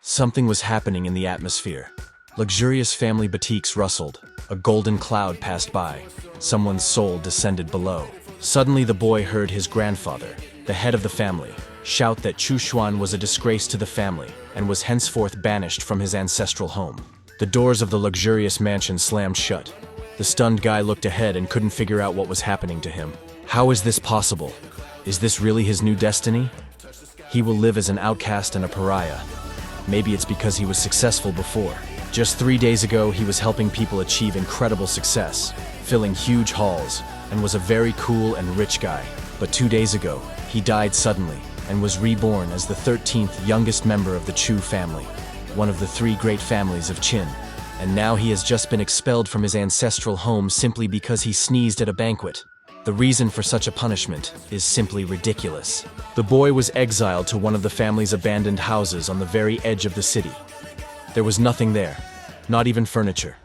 Something was happening in the atmosphere. Luxurious family boutiques rustled. A golden cloud passed by. Someone's soul descended below. Suddenly the boy heard his grandfather, the head of the family, shout that Chu Xuan was a disgrace to the family and was henceforth banished from his ancestral home. The doors of the luxurious mansion slammed shut. The stunned guy looked ahead and couldn't figure out what was happening to him. How is this possible? Is this really his new destiny? He will live as an outcast and a pariah. Maybe it's because he was successful before. Just 3 days ago, he was helping people achieve incredible success, filling huge halls, and was a very cool and rich guy. But 2 days ago, he died suddenly and was reborn as the 13th youngest member of the Chu family, one of the 3 great families of Qin. And now he has just been expelled from his ancestral home simply because he sneezed at a banquet. The reason for such a punishment is simply ridiculous. The boy was exiled to one of the family's abandoned houses on the very edge of the city. There was nothing there, not even furniture.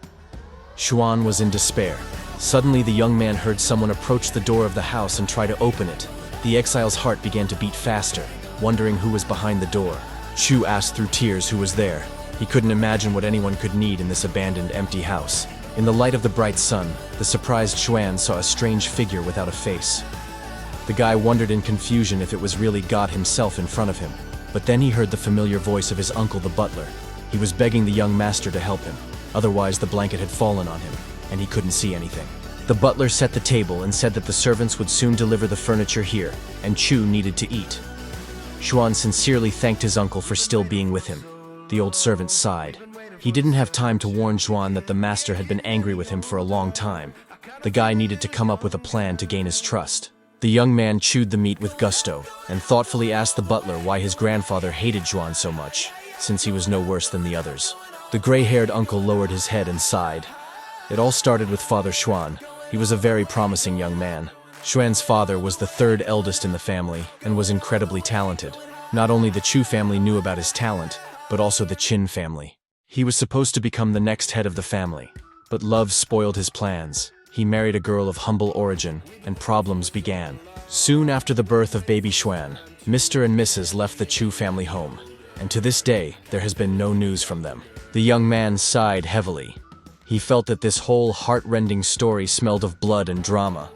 Xuan was in despair. Suddenly the young man heard someone approach the door of the house and try to open it. The exile's heart began to beat faster, wondering who was behind the door. Chu asked through tears who was there. He couldn't imagine what anyone could need in this abandoned, empty house. In the light of the bright sun, the surprised Xuan saw a strange figure without a face. The guy wondered in confusion if it was really God himself in front of him. But then he heard the familiar voice of his uncle the butler. He was begging the young master to help him, otherwise the blanket had fallen on him, and he couldn't see anything. The butler set the table and said that the servants would soon deliver the furniture here, and Chu needed to eat. Xuan sincerely thanked his uncle for still being with him. The old servant sighed. He didn't have time to warn Xuan that the master had been angry with him for a long time. The guy needed to come up with a plan to gain his trust. The young man chewed the meat with gusto and thoughtfully asked the butler why his grandfather hated Xuan so much, since he was no worse than the others. The gray-haired uncle lowered his head and sighed. It all started with Father Xuan. He was a very promising young man. Xuan's father was the 3rd eldest in the family and was incredibly talented. Not only the Chu family knew about his talent, but also the Qin family. He was supposed to become the next head of the family, but love spoiled his plans. He married a girl of humble origin, and problems began. Soon after the birth of baby Xuan, Mr. and Mrs. left the Chu family home, and to this day, there has been no news from them. The young man sighed heavily. He felt that this whole heart-rending story smelled of blood and drama.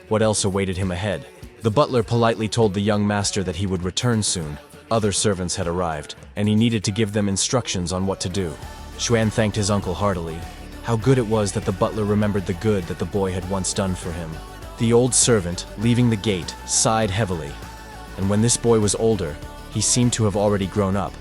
What else awaited him ahead? The butler politely told the young master that he would return soon. Other servants had arrived, and he needed to give them instructions on what to do. Xuan thanked his uncle heartily. How good it was that the butler remembered the good that the boy had once done for him. The old servant, leaving the gate, sighed heavily. And when this boy was older, he seemed to have already grown up,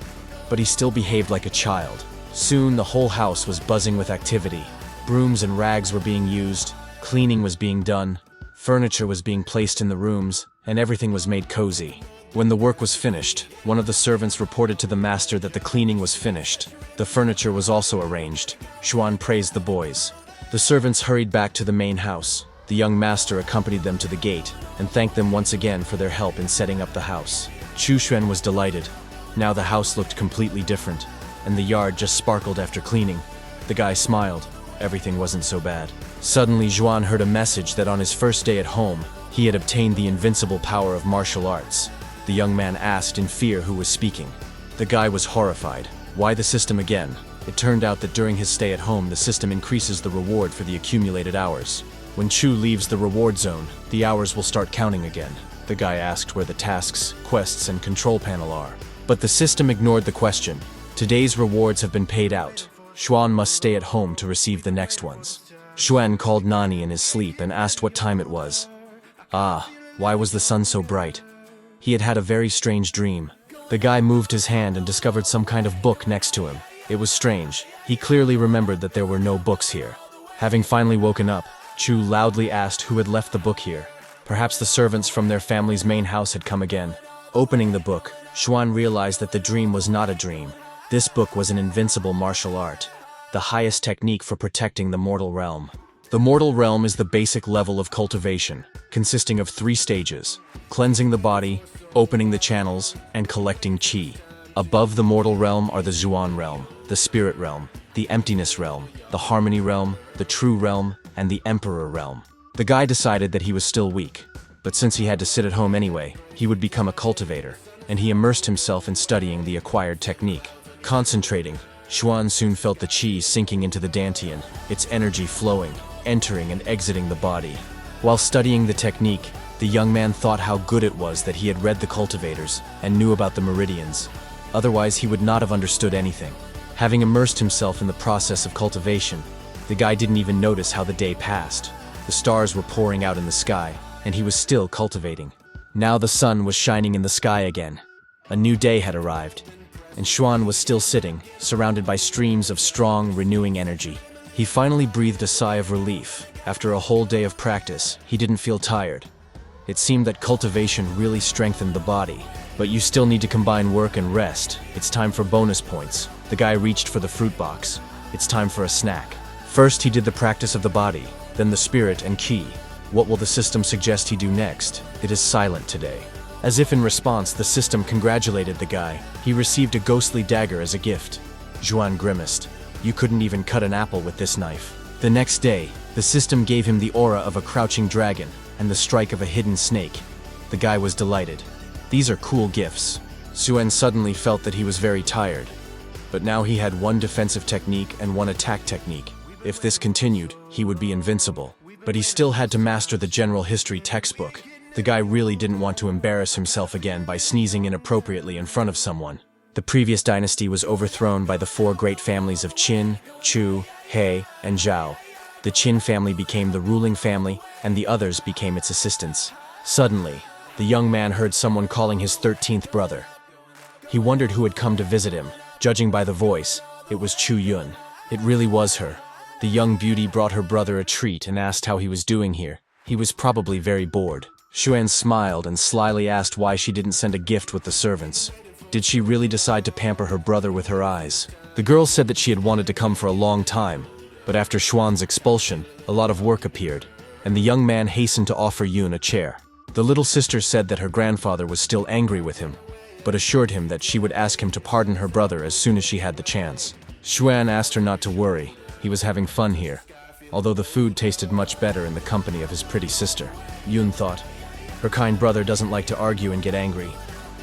but he still behaved like a child. Soon the whole house was buzzing with activity. Brooms and rags were being used, cleaning was being done, furniture was being placed in the rooms, and everything was made cozy. When the work was finished, one of the servants reported to the master that the cleaning was finished. The furniture was also arranged. Xuan praised the boys. The servants hurried back to the main house. The young master accompanied them to the gate and thanked them once again for their help in setting up the house. Chu Xuan was delighted. Now the house looked completely different, and the yard just sparkled after cleaning. The guy smiled. Everything wasn't so bad. Suddenly, Xuan heard a message that on his first day at home, he had obtained the invincible power of martial arts. The young man asked in fear who was speaking. The guy was horrified. Why the system again? It turned out that during his stay at home, the system increases the reward for the accumulated hours. When Chu leaves the reward zone, the hours will start counting again. The guy asked where the tasks, quests, and control panel are. But the system ignored the question. Today's rewards have been paid out. Xuan must stay at home to receive the next ones. Xuan called Nani in his sleep and asked what time it was. Why was the sun so bright? He had had a very strange dream. The guy moved his hand and discovered some kind of book next to him. It was strange. He clearly remembered that there were no books here. Having finally woken up, Chu loudly asked who had left the book here. Perhaps the servants from their family's main house had come again. Opening the book, Xuan realized that the dream was not a dream. This book was an invincible martial art, the highest technique for protecting the mortal realm. The mortal realm is the basic level of cultivation, consisting of 3 stages: cleansing the body, opening the channels, and collecting qi. Above the mortal realm are the Xuan realm, the spirit realm, the emptiness realm, the harmony realm, the true realm, and the emperor realm. The guy decided that he was still weak, but since he had to sit at home anyway, he would become a cultivator, and he immersed himself in studying the acquired technique. Concentrating, Xuan soon felt the qi sinking into the dantian, its energy flowing, entering and exiting the body. While studying the technique, the young man thought how good it was that he had read the cultivators and knew about the meridians. Otherwise, he would not have understood anything. Having immersed himself in the process of cultivation, the guy didn't even notice how the day passed. The stars were pouring out in the sky, and he was still cultivating. Now the sun was shining in the sky again. A new day had arrived, and Xuan was still sitting, surrounded by streams of strong, renewing energy. He finally breathed a sigh of relief. After a whole day of practice, he didn't feel tired. It seemed that cultivation really strengthened the body. But you still need to combine work and rest. It's time for bonus points. The guy reached for the fruit box. It's time for a snack. First, he did the practice of the body, then the spirit and qi. What will the system suggest he do next? It is silent today. As if in response, the system congratulated the guy. He received a ghostly dagger as a gift. Xuan grimaced. You couldn't even cut an apple with this knife. The next day, the system gave him the aura of a crouching dragon and the strike of a hidden snake. The guy was delighted. These are cool gifts. Xuan suddenly felt that he was very tired. But now he had one defensive technique and one attack technique. If this continued, he would be invincible. But he still had to master the general history textbook. The guy really didn't want to embarrass himself again by sneezing inappropriately in front of someone. The previous dynasty was overthrown by the 4 great families of Qin, Chu, He, and Zhao. The Qin family became the ruling family, and the others became its assistants. Suddenly, the young man heard someone calling his 13th brother. He wondered who had come to visit him. Judging by the voice, it was Chu Yun. It really was her. The young beauty brought her brother a treat and asked how he was doing here. He was probably very bored. Xuan smiled and slyly asked why she didn't send a gift with the servants. Did she really decide to pamper her brother with her eyes? The girl said that she had wanted to come for a long time, but after Xuan's expulsion, a lot of work appeared, and the young man hastened to offer Yun a chair. The little sister said that her grandfather was still angry with him, but assured him that she would ask him to pardon her brother as soon as she had the chance. Xuan asked her not to worry. He was having fun here, although the food tasted much better in the company of his pretty sister. Yun thought, her kind brother doesn't like to argue and get angry.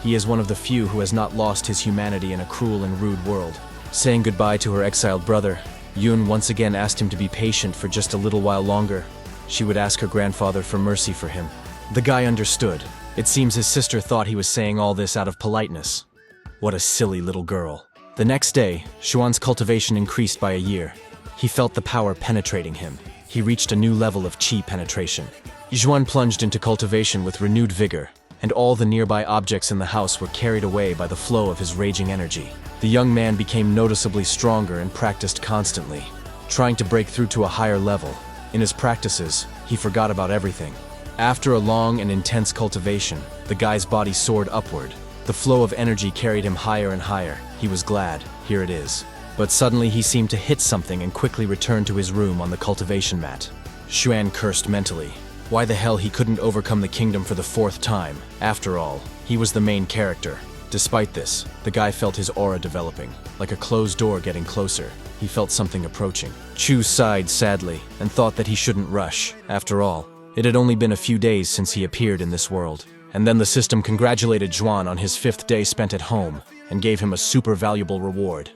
He is one of the few who has not lost his humanity in a cruel and rude world. Saying goodbye to her exiled brother, Yun once again asked him to be patient for just a little while longer. She would ask her grandfather for mercy for him. The guy understood. It seems his sister thought he was saying all this out of politeness. What a silly little girl. The next day, Xuan's cultivation increased by a year. He felt the power penetrating him. He reached a new level of qi penetration. Xuan plunged into cultivation with renewed vigor, and all the nearby objects in the house were carried away by the flow of his raging energy. The young man became noticeably stronger and practiced constantly, trying to break through to a higher level. In his practices, he forgot about everything. After a long and intense cultivation, the guy's body soared upward. The flow of energy carried him higher and higher. He was glad. Here it is. But suddenly he seemed to hit something and quickly returned to his room on the cultivation mat. Xuan cursed mentally. Why the hell he couldn't overcome the kingdom for the 4th time? After all, he was the main character. Despite this, the guy felt his aura developing, like a closed door getting closer. He felt something approaching. Chu sighed sadly and thought that he shouldn't rush. After all, it had only been a few days since he appeared in this world. And then the system congratulated Xuan on his 5th day spent at home and gave him a super valuable reward.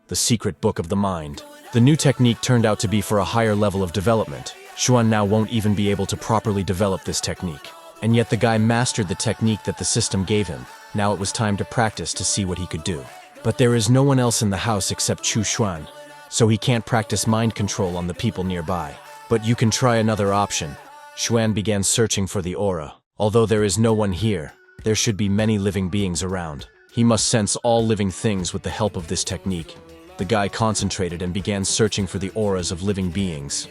The secret book of the mind. The new technique turned out to be for a higher level of development. Xuan now won't even be able to properly develop this technique. And yet the guy mastered the technique that the system gave him. Now it was time to practice to see what he could do. But there is no one else in the house except Chu Xuan, so he can't practice mind control on the people nearby. But you can try another option. Xuan began searching for the aura. Although there is no one here, there should be many living beings around. He must sense all living things with the help of this technique. The guy concentrated and began searching for the auras of living beings.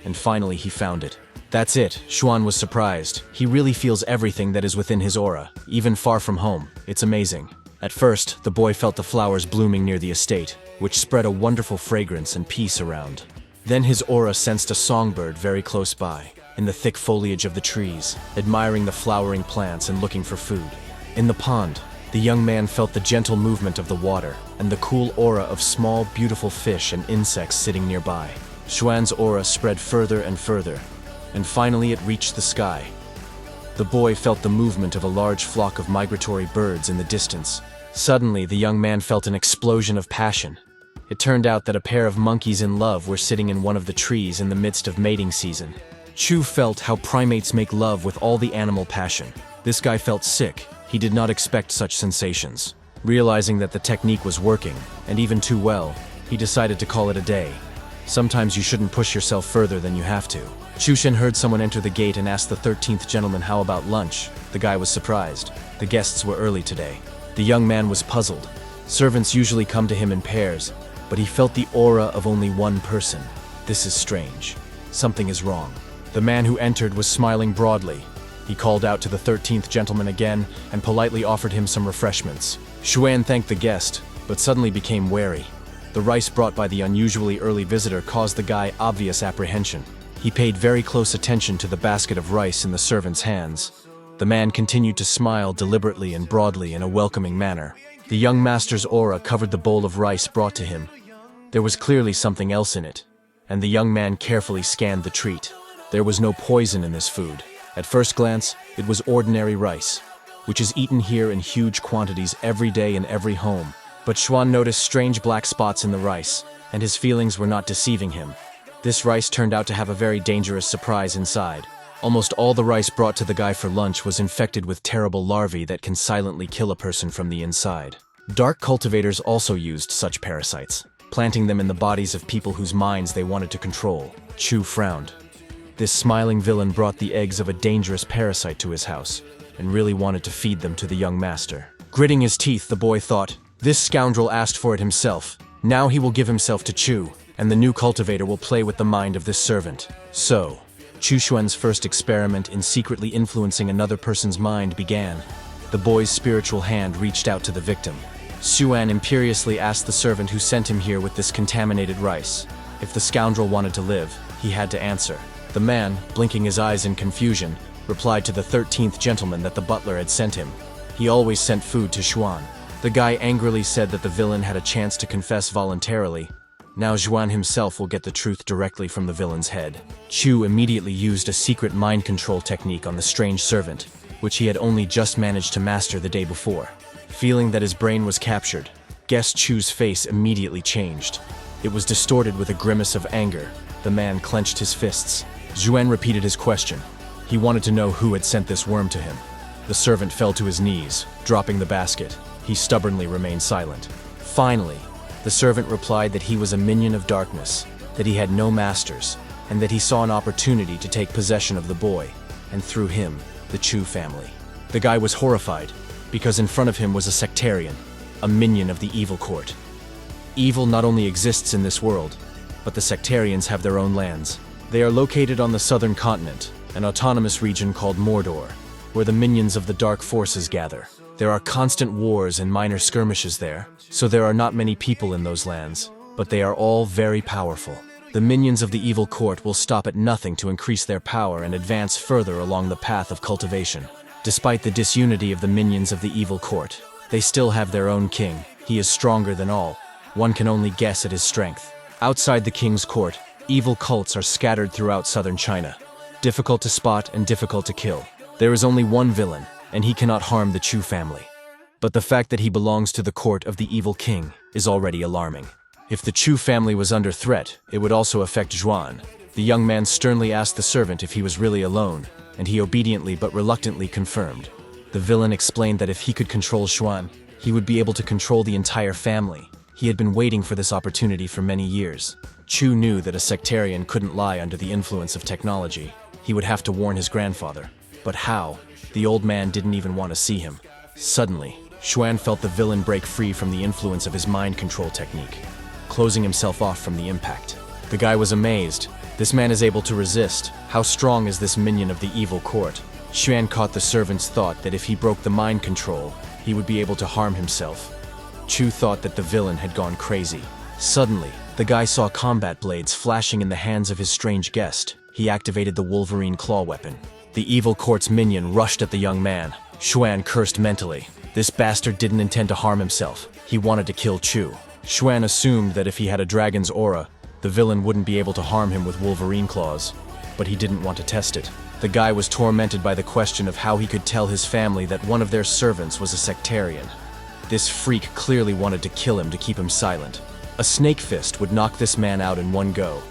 And finally he found it. That's it. Xuan was surprised. He really feels everything that is within his aura, even far from home. It's amazing. At first, the boy felt the flowers blooming near the estate, which spread a wonderful fragrance and peace around. Then his aura sensed a songbird very close by, in the thick foliage of the trees, admiring the flowering plants and looking for food. In the pond, the young man felt the gentle movement of the water and the cool aura of small, beautiful fish and insects sitting nearby. Xuan's aura spread further and further, and finally it reached the sky. The boy felt the movement of a large flock of migratory birds in the distance. Suddenly, the young man felt an explosion of passion. It turned out that a pair of monkeys in love were sitting in one of the trees in the midst of mating season. Chu felt how primates make love with all the animal passion. This guy felt sick. He did not expect such sensations. Realizing that the technique was working, and even too well, he decided to call it a day. Sometimes you shouldn't push yourself further than you have to. Chu Shen heard someone enter the gate and asked the 13th gentleman how about lunch. The guy was surprised. The guests were early today. The young man was puzzled. Servants usually come to him in pairs, but he felt the aura of only one person. This is strange. Something is wrong. The man who entered was smiling broadly. He called out to the 13th gentleman again and politely offered him some refreshments. Xuan thanked the guest, but suddenly became wary. The rice brought by the unusually early visitor caused the guy obvious apprehension. He paid very close attention to the basket of rice in the servant's hands. The man continued to smile deliberately and broadly in a welcoming manner. The young master's aura covered the bowl of rice brought to him. There was clearly something else in it, and the young man carefully scanned the treat. There was no poison in this food. At first glance, it was ordinary rice, which is eaten here in huge quantities every day in every home. But Xuan noticed strange black spots in the rice, and his feelings were not deceiving him. This rice turned out to have a very dangerous surprise inside. Almost all the rice brought to the guy for lunch was infected with terrible larvae that can silently kill a person from the inside. Dark cultivators also used such parasites, planting them in the bodies of people whose minds they wanted to control. Chu frowned. This smiling villain brought the eggs of a dangerous parasite to his house, and really wanted to feed them to the young master. Gritting his teeth, the boy thought, "This scoundrel asked for it himself. Now he will give himself to Chu, and the new cultivator will play with the mind of this servant." So, Chu Xuan's first experiment in secretly influencing another person's mind began. The boy's spiritual hand reached out to the victim. Xuan imperiously asked the servant who sent him here with this contaminated rice. If the scoundrel wanted to live, he had to answer. The man, blinking his eyes in confusion, replied to the 13th gentleman that the butler had sent him. He always sent food to Xuan. The guy angrily said that the villain had a chance to confess voluntarily. Now Xuan himself will get the truth directly from the villain's head. Chu immediately used a secret mind control technique on the strange servant, which he had only just managed to master the day before. Feeling that his brain was captured, guest Chu's face immediately changed. It was distorted with a grimace of anger. The man clenched his fists. Xuan repeated his question. He wanted to know who had sent this worm to him. The servant fell to his knees, dropping the basket. He stubbornly remained silent. Finally, the servant replied that he was a minion of darkness, that he had no masters, and that he saw an opportunity to take possession of the boy, and through him, the Chu family. The guy was horrified, because in front of him was a sectarian, a minion of the evil court. Evil not only exists in this world, but the sectarians have their own lands. They are located on the southern continent, an autonomous region called Mordor, where the minions of the dark forces gather. There are constant wars and minor skirmishes there, so there are not many people in those lands, but they are all very powerful. The minions of the evil court will stop at nothing to increase their power and advance further along the path of cultivation. Despite the disunity of the minions of the evil court, they still have their own king. He is stronger than all. One can only guess at his strength. Outside the king's court, evil cults are scattered throughout southern China. Difficult to spot and difficult to kill. There is only one villain, and he cannot harm the Chu family. But the fact that he belongs to the court of the evil king is already alarming. If the Chu family was under threat, it would also affect Xuan. The young man sternly asked the servant if he was really alone, and he obediently but reluctantly confirmed. The villain explained that if he could control Xuan, he would be able to control the entire family. He had been waiting for this opportunity for many years. Chu knew that a sectarian couldn't lie under the influence of technology. He would have to warn his grandfather. But how? The old man didn't even want to see him. Suddenly, Xuan felt the villain break free from the influence of his mind control technique, closing himself off from the impact. The guy was amazed. This man is able to resist. How strong is this minion of the evil court? Xuan caught the servant's thought that if he broke the mind control, he would be able to harm himself. Chu thought that the villain had gone crazy. Suddenly, the guy saw combat blades flashing in the hands of his strange guest. He activated the Wolverine claw weapon. The evil court's minion rushed at the young man. Xuan cursed mentally. This bastard didn't intend to harm himself. He wanted to kill Chu. Xuan assumed that if he had a dragon's aura, the villain wouldn't be able to harm him with Wolverine claws. But he didn't want to test it. The guy was tormented by the question of how he could tell his family that one of their servants was a sectarian. This freak clearly wanted to kill him to keep him silent. A snake fist would knock this man out in one go.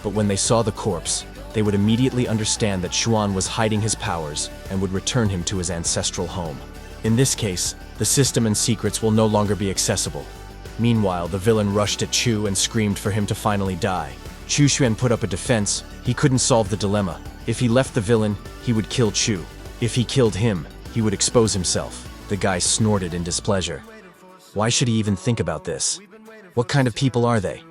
But when they saw the corpse, they would immediately understand that Xuan was hiding his powers and would return him to his ancestral home. In this case, the system and secrets will no longer be accessible. Meanwhile, the villain rushed at Chu and screamed for him to finally die. Chu Xuan put up a defense. He couldn't solve the dilemma. If he left the villain, he would kill Chu. If he killed him, he would expose himself. The guy snorted in displeasure. Why should he even think about this? What kind of people are they?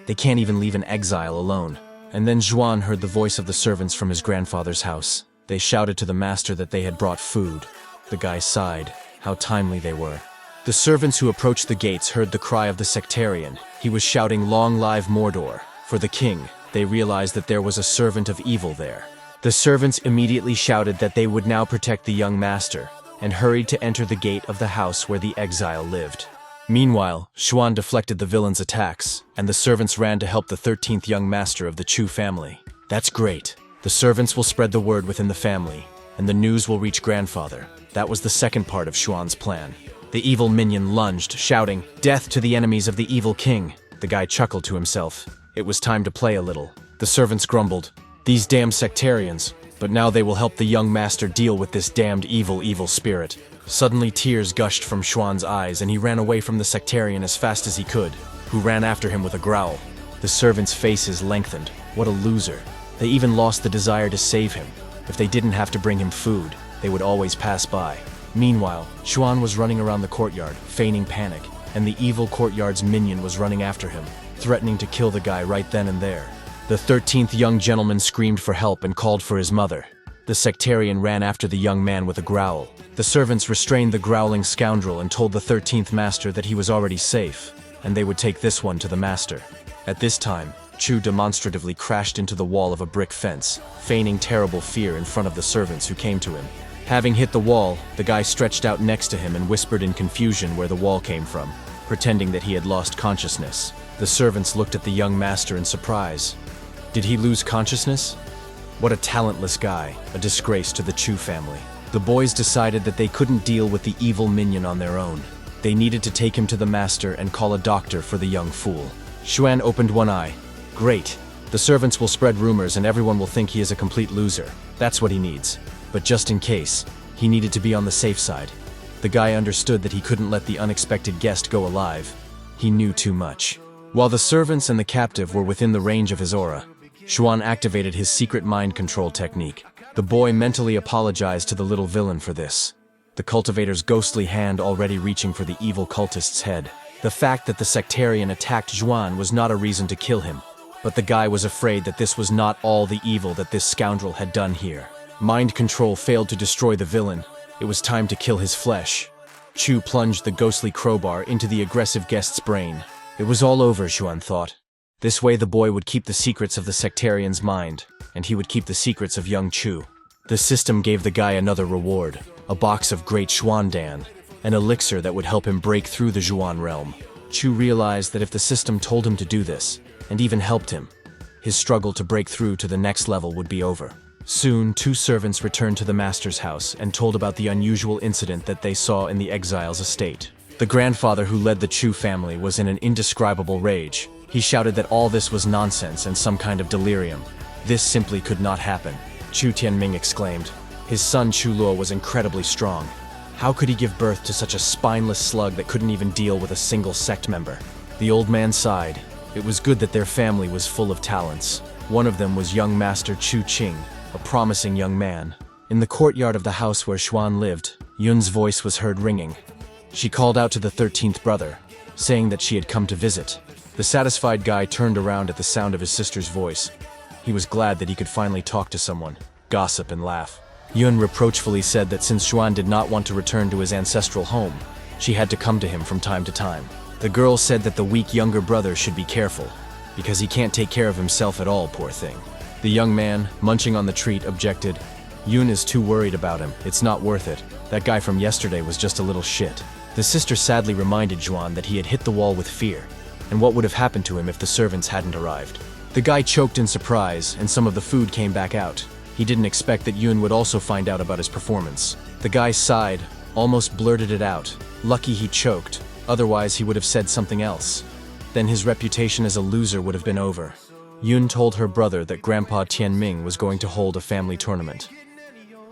They can't even leave an exile alone. And then Xuan heard the voice of the servants from his grandfather's house. They shouted to the master that they had brought food. The guy sighed. How timely they were. The servants who approached the gates heard the cry of the sectarian. He was shouting, "Long live Mordor!" For the king. They realized that there was a servant of evil there. The servants immediately shouted that they would now protect the young master, and hurried to enter the gate of the house where the exile lived. Meanwhile, Xuan deflected the villain's attacks, and the servants ran to help the 13th young master of the Chu family. That's great. The servants will spread the word within the family, and the news will reach grandfather. That was the second part of Xuan's plan. The evil minion lunged, shouting, "Death to the enemies of the evil king!" The guy chuckled to himself. It was time to play a little. The servants grumbled, "These damn sectarians, but now they will help the young master deal with this damned evil spirit." Suddenly tears gushed from Xuan's eyes and he ran away from the sectarian as fast as he could, who ran after him with a growl. The servants' faces lengthened. What a loser. They even lost the desire to save him. If they didn't have to bring him food, they would always pass by. Meanwhile, Xuan was running around the courtyard, feigning panic, and the evil courtyard's minion was running after him, threatening to kill the guy right then and there. The 13th young gentleman screamed for help and called for his mother. The sectarian ran after the young man with a growl. The servants restrained the growling scoundrel and told the 13th master that he was already safe, and they would take this one to the master. At this time, Chu demonstratively crashed into the wall of a brick fence, feigning terrible fear in front of the servants who came to him. Having hit the wall, the guy stretched out next to him and whispered in confusion where the wall came from, pretending that he had lost consciousness. The servants looked at the young master in surprise. Did he lose consciousness? What a talentless guy, a disgrace to the Chu family. The boys decided that they couldn't deal with the evil minion on their own. They needed to take him to the master and call a doctor for the young fool. Xuan opened one eye. Great. The servants will spread rumors and everyone will think he is a complete loser. That's what he needs. But just in case, he needed to be on the safe side. The guy understood that he couldn't let the unexpected guest go alive. He knew too much. While the servants and the captive were within the range of his aura, Xuan activated his secret mind control technique. The boy mentally apologized to the little villain for this. The cultivator's ghostly hand already reaching for the evil cultist's head. The fact that the sectarian attacked Xuan was not a reason to kill him, but the guy was afraid that this was not all the evil that this scoundrel had done here. Mind control failed to destroy the villain. It was time to kill his flesh. Chu plunged the ghostly crowbar into the aggressive guest's brain. It was all over, Xuan thought. This way the boy would keep the secrets of the sectarian's mind, and he would keep the secrets of young Chu. The system gave the guy another reward, a box of great Xuandan, an elixir that would help him break through the Xuan realm. Chu realized that if the system told him to do this, and even helped him, his struggle to break through to the next level would be over. Soon, two servants returned to the master's house and told about the unusual incident that they saw in the exile's estate. The grandfather who led the Chu family was in an indescribable rage. He shouted that all this was nonsense and some kind of delirium. This simply could not happen. Chu Tianming exclaimed. His son Chu Luo was incredibly strong. How could he give birth to such a spineless slug that couldn't even deal with a single sect member? The old man sighed. It was good that their family was full of talents. One of them was young Master Chu Qing, a promising young man. In the courtyard of the house where Xuan lived, Yun's voice was heard ringing. She called out to the 13th brother, saying that she had come to visit. The satisfied guy turned around at the sound of his sister's voice. He was glad that he could finally talk to someone, gossip and laugh. Yun reproachfully said that since Xuan did not want to return to his ancestral home, she had to come to him from time to time. The girl said that the weak younger brother should be careful, because he can't take care of himself at all, poor thing. The young man, munching on the treat, objected. Yun is too worried about him. It's not worth it. That guy from yesterday was just a little shit. The sister sadly reminded Xuan that he had hit the wall with fear, and what would have happened to him if the servants hadn't arrived. The guy choked in surprise, and some of the food came back out. He didn't expect that Yun would also find out about his performance. The guy sighed, almost blurted it out. Lucky he choked, otherwise he would have said something else. Then his reputation as a loser would have been over. Yun told her brother that Grandpa Tianming was going to hold a family tournament.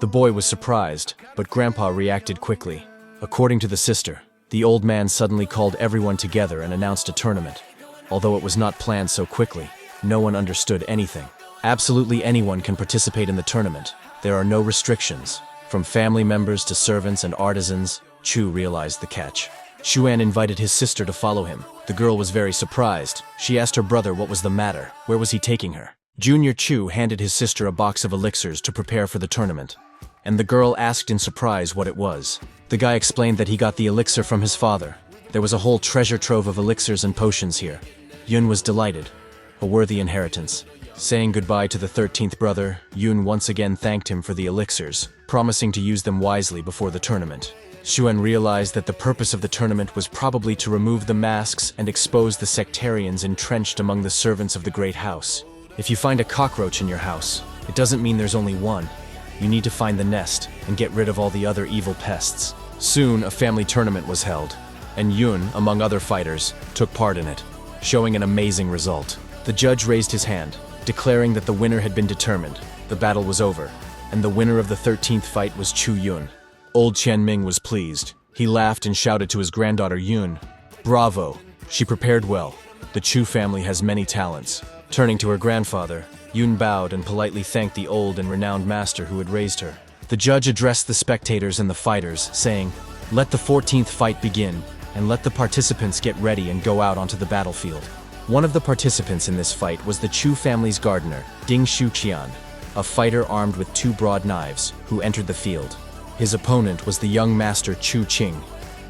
The boy was surprised, but Grandpa reacted quickly. According to the sister, the old man suddenly called everyone together and announced a tournament. Although it was not planned so quickly, no one understood anything. Absolutely anyone can participate in the tournament. There are no restrictions. From family members to servants and artisans, Chu realized the catch. Xuan invited his sister to follow him. The girl was very surprised. She asked her brother what was the matter, where was he taking her. Junior Chu handed his sister a box of elixirs to prepare for the tournament, and the girl asked in surprise what it was. The guy explained that he got the elixir from his father. There was a whole treasure trove of elixirs and potions here. Yun was delighted. A worthy inheritance. Saying goodbye to the 13th brother, Yun once again thanked him for the elixirs, promising to use them wisely before the tournament. Xuan realized that the purpose of the tournament was probably to remove the masks and expose the sectarians entrenched among the servants of the great house. If you find a cockroach in your house, it doesn't mean there's only one. You need to find the nest and get rid of all the other evil pests. Soon, a family tournament was held, and Yun, among other fighters, took part in it, showing an amazing result. The judge raised his hand, declaring that the winner had been determined. The battle was over, and the winner of the 13th fight was Chu Yun. Old Qianming was pleased. He laughed and shouted to his granddaughter Yun, "Bravo! She prepared well. The Chu family has many talents." Turning to her grandfather, Yun bowed and politely thanked the old and renowned master who had raised her. The judge addressed the spectators and the fighters, saying, "Let the 14th fight begin, and let the participants get ready and go out onto the battlefield." One of the participants in this fight was the Chu family's gardener, Ding Shuqian, a fighter armed with 2 broad knives, who entered the field. His opponent was the young master Chu Qing,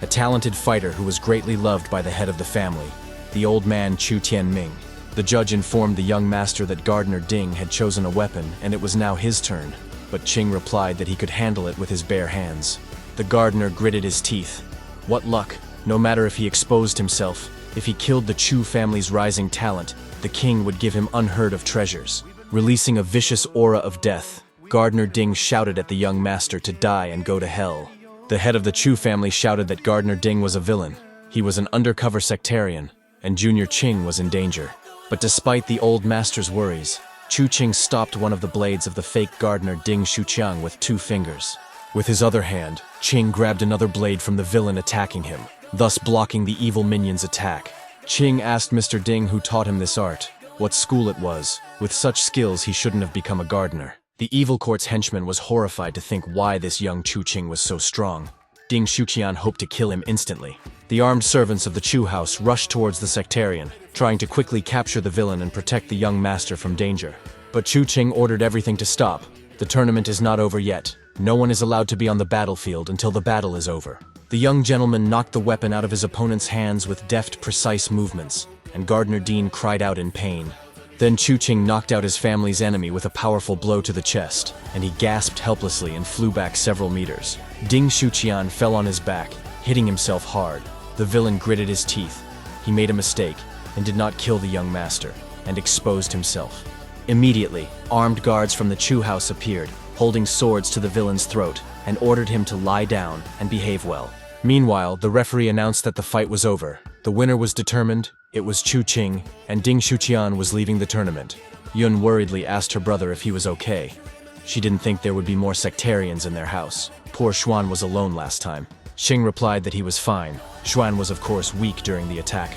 a talented fighter who was greatly loved by the head of the family, the old man Chu Tianming. The judge informed the young master that Gardener Ding had chosen a weapon and it was now his turn, but Qing replied that he could handle it with his bare hands. The gardener gritted his teeth. What luck! No matter if he exposed himself, if he killed the Chu family's rising talent, the king would give him unheard of treasures. Releasing a vicious aura of death, Gardener Ding shouted at the young master to die and go to hell. The head of the Chu family shouted that Gardener Ding was a villain. He was an undercover sectarian, and Junior Qing was in danger. But despite the old master's worries, Chu Qing stopped one of the blades of the fake gardener Ding Shuqiang with 2 fingers. With his other hand, Qing grabbed another blade from the villain attacking him, thus blocking the evil minion's attack. Qing asked Mr. Ding who taught him this art, what school it was. With such skills he shouldn't have become a gardener. The evil court's henchman was horrified to think why this young Chu Qing was so strong. Ding Shuqian hoped to kill him instantly. The armed servants of the Chu house rushed towards the sectarian, trying to quickly capture the villain and protect the young master from danger. But Chu Qing ordered everything to stop. The tournament is not over yet. No one is allowed to be on the battlefield until the battle is over. The young gentleman knocked the weapon out of his opponent's hands with deft, precise movements, and Gardener Dean cried out in pain. Then Chu Qing knocked out his family's enemy with a powerful blow to the chest, and he gasped helplessly and flew back several meters. Ding Shuqian fell on his back, hitting himself hard. The villain gritted his teeth. He made a mistake and did not kill the young master, and exposed himself. Immediately, armed guards from the Chu house appeared, holding swords to the villain's throat, and ordered him to lie down and behave well. Meanwhile, the referee announced that the fight was over. The winner was determined. It was Chu Qing, and Ding Shuqian was leaving the tournament. Yun worriedly asked her brother if he was okay. She didn't think there would be more sectarians in their house. Poor Xuan was alone last time. Qing replied that he was fine. Xuan was of course weak during the attack.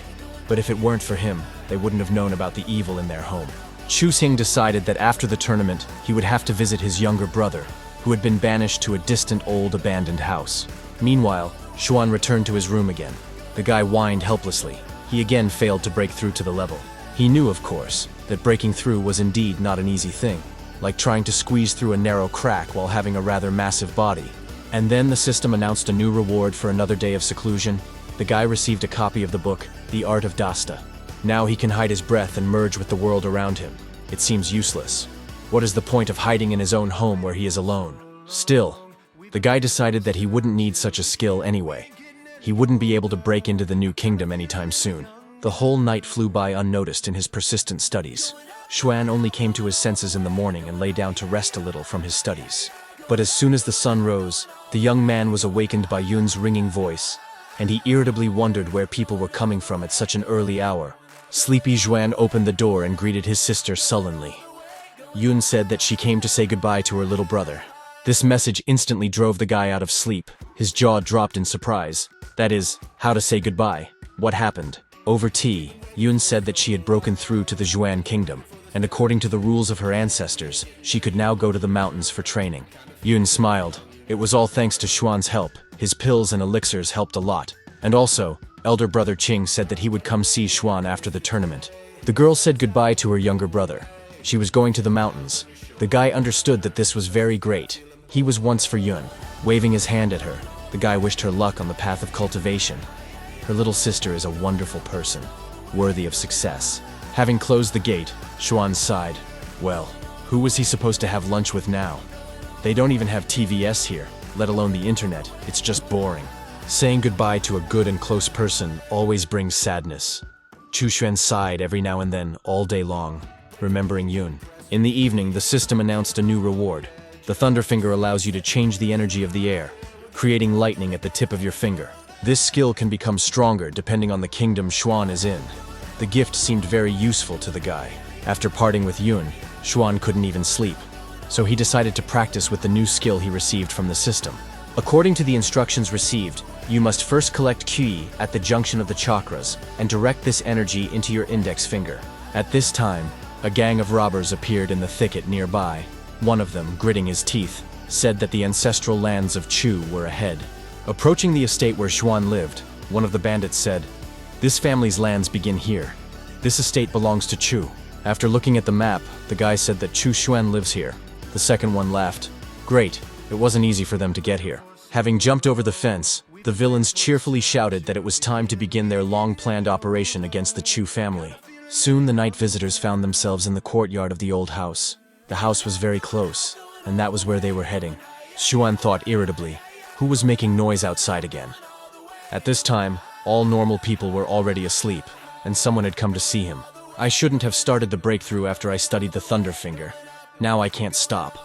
But if it weren't for him, they wouldn't have known about the evil in their home. Chu Xing decided that after the tournament, he would have to visit his younger brother, who had been banished to a distant old abandoned house. Meanwhile, Xuan returned to his room again. The guy whined helplessly. He again failed to break through to the level. He knew, of course, that breaking through was indeed not an easy thing, like trying to squeeze through a narrow crack while having a rather massive body. And then the system announced a new reward for another day of seclusion. The guy received a copy of the book, The Art of Dasta. Now he can hide his breath and merge with the world around him. It seems useless. What is the point of hiding in his own home where he is alone? Still, the guy decided that he wouldn't need such a skill anyway. He wouldn't be able to break into the new kingdom anytime soon. The whole night flew by unnoticed in his persistent studies. Xuan only came to his senses in the morning and lay down to rest a little from his studies. But as soon as the sun rose, the young man was awakened by Yun's ringing voice, and he irritably wondered where people were coming from at such an early hour. Sleepy Xuan opened the door and greeted his sister sullenly. Yun said that she came to say goodbye to her little brother. This message instantly drove the guy out of sleep. His jaw dropped in surprise. That is, how to say goodbye. What happened? Over tea, Yun said that she had broken through to the Xuan kingdom, and according to the rules of her ancestors, she could now go to the mountains for training. Yun smiled. It was all thanks to Xuan's help. His pills and elixirs helped a lot. And also, elder brother Qing said that he would come see Xuan after the tournament. The girl said goodbye to her younger brother. She was going to the mountains. The guy understood that this was very great. He was once for Yun. Waving his hand at her, the guy wished her luck on the path of cultivation. Her little sister is a wonderful person, worthy of success. Having closed the gate, Xuan sighed. Well, who was he supposed to have lunch with now? They don't even have TVS here, let alone the internet. It's just boring. Saying goodbye to a good and close person always brings sadness. Chu Xuan sighed every now and then, all day long, remembering Yun. In the evening, the system announced a new reward. The Thunder Finger allows you to change the energy of the air, creating lightning at the tip of your finger. This skill can become stronger depending on the kingdom Xuan is in. The gift seemed very useful to the guy. After parting with Yun, Xuan couldn't even sleep, so he decided to practice with the new skill he received from the system. According to the instructions received, you must first collect Qi at the junction of the chakras and direct this energy into your index finger. At this time, a gang of robbers appeared in the thicket nearby. One of them, gritting his teeth, said that the ancestral lands of Chu were ahead. Approaching the estate where Xuan lived, one of the bandits said, "This family's lands begin here. This estate belongs to Chu." After looking at the map, the guy said that Chu Xuan lives here. The second one laughed. Great, it wasn't easy for them to get here. Having jumped over the fence, the villains cheerfully shouted that it was time to begin their long-planned operation against the Chu family. Soon the night visitors found themselves in the courtyard of the old house. The house was very close, and that was where they were heading. Xuan thought irritably, who was making noise outside again? At this time, all normal people were already asleep, and someone had come to see him. I shouldn't have started the breakthrough after I studied the Thunder Finger. Now I can't stop.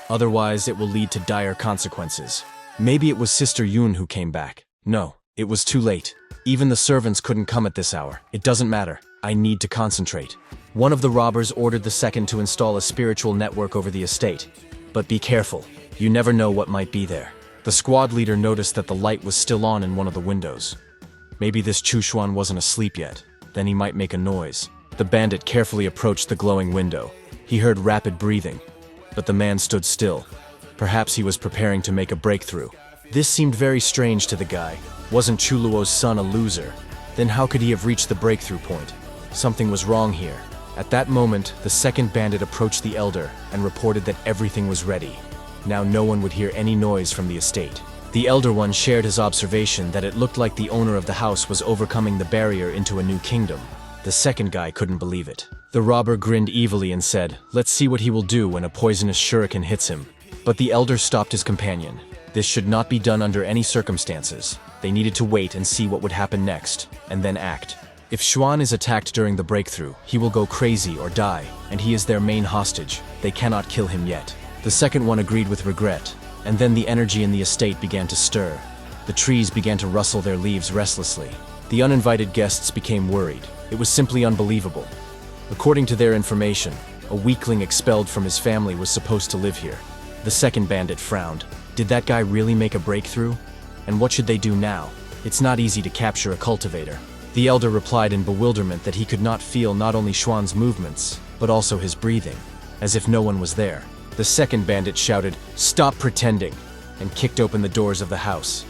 Otherwise, it will lead to dire consequences. Maybe it was Sister Yun who came back. No, it was too late. Even the servants couldn't come at this hour. It doesn't matter. I need to concentrate. One of the robbers ordered the second to install a spiritual network over the estate. But be careful. You never know what might be there. The squad leader noticed that the light was still on in one of the windows. Maybe this Chu Xuan wasn't asleep yet. Then he might make a noise. The bandit carefully approached the glowing window. He heard rapid breathing, but the man stood still. Perhaps he was preparing to make a breakthrough. This seemed very strange to the guy. Wasn't Chu Luo's son a loser? Then how could he have reached the breakthrough point? Something was wrong here. At that moment, the second bandit approached the elder and reported that everything was ready. Now no one would hear any noise from the estate. The elder one shared his observation that it looked like the owner of the house was overcoming the barrier into a new kingdom. The second guy couldn't believe it. The robber grinned evilly and said, "Let's see what he will do when a poisonous shuriken hits him." But the elder stopped his companion. This should not be done under any circumstances. They needed to wait and see what would happen next, and then act. If Xuan is attacked during the breakthrough, he will go crazy or die, and he is their main hostage. They cannot kill him yet. The second one agreed with regret, and then the energy in the estate began to stir. The trees began to rustle their leaves restlessly. The uninvited guests became worried. It was simply unbelievable. According to their information, a weakling expelled from his family was supposed to live here. The second bandit frowned. Did that guy really make a breakthrough? And what should they do now? It's not easy to capture a cultivator. The elder replied in bewilderment that he could not feel not only Xuan's movements, but also his breathing, as if no one was there. The second bandit shouted, "Stop pretending," and kicked open the doors of the house.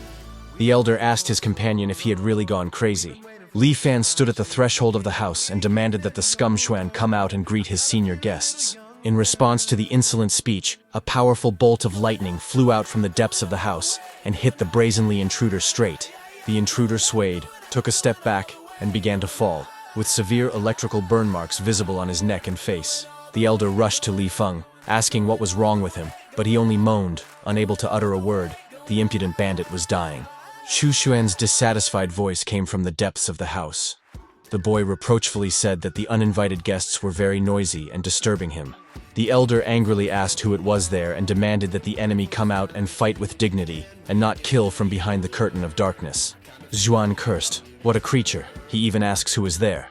The elder asked his companion if he had really gone crazy. Li Fan stood at the threshold of the house and demanded that the scum Xuan come out and greet his senior guests. In response to the insolent speech, a powerful bolt of lightning flew out from the depths of the house and hit the brazenly intruder straight. The intruder swayed, took a step back, and began to fall, with severe electrical burn marks visible on his neck and face. The elder rushed to Li Feng, asking what was wrong with him, but he only moaned, unable to utter a word. The impudent bandit was dying. Chu Xuan's dissatisfied voice came from the depths of the house. The boy reproachfully said that the uninvited guests were very noisy and disturbing him. The elder angrily asked who it was there and demanded that the enemy come out and fight with dignity and not kill from behind the curtain of darkness. Xuan cursed. What a creature. He even asks who is there.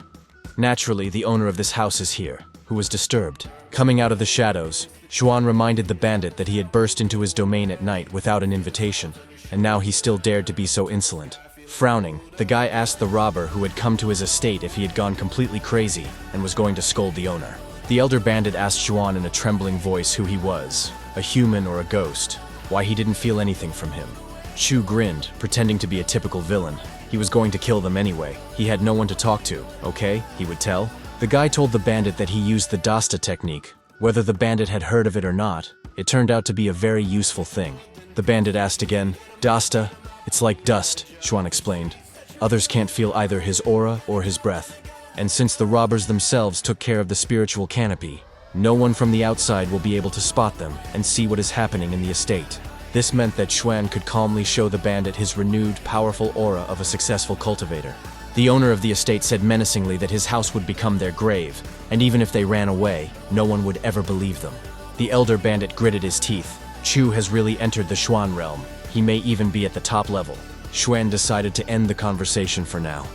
Naturally, the owner of this house is here, who was disturbed. Coming out of the shadows, Xuan reminded the bandit that he had burst into his domain at night without an invitation, and now he still dared to be so insolent. Frowning, the guy asked the robber who had come to his estate if he had gone completely crazy and was going to scold the owner. The elder bandit asked Xuan in a trembling voice who he was, a human or a ghost, why he didn't feel anything from him. Chu grinned, pretending to be a typical villain. He was going to kill them anyway. He had no one to talk to, okay? He would tell. The guy told the bandit that he used the Dasta technique. Whether the bandit had heard of it or not, it turned out to be a very useful thing. The bandit asked again, Dasta? It's like dust, Xuan explained. Others can't feel either his aura or his breath. And since the robbers themselves took care of the spiritual canopy, no one from the outside will be able to spot them and see what is happening in the estate. This meant that Xuan could calmly show the bandit his renewed, powerful aura of a successful cultivator. The owner of the estate said menacingly that his house would become their grave, and even if they ran away, no one would ever believe them. The elder bandit gritted his teeth. Chu has really entered the Xuan realm. He may even be at the top level. Xuan decided to end the conversation for now.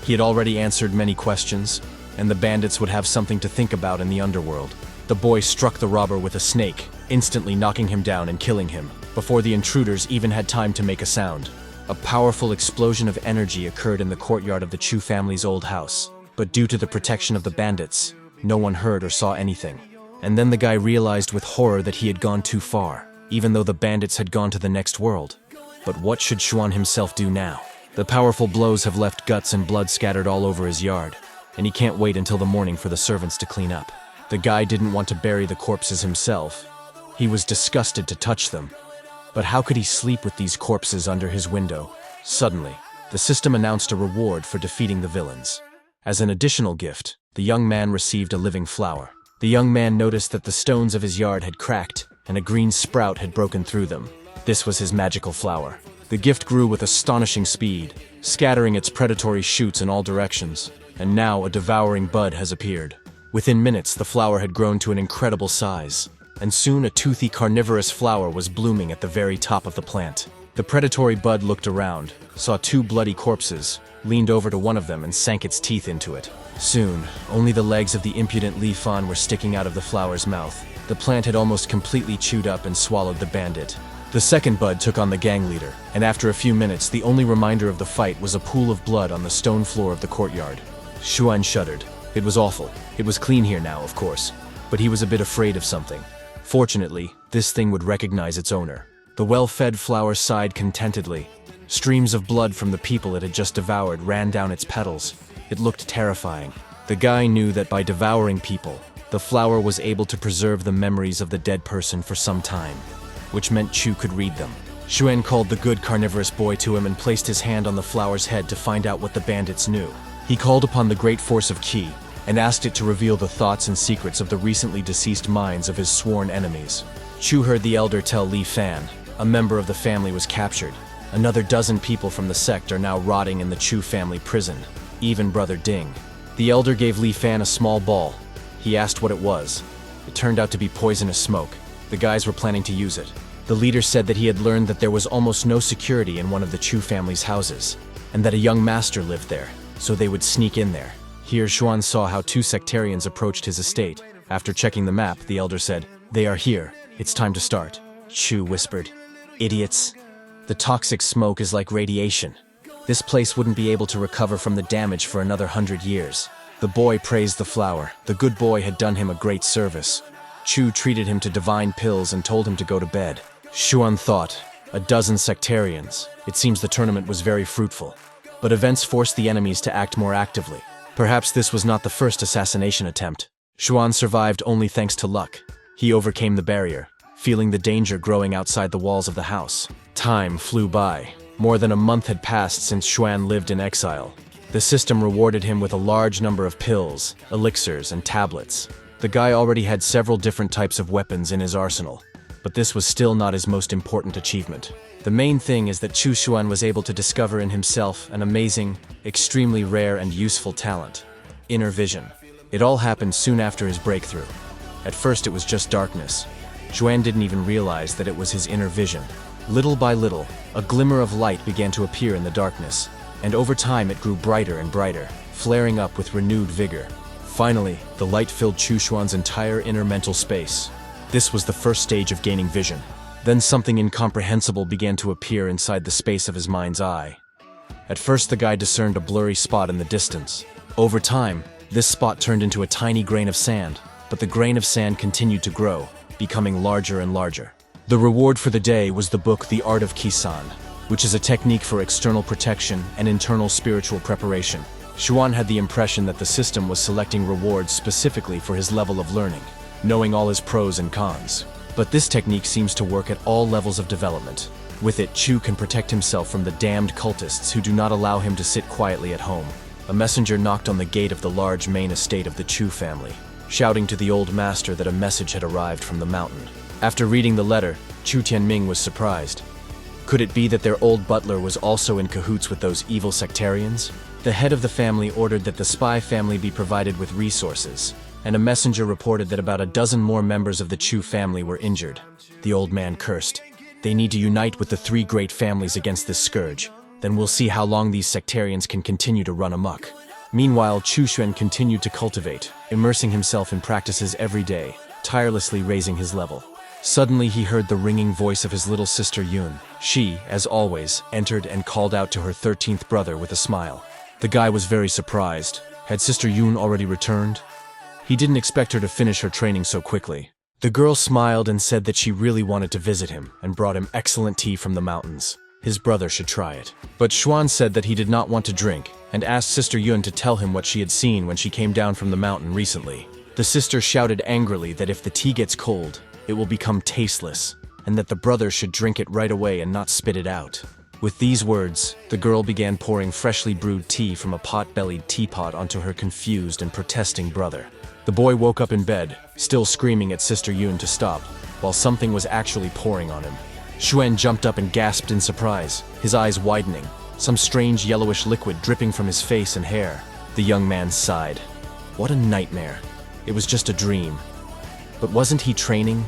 He had already answered many questions, and the bandits would have something to think about in the underworld. The boy struck the robber with a snake, instantly knocking him down and killing him, before the intruders even had time to make a sound. A powerful explosion of energy occurred in the courtyard of the Chu family's old house, but due to the protection of the bandits, no one heard or saw anything. And then the guy realized with horror that he had gone too far, even though the bandits had gone to the next world. But what should Xuan himself do now? The powerful blows have left guts and blood scattered all over his yard, and he can't wait until the morning for the servants to clean up. The guy didn't want to bury the corpses himself. He was disgusted to touch them. But how could he sleep with these corpses under his window? Suddenly, the system announced a reward for defeating the villains. As an additional gift, the young man received a living flower. The young man noticed that the stones of his yard had cracked, and a green sprout had broken through them. This was his magical flower. The gift grew with astonishing speed, scattering its predatory shoots in all directions, and now a devouring bud has appeared. Within minutes, the flower had grown to an incredible size, and soon a toothy carnivorous flower was blooming at the very top of the plant. The predatory bud looked around, saw two bloody corpses, leaned over to one of them and sank its teeth into it. Soon, only the legs of the impudent Li Fan were sticking out of the flower's mouth. The plant had almost completely chewed up and swallowed the bandit. The second bud took on the gang leader, and after a few minutes, the only reminder of the fight was a pool of blood on the stone floor of the courtyard. Xuan shuddered. It was awful. It was clean here now, of course, but he was a bit afraid of something. Fortunately, this thing would recognize its owner. The well-fed flower sighed contentedly. Streams of blood from the people it had just devoured ran down its petals. It looked terrifying. The guy knew that by devouring people, the flower was able to preserve the memories of the dead person for some time, which meant Chu could read them. Xuan called the good carnivorous boy to him and placed his hand on the flower's head to find out what the bandits knew. He called upon the great force of Qi and asked it to reveal the thoughts and secrets of the recently deceased minds of his sworn enemies. Chu heard the elder tell Li Fan, a member of the family was captured. Another dozen people from the sect are now rotting in the Chu family prison, even Brother Ding. The elder gave Li Fan a small ball. He asked what it was. It turned out to be poisonous smoke. The guys were planning to use it. The leader said that he had learned that there was almost no security in one of the Chu family's houses, and that a young master lived there, so they would sneak in there. Here Xuan saw how two sectarians approached his estate. After checking the map, the elder said, "They are here. It's time to start." Chu whispered, "Idiots. The toxic smoke is like radiation. This place wouldn't be able to recover from the damage for another 100 years." The boy praised the flower. The good boy had done him a great service. Chu treated him to divine pills and told him to go to bed. Xuan thought, a dozen sectarians. It seems the tournament was very fruitful. But events forced the enemies to act more actively. Perhaps this was not the first assassination attempt. Xuan survived only thanks to luck. He overcame the barrier, feeling the danger growing outside the walls of the house. Time flew by. More than a month had passed since Xuan lived in exile. The system rewarded him with a large number of pills, elixirs, and tablets. The guy already had several different types of weapons in his arsenal, but this was still not his most important achievement. The main thing is that Chu Xuan was able to discover in himself an amazing, extremely rare and useful talent: inner vision. It all happened soon after his breakthrough. At first it was just darkness. Xuan didn't even realize that it was his inner vision. Little by little, a glimmer of light began to appear in the darkness, and over time it grew brighter and brighter, flaring up with renewed vigor. Finally, the light filled Chu Xuan's entire inner mental space. This was the first stage of gaining vision. Then something incomprehensible began to appear inside the space of his mind's eye. At first the guy discerned a blurry spot in the distance. Over time, this spot turned into a tiny grain of sand, but the grain of sand continued to grow, becoming larger and larger. The reward for the day was the book The Art of Kisan, which is a technique for external protection and internal spiritual preparation. Xuan had the impression that the system was selecting rewards specifically for his level of learning, knowing all his pros and cons. But this technique seems to work at all levels of development. With it, Chu can protect himself from the damned cultists who do not allow him to sit quietly at home. A messenger knocked on the gate of the large main estate of the Chu family, shouting to the old master that a message had arrived from the mountain. After reading the letter, Chu Tianming was surprised. Could it be that their old butler was also in cahoots with those evil sectarians? The head of the family ordered that the spy family be provided with resources, and a messenger reported that about a dozen more members of the Chu family were injured. The old man cursed. They need to unite with the three great families against this scourge. Then we'll see how long these sectarians can continue to run amok. Meanwhile, Chu Xuan continued to cultivate, immersing himself in practices every day, tirelessly raising his level. Suddenly he heard the ringing voice of his little sister Yun. She, as always, entered and called out to her 13th brother with a smile. The guy was very surprised. Had Sister Yun already returned? He didn't expect her to finish her training so quickly. The girl smiled and said that she really wanted to visit him and brought him excellent tea from the mountains. His brother should try it. But Xuan said that he did not want to drink and asked Sister Yun to tell him what she had seen when she came down from the mountain recently. The sister shouted angrily that if the tea gets cold, it will become tasteless, and that the brother should drink it right away and not spit it out. With these words, the girl began pouring freshly brewed tea from a pot-bellied teapot onto her confused and protesting brother. The boy woke up in bed, still screaming at Sister Yun to stop, while something was actually pouring on him. Xuan jumped up and gasped in surprise, his eyes widening, some strange yellowish liquid dripping from his face and hair. The young man sighed. What a nightmare. It was just a dream. But wasn't he training?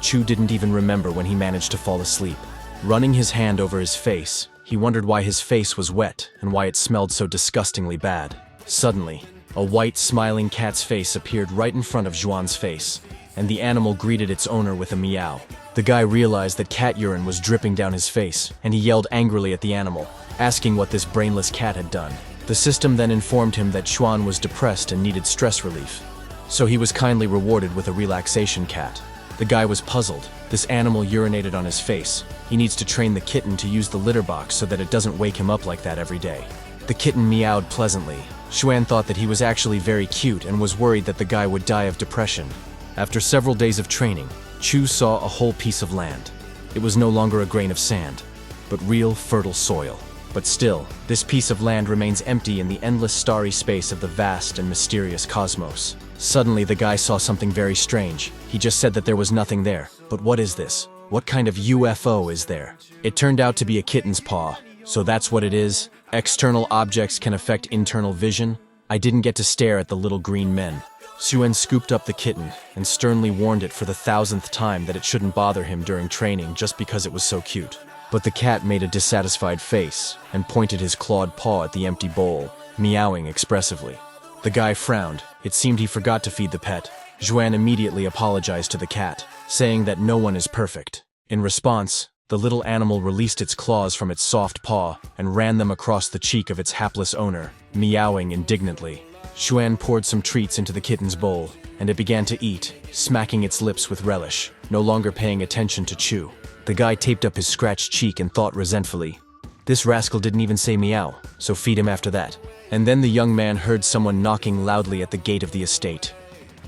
Chu didn't even remember when he managed to fall asleep. Running his hand over his face, he wondered why his face was wet and why it smelled so disgustingly bad. Suddenly, a white, smiling cat's face appeared right in front of Xuan's face, and the animal greeted its owner with a meow. The guy realized that cat urine was dripping down his face, and he yelled angrily at the animal, asking what this brainless cat had done. The system then informed him that Xuan was depressed and needed stress relief, so he was kindly rewarded with a relaxation cat. The guy was puzzled. This animal urinated on his face. He needs to train the kitten to use the litter box so that it doesn't wake him up like that every day. The kitten meowed pleasantly. Xuan thought that he was actually very cute and was worried that the guy would die of depression. After several days of training, Chu saw a whole piece of land. It was no longer a grain of sand, but real fertile soil. But still, this piece of land remains empty in the endless starry space of the vast and mysterious cosmos. Suddenly, the guy saw something very strange. He just said that there was nothing there. But what is this? What kind of UFO is there? It turned out to be a kitten's paw. So that's what it is? External objects can affect internal vision? I didn't get to stare at the little green men. Xuan scooped up the kitten and sternly warned it for the 1000th time that it shouldn't bother him during training just because it was so cute. But the cat made a dissatisfied face and pointed his clawed paw at the empty bowl, meowing expressively. The guy frowned. It seemed he forgot to feed the pet. Xuan immediately apologized to the cat, saying that no one is perfect. In response, the little animal released its claws from its soft paw and ran them across the cheek of its hapless owner, meowing indignantly. Xuan poured some treats into the kitten's bowl, and it began to eat, smacking its lips with relish, no longer paying attention to Chu. The guy taped up his scratched cheek and thought resentfully, "This rascal didn't even say meow, so feed him after that." And then the young man heard someone knocking loudly at the gate of the estate.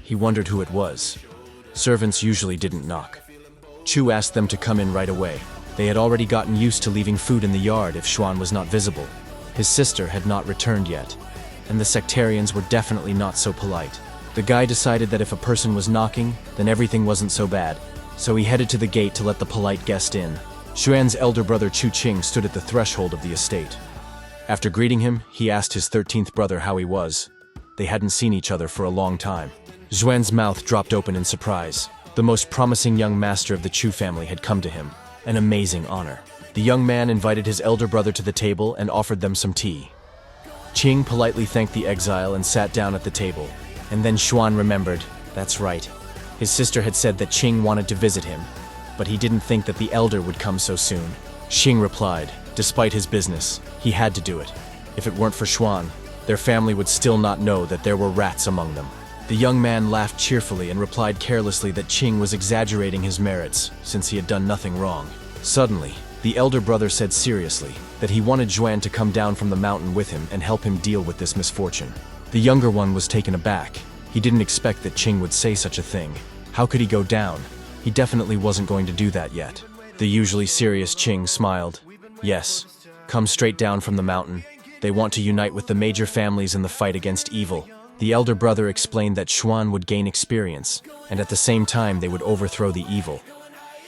He wondered who it was. Servants usually didn't knock. Chu asked them to come in right away. They had already gotten used to leaving food in the yard if Xuan was not visible. His sister had not returned yet, and the sectarians were definitely not so polite. The guy decided that if a person was knocking, then everything wasn't so bad, so he headed to the gate to let the polite guest in. Xuan's elder brother Chu Qing stood at the threshold of the estate. After greeting him, he asked his 13th brother how he was. They hadn't seen each other for a long time. Xuan's mouth dropped open in surprise. The most promising young master of the Chu family had come to him. An amazing honor. The young man invited his elder brother to the table and offered them some tea. Qing politely thanked the exile and sat down at the table. And then Xuan remembered, that's right. His sister had said that Qing wanted to visit him, but he didn't think that the elder would come so soon. Qing replied, despite his business, he had to do it. If it weren't for Xuan, their family would still not know that there were rats among them. The young man laughed cheerfully and replied carelessly that Qing was exaggerating his merits, since he had done nothing wrong. Suddenly, the elder brother said seriously that he wanted Xuan to come down from the mountain with him and help him deal with this misfortune. The younger one was taken aback. He didn't expect that Qing would say such a thing. How could he go down? He definitely wasn't going to do that yet. The usually serious Qing smiled. Yes, come straight down from the mountain. They want to unite with the major families in the fight against evil. The elder brother explained that Xuan would gain experience, and at the same time they would overthrow the evil.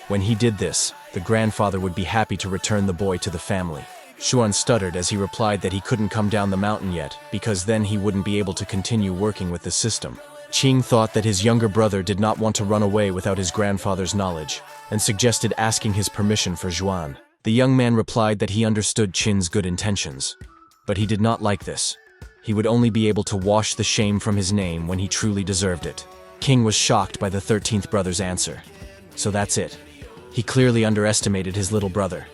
When he did this, the grandfather would be happy to return the boy to the family. Xuan stuttered as he replied that he couldn't come down the mountain yet, because then he wouldn't be able to continue working with the system. Qing thought that his younger brother did not want to run away without his grandfather's knowledge, and suggested asking his permission for Xuan. The young man replied that he understood Qin's good intentions, but he did not like this. He would only be able to wash the shame from his name when he truly deserved it. Qing was shocked by the 13th brother's answer. So that's it. He clearly underestimated his little brother.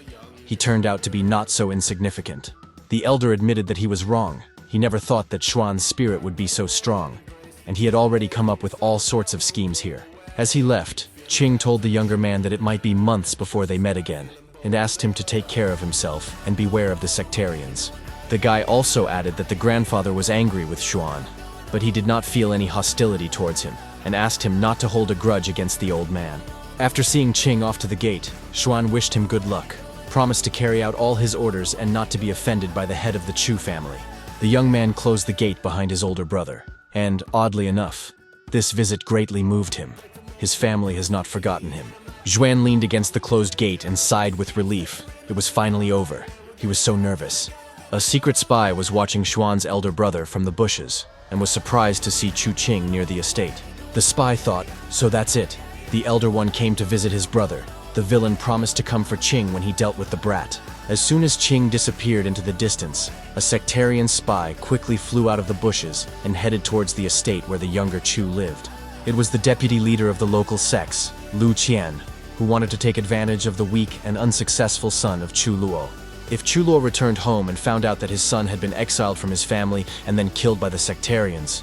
He turned out to be not so insignificant. The elder admitted that he was wrong. He never thought that Xuan's spirit would be so strong, and he had already come up with all sorts of schemes here. As he left, Qing told the younger man that it might be months before they met again, and asked him to take care of himself and beware of the sectarians. The guy also added that the grandfather was angry with Xuan, but he did not feel any hostility towards him, and asked him not to hold a grudge against the old man. After seeing Qing off to the gate, Xuan wished him good luck, promised to carry out all his orders and not to be offended by the head of the Chu family. The young man closed the gate behind his older brother, and, oddly enough, this visit greatly moved him. His family has not forgotten him. Xuan leaned against the closed gate and sighed with relief. It was finally over. He was so nervous. A secret spy was watching Xuan's elder brother from the bushes, and was surprised to see Chu Qing near the estate. The spy thought, so that's it. The elder one came to visit his brother. The villain promised to come for Qing when he dealt with the brat. As soon as Qing disappeared into the distance, a sectarian spy quickly flew out of the bushes and headed towards the estate where the younger Chu lived. It was the deputy leader of the local sects, Lu Qian, who wanted to take advantage of the weak and unsuccessful son of Chu Luo. If Chu Luo returned home and found out that his son had been exiled from his family and then killed by the sectarians,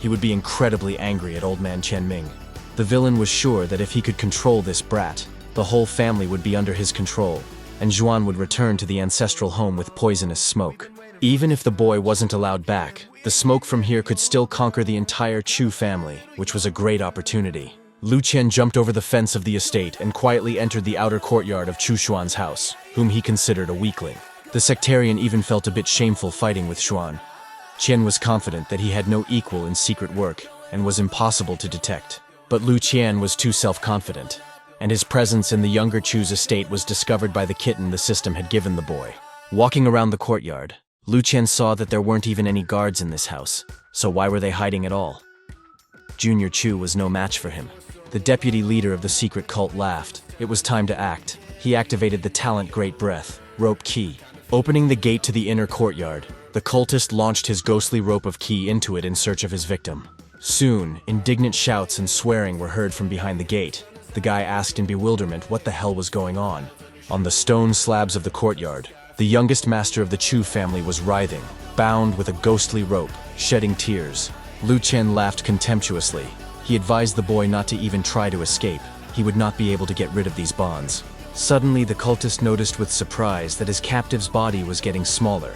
he would be incredibly angry at old man Qianming. The villain was sure that if he could control this brat, the whole family would be under his control, and Xuan would return to the ancestral home with poisonous smoke. Even if the boy wasn't allowed back, the smoke from here could still conquer the entire Chu family, which was a great opportunity. Lu Qian jumped over the fence of the estate and quietly entered the outer courtyard of Chu Xuan's house, whom he considered a weakling. The sectarian even felt a bit shameful fighting with Xuan. Qian was confident that he had no equal in secret work and was impossible to detect. But Lu Qian was too self-confident, and his presence in the younger Chu's estate was discovered by the kitten the system had given the boy. Walking around the courtyard, Lu Qian saw that there weren't even any guards in this house, so why were they hiding at all? Junior Chu was no match for him. The deputy leader of the secret cult laughed. It was time to act. He activated the talent Great Breath, rope key. Opening the gate to the inner courtyard, the cultist launched his ghostly rope of key into it in search of his victim. Soon, indignant shouts and swearing were heard from behind the gate. The guy asked in bewilderment what the hell was going on. On the stone slabs of the courtyard, the youngest master of the Chu family was writhing, bound with a ghostly rope, shedding tears. Lu Qian laughed contemptuously. He advised the boy not to even try to escape. He would not be able to get rid of these bonds. Suddenly, the cultist noticed with surprise that his captive's body was getting smaller,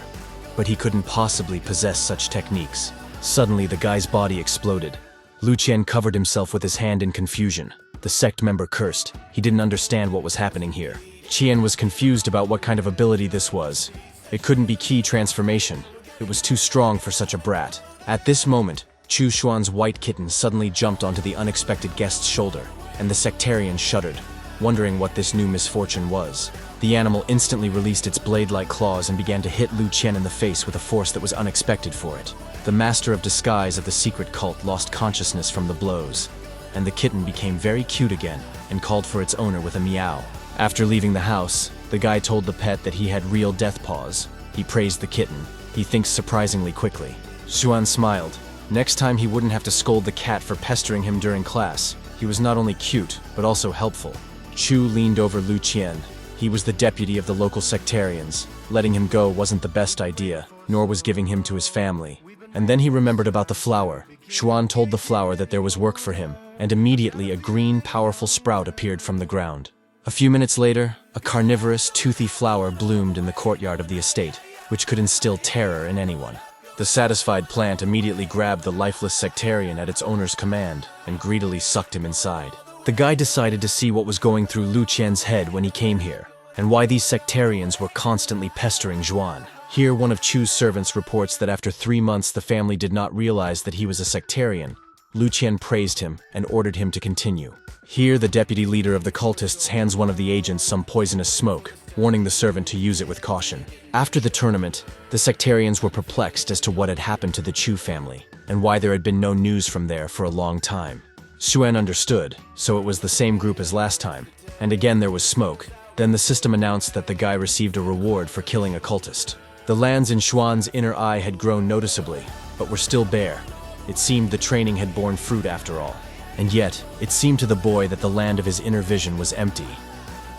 but he couldn't possibly possess such techniques. Suddenly, the guy's body exploded. Lu Qian covered himself with his hand in confusion. The sect member cursed. He didn't understand what was happening here. Qian was confused about what kind of ability this was. It couldn't be key transformation. It was too strong for such a brat. At this moment, Chu Xuan's white kitten suddenly jumped onto the unexpected guest's shoulder, and the sectarian shuddered, wondering what this new misfortune was. The animal instantly released its blade-like claws and began to hit Lu Qian in the face with a force that was unexpected for it. The master of disguise of the secret cult lost consciousness from the blows, and the kitten became very cute again and called for its owner with a meow. After leaving the house, the guy told the pet that he had real death paws. He praised the kitten. He thinks surprisingly quickly. Xuan smiled. Next time he wouldn't have to scold the cat for pestering him during class. He was not only cute, but also helpful. Chu leaned over Lu Qian. He was the deputy of the local sectarians. Letting him go wasn't the best idea, nor was giving him to his family. And then he remembered about the flower. Xuan told the flower that there was work for him, and immediately a green, powerful sprout appeared from the ground. A few minutes later, a carnivorous, toothy flower bloomed in the courtyard of the estate, which could instill terror in anyone. The satisfied plant immediately grabbed the lifeless sectarian at its owner's command and greedily sucked him inside. The guy decided to see what was going through Lu Qian's head when he came here, and why these sectarians were constantly pestering Xuan. Here, one of Chu's servants reports that after 3 months the family did not realize that he was a sectarian. Lu Qian praised him and ordered him to continue. Here, the deputy leader of the cultists hands one of the agents some poisonous smoke, warning the servant to use it with caution. After the tournament, the sectarians were perplexed as to what had happened to the Chu family, and why there had been no news from there for a long time. Xuan understood, so it was the same group as last time, and again there was smoke. Then the system announced that the guy received a reward for killing a cultist. The lands in Xuan's inner eye had grown noticeably, but were still bare. It seemed the training had borne fruit after all. And yet, it seemed to the boy that the land of his inner vision was empty.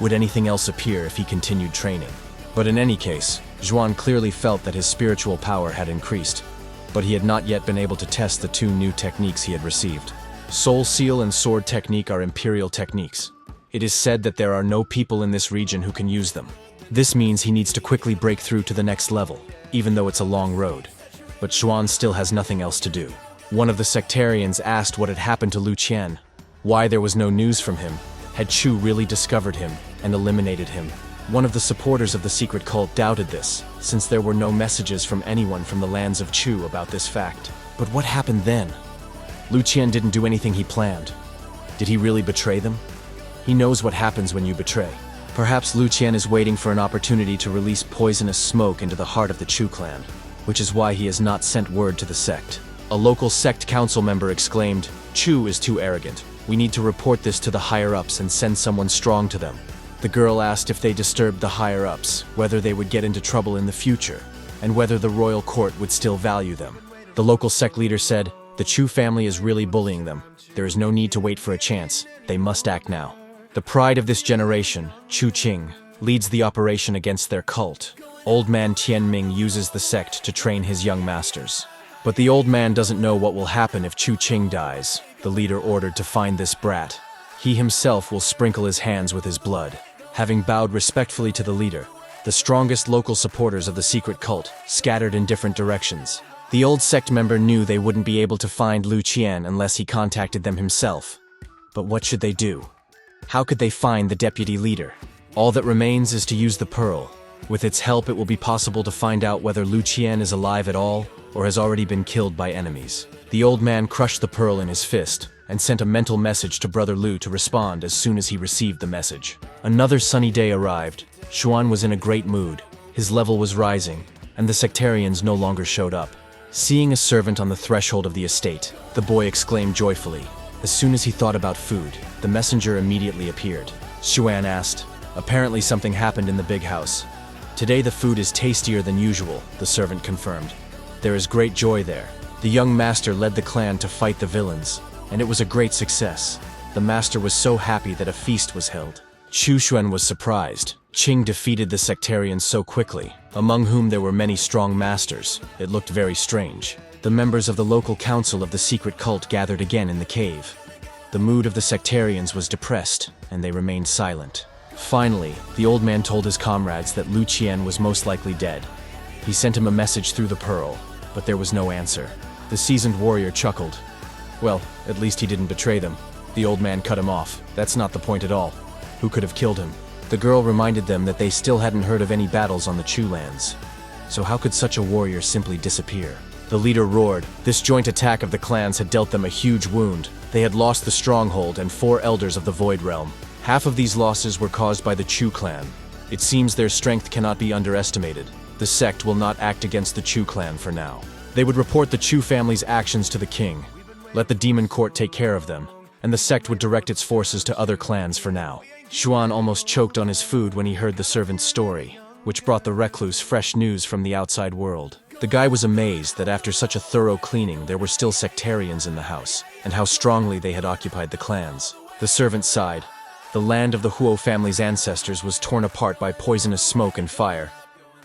Would anything else appear if he continued training? But in any case, Xuan clearly felt that his spiritual power had increased, but he had not yet been able to test the 2 new techniques he had received. Soul Seal and Sword Technique are imperial techniques. It is said that there are no people in this region who can use them. This means he needs to quickly break through to the next level, even though it's a long road. But Xuan still has nothing else to do. One of the sectarians asked what had happened to Lu Qian, why there was no news from him. Had Chu really discovered him and eliminated him? One of the supporters of the secret cult doubted this, since there were no messages from anyone from the lands of Chu about this fact. But what happened then? Lu Qian didn't do anything he planned. Did he really betray them? He knows what happens when you betray. Perhaps Lu Qian is waiting for an opportunity to release poisonous smoke into the heart of the Chu clan, which is why he has not sent word to the sect. A local sect council member exclaimed, "Chu is too arrogant. We need to report this to the higher-ups and send someone strong to them." The girl asked if they disturbed the higher-ups, whether they would get into trouble in the future, and whether the royal court would still value them. The local sect leader said, "The Chu family is really bullying them. There is no need to wait for a chance. They must act now." The pride of this generation, Chu Qing, leads the operation against their cult. Old man Tianming uses the sect to train his young masters. But the old man doesn't know what will happen if Chu Qing dies. The leader ordered to find this brat. He himself will sprinkle his hands with his blood. Having bowed respectfully to the leader, the strongest local supporters of the secret cult scattered in different directions. The old sect member knew they wouldn't be able to find Lu Qian unless he contacted them himself. But what should they do? How could they find the deputy leader? All that remains is to use the pearl. With its help, it will be possible to find out whether Lu Qian is alive at all or has already been killed by enemies. The old man crushed the pearl in his fist and sent a mental message to Brother Lu to respond as soon as he received the message. Another sunny day arrived. Xuan was in a great mood. His level was rising, and the sectarians no longer showed up. Seeing a servant on the threshold of the estate, the boy exclaimed joyfully. As soon as he thought about food, the messenger immediately appeared. Xuan asked, "Apparently something happened in the big house. Today the food is tastier than usual," the servant confirmed. There is great joy there. The young master led the clan to fight the villains, and it was a great success. The master was so happy that a feast was held. Chu Xuan was surprised. Qing defeated the sectarians so quickly, among whom there were many strong masters. It looked very strange. The members of the local council of the secret cult gathered again in the cave. The mood of the sectarians was depressed, and they remained silent. Finally, the old man told his comrades that Lu Qian was most likely dead. He sent him a message through the pearl, but there was no answer. The seasoned warrior chuckled. Well, at least he didn't betray them. The old man cut him off. That's not the point at all. Who could have killed him? The girl reminded them that they still hadn't heard of any battles on the Chu lands. So how could such a warrior simply disappear? The leader roared. This joint attack of the clans had dealt them a huge wound. They had lost the stronghold and 4 elders of the Void Realm. Half of these losses were caused by the Chu clan. It seems their strength cannot be underestimated. The sect will not act against the Chu clan for now. They would report the Chu family's actions to the king, let the demon court take care of them, and the sect would direct its forces to other clans for now. Xuan almost choked on his food when he heard the servant's story, which brought the recluse fresh news from the outside world. The guy was amazed that after such a thorough cleaning there were still sectarians in the house, and how strongly they had occupied the clans. The servant sighed. The land of the Huo family's ancestors was torn apart by poisonous smoke and fire.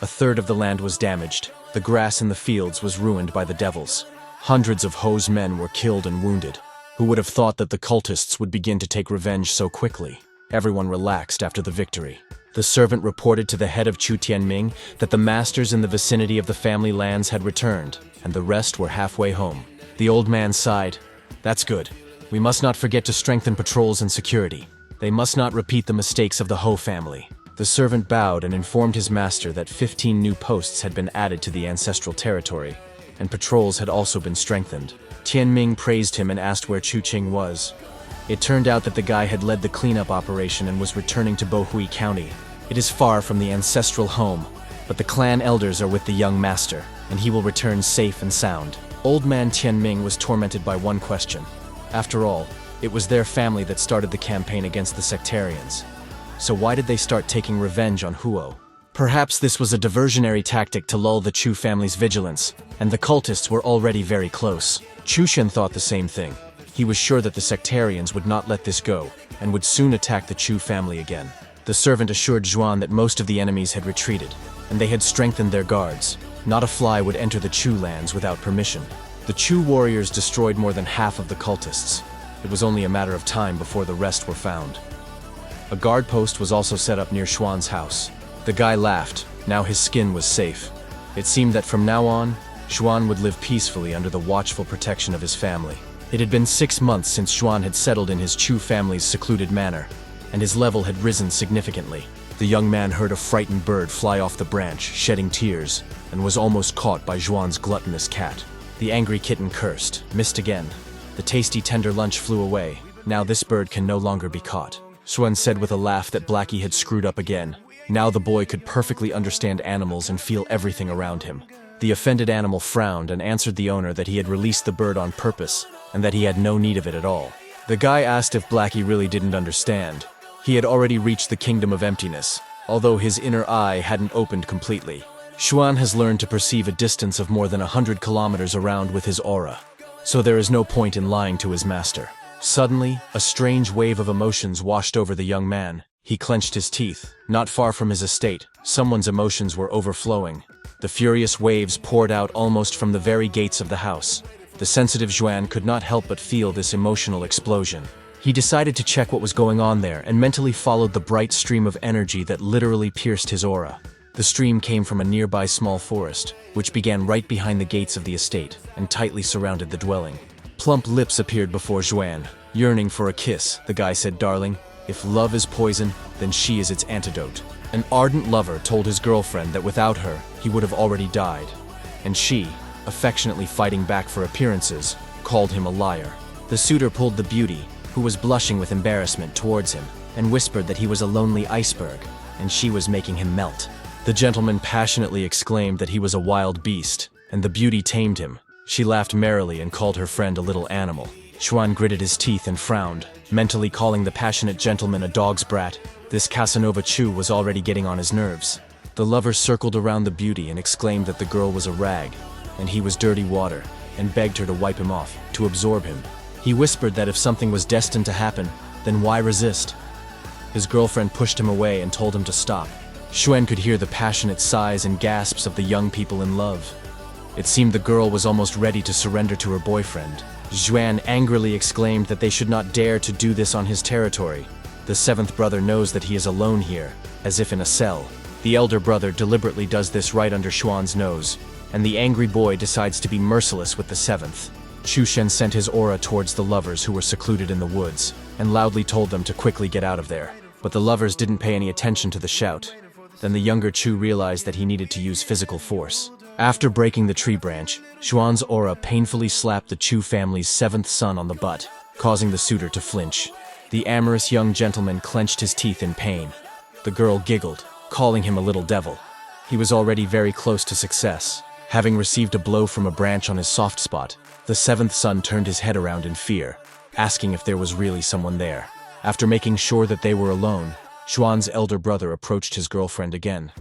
A third of the land was damaged. The grass in the fields was ruined by the devils. Hundreds of Ho's men were killed and wounded. Who would have thought that the cultists would begin to take revenge so quickly? Everyone relaxed after the victory. The servant reported to the head of Chu Tianming that the masters in the vicinity of the family lands had returned, and the rest were halfway home. The old man sighed. That's good. We must not forget to strengthen patrols and security. They must not repeat the mistakes of the Ho family. The servant bowed and informed his master that 15 new posts had been added to the ancestral territory, and patrols had also been strengthened. Tianming praised him and asked where Chu Qing was. It turned out that the guy had led the cleanup operation and was returning to Bohui County. It is far from the ancestral home, but the clan elders are with the young master, and he will return safe and sound. Old man Tianming was tormented by one question. After all, it was their family that started the campaign against the sectarians. So why did they start taking revenge on Huo? Perhaps this was a diversionary tactic to lull the Chu family's vigilance, and the cultists were already very close. Chu Shen thought the same thing. He was sure that the sectarians would not let this go, and would soon attack the Chu family again. The servant assured Zhuan that most of the enemies had retreated, and they had strengthened their guards. Not a fly would enter the Chu lands without permission. The Chu warriors destroyed more than half of the cultists. It was only a matter of time before the rest were found. A guard post was also set up near Xuan's house. The guy laughed. Now his skin was safe. It seemed that from now on, Xuan would live peacefully under the watchful protection of his family. It had been 6 months since Xuan had settled in his Chu family's secluded manor, and his level had risen significantly. The young man heard a frightened bird fly off the branch, shedding tears, and was almost caught by Xuan's gluttonous cat. The angry kitten cursed, missed again. The tasty tender lunch flew away. Now this bird can no longer be caught. Xuan said with a laugh that Blackie had screwed up again. Now the boy could perfectly understand animals and feel everything around him. The offended animal frowned and answered the owner that he had released the bird on purpose, and that he had no need of it at all. The guy asked if Blackie really didn't understand. He had already reached the kingdom of emptiness, although his inner eye hadn't opened completely. Xuan has learned to perceive a distance of more than 100 kilometers around with his aura, so there is no point in lying to his master. Suddenly, a strange wave of emotions washed over the young man. He clenched his teeth. Not far from his estate, someone's emotions were overflowing. The furious waves poured out almost from the very gates of the house. The sensitive Xuan could not help but feel this emotional explosion. He decided to check what was going on there and mentally followed the bright stream of energy that literally pierced his aura. The stream came from a nearby small forest, which began right behind the gates of the estate and tightly surrounded the dwelling. Plump lips appeared before Xuan. Yearning for a kiss, the guy said, "Darling, if love is poison, then she is its antidote." An ardent lover told his girlfriend that without her, he would have already died. And she, affectionately fighting back for appearances, called him a liar. The suitor pulled the beauty, who was blushing with embarrassment, towards him, and whispered that he was a lonely iceberg, and she was making him melt. The gentleman passionately exclaimed that he was a wild beast, and the beauty tamed him. She laughed merrily and called her friend a little animal. Xuan gritted his teeth and frowned, mentally calling the passionate gentleman a dog's brat. This Casanova Chu was already getting on his nerves. The lover circled around the beauty and exclaimed that the girl was a rag, and he was dirty water, and begged her to wipe him off, to absorb him. He whispered that if something was destined to happen, then why resist? His girlfriend pushed him away and told him to stop. Xuan could hear the passionate sighs and gasps of the young people in love. It seemed the girl was almost ready to surrender to her boyfriend. Xuan angrily exclaimed that they should not dare to do this on his territory. The seventh brother knows that he is alone here, as if in a cell. The elder brother deliberately does this right under Xuan's nose, and the angry boy decides to be merciless with the seventh. Chu Shen sent his aura towards the lovers who were secluded in the woods, and loudly told them to quickly get out of there. But the lovers didn't pay any attention to the shout. Then the younger Chu realized that he needed to use physical force. After breaking the tree branch, Xuan's aura painfully slapped the Chu family's seventh son on the butt, causing the suitor to flinch. The amorous young gentleman clenched his teeth in pain. The girl giggled, calling him a little devil. He was already very close to success. Having received a blow from a branch on his soft spot, the seventh son turned his head around in fear, asking if there was really someone there. After making sure that they were alone, Xuan's elder brother approached his girlfriend again,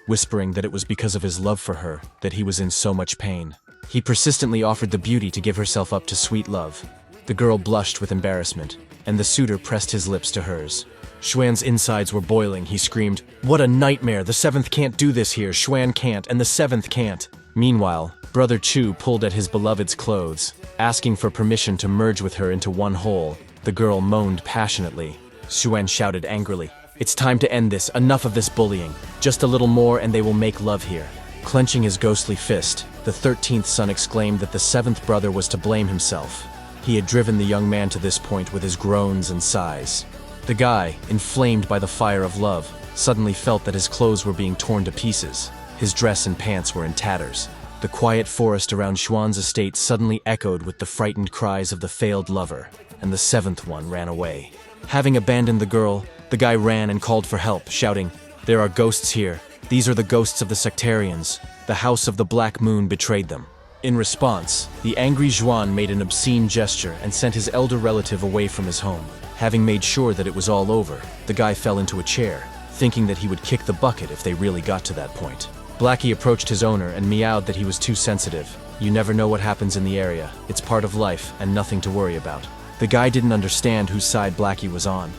whispering that it was because of his love for her that he was in so much pain. He persistently offered the beauty to give herself up to sweet love. The girl blushed with embarrassment, and the suitor pressed his lips to hers. Xuan's insides were boiling. He screamed, "What a nightmare! The seventh can't do this here. Xuan can't, and the seventh can't." Meanwhile, Brother Chu pulled at his beloved's clothes, asking for permission to merge with her into one whole. The girl moaned passionately. Xuan shouted angrily, "It's time to end this. Enough of this bullying. Just a little more and they will make love here." Clenching his ghostly fist, the 13th son exclaimed that the 7th brother was to blame himself. He had driven the young man to this point with his groans and sighs. The guy, inflamed by the fire of love, suddenly felt that his clothes were being torn to pieces. His dress and pants were in tatters. The quiet forest around Xuan's estate suddenly echoed with the frightened cries of the failed lover, and the 7th one ran away. Having abandoned the girl, the guy ran and called for help, shouting, "There are ghosts here. These are the ghosts of the sectarians. The House of the Black Moon betrayed them." In response, the angry Xuan made an obscene gesture and sent his elder relative away from his home. Having made sure that it was all over, the guy fell into a chair, thinking that he would kick the bucket if they really got to that point. Blackie approached his owner and meowed that he was too sensitive. "You never know what happens in the area. It's part of life and nothing to worry about." The guy didn't understand whose side Blackie was on.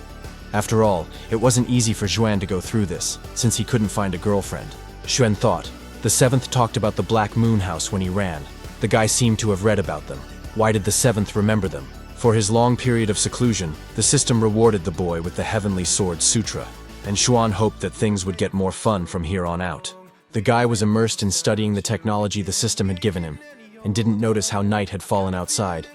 After all, it wasn't easy for Xuan to go through this, since he couldn't find a girlfriend. Xuan thought. The 7th talked about the Black Moon House when he ran. The guy seemed to have read about them. Why did the 7th remember them? For his long period of seclusion, the system rewarded the boy with the Heavenly Sword Sutra, and Xuan hoped that things would get more fun from here on out. The guy was immersed in studying the technology the system had given him, and didn't notice how night had fallen outside.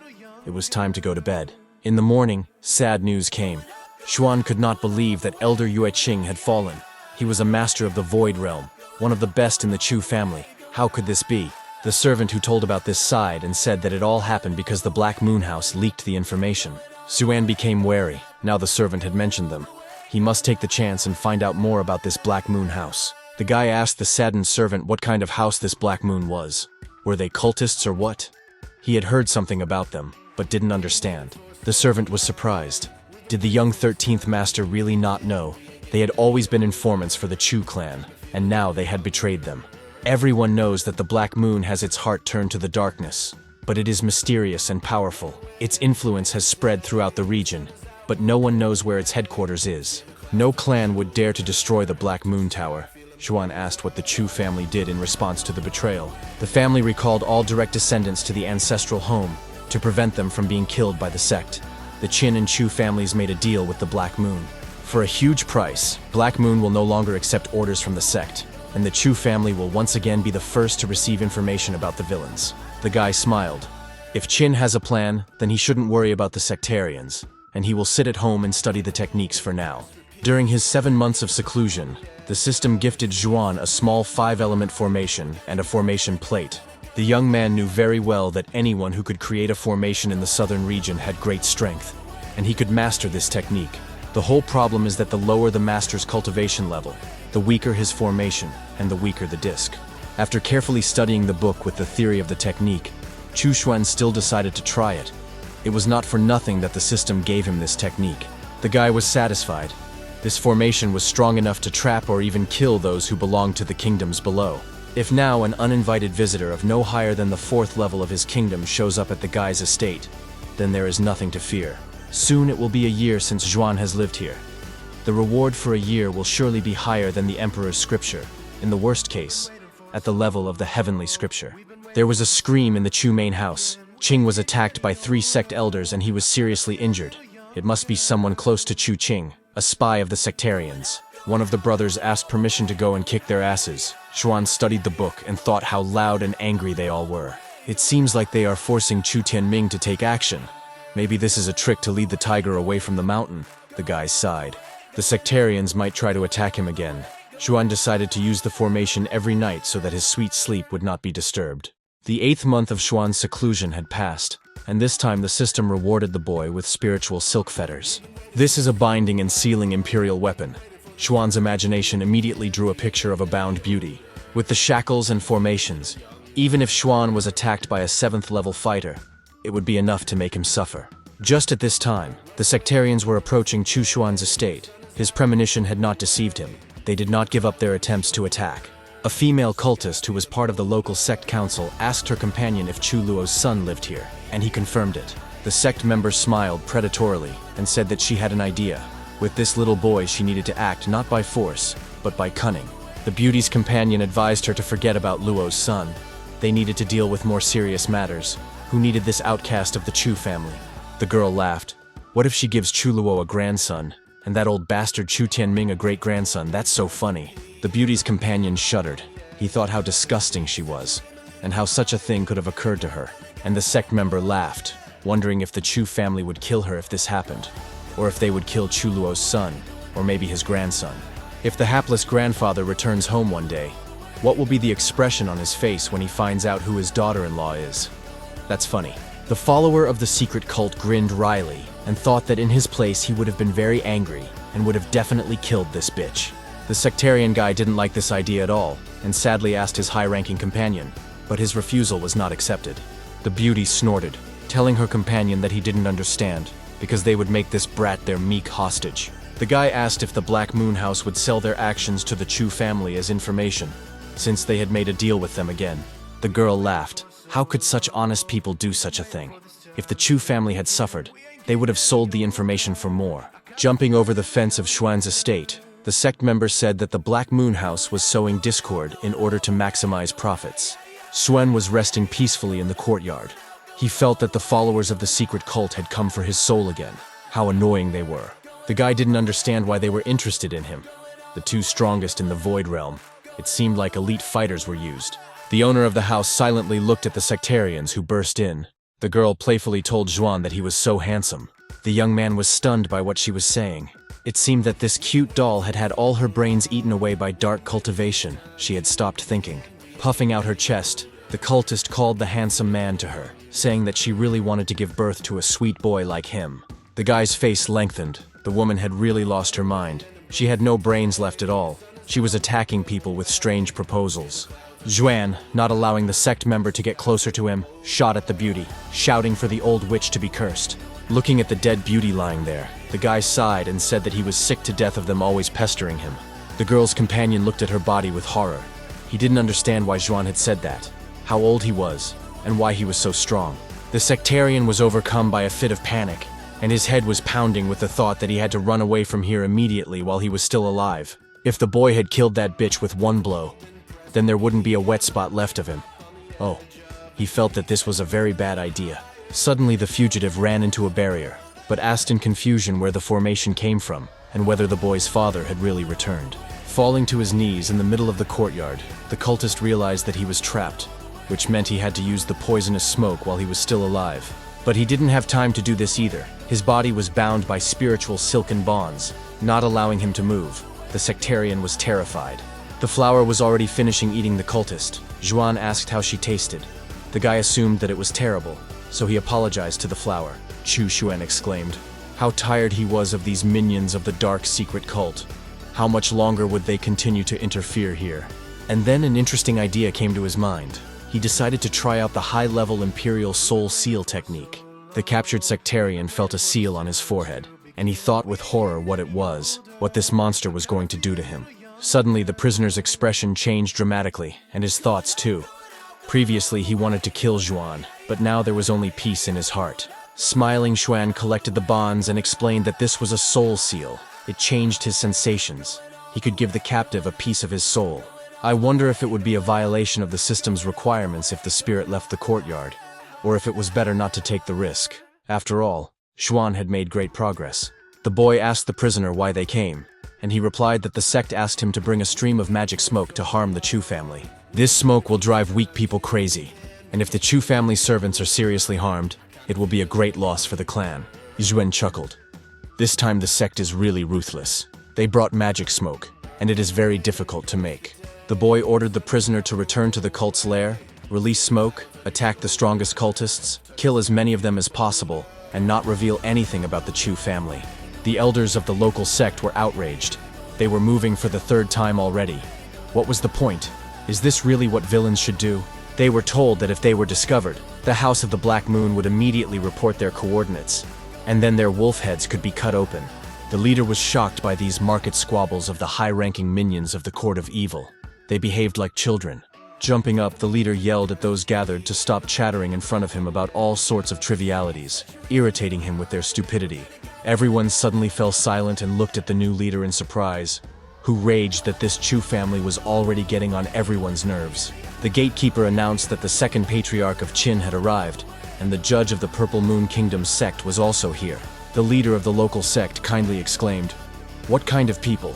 It was time to go to bed. In the morning, sad news came. Xuan could not believe that Elder Yueqing had fallen. He was a master of the Void Realm, one of the best in the Chu family. How could this be? The servant who told about this sighed and said that it all happened because the Black Moon House leaked the information. Xuan became wary, now the servant had mentioned them. He must take the chance and find out more about this Black Moon House. The guy asked the saddened servant what kind of house this Black Moon was. Were they cultists or what? He had heard something about them, but didn't understand. The servant was surprised. Did the young 13th master really not know? They had always been informants for the Chu clan, and now they had betrayed them. Everyone knows that the Black Moon has its heart turned to the darkness, but it is mysterious and powerful. Its influence has spread throughout the region, but no one knows where its headquarters is. No clan would dare to destroy the Black Moon Tower. Xuan asked what the Chu family did in response to the betrayal. The family recalled all direct descendants to the ancestral home to prevent them from being killed by the sect. The Qin and Chu families made a deal with the Black Moon. For a huge price, Black Moon will no longer accept orders from the sect, and the Chu family will once again be the first to receive information about the villains. The guy smiled. If Qin has a plan, then he shouldn't worry about the sectarians, and he will sit at home and study the techniques for now. During his 7 months of seclusion, the system gifted Xuan a small 5-element formation and a formation plate. The young man knew very well that anyone who could create a formation in the southern region had great strength, and he could master this technique. The whole problem is that the lower the master's cultivation level, the weaker his formation, and the weaker the disc. After carefully studying the book with the theory of the technique, Chu Xuan still decided to try it. It was not for nothing that the system gave him this technique. The guy was satisfied. This formation was strong enough to trap or even kill those who belonged to the kingdoms below. If now an uninvited visitor of no higher than the 4th level of his kingdom shows up at the guy's estate, then there is nothing to fear. Soon it will be a year since Xuan has lived here. The reward for a year will surely be higher than the Emperor's scripture, in the worst case, at the level of the heavenly scripture. There was a scream in the Chu main house. Qing was attacked by 3 sect elders and he was seriously injured. It must be someone close to Chu Qing, a spy of the sectarians. One of the brothers asked permission to go and kick their asses. Xuan studied the book and thought how loud and angry they all were. It seems like they are forcing Chu Tianming to take action. Maybe this is a trick to lead the tiger away from the mountain. The guy sighed. The sectarians might try to attack him again. Xuan decided to use the formation every night so that his sweet sleep would not be disturbed. The 8th month of Xuan's seclusion had passed, and this time the system rewarded the boy with spiritual silk fetters. This is a binding and sealing imperial weapon. Xuan's imagination immediately drew a picture of a bound beauty. With the shackles and formations, Even if Xuan was attacked by a 7th level fighter, it would be enough to make him suffer. Just at this time, the sectarians were approaching Chu Xuan's estate. His premonition had not deceived him. They did not give up their attempts to attack. A female cultist who was part of the local sect council asked her companion if Chu Luo's son lived here, and he confirmed it. The sect member smiled predatorily and said that she had an idea. With this little boy, she needed to act not by force, but by cunning. The beauty's companion advised her to forget about Luo's son. They needed to deal with more serious matters. Who needed this outcast of the Chu family? The girl laughed. What if she gives Chu Luo a grandson, and that old bastard Chu Tianming a great-grandson? That's so funny. The beauty's companion shuddered. He thought how disgusting she was, and how such a thing could have occurred to her. And the sect member laughed, wondering if the Chu family would kill her if this happened, or if they would kill Chu Luo's son, or maybe his grandson. If the hapless grandfather returns home one day, what will be the expression on his face when he finds out who his daughter-in-law is? That's funny. The follower of the secret cult grinned wryly and thought that in his place he would have been very angry and would have definitely killed this bitch. The sectarian guy didn't like this idea at all and sadly asked his high-ranking companion, but his refusal was not accepted. The beauty snorted, telling her companion that he didn't understand because they would make this brat their meek hostage. The guy asked if the Black Moon House would sell their actions to the Chu family as information, since they had made a deal with them again. The girl laughed. How could such honest people do such a thing? If the Chu family had suffered, they would have sold the information for more. Jumping over the fence of Xuan's estate, the sect member said that the Black Moon House was sowing discord in order to maximize profits. Xuan was resting peacefully in the courtyard. He felt that the followers of the secret cult had come for his soul again. How annoying they were. The guy didn't understand why they were interested in him. The two strongest in the Void Realm. It seemed like elite fighters were used. The owner of the house silently looked at the sectarians who burst in. The girl playfully told Xuan that he was so handsome. The young man was stunned by what she was saying. It seemed that this cute doll had had all her brains eaten away by dark cultivation. She had stopped thinking. Puffing out her chest, the cultist called the handsome man to her, saying that she really wanted to give birth to a sweet boy like him. The guy's face lengthened. The woman had really lost her mind. She had no brains left at all. She was attacking people with strange proposals. Xuan, not allowing the sect member to get closer to him, shot at the beauty, shouting for the old witch to be cursed. Looking at the dead beauty lying there, the guy sighed and said that he was sick to death of them always pestering him. The girl's companion looked at her body with horror. He didn't understand why Xuan had said that, how old he was, and why he was so strong. The sectarian was overcome by a fit of panic, and his head was pounding with the thought that he had to run away from here immediately while he was still alive. If the boy had killed that bitch with one blow, then there wouldn't be a wet spot left of him. Oh, he felt that this was a very bad idea. Suddenly the fugitive ran into a barrier, but asked in confusion where the formation came from and whether the boy's father had really returned. Falling to his knees in the middle of the courtyard, the cultist realized that he was trapped, which meant he had to use the poisonous smoke while he was still alive. But he didn't have time to do this either. His body was bound by spiritual silken bonds, not allowing him to move. The sectarian was terrified. The flower was already finishing eating the cultist. Xuan asked how she tasted. The guy assumed that it was terrible, so he apologized to the flower. Chu Xuan exclaimed. How tired he was of these minions of the dark secret cult. How much longer would they continue to interfere here? And then an interesting idea came to his mind. He decided to try out the high-level Imperial Soul Seal technique. The captured sectarian felt a seal on his forehead, and he thought with horror what it was, what this monster was going to do to him. Suddenly, the prisoner's expression changed dramatically, and his thoughts too. Previously, he wanted to kill Xuan, but now there was only peace in his heart. Smiling, Xuan collected the bonds and explained that this was a soul seal. It changed his sensations. He could give the captive a piece of his soul. I wonder if it would be a violation of the system's requirements if the spirit left the courtyard, or if it was better not to take the risk. After all, Xuan had made great progress. The boy asked the prisoner why they came, and he replied that the sect asked him to bring a stream of magic smoke to harm the Chu family. This smoke will drive weak people crazy, and if the Chu family servants are seriously harmed, it will be a great loss for the clan. Xuan chuckled. This time the sect is really ruthless. They brought magic smoke, and it is very difficult to make. The boy ordered the prisoner to return to the cult's lair, release smoke, attack the strongest cultists, kill as many of them as possible, and not reveal anything about the Chu family. The elders of the local sect were outraged. They were moving for the third time already. What was the point? Is this really what villains should do? They were told that if they were discovered, the House of the Black Moon would immediately report their coordinates, and then their wolf heads could be cut open. The leader was shocked by these market squabbles of the high-ranking minions of the Court of Evil. They behaved like children. Jumping up, the leader yelled at those gathered to stop chattering in front of him about all sorts of trivialities, irritating him with their stupidity. Everyone suddenly fell silent and looked at the new leader in surprise, who raged that this Chu family was already getting on everyone's nerves. The gatekeeper announced that the second patriarch of Qin had arrived, and the judge of the Purple Moon Kingdom sect was also here. The leader of the local sect kindly exclaimed, "What kind of people?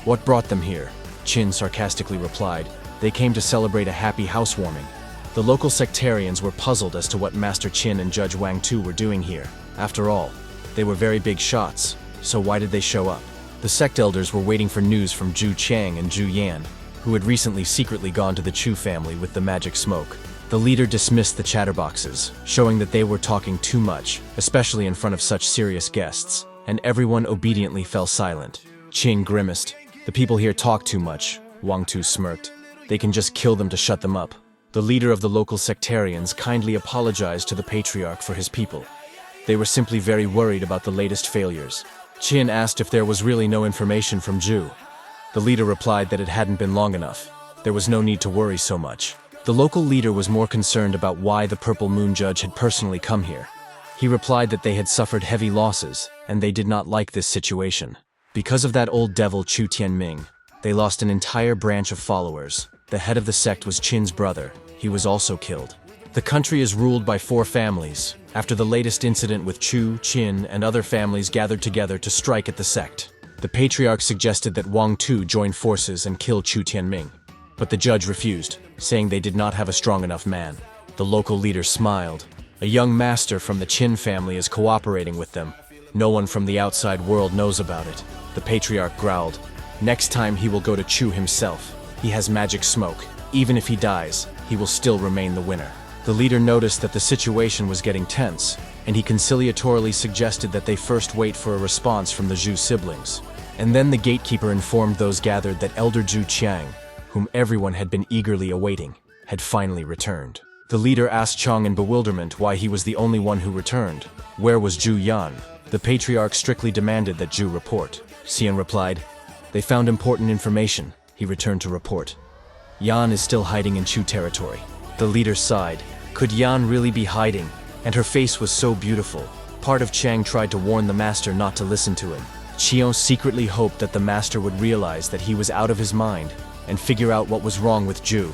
What brought them here?" Qin sarcastically replied, "They came to celebrate a happy housewarming." The local sectarians were puzzled as to what Master Qin and Judge Wang Tu were doing here. After all, they were very big shots, so why did they show up? The sect elders were waiting for news from Zhu Chang and Zhu Yan, who had recently secretly gone to the Chu family with the magic smoke. The leader dismissed the chatterboxes, showing that they were talking too much, especially in front of such serious guests, and everyone obediently fell silent. Qin grimaced. "The people here talk too much," Wang Tu smirked. "They can just kill them to shut them up." The leader of the local sectarians kindly apologized to the patriarch for his people. They were simply very worried about the latest failures. Qin asked if there was really no information from Zhu. The leader replied that it hadn't been long enough. There was no need to worry so much. The local leader was more concerned about why the Purple Moon Judge had personally come here. He replied that they had suffered heavy losses, and they did not like this situation. Because of that old devil Chu Tianming, they lost an entire branch of followers. The head of the sect was Qin's brother. He was also killed. The country is ruled by 4 families. After the latest incident with Chu, Qin, and other families gathered together to strike at the sect, the patriarch suggested that Wang Tu join forces and kill Chu Tianming. But the judge refused, saying they did not have a strong enough man. The local leader smiled. A young master from the Qin family is cooperating with them. No one from the outside world knows about it. The patriarch growled. Next time he will go to Chu himself. He has magic smoke. Even if he dies, he will still remain the winner. The leader noticed that the situation was getting tense, and he conciliatorily suggested that they first wait for a response from the Zhu siblings. And then the gatekeeper informed those gathered that Elder Zhu Qiang, whom everyone had been eagerly awaiting, had finally returned. The leader asked Chang in bewilderment why he was the only one who returned. Where was Zhu Yan? The patriarch strictly demanded that Zhu report. Xian replied, "They found important information." He returned to report. "Yan is still hiding in Chu territory." The leader sighed. Could Yan really be hiding? And her face was so beautiful. Part of Chang tried to warn the master not to listen to him. Qian secretly hoped that the master would realize that he was out of his mind and figure out what was wrong with Zhu.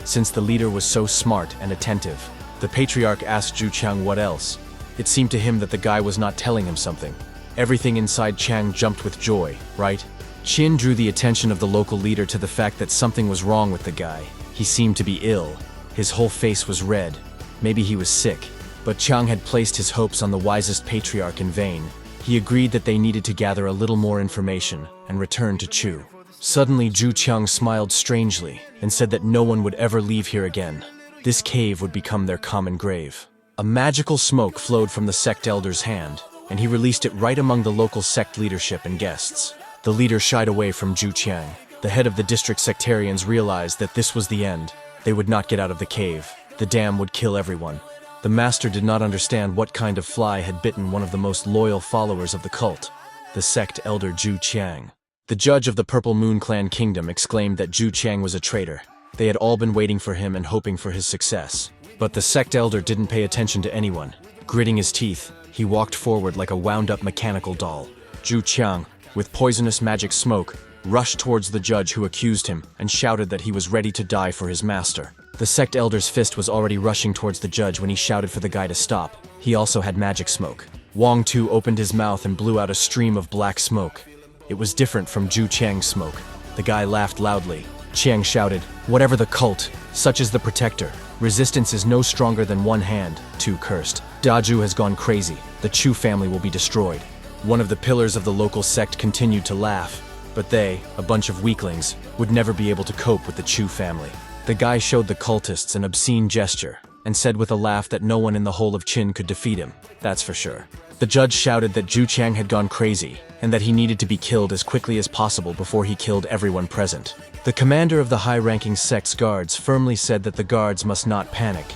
Since the leader was so smart and attentive, the patriarch asked Zhu Chang what else. It seemed to him that the guy was not telling him something. Everything inside Chang jumped with joy, right? Qin drew the attention of the local leader to the fact that something was wrong with the guy. He seemed to be ill. His whole face was red. Maybe he was sick. But Chang had placed his hopes on the wisest patriarch in vain. He agreed that they needed to gather a little more information and return to Chu. Suddenly, Zhu Qiang smiled strangely and said that no one would ever leave here again. This cave would become their common grave. A magical smoke flowed from the sect elder's hand, and he released it right among the local sect leadership and guests. The leader shied away from Zhu Qiang. The head of the district sectarians realized that this was the end. They would not get out of the cave. The dam would kill everyone. The master did not understand what kind of fly had bitten one of the most loyal followers of the cult, the sect elder Zhu Qiang. The judge of the Purple Moon Clan Kingdom exclaimed that Zhu Qiang was a traitor. They had all been waiting for him and hoping for his success. But the sect elder didn't pay attention to anyone. Gritting his teeth, he walked forward like a wound-up mechanical doll. Zhu Qiang, with poisonous magic smoke, rushed towards the judge who accused him and shouted that he was ready to die for his master. The sect elder's fist was already rushing towards the judge when he shouted for the guy to stop. He also had magic smoke. Wang Tu opened his mouth and blew out a stream of black smoke. It was different from Zhu Qiang's smoke. The guy laughed loudly. Qiang shouted, "Whatever the cult, such is the protector. Resistance is no stronger than one hand." Tu cursed. "Dazhu has gone crazy. The Chu family will be destroyed." One of the pillars of the local sect continued to laugh, but they, a bunch of weaklings, would never be able to cope with the Chu family. The guy showed the cultists an obscene gesture. and said with a laugh that no one in the whole of Qin could defeat him, that's for sure. The judge shouted that Zhu Qiang had gone crazy, and that he needed to be killed as quickly as possible before he killed everyone present. The commander of the high-ranking sect's guards firmly said that the guards must not panic.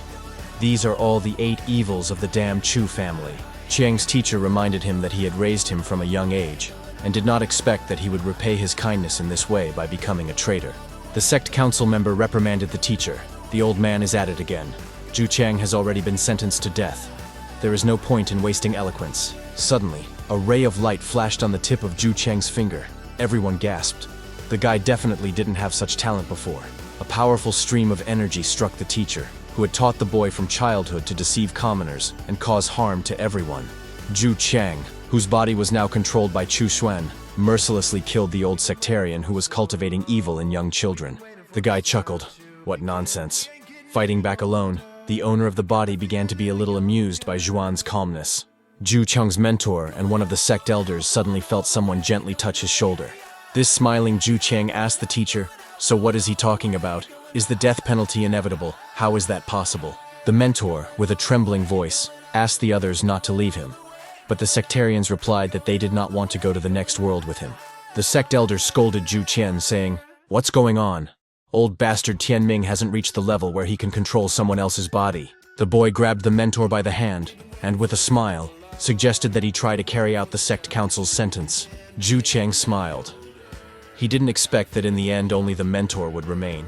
These are all the 8 evils of the damn Chu family. Qiang's teacher reminded him that he had raised him from a young age, and did not expect that he would repay his kindness in this way by becoming a traitor. The sect council member reprimanded the teacher. The old man is at it again. Zhu Qiang has already been sentenced to death. There is no point in wasting eloquence. Suddenly, a ray of light flashed on the tip of Zhu Qiang's finger. Everyone gasped. The guy definitely didn't have such talent before. A powerful stream of energy struck the teacher, who had taught the boy from childhood to deceive commoners and cause harm to everyone. Zhu Qiang, whose body was now controlled by Chu Xuan, mercilessly killed the old sectarian who was cultivating evil in young children. The guy chuckled. What nonsense. Fighting back alone, the owner of the body began to be a little amused by Zhuan's calmness. Zhu Qiang's mentor and one of the sect elders suddenly felt someone gently touch his shoulder. This smiling Zhu Qiang asked the teacher, "So what is he talking about? Is the death penalty inevitable? How is that possible?" The mentor, with a trembling voice, asked the others not to leave him. But the sectarians replied that they did not want to go to the next world with him. The sect elder scolded Zhu Qian, saying, "What's going on? Old bastard Tianming hasn't reached the level where he can control someone else's body." The boy grabbed the mentor by the hand, and with a smile, suggested that he try to carry out the sect council's sentence. Zhu Qiang smiled. He didn't expect that in the end only the mentor would remain.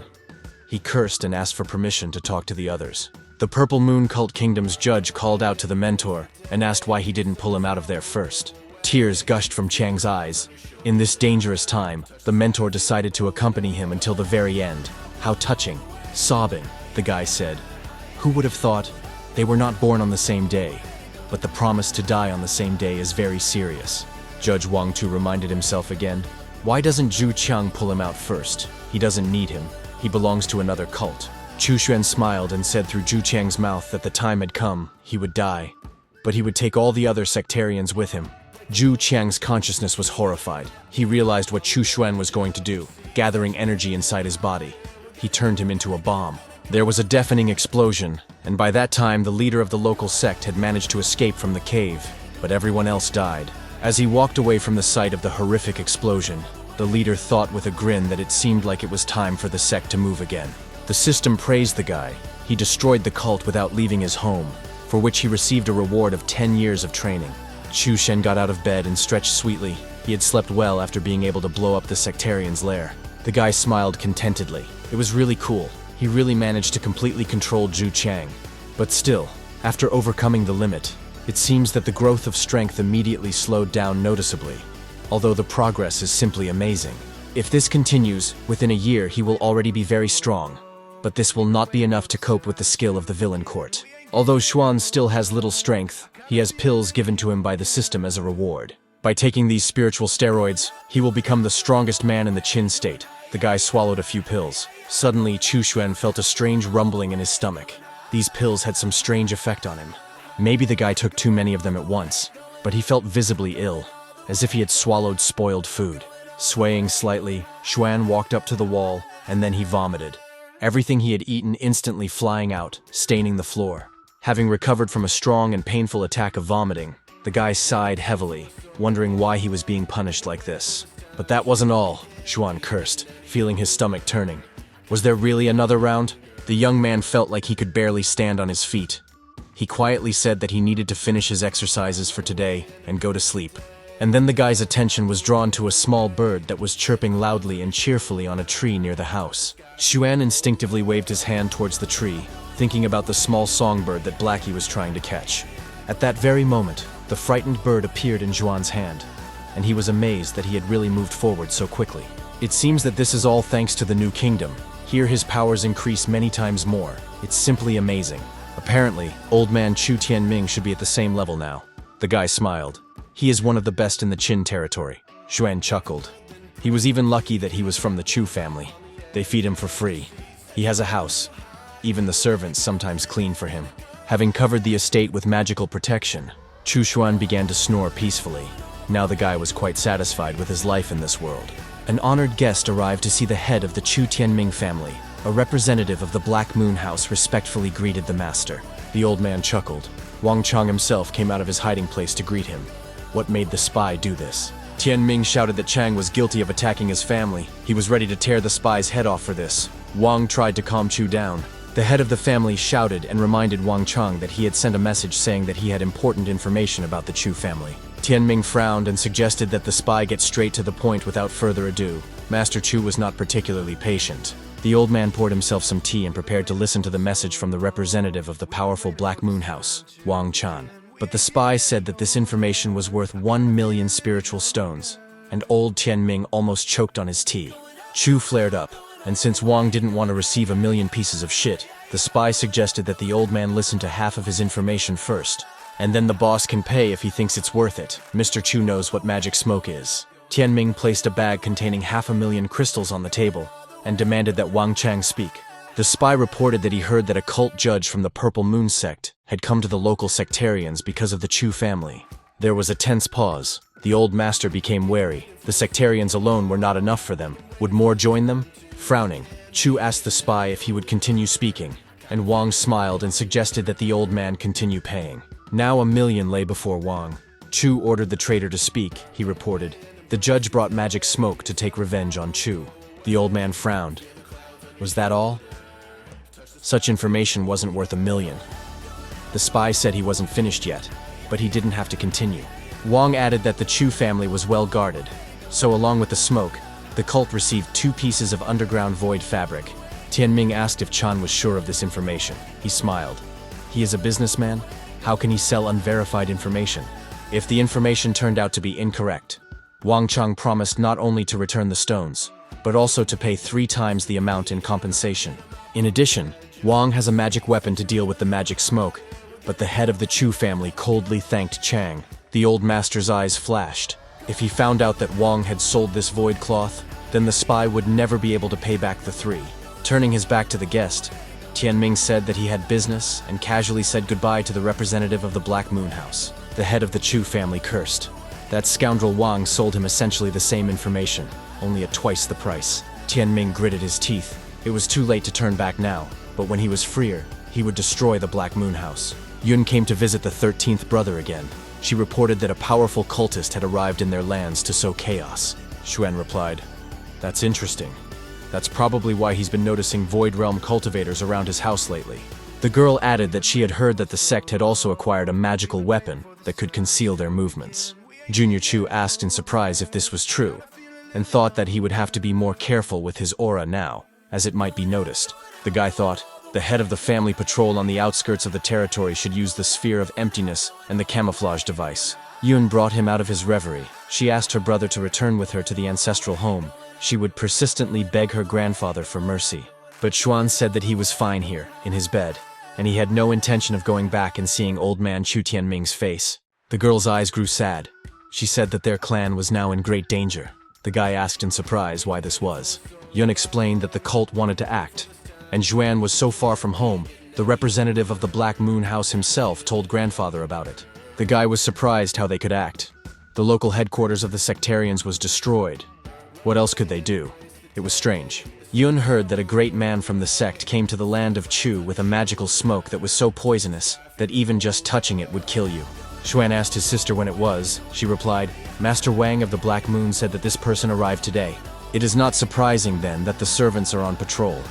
He cursed and asked for permission to talk to the others. The Purple Moon Cult Kingdom's judge called out to the mentor and asked why he didn't pull him out of there first. Tears gushed from Qiang's eyes. In this dangerous time, the mentor decided to accompany him until the very end. How touching. Sobbing, the guy said. Who would have thought? They were not born on the same day, but the promise to die on the same day is very serious. Judge Wang Tu reminded himself again. Why doesn't Zhu Qiang pull him out first? He doesn't need him. He belongs to another cult. Chu Xuan smiled and said through Zhu Qiang's mouth that the time had come, he would die. But he would take all the other sectarians with him. Zhu Qiang's consciousness was horrified. He realized what Chu Xuan was going to do, gathering energy inside his body. He turned him into a bomb. There was a deafening explosion, and by that time the leader of the local sect had managed to escape from the cave, but everyone else died. As he walked away from the site of the horrific explosion, the leader thought with a grin that it seemed like it was time for the sect to move again. The system praised the guy. He destroyed the cult without leaving his home, for which he received a reward of 10 years of training. Chu Shen got out of bed and stretched sweetly. He had slept well after being able to blow up the sectarian's lair. The guy smiled contentedly. It was really cool. He really managed to completely control Zhu Qiang. But still, after overcoming the limit, it seems that the growth of strength immediately slowed down noticeably, although the progress is simply amazing. If this continues, within a year he will already be very strong. But this will not be enough to cope with the skill of the villain court. Although Xuan still has little strength, he has pills given to him by the system as a reward. By taking these spiritual steroids, he will become the strongest man in the Qin state. The guy swallowed a few pills. Suddenly, Chu Xuan felt a strange rumbling in his stomach. These pills had some strange effect on him. Maybe the guy took too many of them at once, but he felt visibly ill, as if he had swallowed spoiled food. Swaying slightly, Xuan walked up to the wall, and then he vomited. Everything he had eaten instantly flying out, staining the floor. Having recovered from a strong and painful attack of vomiting, the guy sighed heavily, wondering why he was being punished like this. But that wasn't all, Xuan cursed, feeling his stomach turning. Was there really another round? The young man felt like he could barely stand on his feet. He quietly said that he needed to finish his exercises for today and go to sleep. And then the guy's attention was drawn to a small bird that was chirping loudly and cheerfully on a tree near the house. Xuan instinctively waved his hand towards the tree, thinking about the small songbird that Blackie was trying to catch. At that very moment, the frightened bird appeared in Xuan's hand, and he was amazed that he had really moved forward so quickly. It seems that this is all thanks to the new kingdom. Here his powers increase many times more. It's simply amazing. Apparently, old man Chu Tianming should be at the same level now. The guy smiled. He is one of the best in the Qin territory. Xuan chuckled. He was even lucky that he was from the Chu family. They feed him for free. He has a house. Even the servants sometimes clean for him. Having covered the estate with magical protection, Chu Xuan began to snore peacefully. Now the guy was quite satisfied with his life in this world. An honored guest arrived to see the head of the Chu Tianming family. A representative of the Black Moon House respectfully greeted the master. The old man chuckled. Wang Chang himself came out of his hiding place to greet him. What made the spy do this? Tianming shouted that Chang was guilty of attacking his family. He was ready to tear the spy's head off for this. Wang tried to calm Chu down. The head of the family shouted and reminded Wang Chang that he had sent a message saying that he had important information about the Chu family. Tianming frowned and suggested that the spy get straight to the point without further ado. Master Chu was not particularly patient. The old man poured himself some tea and prepared to listen to the message from the representative of the powerful Black Moon House, Wang Chan. But the spy said that this information was worth 1 million spiritual stones, and old Tianming almost choked on his tea. Chu flared up, and since Wang didn't want to receive 1 million pieces of shit, the spy suggested that the old man listen to half of his information first, and then the boss can pay if he thinks it's worth it. Mr. Chu knows what magic smoke is. Tianming placed a bag containing 500,000 crystals on the table, and demanded that Wang Chang speak. The spy reported that he heard that a cult judge from the Purple Moon sect had come to the local sectarians because of the Chu family. There was a tense pause. The old master became wary. The sectarians alone were not enough for them. Would more join them? Frowning, Chu asked the spy if he would continue speaking, and Wang smiled and suggested that the old man continue paying. Now 1 million lay before Wang. Chu ordered the traitor to speak, he reported. The judge brought magic smoke to take revenge on Chu. The old man frowned. Was that all? Such information wasn't worth 1 million. The spy said he wasn't finished yet, but he didn't have to continue. Wang added that the Chu family was well guarded, so along with the smoke, the cult received 2 pieces of underground void fabric. Tianming asked if Chan was sure of this information. He smiled. He is a businessman? How can he sell unverified information? If the information turned out to be incorrect, Wang Chang promised not only to return the stones, but also to pay 3 times the amount in compensation. In addition, Wang has a magic weapon to deal with the magic smoke, but the head of the Chu family coldly thanked Chang. The old master's eyes flashed. If he found out that Wang had sold this void cloth, then the spy would never be able to pay back the 3. Turning his back to the guest, Tianming said that he had business and casually said goodbye to the representative of the Black Moon House. The head of the Chu family cursed. That scoundrel Wang sold him essentially the same information, only at twice the price. Tianming gritted his teeth. It was too late to turn back now, but when he was freer, he would destroy the Black Moon House. Yun came to visit the 13th brother again. She reported that a powerful cultist had arrived in their lands to sow chaos. Xuan replied, "That's interesting. That's probably why he's been noticing Void Realm cultivators around his house lately." The girl added that she had heard that the sect had also acquired a magical weapon that could conceal their movements. Junior Chu asked in surprise if this was true, and thought that he would have to be more careful with his aura now, as it might be noticed. The guy thought, the head of the family patrol on the outskirts of the territory should use the sphere of emptiness and the camouflage device. Yun brought him out of his reverie. She asked her brother to return with her to the ancestral home. She would persistently beg her grandfather for mercy. But Xuan said that he was fine here, in his bed, and he had no intention of going back and seeing old man Chu Tianming's face. The girl's eyes grew sad. She said that their clan was now in great danger. The guy asked in surprise why this was. Yun explained that the cult wanted to act, and Xuan was so far from home, the representative of the Black Moon House himself told grandfather about it. The guy was surprised how they could act. The local headquarters of the sectarians was destroyed. What else could they do? It was strange. Yun heard that a great man from the sect came to the land of Chu with a magical smoke that was so poisonous that even just touching it would kill you. Xuan asked his sister when it was. She replied, "Master Wang of the Black Moon said that this person arrived today." It is not surprising then that the servants are on patrol.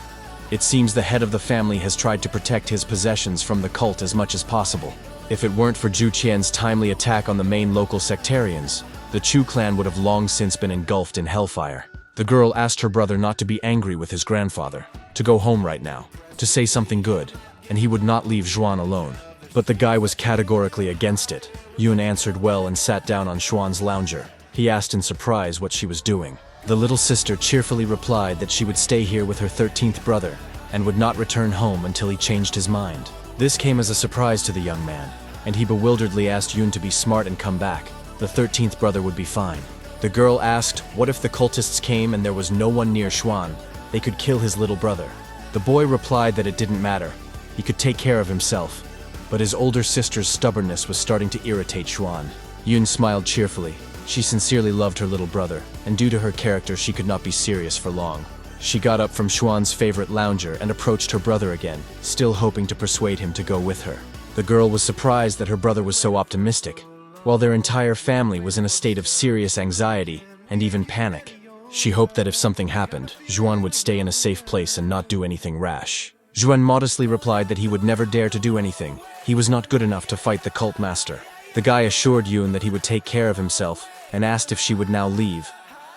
It seems the head of the family has tried to protect his possessions from the cult as much as possible. If it weren't for Zhu Qian's timely attack on the main local sectarians, the Chu clan would have long since been engulfed in hellfire. The girl asked her brother not to be angry with his grandfather, to go home right now, to say something good, and he would not leave Xuan alone. But the guy was categorically against it. Yun answered well and sat down on Xuan's lounger. He asked in surprise what she was doing. The little sister cheerfully replied that she would stay here with her 13th brother and would not return home until he changed his mind. This came as a surprise to the young man, and he bewilderedly asked Yun to be smart and come back. The 13th brother would be fine. The girl asked, what if the cultists came and there was no one near Xuan? They could kill his little brother. The boy replied that it didn't matter. He could take care of himself. But his older sister's stubbornness was starting to irritate Xuan. Yun smiled cheerfully. She sincerely loved her little brother, and due to her character she could not be serious for long. She got up from Xuan's favorite lounger and approached her brother again, still hoping to persuade him to go with her. The girl was surprised that her brother was so optimistic, while their entire family was in a state of serious anxiety and even panic. She hoped that if something happened, Xuan would stay in a safe place and not do anything rash. Xuan modestly replied that he would never dare to do anything. He was not good enough to fight the cult master. The guy assured Yun that he would take care of himself and asked if she would now leave,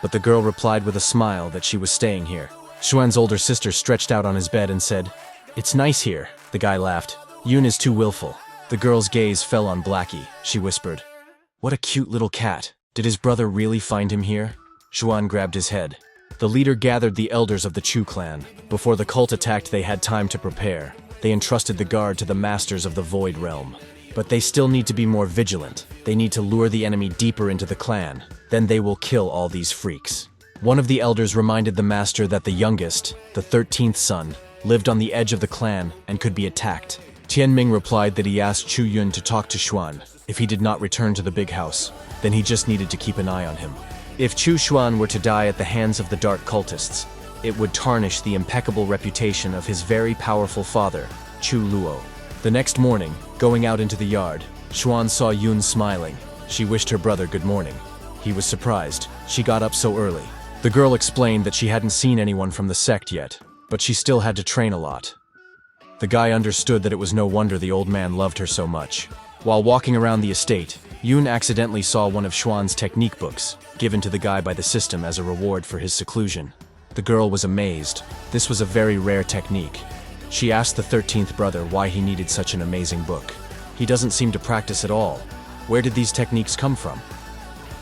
but the girl replied with a smile that she was staying here. Xuan's older sister stretched out on his bed and said, "It's nice here." The guy laughed. "Yun is too willful." The girl's gaze fell on Blackie. She whispered, "What a cute little cat. Did his brother really find him here?" Xuan grabbed his head. The leader gathered the elders of the Chu clan. Before the cult attacked, they had time to prepare. They entrusted the guard to the masters of the Void Realm. But they still need to be more vigilant. They need to lure the enemy deeper into the clan. Then they will kill all these freaks. One of the elders reminded the master that the youngest, the 13th son, lived on the edge of the clan and could be attacked. Tianming replied that he asked Chu Yun to talk to Xuan. If he did not return to the big house, then he just needed to keep an eye on him. If Chu Xuan were to die at the hands of the dark cultists, it would tarnish the impeccable reputation of his very powerful father, Chu Luo. The next morning, going out into the yard, Xuan saw Yun smiling. She wished her brother good morning. He was surprised. She got up so early. The girl explained that she hadn't seen anyone from the sect yet, but she still had to train a lot. The guy understood that it was no wonder the old man loved her so much. While walking around the estate, Yun accidentally saw one of Xuan's technique books, given to the guy by the system as a reward for his seclusion. The girl was amazed. This was a very rare technique. She asked the 13th brother why he needed such an amazing book. He doesn't seem to practice at all. Where did these techniques come from?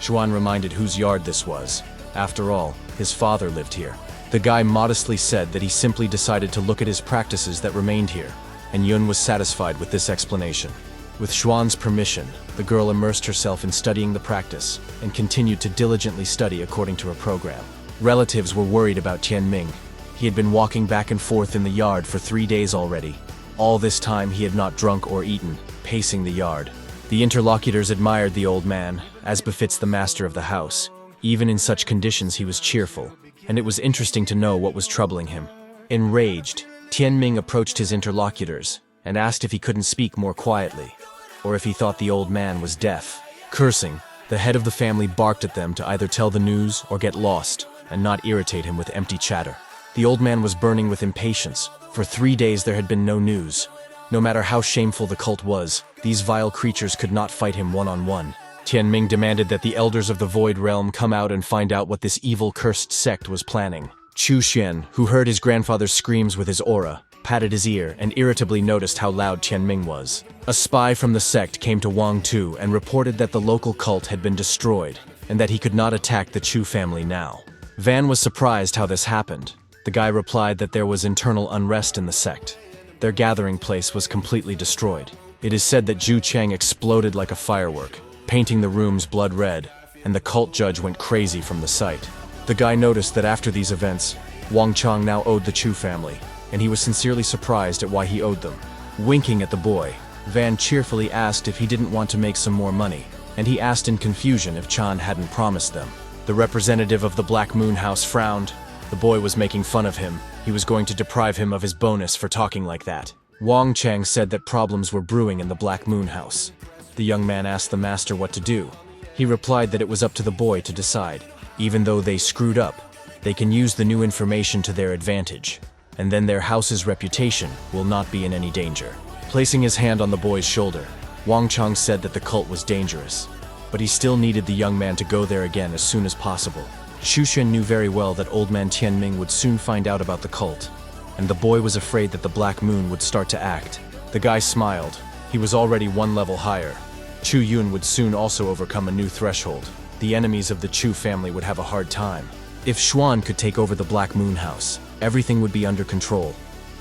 Xuan reminded whose yard this was. After all, his father lived here. The guy modestly said that he simply decided to look at his practices that remained here, and Yun was satisfied with this explanation. With Xuan's permission, the girl immersed herself in studying the practice and continued to diligently study according to her program. Relatives were worried about Tianming. He had been walking back and forth in the yard for 3 days already. All this time he had not drunk or eaten, pacing the yard. The interlocutors admired the old man, as befits the master of the house. Even in such conditions he was cheerful, and it was interesting to know what was troubling him. Enraged, Tianming approached his interlocutors and asked if he couldn't speak more quietly, or if he thought the old man was deaf. Cursing, the head of the family barked at them to either tell the news or get lost, and not irritate him with empty chatter. The old man was burning with impatience. For 3 days there had been no news. No matter how shameful the cult was, these vile creatures could not fight him one-on-one. Tianming demanded that the elders of the Void Realm come out and find out what this evil cursed sect was planning. Chu Xian, who heard his grandfather's screams with his aura, patted his ear and irritably noticed how loud Tianming was. A spy from the sect came to Wang Tu and reported that the local cult had been destroyed and that he could not attack the Chu family now. Van was surprised how this happened. The guy replied that there was internal unrest in the sect. Their gathering place was completely destroyed. It is said that Zhu Cheng exploded like a firework, painting the rooms blood red, and the cult judge went crazy from the sight. The guy noticed that after these events, Wang Chang now owed the Chu family, and he was sincerely surprised at why he owed them. Winking at the boy, Van cheerfully asked if he didn't want to make some more money, and he asked in confusion if Chan hadn't promised them. The representative of the Black Moon House frowned. The boy was making fun of him. He was going to deprive him of his bonus for talking like that. Wang Chang said that problems were brewing in the Black Moon House. The young man asked the master what to do. He replied that it was up to the boy to decide. Even though they screwed up, they can use the new information to their advantage, and then their house's reputation will not be in any danger. Placing his hand on the boy's shoulder, Wang Chang said that the cult was dangerous, but he still needed the young man to go there again as soon as possible. Xu Xuan knew very well that old man Tianming would soon find out about the cult, and the boy was afraid that the Black Moon would start to act. The guy smiled. He was already 1 level higher. Chu Yun would soon also overcome a new threshold. The enemies of the Chu family would have a hard time. If Xuan could take over the Black Moon House, everything would be under control.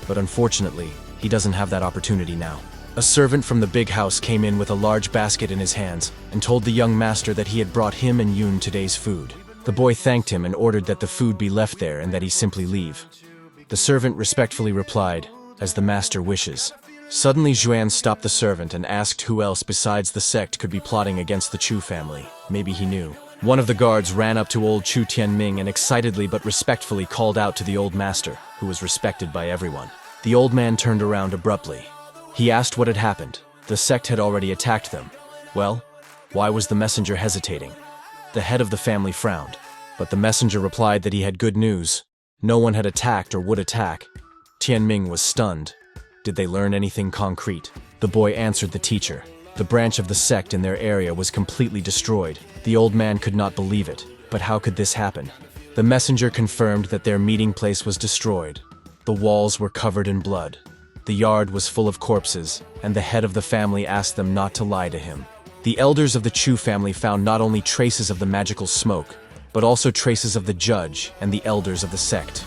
But unfortunately, he doesn't have that opportunity now. A servant from the big house came in with a large basket in his hands and told the young master that he had brought him and Yun today's food. The boy thanked him and ordered that the food be left there and that he simply leave. The servant respectfully replied, "As the master wishes." Suddenly Zhuan stopped the servant and asked who else besides the sect could be plotting against the Chu family. Maybe he knew. One of the guards ran up to old Chu Tianming and excitedly but respectfully called out to the old master, who was respected by everyone. The old man turned around abruptly. He asked what had happened. The sect had already attacked them. Well, why was the messenger hesitating? The head of the family frowned, but the messenger replied that he had good news. No one had attacked or would attack. Tianming was stunned. Did they learn anything concrete? The boy answered the teacher. The branch of the sect in their area was completely destroyed. The old man could not believe it. But how could this happen? The messenger confirmed that their meeting place was destroyed. The walls were covered in blood. The yard was full of corpses, and the head of the family asked them not to lie to him. The elders of the Chu family found not only traces of the magical smoke, but also traces of the judge and the elders of the sect.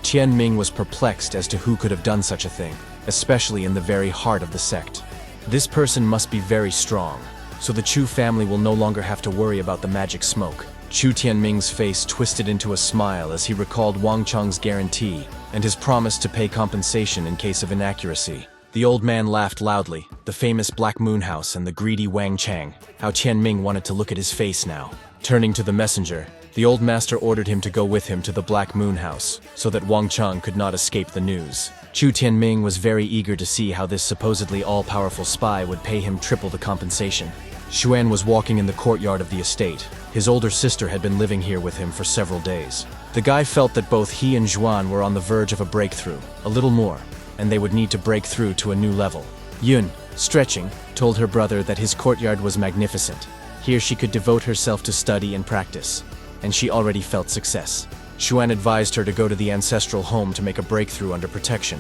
Tianming was perplexed as to who could have done such a thing, especially in the very heart of the sect. This person must be very strong, so the Chu family will no longer have to worry about the magic smoke. Chu Tianming's face twisted into a smile as he recalled Wang Cheng's guarantee and his promise to pay compensation in case of inaccuracy. The old man laughed loudly, the famous Black Moon House and the greedy Wang Cheng. How Tianming wanted to look at his face now. Turning to the messenger, the old master ordered him to go with him to the Black Moon House, so that Wang Cheng could not escape the news. Chu Tianming was very eager to see how this supposedly all-powerful spy would pay him triple the compensation. Xuan was walking in the courtyard of the estate. His older sister had been living here with him for several days. The guy felt that both he and Xuan were on the verge of a breakthrough, a little more, and they would need to break through to a new level. Yun, stretching, told her brother that his courtyard was magnificent. Here she could devote herself to study and practice, and she already felt success. Xuan advised her to go to the ancestral home to make a breakthrough under protection.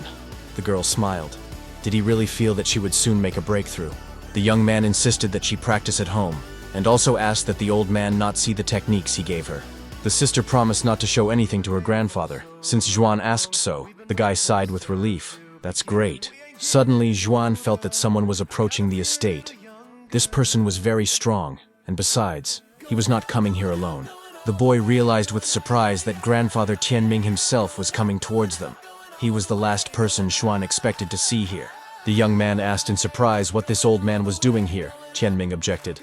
The girl smiled. Did he really feel that she would soon make a breakthrough? The young man insisted that she practice at home, and also asked that the old man not see the techniques he gave her. The sister promised not to show anything to her grandfather. Since Xuan asked so, the guy sighed with relief. That's great. Suddenly, Xuan felt that someone was approaching the estate. This person was very strong, and besides, he was not coming here alone. The boy realized with surprise that grandfather Tianming himself was coming towards them. He was the last person Xuan expected to see here. The young man asked in surprise what this old man was doing here. Tianming objected.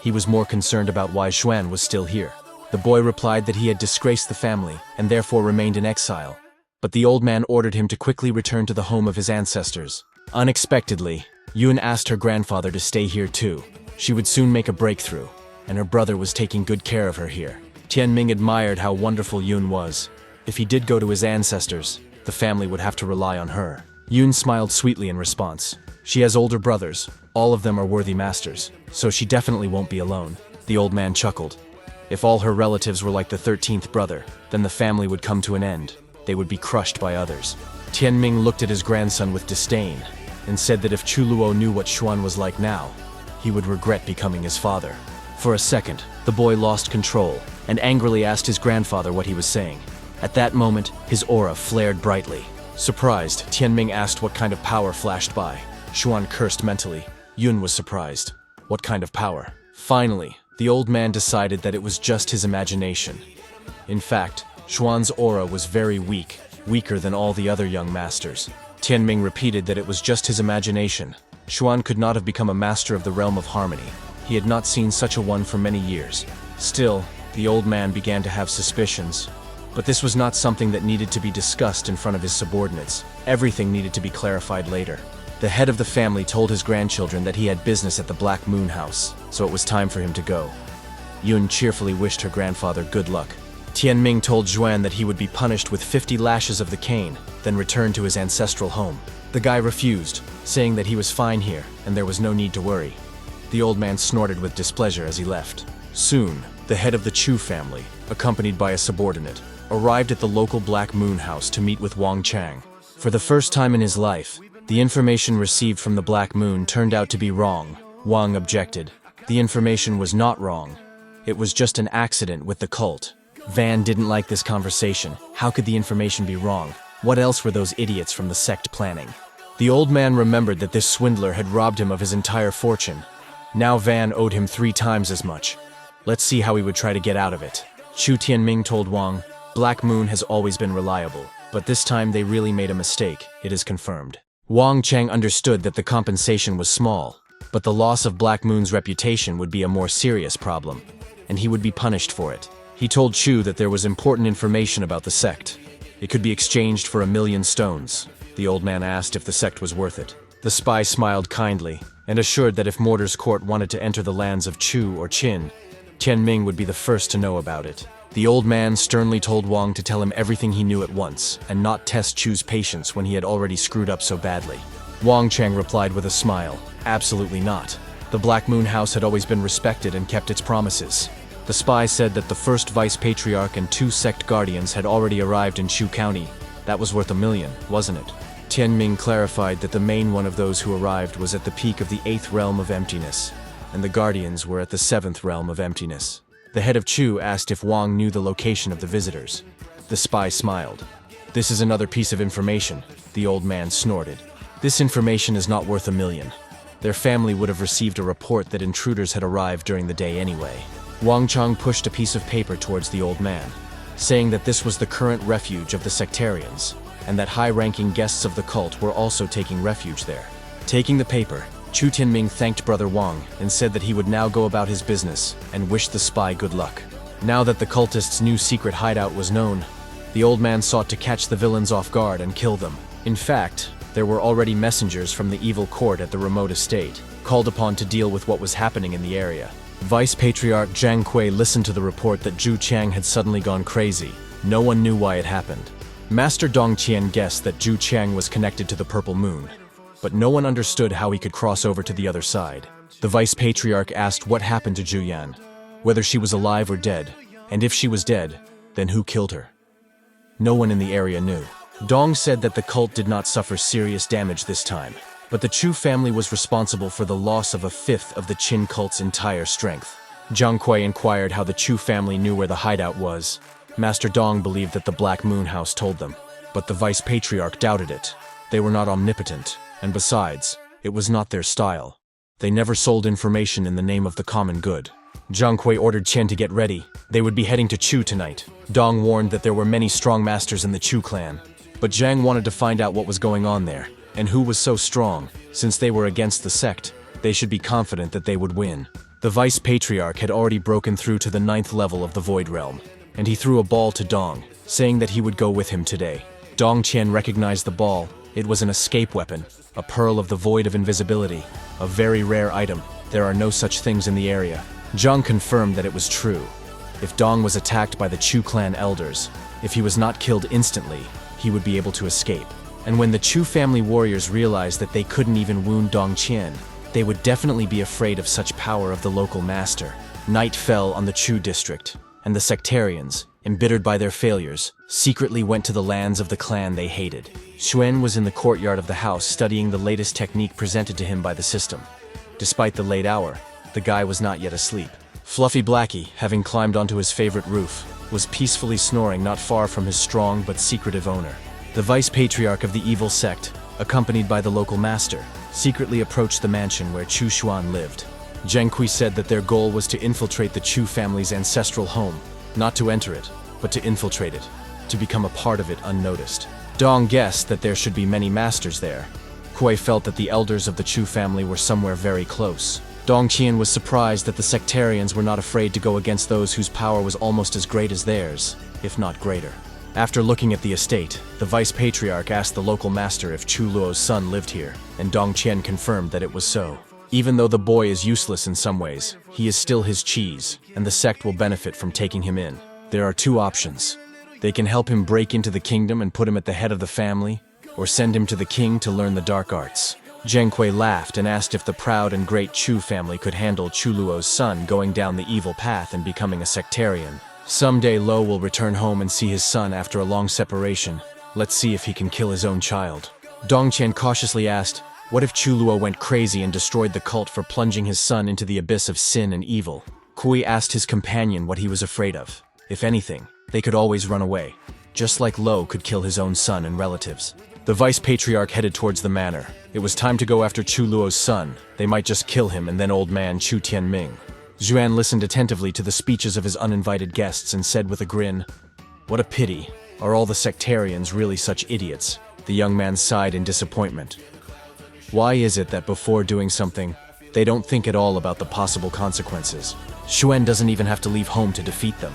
He was more concerned about why Xuan was still here. The boy replied that he had disgraced the family and therefore remained in exile. But the old man ordered him to quickly return to the home of his ancestors. Unexpectedly, Yun asked her grandfather to stay here too. She would soon make a breakthrough, and her brother was taking good care of her here. Tianming admired how wonderful Yun was. If he did go to his ancestors, the family would have to rely on her. Yun smiled sweetly in response. She has older brothers. All of them are worthy masters, so she definitely won't be alone. The old man chuckled. If all her relatives were like the 13th brother, then the family would come to an end. They would be crushed by others. Tianming looked at his grandson with disdain and said that if Chu Luo knew what Xuan was like now, he would regret becoming his father. For a second, the boy lost control and angrily asked his grandfather what he was saying. At that moment, his aura flared brightly. Surprised, Tianming asked what kind of power flashed by. Xuan cursed mentally. Yun was surprised. What kind of power? Finally, the old man decided that it was just his imagination. In fact, Xuan's aura was very weak, weaker than all the other young masters. Tianming repeated that it was just his imagination. Xuan could not have become a master of the realm of harmony. He had not seen such a one for many years. Still, the old man began to have suspicions. But this was not something that needed to be discussed in front of his subordinates. Everything needed to be clarified later. The head of the family told his grandchildren that he had business at the Black Moon House, so it was time for him to go. Yun cheerfully wished her grandfather good luck. Tianming told Xuan that he would be punished with 50 lashes of the cane, then return to his ancestral home. The guy refused, saying that he was fine here and there was no need to worry. The old man snorted with displeasure as he left. Soon, the head of the Chu family, accompanied by a subordinate, arrived at the local Black Moon House to meet with Wang Cheng. For the first time in his life, the information received from the Black Moon turned out to be wrong. Wang objected. The information was not wrong. It was just an accident with the cult. Van didn't like this conversation. How could the information be wrong? What else were those idiots from the sect planning? The old man remembered that this swindler had robbed him of his entire fortune. Now Van owed him 3 times as much. Let's see how he would try to get out of it. Chu Tianming told Wang, Black Moon has always been reliable, but this time they really made a mistake, it is confirmed. Wang Cheng understood that the compensation was small, but the loss of Black Moon's reputation would be a more serious problem. and he would be punished for it. He told Chu that there was important information about the sect. It could be exchanged for 1,000,000 stones. The old man asked if the sect was worth it. The spy smiled kindly and assured that if Mortar's court wanted to enter the lands of Chu or Qin, Tianming would be the first to know about it. The old man sternly told Wang to tell him everything he knew at once and not test Chu's patience when he had already screwed up so badly. Wang Chang replied with a smile, "Absolutely not. The Black Moon House had always been respected and kept its promises." The spy said that the first vice patriarch and 2 sect guardians had already arrived in Chu County. That was worth 1,000,000, wasn't it? Tianming clarified that the main one of those who arrived was at the peak of the 8th realm of emptiness, and the guardians were at the 7th realm of emptiness. The head of Chu asked if Wang knew the location of the visitors. The spy smiled. "This is another piece of information," the old man snorted. "This information is not worth 1,000,000. Their family would have received a report that intruders had arrived during the day anyway." Wang Chang pushed a piece of paper towards the old man, saying that this was the current refuge of the sectarians, and that high-ranking guests of the cult were also taking refuge there. Taking the paper, Chu Tianming thanked Brother Wang and said that he would now go about his business and wished the spy good luck. Now that the cultists' new secret hideout was known, the old man sought to catch the villains off guard and kill them. In fact, there were already messengers from the evil court at the remote estate, called upon to deal with what was happening in the area. Vice Patriarch Zhang Kui listened to the report that Zhu Qiang had suddenly gone crazy. No one knew why it happened. Master Dong Qian guessed that Zhu Qiang was connected to the Purple Moon, but no one understood how he could cross over to the other side. The Vice Patriarch asked what happened to Zhu Yan, whether she was alive or dead, and if she was dead, then who killed her? No one in the area knew. Dong said that the cult did not suffer serious damage this time, but the Chu family was responsible for the loss of 1/5 of the Qin cult's entire strength. Zhang Kui inquired how the Chu family knew where the hideout was. Master Dong believed that the Black Moon House told them, but the Vice Patriarch doubted it. They were not omnipotent, and besides, it was not their style. They never sold information in the name of the common good. Zhang Kui ordered Qian to get ready. They would be heading to Chu tonight. Dong warned that there were many strong masters in the Chu clan, but Zhang wanted to find out what was going on there, and who was so strong. Since they were against the sect, they should be confident that they would win. The Vice Patriarch had already broken through to the 9th level of the Void Realm, and he threw a ball to Dong, saying that he would go with him today. Dong Qian recognized the ball. It was an escape weapon, a pearl of the void of invisibility, a very rare item. There are no such things in the area. Zhang confirmed that it was true. If Dong was attacked by the Chu clan elders, if he was not killed instantly, he would be able to escape. And when the Chu family warriors realized that they couldn't even wound Dong Qian, they would definitely be afraid of such power of the local master. Night fell on the Chu district, and the sectarians, embittered by their failures, secretly went to the lands of the clan they hated. Xuan was in the courtyard of the house studying the latest technique presented to him by the system. Despite the late hour, the guy was not yet asleep. Fluffy Blackie, having climbed onto his favorite roof, was peacefully snoring not far from his strong but secretive owner. The Vice Patriarch of the evil sect, accompanied by the local master, secretly approached the mansion where Chu Xuan lived. Zhang Kui said that their goal was to infiltrate the Chu family's ancestral home, not to enter it, but to infiltrate it, to become a part of it unnoticed. Dong guessed that there should be many masters there. Kui felt that the elders of the Chu family were somewhere very close. Dong Qian was surprised that the sectarians were not afraid to go against those whose power was almost as great as theirs, if not greater. After looking at the estate, the Vice Patriarch asked the local master if Chu Luo's son lived here, and Dong Qian confirmed that it was so. Even though the boy is useless in some ways, he is still his cheese, and the sect will benefit from taking him in. There are 2 options. They can help him break into the kingdom and put him at the head of the family, or send him to the king to learn the dark arts. Zhang Kui laughed and asked if the proud and great Chu family could handle Chu Luo's son going down the evil path and becoming a sectarian. Someday Lo will return home and see his son after a long separation. Let's see if he can kill his own child. Dong Qian cautiously asked, what if Chu Luo went crazy and destroyed the cult for plunging his son into the abyss of sin and evil? Kui asked his companion what he was afraid of. If anything, they could always run away, just like Lo could kill his own son and relatives. The Vice Patriarch headed towards the manor. It was time to go after Chu Luo's son. They might just kill him and then old man Chu Tianming. Xuan listened attentively to the speeches of his uninvited guests and said with a grin, "What a pity. Are all the sectarians really such idiots?" The young man sighed in disappointment. Why is it that before doing something, They don't think at all about the possible consequences. Xuan doesn't even have to leave home to defeat them.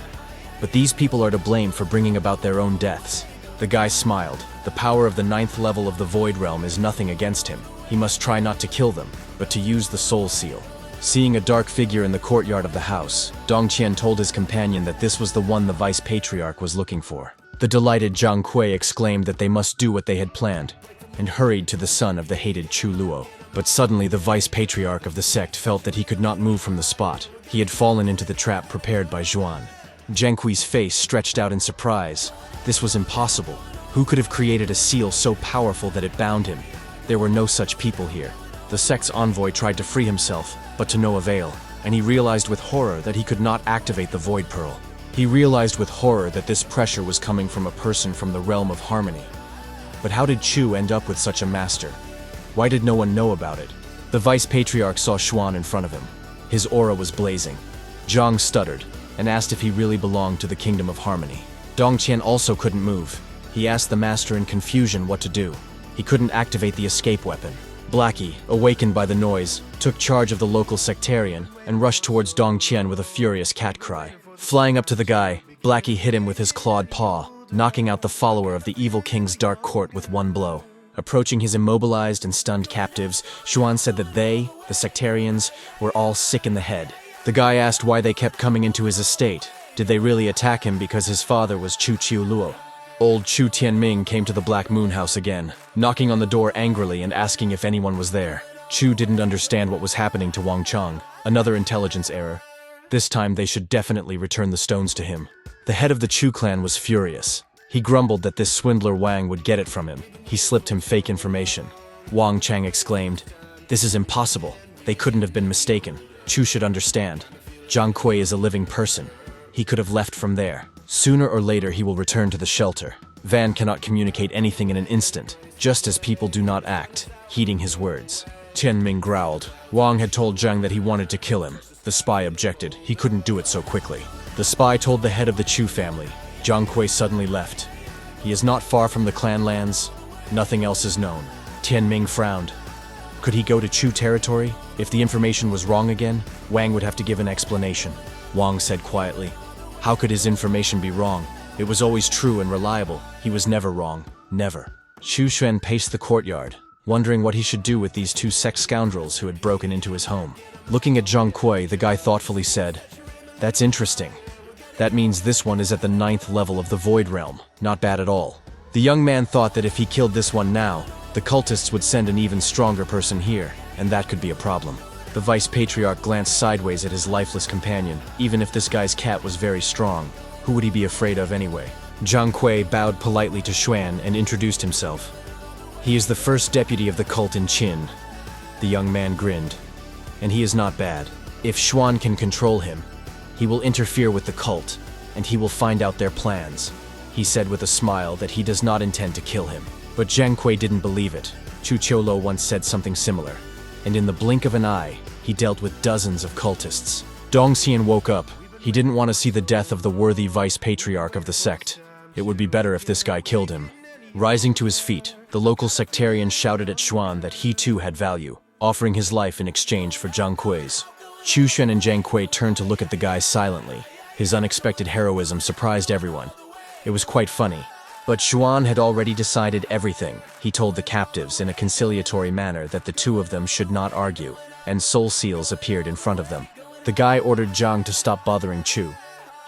But these people are to blame for bringing about their own deaths. The guy smiled. The power of the 9th level of the Void Realm is nothing against him. He must try not to kill them, but to use the Soul Seal. Seeing a dark figure in the courtyard of the house, Dongqian told his companion that this was the one the Vice Patriarch was looking for. The delighted Zhang Kui exclaimed that they must do what they had planned, and hurried to the son of the hated Chu Luo. But suddenly the Vice Patriarch of the sect felt that he could not move from the spot. He had fallen into the trap prepared by Zhuan. Zhang Kui's face stretched out in surprise. This was impossible. Who could have created a seal so powerful that it bound him? There were no such people here. The sect's envoy tried to free himself, but to no avail, and he realized with horror that he could not activate the Void Pearl. He realized with horror that this pressure was coming from a person from the realm of harmony. But how did Chu end up with such a master? Why did no one know about it? The Vice Patriarch saw Xuan in front of him. His aura was blazing. Zhang stuttered, and asked if he really belonged to the Kingdom of Harmony. Dongqian also couldn't move. He asked the master in confusion what to do. He couldn't activate the escape weapon. Blackie, awakened by the noise, took charge of the local sectarian and rushed towards Dongqian with a furious cat cry. Flying up to the guy, Blackie hit him with his clawed paw, knocking out the follower of the evil king's dark court with one blow. Approaching his immobilized and stunned captives, Xuan said that they, the sectarians, were all sick in the head. The guy asked why they kept coming into his estate. Did they really attack him because his father was Chu Chiu Luo? Old Chu Tianming came to the Black Moon House again, knocking on the door angrily and asking if anyone was there. Chu didn't understand what was happening to Wang Chang, another intelligence error. This time they should definitely return the stones to him. The head of the Chu clan was furious. He grumbled that this swindler Wang would get it from him. He slipped him fake information. Wang Chang exclaimed, "This is impossible. They couldn't have been mistaken. Chu should understand. Zhang Kui is a living person. He could have left from there. Sooner or later he will return to the shelter. Van cannot communicate anything in an instant, just as people do not act," heeding his words. Tianming growled. Wang had told Zhang that he wanted to kill him. The spy objected. He couldn't do it so quickly. The spy told the head of the Chu family. Zhang Kui suddenly left. He is not far from the clan lands. Nothing else is known. Tianming frowned. Could he go to Chu territory? If the information was wrong again, Wang would have to give an explanation. Wang said quietly. How could his information be wrong? It was always true and reliable. He was never wrong. Never. Chu Xuan paced the courtyard, wondering what he should do with these two sect scoundrels who had broken into his home. Looking at Zhang Kui, the guy thoughtfully said, "That's interesting. That means this one is at the 9th level of the Void Realm. Not bad at all." The young man thought that if he killed this one now, the cultists would send an even stronger person here, and that could be a problem. The Vice Patriarch glanced sideways at his lifeless companion. Even if this guy's cat was very strong, who would he be afraid of anyway? Zhang Kui bowed politely to Xuan and introduced himself. He is the first deputy of the cult in Qin. The young man grinned. And he is not bad. If Xuan can control him, he will interfere with the cult, and he will find out their plans. He said with a smile that he does not intend to kill him. But Zhang Kui didn't believe it. Chu Chiolo once said something similar. And in the blink of an eye, he dealt with dozens of cultists. Dongxian woke up. He didn't want to see the death of the worthy Vice Patriarch of the sect. It would be better if this guy killed him. Rising to his feet, the local sectarian shouted at Xuan that he too had value, offering his life in exchange for Zhang Kui's. Chu Xuan and Zhang Kui turned to look at the guy silently. His unexpected heroism surprised everyone. It was quite funny. But Xuan had already decided everything. He told the captives in a conciliatory manner that the two of them should not argue, and soul seals appeared in front of them. The guy ordered Zhang to stop bothering Chu.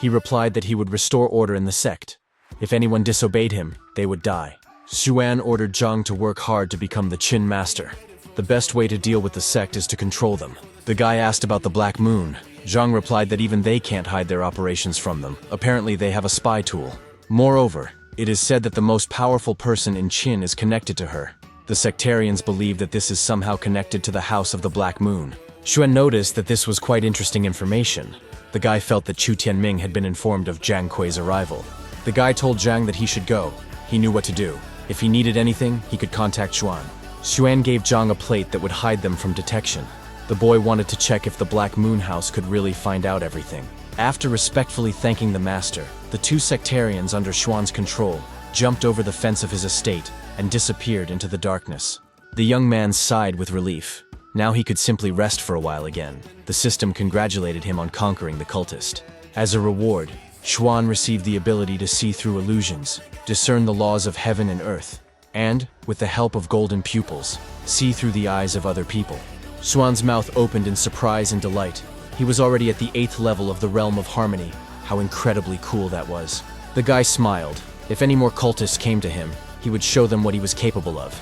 He replied that he would restore order in the sect. If anyone disobeyed him, they would die. Xuan ordered Zhang to work hard to become the Qin master. The best way to deal with the sect is to control them. The guy asked about the Black Moon. Zhang replied that even they can't hide their operations from them. Apparently they have a spy tool. Moreover, it is said that the most powerful person in Qin is connected to her. The sectarians believe that this is somehow connected to the House of the Black Moon. Xuan noticed that this was quite interesting information. The guy felt that Chu Tianming had been informed of Zhang Kui's arrival. The guy told Zhang that he should go. He knew what to do. If he needed anything, he could contact Xuan. Xuan gave Zhang a plate that would hide them from detection. The boy wanted to check if the Black Moon House could really find out everything. After respectfully thanking the master, the two sectarians under Xuan's control jumped over the fence of his estate and disappeared into the darkness. The young man sighed with relief. Now he could simply rest for a while again. The system congratulated him on conquering the cultist. As a reward, Xuan received the ability to see through illusions, discern the laws of heaven and earth, and, with the help of golden pupils, see through the eyes of other people. Xuan's mouth opened in surprise and delight. He was already at the 8th level of the realm of harmony. How incredibly cool that was. The guy smiled. If any more cultists came to him, he would show them what he was capable of.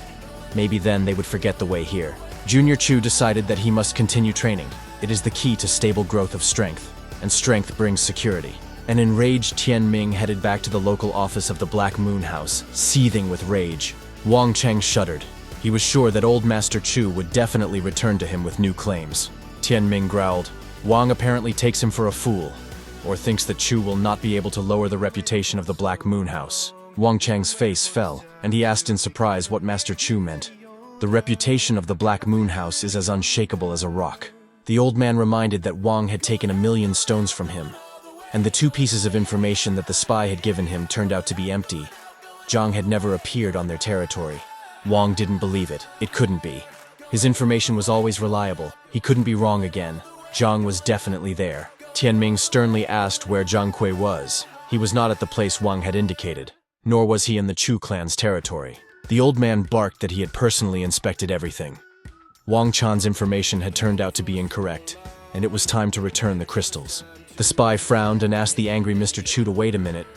Maybe then they would forget the way here. Junior Chu decided that he must continue training. It is the key to stable growth of strength, and strength brings security. An enraged Tian Ming headed back to the local office of the Black Moon House, seething with rage. Wang Cheng shuddered. He was sure that old Master Chu would definitely return to him with new claims. Tian Ming growled. Wang apparently takes him for a fool, or thinks that Chu will not be able to lower the reputation of the Black Moon House. Wang Cheng's face fell, and he asked in surprise what Master Chu meant. The reputation of the Black Moon House is as unshakable as a rock. The old man reminded that Wang had taken 1,000,000 stones from him, and the 2 pieces of information that the spy had given him turned out to be empty. Zhang had never appeared on their territory. Wang didn't believe it. It couldn't be. His information was always reliable. He couldn't be wrong again. Zhang was definitely there. Tianming sternly asked where Zhang Kui was. He was not at the place Wang had indicated, nor was he in the Chu clan's territory. The old man barked that he had personally inspected everything. Wang Chan's information had turned out to be incorrect, and it was time to return the crystals. The spy frowned and asked the angry Mr. Chu to wait a minute.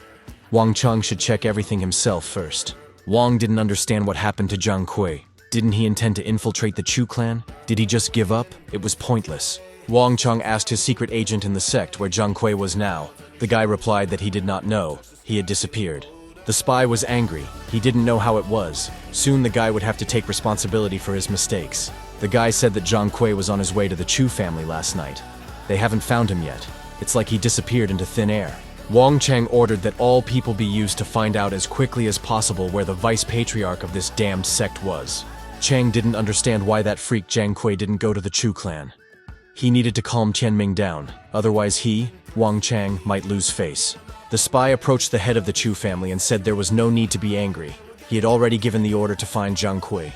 Wang Chang should check everything himself first. Wang didn't understand what happened to Zhang Kui. Didn't he intend to infiltrate the Chu clan? Did he just give up? It was pointless. Wang Chang asked his secret agent in the sect where Zhang Kui was now. The guy replied that he did not know. He had disappeared. The spy was angry. He didn't know how it was. Soon the guy would have to take responsibility for his mistakes. The guy said that Zhang Kui was on his way to the Chu family last night. They haven't found him yet. It's like he disappeared into thin air. Wang Chang ordered that all people be used to find out as quickly as possible where the vice patriarch of this damned sect was. Chang didn't understand why that freak Zhang Kui didn't go to the Chu clan. He needed to calm Tianming down, otherwise he, Wang Chang, might lose face. The spy approached the head of the Chu family and said there was no need to be angry. He had already given the order to find Zhang Kui.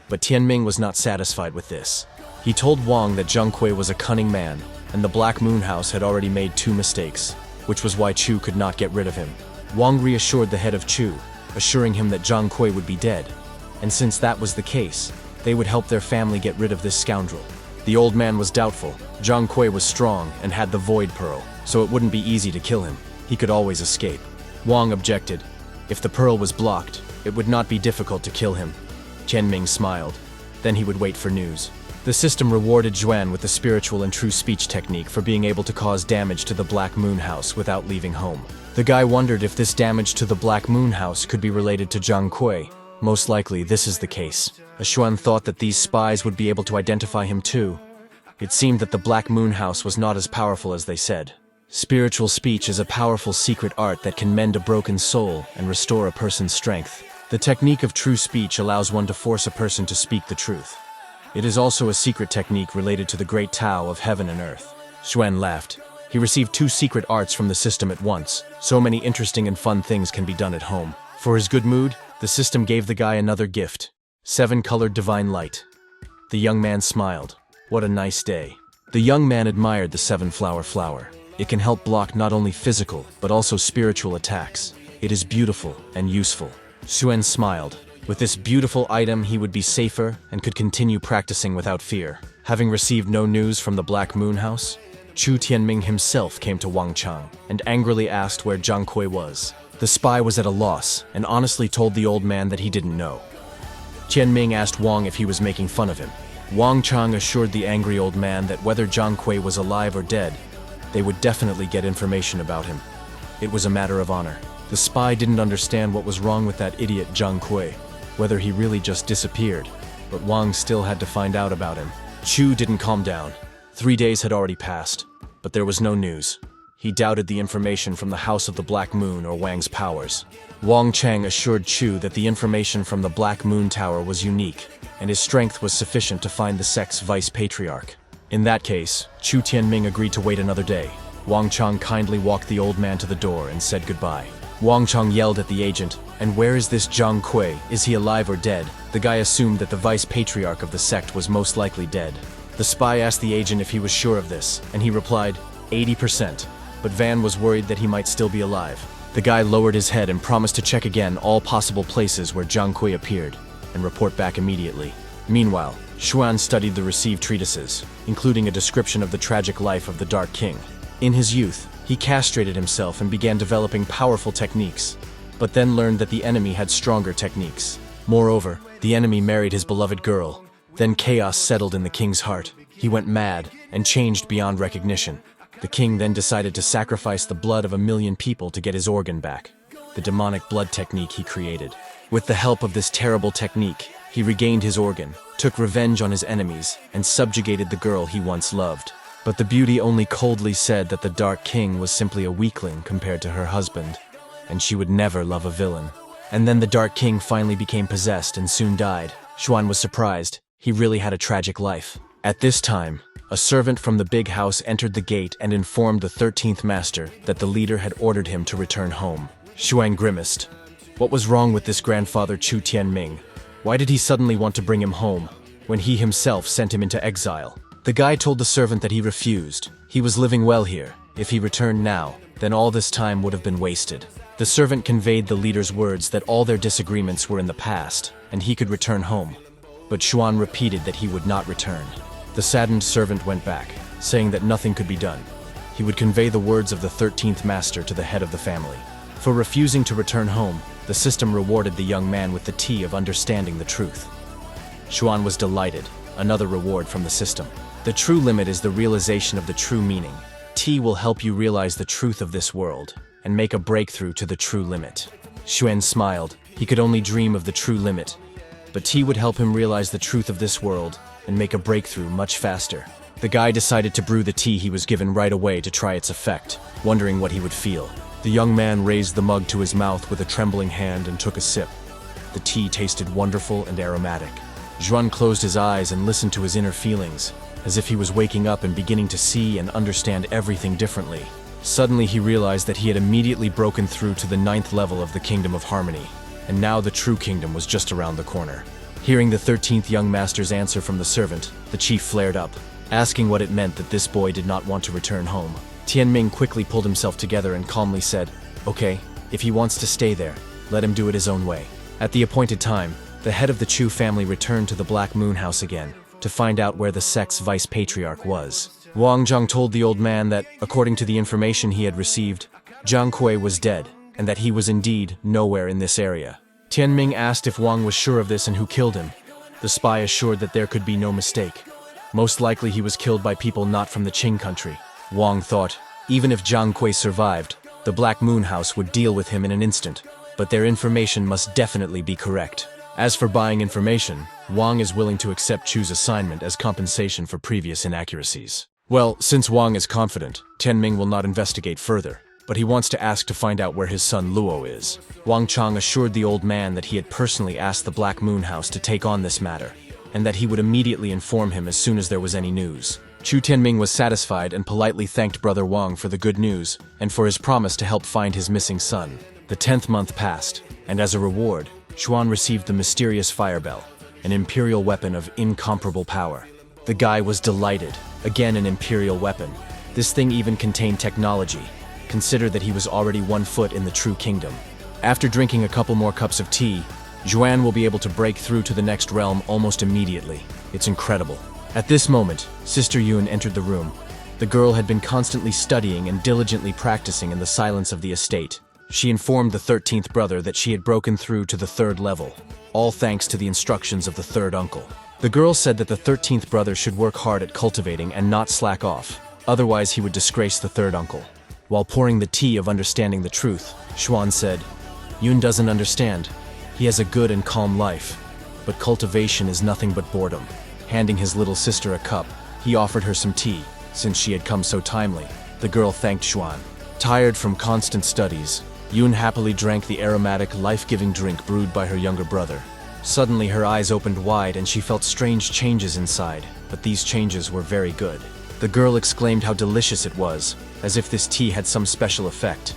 But Tianming was not satisfied with this. He told Wang that Zhang Kui was a cunning man, and the Black Moon House had already made 2 mistakes, which was why Chu could not get rid of him. Wang reassured the head of Chu, assuring him that Zhang Kui would be dead, and since that was the case, they would help their family get rid of this scoundrel. The old man was doubtful. Zhang Kui was strong and had the Void Pearl, so it wouldn't be easy to kill him. He could always escape. Wang objected. If the pearl was blocked, it would not be difficult to kill him. Tianming smiled. Then he would wait for news. The system rewarded Zhuan with the spiritual and true speech technique for being able to cause damage to the Black Moon House without leaving home. The guy wondered if this damage to the Black Moon House could be related to Zhang Kui. Most likely, this is the case. Xuan thought that these spies would be able to identify him too. It seemed that the Black Moon House was not as powerful as they said. Spiritual speech is a powerful secret art that can mend a broken soul and restore a person's strength. The technique of true speech allows one to force a person to speak the truth. It is also a secret technique related to the great Tao of heaven and earth. Xuan laughed. He received 2 secret arts from the system at once. So many interesting and fun things can be done at home. For his good mood, the system gave the guy another gift. 7-colored divine light. The young man smiled. What a nice day. The young man admired the 7-flower flower. It can help block not only physical, but also spiritual attacks. It is beautiful and useful. Xuan smiled. With this beautiful item, he would be safer and could continue practicing without fear. Having received no news from the Black Moon House, Chu Tianming himself came to Wang Chang and angrily asked where Zhang Kui was. The spy was at a loss and honestly told the old man that he didn't know. Tianming asked Wang if he was making fun of him. Wang Chang assured the angry old man that whether Zhang Kui was alive or dead, they would definitely get information about him. It was a matter of honor. The spy didn't understand what was wrong with that idiot Zhang Kui, whether he really just disappeared, but Wang still had to find out about him. Chu didn't calm down. 3 days had already passed, but there was no news. He doubted the information from the House of the Black Moon or Wang's powers. Wang Chang assured Chu that the information from the Black Moon Tower was unique, and his strength was sufficient to find the sect's vice patriarch. In that case, Chu Tianming agreed to wait another day. Wang Chang kindly walked the old man to the door and said goodbye. Wang Chong yelled at the agent, "And where is this Zhang Kui? Is he alive or dead?" The guy assumed that the vice patriarch of the sect was most likely dead. The spy asked the agent if he was sure of this, and he replied, 80%. But Van was worried that he might still be alive. The guy lowered his head and promised to check again all possible places where Zhang Kui appeared, and report back immediately. Meanwhile, Xuan studied the received treatises, including a description of the tragic life of the Dark King. In his youth, he castrated himself and began developing powerful techniques, but then learned that the enemy had stronger techniques. Moreover, the enemy married his beloved girl. Then chaos settled in the king's heart. He went mad and changed beyond recognition. The king then decided to sacrifice the blood of 1 million people to get his organ back, the demonic blood technique he created. With the help of this terrible technique, he regained his organ, took revenge on his enemies, and subjugated the girl he once loved. But the beauty only coldly said that the Dark King was simply a weakling compared to her husband, and she would never love a villain. And then the Dark King finally became possessed and soon died. Xuan was surprised. He really had a tragic life. At this time, a servant from the big house entered the gate and informed the 13th master that the leader had ordered him to return home. Xuan grimaced. What was wrong with this grandfather Chu Tianming? Why did he suddenly want to bring him home, when he himself sent him into exile? The guy told the servant that he refused. He was living well here. If he returned now, then all this time would have been wasted. The servant conveyed the leader's words that all their disagreements were in the past, and he could return home. But Xuan repeated that he would not return. The saddened servant went back, saying that nothing could be done. He would convey the words of the 13th master to the head of the family. For refusing to return home, the system rewarded the young man with the tea of understanding the truth. Xuan was delighted, another reward from the system. The true limit is the realization of the true meaning. Tea will help you realize the truth of this world, and make a breakthrough to the true limit. Xuan smiled. He could only dream of the true limit. But tea would help him realize the truth of this world, and make a breakthrough much faster. The guy decided to brew the tea he was given right away to try its effect, wondering what he would feel. The young man raised the mug to his mouth with a trembling hand and took a sip. The tea tasted wonderful and aromatic. Xuan closed his eyes and listened to his inner feelings, as if he was waking up and beginning to see and understand everything differently. Suddenly he realized that he had immediately broken through to the 9th level of the Kingdom of Harmony, and now the true kingdom was just around the corner. Hearing the 13th young master's answer from the servant, the chief flared up, asking what it meant that this boy did not want to return home. Tianming quickly pulled himself together and calmly said, "Okay, if he wants to stay there, let him do it his own way." At the appointed time, the head of the Chu family returned to the Black Moon House again, to find out where the sect's vice patriarch was. Wang Zhang told the old man that, according to the information he had received, Zhang Kui was dead, and that he was indeed nowhere in this area. Tianming asked if Wang was sure of this and who killed him. The spy assured that there could be no mistake. Most likely he was killed by people not from the Qing country. Wang thought, even if Zhang Kui survived, the Black Moon House would deal with him in an instant, but their information must definitely be correct. As for buying information, Wang is willing to accept Chu's assignment as compensation for previous inaccuracies. Well, since Wang is confident, Tianming will not investigate further, but he wants to ask to find out where his son Luo is. Wang Chong assured the old man that he had personally asked the Black Moon House to take on this matter, and that he would immediately inform him as soon as there was any news. Chu Tianming was satisfied and politely thanked Brother Wang for the good news and for his promise to help find his missing son. The 10th month passed, and as a reward, Xuan received the mysterious fire bell, an imperial weapon of incomparable power. The guy was delighted. Again, an imperial weapon. This thing even contained technology. Consider that he was already 1 foot in the true kingdom. After drinking a couple more cups of tea, Xuan will be able to break through to the next realm almost immediately. It's incredible. At this moment, Sister Yun entered the room. The girl had been constantly studying and diligently practicing in the silence of the estate. She informed the 13th brother that she had broken through to the 3rd level, all thanks to the instructions of the 3rd uncle. The girl said that the 13th brother should work hard at cultivating and not slack off, otherwise he would disgrace the 3rd uncle. While pouring the tea of understanding the truth, Xuan said, "Yun doesn't understand. He has a good and calm life, but cultivation is nothing but boredom." Handing his little sister a cup, he offered her some tea, since she had come so timely. The girl thanked Xuan. Tired from constant studies, Yun happily drank the aromatic, life-giving drink brewed by her younger brother. Suddenly her eyes opened wide and she felt strange changes inside, but these changes were very good. The girl exclaimed how delicious it was, as if this tea had some special effect.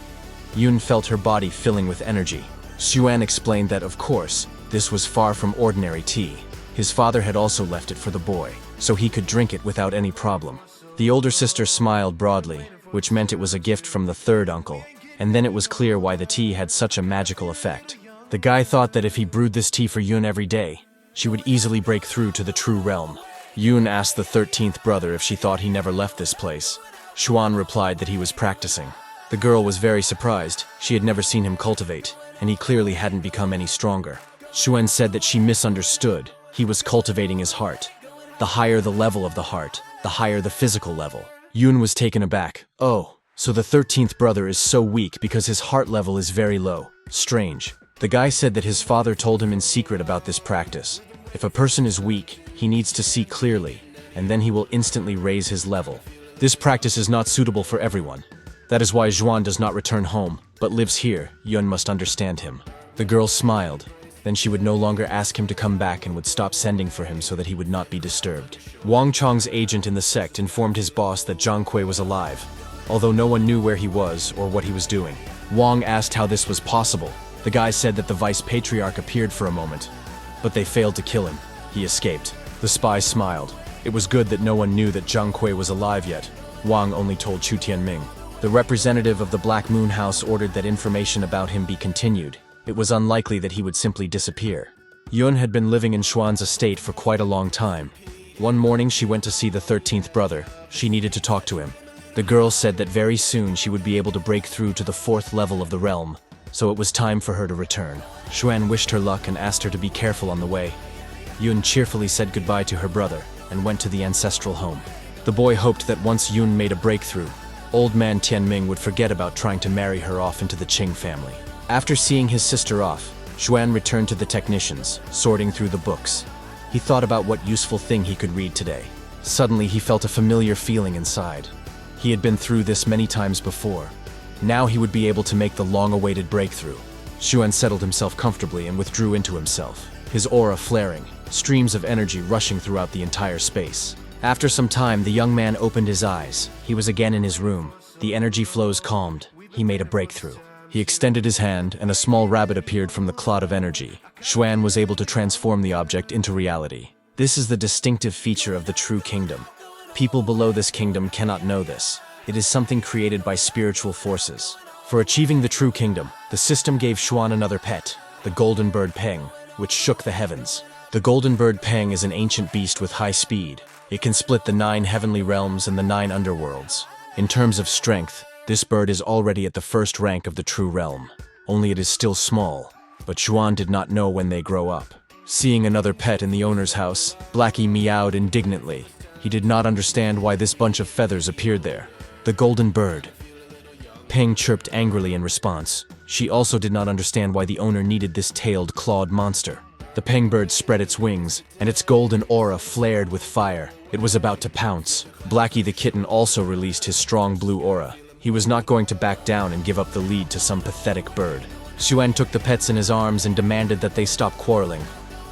Yun felt her body filling with energy. Xuan explained that, of course, this was far from ordinary tea. His father had also left it for the boy, so he could drink it without any problem. The older sister smiled broadly, which meant it was a gift from the third uncle, and then it was clear why the tea had such a magical effect. The guy thought that if he brewed this tea for Yun every day, she would easily break through to the true realm. Yun asked the 13th brother if she thought he never left this place. Xuan replied that he was practicing. The girl was very surprised. She had never seen him cultivate, and he clearly hadn't become any stronger. Xuan said that she misunderstood. He was cultivating his heart. The higher the level of the heart, the higher the physical level. Yun was taken aback. Oh, so the 13th brother is so weak because his heart level is very low. Strange. The guy said that his father told him in secret about this practice. If a person is weak, he needs to see clearly, and then he will instantly raise his level. This practice is not suitable for everyone. That is why Zhuan does not return home, but lives here. Yun must understand him. The girl smiled. Then she would no longer ask him to come back and would stop sending for him so that he would not be disturbed. Wang Chong's agent in the sect informed his boss that Zhang Kui was alive, although no one knew where he was or what he was doing. Wang asked how this was possible. The guy said that the vice patriarch appeared for a moment, but they failed to kill him. He escaped. The spy smiled. It was good that no one knew that Zhang Kui was alive yet. Wang only told Chu Tianming. The representative of the Black Moon House ordered that information about him be continued. It was unlikely that he would simply disappear. Yun had been living in Xuan's estate for quite a long time. One morning she went to see the 13th brother. She needed to talk to him. The girl said that very soon she would be able to break through to the 4th level of the realm, so it was time for her to return. Xuan wished her luck and asked her to be careful on the way. Yun cheerfully said goodbye to her brother and went to the ancestral home. The boy hoped that once Yun made a breakthrough, old man Tianming would forget about trying to marry her off into the Qing family. After seeing his sister off, Xuan returned to the technicians, sorting through the books. He thought about what useful thing he could read today. Suddenly he felt a familiar feeling inside. He had been through this many times before. Now he would be able to make the long-awaited breakthrough. Xuan settled himself comfortably and withdrew into himself, his aura flaring, streams of energy rushing throughout the entire space. After some time, the young man opened his eyes. He was again in his room. The energy flows calmed. He made a breakthrough. He extended his hand, and a small rabbit appeared from the clot of energy. Xuan was able to transform the object into reality. This is the distinctive feature of the true kingdom. People below this kingdom cannot know this. It is something created by spiritual forces. For achieving the true kingdom, the system gave Xuan another pet, the golden bird Peng, which shook the heavens. The golden bird Peng is an ancient beast with high speed. It can split the 9 heavenly realms and the 9 underworlds. In terms of strength, this bird is already at the 1st rank of the true realm. Only it is still small, but Xuan did not know when they grow up. Seeing another pet in the owner's house, Blackie meowed indignantly. He did not understand why this bunch of feathers appeared there. The golden bird. Peng chirped angrily in response. She also did not understand why the owner needed this tailed, clawed monster. The Peng bird spread its wings, and its golden aura flared with fire. It was about to pounce. Blackie the kitten also released his strong blue aura. He was not going to back down and give up the lead to some pathetic bird. Xuan took the pets in his arms and demanded that they stop quarreling.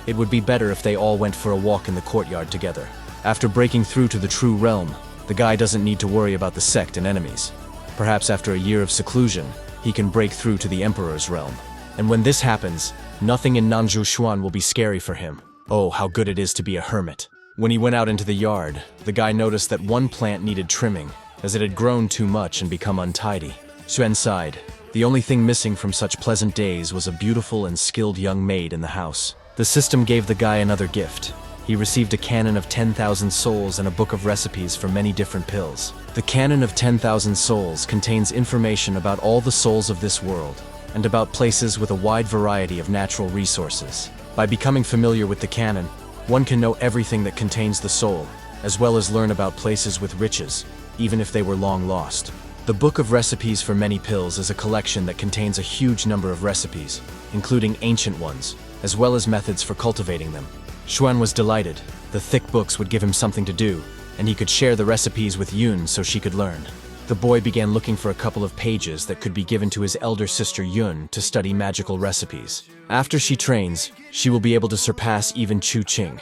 It would be better if they all went for a walk in the courtyard together. After breaking through to the true realm, the guy doesn't need to worry about the sect and enemies. Perhaps after a year of seclusion, he can break through to the Emperor's realm. And when this happens, nothing in Nanzhou Xuan will be scary for him. Oh, how good it is to be a hermit. When he went out into the yard, the guy noticed that one plant needed trimming, as it had grown too much and become untidy. Xuan sighed. The only thing missing from such pleasant days was a beautiful and skilled young maid in the house. The system gave the guy another gift. He received a cannon of 10,000 souls and a book of recipes for many different pills. The cannon of 10,000 souls contains information about all the souls of this world, and about places with a wide variety of natural resources. By becoming familiar with the cannon, one can know everything that contains the soul, as well as learn about places with riches, even if they were long lost. The Book of Recipes for Many Pills is a collection that contains a huge number of recipes, including ancient ones, as well as methods for cultivating them. Xuan was delighted. The thick books would give him something to do, and he could share the recipes with Yun so she could learn. The boy began looking for a couple of pages that could be given to his elder sister Yun to study magical recipes. After she trains, she will be able to surpass even Chu Qing.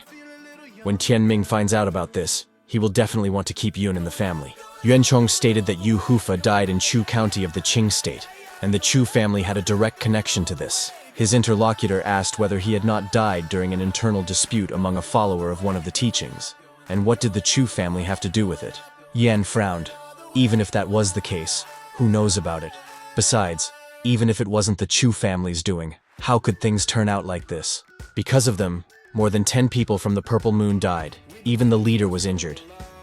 When Tianming finds out about this, he will definitely want to keep Yun in the family. Yuanchong stated that Yu Hufa died in Chu County of the Qing state. and the Chu family had a direct connection to this. His interlocutor asked whether he had not died during an internal dispute among a follower of one of the teachings, and what did the Chu family have to do with it? Yan frowned. Even if that was the case, who knows about it? Besides, even if it wasn't the Chu family's doing, how could things turn out like this? Because of them, more than 10 people from the Purple Moon died. Even the leader was injured.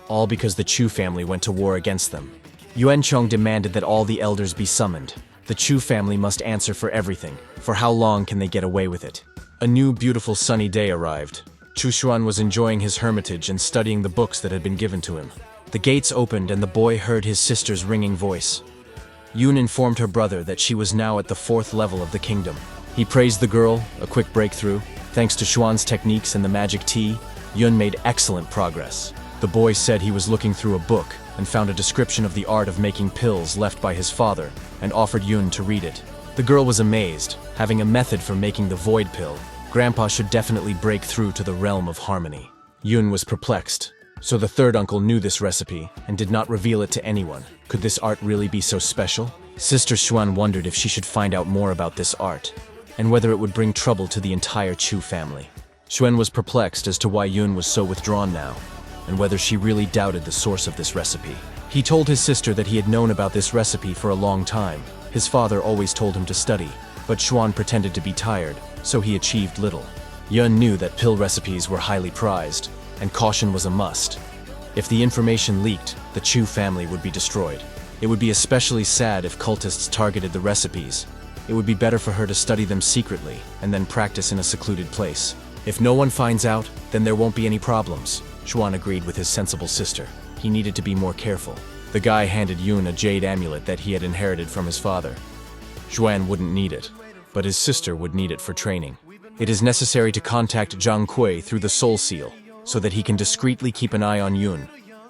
All because the Chu family went to war against them. Yuan Chong demanded that all the elders be summoned. The Chu family must answer for everything. For how long can they get away with it? A new beautiful sunny day arrived. Chu Xuan was enjoying his hermitage and studying the books that had been given to him. The gates opened and the boy heard his sister's ringing voice. Yun informed her brother that she was now at the 4th level of the kingdom. He praised the girl, a quick breakthrough. Thanks to Xuan's techniques and the magic tea, Yun made excellent progress. The boy said he was looking through a book and found a description of the art of making pills left by his father and offered Yun to read it. The girl was amazed. Having a method for making the void pill, Grandpa should definitely break through to the realm of harmony. Yun was perplexed. So the third uncle knew this recipe and did not reveal it to anyone. Could this art really be so special? Sister Xuan wondered if she should find out more about this art, and whether it would bring trouble to the entire Chu family. Xuan was perplexed as to why Yun was so withdrawn now, and whether she really doubted the source of this recipe. He told his sister that he had known about this recipe for a long time. His father always told him to study, but Xuan pretended to be tired, so he achieved little. Yun knew that pill recipes were highly prized, and caution was a must. If the information leaked, the Chu family would be destroyed. It would be especially sad if cultists targeted the recipes. It would be better for her to study them secretly and then practice in a secluded place. If no one finds out, then there won't be any problems. Xuan agreed with his sensible sister. He needed to be more careful. The guy handed Yun a jade amulet that he had inherited from his father. Xuan wouldn't need it, but his sister would need it for training. It is necessary to contact Zhang Kui through the Soul Seal, so that he can discreetly keep an eye on Yun.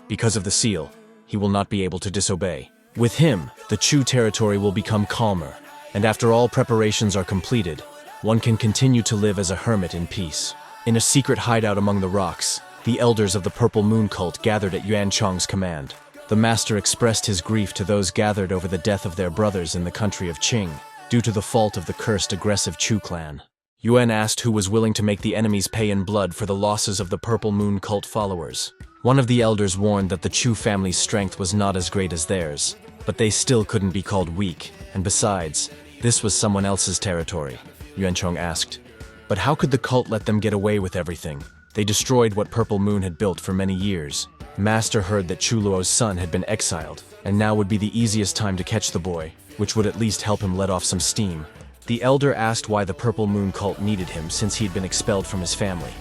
Because of the seal, he will not be able to disobey. With him, the Chu territory will become calmer, and after all preparations are completed, one can continue to live as a hermit in peace. In a secret hideout among the rocks, the elders of the Purple Moon cult gathered at Yuan Chong's command. The master expressed his grief to those gathered over the death of their brothers in the country of Qing, due to the fault of the cursed aggressive Chu clan. Yuan asked who was willing to make the enemies pay in blood for the losses of the Purple Moon cult followers. One of the elders warned that the Chu family's strength was not as great as theirs, but they still couldn't be called weak, and besides, this was someone else's territory. Yuan Chong asked, but how could the cult let them get away with everything? They destroyed what Purple Moon had built for many years. Master heard that Chu Luo's son had been exiled, and now would be the easiest time to catch the boy, which would at least help him let off some steam. The elder asked why the Purple Moon cult needed him since he'd been expelled from his family.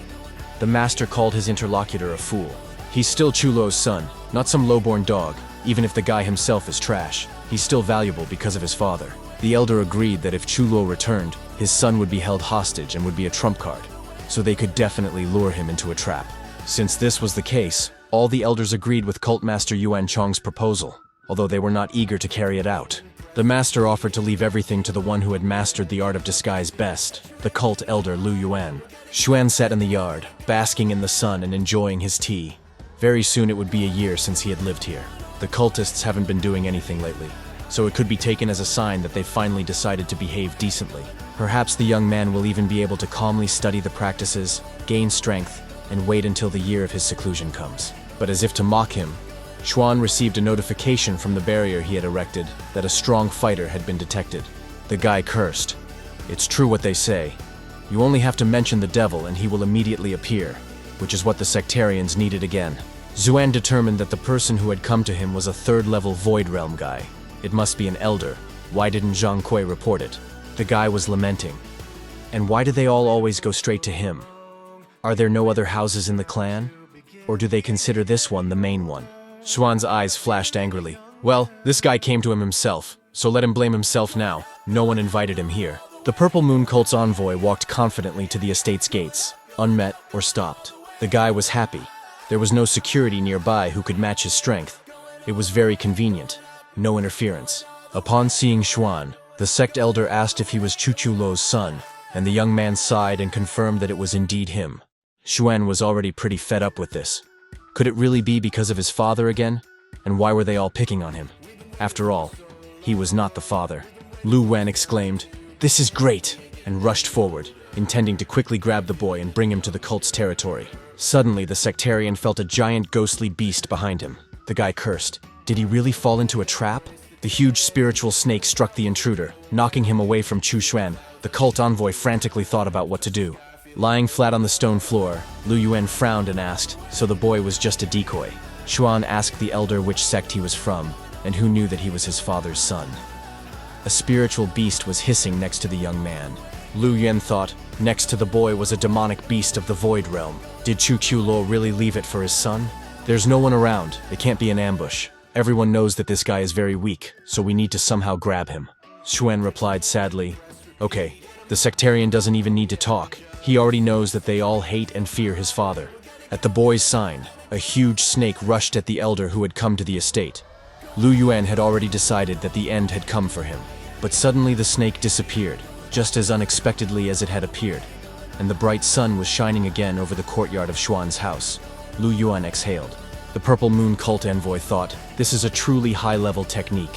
The master called his interlocutor a fool. He's still Chu Luo's son, not some lowborn dog. Even if the guy himself is trash, he's still valuable because of his father. The elder agreed that if Chu Luo returned, his son would be held hostage and would be a trump card, so they could definitely lure him into a trap. Since this was the case, all the elders agreed with Cult Master Yuan Chong's proposal, although they were not eager to carry it out. The master offered to leave everything to the one who had mastered the art of disguise best, the cult elder Lu Yuan. Xuan sat in the yard, basking in the sun and enjoying his tea. Very soon it would be a year since he had lived here. The cultists haven't been doing anything lately, so it could be taken as a sign that they finally decided to behave decently. Perhaps the young man will even be able to calmly study the practices, gain strength, and wait until the year of his seclusion comes. But as if to mock him, Xuan received a notification from the barrier he had erected that a strong fighter had been detected. The guy cursed. It's true what they say. You only have to mention the devil and he will immediately appear, which is what the sectarians needed again. Xuan determined that the person who had come to him was a third-level Void Realm guy. It must be an elder. Why didn't Zhang Kui report it? The guy was lamenting. And why do they all always go straight to him? Are there no other houses in the clan? Or do they consider this one the main one? Xuan's eyes flashed angrily. Well, this guy came to him himself, so let him blame himself now. No one invited him here. The Purple Moon cult's envoy walked confidently to the estate's gates, unmet or stopped. The guy was happy. There was no security nearby who could match his strength. It was very convenient. No interference. Upon seeing Xuan, the sect elder asked if he was Chu Luo's son, and the young man sighed and confirmed that it was indeed him. Xuan was already pretty fed up with this. Could it really be because of his father again? And why were they all picking on him? After all, he was not the father. Lu Yuan exclaimed, "This is great!" and rushed forward, intending to quickly grab the boy and bring him to the cult's territory. Suddenly, the sectarian felt a giant ghostly beast behind him. The guy cursed. Did he really fall into a trap? The huge spiritual snake struck the intruder, knocking him away from Chu Xuan. The cult envoy frantically thought about what to do. Lying flat on the stone floor, Lu Yuan frowned and asked, so the boy was just a decoy. Xuan asked the elder which sect he was from, and who knew that he was his father's son. A spiritual beast was hissing next to the young man. Lu Yuan thought, next to the boy was a demonic beast of the Void Realm. Did Chu Luo really leave it for his son? There's no one around, it can't be an ambush. Everyone knows that this guy is very weak, so we need to somehow grab him. Xuan replied sadly, "Okay, the sectarian doesn't even need to talk. He already knows that they all hate and fear his father." At the boy's sign, a huge snake rushed at the elder who had come to the estate. Lu Yuan had already decided that the end had come for him. But suddenly the snake disappeared, just as unexpectedly as it had appeared, and the bright sun was shining again over the courtyard of Xuan's house. Lu Yuan exhaled. The Purple Moon cult envoy thought, this is a truly high-level technique.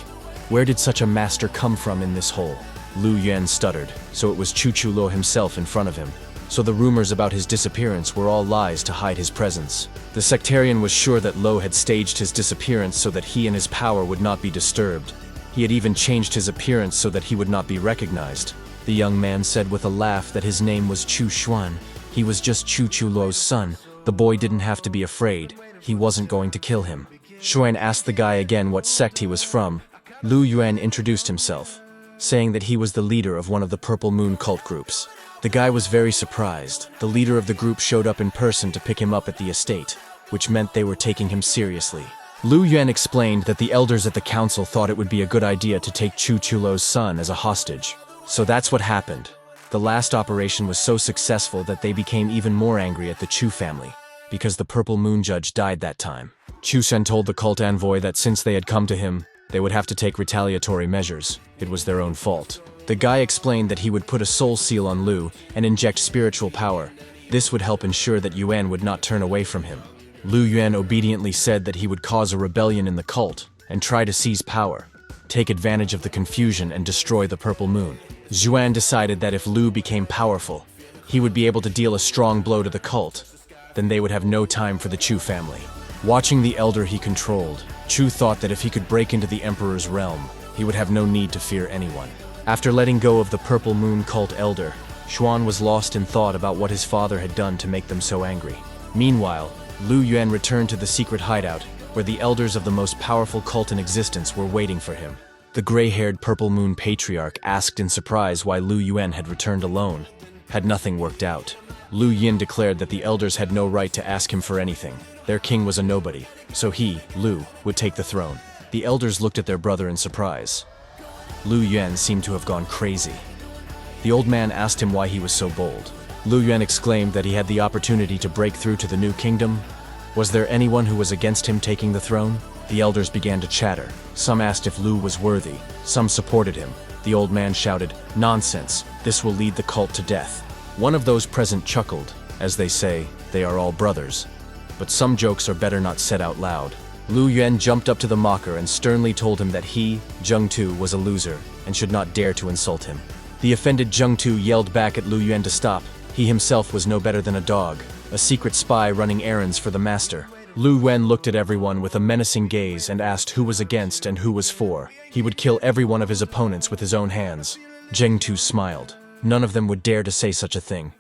Where did such a master come from in this hole? Lu Yuan stuttered, so it was Chu Luo himself in front of him. So the rumors about his disappearance were all lies to hide his presence. The sectarian was sure that Lo had staged his disappearance so that he and his power would not be disturbed. He had even changed his appearance so that he would not be recognized. The young man said with a laugh that his name was Chu Xuan. He was just Chu Luo's son. The boy didn't have to be afraid. He wasn't going to kill him. Xuan asked the guy again what sect he was from. Lu Yuan introduced himself, saying that he was the leader of one of the Purple Moon cult groups. The guy was very surprised. The leader of the group showed up in person to pick him up at the estate, which meant they were taking him seriously. Lu Yuan explained that the elders at the council thought it would be a good idea to take Chu Luo's son as a hostage. So that's what happened. The last operation was so successful that they became even more angry at the Chu family, because the Purple Moon judge died that time. Chu Sen told the cult envoy that since they had come to him, they would have to take retaliatory measures. It was their own fault. The guy explained that he would put a soul seal on Lu and inject spiritual power. This would help ensure that Yuan would not turn away from him. Lu Yuan obediently said that he would cause a rebellion in the cult and try to seize power, take advantage of the confusion and destroy the Purple Moon. Xuan decided that if Lu became powerful, he would be able to deal a strong blow to the cult. Then they would have no time for the Chu family. Watching the elder he controlled, Chu thought that if he could break into the emperor's realm, he would have no need to fear anyone. After letting go of the Purple Moon cult elder, Xuan was lost in thought about what his father had done to make them so angry. Meanwhile, Lu Yuan returned to the secret hideout, where the elders of the most powerful cult in existence were waiting for him. The gray-haired Purple Moon patriarch asked in surprise why Lu Yuan had returned alone. Had nothing worked out, Lu Yin declared that the elders had no right to ask him for anything. Their king was a nobody, so he, Lu, would take the throne. The elders looked at their brother in surprise. Lu Yuan seemed to have gone crazy. The old man asked him why he was so bold. Lu Yuan exclaimed that he had the opportunity to break through to the new kingdom. Was there anyone who was against him taking the throne? The elders began to chatter. Some asked if Lu was worthy. Some supported him. The old man shouted, "Nonsense! This will lead the cult to death." One of those present chuckled. As they say, they are all brothers. But some jokes are better not said out loud. Lu Yuan jumped up to the mocker and sternly told him that he, Zheng Tu, was a loser and should not dare to insult him. The offended Zheng Tu yelled back at Lu Yuan to stop. He himself was no better than a dog, a secret spy running errands for the master. Lu Yuan looked at everyone with a menacing gaze and asked who was against and who was for. He would kill every one of his opponents with his own hands. Zheng Tu smiled. None of them would dare to say such a thing.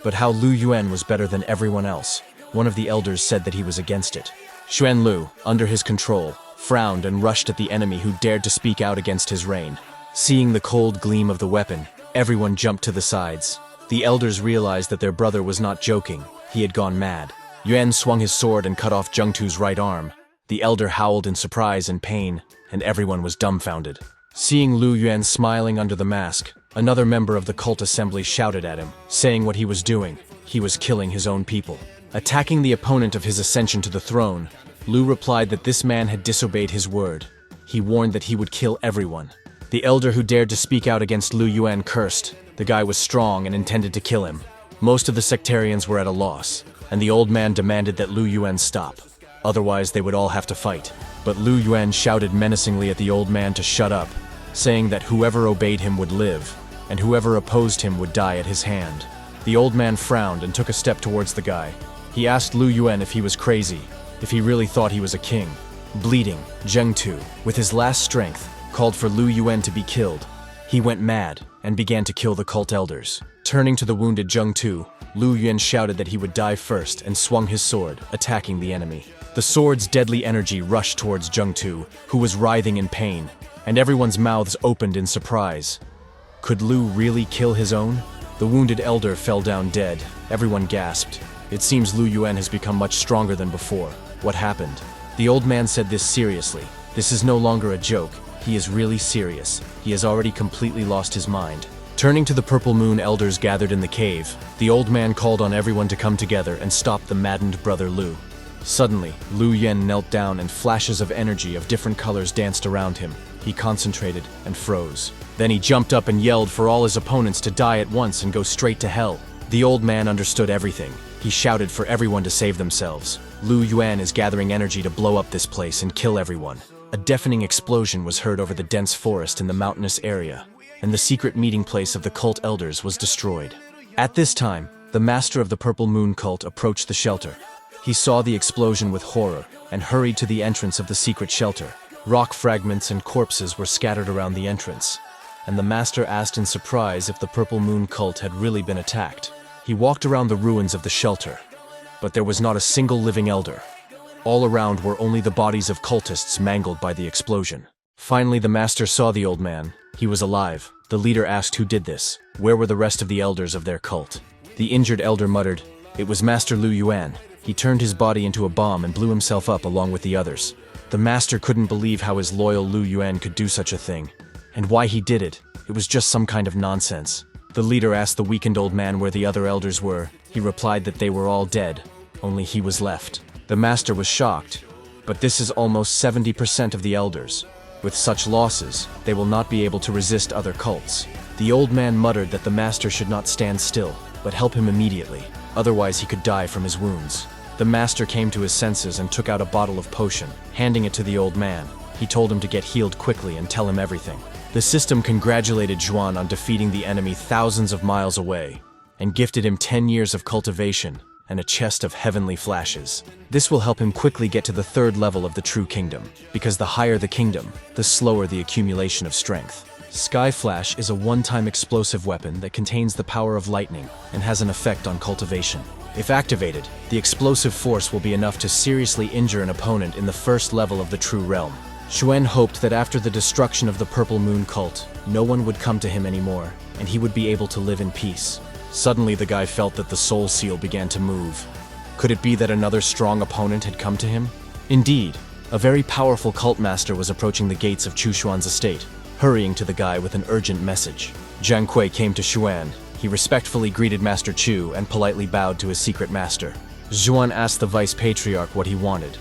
But how Lu Yuan was better than everyone else. One of the elders said that he was against it. Xuan Lu, under his control, frowned and rushed at the enemy who dared to speak out against his reign. Seeing the cold gleam of the weapon, everyone jumped to the sides. The elders realized that their brother was not joking. He had gone mad. Yuan swung his sword and cut off Zheng Tu's right arm. The elder howled in surprise and pain, and everyone was dumbfounded. Seeing Lu Yuan smiling under the mask, another member of the cult assembly shouted at him, saying what he was doing. He was killing his own people. Attacking the opponent of his ascension to the throne, Lu replied that this man had disobeyed his word. He warned that he would kill everyone. The elder who dared to speak out against Lu Yuan cursed. The guy was strong and intended to kill him. Most of the sectarians were at a loss, and the old man demanded that Lu Yuan stop. Otherwise, they would all have to fight. But Lu Yuan shouted menacingly at the old man to shut up. saying that whoever obeyed him would live, and whoever opposed him would die at his hand. The old man frowned and took a step towards the guy. He asked Lu Yuan if he was crazy, if he really thought he was a king. Bleeding, Zheng Tu, with his last strength, called for Lu Yuan to be killed. He went mad and began to kill the cult elders. Turning to the wounded Zheng Tu, Lu Yuan shouted that he would die first and swung his sword, attacking the enemy. The sword's deadly energy rushed towards Zheng Tu, who was writhing in pain, and everyone's mouths opened in surprise. Could Lu really kill his own? The wounded elder fell down dead. Everyone gasped. It seems Lu Yuan has become much stronger than before. What happened? The old man said this seriously. This is no longer a joke. He is really serious. He has already completely lost his mind. Turning to the Purple Moon elders gathered in the cave, the old man called on everyone to come together and stop the maddened brother Lu. Suddenly, Lu Yuan knelt down and flashes of energy of different colors danced around him. He concentrated and froze. Then he jumped up and yelled for all his opponents to die at once and go straight to hell. The old man understood everything. He shouted for everyone to save themselves. Lu Yuan is gathering energy to blow up this place and kill everyone. A deafening explosion was heard over the dense forest in the mountainous area, and the secret meeting place of the cult elders was destroyed. At this time, the master of the Purple Moon cult approached the shelter. He saw the explosion with horror and hurried to the entrance of the secret shelter. Rock fragments and corpses were scattered around the entrance, and the master asked in surprise if the Purple Moon cult had really been attacked. He walked around the ruins of the shelter, but there was not a single living elder. All around were only the bodies of cultists mangled by the explosion. Finally, the master saw the old man. He was alive. The leader asked who did this. Where were the rest of the elders of their cult? The injured elder muttered, "It was Master Lu Yuan. He turned his body into a bomb and blew himself up along with the others." The master couldn't believe how his loyal Lu Yuan could do such a thing, and why he did it. It was just some kind of nonsense. The leader asked the weakened old man where the other elders were. He replied that they were all dead. Only he was left. The master was shocked, but this is almost 70% of the elders. With such losses, they will not be able to resist other cults. The old man muttered that the master should not stand still, but help him immediately. Otherwise he could die from his wounds. The master came to his senses and took out a bottle of potion, handing it to the old man. He told him to get healed quickly and tell him everything. The system congratulated Zhuan on defeating the enemy thousands of miles away, and gifted him 10 years of cultivation and a chest of heavenly flashes. This will help him quickly get to the 3rd level of the true kingdom, because the higher the kingdom, the slower the accumulation of strength. Sky Flash is a one-time explosive weapon that contains the power of lightning and has an effect on cultivation. If activated, the explosive force will be enough to seriously injure an opponent in the 1st level of the true realm. Xuan hoped that after the destruction of the Purple Moon cult, no one would come to him anymore, and he would be able to live in peace. Suddenly the guy felt that the soul seal began to move. Could it be that another strong opponent had come to him? Indeed, a very powerful cult master was approaching the gates of Chu Xuan's estate, hurrying to the guy with an urgent message. Jiang Kui came to Xuan. He respectfully greeted Master Chu and politely bowed to his secret master. Xuan asked the vice patriarch what he wanted,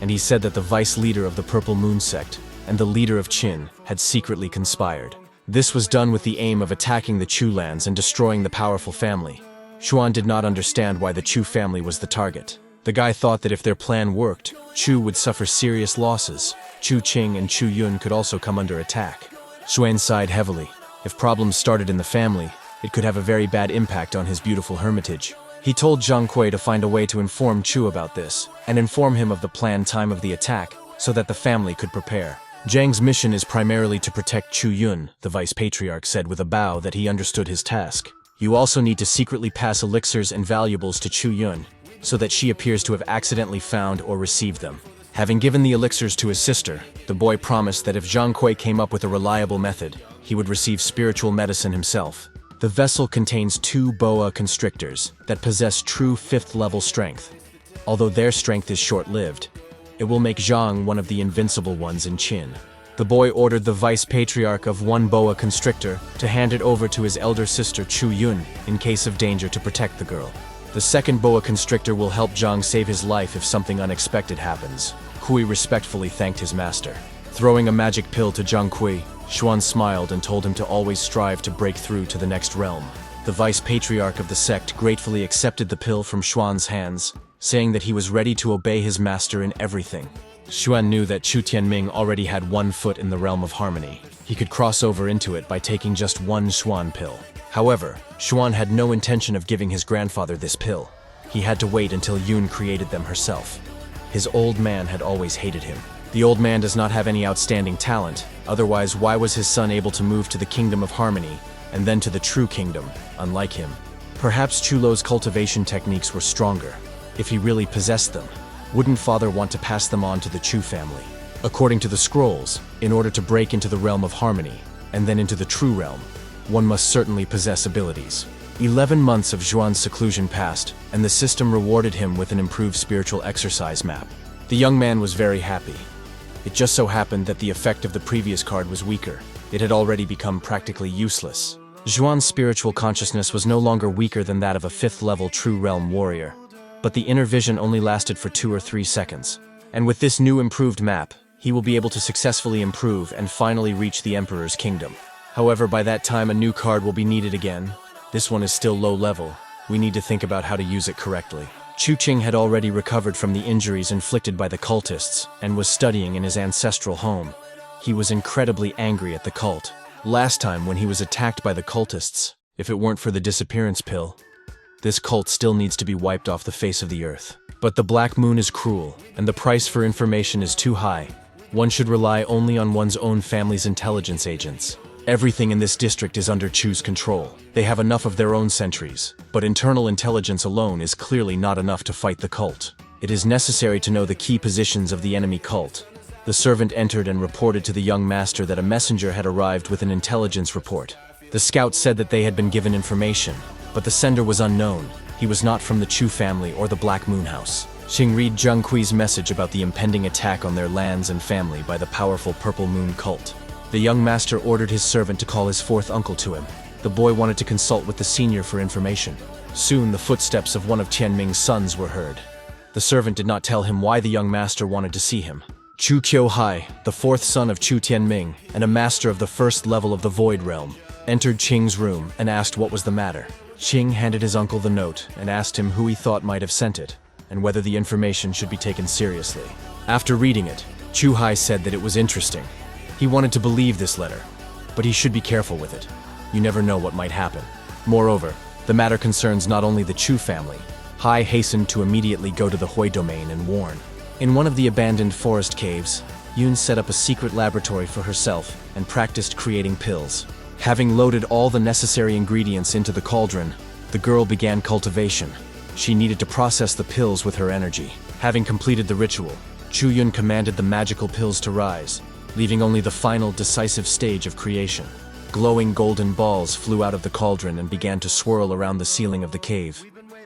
and he said that the vice leader of the Purple Moon sect and the leader of Qin had secretly conspired. This was done with the aim of attacking the Chu lands and destroying the powerful family. Xuan did not understand why the Chu family was the target. The guy thought that if their plan worked, Chu would suffer serious losses. Chu Qing and Chu Yun could also come under attack. Xuan sighed heavily. If problems started in the family, it could have a very bad impact on his beautiful hermitage. He told Zhang Kui to find a way to inform Chu about this, and inform him of the planned time of the attack, so that the family could prepare. Zhang's mission is primarily to protect Chu Yun, the vice patriarch said with a bow that he understood his task. You also need to secretly pass elixirs and valuables to Chu Yun, so that she appears to have accidentally found or received them. Having given the elixirs to his sister, the boy promised that if Zhang Kui came up with a reliable method, he would receive spiritual medicine himself. The vessel contains 2 boa constrictors that possess true 5th level strength. Although their strength is short-lived, it will make Zhang one of the invincible ones in Qin. The boy ordered the vice patriarch of 1 boa constrictor to hand it over to his elder sister Chu Yun in case of danger to protect the girl. The 2nd boa constrictor will help Zhang save his life if something unexpected happens. Kui respectfully thanked his master. Throwing a magic pill to Zhang Kui, Xuan smiled and told him to always strive to break through to the next realm. The vice patriarch of the sect gratefully accepted the pill from Xuan's hands, saying that he was ready to obey his master in everything. Xuan knew that Chu Tianming already had 1 foot in the realm of harmony. He could cross over into it by taking just one Xuan pill. However, Xuan had no intention of giving his grandfather this pill. He had to wait until Yun created them herself. His old man had always hated him. The old man does not have any outstanding talent, otherwise why was his son able to move to the Kingdom of Harmony, and then to the True Kingdom, unlike him? Perhaps Chulo's cultivation techniques were stronger. If he really possessed them, wouldn't father want to pass them on to the Chu family? According to the scrolls, in order to break into the realm of harmony, and then into the true realm, one must certainly possess abilities. 11 months of Zhuan's seclusion passed, and the system rewarded him with an improved spiritual exercise map. The young man was very happy. It just so happened that the effect of the previous card was weaker. It had already become practically useless. Zhuan's spiritual consciousness was no longer weaker than that of a 5th-level True Realm warrior, but the inner vision only lasted for 2 or 3 seconds. And with this new improved map, he will be able to successfully improve and finally reach the Emperor's kingdom. However, by that time a new card will be needed again. This one is still low level. We need to think about how to use it correctly. Chu Qing had already recovered from the injuries inflicted by the cultists and was studying in his ancestral home. He was incredibly angry at the cult. Last time when he was attacked by the cultists, if it weren't for the disappearance pill, this cult still needs to be wiped off the face of the earth. But the Black Moon is cruel, and the price for information is too high. One should rely only on one's own family's intelligence agents. Everything in this district is under Chu's control. They have enough of their own sentries, but internal intelligence alone is clearly not enough to fight the cult. It is necessary to know the key positions of the enemy cult. The servant entered and reported to the young master that a messenger had arrived with an intelligence report. The scout said that they had been given information, but the sender was unknown. He was not from the Chu family or the Black Moon House. Xing read Zhang Kui's message about the impending attack on their lands and family by the powerful Purple Moon cult. The young master ordered his servant to call his 4th uncle to him. The boy wanted to consult with the senior for information. Soon the footsteps of one of Tianming's sons were heard. The servant did not tell him why the young master wanted to see him. Chu Qiuhai, the 4th son of Chu Tianming and a master of the 1st level of the Void Realm, entered Qing's room and asked what was the matter. Qing handed his uncle the note and asked him who he thought might have sent it, and whether the information should be taken seriously. After reading it, Chu Hai said that it was interesting. He wanted to believe this letter, but he should be careful with it. You never know what might happen. Moreover, the matter concerns not only the Chu family. Hai hastened to immediately go to the Hui domain and warn. In one of the abandoned forest caves, Yun set up a secret laboratory for herself and practiced creating pills. Having loaded all the necessary ingredients into the cauldron, the girl began cultivation. She needed to process the pills with her energy. Having completed the ritual, Chu Yun commanded the magical pills to rise, leaving only the final decisive stage of creation. Glowing golden balls flew out of the cauldron and began to swirl around the ceiling of the cave.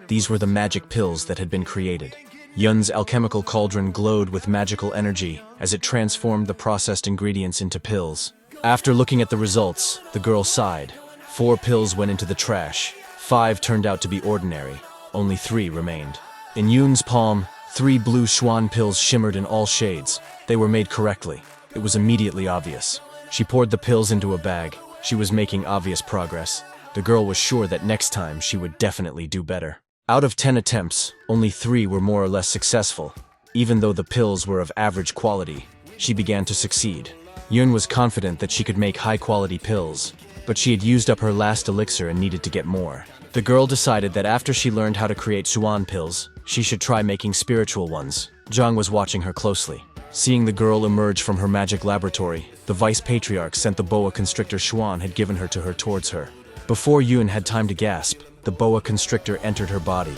These were the magic pills that had been created. Yun's alchemical cauldron glowed with magical energy as it transformed the processed ingredients into pills. After looking at the results, the girl sighed. 4 pills went into the trash. 5 turned out to be ordinary. Only 3 remained. In Yun's palm, 3 blue Xuan pills shimmered in all shades. They were made correctly. It was immediately obvious. She poured the pills into a bag. She was making obvious progress. The girl was sure that next time she would definitely do better. Out of 10 attempts, only 3 were more or less successful. Even though the pills were of average quality, she began to succeed. Yun was confident that she could make high-quality pills, but she had used up her last elixir and needed to get more. The girl decided that after she learned how to create Xuan pills, she should try making spiritual ones. Zhang was watching her closely. Seeing the girl emerge from her magic laboratory, the Vice Patriarch sent the boa constrictor Xuan had given her to her towards her. Before Yun had time to gasp, the boa constrictor entered her body.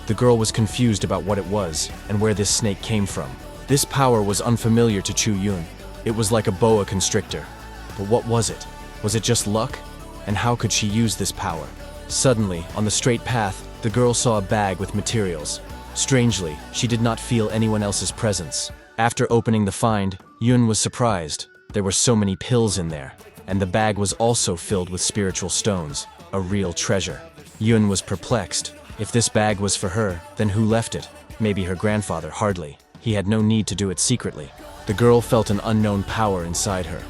The girl was confused about what it was and where this snake came from. This power was unfamiliar to Chu Yun. It was like a boa constrictor. But what was it? Was it just luck? And how could she use this power? Suddenly, on the straight path, the girl saw a bag with materials. Strangely, she did not feel anyone else's presence. After opening the find, Yun was surprised. There were so many pills in there, and the bag was also filled with spiritual stones, a real treasure. Yun was perplexed. If this bag was for her, then who left it? Maybe her grandfather, hardly. He had no need to do it secretly. The girl felt an unknown power inside her.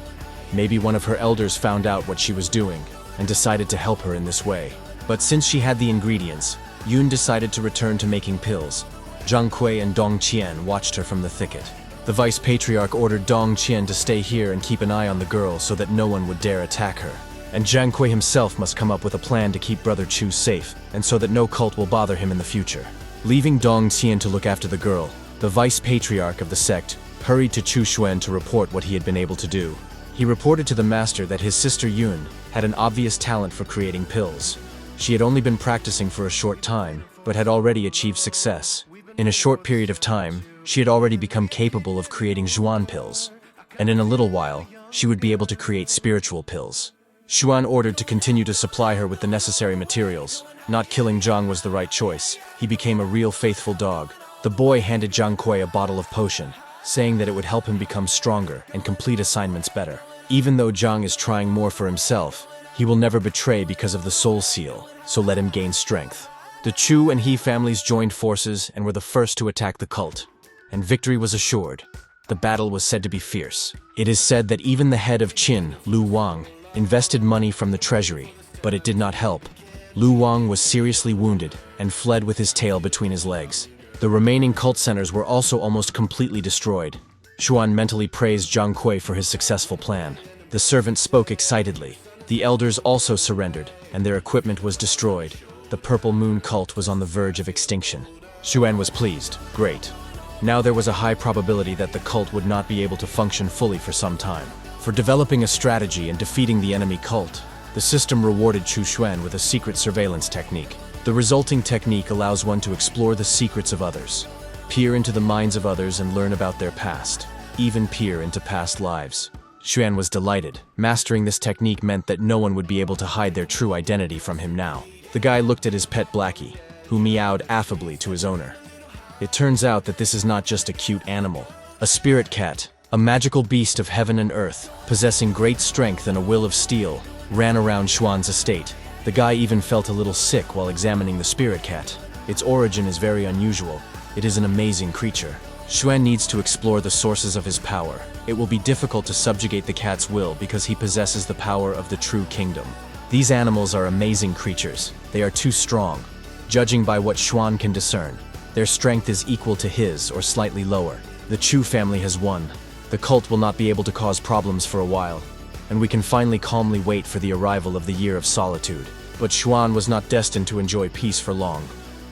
Maybe one of her elders found out what she was doing and decided to help her in this way. But since she had the ingredients, Yun decided to return to making pills. Zhang Kui and Dong Qian watched her from the thicket. The vice patriarch ordered Dong Qian to stay here and keep an eye on the girl so that no one would dare attack her. And Jiang Kui himself must come up with a plan to keep Brother Chu safe, and so that no cult will bother him in the future. Leaving Dong Qian to look after the girl, the vice patriarch of the sect hurried to Chu Xuan to report what he had been able to do. He reported to the master that his sister Yun had an obvious talent for creating pills. She had only been practicing for a short time, but had already achieved success. In a short period of time, she had already become capable of creating Zhuan pills. And in a little while, she would be able to create spiritual pills. Xuan ordered to continue to supply her with the necessary materials. Not killing Zhang was the right choice. He became a real faithful dog. The boy handed Jiang Kui a bottle of potion, saying that it would help him become stronger and complete assignments better. Even though Zhang is trying more for himself, he will never betray because of the soul seal, so let him gain strength. The Chu and He families joined forces and were the first to attack the cult, and victory was assured. The battle was said to be fierce. It is said that even the head of Qin, Lu Wang, invested money from the treasury, but it did not help. Lu Wang was seriously wounded and fled with his tail between his legs. The remaining cult centers were also almost completely destroyed. Xuan mentally praised Jiang Kui for his successful plan. The servant spoke excitedly. The elders also surrendered, and their equipment was destroyed. The Purple Moon cult was on the verge of extinction. Xuan was pleased. Great. Now there was a high probability that the cult would not be able to function fully for some time. For developing a strategy and defeating the enemy cult, the system rewarded Chu Xuan with a secret surveillance technique. The resulting technique allows one to explore the secrets of others, peer into the minds of others and learn about their past, even peer into past lives. Xuan was delighted. Mastering this technique meant that no one would be able to hide their true identity from him now. The guy looked at his pet Blackie, who meowed affably to his owner. It turns out that this is not just a cute animal. A spirit cat, a magical beast of heaven and earth, possessing great strength and a will of steel, ran around Xuan's estate. The guy even felt a little sick while examining the spirit cat. Its origin is very unusual. It is an amazing creature. Xuan needs to explore the sources of his power. It will be difficult to subjugate the cat's will because he possesses the power of the true kingdom. These animals are amazing creatures. They are too strong. Judging by what Xuan can discern, their strength is equal to his or slightly lower. The Chu family has won. The cult will not be able to cause problems for a while, and we can finally calmly wait for the arrival of the Year of Solitude. But Xuan was not destined to enjoy peace for long.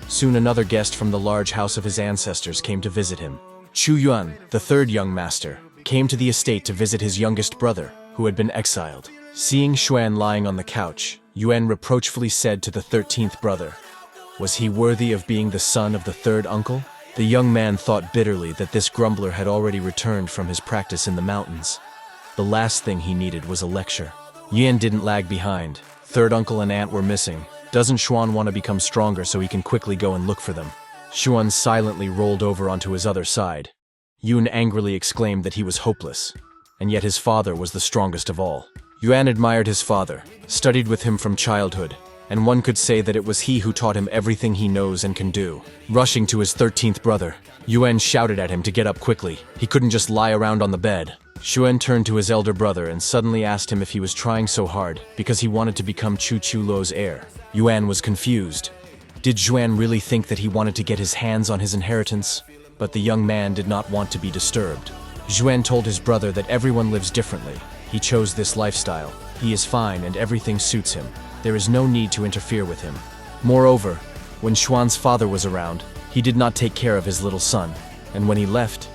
Soon another guest from the large house of his ancestors came to visit him. Chu Yuan, the third young master, came to the estate to visit his youngest brother, who had been exiled. Seeing Xuan lying on the couch, Yuan reproachfully said to the 13th brother, "Was he worthy of being the son of the third uncle?" The young man thought bitterly that this grumbler had already returned from his practice in the mountains. The last thing he needed was a lecture. Yuan didn't lag behind. Third uncle and aunt were missing. Doesn't Xuan want to become stronger so he can quickly go and look for them? Xuan silently rolled over onto his other side. Yun angrily exclaimed that he was hopeless, and yet his father was the strongest of all. Yuan admired his father, studied with him from childhood, and one could say that it was he who taught him everything he knows and can do. Rushing to his 13th brother, Yuan shouted at him to get up quickly. He couldn't just lie around on the bed. Xuan turned to his elder brother and suddenly asked him if he was trying so hard because he wanted to become Chu Chulo's heir. Yuan was confused. Did Xuan really think that he wanted to get his hands on his inheritance? But the young man did not want to be disturbed. Xuan told his brother that everyone lives differently. He chose this lifestyle. He is fine and everything suits him. There is no need to interfere with him. Moreover, when Xuan's father was around, he did not take care of his little son, and when he left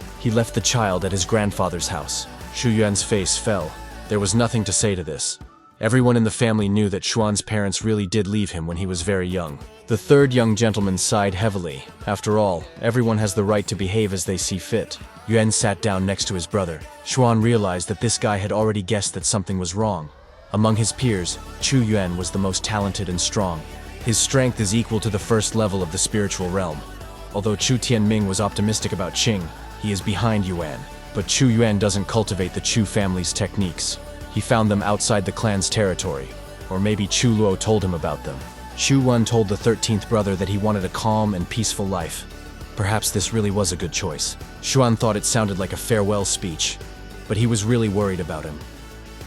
the child at his grandfather's house. Xu Yuan's face fell. There was nothing to say to this. Everyone in the family knew that Xuan's parents really did leave him when he was very young. The third young gentleman sighed heavily. After all, everyone has the right to behave as they see fit. Yuan sat down next to his brother. Xuan realized that this guy had already guessed that something was wrong. Among his peers, Chu Yuan was the most talented and strong. His strength is equal to the first level of the spiritual realm. Although Chu Tianming was optimistic about Qing, he is behind Yuan. But Chu Yuan doesn't cultivate the Chu family's techniques. He found them outside the clan's territory. Or maybe Chu Luo told him about them. Xu Wen told the 13th brother that he wanted a calm and peaceful life. Perhaps this really was a good choice. Xuan thought it sounded like a farewell speech, but he was really worried about him.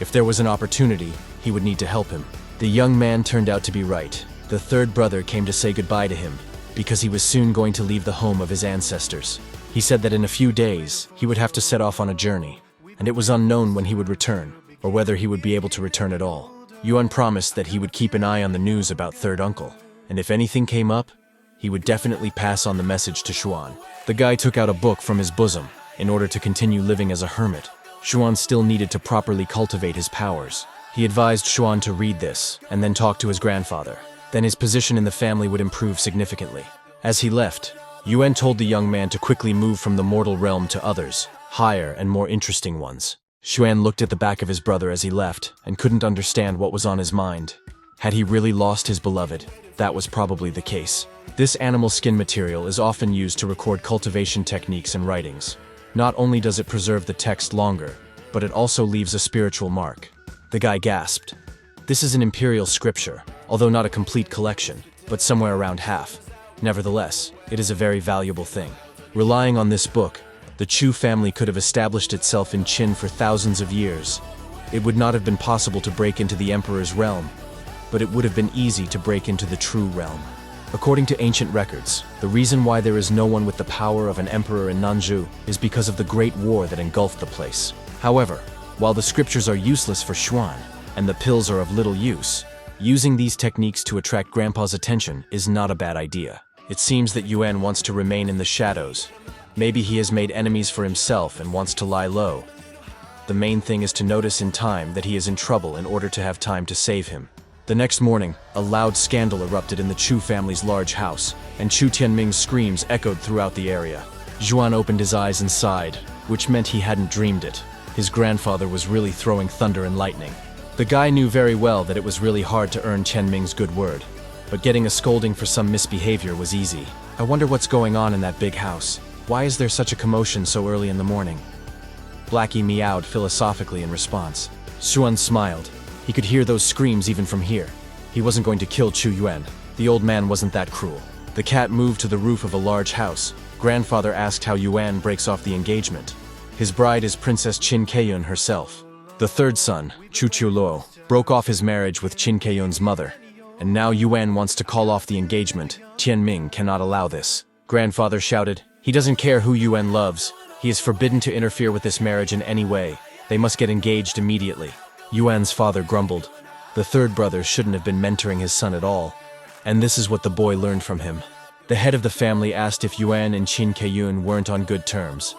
If there was an opportunity, he would need to help him. The young man turned out to be right. The third brother came to say goodbye to him, because he was soon going to leave the home of his ancestors. He said that in a few days, he would have to set off on a journey, and it was unknown when he would return, or whether he would be able to return at all. Yuan promised that he would keep an eye on the news about third uncle, and if anything came up, he would definitely pass on the message to Xuan. The guy took out a book from his bosom in order to continue living as a hermit. Xuan still needed to properly cultivate his powers. He advised Xuan to read this and then talk to his grandfather. Then his position in the family would improve significantly. As he left, Yuan told the young man to quickly move from the mortal realm to others, higher and more interesting ones. Xuan looked at the back of his brother as he left and couldn't understand what was on his mind. Had he really lost his beloved? That was probably the case. This animal skin material is often used to record cultivation techniques and writings. Not only does it preserve the text longer, but it also leaves a spiritual mark. The guy gasped. This is an imperial scripture, although not a complete collection, but somewhere around half. Nevertheless, it is a very valuable thing. Relying on this book, the Chu family could have established itself in Qin for thousands of years. It would not have been possible to break into the emperor's realm, but it would have been easy to break into the true realm. According to ancient records, the reason why there is no one with the power of an emperor in Nanzhou is because of the Great War that engulfed the place. However, while the scriptures are useless for Xuan, and the pills are of little use, using these techniques to attract Grandpa's attention is not a bad idea. It seems that Yuan wants to remain in the shadows. Maybe he has made enemies for himself and wants to lie low. The main thing is to notice in time that he is in trouble in order to have time to save him. The next morning, a loud scandal erupted in the Chu family's large house, and Chu Tianming's screams echoed throughout the area. Yuan opened his eyes and sighed, which meant he hadn't dreamed it. His grandfather was really throwing thunder and lightning. The guy knew very well that it was really hard to earn Tianming's good word, but getting a scolding for some misbehavior was easy. I wonder what's going on in that big house. Why is there such a commotion so early in the morning? Blackie meowed philosophically in response. Xuan smiled. He could hear those screams even from here. He wasn't going to kill Chu Yuan. The old man wasn't that cruel. The cat moved to the roof of a large house. Grandfather asked how Yuan breaks off the engagement. His bride is Princess Qin Keiyun herself. The third son, Chu Chulo, broke off his marriage with Qin Keiyun's mother. And now Yuan wants to call off the engagement. Tianming cannot allow this. Grandfather shouted, he doesn't care who Yuan loves. He is forbidden to interfere with this marriage in any way. They must get engaged immediately. Yuan's father grumbled. The third brother shouldn't have been mentoring his son at all. And this is what the boy learned from him. The head of the family asked if Yuan and Qin Keiyun weren't on good terms.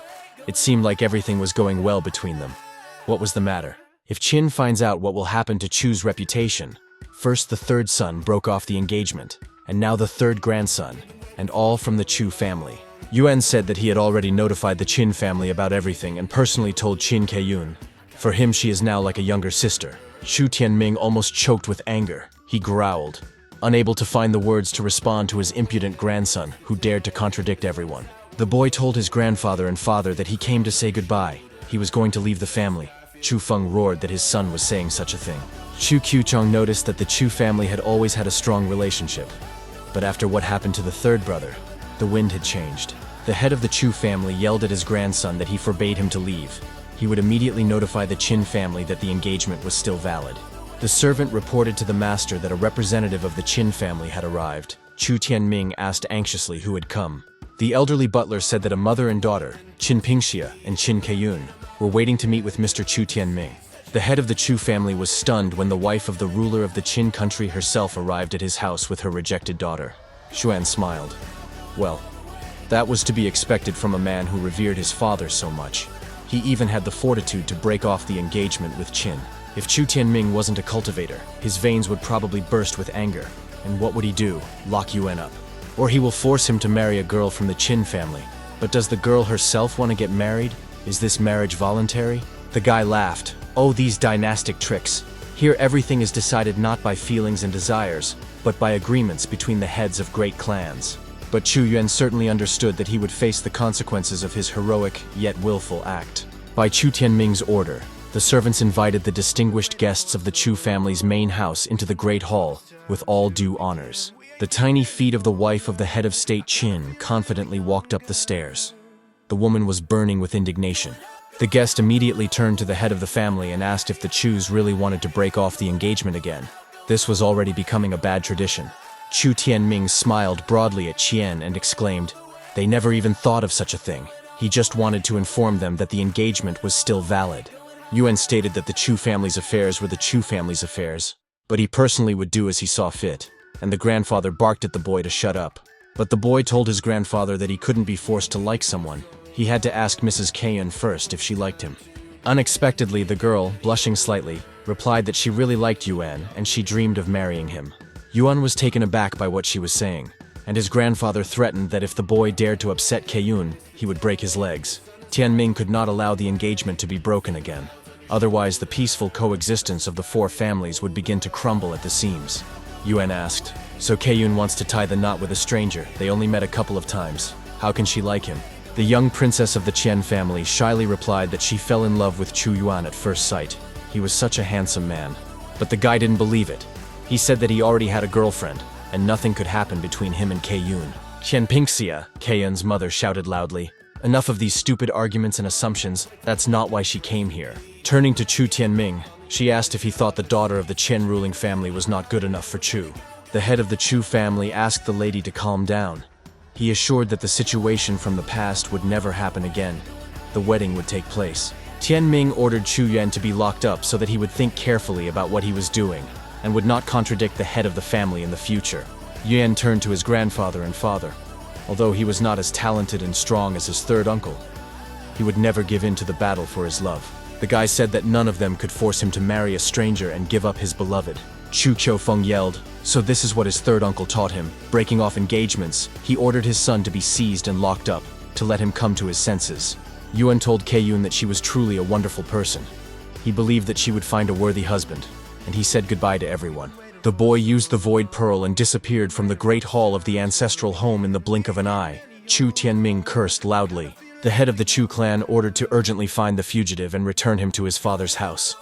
It seemed like everything was going well between them. What was the matter? If Qin finds out what will happen to Chu's reputation, first the third son broke off the engagement, and now the third grandson, and all from the Chu family. Yuan said that he had already notified the Qin family about everything and personally told Qin Keiyun. For him, she is now like a younger sister. Chu Tianming almost choked with anger. He growled, unable to find the words to respond to his impudent grandson, who dared to contradict everyone. The boy told his grandfather and father that he came to say goodbye. He was going to leave the family. Chu Feng roared that his son was saying such a thing. Chu Qiucheng noticed that the Chu family had always had a strong relationship. But after what happened to the third brother, the wind had changed. The head of the Chu family yelled at his grandson that he forbade him to leave. He would immediately notify the Qin family that the engagement was still valid. The servant reported to the master that a representative of the Qin family had arrived. Chu Tianming asked anxiously who had come. The elderly butler said that a mother and daughter, Qin Pingxia and Qin Keiyun, were waiting to meet with Mr. Chu Tianming. The head of the Chu family was stunned when the wife of the ruler of the Qin country herself arrived at his house with her rejected daughter. Xuan smiled. Well, that was to be expected from a man who revered his father so much. He even had the fortitude to break off the engagement with Qin. If Chu Tianming wasn't a cultivator, his veins would probably burst with anger. And what would he do? Lock Yuan up. Or he will force him to marry a girl from the Qin family. But does the girl herself want to get married? Is this marriage voluntary? The guy laughed. Oh, these dynastic tricks. Here everything is decided not by feelings and desires, but by agreements between the heads of great clans. But Chu Yuan certainly understood that he would face the consequences of his heroic, yet willful act. By Chu Tianming's order, the servants invited the distinguished guests of the Chu family's main house into the great hall, with all due honors. The tiny feet of the wife of the head of state Qin confidently walked up the stairs. The woman was burning with indignation. The guest immediately turned to the head of the family and asked if the Chus really wanted to break off the engagement again. This was already becoming a bad tradition. Chu Tianming smiled broadly at Qian and exclaimed, "They never even thought of such a thing." He just wanted to inform them that the engagement was still valid. Yuan stated that the Chu family's affairs were the Chu family's affairs, but he personally would do as he saw fit, and the grandfather barked at the boy to shut up. But the boy told his grandfather that he couldn't be forced to like someone. He had to ask Mrs. Kayan first if she liked him. Unexpectedly, the girl, blushing slightly, replied that she really liked Yuan and she dreamed of marrying him. Yuan was taken aback by what she was saying, and his grandfather threatened that if the boy dared to upset Kaiyun, he would break his legs. Tianming could not allow the engagement to be broken again. Otherwise, the peaceful coexistence of the four families would begin to crumble at the seams. Yuan asked, "So Kaiyun wants to tie the knot with a stranger. They only met a couple of times. How can she like him?" The young princess of the Qian family shyly replied that she fell in love with Chu Yuan at first sight. He was such a handsome man. But the guy didn't believe it. He said that he already had a girlfriend, and nothing could happen between him and Kaiyun. "Qian Pingxia," Kaiyun's mother shouted loudly. "Enough of these stupid arguments and assumptions. That's not why she came here." Turning to Chu Tianming, she asked if he thought the daughter of the Qian ruling family was not good enough for Chu. The head of the Chu family asked the lady to calm down. He assured that the situation from the past would never happen again. The wedding would take place. Tianming ordered Chu Yuan to be locked up so that he would think carefully about what he was doing and would not contradict the head of the family in the future. Yuan turned to his grandfather and father. Although he was not as talented and strong as his third uncle, he would never give in to the battle for his love. The guy said that none of them could force him to marry a stranger and give up his beloved. Chu Qiufeng yelled, "So this is what his third uncle taught him. Breaking off engagements, he ordered his son to be seized and locked up, to let him come to his senses." Yuan told Kaiyun that she was truly a wonderful person. He believed that she would find a worthy husband, and he said goodbye to everyone. The boy used the void pearl and disappeared from the great hall of the ancestral home in the blink of an eye. Chu Tianming cursed loudly. The head of the Chu clan ordered to urgently find the fugitive and return him to his father's house.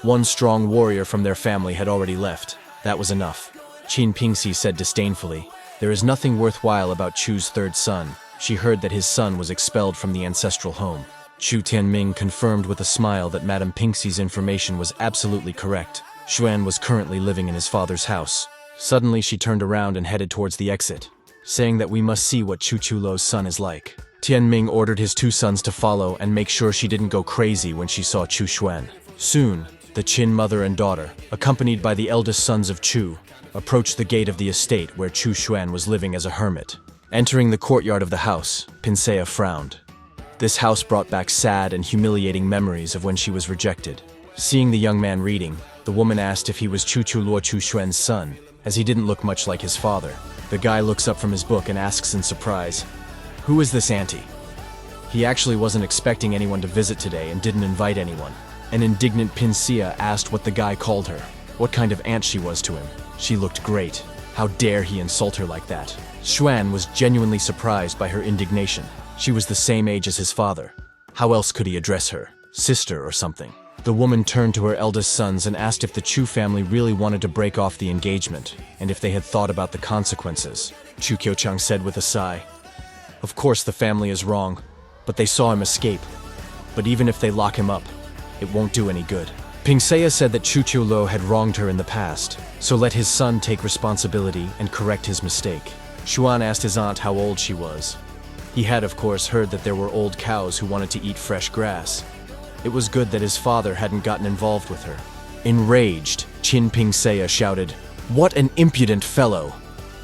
One strong warrior from their family had already left. That was enough. Qin Pingxi said disdainfully, "There is nothing worthwhile about Chu's third son." She heard that his son was expelled from the ancestral home. Chu Tianming confirmed with a smile that Madame Pingxi's information was absolutely correct. Xuan was currently living in his father's house. Suddenly she turned around and headed towards the exit, saying that we must see what Chu Chulo's son is like. Tianming ordered his two sons to follow and make sure she didn't go crazy when she saw Chu Xuan. Soon, the Qin mother and daughter, accompanied by the eldest sons of Chu, approached the gate of the estate where Chu Xuan was living as a hermit. Entering the courtyard of the house, Pinsea frowned. This house brought back sad and humiliating memories of when she was rejected. Seeing the young man reading, the woman asked if he was Chu Chulo Chu Xuan's son, as he didn't look much like his father. The guy looks up from his book and asks in surprise, "Who is this auntie?" He actually wasn't expecting anyone to visit today and didn't invite anyone. An indignant Pinsea asked what the guy called her, what kind of aunt she was to him. She looked great. How dare he insult her like that? Xuan was genuinely surprised by her indignation. She was the same age as his father. How else could he address her? Sister or something? The woman turned to her eldest sons and asked if the Chu family really wanted to break off the engagement, and if they had thought about the consequences. Chu Qiuchang said with a sigh, "Of course the family is wrong, but they saw him escape. But even if they lock him up, it won't do any good." Pingsea said that Chu Chulo had wronged her in the past, so let his son take responsibility and correct his mistake. Xuan asked his aunt how old she was. He had, of course, heard that there were old cows who wanted to eat fresh grass. It was good that his father hadn't gotten involved with her. Enraged, Qin Pingsea shouted, "What an impudent fellow!"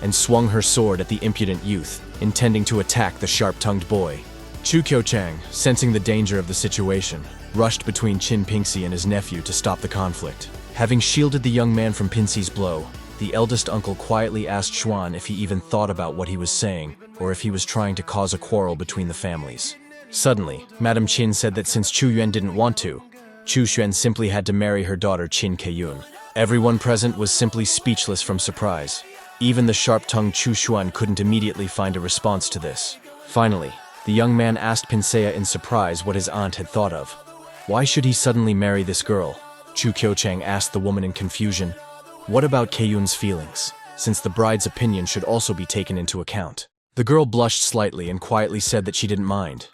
and swung her sword at the impudent youth, intending to attack the sharp-tongued boy. Chu Qiuchang, sensing the danger of the situation, rushed between Qin Pingxi and his nephew to stop the conflict. Having shielded the young man from Pinxi's blow, the eldest uncle quietly asked Xuan if he even thought about what he was saying, or if he was trying to cause a quarrel between the families. Suddenly, Madame Qin said that since Chu Yuan didn't want to, Chu Xuan simply had to marry her daughter Qin Keiyun. Everyone present was simply speechless from surprise. Even the sharp-tongued Chu Xuan couldn't immediately find a response to this. Finally, the young man asked Pinsea in surprise what his aunt had thought of. Why should he suddenly marry this girl? Chu Qiuchang asked the woman in confusion. What about Keiyun's feelings, since the bride's opinion should also be taken into account? The girl blushed slightly and quietly said that she didn't mind.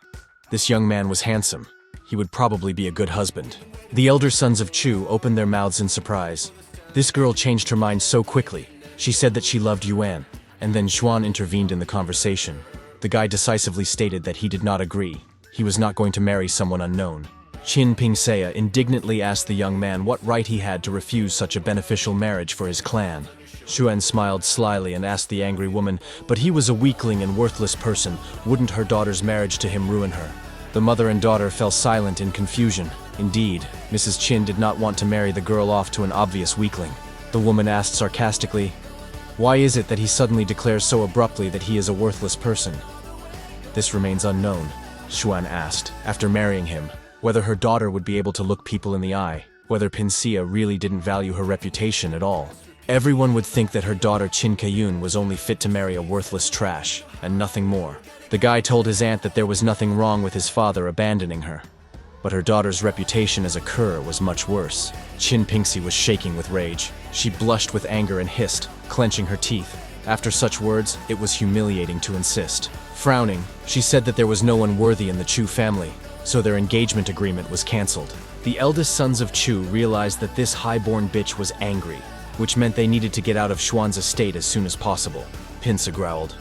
This young man was handsome. He would probably be a good husband. The elder sons of Chu opened their mouths in surprise. This girl changed her mind so quickly. She said that she loved Yuan, and then Xuan intervened in the conversation. The guy decisively stated that he did not agree. He was not going to marry someone unknown. Qin Pingsea indignantly asked the young man what right he had to refuse such a beneficial marriage for his clan. Xuan smiled slyly and asked the angry woman, but he was a weakling and worthless person. Wouldn't her daughter's marriage to him ruin her? The mother and daughter fell silent in confusion. Indeed, Mrs. Qin did not want to marry the girl off to an obvious weakling. The woman asked sarcastically, "Why is it that he suddenly declares so abruptly that he is a worthless person?" "This remains unknown," Xuan asked, after marrying him, whether her daughter would be able to look people in the eye, whether Pinsea really didn't value her reputation at all. Everyone would think that her daughter Qin Kayun was only fit to marry a worthless trash, and nothing more. The guy told his aunt that there was nothing wrong with his father abandoning her. But her daughter's reputation as a cur was much worse. Qin Pingxi was shaking with rage. She blushed with anger and hissed, clenching her teeth. After such words, it was humiliating to insist. Frowning, she said that there was no one worthy in the Chu family, so their engagement agreement was cancelled. The eldest sons of Chu realized that this high-born bitch was angry, which meant they needed to get out of Xuan's estate as soon as possible. Pinsa growled.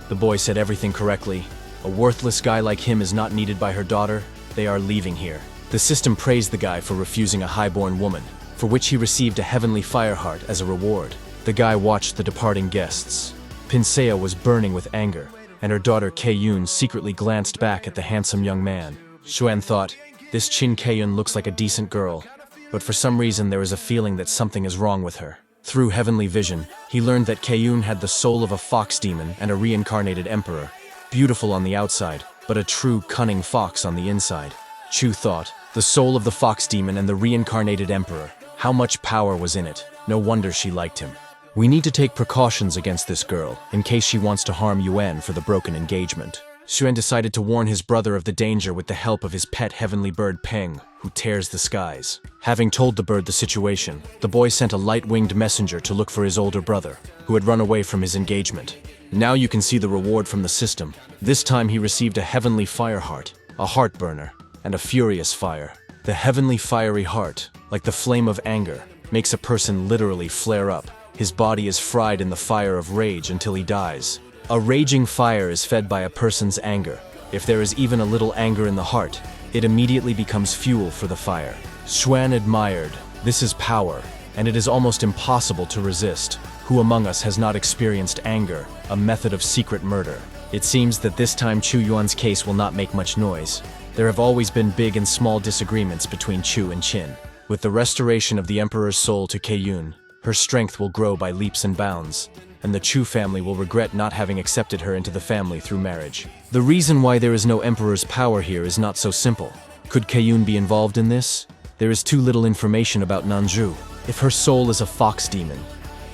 The boy said everything correctly. A worthless guy like him is not needed by her daughter. They are leaving here. The system praised the guy for refusing a high-born woman, for which he received a heavenly fire heart as a reward. The guy watched the departing guests. Pinsea was burning with anger, and her daughter Kayun secretly glanced back at the handsome young man. Xuan thought, this Qin Kayun looks like a decent girl, but for some reason there is a feeling that something is wrong with her. Through heavenly vision, he learned that Kayun had the soul of a fox demon and a reincarnated emperor. Beautiful on the outside, but a true cunning fox on the inside. Chu thought, the soul of the fox demon and the reincarnated emperor. How much power was in it? No wonder she liked him. We need to take precautions against this girl, in case she wants to harm Yuan for the broken engagement. Xuan decided to warn his brother of the danger with the help of his pet heavenly bird Peng, who tears the skies. Having told the bird the situation, the boy sent a light-winged messenger to look for his older brother, who had run away from his engagement. Now you can see the reward from the system. This time he received a heavenly fire heart, a heart burner, and a furious fire. The heavenly fiery heart, like the flame of anger, makes a person literally flare up. His body is fried in the fire of rage until he dies. A raging fire is fed by a person's anger. If there is even a little anger in the heart, it immediately becomes fuel for the fire. Xuan admired. This is power, and it is almost impossible to resist. Who among us has not experienced anger, a method of secret murder? It seems that this time Chu Yuan's case will not make much noise. There have always been big and small disagreements between Chu and Qin. With the restoration of the Emperor's soul to Kayun, her strength will grow by leaps and bounds, and the Chu family will regret not having accepted her into the family through marriage. The reason why there is no Emperor's power here is not so simple. Could Kayun be involved in this? There is too little information about Nanzhu. If her soul is a fox demon,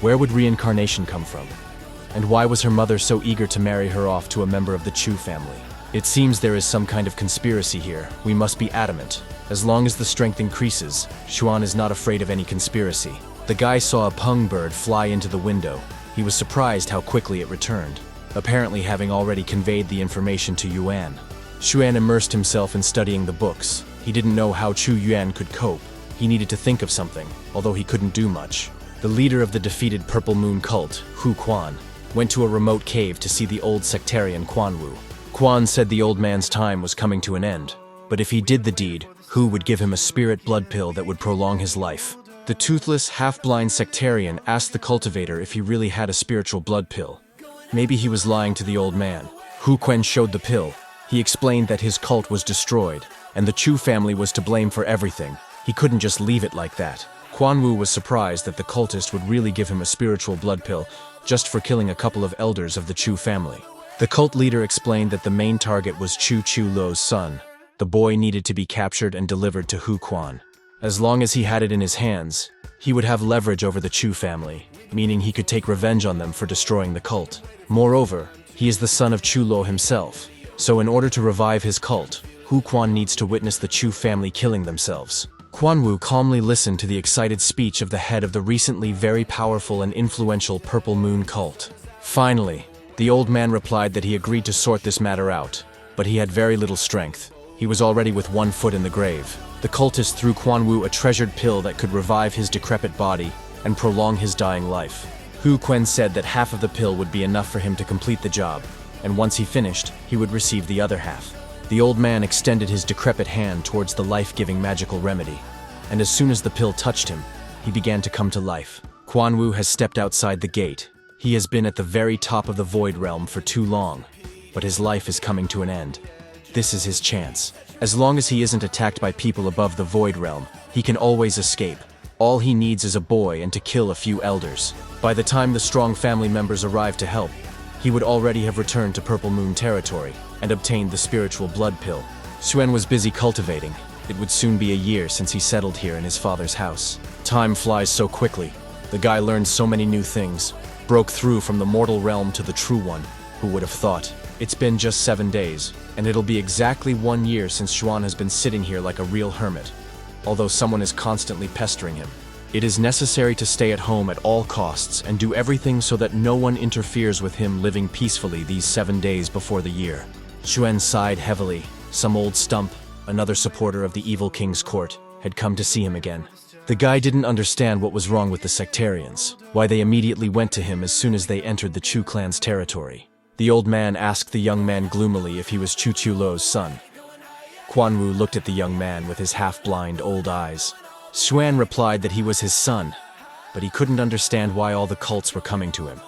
where would reincarnation come from? And why was her mother so eager to marry her off to a member of the Chu family? It seems there is some kind of conspiracy here. We must be adamant. As long as the strength increases, Xuan is not afraid of any conspiracy. The guy saw a peng bird fly into the window. He was surprised how quickly it returned, apparently having already conveyed the information to Yuan. Xuan immersed himself in studying the books. He didn't know how Chu Yuan could cope. He needed to think of something, although he couldn't do much. The leader of the defeated Purple Moon cult, Hu Quan, went to a remote cave to see the old sectarian Quan Wu. Quan said the old man's time was coming to an end, but if he did the deed, Hu would give him a spirit blood pill that would prolong his life. The toothless, half-blind sectarian asked the cultivator if he really had a spiritual blood pill. Maybe he was lying to the old man. Hu Quan showed the pill. He explained that his cult was destroyed, and the Chu family was to blame for everything. He couldn't just leave it like that. Quan Wu was surprised that the cultist would really give him a spiritual blood pill just for killing a couple of elders of the Chu family. The cult leader explained that the main target was Chu Lo's son. The boy needed to be captured and delivered to Hu Quan. As long as he had it in his hands, he would have leverage over the Chu family, meaning he could take revenge on them for destroying the cult. Moreover, he is the son of Chu Lo himself, so in order to revive his cult, Hu Quan needs to witness the Chu family killing themselves. Quan Wu calmly listened to the excited speech of the head of the recently very powerful and influential Purple Moon cult. Finally, the old man replied that he agreed to sort this matter out, but he had very little strength. He was already with one foot in the grave. The cultist threw Quan Wu a treasured pill that could revive his decrepit body and prolong his dying life. Hu Quan said that half of the pill would be enough for him to complete the job, and once he finished, he would receive the other half. The old man extended his decrepit hand towards the life-giving magical remedy, and as soon as the pill touched him, he began to come to life. Quan Wu has stepped outside the gate. He has been at the very top of the Void Realm for too long, but his life is coming to an end. This is his chance. As long as he isn't attacked by people above the Void Realm, he can always escape. All he needs is a boy and to kill a few elders. By the time the strong family members arrive to help, he would already have returned to Purple Moon territory and obtained the spiritual blood pill. Xuan was busy cultivating. It would soon be a year since he settled here in his father's house. Time flies so quickly. The guy learned so many new things, broke through from the mortal realm to the true one. Who would have thought? It's been just 7 days, and it'll be exactly 1 year since Xuan has been sitting here like a real hermit, although someone is constantly pestering him. It is necessary to stay at home at all costs and do everything so that no one interferes with him living peacefully these 7 days before the year. Xuan sighed heavily. Some old stump, another supporter of the evil king's court, had come to see him again. The guy didn't understand what was wrong with the sectarians, why they immediately went to him as soon as they entered the Chu clan's territory. The old man asked the young man gloomily if he was Chu Chulo's son. Quan Wu looked at the young man with his half-blind old eyes. Xuan replied that he was his son, but he couldn't understand why all the cults were coming to him.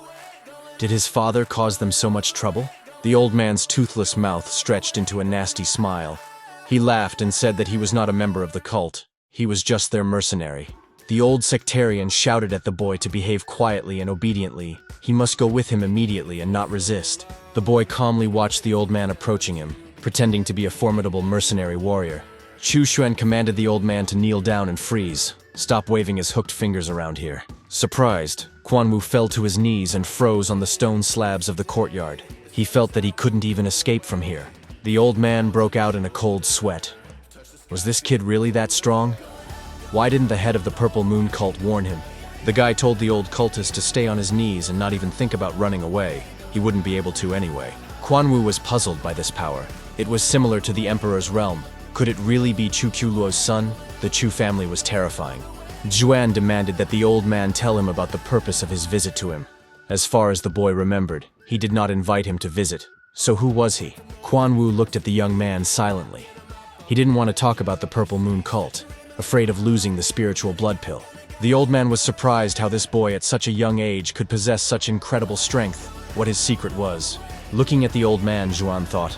Did his father cause them so much trouble? The old man's toothless mouth stretched into a nasty smile. He laughed and said that he was not a member of the cult. He was just their mercenary. The old sectarian shouted at the boy to behave quietly and obediently. He must go with him immediately and not resist. The boy calmly watched the old man approaching him, pretending to be a formidable mercenary warrior. Chu Xuan commanded the old man to kneel down and freeze. Stop waving his hooked fingers around here. Surprised, Quan Wu fell to his knees and froze on the stone slabs of the courtyard. He felt that he couldn't even escape from here. The old man broke out in a cold sweat. Was this kid really that strong? Why didn't the head of the Purple Moon cult warn him? The guy told the old cultist to stay on his knees and not even think about running away. He wouldn't be able to anyway. Quan Wu was puzzled by this power. It was similar to the Emperor's realm. Could it really be Chu Luo's son? The Chu family was terrifying. Xuan demanded that the old man tell him about the purpose of his visit to him. As far as the boy remembered, he did not invite him to visit. So who was he? Quan Wu looked at the young man silently. He didn't want to talk about the Purple Moon cult, afraid of losing the spiritual blood pill. The old man was surprised how this boy at such a young age could possess such incredible strength, what his secret was. Looking at the old man, Xuan thought,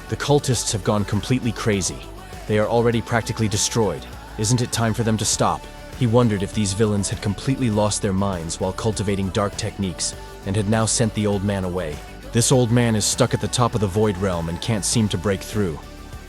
the cultists have gone completely crazy. They are already practically destroyed. Isn't it time for them to stop? He wondered if these villains had completely lost their minds while cultivating dark techniques and had now sent the old man away. This old man is stuck at the top of the Void Realm and can't seem to break through,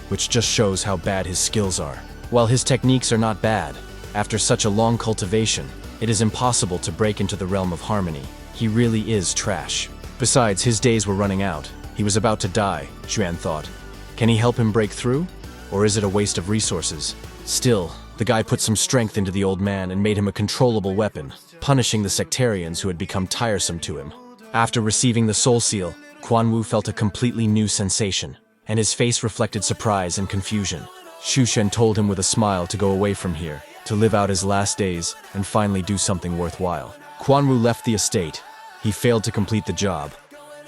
which just shows how bad his skills are. While his techniques are not bad, after such a long cultivation, it is impossible to break into the realm of harmony. He really is trash. Besides, his days were running out. He was about to die, Xuan thought. Can he help him break through? Or is it a waste of resources? Still, the guy put some strength into the old man and made him a controllable weapon, punishing the sectarians who had become tiresome to him. After receiving the soul seal, Quan Wu felt a completely new sensation, and his face reflected surprise and confusion. Xu Shen told him with a smile to go away from here, to live out his last days and finally do something worthwhile. Quan Wu left the estate. He failed to complete the job.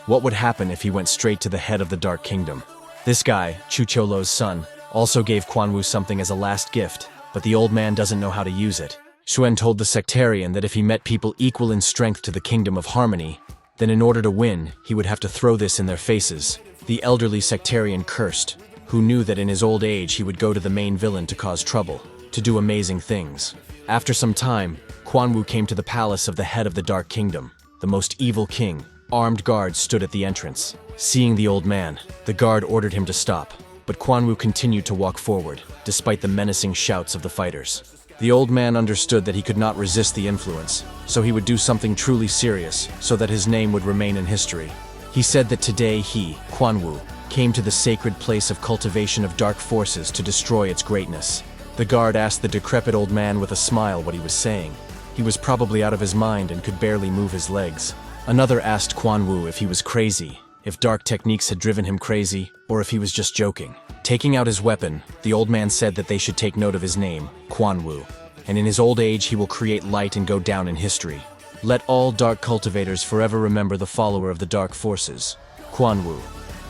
What would happen if he went straight to the head of the Dark Kingdom? This guy, Chu Cholo's son, also gave Quan Wu something as a last gift, but the old man doesn't know how to use it. Xuan told the sectarian that if he met people equal in strength to the Kingdom of Harmony, then in order to win, he would have to throw this in their faces. The elderly sectarian cursed, who knew that in his old age he would go to the main villain to cause trouble, to do amazing things. After some time, Quan Wu came to the palace of the head of the Dark Kingdom, the most evil king. Armed guards stood at the entrance. Seeing the old man, the guard ordered him to stop, but Quan Wu continued to walk forward, despite the menacing shouts of the fighters. The old man understood that he could not resist the influence, so he would do something truly serious, so that his name would remain in history. He said that today he, Quan Wu, came to the sacred place of cultivation of dark forces to destroy its greatness. The guard asked the decrepit old man with a smile what he was saying. He was probably out of his mind and could barely move his legs. Another asked Quan Wu if he was crazy, if dark techniques had driven him crazy, or if he was just joking. Taking out his weapon, the old man said that they should take note of his name, Quan Wu, and in his old age he will create light and go down in history. Let all dark cultivators forever remember the follower of the dark forces, Quan Wu.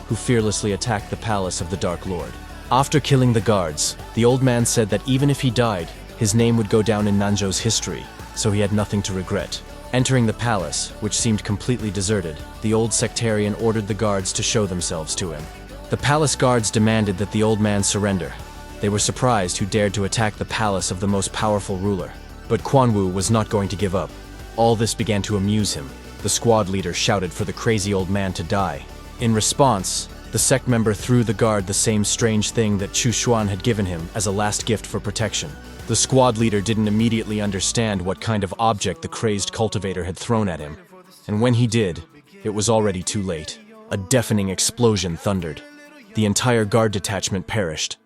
who fearlessly attacked the palace of the Dark Lord. After killing the guards, the old man said that even if he died, his name would go down in Nanzhou's history, so he had nothing to regret. Entering the palace, which seemed completely deserted, the old sectarian ordered the guards to show themselves to him. The palace guards demanded that the old man surrender. They were surprised who dared to attack the palace of the most powerful ruler. But Quan Wu was not going to give up. All this began to amuse him. The squad leader shouted for the crazy old man to die. In response, the sect member threw the guard the same strange thing that Chu Xuan had given him as a last gift for protection. The squad leader didn't immediately understand what kind of object the crazed cultivator had thrown at him. And when he did, it was already too late. A deafening explosion thundered. The entire guard detachment perished.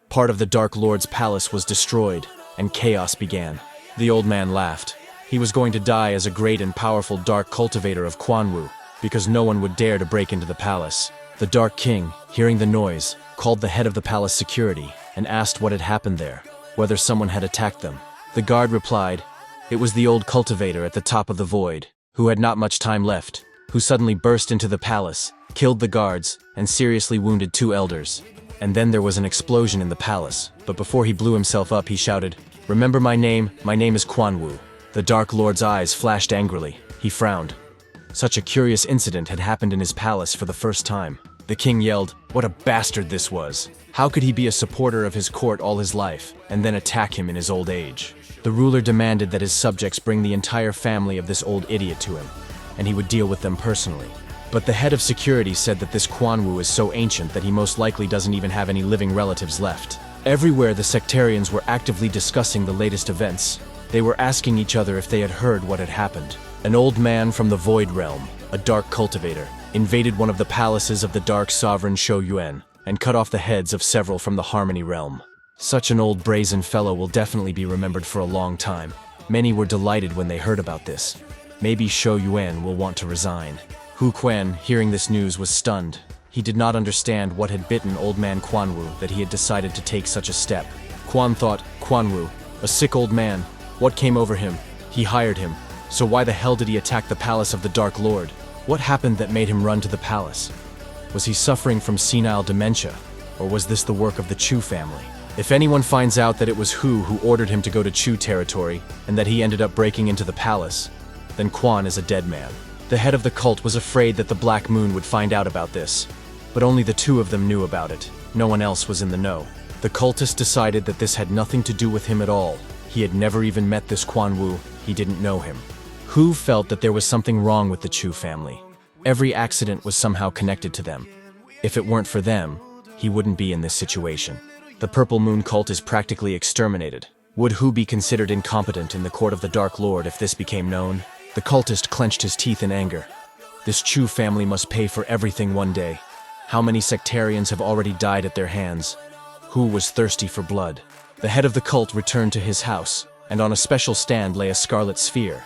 Part of the Dark Lord's palace was destroyed, and chaos began. The old man laughed. He was going to die as a great and powerful dark cultivator of Quan Wu, because no one would dare to break into the palace. The Dark King, hearing the noise, called the head of the palace security and asked what had happened there, whether someone had attacked them. The guard replied, it was the old cultivator at the top of the void, who had not much time left, who suddenly burst into the palace, killed the guards, and seriously wounded 2 elders. And then there was an explosion in the palace, but before he blew himself up, he shouted, remember my name is Quan Wu. The Dark Lord's eyes flashed angrily. He frowned. Such a curious incident had happened in his palace for the first time. The king yelled, what a bastard this was. How could he be a supporter of his court all his life, and then attack him in his old age? The ruler demanded that his subjects bring the entire family of this old idiot to him, and he would deal with them personally. But the head of security said that this Quan Wu is so ancient that he most likely doesn't even have any living relatives left. Everywhere the sectarians were actively discussing the latest events. They were asking each other if they had heard what had happened. An old man from the Void Realm, a dark cultivator, invaded one of the palaces of the dark sovereign Shou Yuan and cut off the heads of several from the Harmony Realm. Such an old brazen fellow will definitely be remembered for a long time. Many were delighted when they heard about this. Maybe Shou Yuan will want to resign. Hu Quan, hearing this news, was stunned. He did not understand what had bitten old man Quan Wu that he had decided to take such a step. Quan thought, Quan Wu, a sick old man. What came over him? He hired him. So why the hell did he attack the palace of the Dark Lord? What happened that made him run to the palace? Was he suffering from senile dementia? Or was this the work of the Chu family? If anyone finds out that it was Hu who ordered him to go to Chu territory, and that he ended up breaking into the palace, then Quan is a dead man. The head of the cult was afraid that the Black Moon would find out about this, but only the 2 of them knew about it. No one else was in the know. The cultist decided that this had nothing to do with him at all. He had never even met this Quan Wu. He didn't know him. Hu felt that there was something wrong with the Chu family. Every accident was somehow connected to them. If it weren't for them, he wouldn't be in this situation. The Purple Moon cult is practically exterminated. Would Hu be considered incompetent in the court of the Dark Lord if this became known? The cultist clenched his teeth in anger. This Chu family must pay for everything one day. How many sectarians have already died at their hands? Hu was thirsty for blood. The head of the cult returned to his house, and on a special stand lay a scarlet sphere,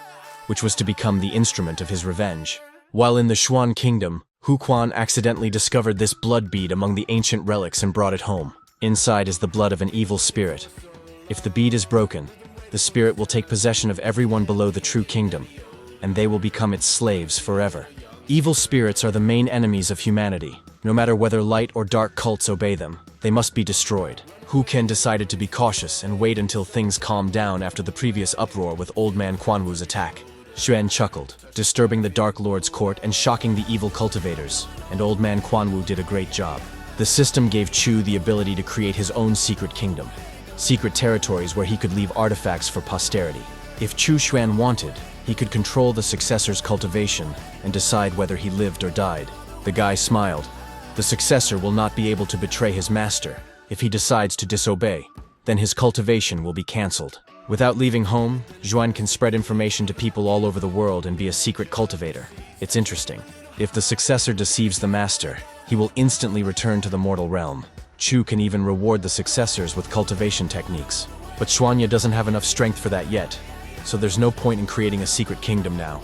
which was to become the instrument of his revenge. While in the Xuan Kingdom, Hu Quan accidentally discovered this blood bead among the ancient relics and brought it home. Inside is the blood of an evil spirit. If the bead is broken, the spirit will take possession of everyone below the true kingdom, and they will become its slaves forever. Evil spirits are the main enemies of humanity. No matter whether light or dark cults obey them, they must be destroyed. Hu Ken decided to be cautious and wait until things calmed down after the previous uproar with old man Quan Wu's attack. Xuan chuckled, disturbing the Dark Lord's court and shocking the evil cultivators, and old man Quan Wu did a great job. The system gave Chu the ability to create his own secret kingdom, secret territories where he could leave artifacts for posterity. If Chu Xuan wanted, he could control the successor's cultivation and decide whether he lived or died. The guy smiled. The successor will not be able to betray his master. If he decides to disobey, then his cultivation will be cancelled. Without leaving home, Xuan can spread information to people all over the world and be a secret cultivator. It's interesting. If the successor deceives the master, he will instantly return to the mortal realm. Chu can even reward the successors with cultivation techniques. But Xuanya doesn't have enough strength for that yet, so there's no point in creating a secret kingdom now.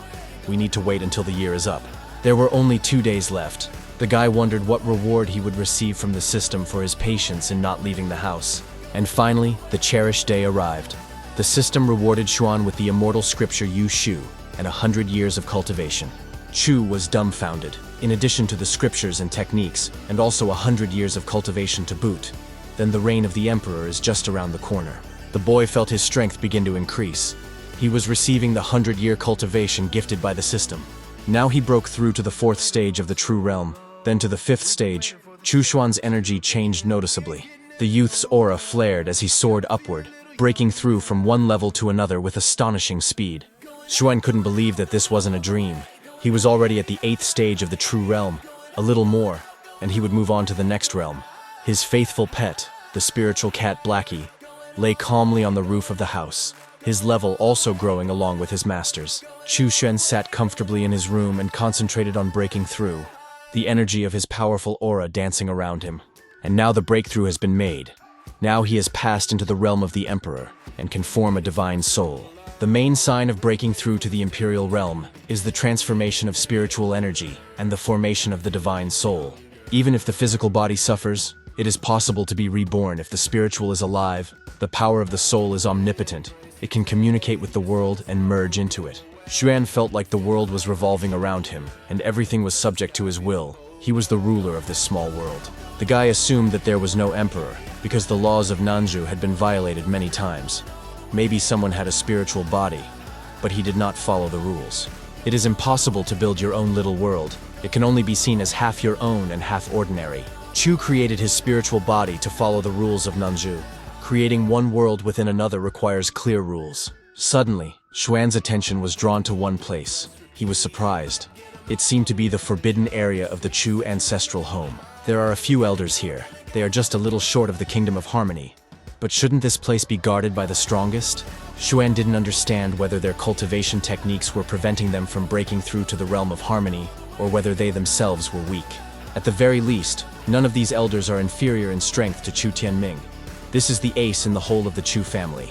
We need to wait until the year is up. There were only 2 days left. The guy wondered what reward he would receive from the system for his patience in not leaving the house. And finally, the cherished day arrived. The system rewarded Xuan with the immortal scripture Yu Shu and 100 years of cultivation. Chu was dumbfounded. in addition to the scriptures and techniques, and also 100 years of cultivation to boot. Then the reign of the emperor is just around the corner. The boy felt his strength begin to increase. He was receiving the 100-year cultivation gifted by the system. Now he broke through to the 4th stage of the true realm, then to the 5th stage. Chu Xuan's energy changed noticeably. The youth's aura flared as he soared upward, breaking through from one level to another with astonishing speed. Xuan couldn't believe that this wasn't a dream. He was already at the 8th stage of the true realm. A little more, and he would move on to the next realm. His faithful pet, the spiritual cat Blackie, lay calmly on the roof of the house, his level also growing along with his master's. Chu Xuan sat comfortably in his room and concentrated on breaking through, the energy of his powerful aura dancing around him. And now the breakthrough has been made. Now he has passed into the realm of the Emperor and can form a divine soul. The main sign of breaking through to the Imperial realm is the transformation of spiritual energy and the formation of the divine soul. Even if the physical body suffers, it is possible to be reborn if the spiritual is alive. The power of the soul is omnipotent. It can communicate with the world and merge into it. Xuan felt like the world was revolving around him, and everything was subject to his will. He was the ruler of this small world. The guy assumed that there was no emperor, because the laws of Nanzhou had been violated many times. Maybe someone had a spiritual body, but he did not follow the rules. It is impossible to build your own little world. It can only be seen as half your own and half ordinary. Chu created his spiritual body to follow the rules of Nanzhou. Creating one world within another requires clear rules. Suddenly, Xuan's attention was drawn to one place. He was surprised. It seemed to be the forbidden area of the Chu ancestral home. There are a few elders here. They are just a little short of the Kingdom of Harmony. But shouldn't this place be guarded by the strongest? Xuan didn't understand whether their cultivation techniques were preventing them from breaking through to the realm of harmony, or whether they themselves were weak. At the very least, none of these elders are inferior in strength to Chu Tianming. This is the ace in the whole of the Chu family.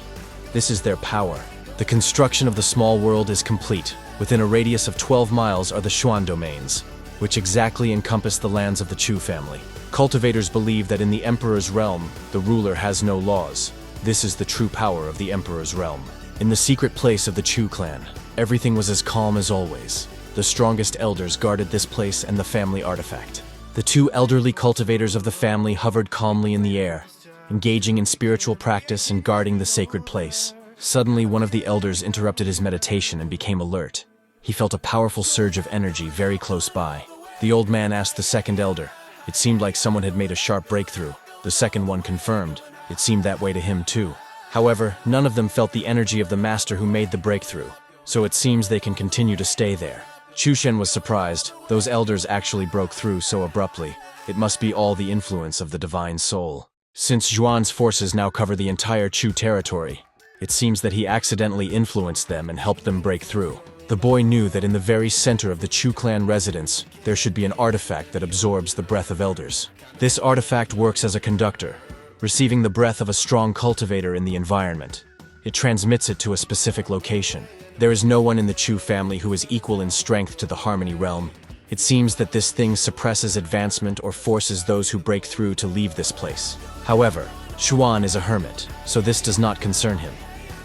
This is their power. The construction of the small world is complete. Within a radius of 12 miles are the Xuan domains, which exactly encompass the lands of the Chu family. Cultivators believe that in the Emperor's realm, the ruler has no laws. This is the true power of the Emperor's realm. In the secret place of the Chu clan, everything was as calm as always. The strongest elders guarded this place and the family artifact. The 2 elderly cultivators of the family hovered calmly in the air, engaging in spiritual practice and guarding the sacred place. Suddenly, one of the elders interrupted his meditation and became alert. He felt a powerful surge of energy very close by. The old man asked the second elder. It seemed like someone had made a sharp breakthrough. The second one confirmed. It seemed that way to him too. However, none of them felt the energy of the master who made the breakthrough, so it seems they can continue to stay there. Chu Xuan was surprised. Those elders actually broke through so abruptly. It must be all the influence of the divine soul. Since Zhuan's forces now cover the entire Chu territory, it seems that he accidentally influenced them and helped them break through. The boy knew that in the very center of the Chu clan residence, there should be an artifact that absorbs the breath of elders. This artifact works as a conductor, receiving the breath of a strong cultivator in the environment. It transmits it to a specific location. There is no one in the Chu family who is equal in strength to the Harmony realm. It seems that this thing suppresses advancement or forces those who break through to leave this place. However, Xuan is a hermit, so this does not concern him.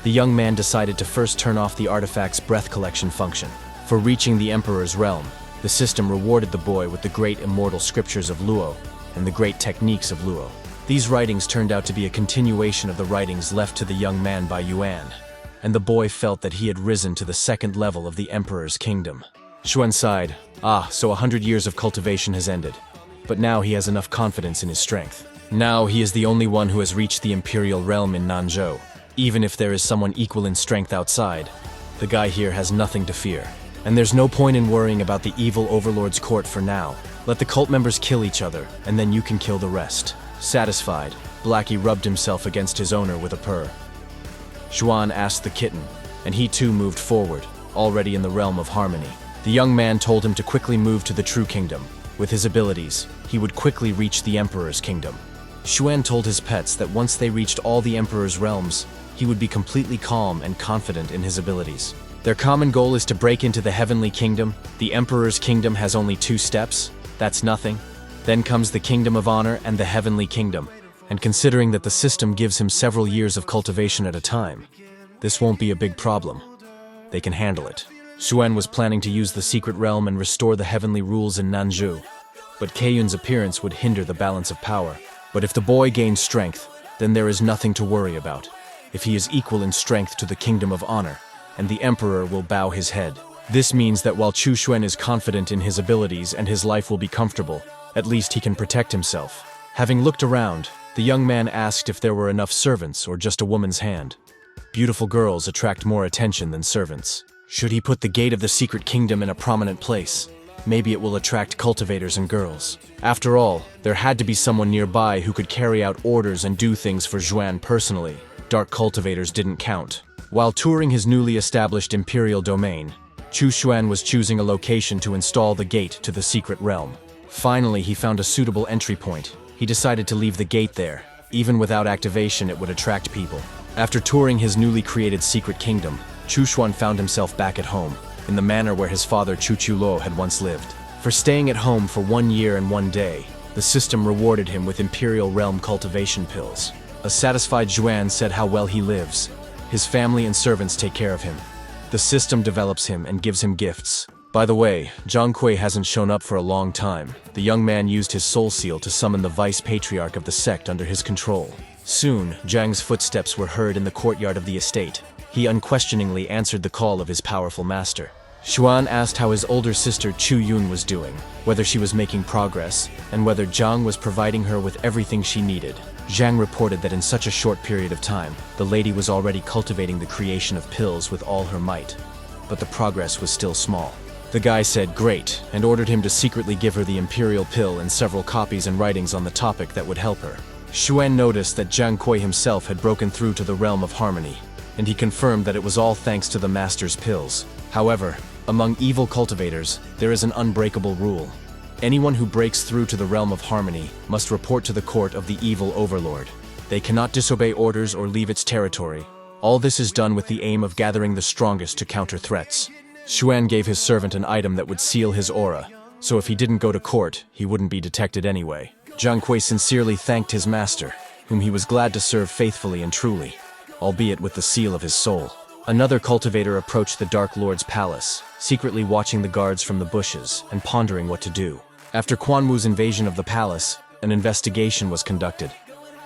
The young man decided to first turn off the artifact's breath collection function. For reaching the Emperor's realm, the system rewarded the boy with the great immortal scriptures of Luo and the great techniques of Luo. These writings turned out to be a continuation of the writings left to the young man by Yuan, and the boy felt that he had risen to the second level of the Emperor's kingdom. Xuan sighed. So 100 years of cultivation has ended. But now he has enough confidence in his strength. Now he is the only one who has reached the Imperial realm in Nanzhou. Even if there is someone equal in strength outside, the guy here has nothing to fear. And there's no point in worrying about the evil overlord's court for now. Let the cult members kill each other, and then you can kill the rest. Satisfied, Blackie rubbed himself against his owner with a purr. Xuan asked the kitten, and he too moved forward, already in the realm of harmony. The young man told him to quickly move to the true kingdom. With his abilities, he would quickly reach the Emperor's kingdom. Xuan told his pets that once they reached all the Emperor's realms, he would be completely calm and confident in his abilities. Their common goal is to break into the Heavenly Kingdom. The Emperor's kingdom has only 2 steps. That's nothing. Then comes the Kingdom of Honor and the Heavenly Kingdom. And considering that the system gives him several years of cultivation at a time, this won't be a big problem. They can handle it. Xuan was planning to use the secret realm and restore the heavenly rules in Nanzhou, but Keiyun's appearance would hinder the balance of power. But if the boy gains strength, then there is nothing to worry about. If he is equal in strength to the Kingdom of Honor, and the Emperor will bow his head. This means that while Chu Xuan is confident in his abilities and his life will be comfortable, at least he can protect himself. Having looked around, the young man asked if there were enough servants or just a woman's hand. Beautiful girls attract more attention than servants. Should he put the gate of the secret kingdom in a prominent place? Maybe it will attract cultivators and girls. After all, there had to be someone nearby who could carry out orders and do things for Xuan personally. Dark cultivators didn't count. While touring his newly established imperial domain, Chu Xuan was choosing a location to install the gate to the secret realm. Finally, he found a suitable entry point. He decided to leave the gate there. Even without activation, it would attract people. After touring his newly created secret kingdom, Chu Xuan found himself back at home, in the manor where his father Chu Chulo had once lived. For staying at home for 1 year and 1 day, the system rewarded him with Imperial Realm cultivation pills. A satisfied Xuan said how well he lives. His family and servants take care of him. The system develops him and gives him gifts. By the way, Zhang Kui hasn't shown up for a long time. The young man used his soul seal to summon the vice-patriarch of the sect under his control. Soon, Zhang's footsteps were heard in the courtyard of the estate. He unquestioningly answered the call of his powerful master. Xuan asked how his older sister Chu Yun was doing, whether she was making progress, and whether Zhang was providing her with everything she needed. Zhang reported that in such a short period of time, the lady was already cultivating the creation of pills with all her might. But the progress was still small. The guy said great, and ordered him to secretly give her the imperial pill and several copies and writings on the topic that would help her. Xuan noticed that Zhang Kui himself had broken through to the realm of harmony, and he confirmed that it was all thanks to the master's pills. However, among evil cultivators, there is an unbreakable rule. Anyone who breaks through to the realm of harmony must report to the court of the evil overlord. They cannot disobey orders or leave its territory. All this is done with the aim of gathering the strongest to counter threats. Xuan gave his servant an item that would seal his aura, so if he didn't go to court, he wouldn't be detected anyway. Zhang Kui sincerely thanked his master, whom he was glad to serve faithfully and truly, albeit with the seal of his soul. Another cultivator approached the Dark Lord's palace, secretly watching the guards from the bushes and pondering what to do. After Quan Wu's invasion of the palace, an investigation was conducted,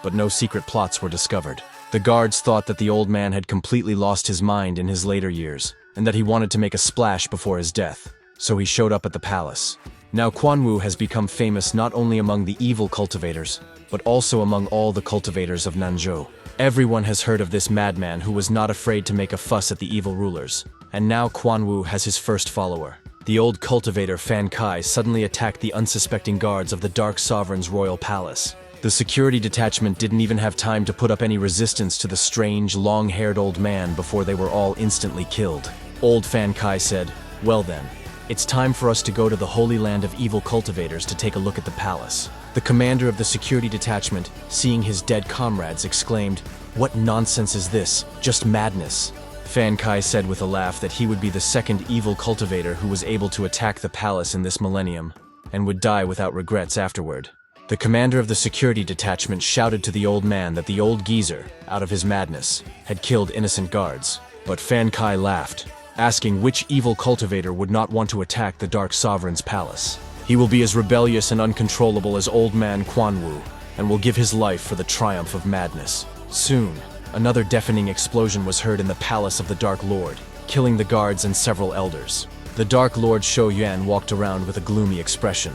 but no secret plots were discovered. The guards thought that the old man had completely lost his mind in his later years, and that he wanted to make a splash before his death, so he showed up at the palace. Now Quan Wu has become famous not only among the evil cultivators, but also among all the cultivators of Nanzhou. Everyone has heard of this madman who was not afraid to make a fuss at the evil rulers, and now Quan Wu has his first follower. The old cultivator Fan Kai suddenly attacked the unsuspecting guards of the Dark Sovereign's royal palace. The security detachment didn't even have time to put up any resistance to the strange, long-haired old man before they were all instantly killed. Old Fan Kai said, "Well then, it's time for us to go to the Holy Land of Evil Cultivators to take a look at the palace." The commander of the security detachment, seeing his dead comrades, exclaimed, "What nonsense is this? Just madness." Fan Kai said with a laugh that he would be the second evil cultivator who was able to attack the palace in this millennium, and would die without regrets afterward. The commander of the security detachment shouted to the old man that the old geezer, out of his madness, had killed innocent guards. But Fan Kai laughed, asking which evil cultivator would not want to attack the Dark Sovereign's palace. He will be as rebellious and uncontrollable as old man Quan Wu, and will give his life for the triumph of madness. Soon, another deafening explosion was heard in the palace of the Dark Lord, killing the guards and several elders. The Dark Lord Shou Yuan walked around with a gloomy expression,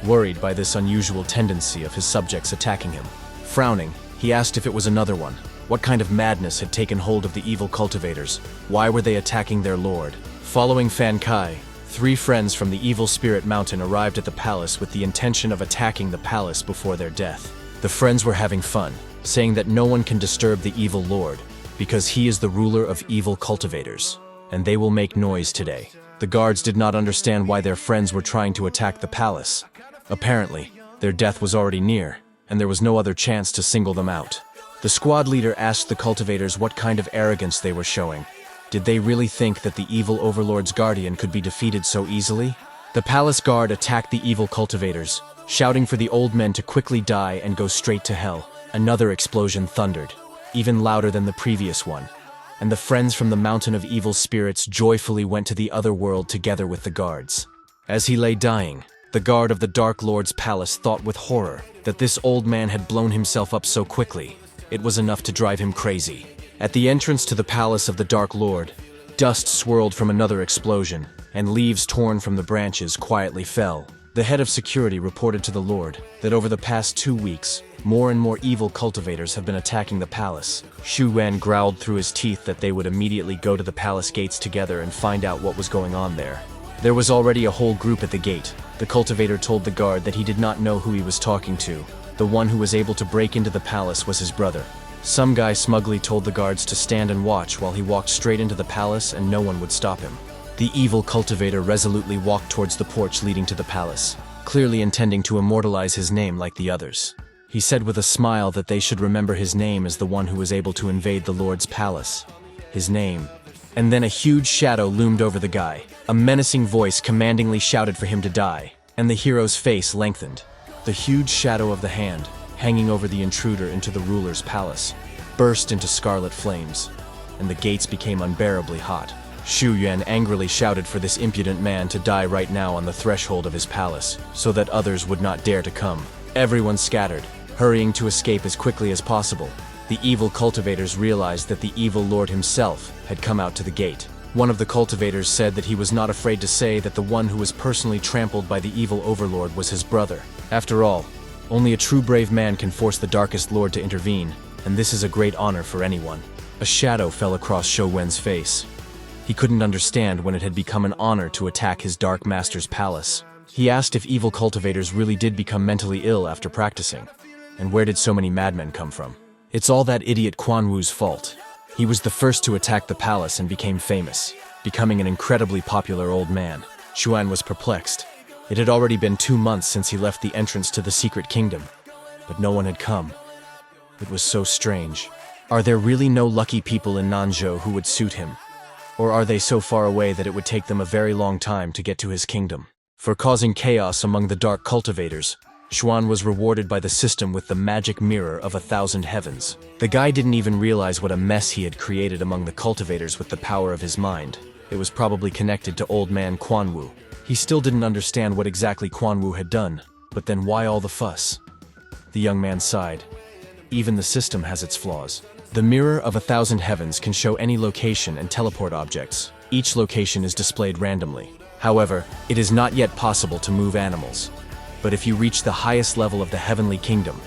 worried by this unusual tendency of his subjects attacking him. Frowning, he asked if it was another one. What kind of madness had taken hold of the evil cultivators? Why were they attacking their lord? Following Fan Kai, 3 friends from the Evil Spirit Mountain arrived at the palace with the intention of attacking the palace before their death. The friends were having fun, saying that no one can disturb the evil lord, because he is the ruler of evil cultivators, and they will make noise today. The guards did not understand why their friends were trying to attack the palace. Apparently, their death was already near, and there was no other chance to single them out. The squad leader asked the cultivators what kind of arrogance they were showing. Did they really think that the evil overlord's guardian could be defeated so easily? The palace guard attacked the evil cultivators, shouting for the old men to quickly die and go straight to hell. Another explosion thundered, even louder than the previous one, and the friends from the Mountain of Evil Spirits joyfully went to the other world together with the guards. As he lay dying, the guard of the Dark Lord's palace thought with horror that this old man had blown himself up so quickly. It was enough to drive him crazy. At the entrance to the palace of the Dark Lord, dust swirled from another explosion, and leaves torn from the branches quietly fell. The head of security reported to the Lord that over the past 2 weeks, more and more evil cultivators have been attacking the palace. Xu Yuan growled through his teeth that they would immediately go to the palace gates together and find out what was going on there. There was already a whole group at the gate. The cultivator told the guard that he did not know who he was talking to. The one who was able to break into the palace was his brother. Some guy smugly told the guards to stand and watch while he walked straight into the palace and no one would stop him. The evil cultivator resolutely walked towards the porch leading to the palace, clearly intending to immortalize his name like the others. He said with a smile that they should remember his name as the one who was able to invade the Lord's palace. His name. And then a huge shadow loomed over the guy. A menacing voice commandingly shouted for him to die, and the hero's face lengthened. The huge shadow of the hand, hanging over the intruder into the ruler's palace, burst into scarlet flames, and the gates became unbearably hot. Xu Yuan angrily shouted for this impudent man to die right now on the threshold of his palace, so that others would not dare to come. Everyone scattered, hurrying to escape as quickly as possible. The evil cultivators realized that the evil lord himself had come out to the gate. One of the cultivators said that he was not afraid to say that the one who was personally trampled by the evil overlord was his brother. After all, only a true brave man can force the darkest lord to intervene, and this is a great honor for anyone. A shadow fell across Xu Yuan's face. He couldn't understand when it had become an honor to attack his dark master's palace. He asked if evil cultivators really did become mentally ill after practicing. And where did so many madmen come from? It's all that idiot Quan Wu's fault. He was the first to attack the palace and became famous, becoming an incredibly popular old man. Xu Yuan was perplexed. It had already been 2 months since he left the entrance to the secret kingdom, but no one had come. It was so strange. Are there really no lucky people in Nanzhou who would suit him? Or are they so far away that it would take them a very long time to get to his kingdom? For causing chaos among the dark cultivators, Xu Yuan was rewarded by the system with the magic mirror of 1,000 heavens. The guy didn't even realize what a mess he had created among the cultivators with the power of his mind. It was probably connected to old man Quan Wu. He still didn't understand what exactly Quan Wu had done, but then why all the fuss? The young man sighed. Even the system has its flaws. The mirror of 1,000 heavens can show any location and teleport objects. Each location is displayed randomly. However, it is not yet possible to move animals. But if you reach the highest level of the heavenly kingdom,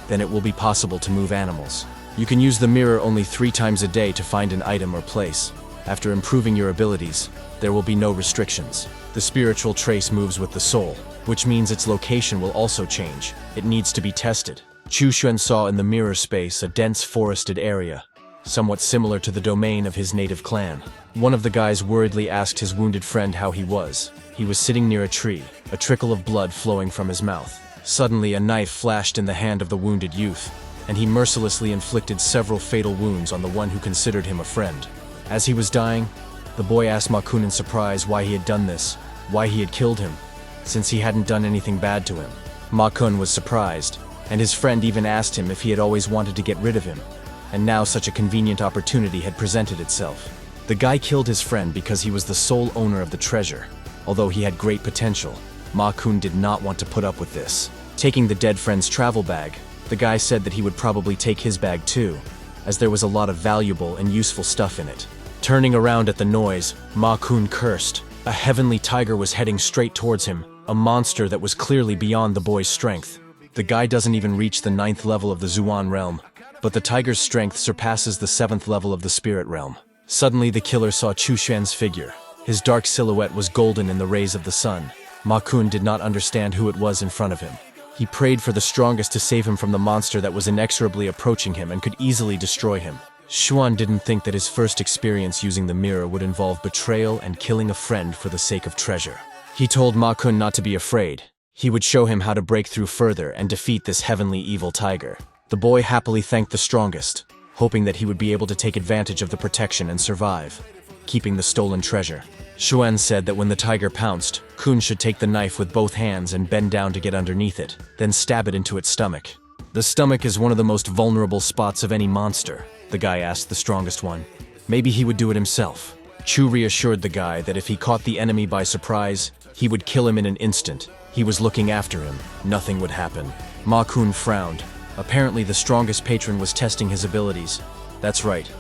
then it will be possible to move animals. You can use the mirror only 3 times a day to find an item or place. After improving your abilities, there will be no restrictions. The spiritual trace moves with the soul, which means its location will also change. It needs to be tested. Xu Yuan saw in the mirror space a dense forested area, somewhat similar to the domain of his native clan. One of the guys worriedly asked his wounded friend how he was. He was sitting near a tree, a trickle of blood flowing from his mouth. Suddenly, a knife flashed in the hand of the wounded youth, and he mercilessly inflicted several fatal wounds on the one who considered him a friend. As he was dying, the boy asked Ma Kun in surprise why he had done this, why he had killed him, since he hadn't done anything bad to him. Ma Kun was surprised, and his friend even asked him if he had always wanted to get rid of him, and now such a convenient opportunity had presented itself. The guy killed his friend because he was the sole owner of the treasure. Although he had great potential, Ma Kun did not want to put up with this. Taking the dead friend's travel bag, the guy said that he would probably take his bag too, as there was a lot of valuable and useful stuff in it. Turning around at the noise, Ma Kun cursed. A heavenly tiger was heading straight towards him, a monster that was clearly beyond the boy's strength. The guy doesn't even reach the 9th level of the Zuan realm, but the tiger's strength surpasses the 7th level of the spirit realm. Suddenly the killer saw Xu Yuan's figure. His dark silhouette was golden in the rays of the sun. Ma Kun did not understand who it was in front of him. He prayed for the strongest to save him from the monster that was inexorably approaching him and could easily destroy him. Xu Yuan didn't think that his first experience using the mirror would involve betrayal and killing a friend for the sake of treasure. He told Ma Kun not to be afraid. He would show him how to break through further and defeat this heavenly evil tiger. The boy happily thanked the strongest, hoping that he would be able to take advantage of the protection and survive, keeping the stolen treasure. Xu Yuan said that when the tiger pounced, Kun should take the knife with both hands and bend down to get underneath it, then stab it into its stomach. The stomach is one of the most vulnerable spots of any monster, the guy asked the strongest one. Maybe he would do it himself. Chu reassured the guy that if he caught the enemy by surprise, he would kill him in an instant. He was looking after him. Nothing would happen. Ma Kun frowned. Apparently the strongest patron was testing his abilities. That's right.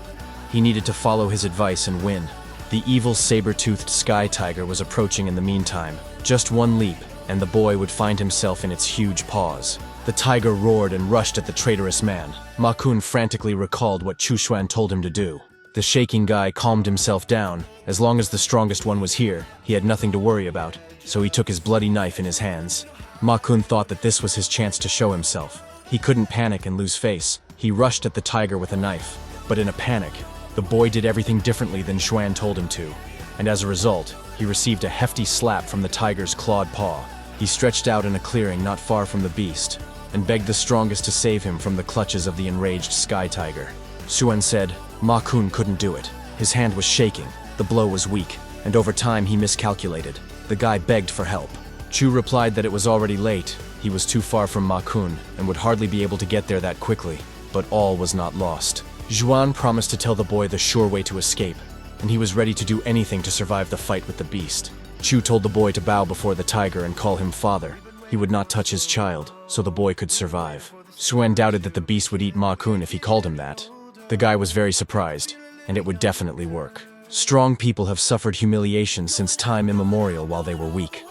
He needed to follow his advice and win. The evil saber-toothed sky tiger was approaching in the meantime. Just one leap, and the boy would find himself in its huge paws. The tiger roared and rushed at the traitorous man. Ma Kun frantically recalled what Chu Xuan told him to do. The shaking guy calmed himself down. As long as the strongest one was here, he had nothing to worry about, so he took his bloody knife in his hands. Ma Kun thought that this was his chance to show himself. He couldn't panic and lose face. He rushed at the tiger with a knife. But in a panic, the boy did everything differently than Xuan told him to, and as a result, he received a hefty slap from the tiger's clawed paw. He stretched out in a clearing not far from the beast, and begged the strongest to save him from the clutches of the enraged sky tiger. Xuan said Ma Kun couldn't do it. His hand was shaking, the blow was weak, and over time he miscalculated. The guy begged for help. Chu replied that it was already late. He was too far from Ma Kun and would hardly be able to get there that quickly. But all was not lost. Zhuan promised to tell the boy the sure way to escape, and he was ready to do anything to survive the fight with the beast. Chu told the boy to bow before the tiger and call him father. He would not touch his child, so the boy could survive. Xuan doubted that the beast would eat Ma Kun if he called him that. The guy was very surprised, and it would definitely work. Strong people have suffered humiliation since time immemorial while they were weak.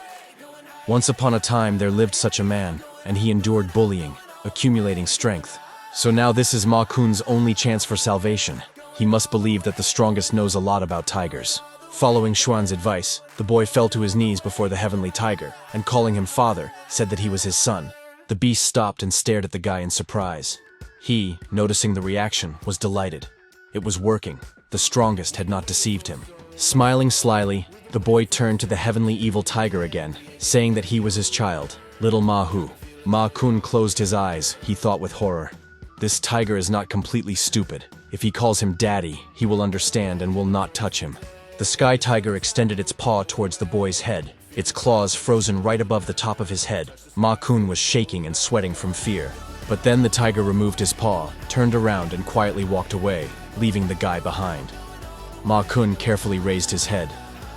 Once upon a time there lived such a man, and he endured bullying, accumulating strength. So now this is Ma Kun's only chance for salvation. He must believe that the strongest knows a lot about tigers. Following Xuan's advice, the boy fell to his knees before the heavenly tiger, and calling him father, said that he was his son. The beast stopped and stared at the guy in surprise. He, noticing the reaction, was delighted. It was working. The strongest had not deceived him. Smiling slyly, the boy turned to the heavenly evil tiger again, saying that he was his child, little Ma Hu. Ma Kun closed his eyes, he thought with horror. This tiger is not completely stupid. If he calls him daddy, he will understand and will not touch him. The sky tiger extended its paw towards the boy's head, its claws frozen right above the top of his head. Ma Kun was shaking and sweating from fear. But then the tiger removed his paw, turned around and quietly walked away, leaving the guy behind. Ma Kun carefully raised his head.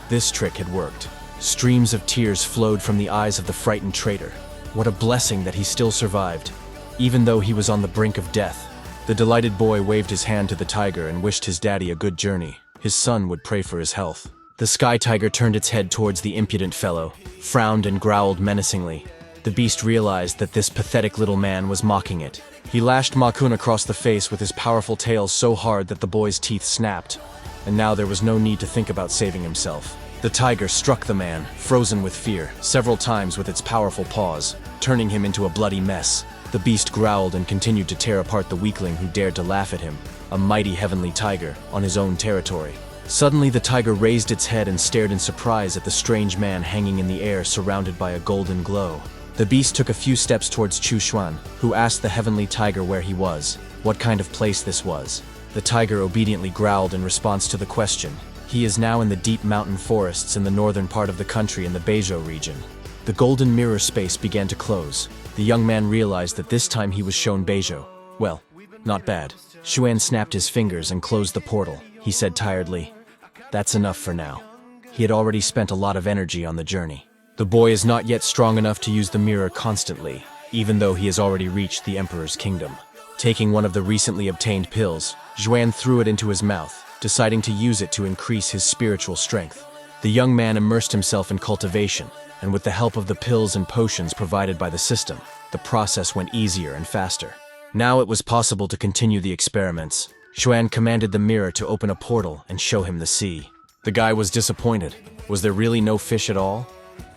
This trick had worked. Streams of tears flowed from the eyes of the frightened traitor. What a blessing that he still survived. Even though he was on the brink of death, the delighted boy waved his hand to the tiger and wished his daddy a good journey. His son would pray for his health. The sky tiger turned its head towards the impudent fellow, frowned and growled menacingly. The beast realized that this pathetic little man was mocking it. He lashed Ma Kun across the face with his powerful tail so hard that the boy's teeth snapped, and now there was no need to think about saving himself. The tiger struck the man, frozen with fear, several times with its powerful paws, turning him into a bloody mess. The beast growled and continued to tear apart the weakling who dared to laugh at him, a mighty heavenly tiger, on his own territory. Suddenly the tiger raised its head and stared in surprise at the strange man hanging in the air surrounded by a golden glow. The beast took a few steps towards Chu Xuan, who asked the heavenly tiger where he was, what kind of place this was. The tiger obediently growled in response to the question. He is now in the deep mountain forests in the northern part of the country in the Beizhou region. The golden mirror space began to close. The young man realized that this time he was shown Beizhou. Well, not bad. Xuan snapped his fingers and closed the portal. He said tiredly, "That's enough for now." He had already spent a lot of energy on the journey. The boy is not yet strong enough to use the mirror constantly, even though he has already reached the Emperor's kingdom. Taking one of the recently obtained pills, Xuan threw it into his mouth, deciding to use it to increase his spiritual strength. The young man immersed himself in cultivation, and with the help of the pills and potions provided by the system, the process went easier and faster. Now it was possible to continue the experiments. Xuan commanded the mirror to open a portal and show him the sea. The guy was disappointed. Was there really no fish at all?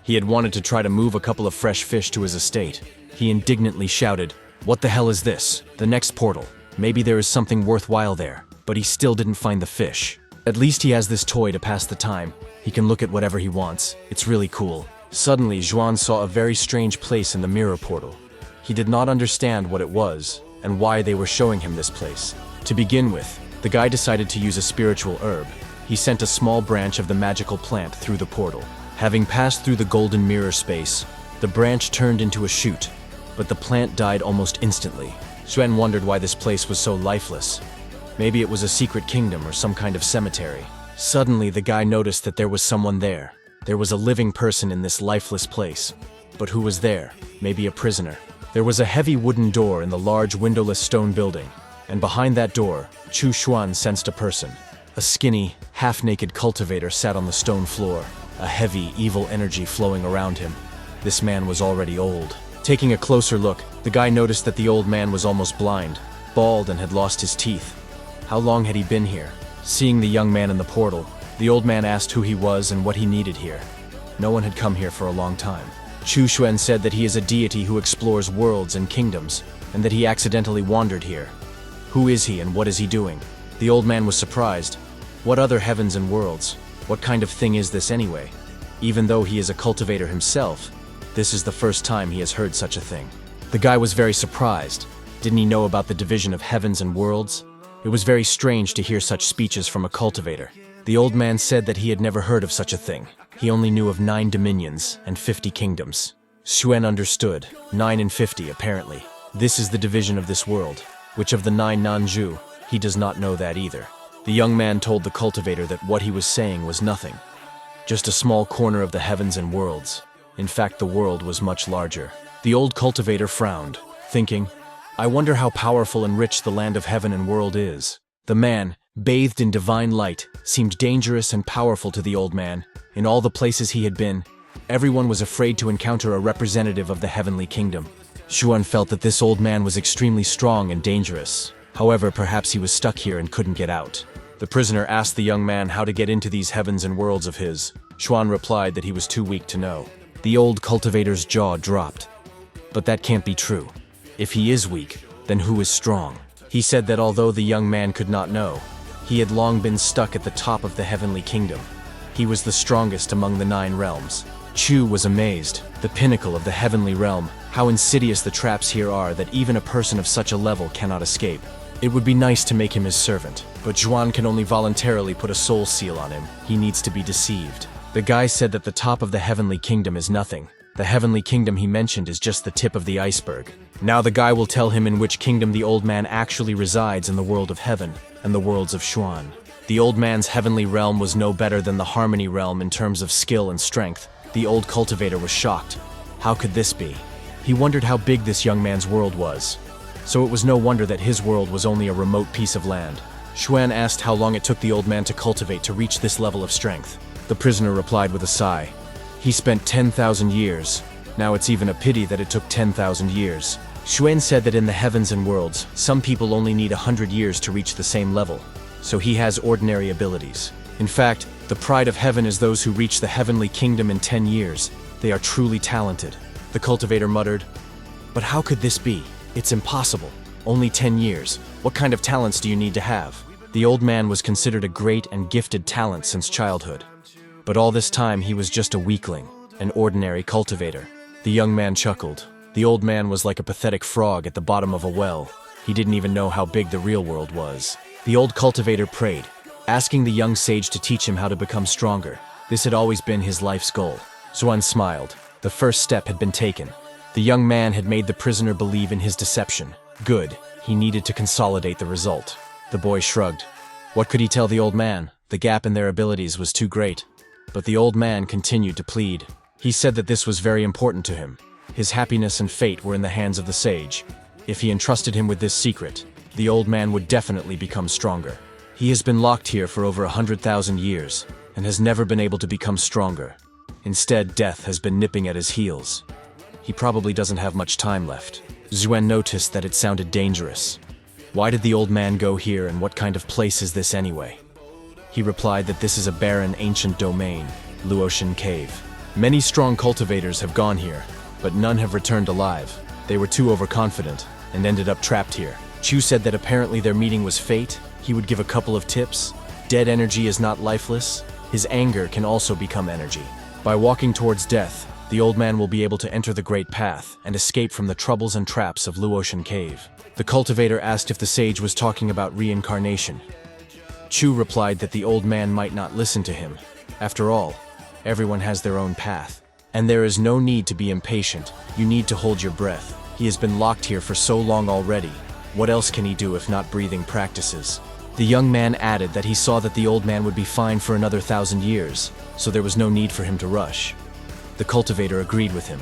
He had wanted to try to move a couple of fresh fish to his estate. He indignantly shouted, "What the hell is this? The next portal. Maybe there is something worthwhile there." But he still didn't find the fish. At least he has this toy to pass the time. He can look at whatever he wants. It's really cool. Suddenly, Zhuan saw a very strange place in the mirror portal. He did not understand what it was, and why they were showing him this place. To begin with, the guy decided to use a spiritual herb. He sent a small branch of the magical plant through the portal. Having passed through the golden mirror space, the branch turned into a shoot, but the plant died almost instantly. Xuan wondered why this place was so lifeless. Maybe it was a secret kingdom or some kind of cemetery. Suddenly, the guy noticed that there was someone there. There was a living person in this lifeless place. But who was there? Maybe a prisoner. There was a heavy wooden door in the large windowless stone building, and behind that door, Chu Xuan sensed a person. A skinny, half-naked cultivator sat on the stone floor, a heavy, evil energy flowing around him. This man was already old. Taking a closer look, the guy noticed that the old man was almost blind, bald, and had lost his teeth. How long had he been here? Seeing the young man in the portal, the old man asked who he was and what he needed here. No one had come here for a long time. Chu Xuan said that he is a deity who explores worlds and kingdoms, and that he accidentally wandered here. Who is he and what is he doing? The old man was surprised. What other heavens and worlds? What kind of thing is this anyway? Even though he is a cultivator himself, this is the first time he has heard such a thing. The guy was very surprised. Didn't he know about the division of heavens and worlds? It was very strange to hear such speeches from a cultivator. The old man said that he had never heard of such a thing. He only knew of 9 dominions and 50 kingdoms. Xuan understood. 9 and 50, apparently. This is the division of this world. Which of the 9 Nanju? He does not know that either. The young man told the cultivator that what he was saying was nothing. Just a small corner of the heavens and worlds. In fact, the world was much larger. The old cultivator frowned, thinking, I wonder how powerful and rich the land of heaven and world is. The man, bathed in divine light, seemed dangerous and powerful to the old man. In all the places he had been, everyone was afraid to encounter a representative of the heavenly kingdom. Xuan felt that this old man was extremely strong and dangerous. However, perhaps he was stuck here and couldn't get out. The prisoner asked the young man how to get into these heavens and worlds of his. Xuan replied that he was too weak to know. The old cultivator's jaw dropped. But that can't be true. If he is weak, then who is strong? He said that although the young man could not know, he had long been stuck at the top of the heavenly kingdom. He was the strongest among the 9 realms. Chu was amazed. The pinnacle of the heavenly realm, how insidious the traps here are that even a person of such a level cannot escape. It would be nice to make him his servant, but Xuan can only voluntarily put a soul seal on him. He needs to be deceived. The guy said that the top of the heavenly kingdom is nothing. The heavenly kingdom he mentioned is just the tip of the iceberg. Now the guy will tell him in which kingdom the old man actually resides in the world of heaven and the worlds of Xuan. The old man's heavenly realm was no better than the harmony realm in terms of skill and strength. The old cultivator was shocked. How could this be? He wondered how big this young man's world was. So it was no wonder that his world was only a remote piece of land. Xuan asked how long it took the old man to cultivate to reach this level of strength. The prisoner replied with a sigh. He spent 10,000 years. Now it's even a pity that it took 10,000 years. Xuan said that in the heavens and worlds, some people only need 100 years to reach the same level. So he has ordinary abilities. In fact, the pride of heaven is those who reach the heavenly kingdom in 10 years. They are truly talented. The cultivator muttered, But how could this be? It's impossible. Only 10 years. What kind of talents do you need to have? The old man was considered a great and gifted talent since childhood. But all this time he was just a weakling, an ordinary cultivator. The young man chuckled. The old man was like a pathetic frog at the bottom of a well. He didn't even know how big the real world was. The old cultivator prayed, asking the young sage to teach him how to become stronger. This had always been his life's goal. Xuan smiled. The first step had been taken. The young man had made the prisoner believe in his deception. Good. He needed to consolidate the result. The boy shrugged. What could he tell the old man? The gap in their abilities was too great. But the old man continued to plead. He said that this was very important to him. His happiness and fate were in the hands of the sage. If he entrusted him with this secret, the old man would definitely become stronger. He has been locked here for over 100,000 years, and has never been able to become stronger. Instead, death has been nipping at his heels. He probably doesn't have much time left. Xuan noticed that it sounded dangerous. Why did the old man go here, and what kind of place is this anyway? He replied that this is a barren ancient domain, Luotian Cave. Many strong cultivators have gone here, but none have returned alive. They were too overconfident, and ended up trapped here. Chu said that apparently their meeting was fate. He would give a couple of tips. Dead energy is not lifeless. His anger can also become energy. By walking towards death, the old man will be able to enter the Great Path and escape from the troubles and traps of Luotian Cave. The cultivator asked if the sage was talking about reincarnation. Chu replied that the old man might not listen to him. After all, everyone has their own path. And there is no need to be impatient. You need to hold your breath. He has been locked here for so long already. What else can he do if not breathing practices? The young man added that he saw that the old man would be fine for another 1,000 years, so there was no need for him to rush. The cultivator agreed with him.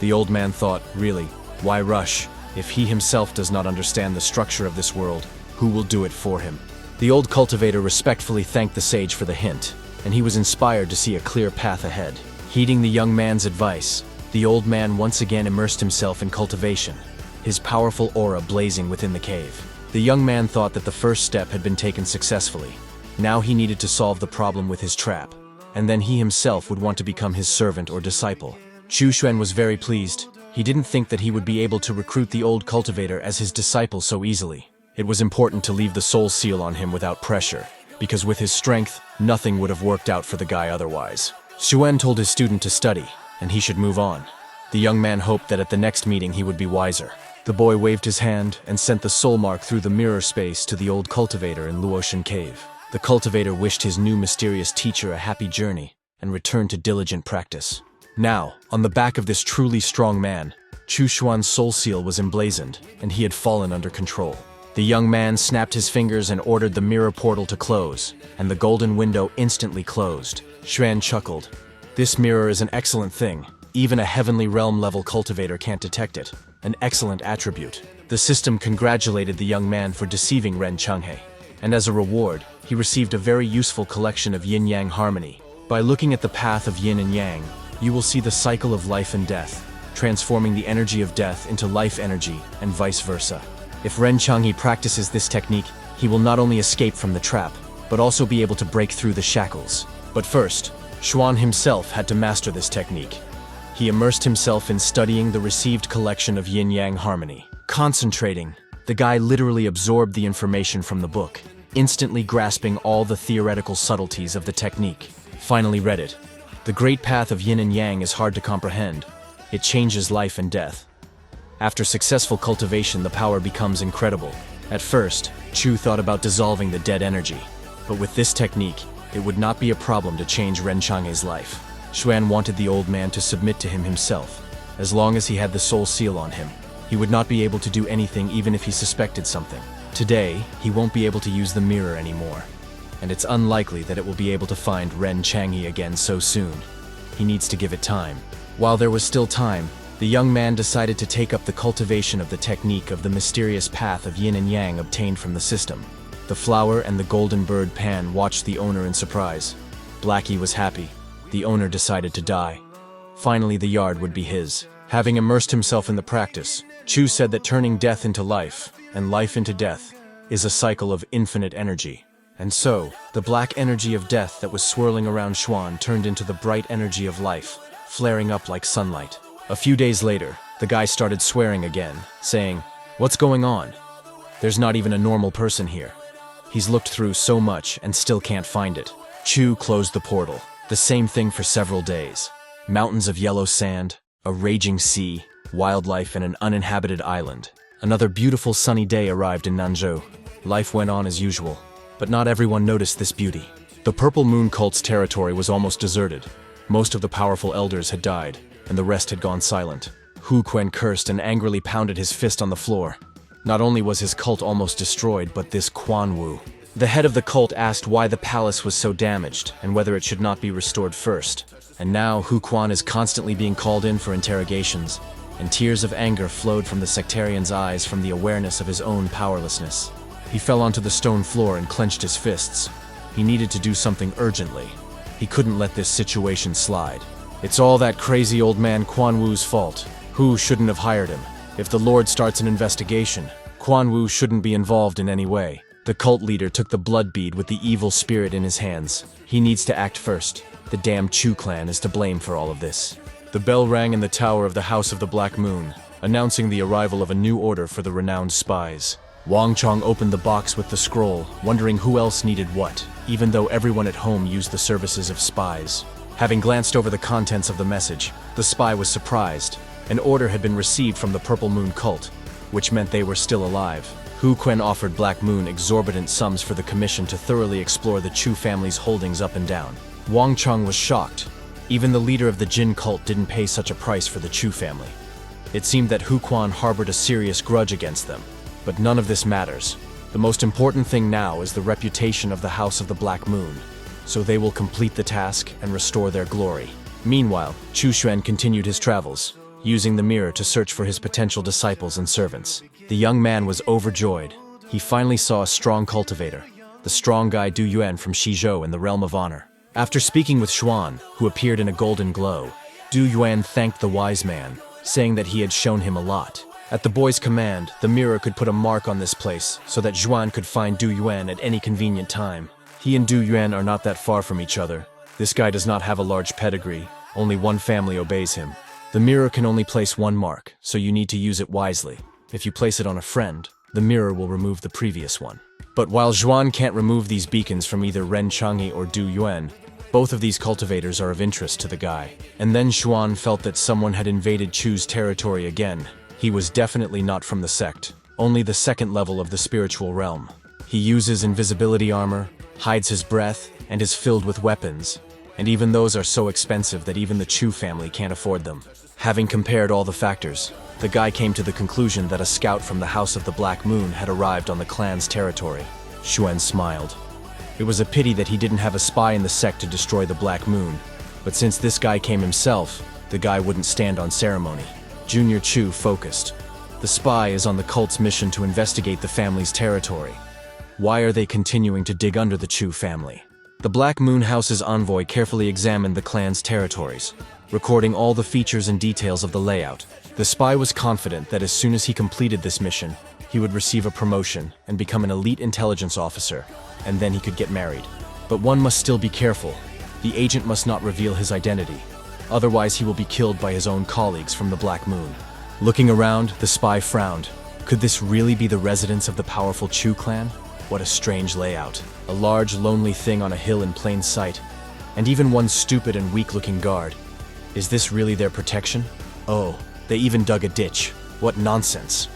The old man thought, really, why rush? If he himself does not understand the structure of this world, who will do it for him? The old cultivator respectfully thanked the sage for the hint, and he was inspired to see a clear path ahead. Heeding the young man's advice, the old man once again immersed himself in cultivation, his powerful aura blazing within the cave. The young man thought that the first step had been taken successfully. Now he needed to solve the problem with his trap, and then he himself would want to become his servant or disciple. Chu Xuan was very pleased. He didn't think that he would be able to recruit the old cultivator as his disciple so easily. It was important to leave the soul seal on him without pressure, because with his strength, nothing would have worked out for the guy otherwise. Xuan told his student to study, and he should move on. The young man hoped that at the next meeting he would be wiser. The boy waved his hand and sent the soul mark through the mirror space to the old cultivator in Luotian Cave. The cultivator wished his new mysterious teacher a happy journey and returned to diligent practice. Now, on the back of this truly strong man, Chu Xuan's soul seal was emblazoned, and he had fallen under control. The young man snapped his fingers and ordered the mirror portal to close, and the golden window instantly closed. Xuan chuckled. This mirror is an excellent thing. Even a heavenly realm-level cultivator can't detect it. An excellent attribute. The system congratulated the young man for deceiving Ren Changhe, and as a reward, he received a very useful collection of yin-yang harmony. By looking at the path of yin and yang, you will see the cycle of life and death, transforming the energy of death into life energy and vice versa. If Ren Changhe practices this technique, he will not only escape from the trap, but also be able to break through the shackles. But first, Xuan himself had to master this technique. He immersed himself in studying the received collection of yin-yang harmony. Concentrating, the guy literally absorbed the information from the book, instantly grasping all the theoretical subtleties of the technique. Finally read it. The great path of yin and yang is hard to comprehend. It changes life and death. After successful cultivation, the power becomes incredible. At first, Chu thought about dissolving the dead energy, but with this technique, it would not be a problem to change Ren Changhe's life. Xuan wanted the old man to submit to him himself. As long as he had the soul seal on him, he would not be able to do anything even if he suspected something. Today, he won't be able to use the mirror anymore, and it's unlikely that it will be able to find Ren Changhe again so soon. He needs to give it time. While there was still time, the young man decided to take up the cultivation of the technique of the mysterious path of yin and yang obtained from the system. The flower and the golden bird Pan watched the owner in surprise. Blackie was happy. The owner decided to die. Finally, the yard would be his. Having immersed himself in the practice, Chu said that turning death into life, and life into death, is a cycle of infinite energy. And so, the black energy of death that was swirling around Xuan turned into the bright energy of life, flaring up like sunlight. A few days later, the guy started swearing again, saying, "What's going on? There's not even a normal person here." He's looked through so much and still can't find it. Chu closed the portal. The same thing for several days. Mountains of yellow sand, a raging sea, wildlife and an uninhabited island. Another beautiful sunny day arrived in Nanzhou. Life went on as usual, but not everyone noticed this beauty. The Purple Moon cult's territory was almost deserted. Most of the powerful elders had died, and the rest had gone silent. Hu Quan cursed and angrily pounded his fist on the floor. Not only was his cult almost destroyed, but this Quan Wu. The head of the cult asked why the palace was so damaged and whether it should not be restored first. And now Hu Quan is constantly being called in for interrogations, and tears of anger flowed from the sectarian's eyes from the awareness of his own powerlessness. He fell onto the stone floor and clenched his fists. He needed to do something urgently. He couldn't let this situation slide. It's all that crazy old man Quan Wu's fault. Hu shouldn't have hired him. If the Lord starts an investigation, Quan Wu shouldn't be involved in any way. The cult leader took the blood bead with the evil spirit in his hands. He needs to act first. The damn Chu clan is to blame for all of this. The bell rang in the tower of the House of the Black Moon, announcing the arrival of a new order for the renowned spies. Wang Chong opened the box with the scroll, wondering who else needed what, even though everyone at home used the services of spies. Having glanced over the contents of the message, the spy was surprised. An order had been received from the Purple Moon cult, which meant they were still alive. Hu Quan offered Black Moon exorbitant sums for the commission to thoroughly explore the Chu family's holdings up and down. Wang Chong was shocked. Even the leader of the Jin cult didn't pay such a price for the Chu family. It seemed that Hu Quan harbored a serious grudge against them. But none of this matters. The most important thing now is the reputation of the House of the Black Moon, so they will complete the task and restore their glory. Meanwhile, Chu Xuan continued his travels, using the mirror to search for his potential disciples and servants. The young man was overjoyed. He finally saw a strong cultivator, the strong guy Du Yuan from Shizhou in the Realm of Honor. After speaking with Xuan, who appeared in a golden glow, Du Yuan thanked the wise man, saying that he had shown him a lot. At the boy's command, the mirror could put a mark on this place so that Xuan could find Du Yuan at any convenient time. He and Du Yuan are not that far from each other. This guy does not have a large pedigree, only one family obeys him. The mirror can only place one mark, so you need to use it wisely. If you place it on a friend, the mirror will remove the previous one. But while Xuan can't remove these beacons from either Ren Chang'e or Du Yuan, both of these cultivators are of interest to the guy. And then Xuan felt that someone had invaded Chu's territory again. He was definitely not from the sect, only the second level of the spiritual realm. He uses invisibility armor, hides his breath, and is filled with weapons. And even those are so expensive that even the Chu family can't afford them. Having compared all the factors, the guy came to the conclusion that a scout from the House of the Black Moon had arrived on the clan's territory. Xuan smiled. It was a pity that he didn't have a spy in the sect to destroy the Black Moon, but since this guy came himself, the guy wouldn't stand on ceremony. Junior Chu focused. The spy is on the cult's mission to investigate the family's territory. Why are they continuing to dig under the Chu family? The Black Moon House's envoy carefully examined the clan's territories, recording all the features and details of the layout. The spy was confident that as soon as he completed this mission, he would receive a promotion and become an elite intelligence officer, and then he could get married. But one must still be careful. The agent must not reveal his identity. Otherwise, he will be killed by his own colleagues from the Black Moon. Looking around, the spy frowned. Could this really be the residence of the powerful Chu clan? What a strange layout. A large, lonely thing on a hill in plain sight. And even one stupid and weak-looking guard. Is this really their protection? Oh, they even dug a ditch. What nonsense.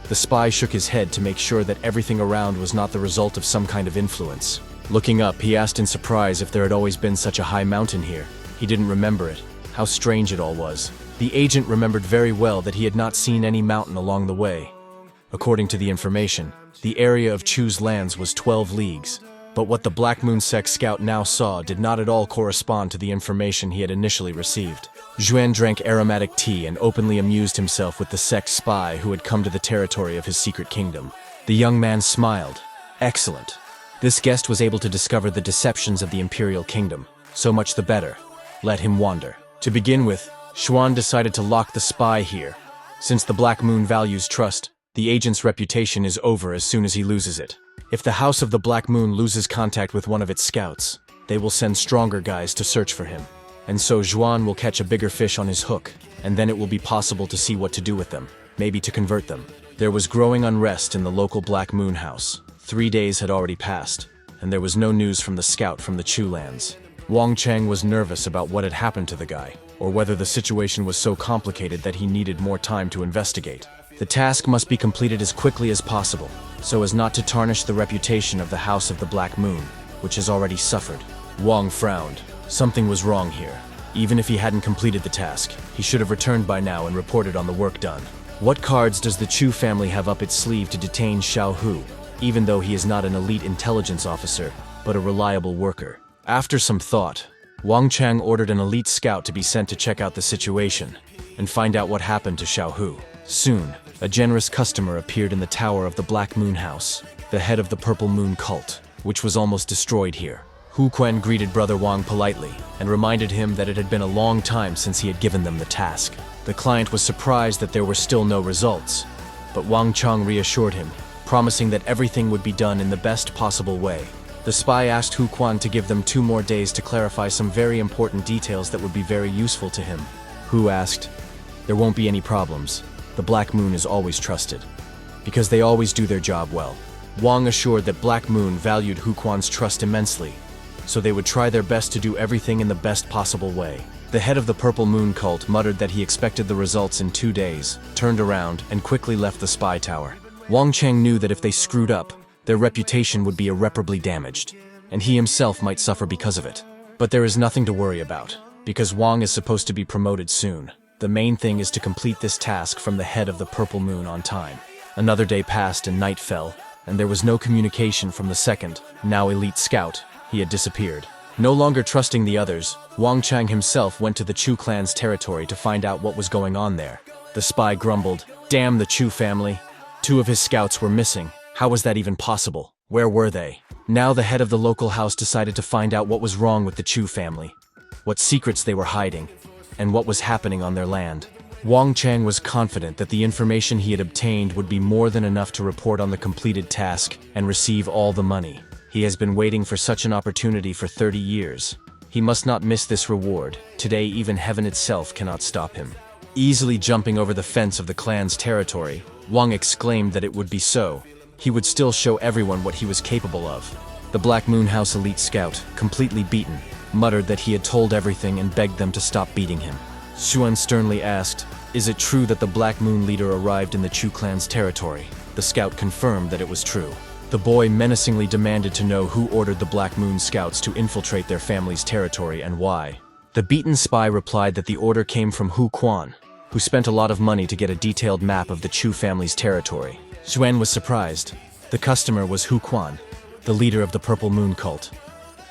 The spy shook his head to make sure that everything around was not the result of some kind of influence. Looking up, he asked in surprise if there had always been such a high mountain here. He didn't remember it. How strange it all was. The agent remembered very well that he had not seen any mountain along the way. According to the information, the area of Chu's lands was 12 leagues, but what the Black Moon Sect scout now saw did not at all correspond to the information he had initially received. Xuan drank aromatic tea and openly amused himself with the sect spy who had come to the territory of his secret kingdom. The young man smiled. Excellent. This guest was able to discover the deceptions of the Imperial Kingdom. So much the better. Let him wander. To begin with, Xuan decided to lock the spy here. Since the Black Moon values trust, the agent's reputation is over as soon as he loses it. If the House of the Black Moon loses contact with one of its scouts, they will send stronger guys to search for him. And so Xuan will catch a bigger fish on his hook, and then it will be possible to see what to do with them, maybe to convert them. There was growing unrest in the local Black Moon House. 3 days had already passed, and there was no news from the scout from the Chu lands. Wang Cheng was nervous about what had happened to the guy, or whether the situation was so complicated that he needed more time to investigate. The task must be completed as quickly as possible, so as not to tarnish the reputation of the House of the Black Moon, which has already suffered. Wang frowned. Something was wrong here. Even if he hadn't completed the task, he should have returned by now and reported on the work done. What cards does the Chu family have up its sleeve to detain Xiao Hu, even though he is not an elite intelligence officer, but a reliable worker? After some thought, Wang Cheng ordered an elite scout to be sent to check out the situation and find out what happened to Xiao Hu. Soon, a generous customer appeared in the tower of the Black Moon House, the head of the Purple Moon cult, which was almost destroyed here. Hu Quan greeted Brother Wang politely and reminded him that it had been a long time since he had given them the task. The client was surprised that there were still no results, but Wang Cheng reassured him, promising that everything would be done in the best possible way. The spy asked Hu Quan to give them 2 more days to clarify some very important details that would be very useful to him. Hu asked, "There won't be any problems. The Black Moon is always trusted, because they always do their job well." Wang assured that Black Moon valued Hu Quan's trust immensely, so they would try their best to do everything in the best possible way. The head of the Purple Moon cult muttered that he expected the results in 2 days, turned around, and quickly left the spy tower. Wang Cheng knew that if they screwed up, their reputation would be irreparably damaged, and he himself might suffer because of it. But there is nothing to worry about, because Wang is supposed to be promoted soon. The main thing is to complete this task from the head of the Purple Moon on time. Another day passed and night fell, and there was no communication from the second, now elite scout. He had disappeared. No longer trusting the others, Wang Chang himself went to the Chu clan's territory to find out what was going on there. The spy grumbled, "Damn the Chu family. 2 of his scouts were missing. How was that even possible? Where were they?" Now the head of the local house decided to find out what was wrong with the Chu family, what secrets they were hiding, and what was happening on their land. Wang Chang was confident that the information he had obtained would be more than enough to report on the completed task and receive all the money. He has been waiting for such an opportunity for 30 years. He must not miss this reward. Today even heaven itself cannot stop him. Easily jumping over the fence of the clan's territory, Wang exclaimed that it would be so. He would still show everyone what he was capable of. The Black Moon House elite scout, completely beaten, muttered that he had told everything and begged them to stop beating him. Xuan sternly asked, "Is it true that the Black Moon leader arrived in the Chu clan's territory?" The scout confirmed that it was true. The boy menacingly demanded to know who ordered the Black Moon scouts to infiltrate their family's territory and why. The beaten spy replied that the order came from Hu Quan, who spent a lot of money to get a detailed map of the Chu family's territory. Xuan was surprised. The customer was Hu Quan, the leader of the Purple Moon cult.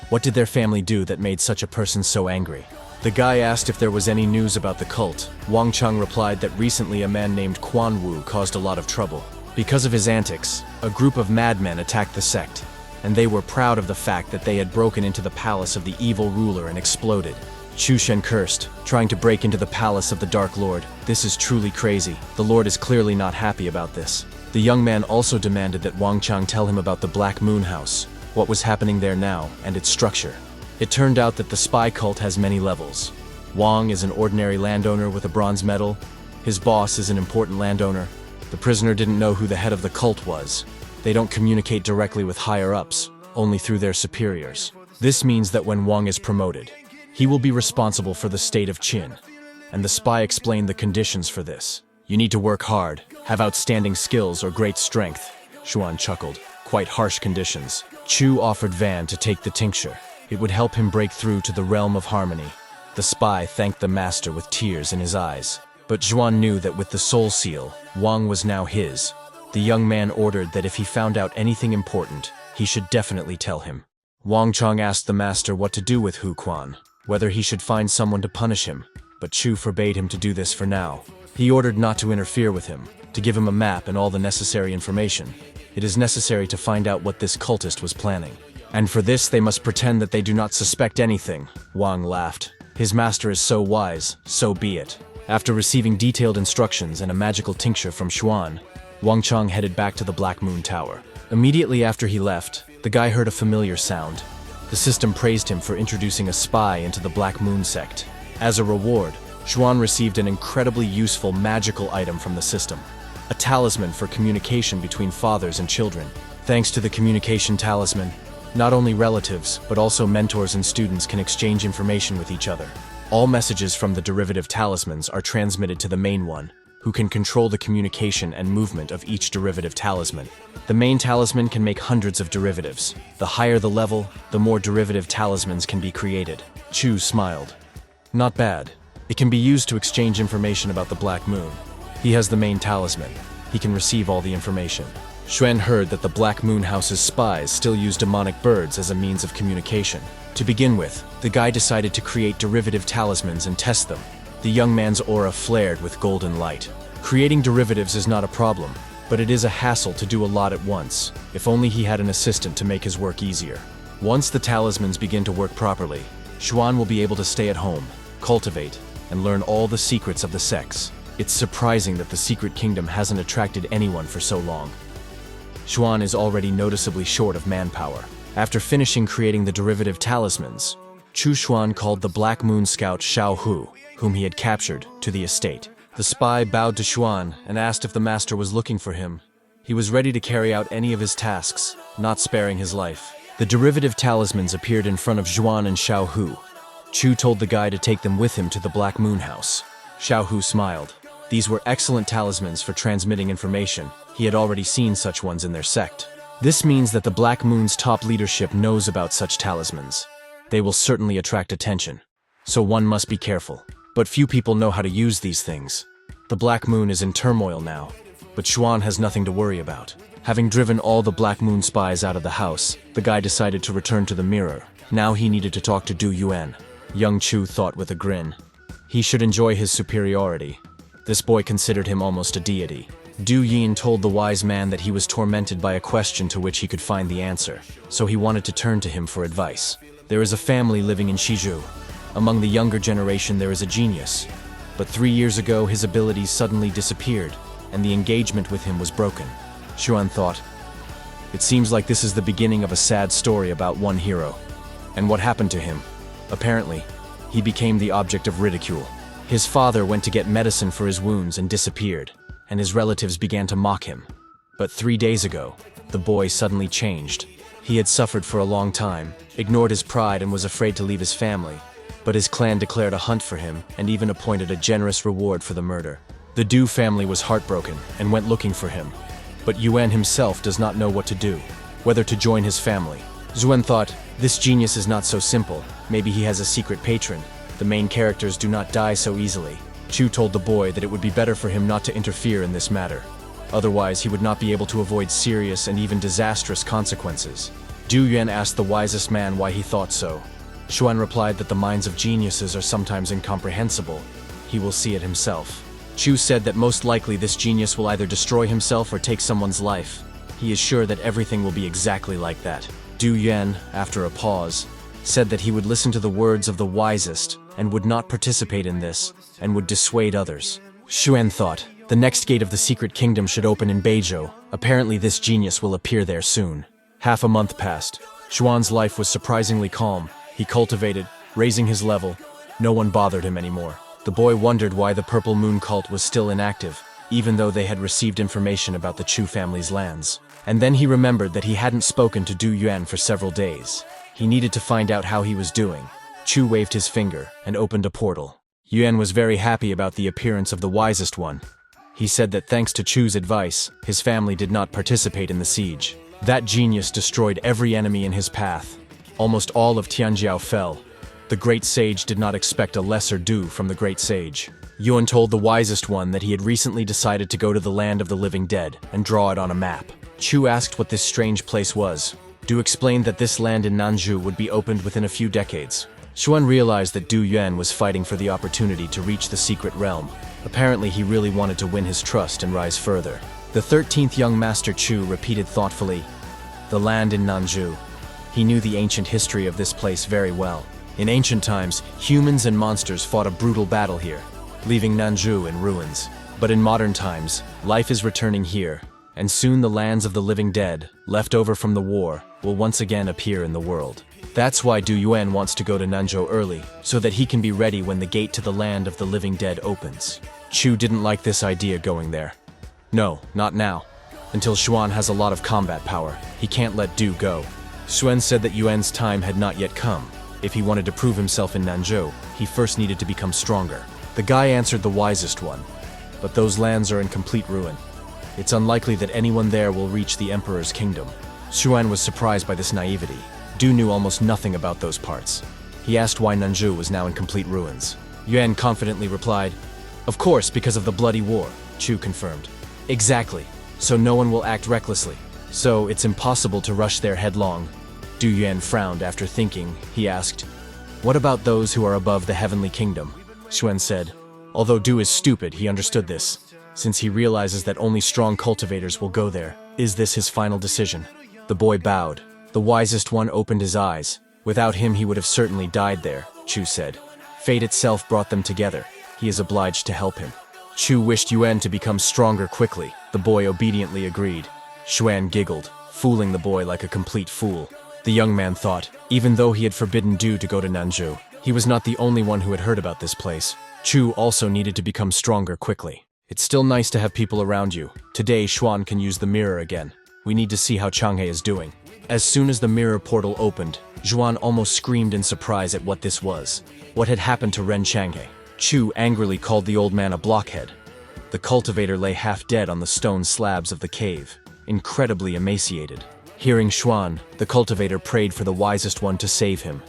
What did their family do that made such a person so angry? The guy asked if there was any news about the cult. Wang Chang replied that recently a man named Quan Wu caused a lot of trouble. Because of his antics, a group of madmen attacked the sect, and they were proud of the fact that they had broken into the palace of the evil ruler and exploded. Chu Shen cursed, trying to break into the palace of the Dark Lord. This is truly crazy. The Lord is clearly not happy about this. The young man also demanded that Wang Chang tell him about the Black Moon House, what was happening there now, and its structure. It turned out that the spy cult has many levels. Wang is an ordinary landowner with a bronze medal. His boss is an important landowner. The prisoner didn't know who the head of the cult was. They don't communicate directly with higher-ups, only through their superiors. This means that when Wang is promoted, he will be responsible for the state of Qin. And the spy explained the conditions for this. "You need to work hard, have outstanding skills or great strength." Xuan chuckled. Quite harsh conditions. Chu offered Van to take the tincture. It would help him break through to the realm of harmony. The spy thanked the master with tears in his eyes. But Xuan knew that with the soul seal, Wang was now his. The young man ordered that if he found out anything important, he should definitely tell him. Wang Chang asked the master what to do with Hu Quan, whether he should find someone to punish him, but Chu forbade him to do this for now. He ordered not to interfere with him, to give him a map and all the necessary information. It is necessary to find out what this cultist was planning. And for this they must pretend that they do not suspect anything. Wang laughed. His master is so wise, so be it. After receiving detailed instructions and a magical tincture from Xuan, Wang Chang headed back to the Black Moon Tower. Immediately after he left, the guy heard a familiar sound. The system praised him for introducing a spy into the Black Moon sect. As a reward, Xuan received an incredibly useful magical item from the system, a talisman for communication between fathers and children. Thanks to the communication talisman, not only relatives, but also mentors and students can exchange information with each other. All messages from the derivative talismans are transmitted to the main one, who can control the communication and movement of each derivative talisman. The main talisman can make hundreds of derivatives. The higher the level, the more derivative talismans can be created. Chu smiled. Not bad. It can be used to exchange information about the Black Moon. He has the main talisman. He can receive all the information. Xuan heard that the Black Moon House's spies still use demonic birds as a means of communication. To begin with, the guy decided to create derivative talismans and test them. The young man's aura flared with golden light. Creating derivatives is not a problem, but it is a hassle to do a lot at once. If only he had an assistant to make his work easier. Once the talismans begin to work properly, Xuan will be able to stay at home, cultivate, and learn all the secrets of the sects. It's surprising that the Secret Kingdom hasn't attracted anyone for so long. Xuan is already noticeably short of manpower. After finishing creating the derivative talismans, Chu Xuan called the Black Moon scout Xiao Hu, whom he had captured, to the estate. The spy bowed to Xuan and asked if the master was looking for him. He was ready to carry out any of his tasks, not sparing his life. The derivative talismans appeared in front of Xuan and Xiao Hu. Chu told the guy to take them with him to the Black Moon House. Xiao Hu smiled. These were excellent talismans for transmitting information. He had already seen such ones in their sect. This means that the Black Moon's top leadership knows about such talismans. They will certainly attract attention, so one must be careful. But few people know how to use these things. The Black Moon is in turmoil now, but Xuan has nothing to worry about. Having driven all the Black Moon spies out of the house, the guy decided to return to the mirror. Now he needed to talk to Du Yuan. Young Chu thought with a grin. He should enjoy his superiority. This boy considered him almost a deity. Du Yin told the wise man that he was tormented by a question to which he could find the answer, so he wanted to turn to him for advice. There is a family living in Shizhou. Among the younger generation there is a genius. But 3 years ago his abilities suddenly disappeared, and the engagement with him was broken. Xuan thought, "It seems like this is the beginning of a sad story about one hero. And what happened to him? Apparently, he became the object of ridicule. His father went to get medicine for his wounds and disappeared, and his relatives began to mock him. But 3 days ago, the boy suddenly changed. He had suffered for a long time, ignored his pride and was afraid to leave his family. But his clan declared a hunt for him and even appointed a generous reward for the murder. The Du family was heartbroken and went looking for him. But Yuan himself does not know what to do, whether to join his family. Xuan thought, this genius is not so simple. Maybe he has a secret patron. The main characters do not die so easily. Chu told the boy that it would be better for him not to interfere in this matter. Otherwise, he would not be able to avoid serious and even disastrous consequences. Du Yuan asked the wisest man why he thought so. Xuan replied that the minds of geniuses are sometimes incomprehensible. He will see it himself. Chu said that most likely this genius will either destroy himself or take someone's life. He is sure that everything will be exactly like that. Du Yuan, after a pause, said that he would listen to the words of the wisest and would not participate in this, and would dissuade others. Xuan thought, the next gate of the secret kingdom should open in Beizhou. Apparently this genius will appear there soon. Half a month passed. Xuan's life was surprisingly calm. He cultivated, raising his level. No one bothered him anymore. The boy wondered why the Purple Moon cult was still inactive, even though they had received information about the Chu family's lands. And then he remembered that he hadn't spoken to Du Yuan for several days. He needed to find out how he was doing. Chu waved his finger and opened a portal. Yuan was very happy about the appearance of the wisest one. He said that thanks to Chu's advice, his family did not participate in the siege. That genius destroyed every enemy in his path. Almost all of Tianjiao fell. The great sage did not expect a lesser due from the great sage. Yuan told the wisest one that he had recently decided to go to the land of the living dead and draw it on a map. Chu asked what this strange place was. Du explained that this land in Nanzhou would be opened within a few decades. Xuan realized that Du Yuan was fighting for the opportunity to reach the secret realm. Apparently he really wanted to win his trust and rise further. The 13th young master Chu repeated thoughtfully, "The land in Nanzhou." He knew the ancient history of this place very well. In ancient times, humans and monsters fought a brutal battle here, leaving Nanzhou in ruins. But in modern times, life is returning here, and soon the lands of the living dead, left over from the war, will once again appear in the world. That's why Du Yuan wants to go to Nanzhou early, so that he can be ready when the gate to the land of the living dead opens. Chu didn't like this idea going there. No, not now. Until Xuan has a lot of combat power, he can't let Du go. Xuan said that Yuan's time had not yet come. If he wanted to prove himself in Nanzhou, he first needed to become stronger. The guy answered the wisest one. But those lands are in complete ruin. It's unlikely that anyone there will reach the Emperor's kingdom. Xuan was surprised by this naivety. Du knew almost nothing about those parts. He asked why Nanzhou was now in complete ruins. Yuan confidently replied, "Of course, because of the bloody war," Chu confirmed. "Exactly. So no one will act recklessly. So it's impossible to rush there headlong." Du Yuan frowned after thinking. He asked, "What about those who are above the heavenly kingdom?" Xuan said. Although Du is stupid, he understood this, since he realizes that only strong cultivators will go there. Is this his final decision? The boy bowed. The wisest one opened his eyes. Without him he would have certainly died there, Chu said. Fate itself brought them together. He is obliged to help him. Chu wished Yuan to become stronger quickly. The boy obediently agreed. Xuan giggled, fooling the boy like a complete fool. The young man thought, even though he had forbidden Du to go to Nanzhou, he was not the only one who had heard about this place. Chu also needed to become stronger quickly. It's still nice to have people around you. Today, Xuan can use the mirror again. We need to see how Changhe is doing. As soon as the mirror portal opened, Xuan almost screamed in surprise at what this was. What had happened to Ren Changhe? Chu angrily called the old man a blockhead. The cultivator lay half dead on the stone slabs of the cave, incredibly emaciated. Hearing Xuan, the cultivator prayed for the wisest one to save him.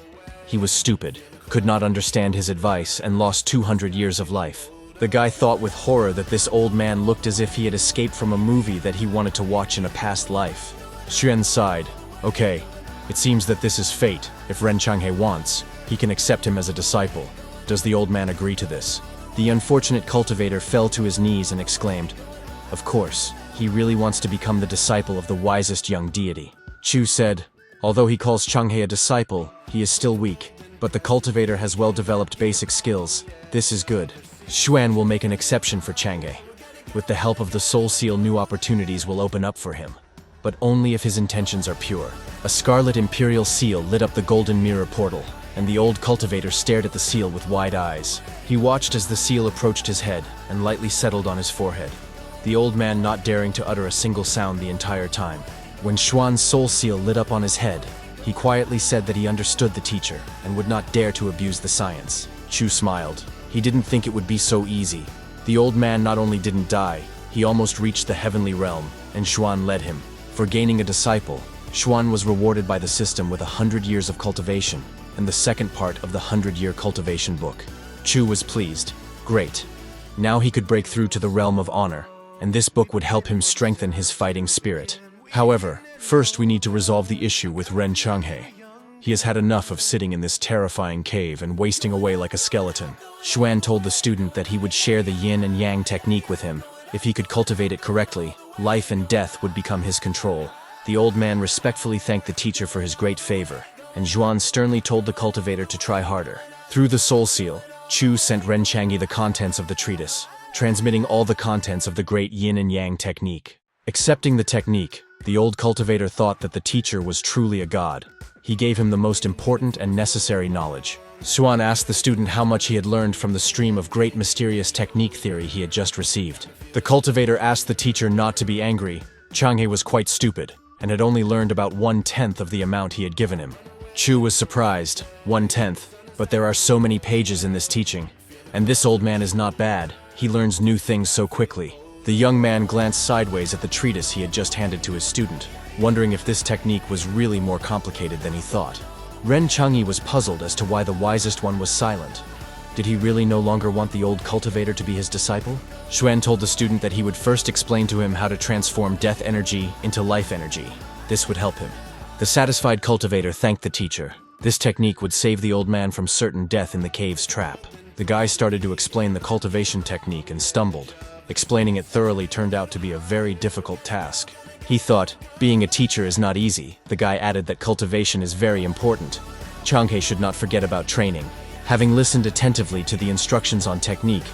He was stupid, could not understand his advice, and lost 200 years of life. The guy thought with horror that this old man looked as if he had escaped from a movie that he wanted to watch in a past life. Xuan sighed. Okay, it seems that this is fate. If Ren Changhe wants, he can accept him as a disciple. Does the old man agree to this? The unfortunate cultivator fell to his knees and exclaimed, "Of course, he really wants to become the disciple of the wisest young deity." Chu said, "Although he calls Changhe a disciple, he is still weak, but the cultivator has well-developed basic skills. This is good. Xuan will make an exception for Changhe. With the help of the Soul Seal, new opportunities will open up for him, but only if his intentions are pure." A scarlet imperial seal lit up the golden mirror portal, and the old cultivator stared at the seal with wide eyes. He watched as the seal approached his head and lightly settled on his forehead, the old man not daring to utter a single sound the entire time. When Xuan's soul seal lit up on his head, he quietly said that he understood the teacher and would not dare to abuse the science. Chu smiled. He didn't think it would be so easy. The old man not only didn't die, he almost reached the heavenly realm, and Xuan led him. For gaining a disciple, Xuan was rewarded by the system with 100 years of cultivation, and the second part of the 100-year cultivation book. Chu was pleased. Great. Now he could break through to the realm of honor, and this book would help him strengthen his fighting spirit. However, first we need to resolve the issue with Ren Changhe. He has had enough of sitting in this terrifying cave and wasting away like a skeleton. Xuan told the student that he would share the yin and yang technique with him. If he could cultivate it correctly, life and death would become his control. The old man respectfully thanked the teacher for his great favor, and Xuan sternly told the cultivator to try harder. Through the soul seal, Chu sent Ren Changhe the contents of the treatise, transmitting all the contents of the great yin and yang technique. Accepting the technique, the old cultivator thought that the teacher was truly a god. He gave him the most important and necessary knowledge. Xuan asked the student how much he had learned from the stream of great mysterious technique theory he had just received. The cultivator asked the teacher not to be angry. Changhe was quite stupid, and had only learned about 1/10 of the amount he had given him. Chu was surprised. 1/10, but there are so many pages in this teaching. And this old man is not bad. He learns new things so quickly. The young man glanced sideways at the treatise he had just handed to his student, wondering if this technique was really more complicated than he thought. Ren Changhe was puzzled as to why the wisest one was silent. Did he really no longer want the old cultivator to be his disciple? Xuan told the student that he would first explain to him how to transform death energy into life energy. This would help him. The satisfied cultivator thanked the teacher. This technique would save the old man from certain death in the cave's trap. The guy started to explain the cultivation technique and stumbled. Explaining it thoroughly turned out to be a very difficult task. He thought, being a teacher is not easy. The guy added that cultivation is very important. Changhe should not forget about training. Having listened attentively to the instructions on technique,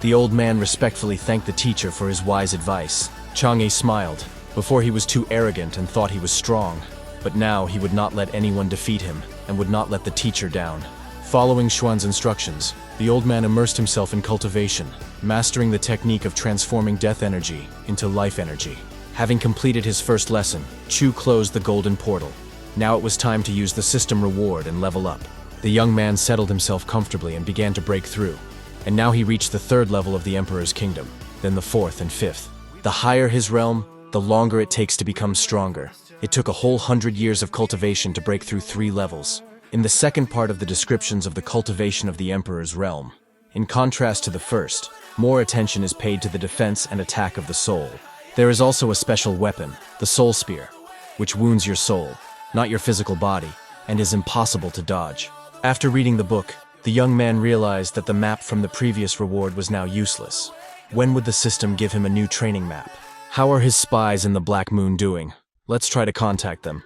the old man respectfully thanked the teacher for his wise advice. Changhe smiled. Before he was too arrogant and thought he was strong, but now he would not let anyone defeat him and would not let the teacher down. Following Xuan's instructions, the old man immersed himself in cultivation, mastering the technique of transforming death energy into life energy. Having completed his first lesson, Chu closed the golden portal. Now it was time to use the system reward and level up. The young man settled himself comfortably and began to break through. And now he reached the 3rd level of the Emperor's kingdom, then the 4th and 5th. The higher his realm, the longer it takes to become stronger. It took a whole 100 years of cultivation to break through 3 levels. In the second part of the descriptions of the cultivation of the Emperor's realm, in contrast to the first, more attention is paid to the defense and attack of the soul. There is also a special weapon, the Soul Spear, which wounds your soul, not your physical body, and is impossible to dodge. After reading the book, the young man realized that the map from the previous reward was now useless. When would the system give him a new training map? How are his spies in the Black Moon doing? Let's try to contact them.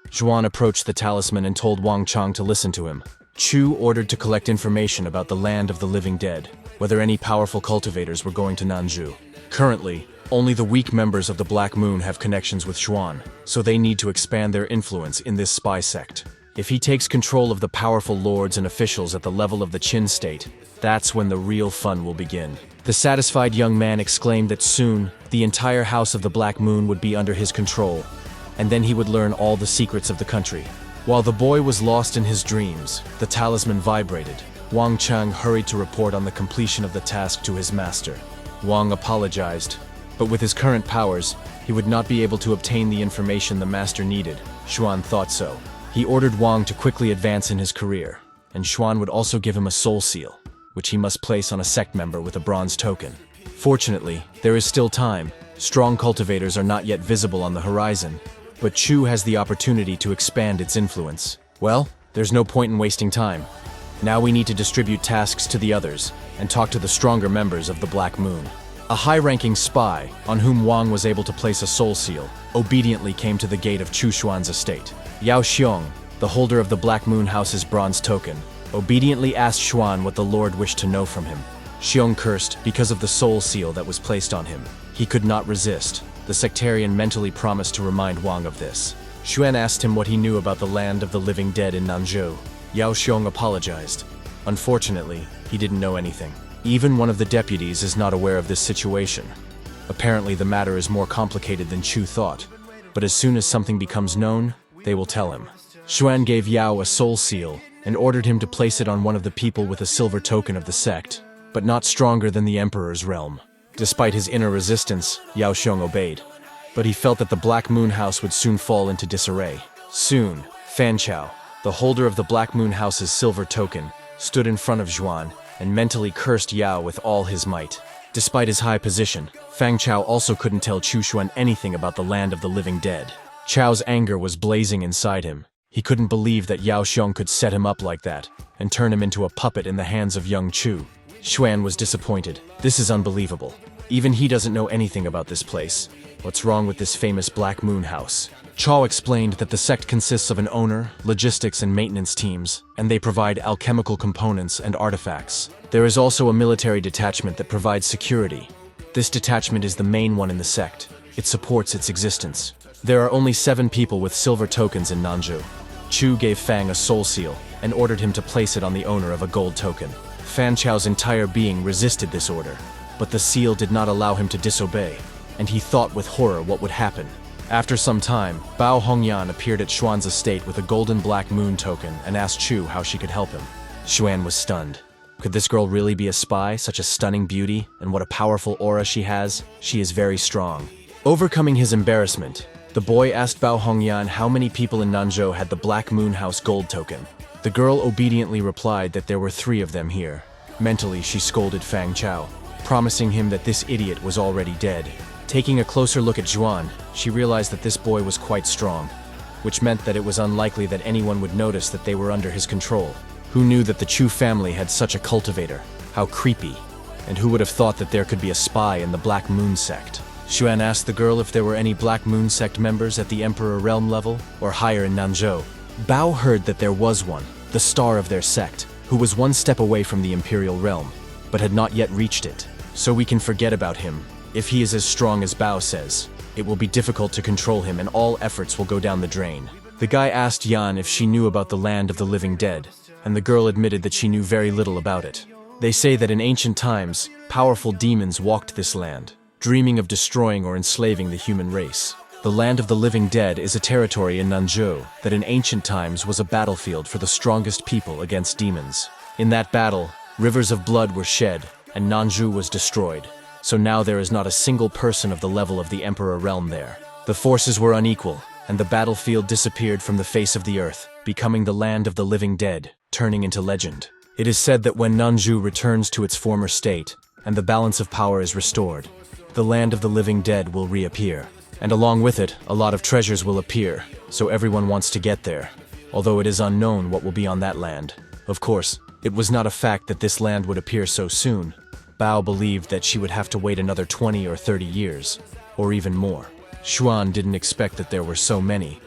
Xuan approached the talisman and told Wang Chang to listen to him. Chu ordered to collect information about the land of the living dead, whether any powerful cultivators were going to Nanzhou. Currently, only the weak members of the Black Moon have connections with Xuan, so they need to expand their influence in this spy sect. If he takes control of the powerful lords and officials at the level of the Qin state, that's when the real fun will begin. The satisfied young man exclaimed that soon, the entire house of the Black Moon would be under his control, and then he would learn all the secrets of the country. While the boy was lost in his dreams, the talisman vibrated. Wang Chang hurried to report on the completion of the task to his master. Wang apologized, but with his current powers, he would not be able to obtain the information the master needed. Xuan thought so. He ordered Wang to quickly advance in his career, and Xuan would also give him a soul seal. which he must place on a sect member with a bronze token. Fortunately, there is still time. Strong cultivators are not yet visible on the horizon, but Chu has the opportunity to expand its influence. Well, there's no point in wasting time. Now we need to distribute tasks to the others and talk to the stronger members of the Black Moon. A high-ranking spy, on whom Wang was able to place a soul seal, obediently came to the gate of Chu Xuan's estate. Yao Xiong, the holder of the Black Moon House's bronze token, obediently asked Xuan what the Lord wished to know from him. Xiong cursed because of the soul seal that was placed on him. He could not resist. The sectarian mentally promised to remind Wang of this. Xuan asked him what he knew about the land of the living dead in Nanzhou. Yao Xiong apologized. Unfortunately, he didn't know anything. Even one of the deputies is not aware of this situation. Apparently, the matter is more complicated than Chu thought. But as soon as something becomes known, they will tell him. Xuan gave Yao a soul seal and ordered him to place it on one of the people with a silver token of the sect, but not stronger than the Emperor's realm. Despite his inner resistance, Yao Xiong obeyed. But he felt that the Black Moon House would soon fall into disarray. Soon, Fan Chao, the holder of the Black Moon House's silver token, stood in front of Xuan and mentally cursed Yao with all his might. Despite his high position, Fang Chao also couldn't tell Chu Xuan anything about the land of the living dead. Chao's anger was blazing inside him. He couldn't believe that Yao Xiong could set him up like that and turn him into a puppet in the hands of young Chu. Xuan was disappointed. This is unbelievable. Even he doesn't know anything about this place. What's wrong with this famous Black Moon House? Chao explained that the sect consists of an owner, logistics and maintenance teams, and they provide alchemical components and artifacts. There is also a military detachment that provides security. This detachment is the main one in the sect. It supports its existence. There are only 7 people with silver tokens in Nanzhou. Chu gave Fang a soul seal and ordered him to place it on the owner of a gold token. Fan Chao's entire being resisted this order, but the seal did not allow him to disobey, and he thought with horror what would happen. After some time, Bao Hongyan appeared at Xuan's estate with a golden Black Moon token and asked Chu how she could help him. Xuan was stunned. Could this girl really be a spy, such a stunning beauty, and what a powerful aura she has? She is very strong. Overcoming his embarrassment, the boy asked Bao Hongyan how many people in Nanzhou had the Black Moon House gold token. The girl obediently replied that there were 3 of them here. Mentally, she scolded Fang Chao, promising him that this idiot was already dead. Taking a closer look at Xuan, she realized that this boy was quite strong, which meant that it was unlikely that anyone would notice that they were under his control. Who knew that the Chu family had such a cultivator? How creepy. And who would have thought that there could be a spy in the Black Moon sect? Xuan asked the girl if there were any Black Moon sect members at the Emperor realm level or higher in Nanzhou. Bao heard that there was one, the star of their sect, who was one step away from the Imperial realm, but had not yet reached it. So we can forget about him. If he is as strong as Bao says, it will be difficult to control him and all efforts will go down the drain. The guy asked Yan if she knew about the land of the living dead, and the girl admitted that she knew very little about it. They say that in ancient times, powerful demons walked this land, dreaming of destroying or enslaving the human race. The land of the living dead is a territory in Nanzhou that in ancient times was a battlefield for the strongest people against demons. In that battle, rivers of blood were shed, and Nanzhou was destroyed. So now there is not a single person of the level of the Emperor realm there. The forces were unequal, and the battlefield disappeared from the face of the earth, becoming the land of the living dead, turning into legend. It is said that when Nanzhou returns to its former state, and the balance of power is restored, the land of the living dead will reappear. And along with it, a lot of treasures will appear, so everyone wants to get there, although it is unknown what will be on that land. Of course, it was not a fact that this land would appear so soon. Bao believed that she would have to wait another 20 or 30 years, or even more. Xuan didn't expect that there were so many,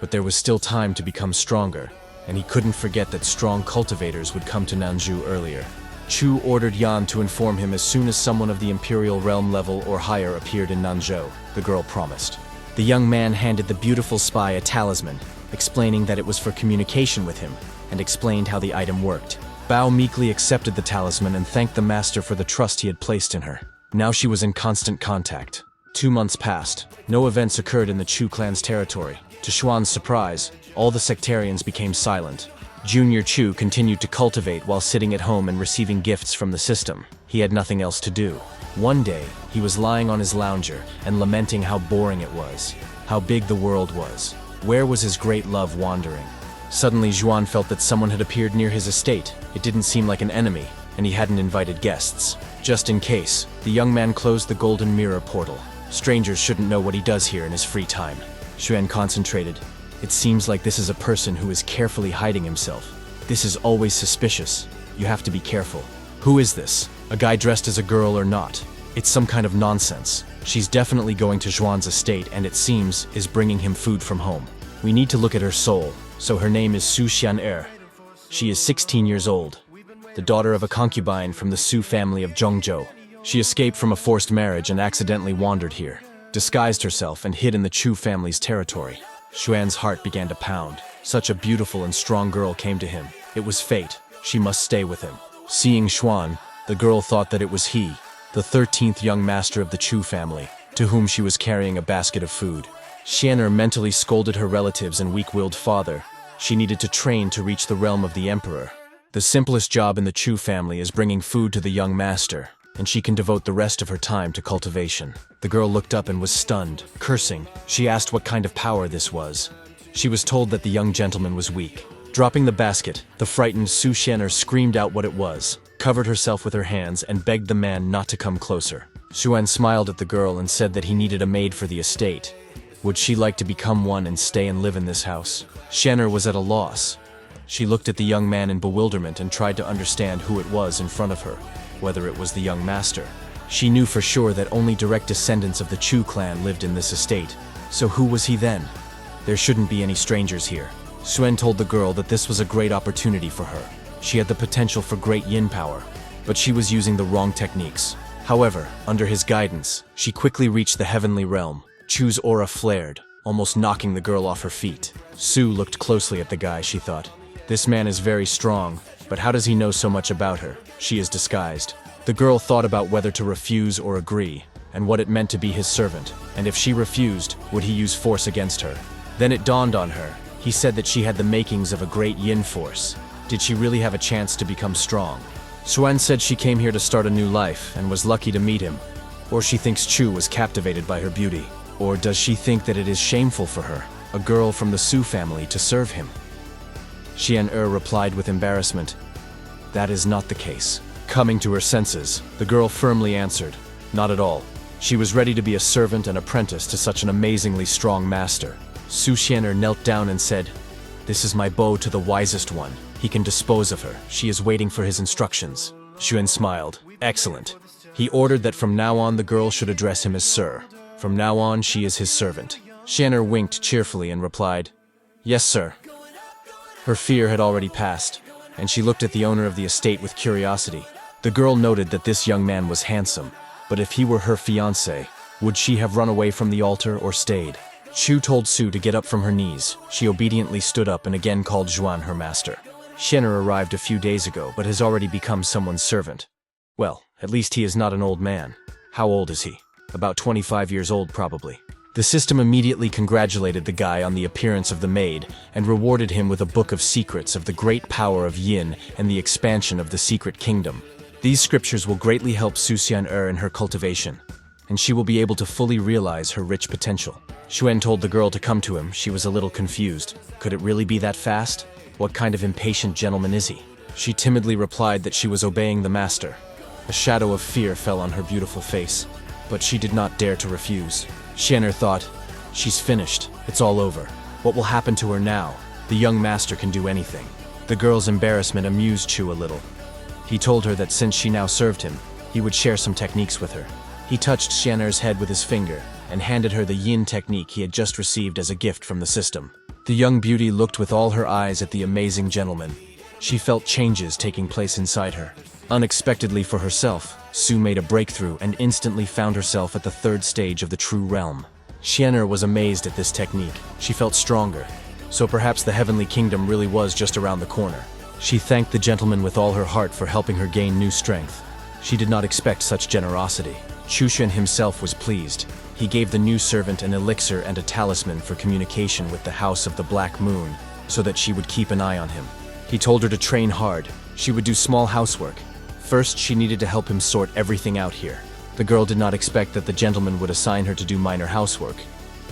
but there was still time to become stronger, and he couldn't forget that strong cultivators would come to Nanzhou earlier. Chu ordered Yan to inform him as soon as someone of the Imperial realm level or higher appeared in Nanzhou, the girl promised. The young man handed the beautiful spy a talisman, explaining that it was for communication with him, and explained how the item worked. Bao meekly accepted the talisman and thanked the master for the trust he had placed in her. Now she was in constant contact. 2 months passed. No events occurred in the Chu clan's territory. To Xuan's surprise, all the sectarians became silent. Junior Chu continued to cultivate while sitting at home and receiving gifts from the system. He had nothing else to do. One day, he was lying on his lounger and lamenting how boring it was, how big the world was. Where was his great love wandering? Suddenly, Xuan felt that someone had appeared near his estate. It didn't seem like an enemy. and he hadn't invited guests. Just in case, the young man closed the golden mirror portal. Strangers shouldn't know what he does here in his free time. Xuan concentrated. It seems like this is a person who is carefully hiding himself. This is always suspicious. You have to be careful. Who is this? A guy dressed as a girl or not? It's some kind of nonsense. She's definitely going to Zhuan's estate and it seems is bringing him food from home. We need to look at her soul. So her name is Su Xian'er. She is 16 years old, the daughter of a concubine from the Su family of Zhongzhou. She escaped from a forced marriage and accidentally wandered here, disguised herself and hid in the Chu family's territory. Xuan's heart began to pound. Such a beautiful and strong girl came to him. It was fate. She must stay with him. Seeing Xuan, the girl thought that it was he, the 13th young master of the Chu family, to whom she was carrying a basket of food. Xian'er mentally scolded her relatives and weak-willed father. She needed to train to reach the realm of the emperor. The simplest job in the Chu family is bringing food to the young master, and she can devote the rest of her time to cultivation. The girl looked up and was stunned, cursing. She asked what kind of power this was. She was told that the young gentleman was weak. Dropping the basket, the frightened Su Xian'er screamed out what it was, covered herself with her hands, and begged the man not to come closer. Xuan smiled at the girl and said that he needed a maid for the estate. Would she like to become one and stay and live in this house? Xian'er was at a loss. She looked at the young man in bewilderment and tried to understand who it was in front of her, whether it was the young master. She knew for sure that only direct descendants of the Chu clan lived in this estate. So who was he then? There shouldn't be any strangers here. Xuan told the girl that this was a great opportunity for her. She had the potential for great yin power, but she was using the wrong techniques. However, under his guidance, she quickly reached the heavenly realm. Chu's aura flared, almost knocking the girl off her feet. Su looked closely at the guy, she thought. This man is very strong, but how does he know so much about her? She is disguised. The girl thought about whether to refuse or agree, and what it meant to be his servant, and if she refused, would he use force against her? Then it dawned on her. He said that she had the makings of a great yin force. Did she really have a chance to become strong? Xuan said she came here to start a new life and was lucky to meet him. Or she thinks Chu was captivated by her beauty. Or does she think that it is shameful for her, a girl from the Su family, to serve him? Xian'er replied with embarrassment. That is not the case. Coming to her senses, the girl firmly answered, not at all. She was ready to be a servant and apprentice to such an amazingly strong master. Su Xian'er knelt down and said, This is my bow to the wisest one. He can dispose of her. She is waiting for his instructions. Xuan smiled. Excellent. He ordered that from now on the girl should address him as Sir. From now on, she is his servant. Xian'er winked cheerfully and replied, Yes, sir. Her fear had already passed, and she looked at the owner of the estate with curiosity. The girl noted that this young man was handsome, but if he were her fiancé, would she have run away from the altar or stayed? Chu told Su to get up from her knees. She obediently stood up and again called Zhuan her master. Xian'er arrived a few days ago, but has already become someone's servant. Well, at least he is not an old man. How old is he? About 25 years old, probably. The system immediately congratulated the guy on the appearance of the maid and rewarded him with a book of secrets of the great power of yin and the expansion of the secret kingdom. These scriptures will greatly help Su Xian'er in her cultivation, and she will be able to fully realize her rich potential. Xuan told the girl to come to him. She was a little confused. Could it really be that fast? What kind of impatient gentleman is he? She timidly replied that she was obeying the master. A shadow of fear fell on her beautiful face, but she did not dare to refuse. Xian'er thought, she's finished. It's all over. What will happen to her now? The young master can do anything. The girl's embarrassment amused Chu a little. He told her that since she now served him, he would share some techniques with her. He touched Xian'er's head with his finger and handed her the yin technique he had just received as a gift from the system. The young beauty looked with all her eyes at the amazing gentleman. She felt changes taking place inside her. Unexpectedly for herself, Su made a breakthrough and instantly found herself at the third stage of the true realm. Xian'er was amazed at this technique. She felt stronger. So perhaps the heavenly kingdom really was just around the corner. She thanked the gentleman with all her heart for helping her gain new strength. She did not expect such generosity. Chushan himself was pleased. He gave the new servant an elixir and a talisman for communication with the House of the Black Moon, so that she would keep an eye on him. He told her to train hard. She would do small housework. First, she needed to help him sort everything out here. The girl did not expect that the gentleman would assign her to do minor housework.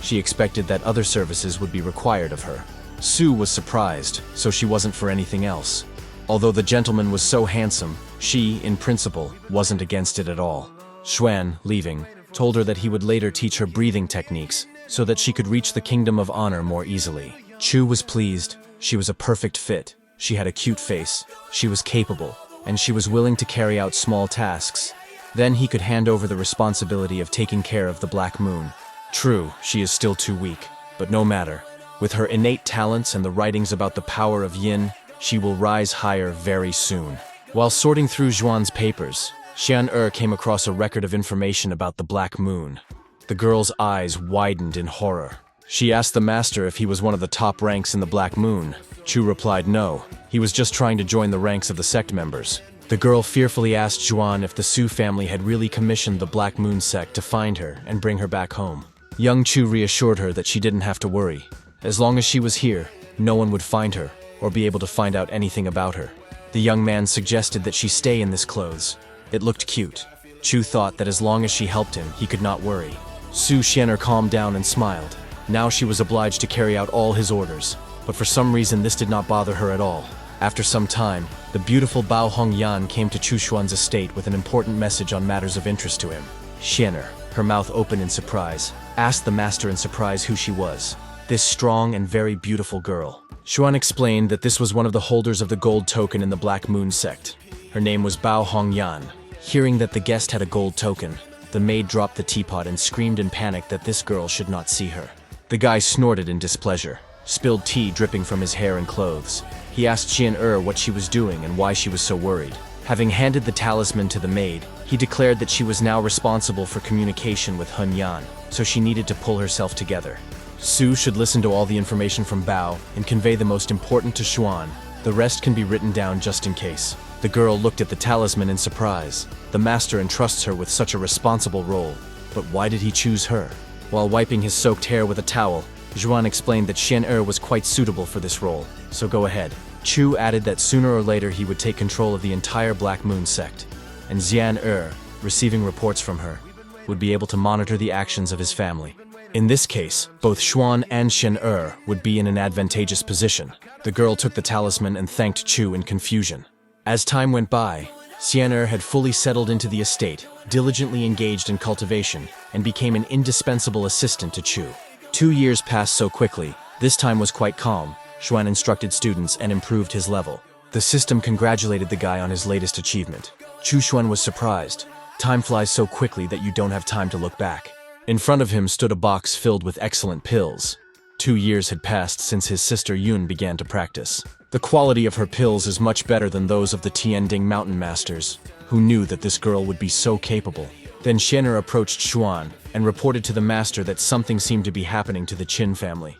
She expected that other services would be required of her. Su was surprised, so she wasn't for anything else. Although the gentleman was so handsome, She, in principle, wasn't against it at all. Xuan, leaving, told her that he would later teach her breathing techniques so that she could reach the Kingdom of Honor more easily. Chu was pleased. She was a perfect fit. She had a cute face. She was capable, and she was willing to carry out small tasks. Then he could hand over the responsibility of taking care of the Black Moon. True, she is still too weak, but no matter. With her innate talents and the writings about the power of yin, she will rise higher very soon. While sorting through Zhuan's papers, Xian came across a record of information about the Black Moon. The girl's eyes widened in horror. She asked the master if he was one of the top ranks in the Black Moon. Chu replied no, he was just trying to join the ranks of the sect members. The girl fearfully asked Zhuan if the Su family had really commissioned the Black Moon sect to find her and bring her back home. Young Chu reassured her that she didn't have to worry. As long as she was here, no one would find her or be able to find out anything about her. The young man suggested that she stay in this clothes. It looked cute. Chu thought that as long as she helped him, he could not worry. Su Xian'er calmed down and smiled. Now she was obliged to carry out all his orders, but for some reason this did not bother her at all. After some time, the beautiful Bao Hongyan came to Chu Xuan's estate with an important message on matters of interest to him. Xian'er, her mouth open in surprise, asked the master in surprise who she was. This strong and very beautiful girl. Xuan explained that this was one of the holders of the gold token in the Black Moon sect. Her name was Bao Hongyan. Hearing that the guest had a gold token, the maid dropped the teapot and screamed in panic that this girl should not see her. The guy snorted in displeasure, spilled tea dripping from his hair and clothes. He asked Xian what she was doing and why she was so worried. Having handed the talisman to the maid, he declared that she was now responsible for communication with Hun Yan, so she needed to pull herself together. Su should listen to all the information from Bao and convey the most important to Xuan. The rest can be written down just in case. The girl looked at the talisman in surprise. The master entrusts her with such a responsible role. But why did he choose her? While wiping his soaked hair with a towel, Zhuan explained that Xian was quite suitable for this role, so go ahead. Chu added that sooner or later he would take control of the entire Black Moon sect, and Xian, receiving reports from her, would be able to monitor the actions of his family. In this case, both Xuan and Xian would be in an advantageous position. The girl took the talisman and thanked Chu in confusion. As time went by, Xian had fully settled into the estate, diligently engaged in cultivation, and became an indispensable assistant to Chu. 2 years passed so quickly. This time was quite calm. Xuan instructed students and improved his level. The system congratulated the guy on his latest achievement. Chu Xuan was surprised. Time flies so quickly that you don't have time to look back. In front of him stood a box filled with excellent pills. 2 years had passed since his sister Yun began to practice. The quality of her pills is much better than those of the Tianding mountain masters, who knew that this girl would be so capable. Then Xian'er approached Xuan and reported to the master that something seemed to be happening to the Qin family.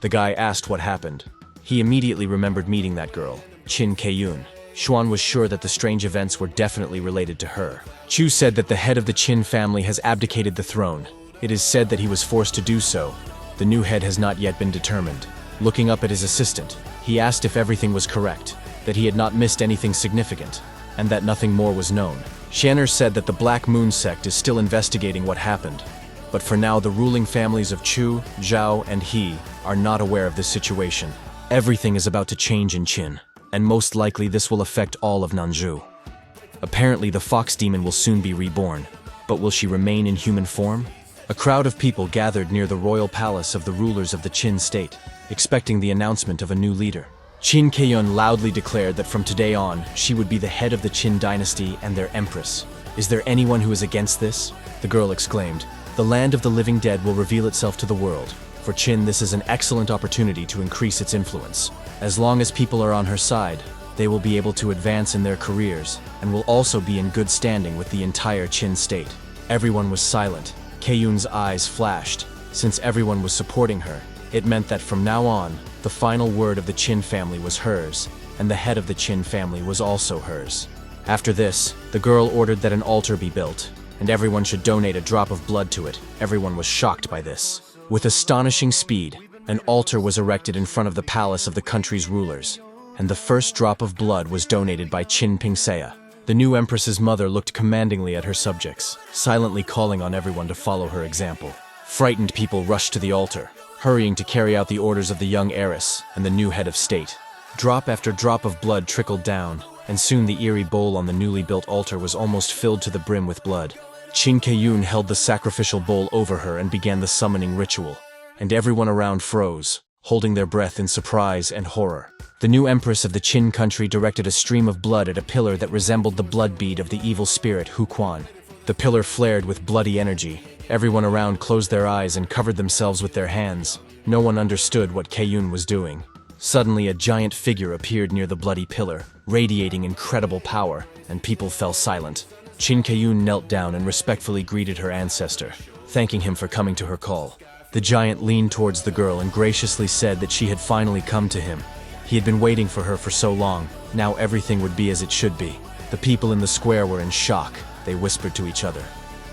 The guy asked what happened. He immediately remembered meeting that girl, Qin Keiyun. Xuan was sure that the strange events were definitely related to her. Chu said that the head of the Qin family has abdicated the throne. It is said that he was forced to do so. The new head has not yet been determined. Looking up at his assistant, he asked if everything was correct, that he had not missed anything significant, and that nothing more was known. Xian'er said that the Black Moon sect is still investigating what happened, but for now the ruling families of Chu, Zhao, and He are not aware of this situation. Everything is about to change in Qin, and most likely this will affect all of Nanzhou. Apparently the fox demon will soon be reborn, but will she remain in human form? A crowd of people gathered near the royal palace of the rulers of the Qin state, expecting the announcement of a new leader. Qin Keiyun loudly declared that from today on, she would be the head of the Qin dynasty and their empress. Is there anyone who is against this? The girl exclaimed. The land of the living dead will reveal itself to the world. For Qin, this is an excellent opportunity to increase its influence. As long as people are on her side, they will be able to advance in their careers and will also be in good standing with the entire Qin state. Everyone was silent. Keiyun's eyes flashed. Since everyone was supporting her, it meant that from now on, the final word of the Qin family was hers, and the head of the Qin family was also hers. After this, the girl ordered that an altar be built, and everyone should donate a drop of blood to it. Everyone was shocked by this. With astonishing speed, an altar was erected in front of the palace of the country's rulers, and the first drop of blood was donated by Qin Pingsea. The new empress's mother looked commandingly at her subjects, silently calling on everyone to follow her example. Frightened people rushed to the altar, hurrying to carry out the orders of the young heiress and the new head of state. Drop after drop of blood trickled down, and soon the eerie bowl on the newly built altar was almost filled to the brim with blood. Qin Keiyun held the sacrificial bowl over her and began the summoning ritual, and everyone around froze, holding their breath in surprise and horror. The new empress of the Qin country directed a stream of blood at a pillar that resembled the blood bead of the evil spirit Hu Quan. The pillar flared with bloody energy. Everyone around closed their eyes and covered themselves with their hands. No one understood what Keiyun was doing. Suddenly, a giant figure appeared near the bloody pillar, radiating incredible power, and people fell silent. Qin Keiyun knelt down and respectfully greeted her ancestor, thanking him for coming to her call. The giant leaned towards the girl and graciously said that she had finally come to him. He had been waiting for her for so long. Now everything would be as it should be. The people in the square were in shock. They whispered to each other.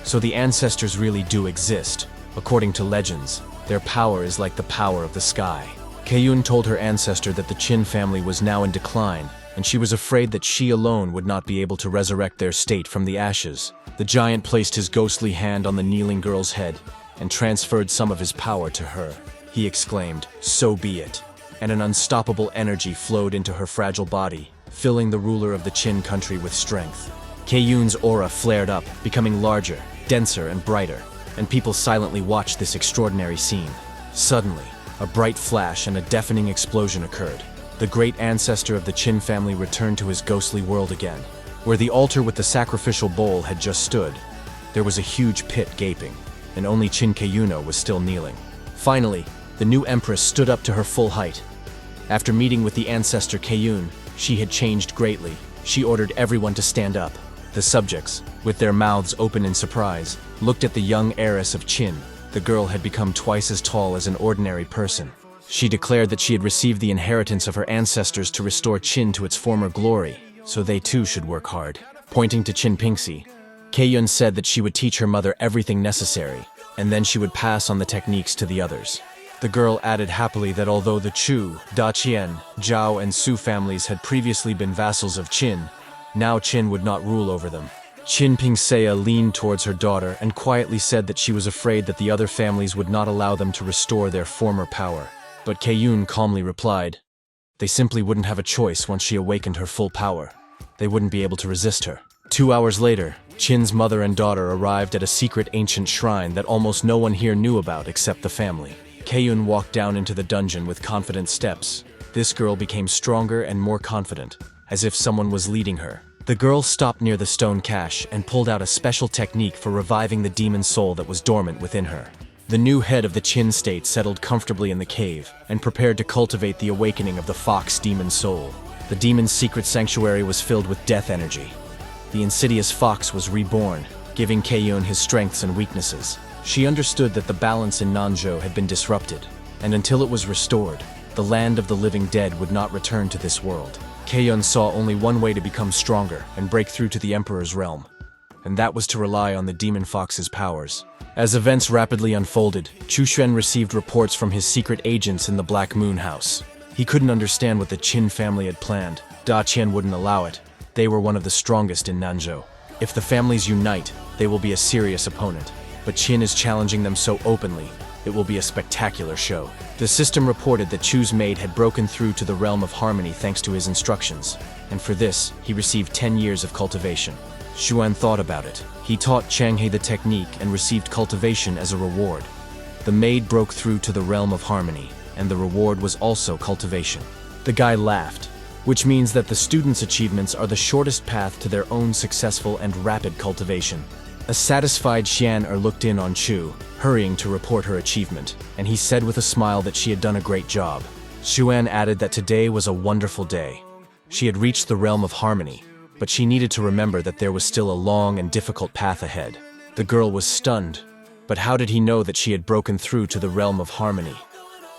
So the ancestors really do exist. According to legends, their power is like the power of the sky. Keiyun told her ancestor that the Qin family was now in decline, and she was afraid that she alone would not be able to resurrect their state from the ashes. The giant placed his ghostly hand on the kneeling girl's head and transferred some of his power to her. He exclaimed, "So be it," and an unstoppable energy flowed into her fragile body, filling the ruler of the Qin country with strength. Keiyun's aura flared up, becoming larger, denser, and brighter, and people silently watched this extraordinary scene. Suddenly, a bright flash and a deafening explosion occurred. The great ancestor of the Qin family returned to his ghostly world again. Where the altar with the sacrificial bowl had just stood, there was a huge pit gaping, and only Qin Keiyun was still kneeling. Finally, the new empress stood up to her full height. After meeting with the ancestor Keiyun, she had changed greatly. She ordered everyone to stand up. The subjects, with their mouths open in surprise, looked at the young heiress of Qin. The girl had become twice as tall as an ordinary person. She declared that she had received the inheritance of her ancestors to restore Qin to its former glory, so they too should work hard. Pointing to Qin Pingxi, Keiyun said that she would teach her mother everything necessary, and then she would pass on the techniques to the others. The girl added happily that although the Chu, Daqian, Zhao, and Su families had previously been vassals of Qin, now Qin would not rule over them. Qin Pingxi leaned towards her daughter and quietly said that she was afraid that the other families would not allow them to restore their former power. But Keiyun calmly replied, they simply wouldn't have a choice once she awakened her full power. They wouldn't be able to resist her. 2 hours later, Qin's mother and daughter arrived at a secret ancient shrine that almost no one here knew about except the family. Keiyun walked down into the dungeon with confident steps. This girl became stronger and more confident, as if someone was leading her. The girl stopped near the stone cache and pulled out a special technique for reviving the demon soul that was dormant within her. The new head of the Qin state settled comfortably in the cave and prepared to cultivate the awakening of the fox demon soul. The demon's secret sanctuary was filled with death energy. The insidious fox was reborn, giving Keiyun his strengths and weaknesses. She understood that the balance in Nanzhou had been disrupted, and until it was restored, the land of the living dead would not return to this world. Keiyun saw only one way to become stronger and break through to the Emperor's realm, and that was to rely on the demon fox's powers. As events rapidly unfolded, Chu Xuan received reports from his secret agents in the Black Moon House. He couldn't understand what the Qin family had planned. Da Qian wouldn't allow it. They were one of the strongest in Nanzhou. If the families unite, they will be a serious opponent. But Qin is challenging them so openly, it will be a spectacular show. The system reported that Chu's maid had broken through to the realm of harmony thanks to his instructions, and for this, he received 10 years of cultivation. Xuan thought about it. He taught Changhe the technique and received cultivation as a reward. The maid broke through to the realm of harmony, and the reward was also cultivation. The guy laughed, which means that the students' achievements are the shortest path to their own successful and rapid cultivation. A satisfied Xian looked in on Chu, hurrying to report her achievement, and he said with a smile that she had done a great job. Xuan added that today was a wonderful day. She had reached the realm of harmony, but she needed to remember that there was still a long and difficult path ahead. The girl was stunned, but how did he know that she had broken through to the realm of harmony?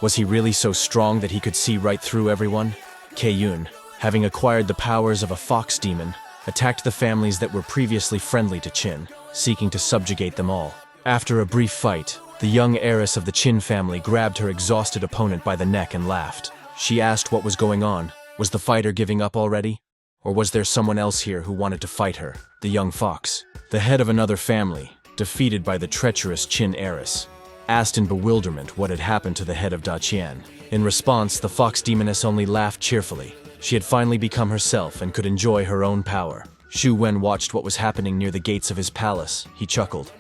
Was he really so strong that he could see right through everyone? Keiyun, having acquired the powers of a fox demon, attacked the families that were previously friendly to Qin, seeking to subjugate them all. After a brief fight, the young heiress of the Qin family grabbed her exhausted opponent by the neck and laughed. She asked what was going on. Was the fighter giving up already? Or was there someone else here who wanted to fight her? The young fox, the head of another family, defeated by the treacherous Qin heiress, asked in bewilderment what had happened to the head of Daqian. In response, the fox demoness only laughed cheerfully. She had finally become herself and could enjoy her own power. Xu Wen watched what was happening near the gates of his palace. He chuckled.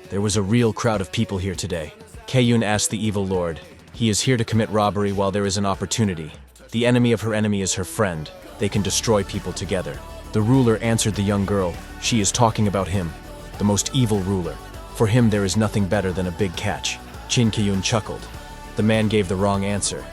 There was a real crowd of people here today. Keiyun asked the evil lord. He is here to commit robbery while there is an opportunity. The enemy of her enemy is her friend. They can destroy people together. The ruler answered the young girl. She is talking about him, the most evil ruler. For him there is nothing better than a big catch. Qin Keiyun chuckled. The man gave the wrong answer.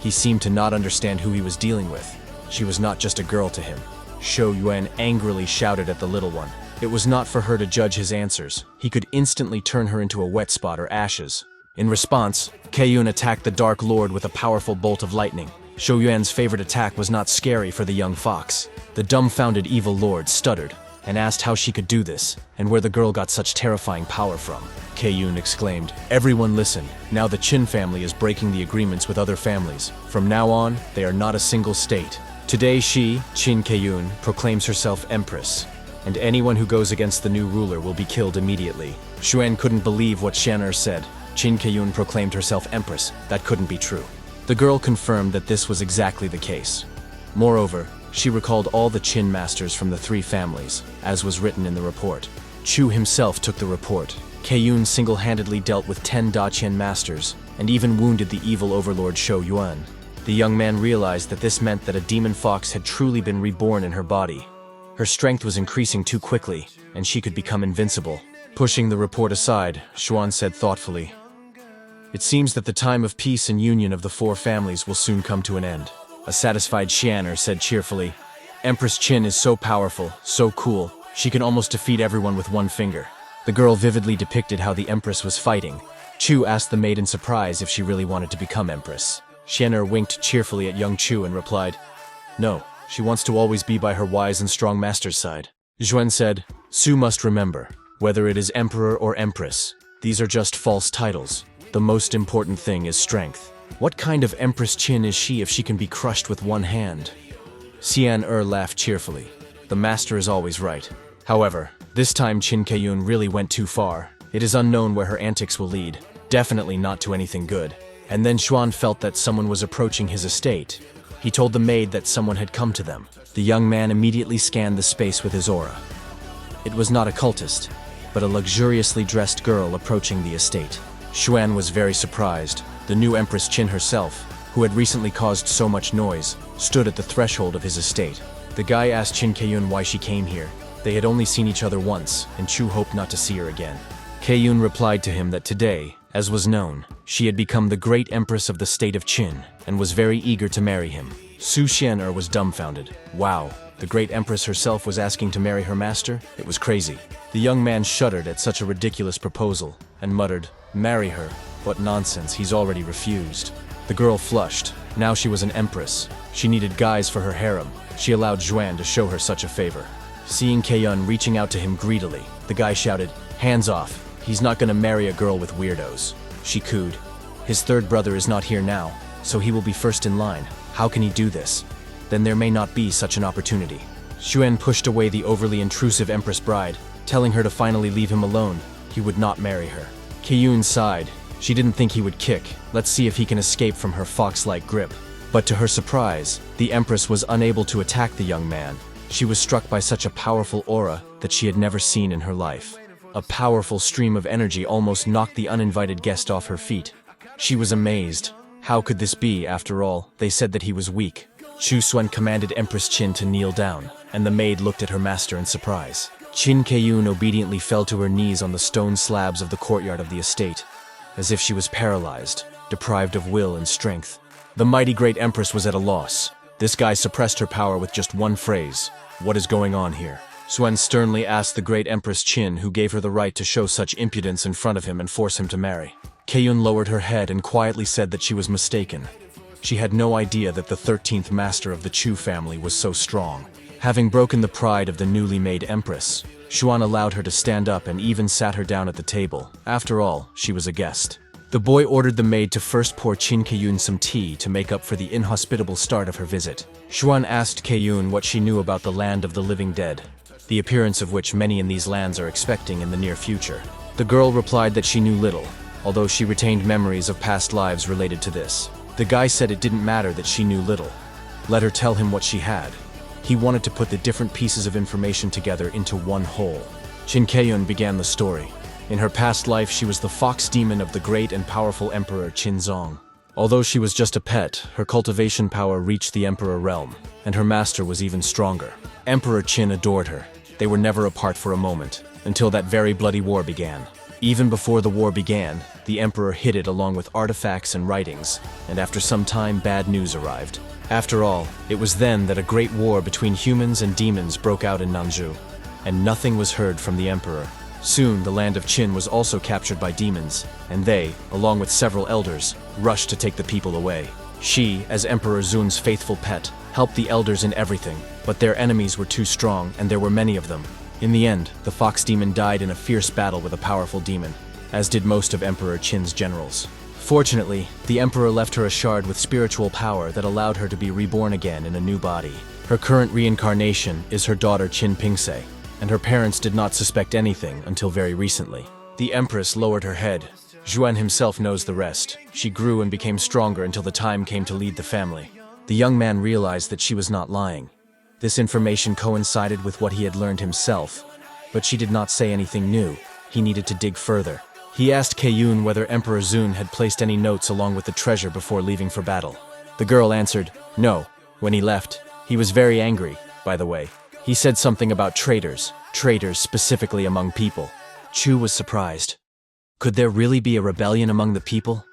He seemed to not understand who he was dealing with. She was not just a girl to him. Shou Yuan angrily shouted at the little one. It was not for her to judge his answers. He could instantly turn her into a wet spot or ashes. In response, Keiyun attacked the Dark Lord with a powerful bolt of lightning. Shou Yuan's favorite attack was not scary for the young fox. The dumbfounded evil lord stuttered and asked how she could do this and where the girl got such terrifying power from. Keiyun exclaimed, "Everyone listen. Now the Qin family is breaking the agreements with other families. From now on, they are not a single state. Today she, Qin Keiyun, proclaims herself empress, and anyone who goes against the new ruler will be killed immediately." Xuan couldn't believe what Xian'er said. Qin Keiyun proclaimed herself empress. That couldn't be true. The girl confirmed that this was exactly the case. Moreover, she recalled all the Qin masters from the three families, as was written in the report. Chu himself took the report. Keiyun single-handedly dealt with 10 Da-Qian masters, and even wounded the evil overlord Shou Yuan. The young man realized that this meant that a demon fox had truly been reborn in her body. Her strength was increasing too quickly, and she could become invincible. Pushing the report aside, Xuan said thoughtfully, "It seems that the time of peace and union of the four families will soon come to an end." A satisfied Xian'er said cheerfully, "Empress Qin is so powerful, so cool, she can almost defeat everyone with one finger." The girl vividly depicted how the empress was fighting. Chu asked the maid in surprise if she really wanted to become empress. Xian'er winked cheerfully at young Chu and replied, "No, she wants to always be by her wise and strong master's side." Zhuan said, "Su must remember, whether it is emperor or empress, these are just false titles. The most important thing is strength. What kind of Empress Qin is she if she can be crushed with one hand?" Xian'er laughed cheerfully. The master is always right. However, this time Qin Keiyun really went too far. It is unknown where her antics will lead. Definitely not to anything good. And then Xuan felt that someone was approaching his estate. He told the maid that someone had come to them. The young man immediately scanned the space with his aura. It was not a cultist, but a luxuriously dressed girl approaching the estate. Xuan was very surprised. The new Empress Qin herself, who had recently caused so much noise, stood at the threshold of his estate. The guy asked Qin Keiyun why she came here. They had only seen each other once, and Chu hoped not to see her again. Keiyun replied to him that today, as was known, she had become the great empress of the state of Qin, and was very eager to marry him. Su Xian'er was dumbfounded. Wow, the great empress herself was asking to marry her master? It was crazy. The young man shuddered at such a ridiculous proposal, and muttered, "Marry her? What nonsense, he's already refused." The girl flushed. Now she was an empress. She needed guys for her harem. She allowed Zhuan to show her such a favor. Seeing Keiyun reaching out to him greedily, the guy shouted, "Hands off. He's not gonna marry a girl with weirdos." She cooed. "His third brother is not here now, so he will be first in line. How can he do this? Then there may not be such an opportunity." Xuan pushed away the overly intrusive empress bride, telling her to finally leave him alone. He would not marry her. Keiyun sighed. She didn't think he would kick. Let's see if he can escape from her fox-like grip. But to her surprise, the empress was unable to attack the young man. She was struck by such a powerful aura that she had never seen in her life. A powerful stream of energy almost knocked the uninvited guest off her feet. She was amazed. How could this be, after all? They said that he was weak. Chu Xuan commanded Empress Qin to kneel down, and the maid looked at her master in surprise. Qin Keiyun obediently fell to her knees on the stone slabs of the courtyard of the estate, as if she was paralyzed, deprived of will and strength. The mighty great empress was at a loss. This guy suppressed her power with just one phrase. "What is going on here?" Xuan sternly asked the great Empress Qin who gave her the right to show such impudence in front of him and force him to marry. Keiyun lowered her head and quietly said that she was mistaken. She had no idea that the 13th master of the Chu family was so strong. Having broken the pride of the newly made empress, Xuan allowed her to stand up and even sat her down at the table. After all, she was a guest. The boy ordered the maid to first pour Qin Keiyun some tea to make up for the inhospitable start of her visit. Xuan asked Keiyun what she knew about the land of the living dead, the appearance of which many in these lands are expecting in the near future. The girl replied that she knew little, although she retained memories of past lives related to this. The guy said it didn't matter that she knew little. let her tell him what she had. He wanted to put the different pieces of information together into one whole. Qin Keiyun began the story. In her past life, she was the fox demon of the great and powerful Emperor Qinzong. Although she was just a pet, her cultivation power reached the Emperor realm, and her master was even stronger. Emperor Qin adored her. They were never apart for a moment, until that very bloody war began. Even before the war began, the Emperor hid it along with artifacts and writings, and after some time bad news arrived. After all, it was then that a great war between humans and demons broke out in Nanzhou, and nothing was heard from the Emperor. Soon, the land of Qin was also captured by demons, and they, along with several elders, rushed to take the people away. She, as Emperor Zun's faithful pet, helped the elders in everything, but their enemies were too strong, and there were many of them. In the end, the fox demon died in a fierce battle with a powerful demon, as did most of Emperor Qin's generals. Fortunately, the Emperor left her a shard with spiritual power that allowed her to be reborn again in a new body. Her current reincarnation is her daughter Qin Pingse, and her parents did not suspect anything until very recently. The Empress lowered her head. Zhuan himself knows the rest. She grew and became stronger until the time came to lead the family. The young man realized that she was not lying. This information coincided with what he had learned himself, but she did not say anything new. He needed to dig further. He asked Keiyun whether Emperor Zun had placed any notes along with the treasure before leaving for battle. The girl answered, no. When he left, he was very angry, by the way. He said something about traitors specifically among people. Chu was surprised. Could there really be a rebellion among the people?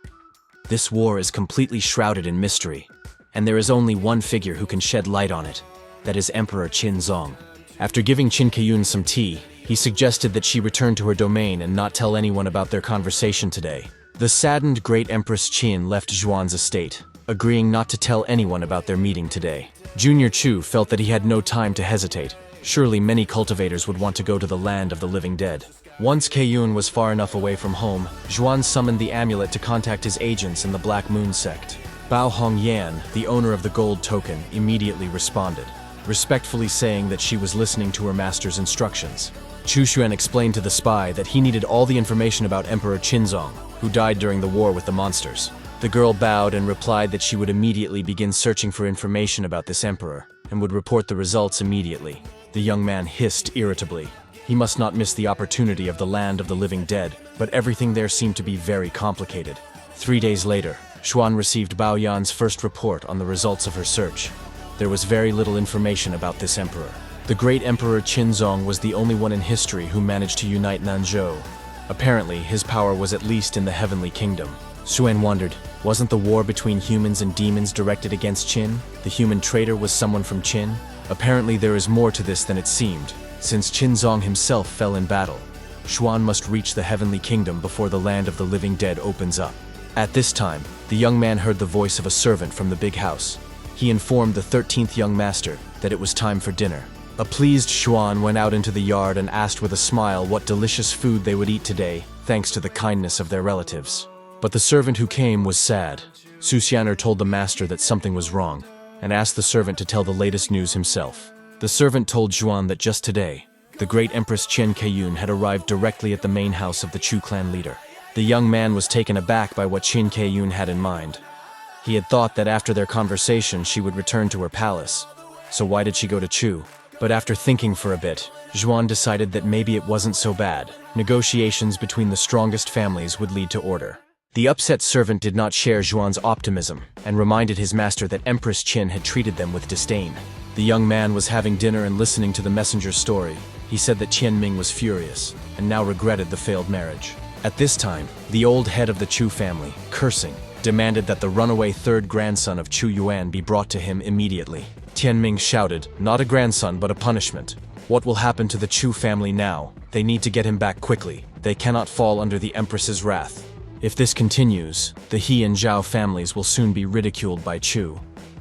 This war is completely shrouded in mystery, and there is only one figure who can shed light on it. That is Emperor Qinzong. After giving Qin Keiyun some tea, he suggested that she return to her domain and not tell anyone about their conversation today. The saddened great Empress Qin left Zhuan's estate, agreeing not to tell anyone about their meeting today. Junior Chu felt that he had no time to hesitate. Surely many cultivators would want to go to the land of the living dead. Once Keiyun was far enough away from home, Zhuan summoned the amulet to contact his agents in the Black Moon sect. Bao Hongyan, the owner of the gold token, immediately responded, respectfully saying that she was listening to her master's instructions. Chu Xuan explained to the spy that he needed all the information about Emperor Qinzong, who died during the war with the monsters. The girl bowed and replied that she would immediately begin searching for information about this emperor, and would report the results immediately. The young man hissed irritably. He must not miss the opportunity of the land of the living dead, but everything there seemed to be very complicated. 3 days later, Xuan received Bao Yan's first report on the results of her search. There was very little information about this emperor. The great Emperor Qinzong was the only one in history who managed to unite Nanzhou. Apparently, his power was at least in the heavenly kingdom. Xuan wondered, wasn't the war between humans and demons directed against Qin? The human traitor was someone from Qin? Apparently there is more to this than it seemed, since Qinzong himself fell in battle. Xuan must reach the heavenly kingdom before the land of the living dead opens up. At this time, the young man heard the voice of a servant from the big house. He informed the 13th young master that it was time for dinner. A pleased Xuan went out into the yard and asked with a smile what delicious food they would eat today, thanks to the kindness of their relatives. But the servant who came was sad. Su Xianer told the master that something was wrong, and asked the servant to tell the latest news himself. The servant told Xuan that just today, the great Empress Qin Keiyun had arrived directly at the main house of the Chu clan leader. The young man was taken aback by what Qin Keiyun had in mind. He had thought that after their conversation she would return to her palace. So why did she go to Chu? But after thinking for a bit, Zhuan decided that maybe it wasn't so bad. Negotiations between the strongest families would lead to order. The upset servant did not share Zhuan's optimism, and reminded his master that Empress Qin had treated them with disdain. The young man was having dinner and listening to the messenger's story. He said that Qianming was furious, and now regretted the failed marriage. At this time, the old head of the Chu family, cursing, demanded that the runaway third grandson of Chu Yuan be brought to him immediately. Qianming shouted, not a grandson but a punishment. What will happen to the Chu family now? They need to get him back quickly. They cannot fall under the Empress's wrath. If this continues, the He and Zhao families will soon be ridiculed by Chu.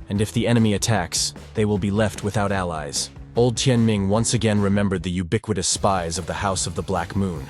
And if the enemy attacks, they will be left without allies. Old Qianming once again remembered the ubiquitous spies of the House of the Black Moon.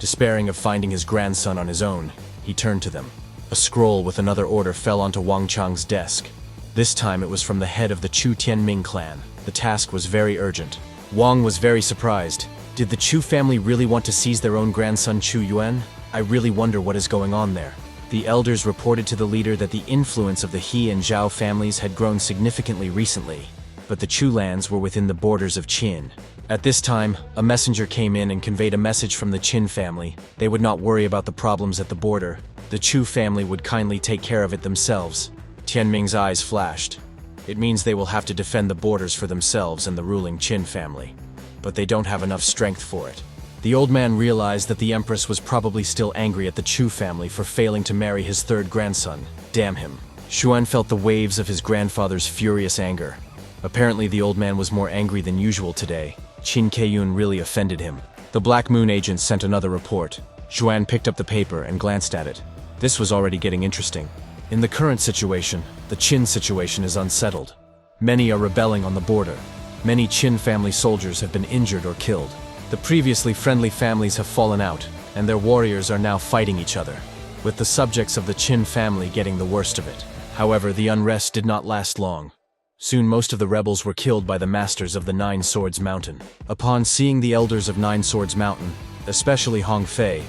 Despairing of finding his grandson on his own, he turned to them. A scroll with another order fell onto Wang Chang's desk. This time it was from the head of the Chu Tianming clan. The task was very urgent. Wang was very surprised. Did the Chu family really want to seize their own grandson Chu Yuan? I really wonder what is going on there. The elders reported to the leader that the influence of the He and Zhao families had grown significantly recently, but the Chu lands were within the borders of Qin. At this time, a messenger came in and conveyed a message from the Qin family. They would not worry about the problems at the border. The Chu family would kindly take care of it themselves. Tianming's eyes flashed. It means they will have to defend the borders for themselves and the ruling Qin family. But they don't have enough strength for it. The old man realized that the Empress was probably still angry at the Chu family for failing to marry his third grandson. Damn him. Xuan felt the waves of his grandfather's furious anger. Apparently the old man was more angry than usual today. Qin Keiyun really offended him. The Black Moon agent sent another report. Xuan picked up the paper and glanced at it. This was already getting interesting. In the current situation, the Qin situation is unsettled. Many are rebelling on the border. Many Qin family soldiers have been injured or killed. The previously friendly families have fallen out, and their warriors are now fighting each other, with the subjects of the Qin family getting the worst of it. However, the unrest did not last long. Soon most of the rebels were killed by the masters of the Nine Swords Mountain. Upon seeing the elders of Nine Swords Mountain, especially Hong Fei,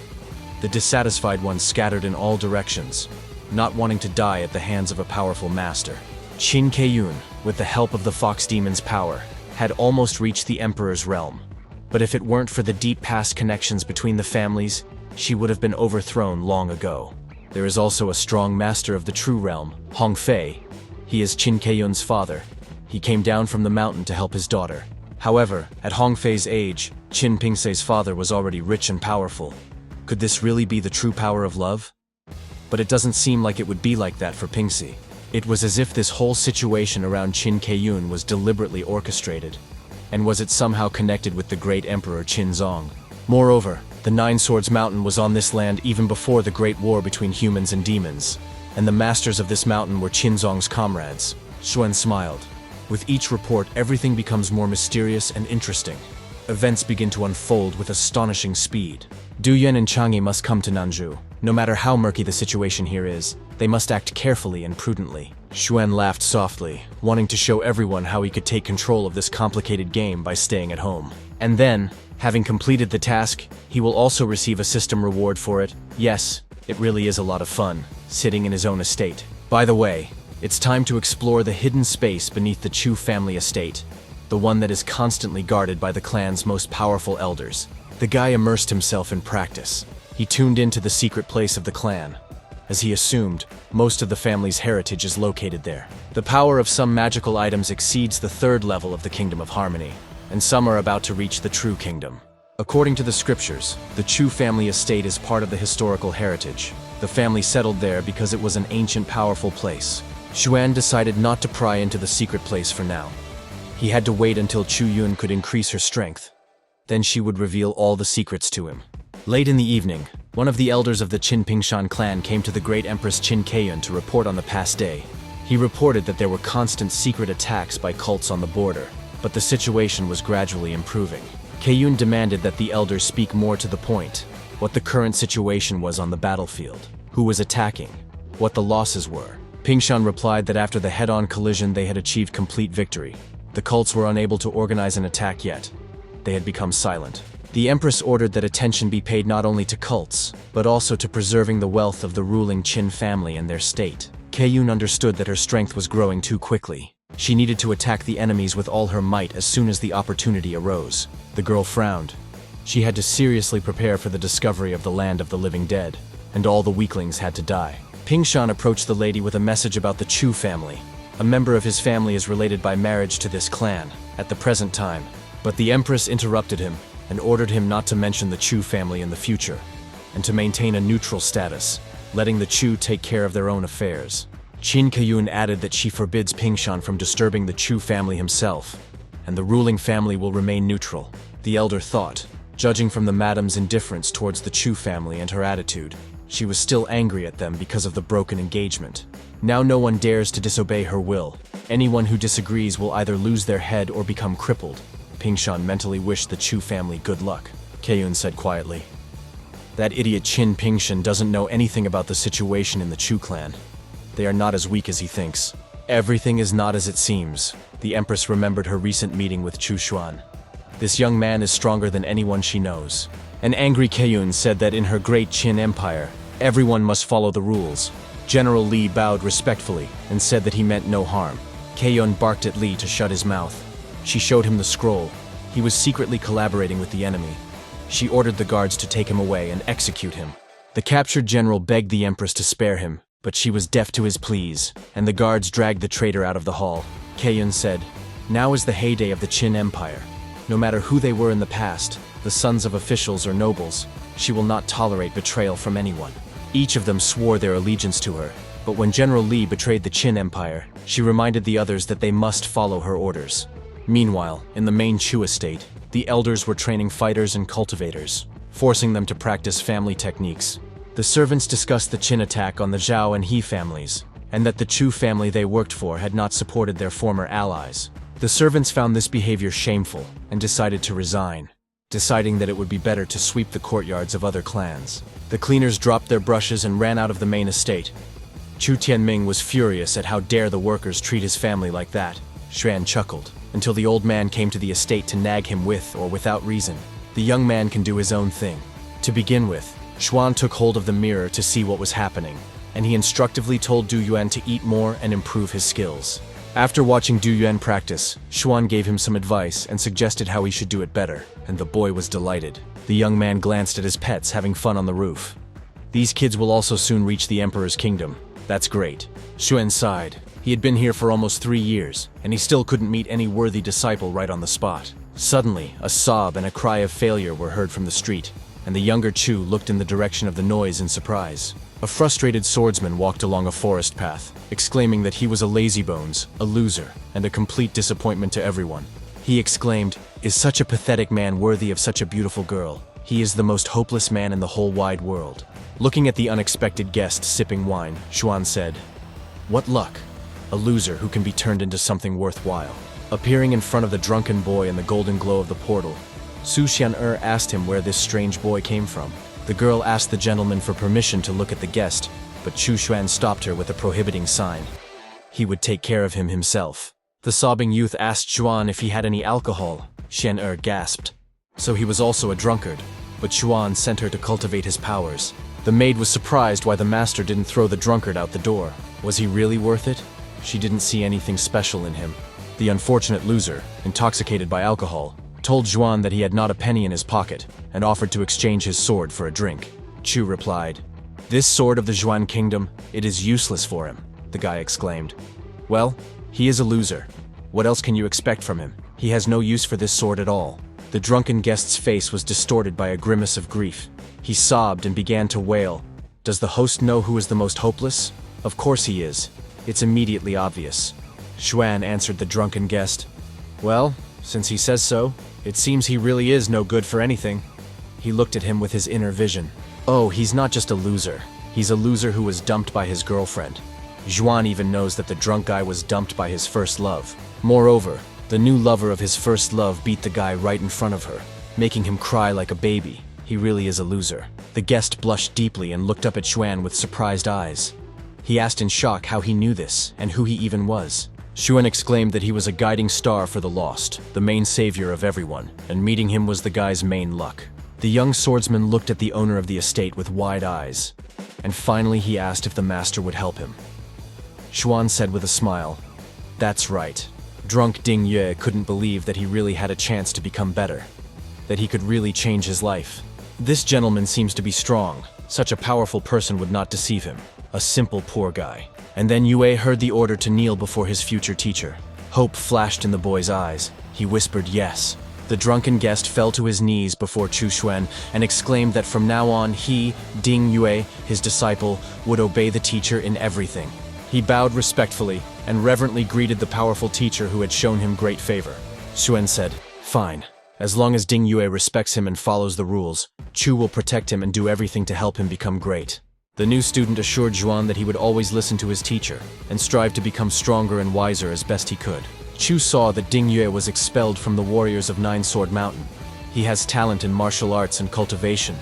the dissatisfied ones scattered in all directions, not wanting to die at the hands of a powerful master. Qin Keiyun, with the help of the Fox Demon's power, had almost reached the Emperor's realm. But if it weren't for the deep past connections between the families, she would have been overthrown long ago. There is also a strong master of the true realm, Hong Fei. He is Qin Keiyun's father. He came down from the mountain to help his daughter. However, at Hong Fei's age, Qin Pingsei's father was already rich and powerful. Could this really be the true power of love? But it doesn't seem like it would be like that for Pingsei. It was as if this whole situation around Qin Keiyun was deliberately orchestrated. And was it somehow connected with the great Emperor Qinzong? Moreover, the Nine Swords Mountain was on this land even before the Great War between humans and demons, and the masters of this mountain were Qinzong's comrades. Xuan smiled. With each report, everything becomes more mysterious and interesting. Events begin to unfold with astonishing speed. Du Yan and Chang'e must come to Nanzhou. No matter how murky the situation here is, they must act carefully and prudently. Xuan laughed softly, wanting to show everyone how he could take control of this complicated game by staying at home. And then, having completed the task, he will also receive a system reward for it. Yes, it really is a lot of fun, sitting in his own estate. By the way, it's time to explore the hidden space beneath the Chu family estate, the one that is constantly guarded by the clan's most powerful elders. The guy immersed himself in practice. He tuned into the secret place of the clan. As he assumed, most of the family's heritage is located there. The power of some magical items exceeds the third level of the Kingdom of Harmony, and some are about to reach the true kingdom. According to the scriptures, the Chu family estate is part of the historical heritage. The family settled there because it was an ancient, powerful place. Xuan decided not to pry into the secret place for now. He had to wait until Chu Yun could increase her strength. Then she would reveal all the secrets to him. Late in the evening, one of the elders of the Qin Pingshan clan came to the great Empress Qin Keiyun to report on the past day. He reported that there were constant secret attacks by cults on the border, but the situation was gradually improving. Keiyun demanded that the elders speak more to the point, what the current situation was on the battlefield, who was attacking, what the losses were. Pingshan replied that after the head-on collision they had achieved complete victory. The cults were unable to organize an attack yet. They had become silent. The Empress ordered that attention be paid not only to cults, but also to preserving the wealth of the ruling Qin family and their state. Keiyun understood that her strength was growing too quickly. She needed to attack the enemies with all her might as soon as the opportunity arose. The girl frowned. She had to seriously prepare for the discovery of the land of the living dead, and all the weaklings had to die. Pingshan approached the lady with a message about the Chu family. A member of his family is related by marriage to this clan, at the present time. But the Empress interrupted him and ordered him not to mention the Chu family in the future, and to maintain a neutral status, letting the Chu take care of their own affairs. Qin Keiyun added that she forbids Pingshan from disturbing the Chu family himself, and the ruling family will remain neutral. The elder thought, judging from the madam's indifference towards the Chu family and her attitude, she was still angry at them because of the broken engagement. Now no one dares to disobey her will. Anyone who disagrees will either lose their head or become crippled. Pingshan mentally wished the Chu family good luck. Keiyun said quietly, "That idiot Qin Pingshan doesn't know anything about the situation in the Chu clan. They are not as weak as he thinks. Everything is not as it seems." The Empress remembered her recent meeting with Chu Xuan. This young man is stronger than anyone she knows. An angry Keiyun said that in her great Qin Empire, Everyone must follow the rules. General Li bowed respectfully and said that he meant no harm. Kaeyeon barked at Li to shut his mouth. She showed him the scroll. He was secretly collaborating with the enemy. She ordered the guards to take him away and execute him. The captured general begged the empress to spare him, but she was deaf to his pleas, and the guards dragged the traitor out of the hall. Kaeyeon said, "Now is the heyday of the Qin Empire. No matter who they were in the past, the sons of officials or nobles, she will not tolerate betrayal from anyone." Each of them swore their allegiance to her, but when General Li betrayed the Qin Empire, she reminded the others that they must follow her orders. Meanwhile, in the main Chu estate, the elders were training fighters and cultivators, forcing them to practice family techniques. The servants discussed the Qin attack on the Zhao and He families, and that the Chu family they worked for had not supported their former allies. The servants found this behavior shameful and decided to resign, deciding that it would be better to sweep the courtyards of other clans. The cleaners dropped their brushes and ran out of the main estate. Chu Tianming was furious at how dare the workers treat his family like that. Xuan chuckled, until the old man came to the estate to nag him with or without reason. The young man can do his own thing. To begin with, Xuan took hold of the mirror to see what was happening, and he instructively told Du Yuan to eat more and improve his skills. After watching Du Yuan practice, Xuan gave him some advice and suggested how he should do it better, and the boy was delighted. The young man glanced at his pets having fun on the roof. These kids will also soon reach the Emperor's kingdom. That's great. Xuan sighed. He had been here for almost 3 years, and he still couldn't meet any worthy disciple right on the spot. Suddenly, a sob and a cry of failure were heard from the street, and the younger Chu looked in the direction of the noise in surprise. A frustrated swordsman walked along a forest path, exclaiming that he was a lazybones, a loser, and a complete disappointment to everyone. He exclaimed, "Is such a pathetic man worthy of such a beautiful girl? He is the most hopeless man in the whole wide world." Looking at the unexpected guest sipping wine, Xuan said, "What luck? A loser who can be turned into something worthwhile." Appearing in front of the drunken boy in the golden glow of the portal, Su Xian'er asked him where this strange boy came from. The girl asked the gentleman for permission to look at the guest, but Chu Xuan stopped her with a prohibiting sign. He would take care of him himself. The sobbing youth asked Xuan if he had any alcohol. Xian'er gasped. So he was also a drunkard, but Xuan sent her to cultivate his powers. The maid was surprised why the master didn't throw the drunkard out the door. Was he really worth it? She didn't see anything special in him. The unfortunate loser, intoxicated by alcohol, told Xuan that he had not a penny in his pocket and offered to exchange his sword for a drink. Chu replied, "This sword of the Xuan kingdom, it is useless for him," the guy exclaimed. "Well, he is a loser. What else can you expect from him? He has no use for this sword at all." The drunken guest's face was distorted by a grimace of grief. He sobbed and began to wail. "Does the host know who is the most hopeless? Of course he is. It's immediately obvious." Xuan answered the drunken guest, "Well, since he says so, it seems he really is no good for anything." He looked at him with his inner vision. Oh, he's not just a loser. He's a loser who was dumped by his girlfriend. Xuan even knows that the drunk guy was dumped by his first love. Moreover, the new lover of his first love beat the guy right in front of her, making him cry like a baby. He really is a loser. The guest blushed deeply and looked up at Xuan with surprised eyes. He asked in shock how he knew this and who he even was. Xuan exclaimed that he was a guiding star for the lost, the main savior of everyone, and meeting him was the guy's main luck. The young swordsman looked at the owner of the estate with wide eyes, and finally he asked if the master would help him. Xuan said with a smile, "That's right. Drunk Ding Yue couldn't believe that he really had a chance to become better, that he could really change his life. This gentleman seems to be strong. Such a powerful person would not deceive him. A simple poor guy." And then Yue heard the order to kneel before his future teacher. Hope flashed in the boy's eyes. He whispered yes. The drunken guest fell to his knees before Chu Xuan and exclaimed that from now on he, Ding Yue, his disciple, would obey the teacher in everything. He bowed respectfully and reverently greeted the powerful teacher who had shown him great favor. Xuan said, "Fine. As long as Ding Yue respects him and follows the rules, Chu will protect him and do everything to help him become great." The new student assured Xuan that he would always listen to his teacher and strive to become stronger and wiser as best he could. Chu saw that Ding Yue was expelled from the warriors of Nine Sword Mountain. He has talent in martial arts and cultivation,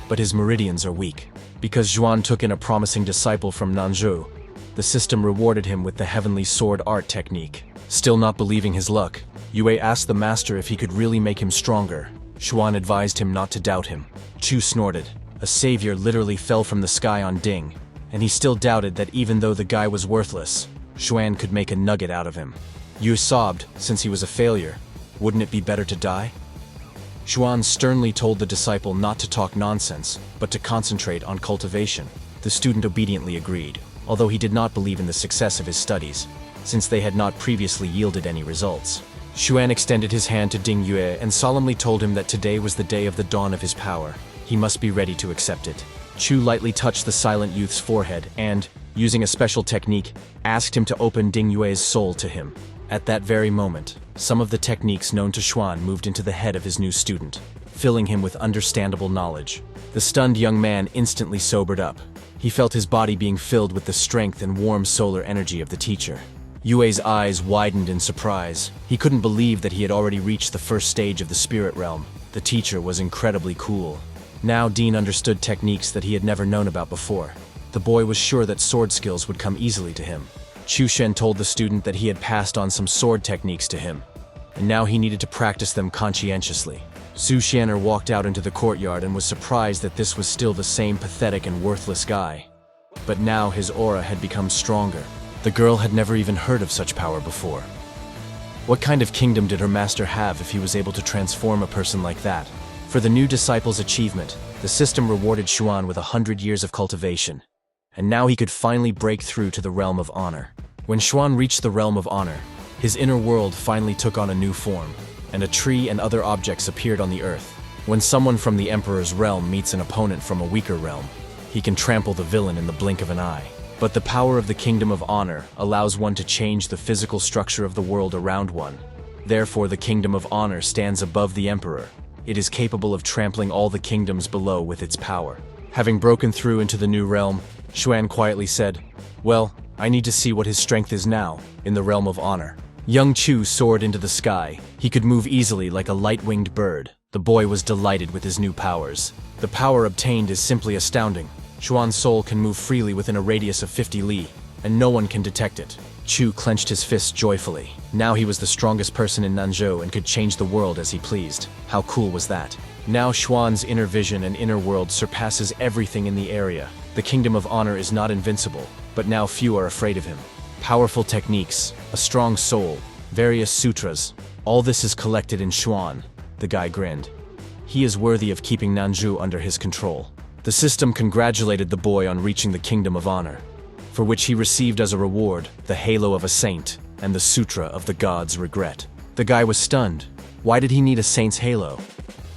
but his meridians are weak. Because Xuan took in a promising disciple from Nanzhou, the system rewarded him with the heavenly sword art technique. Still not believing his luck, Yue asked the master if he could really make him stronger. Xuan advised him not to doubt him. Chu snorted. A savior literally fell from the sky on Ding, and he still doubted that even though the guy was worthless, Xuan could make a nugget out of him. Yu sobbed, since he was a failure. Wouldn't it be better to die? Xuan sternly told the disciple not to talk nonsense, but to concentrate on cultivation. The student obediently agreed, although he did not believe in the success of his studies, since they had not previously yielded any results. Xuan extended his hand to Ding Yue and solemnly told him that today was the day of the dawn of his power. He must be ready to accept it. Chu lightly touched the silent youth's forehead and, using a special technique, asked him to open Ding Yue's soul to him. At that very moment, some of the techniques known to Xuan moved into the head of his new student, filling him with understandable knowledge. The stunned young man instantly sobered up. He felt his body being filled with the strength and warm solar energy of the teacher. Yue's eyes widened in surprise. He couldn't believe that he had already reached the first stage of the spirit realm. The teacher was incredibly cool. Now Dean understood techniques that he had never known about before. The boy was sure that sword skills would come easily to him. Chu Shen told the student that he had passed on some sword techniques to him, and now he needed to practice them conscientiously. Su Xianer walked out into the courtyard and was surprised that this was still the same pathetic and worthless guy. But now his aura had become stronger. The girl had never even heard of such power before. What kind of kingdom did her master have if he was able to transform a person like that? For the new disciple's achievement, the system rewarded Xuan with 100 years of cultivation, and now he could finally break through to the realm of honor. When Xuan reached the realm of honor, his inner world finally took on a new form, and a tree and other objects appeared on the earth. When someone from the Emperor's realm meets an opponent from a weaker realm, he can trample the villain in the blink of an eye. But the power of the Kingdom of Honor allows one to change the physical structure of the world around one. Therefore, the Kingdom of Honor stands above the Emperor. It is capable of trampling all the kingdoms below with its power. Having broken through into the new realm, Xuan quietly said, "Well, I need to see what his strength is now, in the realm of honor." Young Chu soared into the sky. He could move easily like a light-winged bird. The boy was delighted with his new powers. The power obtained is simply astounding. Xuan's soul can move freely within a radius of 50 li, and no one can detect it. Chu clenched his fists joyfully. Now he was the strongest person in Nanzhou and could change the world as he pleased. How cool was that? Now Xuan's inner vision and inner world surpasses everything in the area. The Kingdom of Honor is not invincible, but now few are afraid of him. Powerful techniques, a strong soul, various sutras, all this is collected in Xuan. The guy grinned. He is worthy of keeping Nanzhou under his control. The system congratulated the boy on reaching the Kingdom of Honor, for which he received as a reward the halo of a saint and the sutra of the god's regret. The guy was stunned. Why did he need a saint's halo?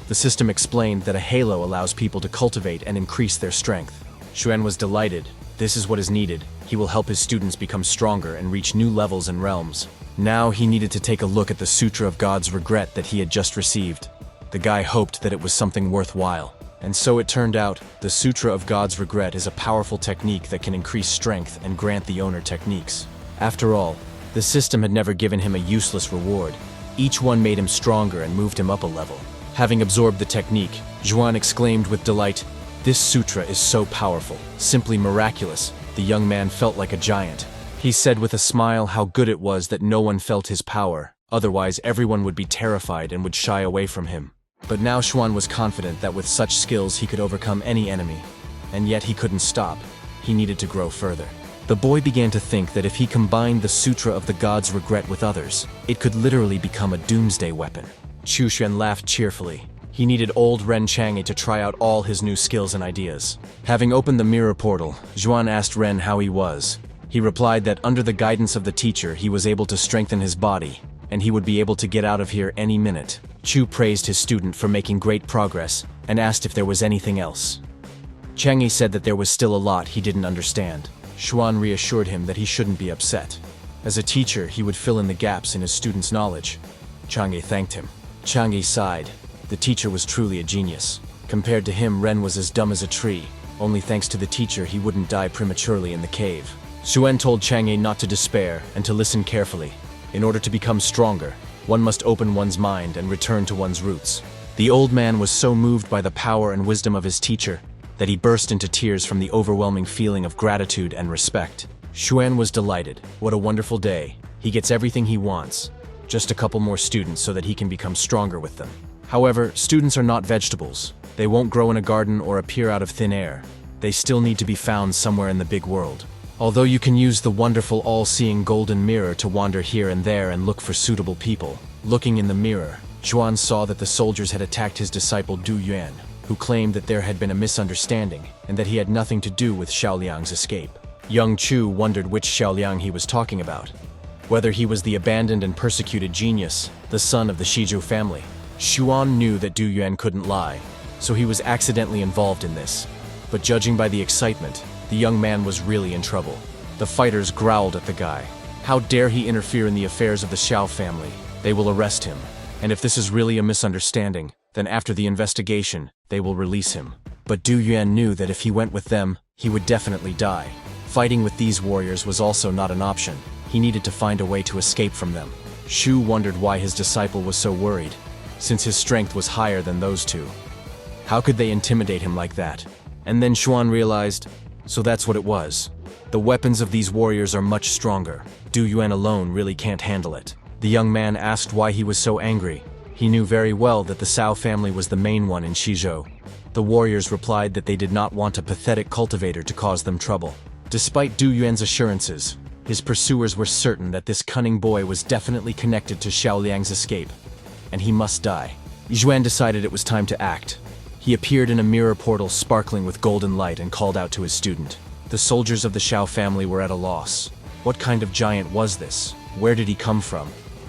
The system explained that a halo allows people to cultivate and increase their strength. Xuan was delighted. This is what is needed. He will help his students become stronger and reach new levels and realms. Now he needed to take a look at the Sutra of God's Regret that he had just received. The guy hoped that it was something worthwhile. And so it turned out, the Sutra of God's Regret is a powerful technique that can increase strength and grant the owner techniques. After all, the system had never given him a useless reward. Each one made him stronger and moved him up a level. Having absorbed the technique, Xuan exclaimed with delight, "This sutra is so powerful, simply miraculous." The young man felt like a giant. He said with a smile how good it was that no one felt his power, otherwise everyone would be terrified and would shy away from him. But now Xuan was confident that with such skills he could overcome any enemy. And yet he couldn't stop. He needed to grow further. The boy began to think that if he combined the Sutra of the God's Regret with others, it could literally become a doomsday weapon. Chu Xuan laughed cheerfully. He needed old Ren Chang'e to try out all his new skills and ideas. Having opened the mirror portal, Xuan asked Ren how he was. He replied that under the guidance of the teacher he was able to strengthen his body, and he would be able to get out of here any minute. Chu praised his student for making great progress and asked if there was anything else. Chang'e said that there was still a lot he didn't understand. Xuan reassured him that he shouldn't be upset. As a teacher, he would fill in the gaps in his students' knowledge. Chang'e thanked him. Chang'e sighed. The teacher was truly a genius. Compared to him, Ren was as dumb as a tree. Only thanks to the teacher he wouldn't die prematurely in the cave. Xuan told Chang'e not to despair and to listen carefully. In order to become stronger, one must open one's mind and return to one's roots. The old man was so moved by the power and wisdom of his teacher that he burst into tears from the overwhelming feeling of gratitude and respect. Xuan was delighted. What a wonderful day. He gets everything he wants. Just a couple more students so that he can become stronger with them. However, students are not vegetables. They won't grow in a garden or appear out of thin air. They still need to be found somewhere in the big world. Although you can use the wonderful all-seeing golden mirror to wander here and there and look for suitable people. Looking in the mirror, Zhuan saw that the soldiers had attacked his disciple Du Yuan, who claimed that there had been a misunderstanding and that he had nothing to do with Xiaoliang's escape. Young Chu wondered which Xiaoliang he was talking about. Whether he was the abandoned and persecuted genius, the son of the Shizhou family. Xuan knew that Du Yuan couldn't lie, so he was accidentally involved in this. But judging by the excitement, the young man was really in trouble. The fighters growled at the guy. How dare he interfere in the affairs of the Xiao family? They will arrest him. And if this is really a misunderstanding, then after the investigation, they will release him. But Du Yuan knew that if he went with them, he would definitely die. Fighting with these warriors was also not an option. He needed to find a way to escape from them. Shu wondered why his disciple was so worried, since his strength was higher than those two. How could they intimidate him like that? And then Xuan realized, so that's what it was. The weapons of these warriors are much stronger. Du Yuan alone really can't handle it. The young man asked why he was so angry. He knew very well that the Cao family was the main one in Shizhou. The warriors replied that they did not want a pathetic cultivator to cause them trouble. Despite Du Yuan's assurances, his pursuers were certain that this cunning boy was definitely connected to Xiaoliang's escape, and he must die. Yuan decided it was time to act. He appeared in a mirror portal sparkling with golden light and called out to his student. The soldiers of the Xiao family were at a loss. What kind of giant was this? Where did he come from?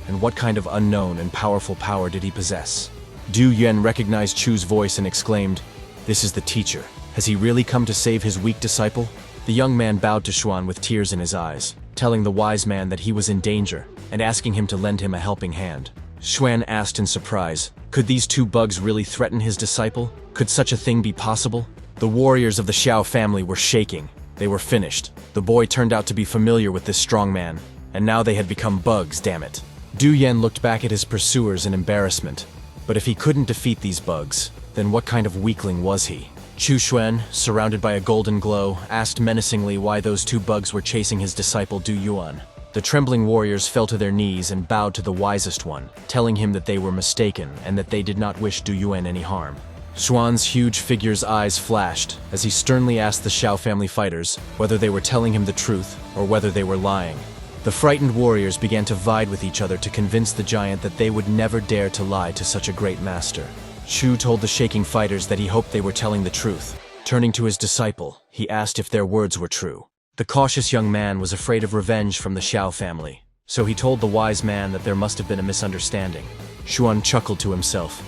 And what kind of unknown and powerful power did he possess? Du Yuan recognized Chu's voice and exclaimed, "This is the teacher. Has he really come to save his weak disciple?" The young man bowed to Xuan with tears in his eyes, telling the wise man that he was in danger and asking him to lend him a helping hand. Xuan asked in surprise, could these two bugs really threaten his disciple? Could such a thing be possible? The warriors of the Xiao family were shaking. They were finished. The boy turned out to be familiar with this strong man, and now they had become bugs, damn it. Du Yuan looked back at his pursuers in embarrassment. But if he couldn't defeat these bugs, then what kind of weakling was he? Chu Xuan, surrounded by a golden glow, asked menacingly why those two bugs were chasing his disciple Du Yuan. The trembling warriors fell to their knees and bowed to the wisest one, telling him that they were mistaken and that they did not wish Du Yuan any harm. Xuan's huge figure's eyes flashed as he sternly asked the Xiao family fighters whether they were telling him the truth or whether they were lying. The frightened warriors began to vie with each other to convince the giant that they would never dare to lie to such a great master. Chu told the shaking fighters that he hoped they were telling the truth. Turning to his disciple, he asked if their words were true. The cautious young man was afraid of revenge from the Xiao family, so he told the wise man that there must have been a misunderstanding. Xuan chuckled to himself.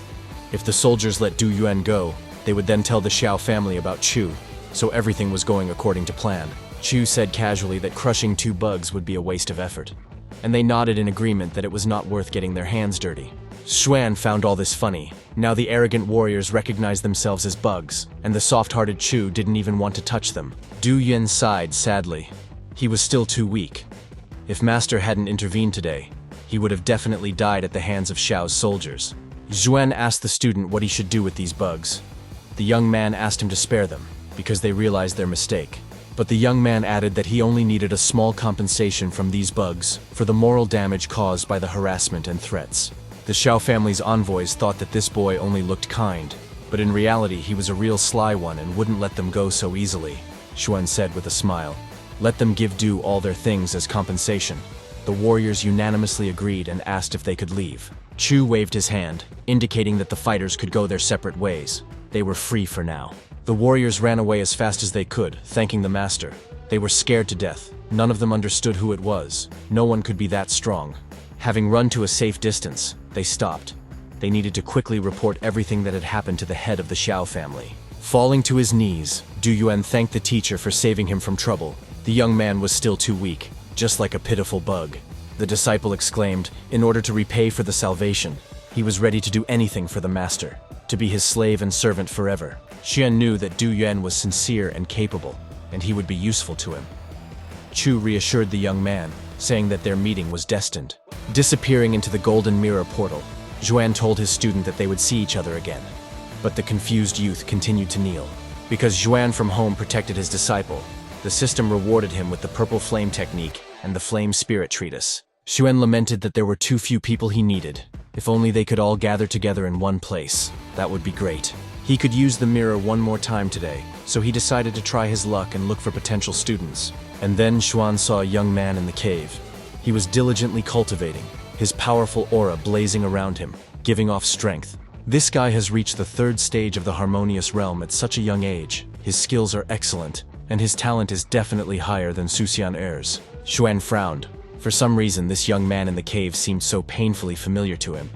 If the soldiers let Du Yuan go, they would then tell the Xiao family about Chu, so everything was going according to plan. Chu said casually that crushing two bugs would be a waste of effort, and they nodded in agreement that it was not worth getting their hands dirty. Xuan found all this funny. Now the arrogant warriors recognized themselves as bugs, and the soft-hearted Chu didn't even want to touch them. Du Yuan sighed sadly. He was still too weak. If Master hadn't intervened today, he would have definitely died at the hands of Xiao's soldiers. Xuan asked the student what he should do with these bugs. The young man asked him to spare them, because they realized their mistake. But the young man added that he only needed a small compensation from these bugs for the moral damage caused by the harassment and threats. The Xiao family's envoys thought that this boy only looked kind, but in reality he was a real sly one and wouldn't let them go so easily. Xuan said with a smile. Let them give Du all their things as compensation. The warriors unanimously agreed and asked if they could leave. Chu waved his hand, indicating that the fighters could go their separate ways. They were free for now. The warriors ran away as fast as they could, thanking the master. They were scared to death. None of them understood who it was. No one could be that strong. Having run to a safe distance, they stopped. They needed to quickly report everything that had happened to the head of the Xiao family. Falling to his knees, Du Yuan thanked the teacher for saving him from trouble. The young man was still too weak, just like a pitiful bug. The disciple exclaimed, in order to repay for the salvation, he was ready to do anything for the master, to be his slave and servant forever. Xian knew that Du Yuan was sincere and capable, and he would be useful to him. Chu reassured the young man, saying that their meeting was destined. Disappearing into the golden mirror portal, Xuan told his student that they would see each other again. But the confused youth continued to kneel. Because Xuan from home protected his disciple, the system rewarded him with the purple flame technique and the flame spirit treatise. Xuan lamented that there were too few people he needed. If only they could all gather together in one place, that would be great. He could use the mirror one more time today, so he decided to try his luck and look for potential students. And then Xuan saw a young man in the cave. He was diligently cultivating, his powerful aura blazing around him, giving off strength. This guy has reached the third stage of the harmonious realm at such a young age. His skills are excellent, and his talent is definitely higher than Suxian Er's. Xuan frowned. For some reason, this young man in the cave seemed so painfully familiar to him.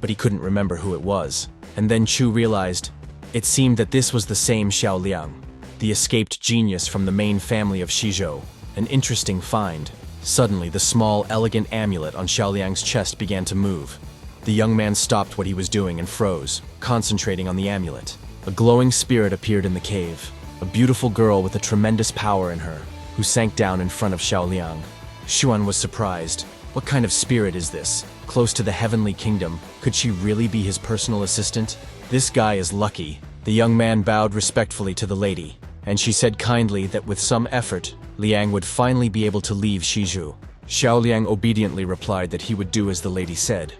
But he couldn't remember who it was. And then Chu realized, it seemed that this was the same Xiao Liang, the escaped genius from the main family of Shizhou. An interesting find. Suddenly, the small, elegant amulet on Xiao Liang's chest began to move. The young man stopped what he was doing and froze, concentrating on the amulet. A glowing spirit appeared in the cave, a beautiful girl with a tremendous power in her, who sank down in front of Xiao Liang. Xuan was surprised. What kind of spirit is this? Close to the heavenly kingdom, could she really be his personal assistant? This guy is lucky. The young man bowed respectfully to the lady, and she said kindly that with some effort, Liang would finally be able to leave Shizhou. Xiao Liang obediently replied that he would do as the lady said,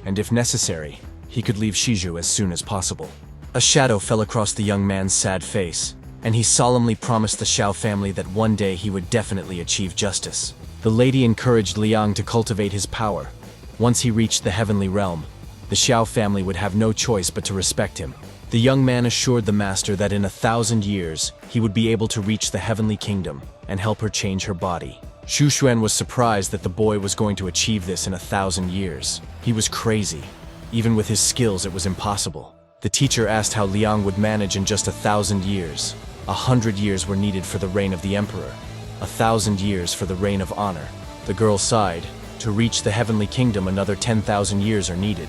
and if necessary, he could leave Shizhou as soon as possible. A shadow fell across the young man's sad face, and he solemnly promised the Xiao family that one day he would definitely achieve justice. The lady encouraged Liang to cultivate his power. Once he reached the heavenly realm, the Xiao family would have no choice but to respect him. The young man assured the master that in 1,000 years, he would be able to reach the heavenly kingdom and help her change her body. Xu Xuan was surprised that the boy was going to achieve this in 1,000 years. He was crazy. Even with his skills, it was impossible. The teacher asked how Liang would manage in just 1,000 years. 100 years were needed for the reign of the emperor. 1,000 years for the reign of honor. The girl sighed. To reach the heavenly kingdom, another 10,000 years are needed.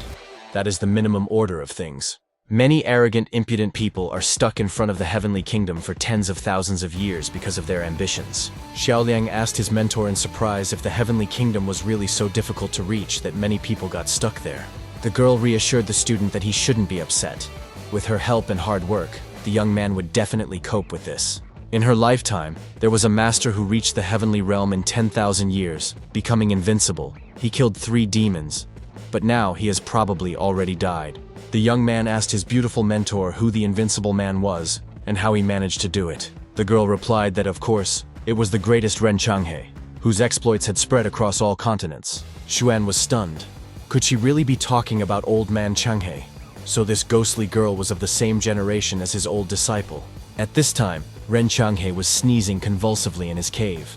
That is the minimum order of things. Many arrogant, impudent people are stuck in front of the heavenly kingdom for tens of thousands of years because of their ambitions. Xiao Liang asked his mentor in surprise if the heavenly kingdom was really so difficult to reach that many people got stuck there. The girl reassured the student that he shouldn't be upset. With her help and hard work, the young man would definitely cope with this. In her lifetime, there was a master who reached the heavenly realm in 10,000 years, becoming invincible. He killed 3 demons, but now he has probably already died. The young man asked his beautiful mentor who the invincible man was and how he managed to do it. The girl replied that, of course, it was the greatest Ren Changhe, whose exploits had spread across all continents. Xuan was stunned. Could she really be talking about old man Changhe? So this ghostly girl was of the same generation as his old disciple. At this time, Ren Changhe was sneezing convulsively in his cave.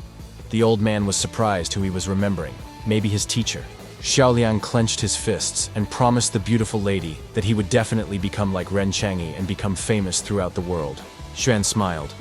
The old man was surprised who he was remembering. Maybe his teacher. Xiao Liang clenched his fists and promised the beautiful lady that he would definitely become like Ren Changhe and become famous throughout the world. Xuan smiled.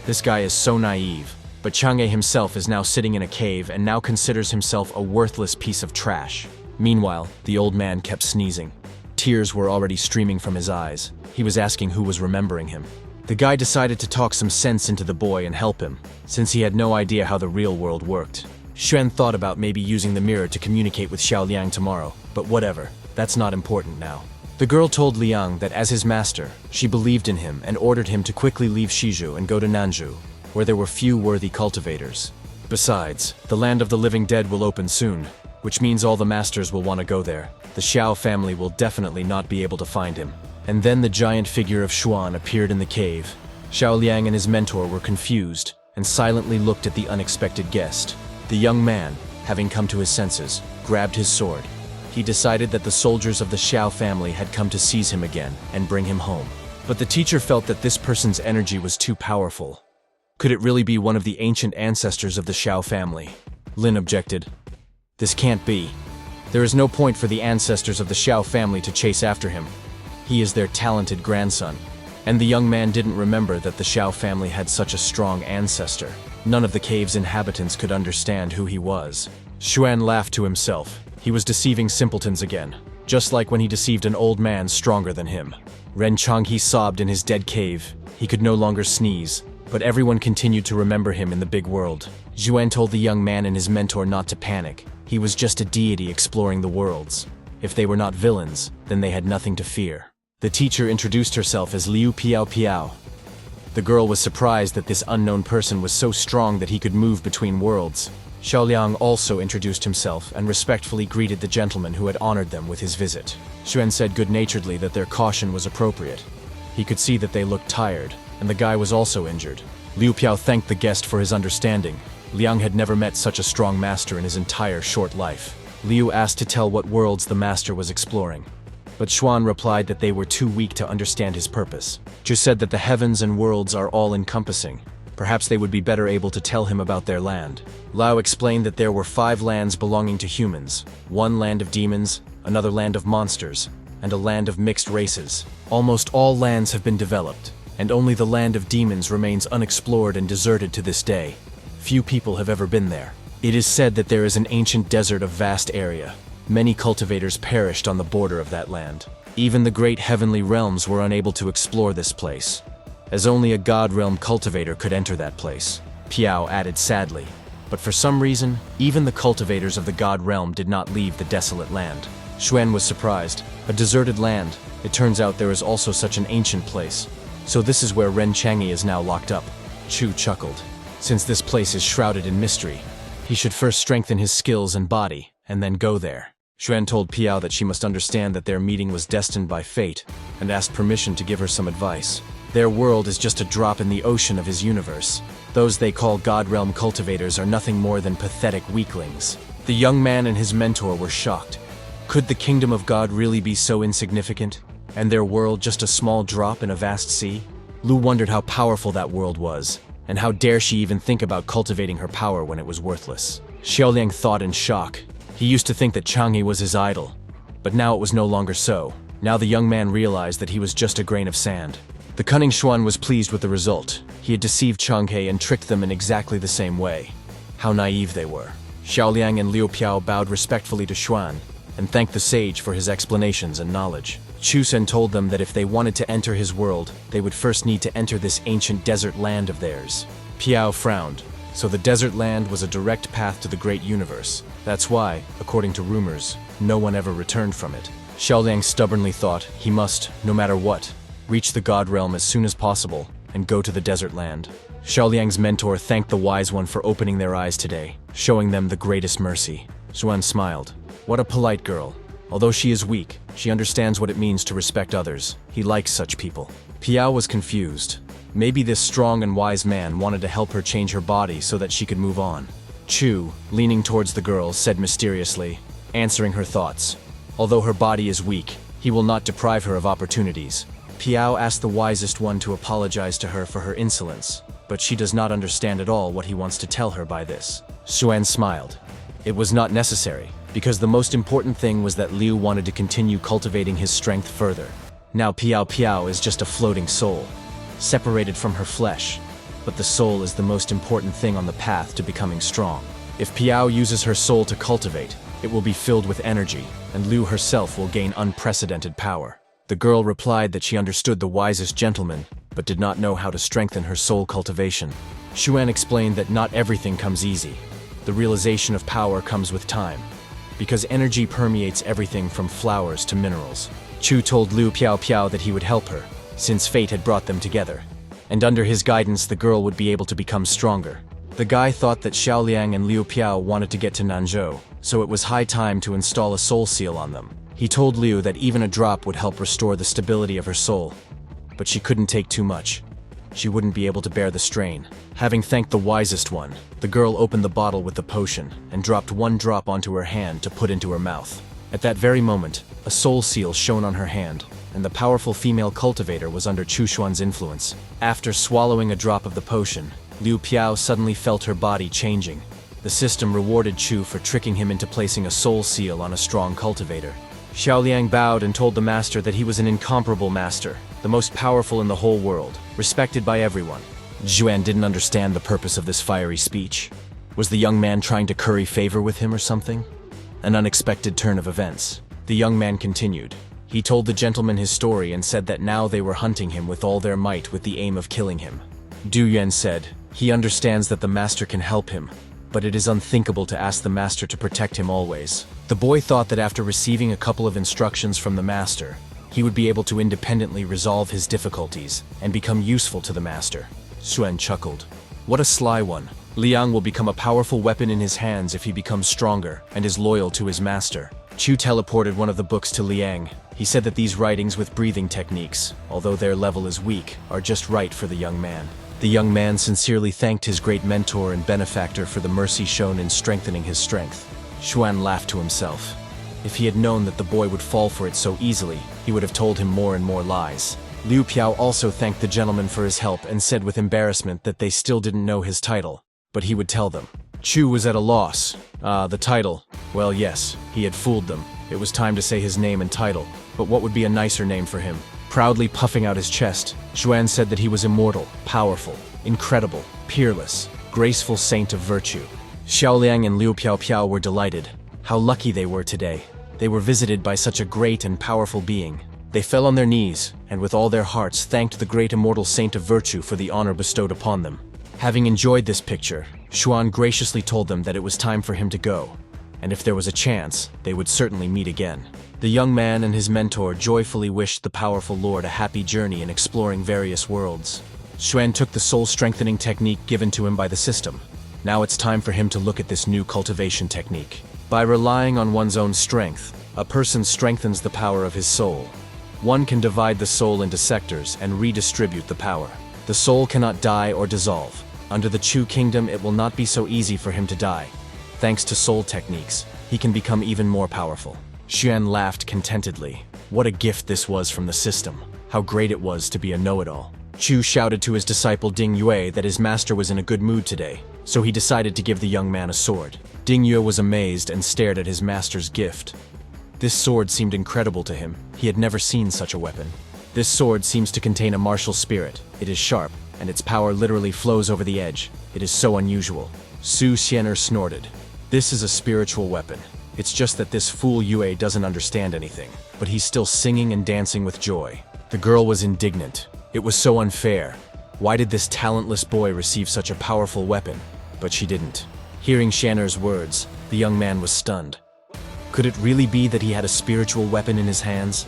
This guy is so naive, but Changhe himself is now sitting in a cave and now considers himself a worthless piece of trash. Meanwhile, the old man kept sneezing. Tears were already streaming from his eyes. He was asking who was remembering him. The guy decided to talk some sense into the boy and help him, since he had no idea how the real world worked. Xuan thought about maybe using the mirror to communicate with Xiao Liang tomorrow, but whatever, that's not important now. The girl told Liang that as his master, she believed in him and ordered him to quickly leave Shizhou and go to Nanzhou, where there were few worthy cultivators. Besides, the land of the living dead will open soon, which means all the masters will want to go there. The Xiao family will definitely not be able to find him. And then the giant figure of Xuan appeared in the cave. Xiao Liang and his mentor were confused and silently looked at the unexpected guest. The young man, having come to his senses, grabbed his sword. He decided that the soldiers of the Xiao family had come to seize him again and bring him home. But the teacher felt that this person's energy was too powerful. Could it really be one of the ancient ancestors of the Xiao family? Lin objected. This can't be. There is no point for the ancestors of the Xiao family to chase after him. He is their talented grandson. And the young man didn't remember that the Xiao family had such a strong ancestor. None of the cave's inhabitants could understand who he was. Xuan laughed to himself. He was deceiving simpletons again, just like when he deceived an old man stronger than him. Ren Changhe sobbed in his dead cave. He could no longer sneeze, but everyone continued to remember him in the big world. Xuan told the young man and his mentor not to panic. He was just a deity exploring the worlds. If they were not villains, then they had nothing to fear. The teacher introduced herself as Liu Piao Piao. The girl was surprised that this unknown person was so strong that he could move between worlds. Xiao Liang also introduced himself and respectfully greeted the gentleman who had honored them with his visit. Xuan said good-naturedly that their caution was appropriate. He could see that they looked tired, and the guy was also injured. Liu Piao thanked the guest for his understanding. Liang had never met such a strong master in his entire short life. Liu asked to tell what worlds the master was exploring, but Xuan replied that they were too weak to understand his purpose. Zhu said that the heavens and worlds are all-encompassing. Perhaps they would be better able to tell him about their land. Lao explained that there were 5 lands belonging to humans, 1 land of demons, another land of monsters, and a land of mixed races. Almost all lands have been developed, and only the land of demons remains unexplored and deserted to this day. Few people have ever been there. It is said that there is an ancient desert of vast area. Many cultivators perished on the border of that land. Even the great heavenly realms were unable to explore this place, as only a god realm cultivator could enter that place. Piao added sadly. But for some reason, even the cultivators of the god realm did not leave the desolate land. Xuan was surprised. A deserted land. It turns out there is also such an ancient place. So this is where Ren Chang'e is now locked up. Chu chuckled. Since this place is shrouded in mystery, he should first strengthen his skills and body, and then go there. Xuan told Piao that she must understand that their meeting was destined by fate, and asked permission to give her some advice. Their world is just a drop in the ocean of his universe. Those they call God Realm cultivators are nothing more than pathetic weaklings. The young man and his mentor were shocked. Could the kingdom of God really be so insignificant, and their world just a small drop in a vast sea? Lu wondered how powerful that world was, and how dare she even think about cultivating her power when it was worthless. Xiaoliang thought in shock. He used to think that Chang'e was his idol, but now it was no longer so. Now the young man realized that he was just a grain of sand. The cunning Xuan was pleased with the result. He had deceived Chang'e and tricked them in exactly the same way. How naive they were. Xiaoliang and Liu Piao bowed respectfully to Xuan, and thanked the sage for his explanations and knowledge. Chusen told them that if they wanted to enter his world, they would first need to enter this ancient desert land of theirs. Piao frowned. So the desert land was a direct path to the great universe. That's why, according to rumors, no one ever returned from it. Xiaoliang stubbornly thought he must, no matter what, reach the god realm as soon as possible and go to the desert land. Xiaoliang's mentor thanked the wise one for opening their eyes today, showing them the greatest mercy. Xuan smiled. What a polite girl. Although she is weak, she understands what it means to respect others. He likes such people. Piao was confused. Maybe this strong and wise man wanted to help her change her body so that she could move on. Chu, leaning towards the girl, said mysteriously, answering her thoughts. Although her body is weak, he will not deprive her of opportunities. Piao asked the wisest one to apologize to her for her insolence, but she does not understand at all what he wants to tell her by this. Xuan smiled. It was not necessary, because the most important thing was that Liu wanted to continue cultivating his strength further. Now Piao is just a floating soul, separated from her flesh, but the soul is the most important thing on the path to becoming strong. If Piao uses her soul to cultivate, it will be filled with energy, and Liu herself will gain unprecedented power. The girl replied that she understood the wisest gentleman, but did not know how to strengthen her soul cultivation. Xuan explained that not everything comes easy. The realization of power comes with time, because energy permeates everything from flowers to minerals. Chu told Liu Piao that he would help her, since fate had brought them together, and under his guidance the girl would be able to become stronger. The guy thought that Xiaoliang and Liu Piao wanted to get to Nanzhou, so it was high time to install a soul seal on them. He told Liu that even a drop would help restore the stability of her soul, but she couldn't take too much. She wouldn't be able to bear the strain. Having thanked the wisest one, the girl opened the bottle with the potion and dropped 1 drop onto her hand to put into her mouth. At that very moment, a soul seal shone on her hand, and the powerful female cultivator was under Chu Xuan's influence. After swallowing a drop of the potion, Liu Piao suddenly felt her body changing. The system rewarded Chu for tricking him into placing a soul seal on a strong cultivator. Xiaoliang bowed and told the master that he was an incomparable master, the most powerful in the whole world, respected by everyone. Xuan didn't understand the purpose of this fiery speech. Was the young man trying to curry favor with him or something? An unexpected turn of events. The young man continued. He told the gentleman his story and said that now they were hunting him with all their might with the aim of killing him. Du Yuan said, he understands that the master can help him, but it is unthinkable to ask the master to protect him always. The boy thought that after receiving a couple of instructions from the master, he would be able to independently resolve his difficulties and become useful to the master. Xuan chuckled. What a sly one. Liang will become a powerful weapon in his hands if he becomes stronger and is loyal to his master. Chu teleported one of the books to Liang, He said that these writings with breathing techniques, although their level is weak, are just right for the young man. The young man sincerely thanked his great mentor and benefactor for the mercy shown in strengthening his strength. Xuan laughed to himself. If he had known that the boy would fall for it so easily, he would have told him more and more lies. Liu Piao also thanked the gentleman for his help and said with embarrassment that they still didn't know his title, but he would tell them. Chu was at a loss. The title. Well, yes, he had fooled them. It was time to say his name and title, but what would be a nicer name for him? Proudly puffing out his chest, Xuan said that he was immortal, powerful, incredible, peerless, graceful saint of virtue. Xiaoliang and Liu Piao were delighted. How lucky they were today. They were visited by such a great and powerful being. They fell on their knees, and with all their hearts thanked the great immortal saint of virtue for the honor bestowed upon them. Having enjoyed this picture, Xuan graciously told them that it was time for him to go, and if there was a chance, they would certainly meet again. The young man and his mentor joyfully wished the powerful lord a happy journey in exploring various worlds. Xuan took the soul-strengthening technique given to him by the system. Now it's time for him to look at this new cultivation technique. By relying on one's own strength, a person strengthens the power of his soul. One can divide the soul into sectors and redistribute the power. The soul cannot die or dissolve. Under the Chu kingdom, it will not be so easy for him to die. Thanks to soul techniques, he can become even more powerful. Xuan laughed contentedly. What a gift this was from the system. How great it was to be a know-it-all. Chu shouted to his disciple Ding Yue that his master was in a good mood today, so he decided to give the young man a sword. Ding Yue was amazed and stared at his master's gift. This sword seemed incredible to him. He had never seen such a weapon. This sword seems to contain a martial spirit. It is sharp, and its power literally flows over the edge. It is so unusual. Su Xianer snorted. This is a spiritual weapon. It's just that this fool Yue doesn't understand anything, but he's still singing and dancing with joy. The girl was indignant. It was so unfair. Why did this talentless boy receive such a powerful weapon? But she didn't. Hearing Xianer's words, the young man was stunned. Could it really be that he had a spiritual weapon in his hands?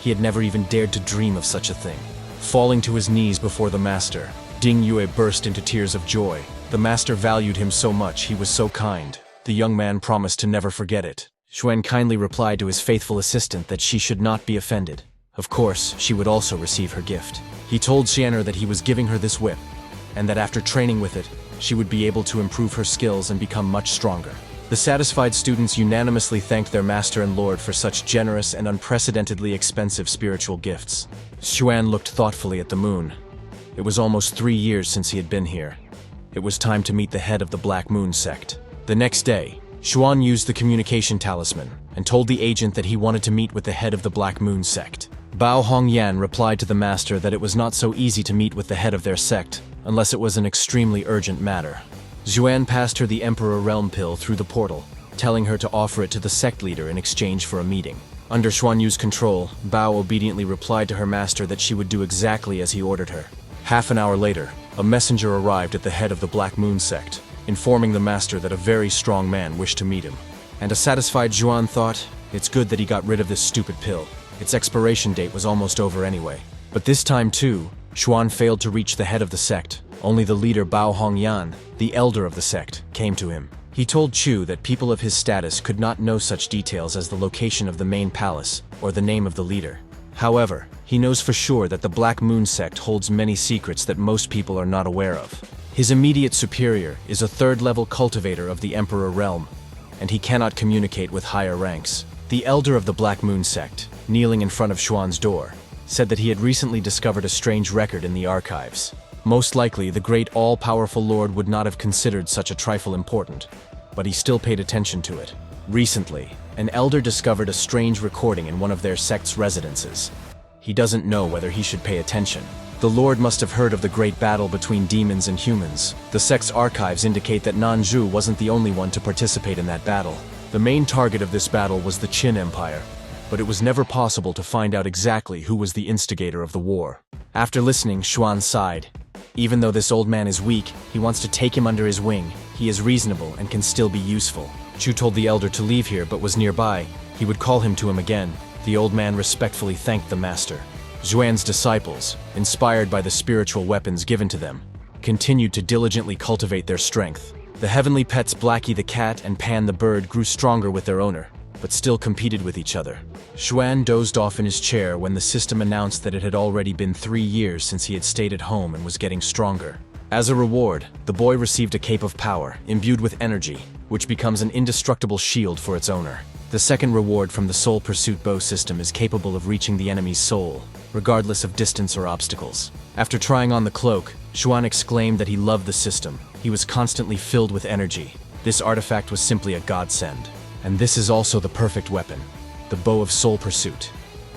He had never even dared to dream of such a thing. Falling to his knees before the master, Ding Yue burst into tears of joy. The master valued him so much, he was so kind. The young man promised to never forget it. Xuan kindly replied to his faithful assistant that she should not be offended. Of course, she would also receive her gift. He told Xianer that he was giving her this whip, and that after training with it, she would be able to improve her skills and become much stronger. The satisfied students unanimously thanked their master and lord for such generous and unprecedentedly expensive spiritual gifts. Xuan looked thoughtfully at the moon. It was almost 3 years since he had been here. It was time to meet the head of the Black Moon sect. The next day, Xuan used the communication talisman and told the agent that he wanted to meet with the head of the Black Moon sect. Bao Hongyan replied to the master that it was not so easy to meet with the head of their sect unless it was an extremely urgent matter. Xuan passed her the Emperor Realm Pill through the portal, telling her to offer it to the sect leader in exchange for a meeting. Under Xuan Yu's control, Bao obediently replied to her master that she would do exactly as he ordered her. Half an hour later, a messenger arrived at the head of the Black Moon sect, informing the master that a very strong man wished to meet him. And a satisfied Xuan thought, it's good that he got rid of this stupid pill. Its expiration date was almost over anyway. But this time too, Xuan failed to reach the head of the sect. Only the leader Bao Hongyan, the elder of the sect, came to him. He told Chu that people of his status could not know such details as the location of the main palace or the name of the leader. However, he knows for sure that the Black Moon sect holds many secrets that most people are not aware of. His immediate superior is a third-level cultivator of the Emperor Realm, and he cannot communicate with higher ranks. The elder of the Black Moon sect, kneeling in front of Xuan's door, said that he had recently discovered a strange record in the archives. Most likely, the great all-powerful lord would not have considered such a trifle important, but he still paid attention to it. Recently, an elder discovered a strange recording in one of their sect's residences. He doesn't know whether he should pay attention. The lord must have heard of the great battle between demons and humans. The sect's archives indicate that Nanzhu wasn't the only one to participate in that battle. The main target of this battle was the Qin Empire, but it was never possible to find out exactly who was the instigator of the war. After listening, Xuan sighed. Even though this old man is weak, he wants to take him under his wing. He is reasonable and can still be useful. Chu told the elder to leave here but was nearby. He would call him to him again. The old man respectfully thanked the master. Xuan's disciples, inspired by the spiritual weapons given to them, continued to diligently cultivate their strength. The heavenly pets Blackie the cat and Pan the bird grew stronger with their owner. but still competed with each other. Xuan dozed off in his chair when the system announced that it had already been 3 years since he had stayed at home and was getting stronger. As a reward, the boy received a cape of power, imbued with energy, which becomes an indestructible shield for its owner. The second reward from the Soul Pursuit bow system is capable of reaching the enemy's soul, regardless of distance or obstacles. After trying on the cloak, Xuan exclaimed that he loved the system. He was constantly filled with energy. This artifact was simply a godsend. And this is also the perfect weapon, the bow of Soul Pursuit.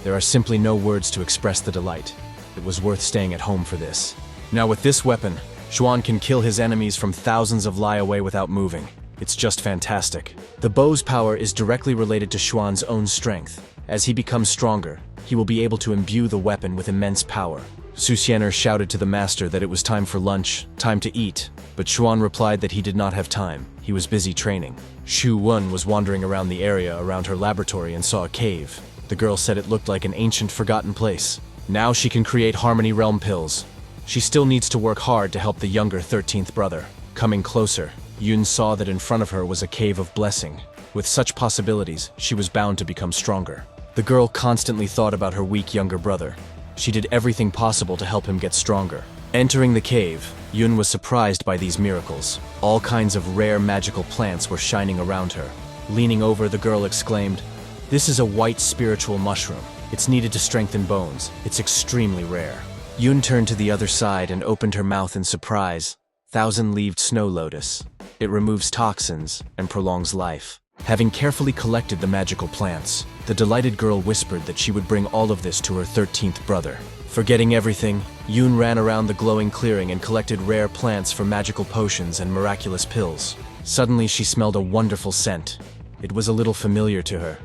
There are simply no words to express the delight. It was worth staying at home for this. Now with this weapon, Xuan can kill his enemies from thousands of li away without moving. It's just fantastic. The bow's power is directly related to Xuan's own strength. As he becomes stronger, he will be able to imbue the weapon with immense power. Su Xianer shouted to the master that it was time for lunch, time to eat, but Xuan replied that he did not have time. He was busy training. Xu Wen was wandering around the area around her laboratory and saw a cave. The girl said it looked like an ancient, forgotten place. Now she can create Harmony Realm pills. She still needs to work hard to help the younger 13th brother. Coming closer, Yun saw that in front of her was a cave of blessing. With such possibilities, she was bound to become stronger. The girl constantly thought about her weak younger brother. She did everything possible to help him get stronger. Entering the cave, Yun was surprised by these miracles. All kinds of rare magical plants were shining around her. Leaning over, the girl exclaimed, "This is a white spiritual mushroom. It's needed to strengthen bones. It's extremely rare." Yun turned to the other side and opened her mouth in surprise. Thousand-leaved snow lotus. It removes toxins and prolongs life. Having carefully collected the magical plants, the delighted girl whispered that she would bring all of this to her 13th brother. Forgetting everything, Yun ran around the glowing clearing and collected rare plants for magical potions and miraculous pills. Suddenly she smelled a wonderful scent. It was a little familiar to her,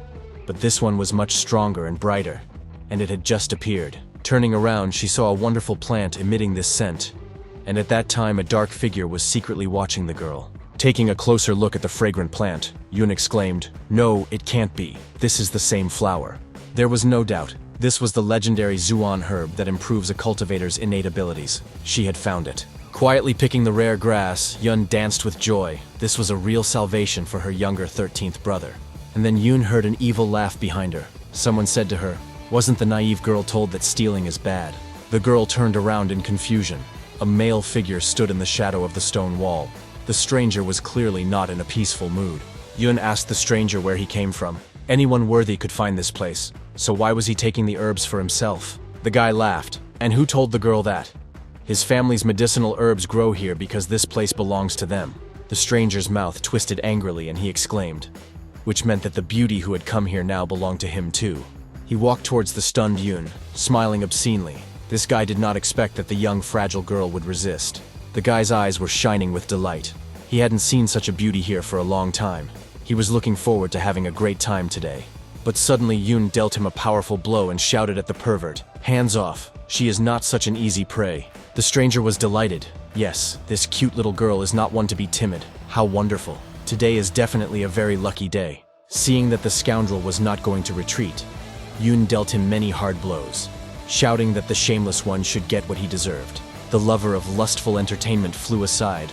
but this one was much stronger and brighter, and it had just appeared. Turning around, she saw a wonderful plant emitting this scent, and at that time a dark figure was secretly watching the girl. Taking a closer look at the fragrant plant, Yun exclaimed, "No, it can't be. This is the same flower." There was no doubt. This was the legendary Zuan herb that improves a cultivator's innate abilities. She had found it. Quietly picking the rare grass, Yun danced with joy. This was a real salvation for her younger 13th brother. And then Yun heard an evil laugh behind her. Someone said to her, "Wasn't the naive girl told that stealing is bad?" The girl turned around in confusion. A male figure stood in the shadow of the stone wall. The stranger was clearly not in a peaceful mood. Yun asked the stranger where he came from. Anyone worthy could find this place, so why was he taking the herbs for himself? The guy laughed. And who told the girl that? His family's medicinal herbs grow here because this place belongs to them. The stranger's mouth twisted angrily and he exclaimed, which meant that the beauty who had come here now belonged to him too. He walked towards the stunned Yun, smiling obscenely. This guy did not expect that the young, fragile girl would resist. The guy's eyes were shining with delight. He hadn't seen such a beauty here for a long time. He was looking forward to having a great time today. But suddenly Yun dealt him a powerful blow and shouted at the pervert, "Hands off, she is not such an easy prey." The stranger was delighted. Yes, this cute little girl is not one to be timid. How wonderful. Today is definitely a very lucky day. Seeing that the scoundrel was not going to retreat, Yun dealt him many hard blows, shouting that the shameless one should get what he deserved. The lover of lustful entertainment flew aside.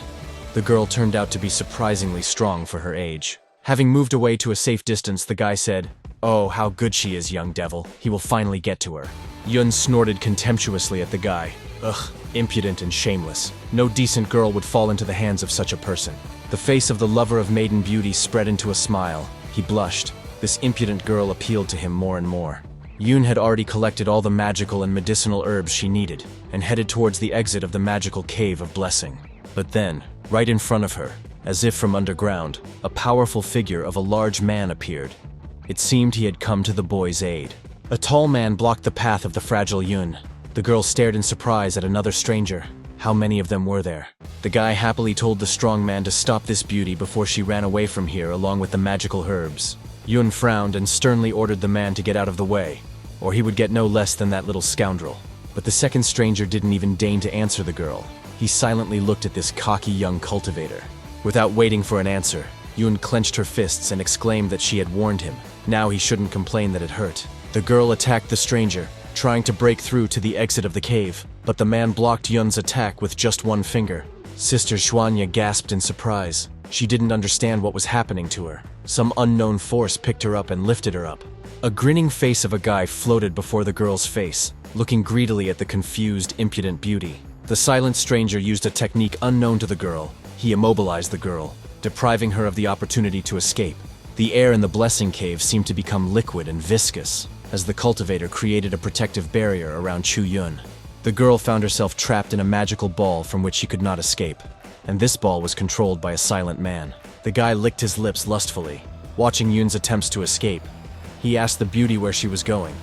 The girl turned out to be surprisingly strong for her age. Having moved away to a safe distance, the guy said, "Oh, how good she is, young devil. He will finally get to her." Yun snorted contemptuously at the guy. Ugh, impudent and shameless. No decent girl would fall into the hands of such a person. The face of the lover of maiden beauty spread into a smile. He blushed. This impudent girl appealed to him more and more. Yun had already collected all the magical and medicinal herbs she needed, and headed towards the exit of the magical cave of blessing. But then, right in front of her, as if from underground, a powerful figure of a large man appeared. It seemed he had come to the boy's aid. A tall man blocked the path of the fragile Yun. The girl stared in surprise at another stranger. How many of them were there? The guy happily told the strong man to stop this beauty before she ran away from here along with the magical herbs. Yun frowned and sternly ordered the man to get out of the way, or he would get no less than that little scoundrel. But the second stranger didn't even deign to answer the girl. He silently looked at this cocky young cultivator. Without waiting for an answer, Yun clenched her fists and exclaimed that she had warned him. Now he shouldn't complain that it hurt. The girl attacked the stranger, trying to break through to the exit of the cave, but the man blocked Yun's attack with just one finger. Sister Xuanya gasped in surprise. She didn't understand what was happening to her. Some unknown force picked her up and lifted her up. A grinning face of a guy floated before the girl's face, looking greedily at the confused, impudent beauty. The silent stranger used a technique unknown to the girl. He immobilized the girl, depriving her of the opportunity to escape. The air in the blessing cave seemed to become liquid and viscous, as the cultivator created a protective barrier around Chu Yun. The girl found herself trapped in a magical ball from which she could not escape, and this ball was controlled by a silent man. The guy licked his lips lustfully, watching Yun's attempts to escape. He asked the beauty where she was going.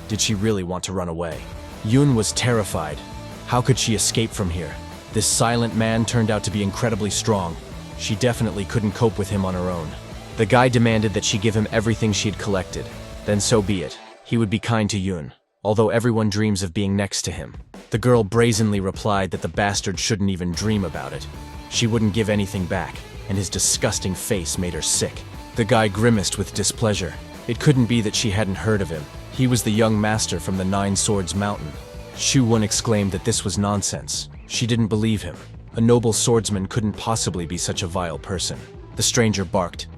Did she really want to run away? Yun was terrified. How could she escape from here? This silent man turned out to be incredibly strong. She definitely couldn't cope with him on her own. The guy demanded that she give him everything she had collected. Then so be it. He would be kind to Yun, although everyone dreams of being next to him. The girl brazenly replied that the bastard shouldn't even dream about it. She wouldn't give anything back, and his disgusting face made her sick. The guy grimaced with displeasure. It couldn't be that she hadn't heard of him. He was the young master from the Nine Swords Mountain. Chu Yun exclaimed that this was nonsense. She didn't believe him. A noble swordsman couldn't possibly be such a vile person. The stranger barked.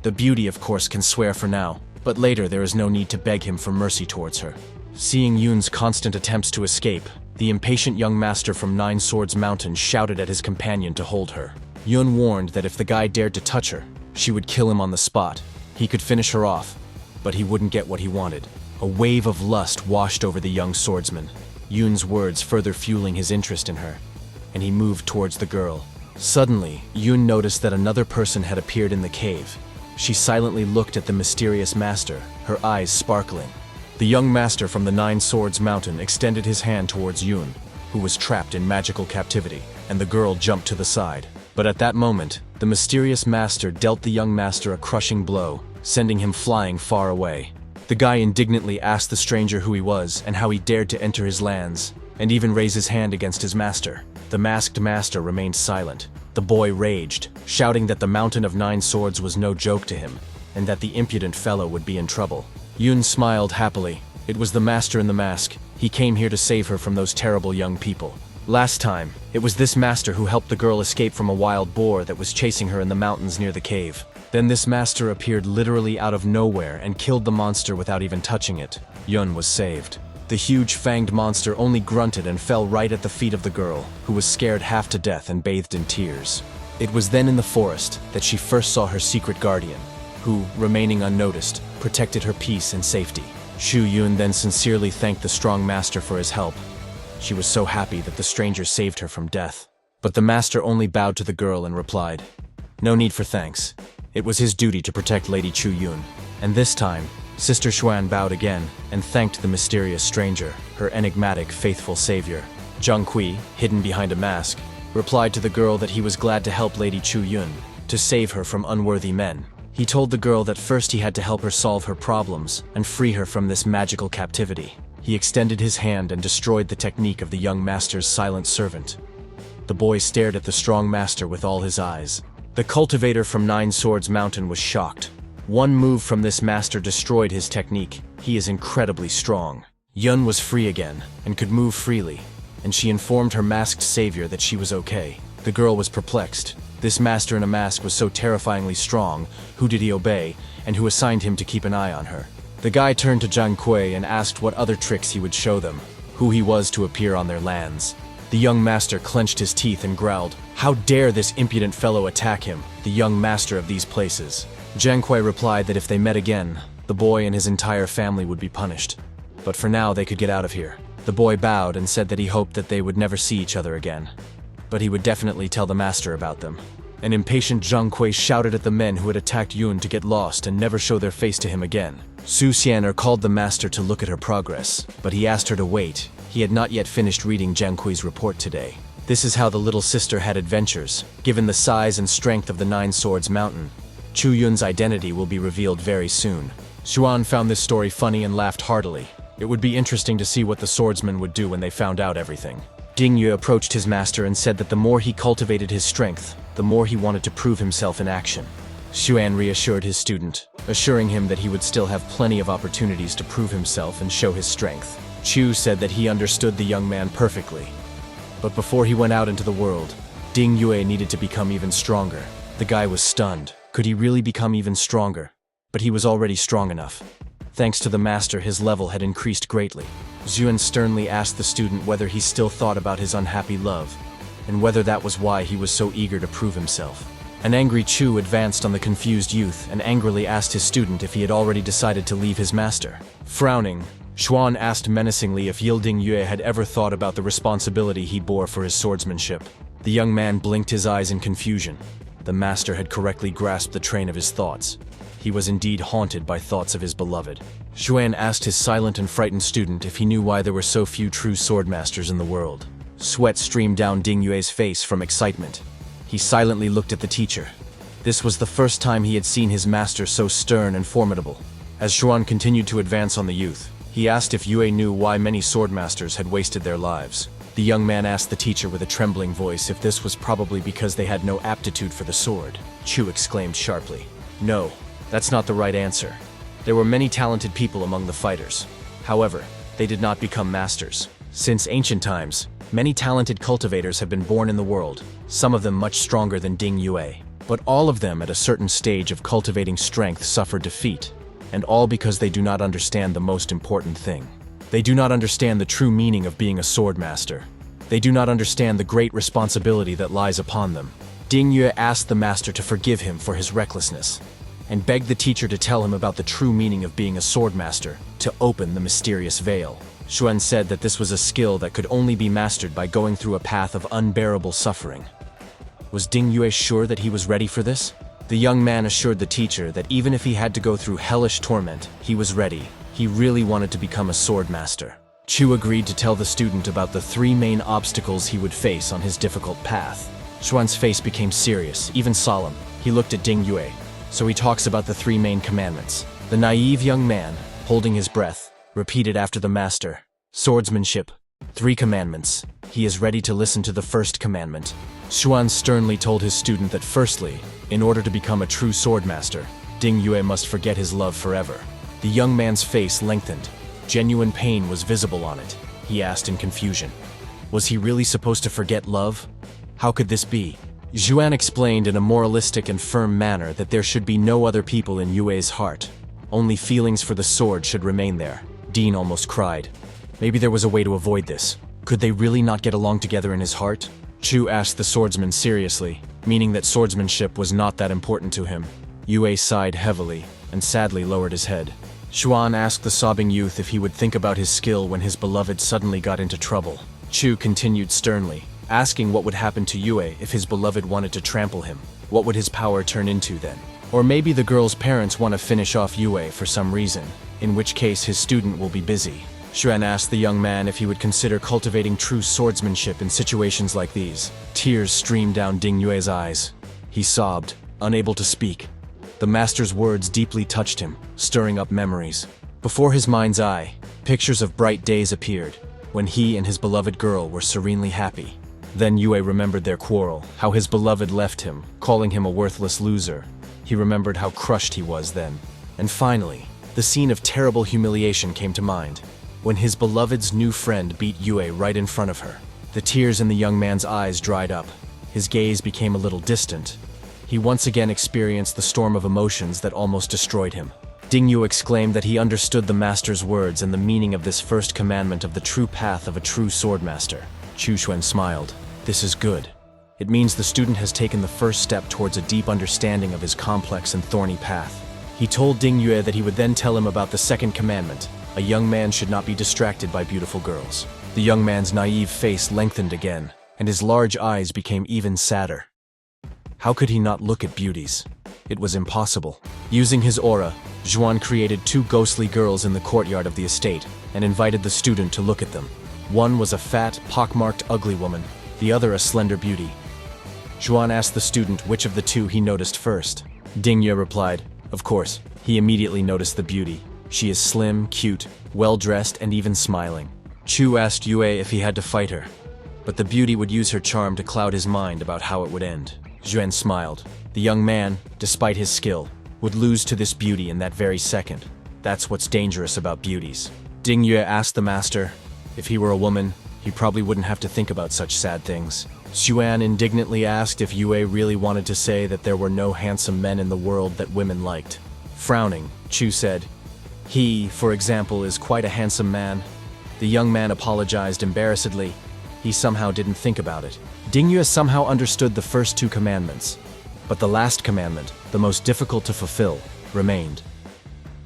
The beauty, of course, can swear for now, but later there is no need to beg him for mercy towards her. Seeing Yun's constant attempts to escape, the impatient young master from Nine Swords Mountain shouted at his companion to hold her. Yun warned that if the guy dared to touch her, she would kill him on the spot. He could finish her off, but he wouldn't get what he wanted. A wave of lust washed over the young swordsman, Yun's words further fueling his interest in her, and he moved towards the girl. Suddenly, Yun noticed that another person had appeared in the cave. She silently looked at the mysterious master, her eyes sparkling. The young master from the Nine Swords Mountain extended his hand towards Yun, who was trapped in magical captivity, and the girl jumped to the side. But at that moment, the mysterious master dealt the young master a crushing blow, sending him flying far away. The guy indignantly asked the stranger who he was and how he dared to enter his lands, and even raise his hand against his master. The masked master remained silent. The boy raged, shouting that the Mountain of Nine Swords was no joke to him, and that the impudent fellow would be in trouble. Yun smiled happily. It was the master in the mask. He came here to save her from those terrible young people. Last time, it was this master who helped the girl escape from a wild boar that was chasing her in the mountains near the cave. Then this master appeared literally out of nowhere and killed the monster without even touching it. Yun was saved. The huge fanged monster only grunted and fell right at the feet of the girl, who was scared half to death and bathed in tears. It was then in the forest that she first saw her secret guardian, who, remaining unnoticed, protected her peace and safety. Chu Yun then sincerely thanked the strong master for his help. She was so happy that the stranger saved her from death. But the master only bowed to the girl and replied, "No need for thanks. It was his duty to protect Lady Chu Yun." And this time, Sister Xuan bowed again and thanked the mysterious stranger, her enigmatic, faithful savior. Zhang Kui, hidden behind a mask, replied to the girl that he was glad to help Lady Chu Yun, to save her from unworthy men. He told the girl that first he had to help her solve her problems and free her from this magical captivity. He extended his hand and destroyed the technique of the young master's silent servant. The boy stared at the strong master with all his eyes. The cultivator from Nine Swords Mountain was shocked. One move from this master destroyed his technique. He is incredibly strong. Yun was free again and could move freely, and she informed her masked savior that she was okay. The girl was perplexed. This master in a mask was so terrifyingly strong. Who did he obey, and who assigned him to keep an eye on her? The guy turned to Zhang Kui and asked what other tricks he would show them, who he was to appear on their lands. The young master clenched his teeth and growled, "How dare this impudent fellow attack him, the young master of these places?" Zhang Kui replied that if they met again, the boy and his entire family would be punished. But for now, they could get out of here. The boy bowed and said that he hoped that they would never see each other again. But he would definitely tell the master about them. An impatient Zhang Kui shouted at the men who had attacked Yun to get lost and never show their face to him again. Su Xianer called the master to look at her progress, but he asked her to wait. He had not yet finished reading Zhang Kui's report today. This is how the little sister had adventures. Given the size and strength of the Nine Swords Mountain, Chu Yun's identity will be revealed very soon. Xuan found this story funny and laughed heartily. It would be interesting to see what the swordsmen would do when they found out everything. Ding Yue approached his master and said that the more he cultivated his strength, the more he wanted to prove himself in action. Xuan reassured his student, assuring him that he would still have plenty of opportunities to prove himself and show his strength. Chu said that he understood the young man perfectly. But before he went out into the world, Ding Yue needed to become even stronger. The guy was stunned. Could he really become even stronger? But he was already strong enough. Thanks to the master, his level had increased greatly. Xuan sternly asked the student whether he still thought about his unhappy love, and whether that was why he was so eager to prove himself. An angry Chu advanced on the confused youth and angrily asked his student if he had already decided to leave his master. Frowning, Xuan asked menacingly if Yilding Yue had ever thought about the responsibility he bore for his swordsmanship. The young man blinked his eyes in confusion. The master had correctly grasped the train of his thoughts. He was indeed haunted by thoughts of his beloved. Xuan asked his silent and frightened student if he knew why there were so few true swordmasters in the world. Sweat streamed down Ding Yue's face from excitement. He silently looked at the teacher. This was the first time he had seen his master so stern and formidable. As Xuan continued to advance on the youth, he asked if Yue knew why many swordmasters had wasted their lives. The young man asked the teacher with a trembling voice if this was probably because they had no aptitude for the sword. Chu exclaimed sharply, "No, that's not the right answer. There were many talented people among the fighters. However, they did not become masters. Since ancient times, many talented cultivators have been born in the world, some of them much stronger than Ding Yue. But all of them at a certain stage of cultivating strength suffer defeat, and all because they do not understand the most important thing. They do not understand the true meaning of being a sword master. They do not understand the great responsibility that lies upon them." Ding Yue asked the master to forgive him for his recklessness, and begged the teacher to tell him about the true meaning of being a sword master, to open the mysterious veil. Xuan said that this was a skill that could only be mastered by going through a path of unbearable suffering. Was Ding Yue sure that he was ready for this? The young man assured the teacher that even if he had to go through hellish torment, he was ready. He really wanted to become a sword master. Chu agreed to tell the student about the 3 main obstacles he would face on his difficult path. Xuan's face became serious, even solemn. He looked at Ding Yue. So he talks about the 3 main commandments. The naive young man, holding his breath, repeated after the master, "Swordsmanship, 3 commandments." He is ready to listen to the first commandment. Xuan sternly told his student that firstly, in order to become a true swordmaster, Ding Yue must forget his love forever. The young man's face lengthened. Genuine pain was visible on it. He asked in confusion, was he really supposed to forget love? How could this be? Xuan explained in a moralistic and firm manner that there should be no other people in Yue's heart. Only feelings for the sword should remain there. Dean almost cried. Maybe there was a way to avoid this. Could they really not get along together in his heart? Chu asked the swordsman seriously, meaning that swordsmanship was not that important to him. Yue sighed heavily and sadly lowered his head. Xuan asked the sobbing youth if he would think about his skill when his beloved suddenly got into trouble. Chu continued sternly, asking what would happen to Yue if his beloved wanted to trample him. What would his power turn into then? Or maybe the girl's parents want to finish off Yue for some reason, in which case his student will be busy. Xuan asked the young man if he would consider cultivating true swordsmanship in situations like these. Tears streamed down Ding Yue's eyes. He sobbed, unable to speak. The master's words deeply touched him, stirring up memories. Before his mind's eye, pictures of bright days appeared, when he and his beloved girl were serenely happy. Then Yue remembered their quarrel, how his beloved left him, calling him a worthless loser. He remembered how crushed he was then. And finally, the scene of terrible humiliation came to mind, when his beloved's new friend beat Yue right in front of her. The tears in the young man's eyes dried up. His gaze became a little distant. He once again experienced the storm of emotions that almost destroyed him. Ding Yu exclaimed that he understood the master's words and the meaning of this first commandment of the true path of a true swordmaster. Chu Xuan smiled. This is good. It means the student has taken the first step towards a deep understanding of his complex and thorny path. He told Ding Yue that he would then tell him about the second commandment. A young man should not be distracted by beautiful girls. The young man's naive face lengthened again, and his large eyes became even sadder. How could he not look at beauties? It was impossible. Using his aura, Zhuan created 2 ghostly girls in the courtyard of the estate and invited the student to look at them. One was a fat, pockmarked, ugly woman, the other a slender beauty. Zhuan asked the student which of the 2 he noticed first. Ding Yue replied, of course, he immediately noticed the beauty. She is slim, cute, well-dressed, and even smiling. Chu asked Yue if he had to fight her, but the beauty would use her charm to cloud his mind about how it would end. Zhuan smiled. The young man, despite his skill, would lose to this beauty in that very second. That's what's dangerous about beauties. Ding Yue asked the master, if he were a woman, he probably wouldn't have to think about such sad things. Xuan indignantly asked if Yue really wanted to say that there were no handsome men in the world that women liked. Frowning, Chu said, "He, for example, is quite a handsome man." The young man apologized embarrassedly. He somehow didn't think about it. Dingyue somehow understood the first two commandments, but the last commandment, the most difficult to fulfill, remained.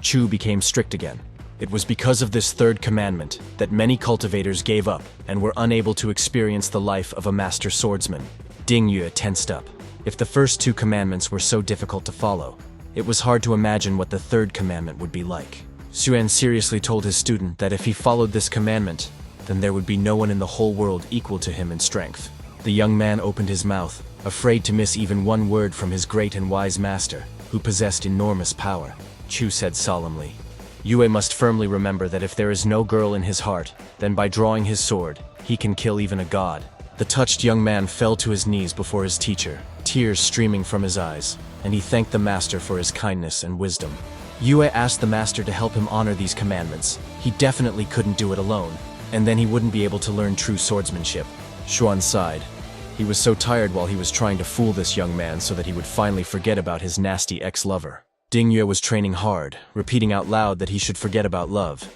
Chu became strict again. It was because of this third commandment that many cultivators gave up and were unable to experience the life of a master swordsman. Dingyue tensed up. If the first two commandments were so difficult to follow, it was hard to imagine what the third commandment would be like. Xuan seriously told his student that if he followed this commandment, then there would be no one in the whole world equal to him in strength. The young man opened his mouth, afraid to miss even one word from his great and wise master, who possessed enormous power. Chu said solemnly, "Yue must firmly remember that if there is no girl in his heart, then by drawing his sword, he can kill even a god." The touched young man fell to his knees before his teacher, tears streaming from his eyes, and he thanked the master for his kindness and wisdom. Yue asked the master to help him honor these commandments. He definitely couldn't do it alone, and then he wouldn't be able to learn true swordsmanship. Xuan sighed. He was so tired while he was trying to fool this young man so that he would finally forget about his nasty ex-lover. Dingyue was training hard, repeating out loud that he should forget about love.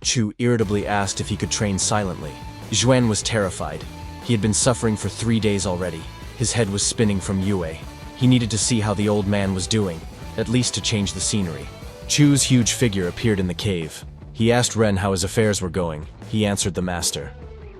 Chu irritably asked if he could train silently. Xuan was terrified. He had been suffering for 3 days already. His head was spinning from Yue. He needed to see how the old man was doing, at least to change the scenery. Chu's huge figure appeared in the cave. He asked Ren how his affairs were going. He answered the master.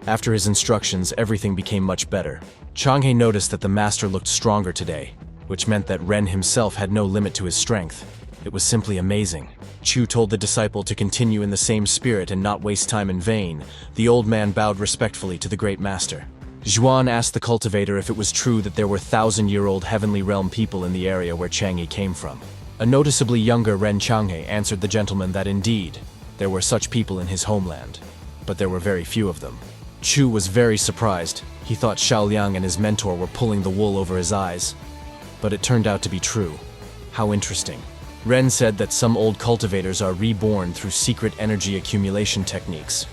After his instructions, everything became much better. Changhe noticed that the master looked stronger today, which meant that Ren himself had no limit to his strength. It was simply amazing. Chu told the disciple to continue in the same spirit and not waste time in vain. The old man bowed respectfully to the great master. Zhuan asked the cultivator if it was true that there were 1,000-year-old Heavenly Realm people in the area where Chang'e came from. A noticeably younger Ren Chang'e answered the gentleman that indeed, there were such people in his homeland, but there were very few of them. Chu was very surprised. He thought Xiaoliang and his mentor were pulling the wool over his eyes. But it turned out to be true. How interesting. Ren said that some old cultivators are reborn through secret energy accumulation techniques.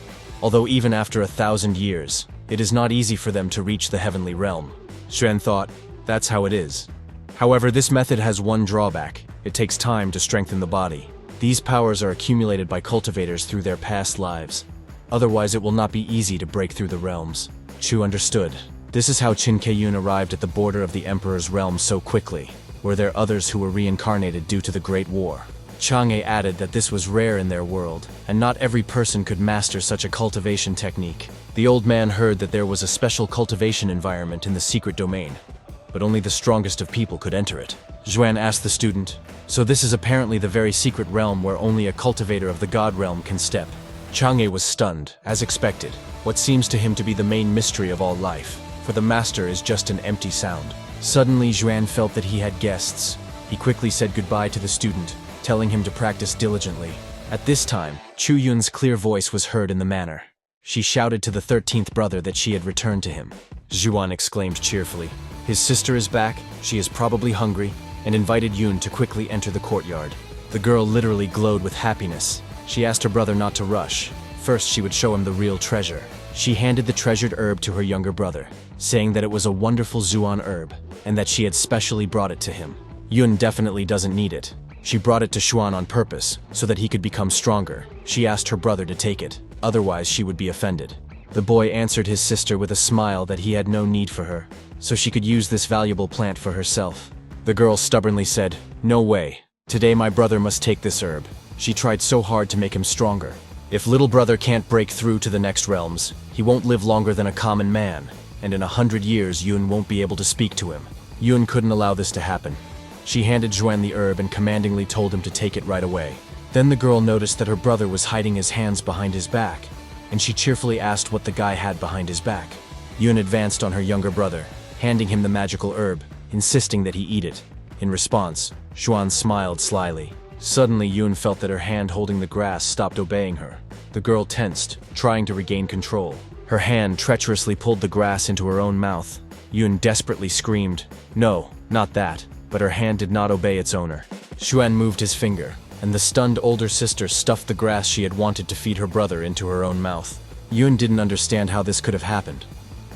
Although even after 1,000 years, it is not easy for them to reach the heavenly realm. Xuan thought, that's how it is. However, this method has one drawback. It takes time to strengthen the body. These powers are accumulated by cultivators through their past lives. Otherwise, it will not be easy to break through the realms. Chu understood. This is how Qin Keiyun arrived at the border of the Emperor's realm so quickly. Were there others who were reincarnated due to the Great War? Chang'e added that this was rare in their world, and not every person could master such a cultivation technique. The old man heard that there was a special cultivation environment in the secret domain, but only the strongest of people could enter it. Zhuan asked the student, "So this is apparently the very secret realm where only a cultivator of the God realm can step." Chang'e was stunned, as expected. What seems to him to be the main mystery of all life, for the master is just an empty sound. Suddenly, Zhuan felt that he had guests. He quickly said goodbye to the student, telling him to practice diligently. At this time, Chu Yun's clear voice was heard in the manor. She shouted to the 13th brother that she had returned to him. Zhuan exclaimed cheerfully, "His sister is back, she is probably hungry," and invited Yun to quickly enter the courtyard. The girl literally glowed with happiness. She asked her brother not to rush. First, she would show him the real treasure. She handed the treasured herb to her younger brother, saying that it was a wonderful Zuan herb, and that she had specially brought it to him. Yun definitely doesn't need it. She brought it to Xuan on purpose, so that he could become stronger. She asked her brother to take it, otherwise she would be offended. The boy answered his sister with a smile that he had no need for her, so she could use this valuable plant for herself. The girl stubbornly said, "No way. Today my brother must take this herb." She tried so hard to make him stronger. If little brother can't break through to the next realms, he won't live longer than a common man, and in 100 years Yun won't be able to speak to him. Yun couldn't allow this to happen. She handed Zhuan the herb and commandingly told him to take it right away. Then the girl noticed that her brother was hiding his hands behind his back, and she cheerfully asked what the guy had behind his back. Yun advanced on her younger brother, handing him the magical herb, insisting that he eat it. In response, Zhuan smiled slyly. Suddenly, Yun felt that her hand holding the grass stopped obeying her. The girl tensed, trying to regain control. Her hand treacherously pulled the grass into her own mouth. Yun desperately screamed, "No, not that," but her hand did not obey its owner. Xuan moved his finger, and the stunned older sister stuffed the grass she had wanted to feed her brother into her own mouth. Yun didn't understand how this could have happened.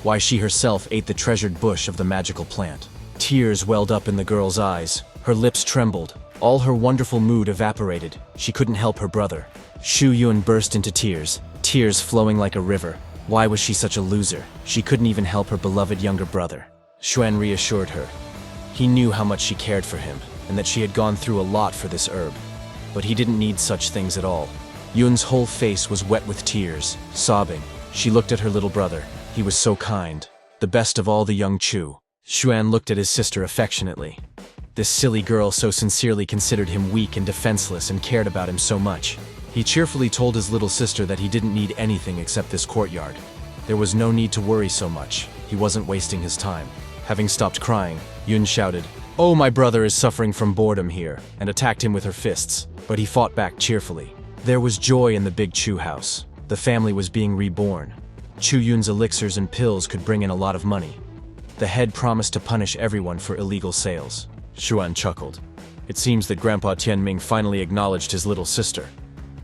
why she herself ate the treasured bush of the magical plant. Tears welled up in the girl's eyes. Her lips trembled. All her wonderful mood evaporated. She couldn't help her brother. Xu Yun burst into tears, tears flowing like a river. Why was she such a loser? She couldn't even help her beloved younger brother. Xuan reassured her. He knew how much she cared for him, and that she had gone through a lot for this herb. But he didn't need such things at all. Yun's whole face was wet with tears, sobbing. She looked at her little brother. He was so kind, the best of all the young Chu. Xuan looked at his sister affectionately. This silly girl so sincerely considered him weak and defenseless and cared about him so much. He cheerfully told his little sister that he didn't need anything except this courtyard. There was no need to worry so much. He wasn't wasting his time. Having stopped crying, Yun shouted, "Oh, my brother is suffering from boredom here," and attacked him with her fists, but he fought back cheerfully. There was joy in the big Chu house. The family was being reborn. Chu Yun's elixirs and pills could bring in a lot of money. The head promised to punish everyone for illegal sales. Xuan chuckled. It seems that Grandpa Tianming finally acknowledged his little sister.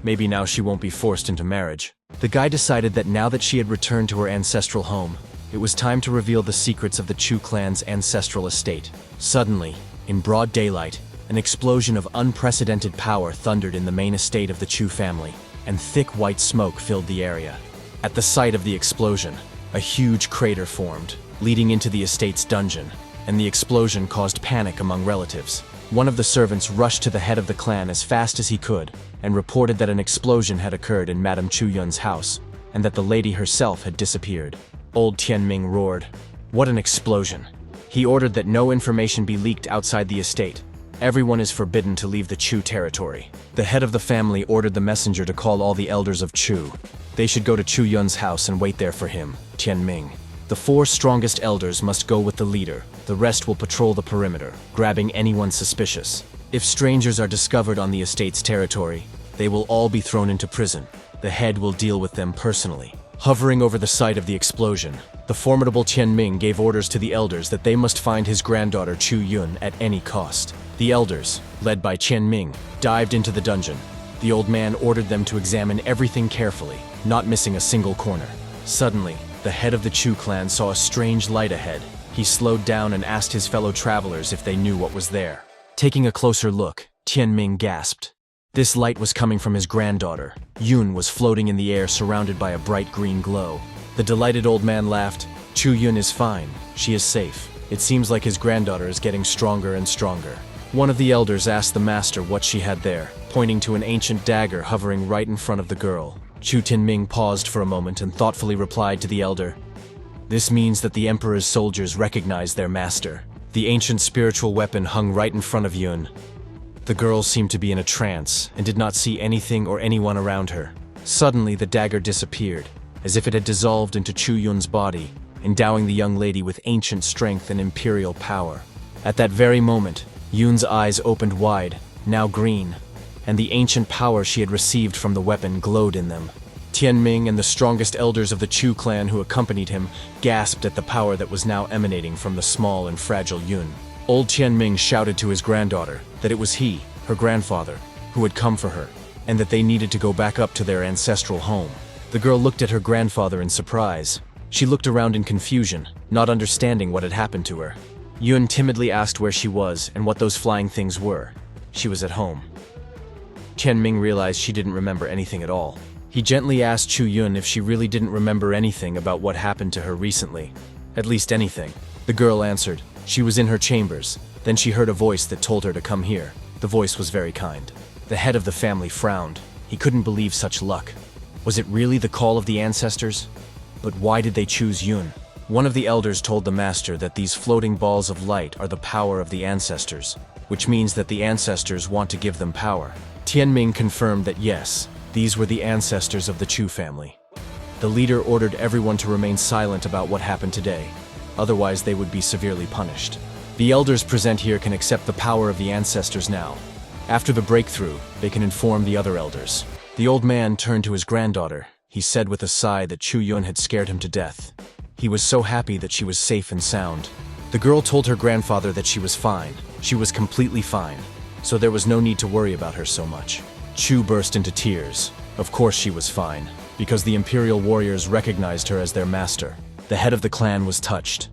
Maybe now she won't be forced into marriage. The guy decided that now that she had returned to her ancestral home, it was time to reveal the secrets of the Chu clan's ancestral estate. Suddenly, in broad daylight, an explosion of unprecedented power thundered in the main estate of the Chu family, and thick white smoke filled the area. At the sight of the explosion, a huge crater formed, leading into the estate's dungeon, and the explosion caused panic among relatives. One of the servants rushed to the head of the clan as fast as he could, and reported that an explosion had occurred in Madame Chu Yun's house, and that the lady herself had disappeared. Old Tianming roared. What an explosion! He ordered that no information be leaked outside the estate. Everyone is forbidden to leave the Chu territory. The head of the family ordered the messenger to call all the elders of Chu. They should go to Chu Yun's house and wait there for him, Tianming. The 4 strongest elders must go with the leader. The rest will patrol the perimeter, grabbing anyone suspicious. If strangers are discovered on the estate's territory, they will all be thrown into prison. The head will deal with them personally. Hovering over the site of the explosion, the formidable Tianming gave orders to the elders that they must find his granddaughter Chu Yun at any cost. The elders, led by Tianming, dived into the dungeon. The old man ordered them to examine everything carefully, not missing a single corner. Suddenly, the head of the Chu clan saw a strange light ahead. He slowed down and asked his fellow travelers if they knew what was there. Taking a closer look, Tianming gasped. This light was coming from his granddaughter. Yun was floating in the air surrounded by a bright green glow. The delighted old man laughed. Chu Yun is fine. She is safe. It seems like his granddaughter is getting stronger and stronger. One of the elders asked the master what she had there, pointing to an ancient dagger hovering right in front of the girl. Chu Tianming paused for a moment and thoughtfully replied to the elder, "This means that the emperor's soldiers recognize their master." The ancient spiritual weapon hung right in front of Yun. The girl seemed to be in a trance and did not see anything or anyone around her. Suddenly, the dagger disappeared, as if it had dissolved into Chu Yun's body, endowing the young lady with ancient strength and imperial power. At that very moment, Yun's eyes opened wide, now green, and the ancient power she had received from the weapon glowed in them. Tianming and the strongest elders of the Chu clan who accompanied him gasped at the power that was now emanating from the small and fragile Yun. Old Tianming shouted to his granddaughter that it was he, her grandfather, who had come for her, and that they needed to go back up to their ancestral home. The girl looked at her grandfather in surprise. She looked around in confusion, not understanding what had happened to her. Yun timidly asked where she was and what those flying things were. She was at home. Tianming realized she didn't remember anything at all. He gently asked Chu Yun if she really didn't remember anything about what happened to her recently. At least anything. The girl answered. She was in her chambers. Then she heard a voice that told her to come here. The voice was very kind. The head of the family frowned. He couldn't believe such luck. Was it really the call of the ancestors? But why did they choose Yun? One of the elders told the master that these floating balls of light are the power of the ancestors, which means that the ancestors want to give them power. Tianming confirmed that yes, these were the ancestors of the Chu family. The leader ordered everyone to remain silent about what happened today, otherwise they would be severely punished. The elders present here can accept the power of the ancestors now. After the breakthrough, they can inform the other elders. The old man turned to his granddaughter. He said with a sigh that Chu Yun had scared him to death. He was so happy that she was safe and sound. The girl told her grandfather that she was fine. She was completely fine, so there was no need to worry about her so much. Chu burst into tears. Of course she was fine, because the imperial warriors recognized her as their master. The head of the clan was touched.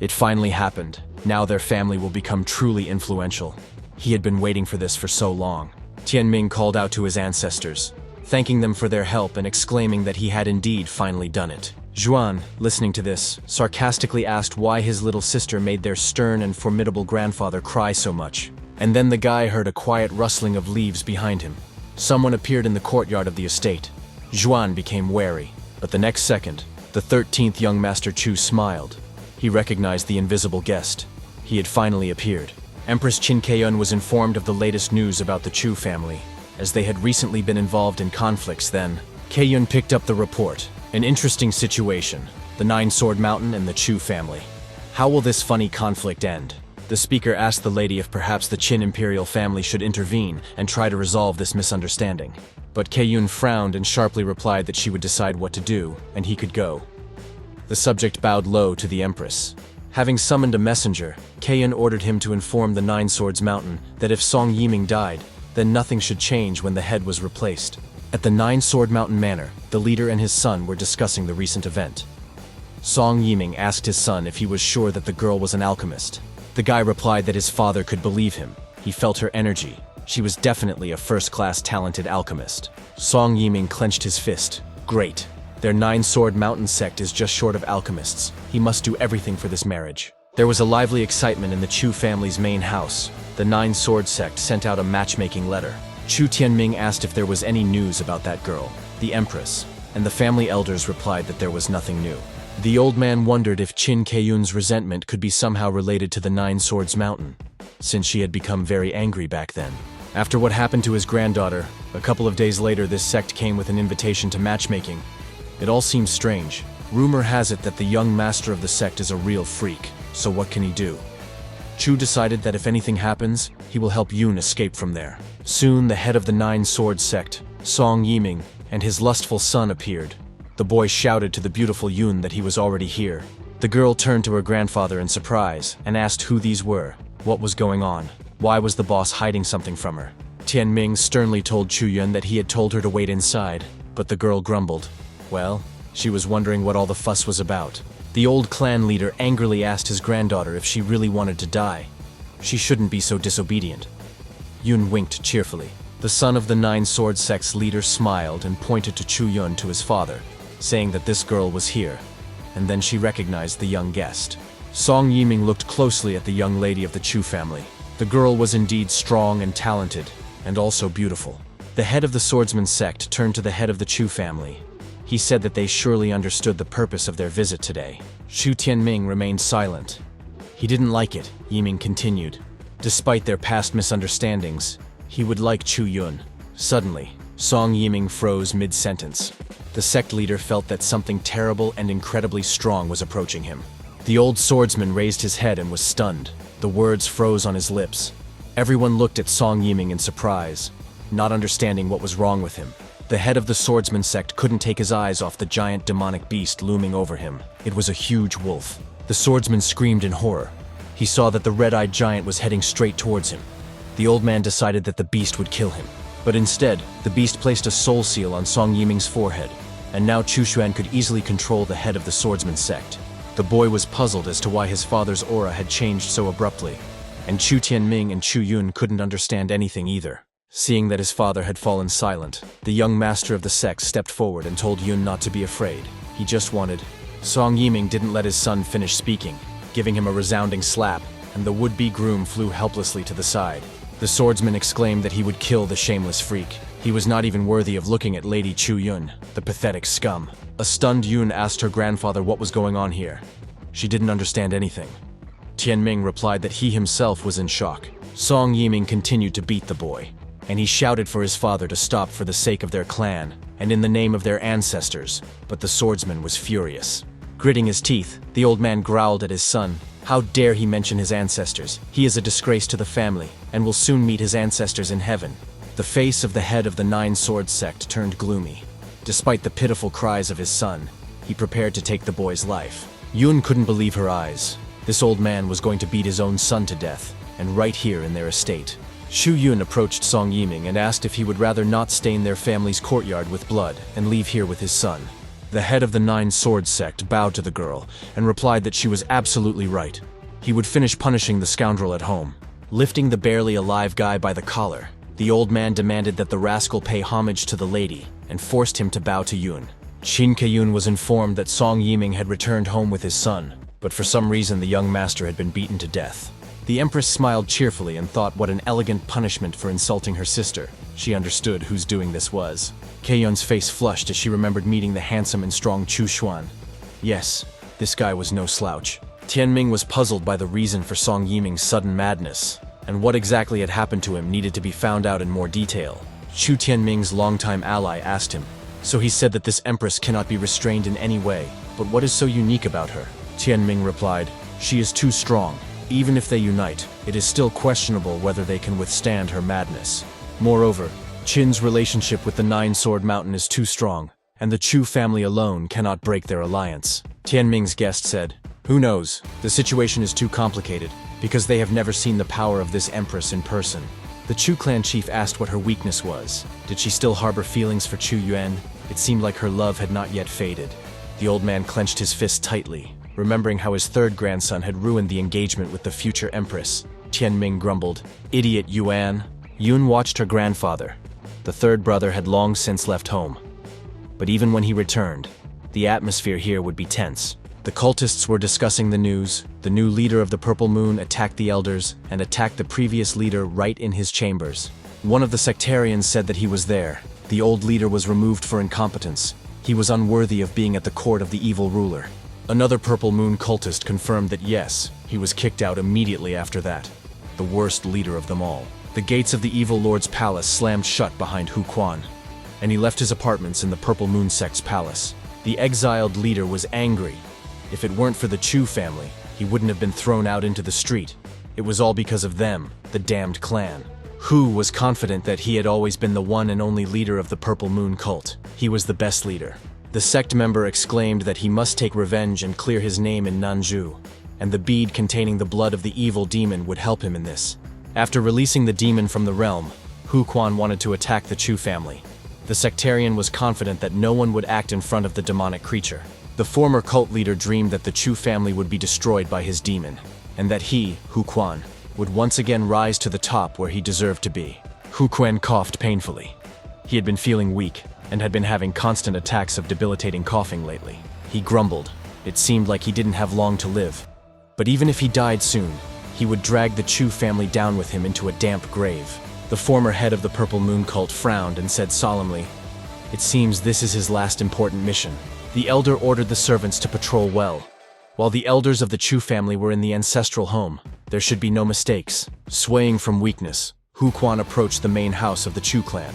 It finally happened. Now their family will become truly influential. He had been waiting for this for so long. Tianming called out to his ancestors, thanking them for their help and exclaiming that he had indeed finally done it. Zhuan, listening to this, sarcastically asked why his little sister made their stern and formidable grandfather cry so much. And then the guy heard a quiet rustling of leaves behind him. Someone appeared in the courtyard of the estate. Zhuan became wary, but the next second, the 13th young Master Chu smiled. He recognized the invisible guest. He had finally appeared. Empress Qin Keiyun was informed of the latest news about the Chu family, as they had recently been involved in conflicts then. Keiyun picked up the report. An interesting situation. The Nine-Sword Mountain and the Chu family. How will this funny conflict end? The speaker asked the lady if perhaps the Qin imperial family should intervene and try to resolve this misunderstanding. But Keiyun frowned and sharply replied that she would decide what to do, and he could go. The subject bowed low to the empress. Having summoned a messenger, Keiyun ordered him to inform the Nine Swords Mountain that if Song Yiming died, then nothing should change when the head was replaced. At the Nine Sword Mountain Manor, the leader and his son were discussing the recent event. Song Yiming asked his son if he was sure that the girl was an alchemist. The guy replied that his father could believe him. He felt her energy. She was definitely a first-class talented alchemist. Song Yiming clenched his fist. Great. Their Nine-Sword Mountain sect is just short of alchemists. He must do everything for this marriage. There was a lively excitement in the Chu family's main house. The Nine-Sword sect sent out a matchmaking letter. Chu Tianming asked if there was any news about that girl, the empress, and the family elders replied that there was nothing new. The old man wondered if Qin Keiyun's resentment could be somehow related to the Nine Swords Mountain, since she had become very angry back then. After what happened to his granddaughter, a couple of days later this sect came with an invitation to matchmaking. It all seems strange. Rumor has it that the young master of the sect is a real freak, so what can he do? Chu decided that if anything happens, he will help Yun escape from there. Soon the head of the Nine Sword sect, Song Yiming, and his lustful son appeared. The boy shouted to the beautiful Yun that he was already here. The girl turned to her grandfather in surprise and asked who these were, what was going on, why was the boss hiding something from her. Tianming sternly told Chu Yun that he had told her to wait inside, but the girl grumbled. Well, she was wondering what all the fuss was about. The old clan leader angrily asked his granddaughter if she really wanted to die. She shouldn't be so disobedient. Yun winked cheerfully. The son of the Nine Sword sect's leader smiled and pointed to Chu Yun to his father, saying that this girl was here, and then she recognized the young guest. Song Yiming looked closely at the young lady of the Chu family. The girl was indeed strong and talented, and also beautiful. The head of the swordsman sect turned to the head of the Chu family. He said that they surely understood the purpose of their visit today. Chu Tianming remained silent. He didn't like it, Yiming continued. Despite their past misunderstandings, he would like Chu Yun. Suddenly, Song Yiming froze mid-sentence. The sect leader felt that something terrible and incredibly strong was approaching him. The old swordsman raised his head and was stunned. The words froze on his lips. Everyone looked at Song Yiming in surprise, not understanding what was wrong with him. The head of the swordsman sect couldn't take his eyes off the giant demonic beast looming over him. It was a huge wolf. The swordsman screamed in horror. He saw that the red-eyed giant was heading straight towards him. The old man decided that the beast would kill him. But instead, the beast placed a soul seal on Song Yiming's forehead, and now Chu Xuan could easily control the head of the swordsman sect. The boy was puzzled as to why his father's aura had changed so abruptly, and Chu Tianming and Chu Yun couldn't understand anything either. Seeing that his father had fallen silent, the young master of the sect stepped forward and told Yun not to be afraid. He just wanted. Song Yiming didn't let his son finish speaking, giving him a resounding slap, and the would-be groom flew helplessly to the side. The swordsman exclaimed that he would kill the shameless freak. He was not even worthy of looking at Lady Chu Yun, the pathetic scum. A stunned Yun asked her grandfather what was going on here. She didn't understand anything. Tianming replied that he himself was in shock. Song Yiming continued to beat the boy, and he shouted for his father to stop for the sake of their clan and in the name of their ancestors, but the swordsman was furious. Gritting his teeth, the old man growled at his son. How dare he mention his ancestors? He is a disgrace to the family, and will soon meet his ancestors in heaven. The face of the head of the Nine Sword sect turned gloomy. Despite the pitiful cries of his son, he prepared to take the boy's life. Yun couldn't believe her eyes. This old man was going to beat his own son to death, and right here in their estate. Shu Yun approached Song Yiming and asked if he would rather not stain their family's courtyard with blood and leave here with his son. The head of the Nine Swords sect bowed to the girl and replied that she was absolutely right. He would finish punishing the scoundrel at home. Lifting the barely alive guy by the collar, the old man demanded that the rascal pay homage to the lady and forced him to bow to Yun. Qin Keyun was informed that Song Yiming had returned home with his son, but for some reason the young master had been beaten to death. The empress smiled cheerfully and thought what an elegant punishment for insulting her sister. She understood whose doing this was. Keyun's face flushed as she remembered meeting the handsome and strong Chu Xuan. Yes, this guy was no slouch. Tianming was puzzled by the reason for Song Yiming's sudden madness, and what exactly had happened to him needed to be found out in more detail. Chu Tianming's longtime ally asked him, so he said that this empress cannot be restrained in any way, but what is so unique about her? Tianming replied, she is too strong. Even if they unite, it is still questionable whether they can withstand her madness. Moreover, Qin's relationship with the Nine-Sword Mountain is too strong, and the Chu family alone cannot break their alliance. Tianming's guest said, who knows, the situation is too complicated, because they have never seen the power of this empress in person. The Chu clan chief asked what her weakness was. Did she still harbor feelings for Chu Yuan? It seemed like her love had not yet faded. The old man clenched his fist tightly, remembering how his third grandson had ruined the engagement with the future empress. Tianming grumbled, idiot Yuan. Yun watched her grandfather. The third brother had long since left home. But even when he returned, the atmosphere here would be tense. The cultists were discussing the news. The new leader of the Purple Moon attacked the elders and attacked the previous leader right in his chambers. One of the sectarians said that he was there. The old leader was removed for incompetence. He was unworthy of being at the court of the evil ruler. Another Purple Moon cultist confirmed that yes, he was kicked out immediately after that. The worst leader of them all. The gates of the evil lord's palace slammed shut behind Hu Quan, and he left his apartments in the Purple Moon sect's palace. The exiled leader was angry. If it weren't for the Chu family, he wouldn't have been thrown out into the street. It was all because of them, the damned clan. Hu was confident that he had always been the one and only leader of the Purple Moon cult. He was the best leader. The sect member exclaimed that he must take revenge and clear his name in Nanzhou, and the bead containing the blood of the evil demon would help him in this. After releasing the demon from the realm, Hu Quan wanted to attack the Chu family. The sectarian was confident that no one would act in front of the demonic creature. The former cult leader dreamed that the Chu family would be destroyed by his demon, and that he, Hu Quan, would once again rise to the top where he deserved to be. Hu Quan coughed painfully. He had been feeling weak, and had been having constant attacks of debilitating coughing lately. He grumbled. It seemed like he didn't have long to live. But even if he died soon, he would drag the Chu family down with him into a damp grave. The former head of the Purple Moon cult frowned and said solemnly, it seems this is his last important mission. The elder ordered the servants to patrol well. While the elders of the Chu family were in the ancestral home, there should be no mistakes. Swaying from weakness, Hu Quan approached the main house of the Chu clan.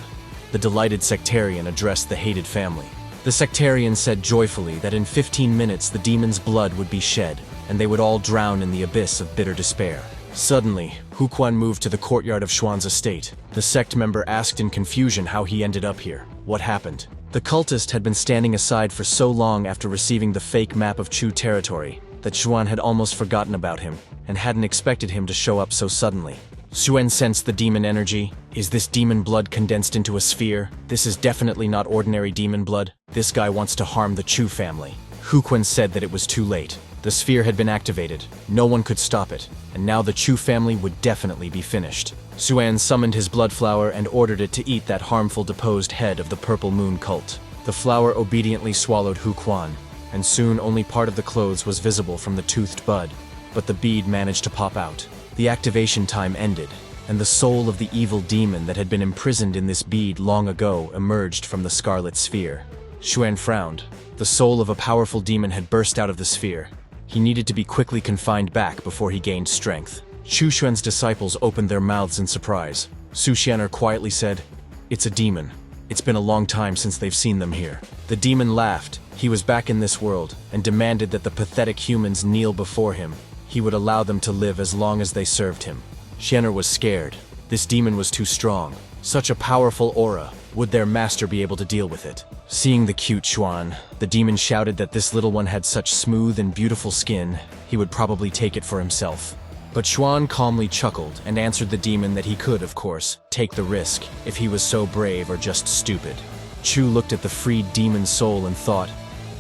The delighted sectarian addressed the hated family. The sectarian said joyfully that in 15 minutes the demon's blood would be shed, and they would all drown in the abyss of bitter despair. Suddenly, Hu Quan moved to the courtyard of Xuan's estate. The sect member asked in confusion how he ended up here. What happened? The cultist had been standing aside for so long after receiving the fake map of Chu territory that Xuan had almost forgotten about him and hadn't expected him to show up so suddenly. Xuan sensed the demon energy. Is this demon blood condensed into a sphere? This is definitely not ordinary demon blood. This guy wants to harm the Chu family. Hu Quan said that it was too late. The sphere had been activated. No one could stop it, and now the Chu family would definitely be finished. Xuan summoned his blood flower and ordered it to eat that harmful deposed head of the Purple Moon cult. The flower obediently swallowed Hu Quan, and soon only part of the clothes was visible from the toothed bud, but the bead managed to pop out. The activation time ended, and the soul of the evil demon that had been imprisoned in this bead long ago emerged from the scarlet sphere. Xuan frowned. The soul of a powerful demon had burst out of the sphere. He needed to be quickly confined back before he gained strength. Chu Xuan's disciples opened their mouths in surprise. Su Xianer quietly said, "It's a demon. It's been a long time since they've seen them here." The demon laughed. He was back in this world and demanded that the pathetic humans kneel before him. He would allow them to live as long as they served him. Xianer was scared. This demon was too strong. Such a powerful aura. Would their master be able to deal with it? Seeing the cute Xuan, the demon shouted that this little one had such smooth and beautiful skin, he would probably take it for himself. But Xuan calmly chuckled and answered the demon that he could, of course, take the risk if he was so brave or just stupid. Chu looked at the freed demon soul and thought,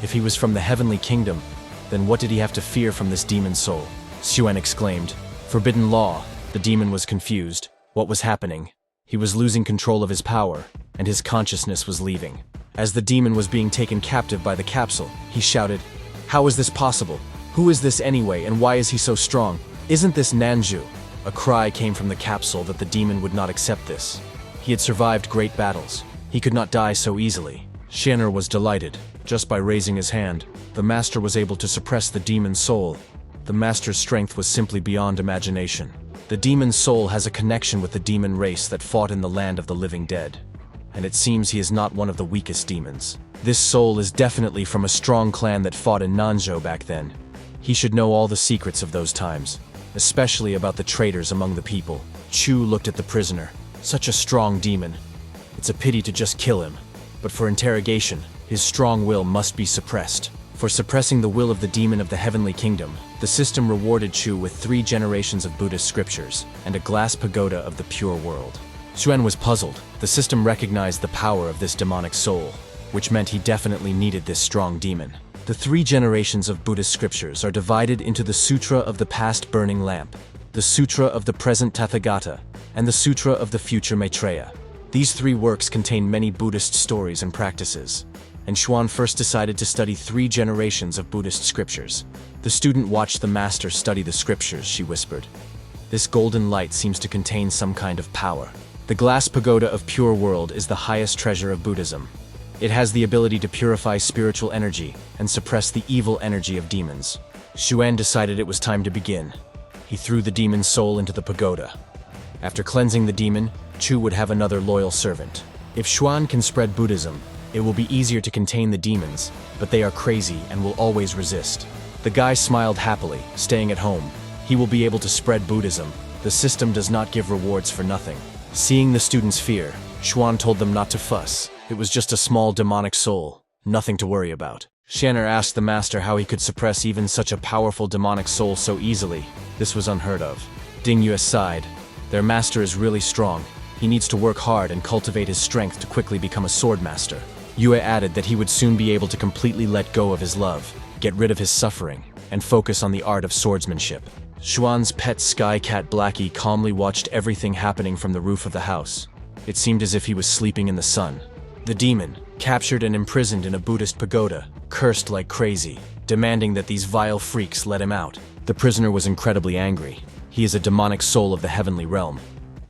If he was from the heavenly kingdom, then what did he have to fear from this demon soul? Xuan exclaimed. Forbidden law. The demon was confused. What was happening? He was losing control of his power, and his consciousness was leaving. As the demon was being taken captive by the capsule, he shouted, "How is this possible? Who is this anyway, and why is he so strong? Isn't this Nanju?" A cry came from the capsule that the demon would not accept this. He had survived great battles. He could not die so easily. Xianer was delighted. Just by raising his hand, the master was able to suppress the demon's soul. The master's strength was simply beyond imagination. The demon's soul has a connection with the demon race that fought in the land of the living dead. And it seems he is not one of the weakest demons. This soul is definitely from a strong clan that fought in Nanzhou back then. He should know all the secrets of those times, especially about the traitors among the people. Chu looked at the prisoner. Such a strong demon. It's a pity to just kill him. But for interrogation, his strong will must be suppressed. For suppressing the will of the demon of the heavenly kingdom, the system rewarded Chu with 3 generations of Buddhist scriptures and a glass pagoda of the pure world. Xuan was puzzled. The system recognized the power of this demonic soul, which meant he definitely needed this strong demon. The 3 generations of Buddhist scriptures are divided into the Sutra of the Past Burning Lamp, the Sutra of the Present Tathagata, and the Sutra of the Future Maitreya. These 3 works contain many Buddhist stories and practices, and Xuan first decided to study 3 generations of Buddhist scriptures. The student watched the master study the scriptures, she whispered. This golden light seems to contain some kind of power. The glass pagoda of pure world is the highest treasure of Buddhism. It has the ability to purify spiritual energy and suppress the evil energy of demons. Xuan decided it was time to begin. He threw the demon's soul into the pagoda. After cleansing the demon, Chu would have another loyal servant. If Xuan can spread Buddhism, it will be easier to contain the demons, but they are crazy and will always resist. The guy smiled happily, staying at home. He will be able to spread Buddhism. The system does not give rewards for nothing. Seeing the students' fear, Xuan told them not to fuss. It was just a small demonic soul, nothing to worry about. Xianer asked the master how he could suppress even such a powerful demonic soul so easily. This was unheard of. Ding Yue sighed. Their master is really strong. He needs to work hard and cultivate his strength to quickly become a sword master. Yue added that he would soon be able to completely let go of his love, get rid of his suffering, and focus on the art of swordsmanship. Xuan's pet sky cat Blackie calmly watched everything happening from the roof of the house. It seemed as if he was sleeping in the sun. The demon, captured and imprisoned in a Buddhist pagoda, cursed like crazy, demanding that these vile freaks let him out. The prisoner was incredibly angry. He is a demonic soul of the heavenly realm.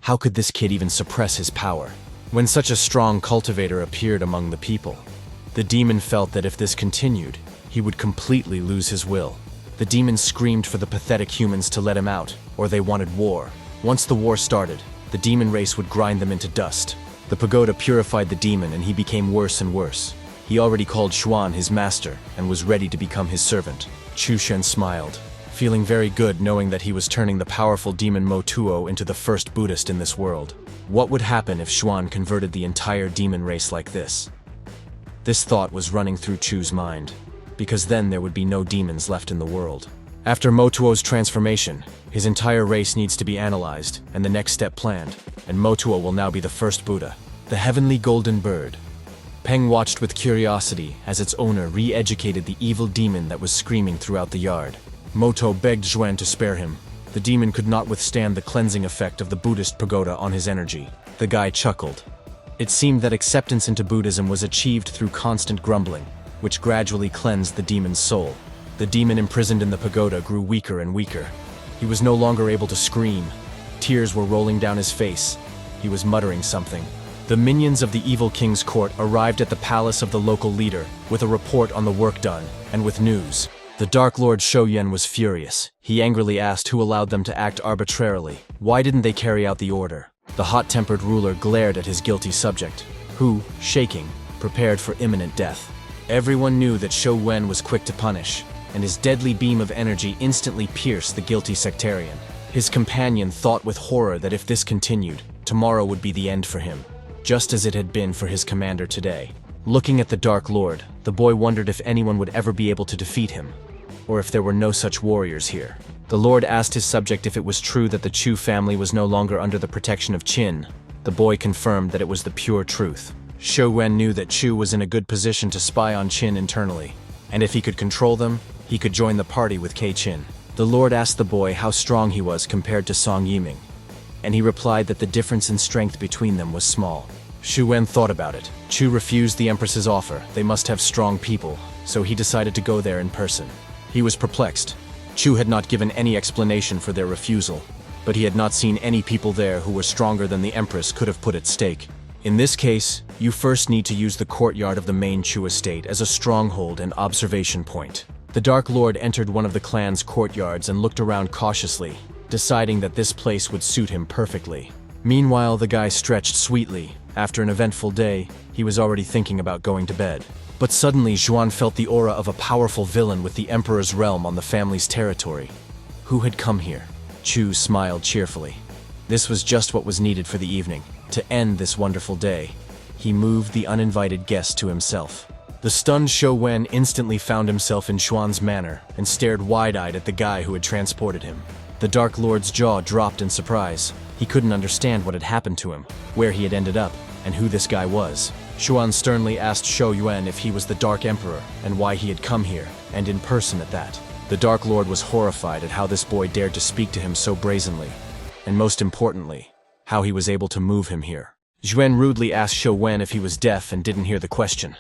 How could this kid even suppress his power? When such a strong cultivator appeared among the people, the demon felt that if this continued, he would completely lose his will. The demon screamed for the pathetic humans to let him out, or they wanted war. Once the war started, the demon race would grind them into dust. The pagoda purified the demon and he became worse and worse. He already called Xuan his master and was ready to become his servant. Chu Shen smiled, feeling very good knowing that he was turning the powerful demon Mo Tuo into the first Buddhist in this world. What would happen if Xuan converted the entire demon race like this? This thought was running through Chu's mind, because then there would be no demons left in the world. After Mo Tuo's transformation, his entire race needs to be analyzed and the next step planned, and Mo Tuo will now be the first Buddha. The heavenly golden bird. Peng watched with curiosity as its owner re-educated the evil demon that was screaming throughout the yard. Moto begged Xuan to spare him. The demon could not withstand the cleansing effect of the Buddhist pagoda on his energy. The guy chuckled. It seemed that acceptance into Buddhism was achieved through constant grumbling, which gradually cleansed the demon's soul. The demon imprisoned in the pagoda grew weaker and weaker. He was no longer able to scream. Tears were rolling down his face. He was muttering something. The minions of the evil king's court arrived at the palace of the local leader with a report on the work done and with news. The Dark Lord Shouyan was furious. He angrily asked who allowed them to act arbitrarily. Why didn't they carry out the order? The hot-tempered ruler glared at his guilty subject, who, shaking, prepared for imminent death. Everyone knew that Shou Wen was quick to punish, and his deadly beam of energy instantly pierced the guilty sectarian. His companion thought with horror that if this continued, tomorrow would be the end for him, just as it had been for his commander today. Looking at the Dark Lord, the boy wondered if anyone would ever be able to defeat him, or if there were no such warriors here. The Lord asked his subject if it was true that the Chu family was no longer under the protection of Qin. The boy confirmed that it was the pure truth. Shou Wen knew that Chu was in a good position to spy on Qin internally. and if he could control them, he could join the party with Kei Qin. The Lord asked the boy how strong he was compared to Song Yiming, and he replied that the difference in strength between them was small. Xu Wen thought about it. Chu refused the Empress's offer. They must have strong people, so he decided to go there in person. He was perplexed. Chu had not given any explanation for their refusal, but he had not seen any people there who were stronger than the Empress could have put at stake. In this case, you first need to use the courtyard of the main Chu estate as a stronghold and observation point. The Dark Lord entered one of the clan's courtyards and looked around cautiously, deciding that this place would suit him perfectly. Meanwhile, the guy stretched sweetly. After an eventful day, he was already thinking about going to bed. But suddenly, Zhuan felt the aura of a powerful villain with the Emperor's realm on the family's territory. Who had come here? Chu smiled cheerfully. This was just what was needed for the evening. To end this wonderful day, he moved the uninvited guest to himself. The stunned Shou Wen instantly found himself in Xuan's manor and stared wide-eyed at the guy who had transported him. The Dark Lord's jaw dropped in surprise. He couldn't understand what had happened to him, where he had ended up, and who this guy was. Xuan sternly asked Shou Yuan if he was the Dark Emperor and why he had come here, and in person at that. The Dark Lord was horrified at how this boy dared to speak to him so brazenly, and most importantly, how he was able to move him here. Zhuan rudely asked Shou Wen if he was deaf and didn't hear the question.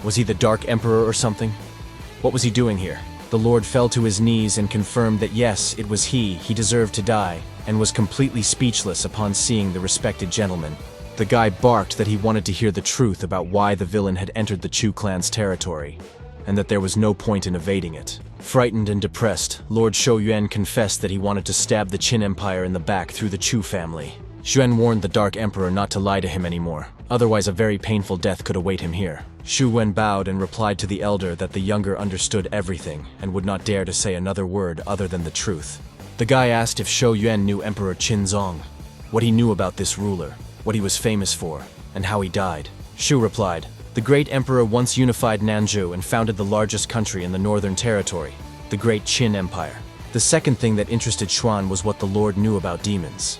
Was he the Dark Emperor or something? What was he doing here? The Lord fell to his knees and confirmed that yes, it was he deserved to die, and was completely speechless upon seeing the respected gentleman. The guy barked that he wanted to hear the truth about why the villain had entered the Chu clan's territory, and that there was no point in evading it. Frightened and depressed, Lord Shou Yuan confessed that he wanted to stab the Qin Empire in the back through the Chu family. Xuan warned the Dark Emperor not to lie to him anymore, otherwise a very painful death could await him here. Xu Wen bowed and replied to the elder that the younger understood everything and would not dare to say another word other than the truth. The guy asked if Shou Yuan knew Emperor Qinzong, what he knew about this ruler, what he was famous for, and how he died. Xu replied, the great emperor once unified Nanzhou and founded the largest country in the northern territory, the great Qin Empire. The second thing that interested Xuan was what the Lord knew about demons.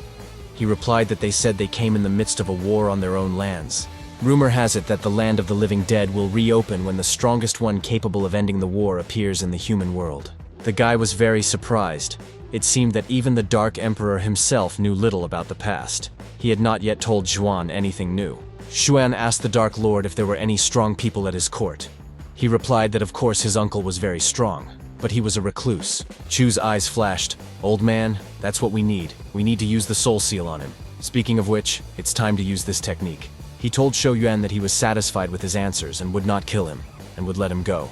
He replied that they said they came in the midst of a war on their own lands. Rumor has it that the land of the living dead will reopen when the strongest one capable of ending the war appears in the human world. The guy was very surprised. It seemed that even the Dark Emperor himself knew little about the past. He had not yet told Zhuan anything new. Xuan asked the Dark Lord if there were any strong people at his court. He replied that of course his uncle was very strong, but he was a recluse. Chu's eyes flashed. Old man, that's what we need. We need to use the soul seal on him. Speaking of which, it's time to use this technique. He told Shou Yuan that he was satisfied with his answers and would not kill him, and would let him go.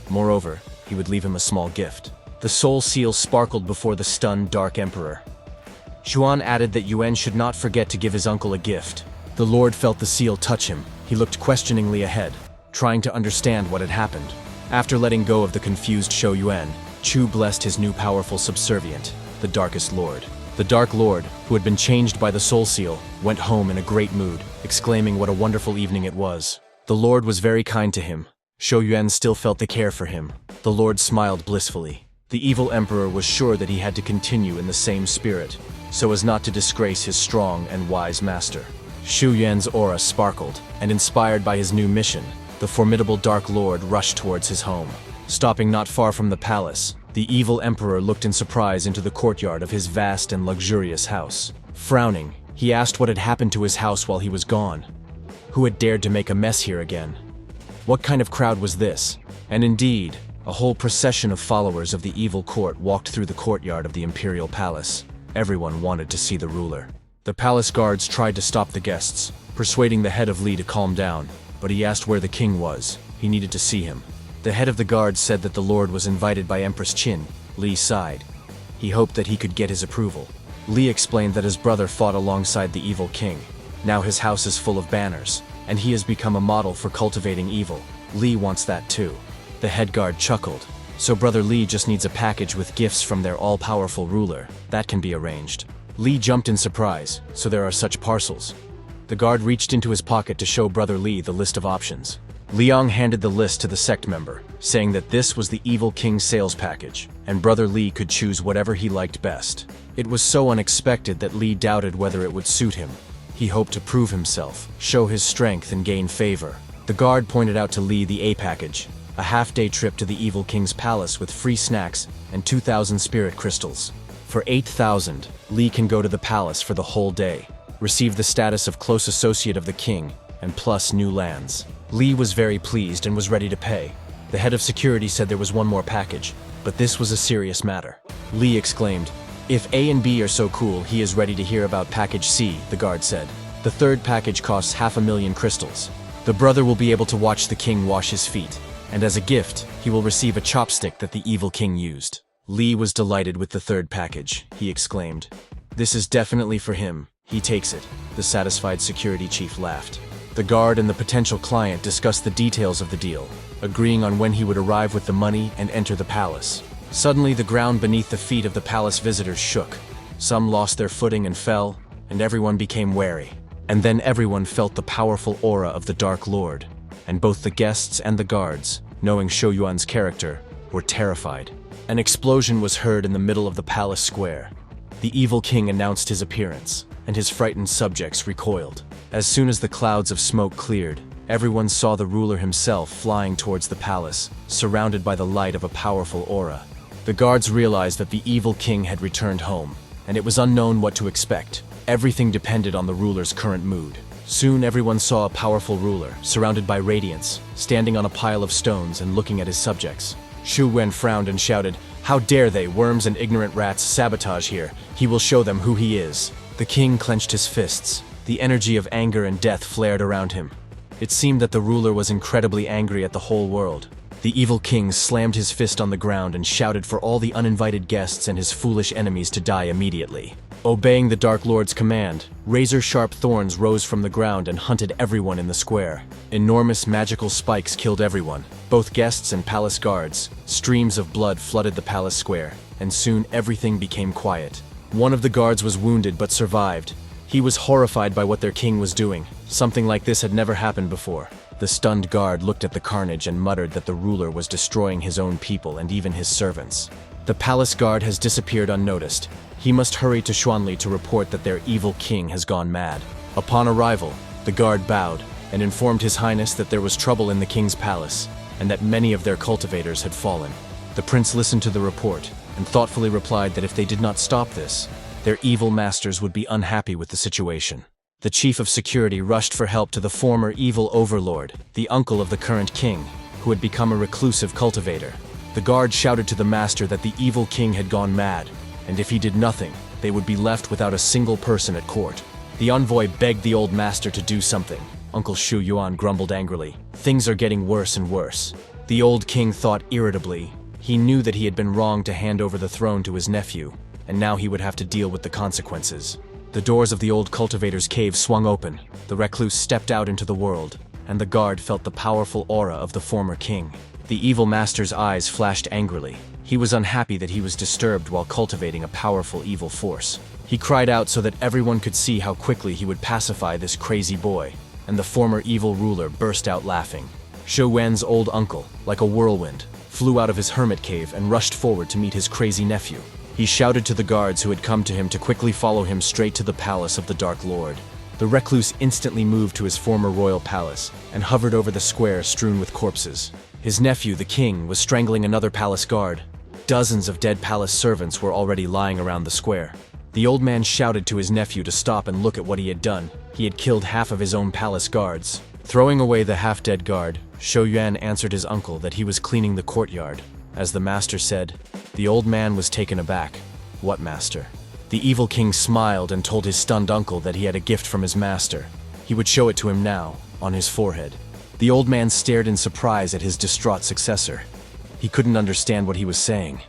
Moreover, he would leave him a small gift. The soul seal sparkled before the stunned Dark Emperor. Xuan added that Yuan should not forget to give his uncle a gift. The Lord felt the seal touch him. He looked questioningly ahead, trying to understand what had happened. After letting go of the confused Shou Yuan, Chu blessed his new powerful subservient, the Darkest Lord. The Dark Lord, who had been changed by the soul seal, went home in a great mood, exclaiming what a wonderful evening it was. The Lord was very kind to him. Shou Yuan still felt the care for him. The Lord smiled blissfully. The evil emperor was sure that he had to continue in the same spirit, so as not to disgrace his strong and wise master. Xu Yuan's aura sparkled, and inspired by his new mission, the formidable Dark Lord rushed towards his home. Stopping not far from the palace, the evil emperor looked in surprise into the courtyard of his vast and luxurious house. Frowning, he asked what had happened to his house while he was gone. Who had dared to make a mess here again? What kind of crowd was this? And indeed, a whole procession of followers of the evil court walked through the courtyard of the imperial palace. Everyone wanted to see the ruler. The palace guards tried to stop the guests, persuading the head of Li to calm down, but he asked where the king was. He needed to see him. The head of the guards said that the Lord was invited by Empress Qin. Li sighed. He hoped that he could get his approval. Li explained that his brother fought alongside the evil king. Now his house is full of banners, and he has become a model for cultivating evil. Li wants that too. The head guard chuckled. So brother Li just needs a package with gifts from their all-powerful ruler. That can be arranged. Li jumped in surprise. So there are such parcels. The guard reached into his pocket to show brother Li the list of options. Liang handed the list to the sect member, saying that this was the evil king's sales package, and brother Li could choose whatever he liked best. It was so unexpected that Li doubted whether it would suit him. He hoped to prove himself, show his strength and gain favor. The guard pointed out to Li the A package, a half-day trip to the evil king's palace with free snacks and 2,000 spirit crystals. For 8,000, Li can go to the palace for the whole day, receive the status of close associate of the king, and plus new lands. Li was very pleased and was ready to pay. The head of security said there was one more package, but this was a serious matter. Li exclaimed, "If A and B are so cool, he is ready to hear about package C," the guard said. "The third package costs 500,000 crystals. The brother will be able to watch the king wash his feet, and as a gift, he will receive a chopstick that the evil king used." Li was delighted with the third package. He exclaimed, "This is definitely for him. He takes it." The satisfied security chief laughed. The guard and the potential client discussed the details of the deal, agreeing on when he would arrive with the money and enter the palace. Suddenly, the ground beneath the feet of the palace visitors shook. Some lost their footing and fell, and everyone became wary. And then everyone felt the powerful aura of the Dark Lord, and both the guests and the guards, knowing Shou Yuan's character, were terrified. An explosion was heard in the middle of the palace square. The evil king announced his appearance, and his frightened subjects recoiled. As soon as the clouds of smoke cleared, everyone saw the ruler himself flying towards the palace, surrounded by the light of a powerful aura. The guards realized that the evil king had returned home, and it was unknown what to expect. Everything depended on the ruler's current mood. Soon everyone saw a powerful ruler, surrounded by radiance, standing on a pile of stones and looking at his subjects. Xu Wen frowned and shouted, "How dare they, worms and ignorant rats, sabotage here? He will show them who he is." The king clenched his fists. The energy of anger and death flared around him. It seemed that the ruler was incredibly angry at the whole world. The evil king slammed his fist on the ground and shouted for all the uninvited guests and his foolish enemies to die immediately. Obeying the Dark Lord's command, razor-sharp thorns rose from the ground and hunted everyone in the square. Enormous magical spikes killed everyone, both guests and palace guards. Streams of blood flooded the palace square, and soon everything became quiet. One of the guards was wounded but survived. He was horrified by what their king was doing. Something like this had never happened before. The stunned guard looked at the carnage and muttered that the ruler was destroying his own people and even his servants. The palace guard has disappeared unnoticed. He must hurry to Xuanli to report that their evil king has gone mad. Upon arrival, the guard bowed and informed His Highness that there was trouble in the king's palace and that many of their cultivators had fallen. The prince listened to the report and thoughtfully replied that if they did not stop this, their evil masters would be unhappy with the situation. The chief of security rushed for help to the former evil overlord, the uncle of the current king, who had become a reclusive cultivator. The guard shouted to the master that the evil king had gone mad, and if he did nothing, they would be left without a single person at court. The envoy begged the old master to do something. Uncle Shou Yuan grumbled angrily. "Things are getting worse and worse." The old king thought irritably. He knew that he had been wrong to hand over the throne to his nephew, and now he would have to deal with the consequences. The doors of the old cultivator's cave swung open. The recluse stepped out into the world, and the guard felt the powerful aura of the former king. The evil master's eyes flashed angrily. He was unhappy that he was disturbed while cultivating a powerful evil force. He cried out so that everyone could see how quickly he would pacify this crazy boy, and the former evil ruler burst out laughing. Shou Wen's old uncle, like a whirlwind, flew out of his hermit cave and rushed forward to meet his crazy nephew. He shouted to the guards who had come to him to quickly follow him straight to the palace of the Dark Lord. The recluse instantly moved to his former royal palace and hovered over the square strewn with corpses. His nephew, the king, was strangling another palace guard. Dozens of dead palace servants were already lying around the square. The old man shouted to his nephew to stop and look at what he had done. He had killed half of his own palace guards. Throwing away the half-dead guard, Shou Yuan answered his uncle that he was cleaning the courtyard. As the master said, the old man was taken aback. "What master?" The evil king smiled and told his stunned uncle that he had a gift from his master. He would show it to him now, on his forehead. The old man stared in surprise at his distraught successor. He couldn't understand what he was saying.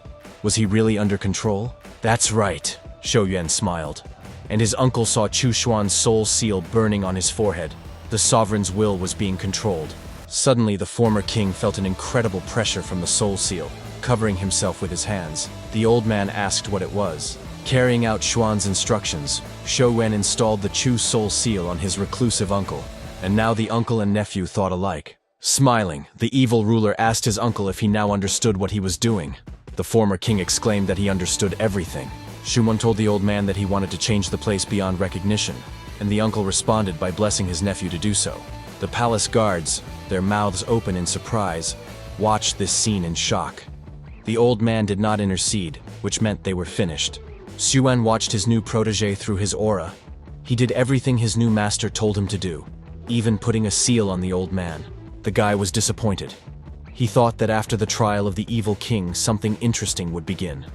Was he really under control? "That's right," Shou Yuan smiled. And his uncle saw Chu Xuan's soul seal burning on his forehead. The sovereign's will was being controlled. Suddenly, the former king felt an incredible pressure from the soul seal, covering himself with his hands. The old man asked what it was. Carrying out Xuan's instructions, Shou Wen installed the Chu soul seal on his reclusive uncle, and now the uncle and nephew thought alike. Smiling, the evil ruler asked his uncle if he now understood what he was doing. The former king exclaimed that he understood everything. Xu Mun told the old man that he wanted to change the place beyond recognition, and the uncle responded by blessing his nephew to do so. The palace guards, their mouths open in surprise, watched this scene in shock. The old man did not intercede, which meant they were finished. Xuan watched his new protege through his aura. He did everything his new master told him to do, even putting a seal on the old man. The guy was disappointed. He thought that after the trial of the evil king, something interesting would begin.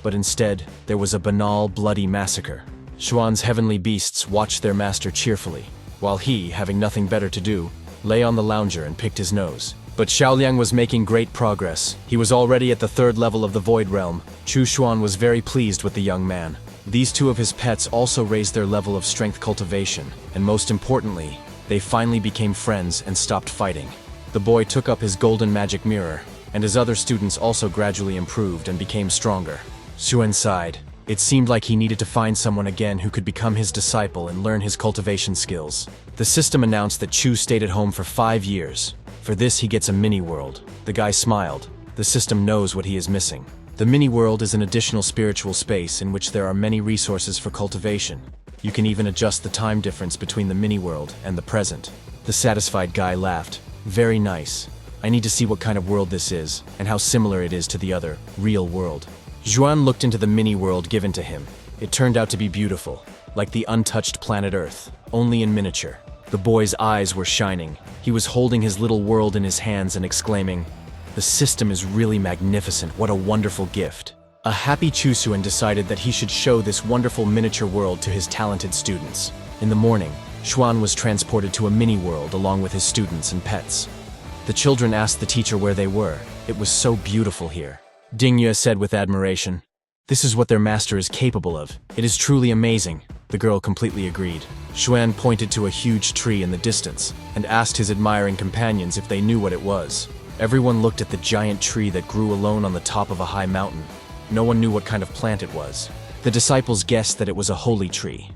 But instead, there was a banal, bloody massacre. Xuan's heavenly beasts watched their master cheerfully, while he, having nothing better to do, lay on the lounger and picked his nose. But Xiaoliang was making great progress. He was already at the 3rd level of the Void Realm. Chu Xuan was very pleased with the young man. These two of his pets also raised their level of strength cultivation, and most importantly, they finally became friends and stopped fighting. The boy took up his golden magic mirror, and his other students also gradually improved and became stronger. Xuan sighed. It seemed like he needed to find someone again who could become his disciple and learn his cultivation skills. The system announced that Chu stayed at home for 5 years. For this, he gets a mini-world. The guy smiled. The system knows what he is missing. The mini-world is an additional spiritual space in which there are many resources for cultivation. You can even adjust the time difference between the mini-world and the present. The satisfied guy laughed. Very nice. I need to see what kind of world this is, and how similar it is to the other, real world. Xuan looked into the mini-world given to him. It turned out to be beautiful, like the untouched planet Earth, only in miniature. The boy's eyes were shining. He was holding his little world in his hands and exclaiming, "The system is really magnificent, what a wonderful gift." A happy Chusuan decided that he should show this wonderful miniature world to his talented students. In the morning, Xuan was transported to a mini-world along with his students and pets. The children asked the teacher where they were. It was so beautiful here. Ding Yue said with admiration, "This is what their master is capable of. It is truly amazing." The girl completely agreed. Xuan pointed to a huge tree in the distance and asked his admiring companions if they knew what it was. Everyone looked at the giant tree that grew alone on the top of a high mountain. No one knew what kind of plant it was. The disciples guessed that it was a holy tree.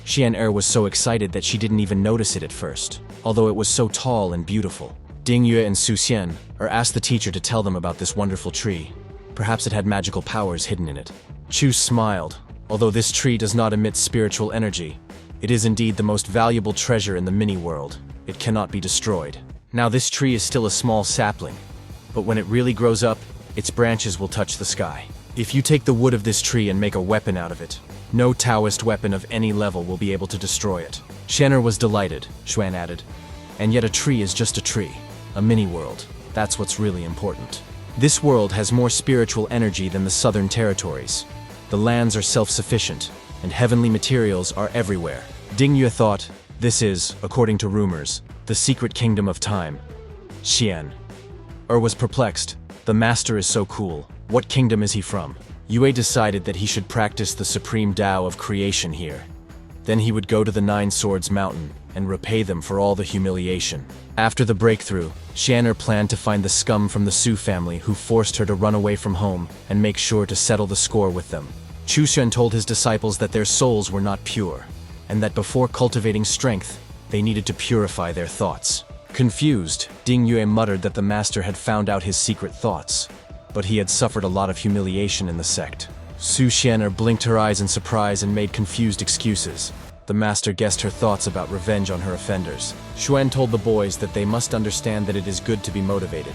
Xian was so excited that she didn't even notice it at first, although it was so tall and beautiful. Ding Yue and Su Xian asked the teacher to tell them about this wonderful tree. Perhaps it had magical powers hidden in it. Chu smiled. Although this tree does not emit spiritual energy, it is indeed the most valuable treasure in the mini-world. It cannot be destroyed. Now this tree is still a small sapling, but when it really grows up, its branches will touch the sky. If you take the wood of this tree and make a weapon out of it, no Taoist weapon of any level will be able to destroy it. Xianer was delighted, Xuan added. And yet a tree is just a tree. A mini-world. That's what's really important. This world has more spiritual energy than the southern territories. The lands are self-sufficient, and heavenly materials are everywhere. Ding Yue thought, this is, according to rumors, the secret kingdom of time. Xian was perplexed. The master is so cool. What kingdom is he from? Yue decided that he should practice the supreme Tao of creation here. Then he would go to the Nine Swords Mountain and repay them for all the humiliation. After the breakthrough, Xianer planned to find the scum from the Su family who forced her to run away from home and make sure to settle the score with them. Chu Xuan told his disciples that their souls were not pure, and that before cultivating strength, they needed to purify their thoughts. Confused, Ding Yue muttered that the master had found out his secret thoughts, but he had suffered a lot of humiliation in the sect. Su Xianer blinked her eyes in surprise and made confused excuses. The master guessed her thoughts about revenge on her offenders. Xuan told the boys that they must understand that it is good to be motivated,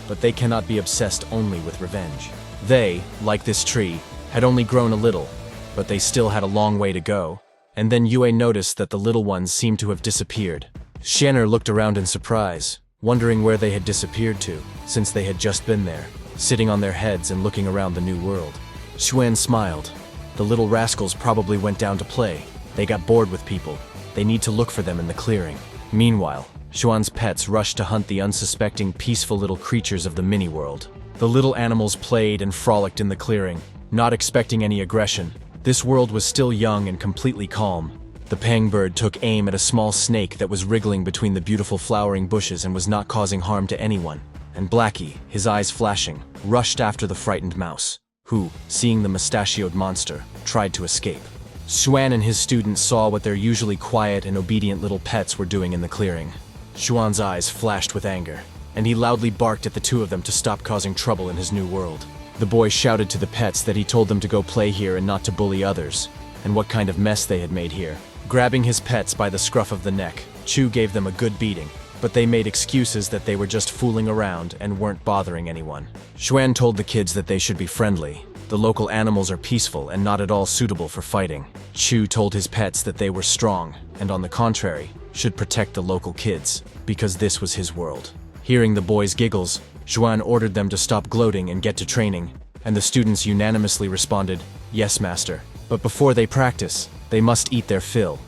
but they cannot be obsessed only with revenge. They, like this tree, had only grown a little, but they still had a long way to go. And then Yue noticed that the little ones seemed to have disappeared. Xianer looked around in surprise, wondering where they had disappeared to, since they had just been there, sitting on their heads and looking around the new world. Xuan smiled. The little rascals probably went down to play. They got bored with people. They need to look for them in the clearing. Meanwhile, Xuan's pets rushed to hunt the unsuspecting, peaceful little creatures of the mini-world. The little animals played and frolicked in the clearing, not expecting any aggression. This world was still young and completely calm. The pang bird took aim at a small snake that was wriggling between the beautiful flowering bushes and was not causing harm to anyone. And Blackie, his eyes flashing, rushed after the frightened mouse, who, seeing the mustachioed monster, tried to escape. Xuan and his students saw what their usually quiet and obedient little pets were doing in the clearing. Xuan's eyes flashed with anger, and he loudly barked at the two of them to stop causing trouble in his new world. The boy shouted to the pets that he told them to go play here and not to bully others, and what kind of mess they had made here. Grabbing his pets by the scruff of the neck, Chu gave them a good beating. but they made excuses that they were just fooling around and weren't bothering anyone. Xuan told the kids that they should be friendly. The local animals are peaceful and not at all suitable for fighting. Chu told his pets that they were strong, and on the contrary, should protect the local kids, because this was his world. Hearing the boys' giggles, Xuan ordered them to stop gloating and get to training, and the students unanimously responded, "Yes, master." But before they practice, they must eat their fill.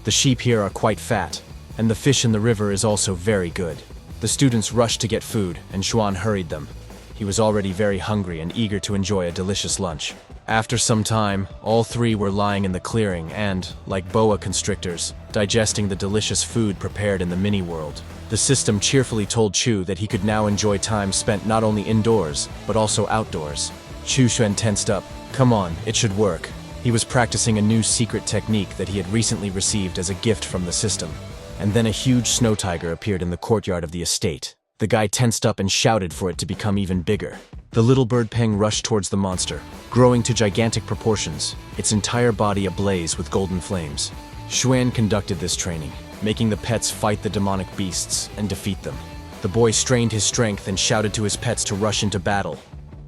The sheep here are quite fat, and the fish in the river is also very good. The students rushed to get food, and Xuan hurried them. He was already very hungry and eager to enjoy a delicious lunch. After some time, all three were lying in the clearing and, like boa constrictors, digesting the delicious food prepared in the mini-world. The system cheerfully told Chu that he could now enjoy time spent not only indoors, but also outdoors. Chu Xuan tensed up. Come on, it should work. He was practicing a new secret technique that he had recently received as a gift from the system. And then a huge snow tiger appeared in the courtyard of the estate. The guy tensed up and shouted for it to become even bigger. The little bird Peng rushed towards the monster, growing to gigantic proportions, its entire body ablaze with golden flames. Xuan conducted this training, making the pets fight the demonic beasts and defeat them. The boy strained his strength and shouted to his pets to rush into battle.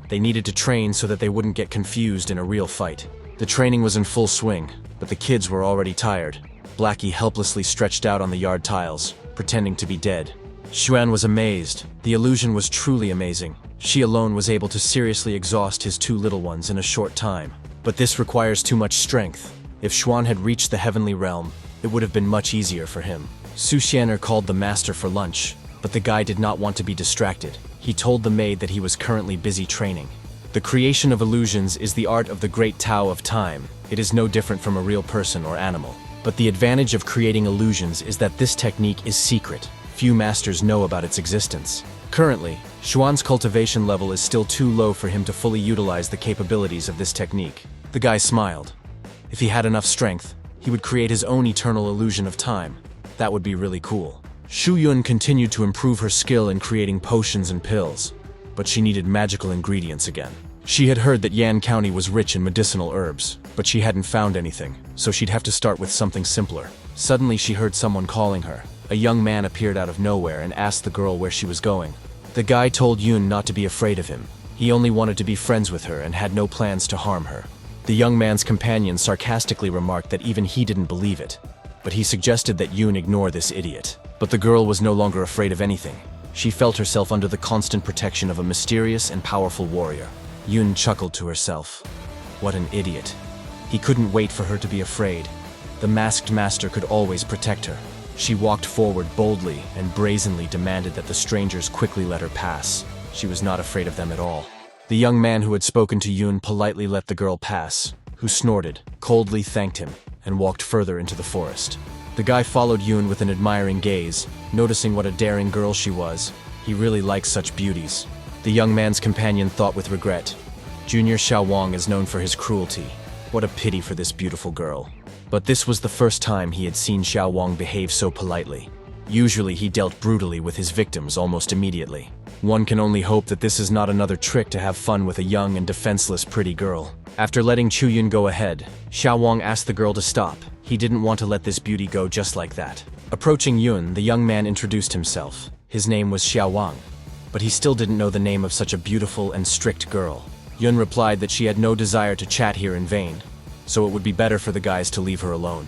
They needed to train so that they wouldn't get confused in a real fight. The training was in full swing, but the kids were already tired. Blackie helplessly stretched out on the yard tiles, pretending to be dead. Xuan was amazed. The illusion was truly amazing. She alone was able to seriously exhaust his two little ones in a short time. But this requires too much strength. If Xuan had reached the heavenly realm, it would have been much easier for him. Su Xianer called the master for lunch, but the guy did not want to be distracted. He told the maid that he was currently busy training. The creation of illusions is the art of the great Tao of time. It is no different from a real person or animal. But the advantage of creating illusions is that this technique is secret. Few masters know about its existence. Currently, Xuan's cultivation level is still too low for him to fully utilize the capabilities of this technique. The guy smiled. If he had enough strength, he would create his own eternal illusion of time. That would be really cool. Shu Yun continued to improve her skill in creating potions and pills, but she needed magical ingredients again. She had heard that Yan County was rich in medicinal herbs, but she hadn't found anything, so she'd have to start with something simpler. Suddenly she heard someone calling her. A young man appeared out of nowhere and asked the girl where she was going. The guy told Yun not to be afraid of him. He only wanted to be friends with her and had no plans to harm her. The young man's companion sarcastically remarked that even he didn't believe it, but he suggested that Yun ignore this idiot. But the girl was no longer afraid of anything. She felt herself under the constant protection of a mysterious and powerful warrior. Yun chuckled to herself. What an idiot. He couldn't wait for her to be afraid. The masked master could always protect her. She walked forward boldly and brazenly demanded that the strangers quickly let her pass. She was not afraid of them at all. The young man who had spoken to Yun politely let the girl pass, who snorted, coldly thanked him, and walked further into the forest. The guy followed Yun with an admiring gaze, noticing what a daring girl she was. He really liked such beauties. The young man's companion thought with regret. Junior Xiaowang is known for his cruelty. What a pity for this beautiful girl. But this was the first time he had seen Xiaowang behave so politely. Usually he dealt brutally with his victims almost immediately. One can only hope that this is not another trick to have fun with a young and defenseless pretty girl. After letting Chu Yun go ahead, Xiaowang asked the girl to stop. He didn't want to let this beauty go just like that. Approaching Yun, the young man introduced himself. His name was Xiaowang, but he still didn't know the name of such a beautiful and strict girl. Yun replied that she had no desire to chat here in vain, so it would be better for the guys to leave her alone.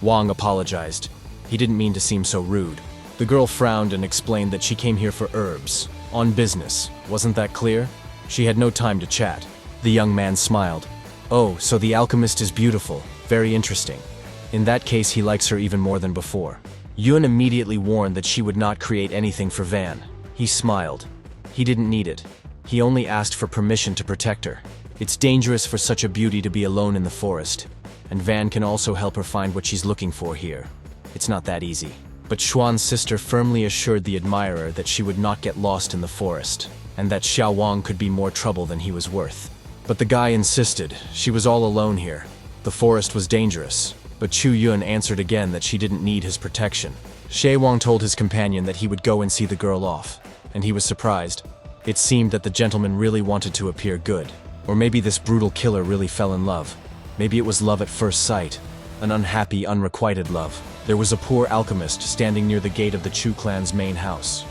Wang apologized. He didn't mean to seem so rude. The girl frowned and explained that she came here for herbs, on business. Wasn't that clear? She had no time to chat. The young man smiled. Oh, so the alchemist is beautiful. Very interesting. In that case, he likes her even more than before. Yun immediately warned that she would not create anything for Van. He smiled. He didn't need it. He only asked for permission to protect her. It's dangerous for such a beauty to be alone in the forest, and Van can also help her find what she's looking for here. It's not that easy. But Xuan's sister firmly assured the admirer that she would not get lost in the forest, and that Xiaowang could be more trouble than he was worth. But the guy insisted. She was all alone here. The forest was dangerous, but Chu Yun answered again that she didn't need his protection. Xiaowang told his companion that he would go and see the girl off, and he was surprised. It seemed that the gentleman really wanted to appear good. Or maybe this brutal killer really fell in love. Maybe it was love at first sight, an unhappy, unrequited love. There was a poor alchemist standing near the gate of the Chu clan's main house.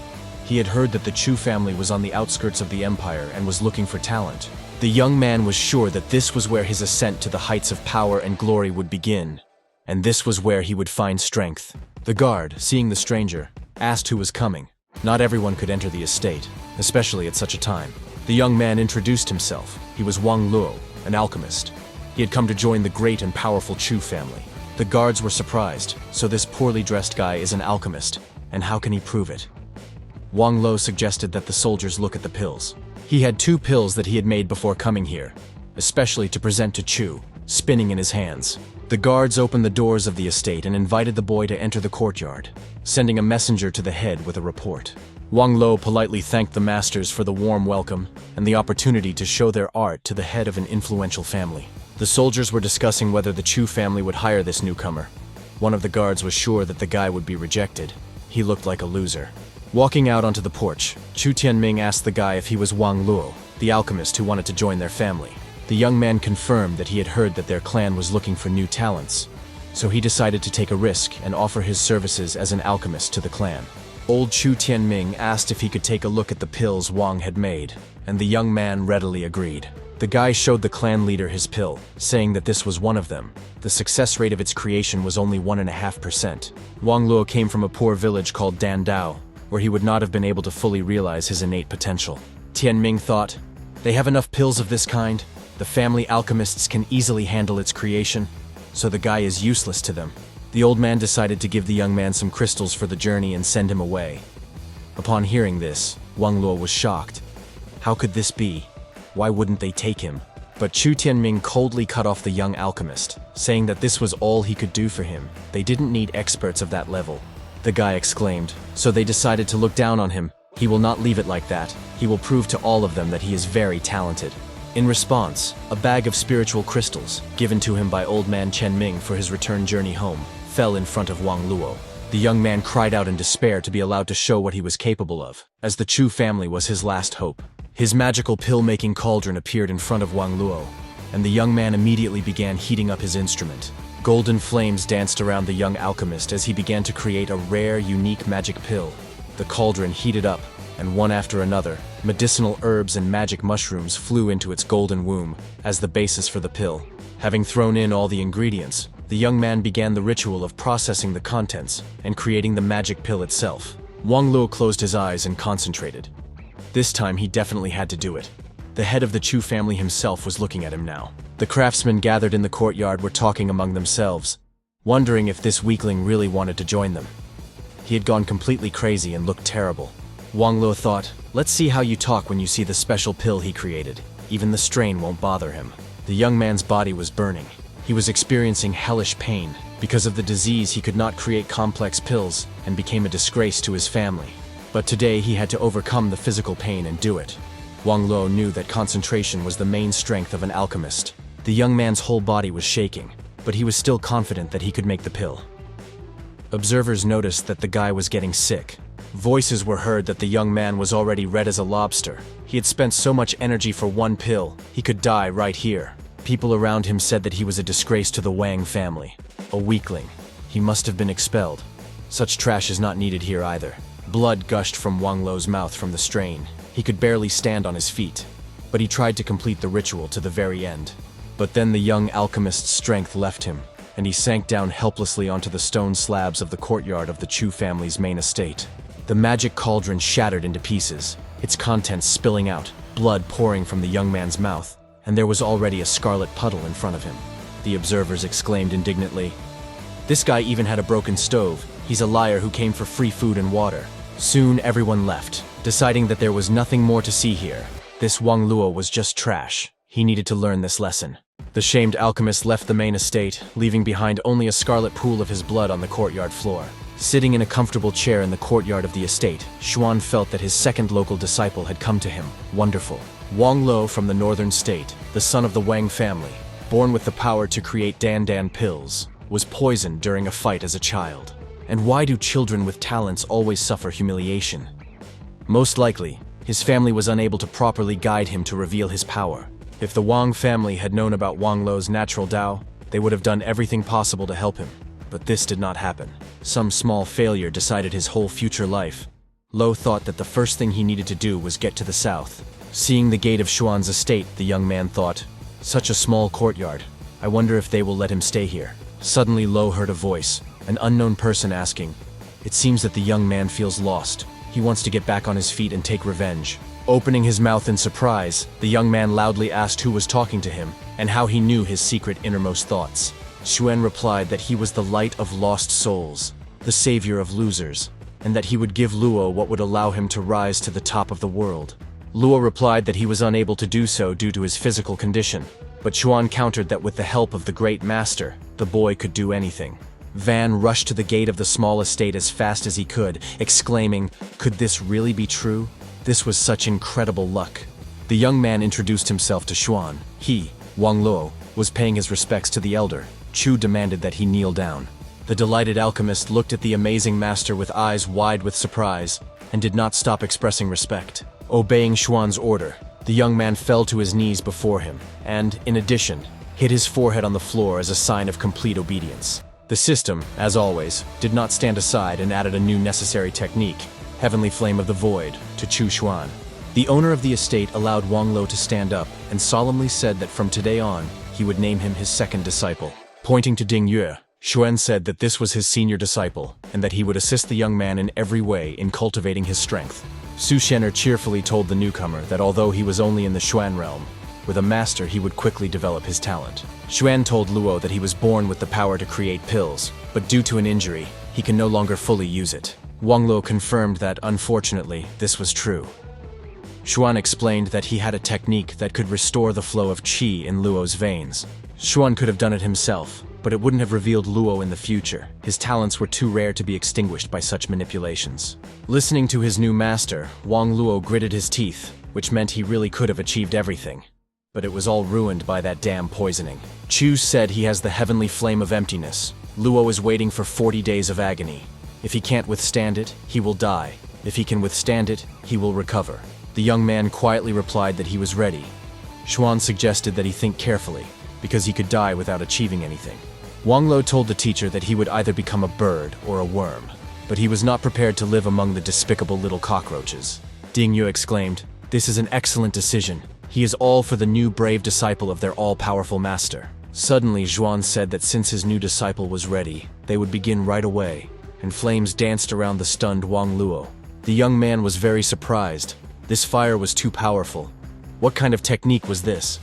He had heard that the Chu family was on the outskirts of the empire and was looking for talent. The young man was sure that this was where his ascent to the heights of power and glory would begin, and this was where he would find strength. The guard, seeing the stranger, asked who was coming. Not everyone could enter the estate, especially at such a time. The young man introduced himself. He was Wang Luo, an alchemist. He had come to join the great and powerful Chu family. The guards were surprised. So this poorly dressed guy is an alchemist, and how can he prove it? Wang Luo suggested that the soldiers look at the pills. He had 2 pills that he had made before coming here, especially to present to Chu, spinning in his hands. The guards opened the doors of the estate and invited the boy to enter the courtyard, sending a messenger to the head with a report. Wang Luo politely thanked the masters for the warm welcome and the opportunity to show their art to the head of an influential family. The soldiers were discussing whether the Chu family would hire this newcomer. One of the guards was sure that the guy would be rejected. He looked like a loser. Walking out onto the porch, Chu Tianming asked the guy if he was Wang Luo, the alchemist who wanted to join their family. The young man confirmed that he had heard that their clan was looking for new talents, so he decided to take a risk and offer his services as an alchemist to the clan. Old Chu Tianming asked if he could take a look at the pills Wang had made, and the young man readily agreed. The guy showed the clan leader his pill, saying that this was one of them. The success rate of its creation was only 1.5%. Wang Luo came from a poor village called Dandao, where he would not have been able to fully realize his innate potential. Tianming thought, they have enough pills of this kind. The family alchemists can easily handle its creation, so the guy is useless to them. The old man decided to give the young man some crystals for the journey and send him away. Upon hearing this, Wang Luo was shocked. How could this be? Why wouldn't they take him? But Chu Tianming coldly cut off the young alchemist, saying that this was all he could do for him. They didn't need experts of that level. The guy exclaimed, so they decided to look down on him. He will not leave it like that. He will prove to all of them that he is very talented. In response, a bag of spiritual crystals, given to him by old man Chen Ming for his return journey home, fell in front of Wang Luo. The young man cried out in despair to be allowed to show what he was capable of, as the Chu family was his last hope. His magical pill-making cauldron appeared in front of Wang Luo, and the young man immediately began heating up his instrument. Golden flames danced around the young alchemist as he began to create a rare, unique magic pill. The cauldron heated up, and one after another, medicinal herbs and magic mushrooms flew into its golden womb as the basis for the pill. Having thrown in all the ingredients, the young man began the ritual of processing the contents and creating the magic pill itself. Wang Luo closed his eyes and concentrated. This time he definitely had to do it. The head of the Chu family himself was looking at him now. The craftsmen gathered in the courtyard were talking among themselves, wondering if this weakling really wanted to join them. He had gone completely crazy and looked terrible. Wang Luo thought, let's see how you talk when you see the special pill he created. Even the strain won't bother him. The young man's body was burning. He was experiencing hellish pain. Because of the disease, he could not create complex pills and became a disgrace to his family. But today he had to overcome the physical pain and do it. Wang Luo knew that concentration was the main strength of an alchemist. The young man's whole body was shaking, but he was still confident that he could make the pill. Observers noticed that the guy was getting sick. Voices were heard that the young man was already red as a lobster. He had spent so much energy for one pill, he could die right here. People around him said that he was a disgrace to the Wang family. A weakling. He must have been expelled. Such trash is not needed here either. Blood gushed from Wang Luo's mouth from the strain. He could barely stand on his feet, but he tried to complete the ritual to the very end. But then the young alchemist's strength left him, and he sank down helplessly onto the stone slabs of the courtyard of the Chu family's main estate. The magic cauldron shattered into pieces, its contents spilling out, blood pouring from the young man's mouth, and there was already a scarlet puddle in front of him. The observers exclaimed indignantly, "This guy even had a broken stove. He's a liar who came for free food and water." Soon everyone left, deciding that there was nothing more to see here. This Wang Luo was just trash. He needed to learn this lesson. The shamed alchemist left the main estate, leaving behind only a scarlet pool of his blood on the courtyard floor. Sitting in a comfortable chair in the courtyard of the estate, Xuan felt that his second local disciple had come to him. Wonderful. Wang Luo from the northern state, the son of the Wang family, born with the power to create Dan pills, was poisoned during a fight as a child. And why do children with talents always suffer humiliation? Most likely, his family was unable to properly guide him to reveal his power. If the Wang family had known about Wang Luo's natural Dao, they would have done everything possible to help him. But this did not happen. Some small failure decided his whole future life. Lo thought that the first thing he needed to do was get to the south. Seeing the gate of Xuan's estate, the young man thought, "Such a small courtyard. I wonder if they will let him stay here." Suddenly Lo heard a voice, an unknown person asking. It seems that the young man feels lost. He wants to get back on his feet and take revenge. Opening his mouth in surprise, the young man loudly asked who was talking to him, and how he knew his secret innermost thoughts. Xuan replied that he was the light of lost souls, the savior of losers, and that he would give Luo what would allow him to rise to the top of the world. Luo replied that he was unable to do so due to his physical condition, but Xuan countered that with the help of the great master, the boy could do anything. Van rushed to the gate of the small estate as fast as he could, exclaiming, "Could this really be true? This was such incredible luck." The young man introduced himself to Xuan. He, Wang Luo, was paying his respects to the elder. Chu demanded that he kneel down. The delighted alchemist looked at the amazing master with eyes wide with surprise, and did not stop expressing respect. Obeying Xuan's order, the young man fell to his knees before him, and, in addition, hit his forehead on the floor as a sign of complete obedience. The system, as always, did not stand aside and added a new necessary technique, Heavenly Flame of the Void, to Chu Xuan. The owner of the estate allowed Wang Lo to stand up and solemnly said that from today on, he would name him his second disciple. Pointing to Ding Yue, Xuan said that this was his senior disciple, and that he would assist the young man in every way in cultivating his strength. Su Shener cheerfully told the newcomer that although he was only in the Xuan realm, with a master he would quickly develop his talent. Xuan told Luo that he was born with the power to create pills, but due to an injury, he can no longer fully use it. Wang Lo confirmed that, unfortunately, this was true. Xuan explained that he had a technique that could restore the flow of qi in Luo's veins. Xuan could have done it himself, but it wouldn't have revealed Luo in the future. His talents were too rare to be extinguished by such manipulations. Listening to his new master, Wang Luo gritted his teeth, which meant he really could have achieved everything. But it was all ruined by that damn poisoning. Chu said he has the heavenly flame of emptiness. Luo is waiting for 40 days of agony. If he can't withstand it, he will die. If he can withstand it, he will recover. The young man quietly replied that he was ready. Xuan suggested that he think carefully, because he could die without achieving anything. Wang Lo told the teacher that he would either become a bird or a worm, but he was not prepared to live among the despicable little cockroaches. Ding Yue exclaimed, "This is an excellent decision. He is all for the new brave disciple of their all-powerful master." Suddenly, Xuan said that since his new disciple was ready, they would begin right away, and flames danced around the stunned Wang Luo. The young man was very surprised. This fire was too powerful. What kind of technique was this?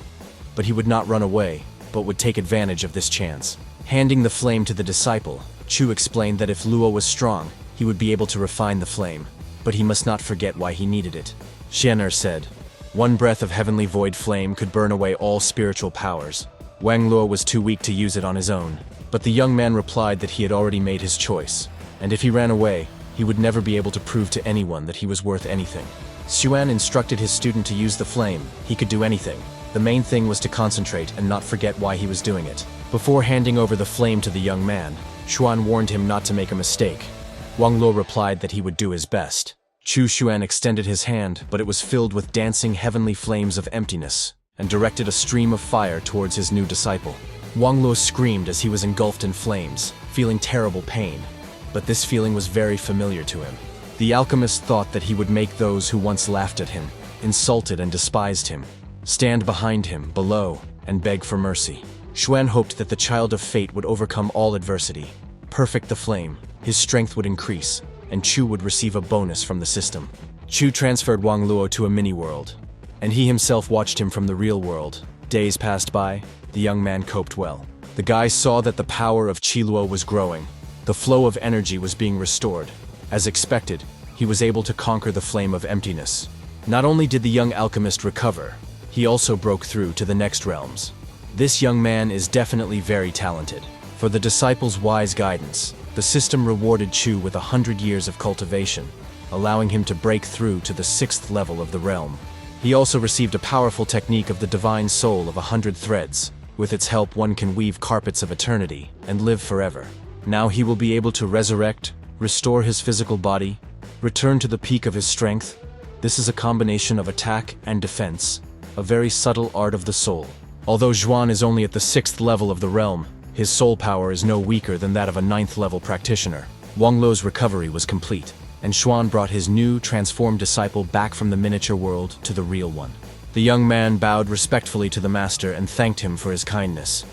But he would not run away, but would take advantage of this chance. Handing the flame to the disciple, Chu explained that if Luo was strong, he would be able to refine the flame, but he must not forget why he needed it. Xianer said, "One breath of heavenly void flame could burn away all spiritual powers." Wang Luo was too weak to use it on his own, but the young man replied that he had already made his choice, and if he ran away, he would never be able to prove to anyone that he was worth anything. Xuan instructed his student to use the flame. He could do anything. The main thing was to concentrate and not forget why he was doing it. Before handing over the flame to the young man, Xuan warned him not to make a mistake. Wang Luo replied that he would do his best. Chu Xuan extended his hand, but it was filled with dancing heavenly flames of emptiness, and directed a stream of fire towards his new disciple. Wang Luo screamed as he was engulfed in flames, feeling terrible pain, but this feeling was very familiar to him. The alchemist thought that he would make those who once laughed at him, insulted and despised him, stand behind him, below, and beg for mercy. Xuan hoped that the child of fate would overcome all adversity, perfect the flame, his strength would increase, and Chu would receive a bonus from the system. Chu transferred Wang Luo to a mini-world, and he himself watched him from the real world. Days passed by, the young man coped well. The guy saw that the power of Qi Luo was growing. The flow of energy was being restored. As expected, he was able to conquer the flame of emptiness. Not only did the young alchemist recover, he also broke through to the next realms. This young man is definitely very talented. For the disciples' wise guidance, the system rewarded Chu with 100 years of cultivation, allowing him to break through to the 6th level of the realm. He also received a powerful technique of the divine soul of 100 threads. With its help, one can weave carpets of eternity and live forever. Now he will be able to resurrect, restore his physical body, return to the peak of his strength. This is a combination of attack and defense, a very subtle art of the soul. Although Xuan is only at the 6th level of the realm, His soul power is no weaker than that of a 9th-level practitioner. Wang Luo's recovery was complete, and Xuan brought his new, transformed disciple back from the miniature world to the real one. The young man bowed respectfully to the master and thanked him for his kindness.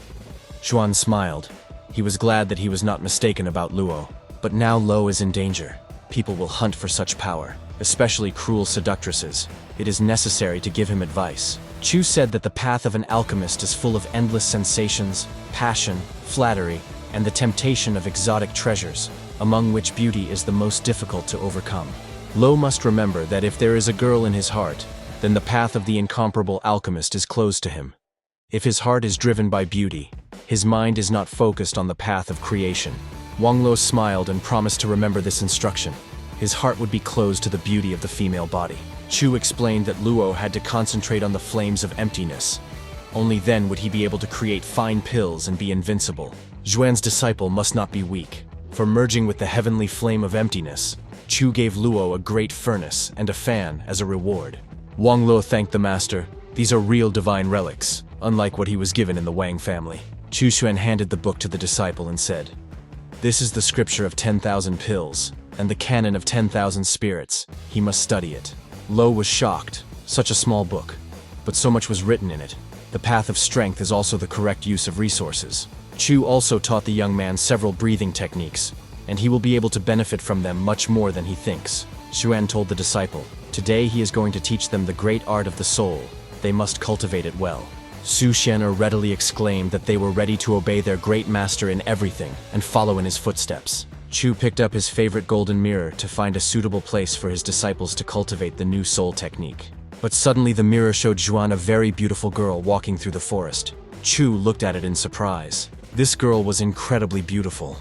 Xuan smiled. He was glad that he was not mistaken about Luo. But now Luo is in danger. People will hunt for such power, especially cruel seductresses. It is necessary to give him advice. Chu said that the path of an alchemist is full of endless sensations, passion, flattery, and the temptation of exotic treasures, among which beauty is the most difficult to overcome. Luo must remember that if there is a girl in his heart, then the path of the incomparable alchemist is closed to him. If his heart is driven by beauty, his mind is not focused on the path of creation. Wang Luo smiled and promised to remember this instruction. His heart would be closed to the beauty of the female body. Chu explained that Luo had to concentrate on the flames of emptiness. Only then would he be able to create fine pills and be invincible. Xuan's disciple must not be weak. For merging with the heavenly flame of emptiness, Chu gave Luo a great furnace and a fan as a reward. Wang Luo thanked the master. These are real divine relics, unlike what he was given in the Wang family. Chu Xuan handed the book to the disciple and said, "This is the scripture of 10,000 pills, and the canon of 10,000 spirits. He must study it." Luo was shocked. Such a small book. But so much was written in it. The path of strength is also the correct use of resources. Chu also taught the young man several breathing techniques, and he will be able to benefit from them much more than he thinks. Xuan told the disciple, "Today he is going to teach them the great art of the soul. They must cultivate it well." Su Xian'er readily exclaimed that they were ready to obey their great master in everything and follow in his footsteps. Chu picked up his favorite golden mirror to find a suitable place for his disciples to cultivate the new soul technique. But suddenly the mirror showed Xuan a very beautiful girl walking through the forest. Chu looked at it in surprise. This girl was incredibly beautiful,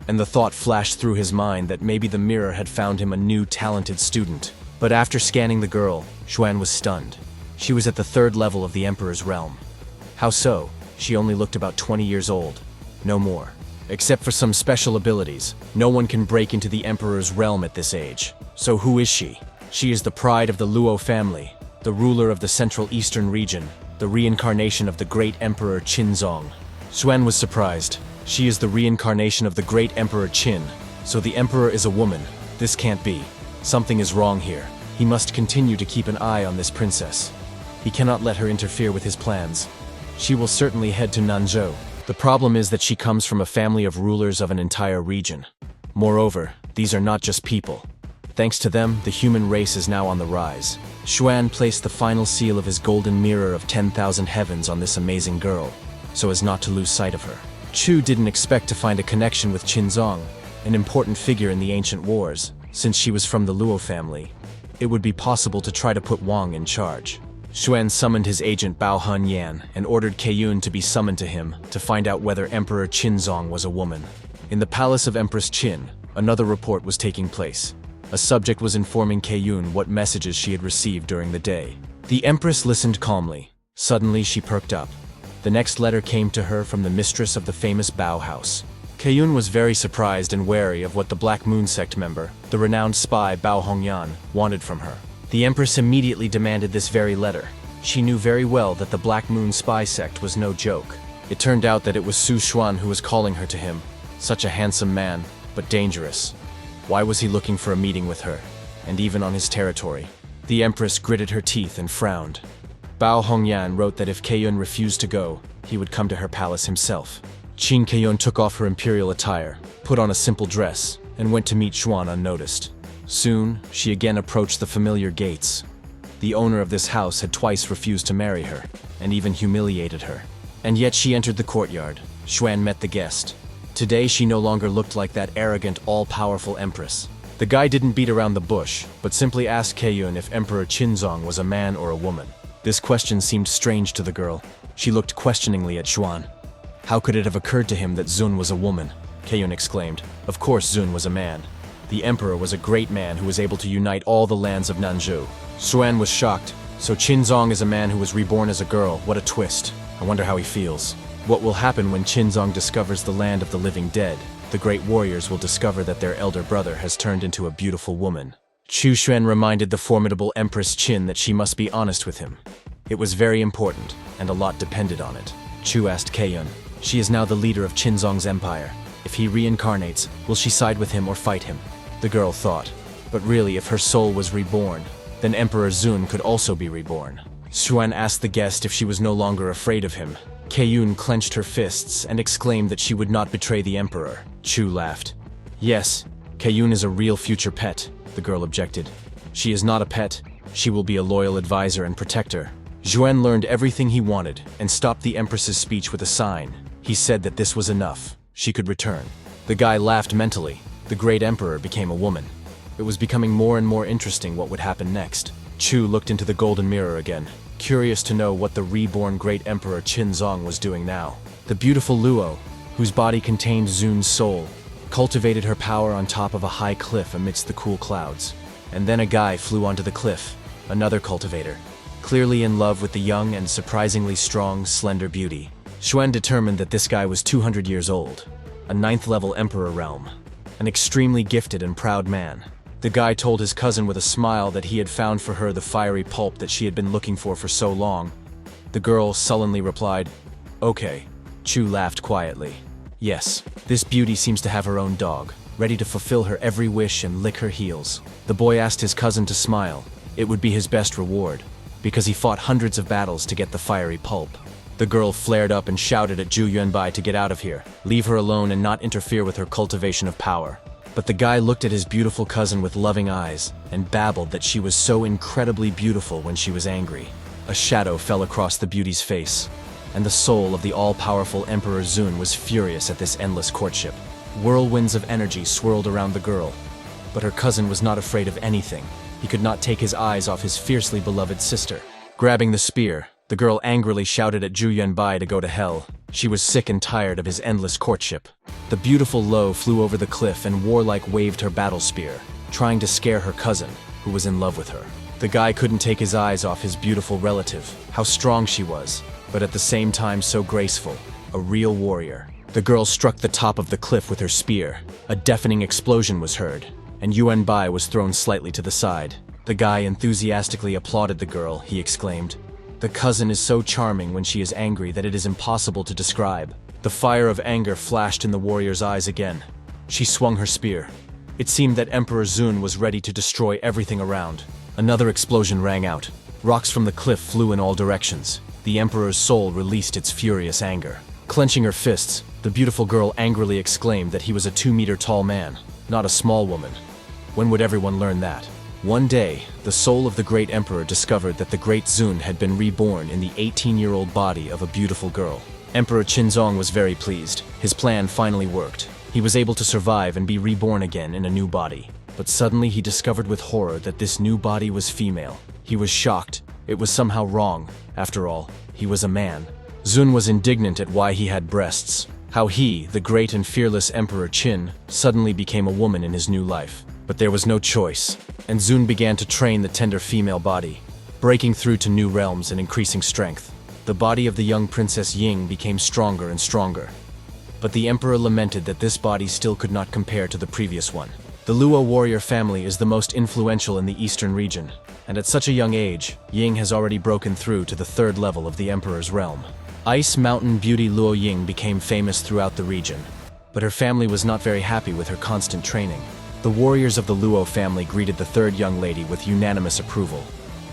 and the thought flashed through his mind that maybe the mirror had found him a new talented student. But after scanning the girl, Xuan was stunned. She was at the 3rd level of the Emperor's realm. How so? She only looked about 20 years old. No more. Except for some special abilities, no one can break into the Emperor's realm at this age. So who is she? She is the pride of the Luo family, the ruler of the Central Eastern region, the reincarnation of the great Emperor Qinzong. Xuan was surprised. She is the reincarnation of the great Emperor Qin. So the Emperor is a woman. This can't be. Something is wrong here. He must continue to keep an eye on this princess. He cannot let her interfere with his plans. She will certainly head to Nanzhou. The problem is that she comes from a family of rulers of an entire region. Moreover, these are not just people. Thanks to them, the human race is now on the rise. Xuan placed the final seal of his golden mirror of 10,000 heavens on this amazing girl, so as not to lose sight of her. Chu didn't expect to find a connection with Qinzong, an important figure in the ancient wars. Since she was from the Luo family, it would be possible to try to put Wang in charge. Xuan summoned his agent Bao Hun Yan and ordered Keiyun to be summoned to him to find out whether Emperor Qinzong was a woman. In the palace of Empress Qin, another report was taking place. A subject was informing Keiyun what messages she had received during the day. The Empress listened calmly. Suddenly she perked up. The next letter came to her from the mistress of the famous Bao House. Keiyun was very surprised and wary of what the Black Moon sect member, the renowned spy Bao Hongyan, wanted from her. The Empress immediately demanded this very letter. She knew very well that the Black Moon spy sect was no joke. It turned out that it was Su Xuan who was calling her to him. Such a handsome man, but dangerous. Why was he looking for a meeting with her, and even on his territory? The Empress gritted her teeth and frowned. Bao Hongyan wrote that if Keiyun refused to go, he would come to her palace himself. Qin Keiyun took off her imperial attire, put on a simple dress, and went to meet Xuan unnoticed. Soon, she again approached the familiar gates. The owner of this house had twice refused to marry her, and even humiliated her. And yet she entered the courtyard. Xuan met the guest. Today she no longer looked like that arrogant, all-powerful empress. The guy didn't beat around the bush, but simply asked Keiyun if Emperor Qinzong was a man or a woman. This question seemed strange to the girl. She looked questioningly at Xuan. How could it have occurred to him that Zun was a woman? Keiyun exclaimed. Of course Zun was a man. The emperor was a great man who was able to unite all the lands of Nanzhou. Xuan was shocked. So Qinzong is a man who was reborn as a girl. What a twist. I wonder how he feels. What will happen when Qinzong discovers the land of the living dead? The great warriors will discover that their elder brother has turned into a beautiful woman. Chu Xuan reminded the formidable Empress Qin that she must be honest with him. It was very important, and a lot depended on it. Chu asked Keiyun, She is now the leader of Qinzong's empire. If he reincarnates, will she side with him or fight him? The girl thought. But really, if her soul was reborn, then Emperor Zun could also be reborn. Xuan asked the guest if she was no longer afraid of him. Keiyun clenched her fists and exclaimed that she would not betray the emperor. Chu laughed. Yes, Keiyun is a real future pet, the girl objected. She is not a pet. She will be a loyal advisor and protector. Xuan learned everything he wanted and stopped the empress's speech with a sign. He said that this was enough. She could return. The guy laughed mentally. The great emperor became a woman. It was becoming more and more interesting what would happen next. Chu looked into the golden mirror again, curious to know what the reborn great emperor Qinzong was doing now. The beautiful Luo, whose body contained Zun's soul, cultivated her power on top of a high cliff amidst the cool clouds. And then a guy flew onto the cliff, another cultivator, clearly in love with the young and surprisingly strong, slender beauty. Xuan determined that this guy was 200 years old, a 9th-level emperor realm, an extremely gifted and proud man. The guy told his cousin with a smile that he had found for her the fiery pulp that she had been looking for so long. The girl sullenly replied, "Okay." Chu laughed quietly. Yes, this beauty seems to have her own dog, ready to fulfill her every wish and lick her heels. The boy asked his cousin to smile. It would be his best reward, because he fought hundreds of battles to get the fiery pulp. The girl flared up and shouted at Zhu Yuanbai to get out of here, leave her alone and not interfere with her cultivation of power. But the guy looked at his beautiful cousin with loving eyes and babbled that she was so incredibly beautiful when she was angry. A shadow fell across the beauty's face, and the soul of the all-powerful Emperor Zun was furious at this endless courtship. Whirlwinds of energy swirled around the girl, but her cousin was not afraid of anything. He could not take his eyes off his fiercely beloved sister. Grabbing the spear, the girl angrily shouted at Zhu Yuanbai to go to hell. She was sick and tired of his endless courtship. The beautiful Lo flew over the cliff and warlike waved her battle spear, trying to scare her cousin, who was in love with her. The guy couldn't take his eyes off his beautiful relative, how strong she was, but at the same time so graceful, a real warrior. The girl struck the top of the cliff with her spear. A deafening explosion was heard, and Yuanbai was thrown slightly to the side. The guy enthusiastically applauded the girl. He exclaimed, "The cousin is so charming when she is angry that it is impossible to describe." The fire of anger flashed in the warrior's eyes again. She swung her spear. It seemed that Emperor Zun was ready to destroy everything around. Another explosion rang out. Rocks from the cliff flew in all directions. The Emperor's soul released its furious anger. Clenching her fists, the beautiful girl angrily exclaimed that he was a 2-meter-tall man, not a small woman. When would everyone learn that? One day, the soul of the great emperor discovered that the great Zun had been reborn in the 18-year-old body of a beautiful girl. Emperor Qinzong was very pleased. His plan finally worked. He was able to survive and be reborn again in a new body. But suddenly he discovered with horror that this new body was female. He was shocked. It was somehow wrong. After all, he was a man. Zun was indignant at why he had breasts. How he, the great and fearless Emperor Qin, suddenly became a woman in his new life. But there was no choice, and Zun began to train the tender female body, breaking through to new realms and increasing strength. The body of the young Princess Ying became stronger and stronger. But the Emperor lamented that this body still could not compare to the previous one. The Luo warrior family is the most influential in the eastern region, and at such a young age, Ying has already broken through to the 3rd level of the Emperor's realm. Ice Mountain Beauty Luo Ying became famous throughout the region, but her family was not very happy with her constant training. The warriors of the Luo family greeted the 3rd young lady with unanimous approval.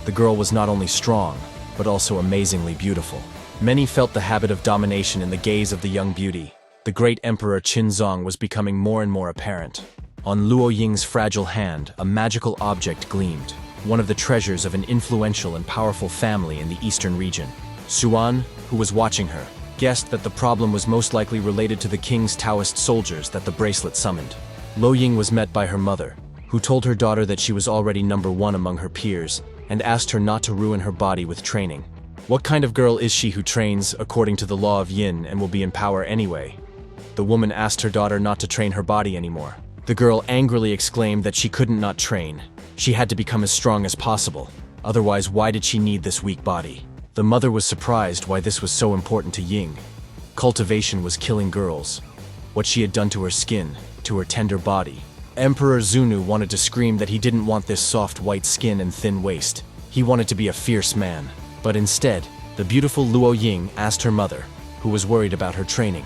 The girl was not only strong, but also amazingly beautiful. Many felt the habit of domination in the gaze of the young beauty. The great Emperor Qinzong was becoming more and more apparent. On Luo Ying's fragile hand, a magical object gleamed, one of the treasures of an influential and powerful family in the eastern region. Xuan, who was watching her, guessed that the problem was most likely related to the king's Taoist soldiers that the bracelet summoned. Lo Ying was met by her mother, who told her daughter that she was already number 1 among her peers and asked her not to ruin her body with training. What kind of girl is she who trains according to the law of yin and will be in power anyway? The woman asked her daughter not to train her body anymore. The girl angrily exclaimed that she couldn't not train. She had to become as strong as possible. Otherwise, why did she need this weak body? The mother was surprised why this was so important to Ying. Cultivation was killing girls. What she had done to her skin, to her tender body. Emperor Zunu wanted to scream that he didn't want this soft white skin and thin waist. He wanted to be a fierce man. But instead, the beautiful Luo Ying asked her mother, who was worried about her training.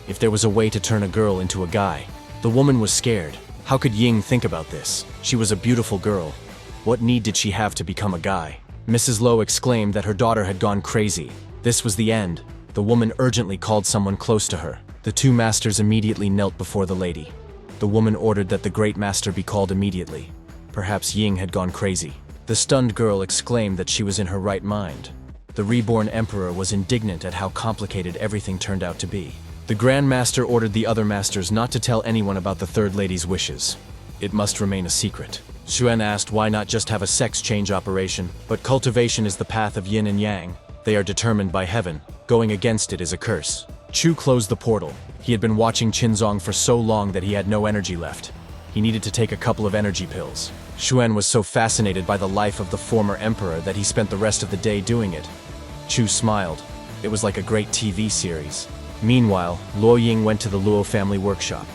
If there was a way to turn a girl into a guy. The woman was scared. How could Ying think about this? She was a beautiful girl. What need did she have to become a guy? Mrs. Lowe exclaimed that her daughter had gone crazy. This was the end. The woman urgently called someone close to her. The two masters immediately knelt before the lady. The woman ordered that the great master be called immediately. Perhaps Ying had gone crazy. The stunned girl exclaimed that she was in her right mind. The reborn emperor was indignant at how complicated everything turned out to be. The Grand Master ordered the other masters not to tell anyone about the third lady's wishes. It must remain a secret. Xuan asked why not just have a sex change operation, but cultivation is the path of yin and yang. They are determined by heaven. Going against it is a curse. Chu closed the portal. He had been watching Qinzong for so long that he had no energy left. He needed to take a couple of energy pills. Xuan was so fascinated by the life of the former emperor that he spent the rest of the day doing it. Chu smiled. It was like a great TV series. Meanwhile, Luo Ying went to the Luo family workshop.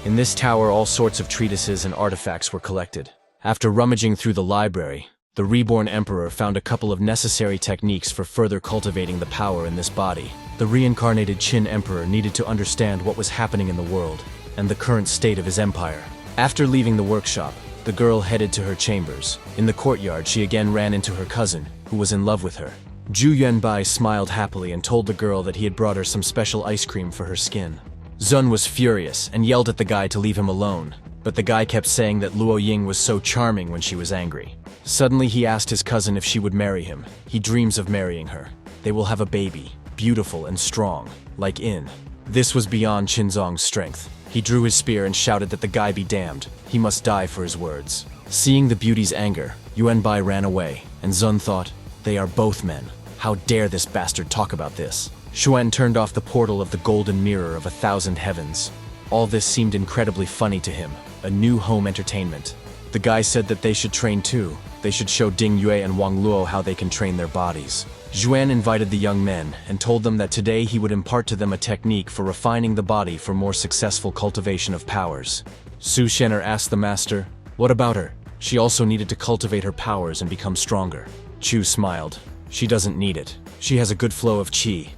In this tower, all sorts of treatises and artifacts were collected. After rummaging through the library, the reborn emperor found a couple of necessary techniques for further cultivating the power in this body. The reincarnated Qin emperor needed to understand what was happening in the world and the current state of his empire. After leaving the workshop, the girl headed to her chambers. In the courtyard, she again ran into her cousin, who was in love with her. Zhu Yuanbai smiled happily and told the girl that he had brought her some special ice cream for her skin. Zun was furious and yelled at the guy to leave him alone, but the guy kept saying that Luo Ying was so charming when she was angry. Suddenly he asked his cousin if she would marry him. He dreams of marrying her. They will have a baby, beautiful and strong, like In. This was beyond Qinzong's strength. He drew his spear and shouted that the guy be damned. He must die for his words. Seeing the beauty's anger, Yuanbai ran away, and Zun thought, they are both men. How dare this bastard talk about this? Xuan turned off the portal of the golden mirror of 1,000 heavens. All this seemed incredibly funny to him, a new home entertainment. The guy said that they should train too. They should show Ding Yue and Wang Luo how they can train their bodies. Xuan invited the young men and told them that today he would impart to them a technique for refining the body for more successful cultivation of powers. Su Shener asked the master, what about her? She also needed to cultivate her powers and become stronger. Chu smiled. She doesn't need it. She has a good flow of qi.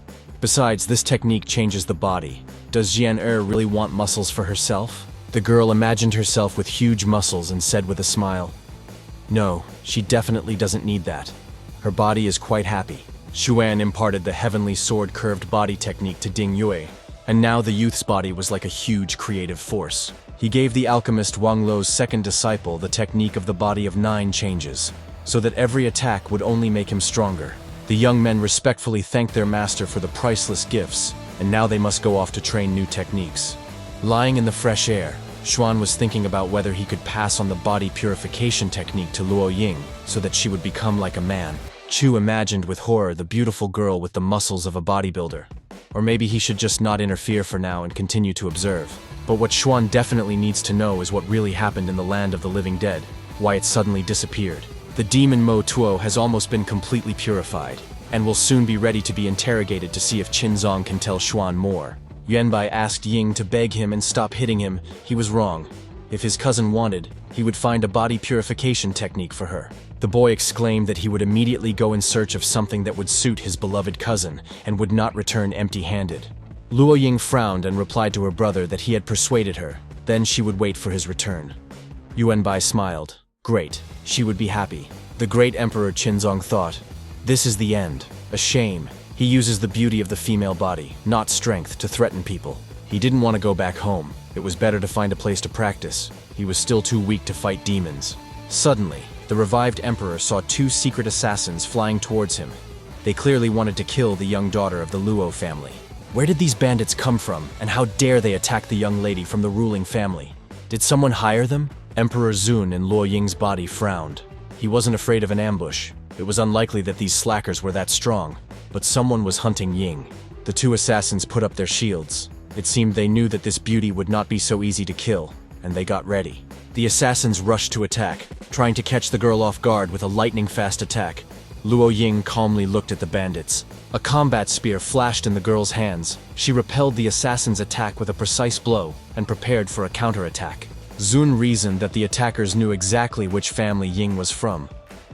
Besides, this technique changes the body. Does Jian really want muscles for herself? The girl imagined herself with huge muscles and said with a smile, no, she definitely doesn't need that. Her body is quite happy. Xuan imparted the heavenly sword curved body technique to Ding Yue, and now the youth's body was like a huge creative force. He gave the alchemist Wang Luo's second disciple the technique of the body of 9 changes, so that every attack would only make him stronger. The young men respectfully thanked their master for the priceless gifts, and now they must go off to train new techniques. Lying in the fresh air, Xuan was thinking about whether he could pass on the body purification technique to Luo Ying so that she would become like a man. Chu imagined with horror the beautiful girl with the muscles of a bodybuilder. Or maybe he should just not interfere for now and continue to observe. But what Xuan definitely needs to know is what really happened in the land of the living dead, why it suddenly disappeared. The demon Mo Tuo has almost been completely purified, and will soon be ready to be interrogated to see if Qinzong can tell Xuan more. Yuanbai asked Ying to beg him and stop hitting him. He was wrong. If his cousin wanted, he would find a body purification technique for her. The boy exclaimed that he would immediately go in search of something that would suit his beloved cousin and would not return empty-handed. Luo Ying frowned and replied to her brother that he had persuaded her, then she would wait for his return. Yuanbai smiled. Great, she would be happy. The great Emperor Qinzong thought, this is the end. A shame. He uses the beauty of the female body, not strength, to threaten people. He didn't want to go back home. It was better to find a place to practice. He was still too weak to fight demons. Suddenly, the revived emperor saw 2 secret assassins flying towards him. They clearly wanted to kill the young daughter of the Luo family. Where did these bandits come from, and how dare they attack the young lady from the ruling family? Did someone hire them? Emperor Zun in Luo Ying's body frowned. He wasn't afraid of an ambush. It was unlikely that these slackers were that strong, but someone was hunting Ying. The 2 assassins put up their shields. It seemed they knew that this beauty would not be so easy to kill, and they got ready. The assassins rushed to attack, trying to catch the girl off guard with a lightning-fast attack. Luo Ying calmly looked at the bandits. A combat spear flashed in the girl's hands. She repelled the assassin's attack with a precise blow and prepared for a counterattack. Zun reasoned that the attackers knew exactly which family Ying was from,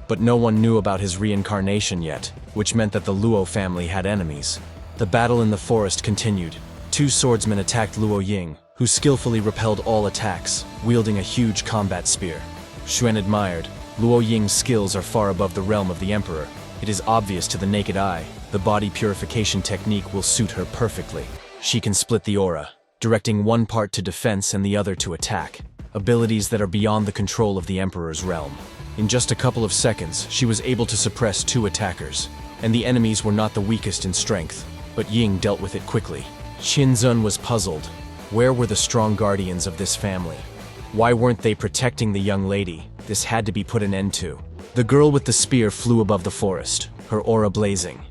but no one knew about his reincarnation yet, which meant that the Luo family had enemies. The battle in the forest continued. Two swordsmen attacked Luo Ying, who skillfully repelled all attacks, wielding a huge combat spear. Xuan admired. Luo Ying's skills are far above the realm of the Emperor. It is obvious to the naked eye, the body purification technique will suit her perfectly. She can split the aura, directing one part to defense and the other to attack, abilities that are beyond the control of the Emperor's realm. In just a couple of seconds, she was able to suppress two attackers, and the enemies were not the weakest in strength, but Ying dealt with it quickly. Qin Zun was puzzled. Where were the strong guardians of this family? Why weren't they protecting the young lady? This had to be put an end to. The girl with the spear flew above the forest, her aura blazing.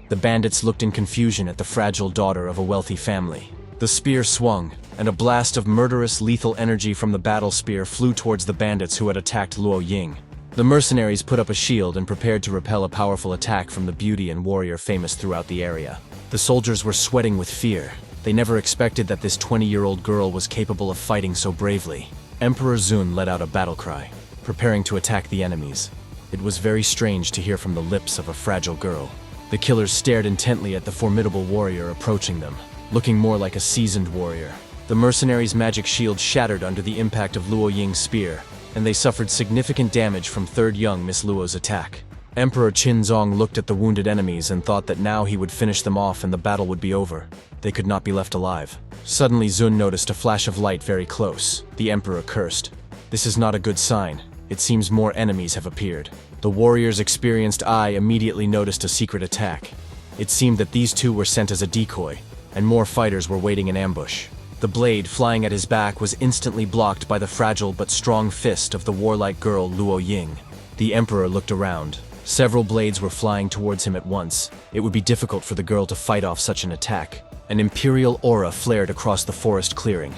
The bandits looked in confusion at the fragile daughter of a wealthy family. The spear swung, and a blast of murderous, lethal energy from the battle spear flew towards the bandits who had attacked Luo Ying. The mercenaries put up a shield and prepared to repel a powerful attack from the beauty and warrior famous throughout the area. The soldiers were sweating with fear. They never expected that this 20-year-old girl was capable of fighting so bravely. Emperor Zun let out a battle cry, preparing to attack the enemies. It was very strange to hear from the lips of a fragile girl. The killers stared intently at the formidable warrior approaching them, looking more like a seasoned warrior. The mercenaries' magic shield shattered under the impact of Luo Ying's spear, and they suffered significant damage from third young Miss Luo's attack. Emperor Qinzong looked at the wounded enemies and thought that now he would finish them off and the battle would be over. They could not be left alive. Suddenly Zun noticed a flash of light very close. The Emperor cursed. This is not a good sign. It seems more enemies have appeared. The warrior's experienced eye immediately noticed a secret attack. It seemed that these two were sent as a decoy, and more fighters were waiting in ambush. The blade flying at his back was instantly blocked by the fragile but strong fist of the warlike girl Luo Ying. The Emperor looked around. Several blades were flying towards him at once. It would be difficult for the girl to fight off such an attack. An imperial aura flared across the forest clearing.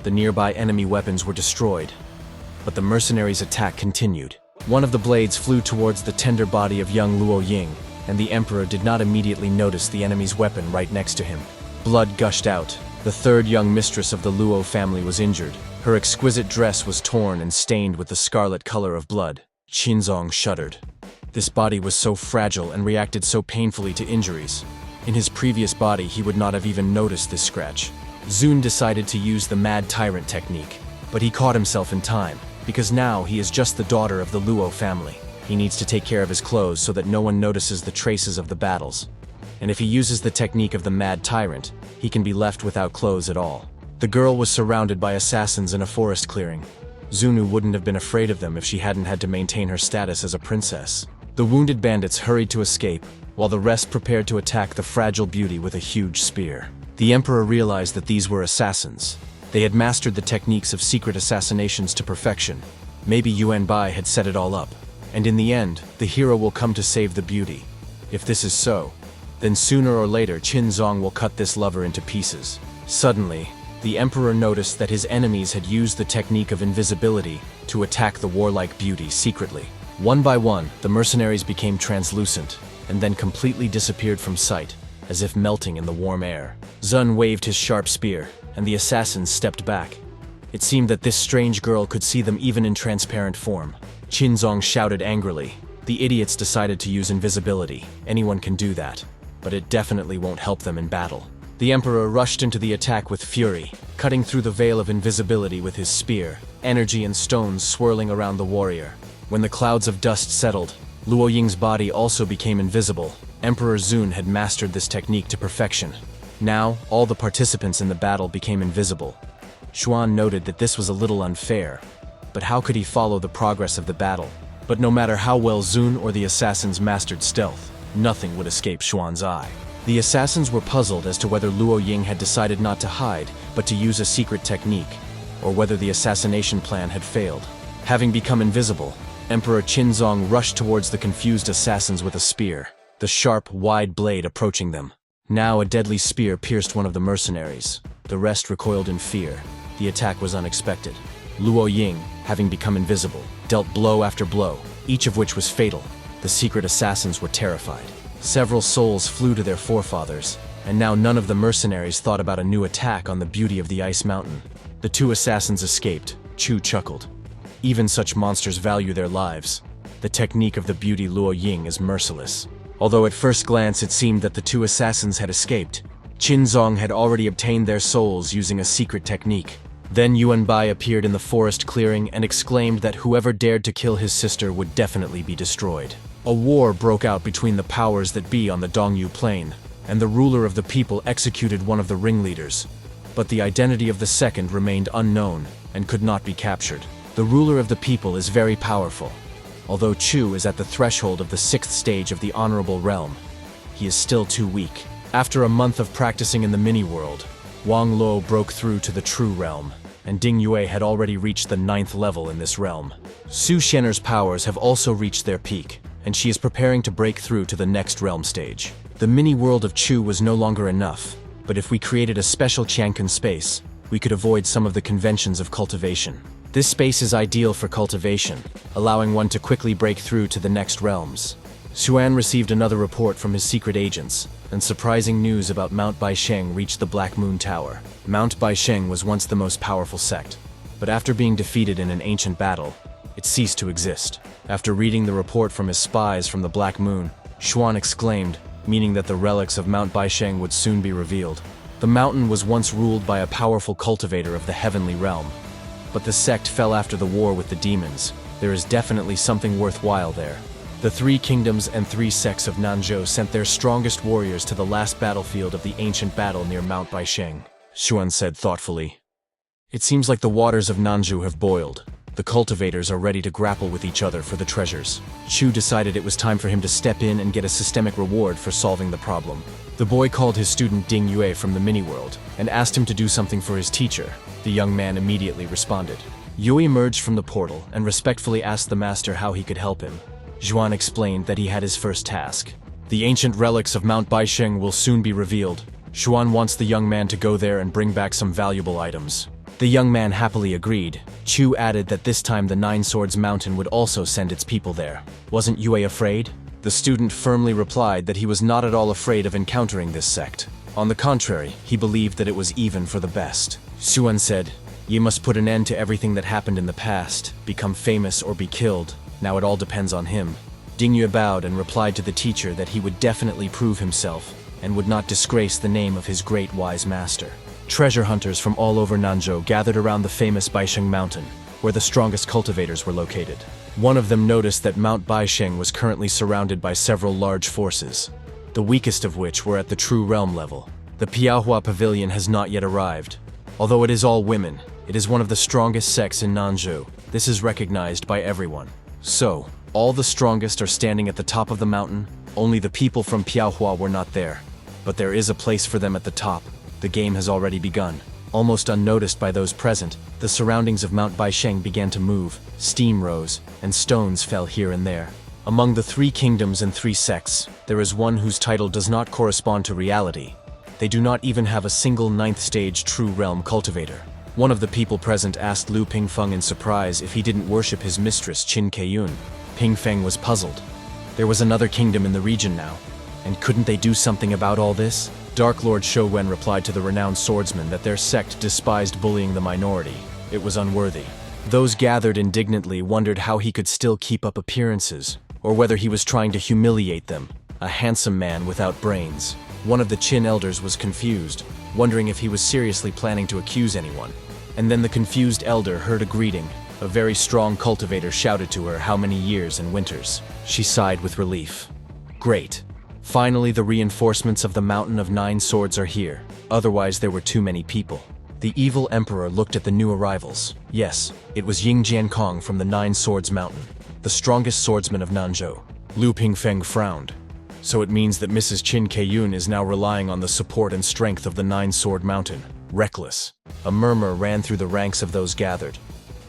The nearby enemy weapons were destroyed, but the mercenaries' attack continued. One of the blades flew towards the tender body of young Luo Ying, and the Emperor did not immediately notice the enemy's weapon right next to him. Blood gushed out. The third young mistress of the Luo family was injured. Her exquisite dress was torn and stained with the scarlet color of blood. Qinzong shuddered. This body was so fragile and reacted so painfully to injuries. In his previous body, he would not have even noticed this scratch. Zun decided to use the Mad Tyrant technique, but he caught himself in time, because now he is just the daughter of the Luo family. He needs to take care of his clothes so that no one notices the traces of the battles. And if he uses the technique of the Mad Tyrant, he can be left without clothes at all. The girl was surrounded by assassins in a forest clearing. Zunu wouldn't have been afraid of them if she hadn't had to maintain her status as a princess. The wounded bandits hurried to escape, while the rest prepared to attack the fragile beauty with a huge spear. The Emperor realized that these were assassins. They had mastered the techniques of secret assassinations to perfection. Maybe Yuan Bai had set it all up. And in the end, the hero will come to save the beauty. If this is so, then sooner or later Qinzong will cut this lover into pieces. Suddenly, the Emperor noticed that his enemies had used the technique of invisibility to attack the warlike beauty secretly. One by one, the mercenaries became translucent, and then completely disappeared from sight, as if melting in the warm air. Zun waved his sharp spear, and the assassins stepped back. It seemed that this strange girl could see them even in transparent form. Qinzong shouted angrily. The idiots decided to use invisibility. Anyone can do that, but it definitely won't help them in battle. The Emperor rushed into the attack with fury, cutting through the veil of invisibility with his spear, energy and stones swirling around the warrior. When the clouds of dust settled, Luo Ying's body also became invisible. Emperor Zun had mastered this technique to perfection. Now, all the participants in the battle became invisible. Xuan noted that this was a little unfair, but how could he follow the progress of the battle? But no matter how well Zun or the assassins mastered stealth, nothing would escape Xuan's eye. The assassins were puzzled as to whether Luo Ying had decided not to hide, but to use a secret technique, or whether the assassination plan had failed. Having become invisible, Emperor Qinzong rushed towards the confused assassins with a spear, the sharp, wide blade approaching them. Now a deadly spear pierced one of the mercenaries. The rest recoiled in fear. The attack was unexpected. Luo Ying, having become invisible, dealt blow after blow, each of which was fatal. The secret assassins were terrified. Several souls flew to their forefathers, and now none of the mercenaries thought about a new attack on the beauty of the ice mountain. The two assassins escaped. Chu chuckled. Even such monsters value their lives. The technique of the beauty Luo Ying is merciless. Although at first glance it seemed that the two assassins had escaped, Qinzong had already obtained their souls using a secret technique. Then Yuanbai appeared in the forest clearing and exclaimed that whoever dared to kill his sister would definitely be destroyed. A war broke out between the powers that be on the Dongyu Plain, and the ruler of the people executed one of the ringleaders. But the identity of the second remained unknown and could not be captured. The ruler of the people is very powerful. Although Chu is at the threshold of the 6th stage of the Honorable Realm, he is still too weak. After a month of practicing in the mini-world, Wang Luo broke through to the true realm, and Ding Yue had already reached the 9th level in this realm. Su Xianer's powers have also reached their peak, and she is preparing to break through to the next realm stage. The mini-world of Chu was no longer enough, but if we created a special Qiankan space, we could avoid some of the conventions of cultivation. This space is ideal for cultivation, allowing one to quickly break through to the next realms. Xuan received another report from his secret agents, and surprising news about Mount Baisheng reached the Black Moon Tower. Mount Baisheng was once the most powerful sect, but after being defeated in an ancient battle, it ceased to exist. After reading the report from his spies from the Black Moon, Xuan exclaimed, meaning that the relics of Mount Baisheng would soon be revealed. The mountain was once ruled by a powerful cultivator of the heavenly realm, but the sect fell after the war with the demons. There is definitely something worthwhile there. The 3 kingdoms and 3 sects of Nanzhou sent their strongest warriors to the last battlefield of the ancient battle near Mount Baisheng, Xuan said thoughtfully. It seems like the waters of Nanzhou have boiled. The cultivators are ready to grapple with each other for the treasures. Chu decided it was time for him to step in and get a systemic reward for solving the problem. The boy called his student Ding Yue from the mini-world and asked him to do something for his teacher. The young man immediately responded. Yue emerged from the portal and respectfully asked the master how he could help him. Xuan explained that he had his first task. The ancient relics of Mount Baisheng will soon be revealed. Xuan wants the young man to go there and bring back some valuable items. The young man happily agreed. Chu added that this time the Nine Swords Mountain would also send its people there. Wasn't Yue afraid? The student firmly replied that he was not at all afraid of encountering this sect. On the contrary, he believed that it was even for the best. Xuan said, "You must put an end to everything that happened in the past, become famous or be killed. Now it all depends on him." Ding Yue bowed and replied to the teacher that he would definitely prove himself and would not disgrace the name of his great wise master. Treasure hunters from all over Nanzhou gathered around the famous Baisheng Mountain, where the strongest cultivators were located. One of them noticed that Mount Baisheng was currently surrounded by several large forces, the weakest of which were at the true realm level. The Piaohua Pavilion has not yet arrived. Although it is all women, it is one of the strongest sects in Nanzhou. This is recognized by everyone. So, all the strongest are standing at the top of the mountain. Only the people from Piaohua were not there. But there is a place for them at the top. The game has already begun. Almost unnoticed by those present, the surroundings of Mount Baisheng began to move, steam rose, and stones fell here and there. Among the 3 kingdoms and 3 sects, there is one whose title does not correspond to reality. They do not even have a single 9th stage true realm cultivator. One of the people present asked Lu Pingfeng in surprise if he didn't worship his mistress Qin Keiyun. Pingfeng was puzzled. There was another kingdom in the region now, and couldn't they do something about all this? Dark Lord Shouwen replied to the renowned swordsman that their sect despised bullying the minority. It was unworthy. Those gathered indignantly wondered how he could still keep up appearances, or whether he was trying to humiliate them, a handsome man without brains. One of the Qin elders was confused, wondering if he was seriously planning to accuse anyone. And then the confused elder heard a greeting. A very strong cultivator shouted to her how many years and winters. She sighed with relief. Great. Finally, the reinforcements of the Mountain of 9 Swords are here. Otherwise, there were too many people. The evil emperor looked at the new arrivals. Yes, it was Ying Jiankong from the 9 Swords Mountain, the strongest swordsman of Nanzhou. Lu Pingfeng frowned. So it means that Mrs. Qin Keiyun is now relying on the support and strength of the 9 Sword Mountain. Reckless. A murmur ran through the ranks of those gathered.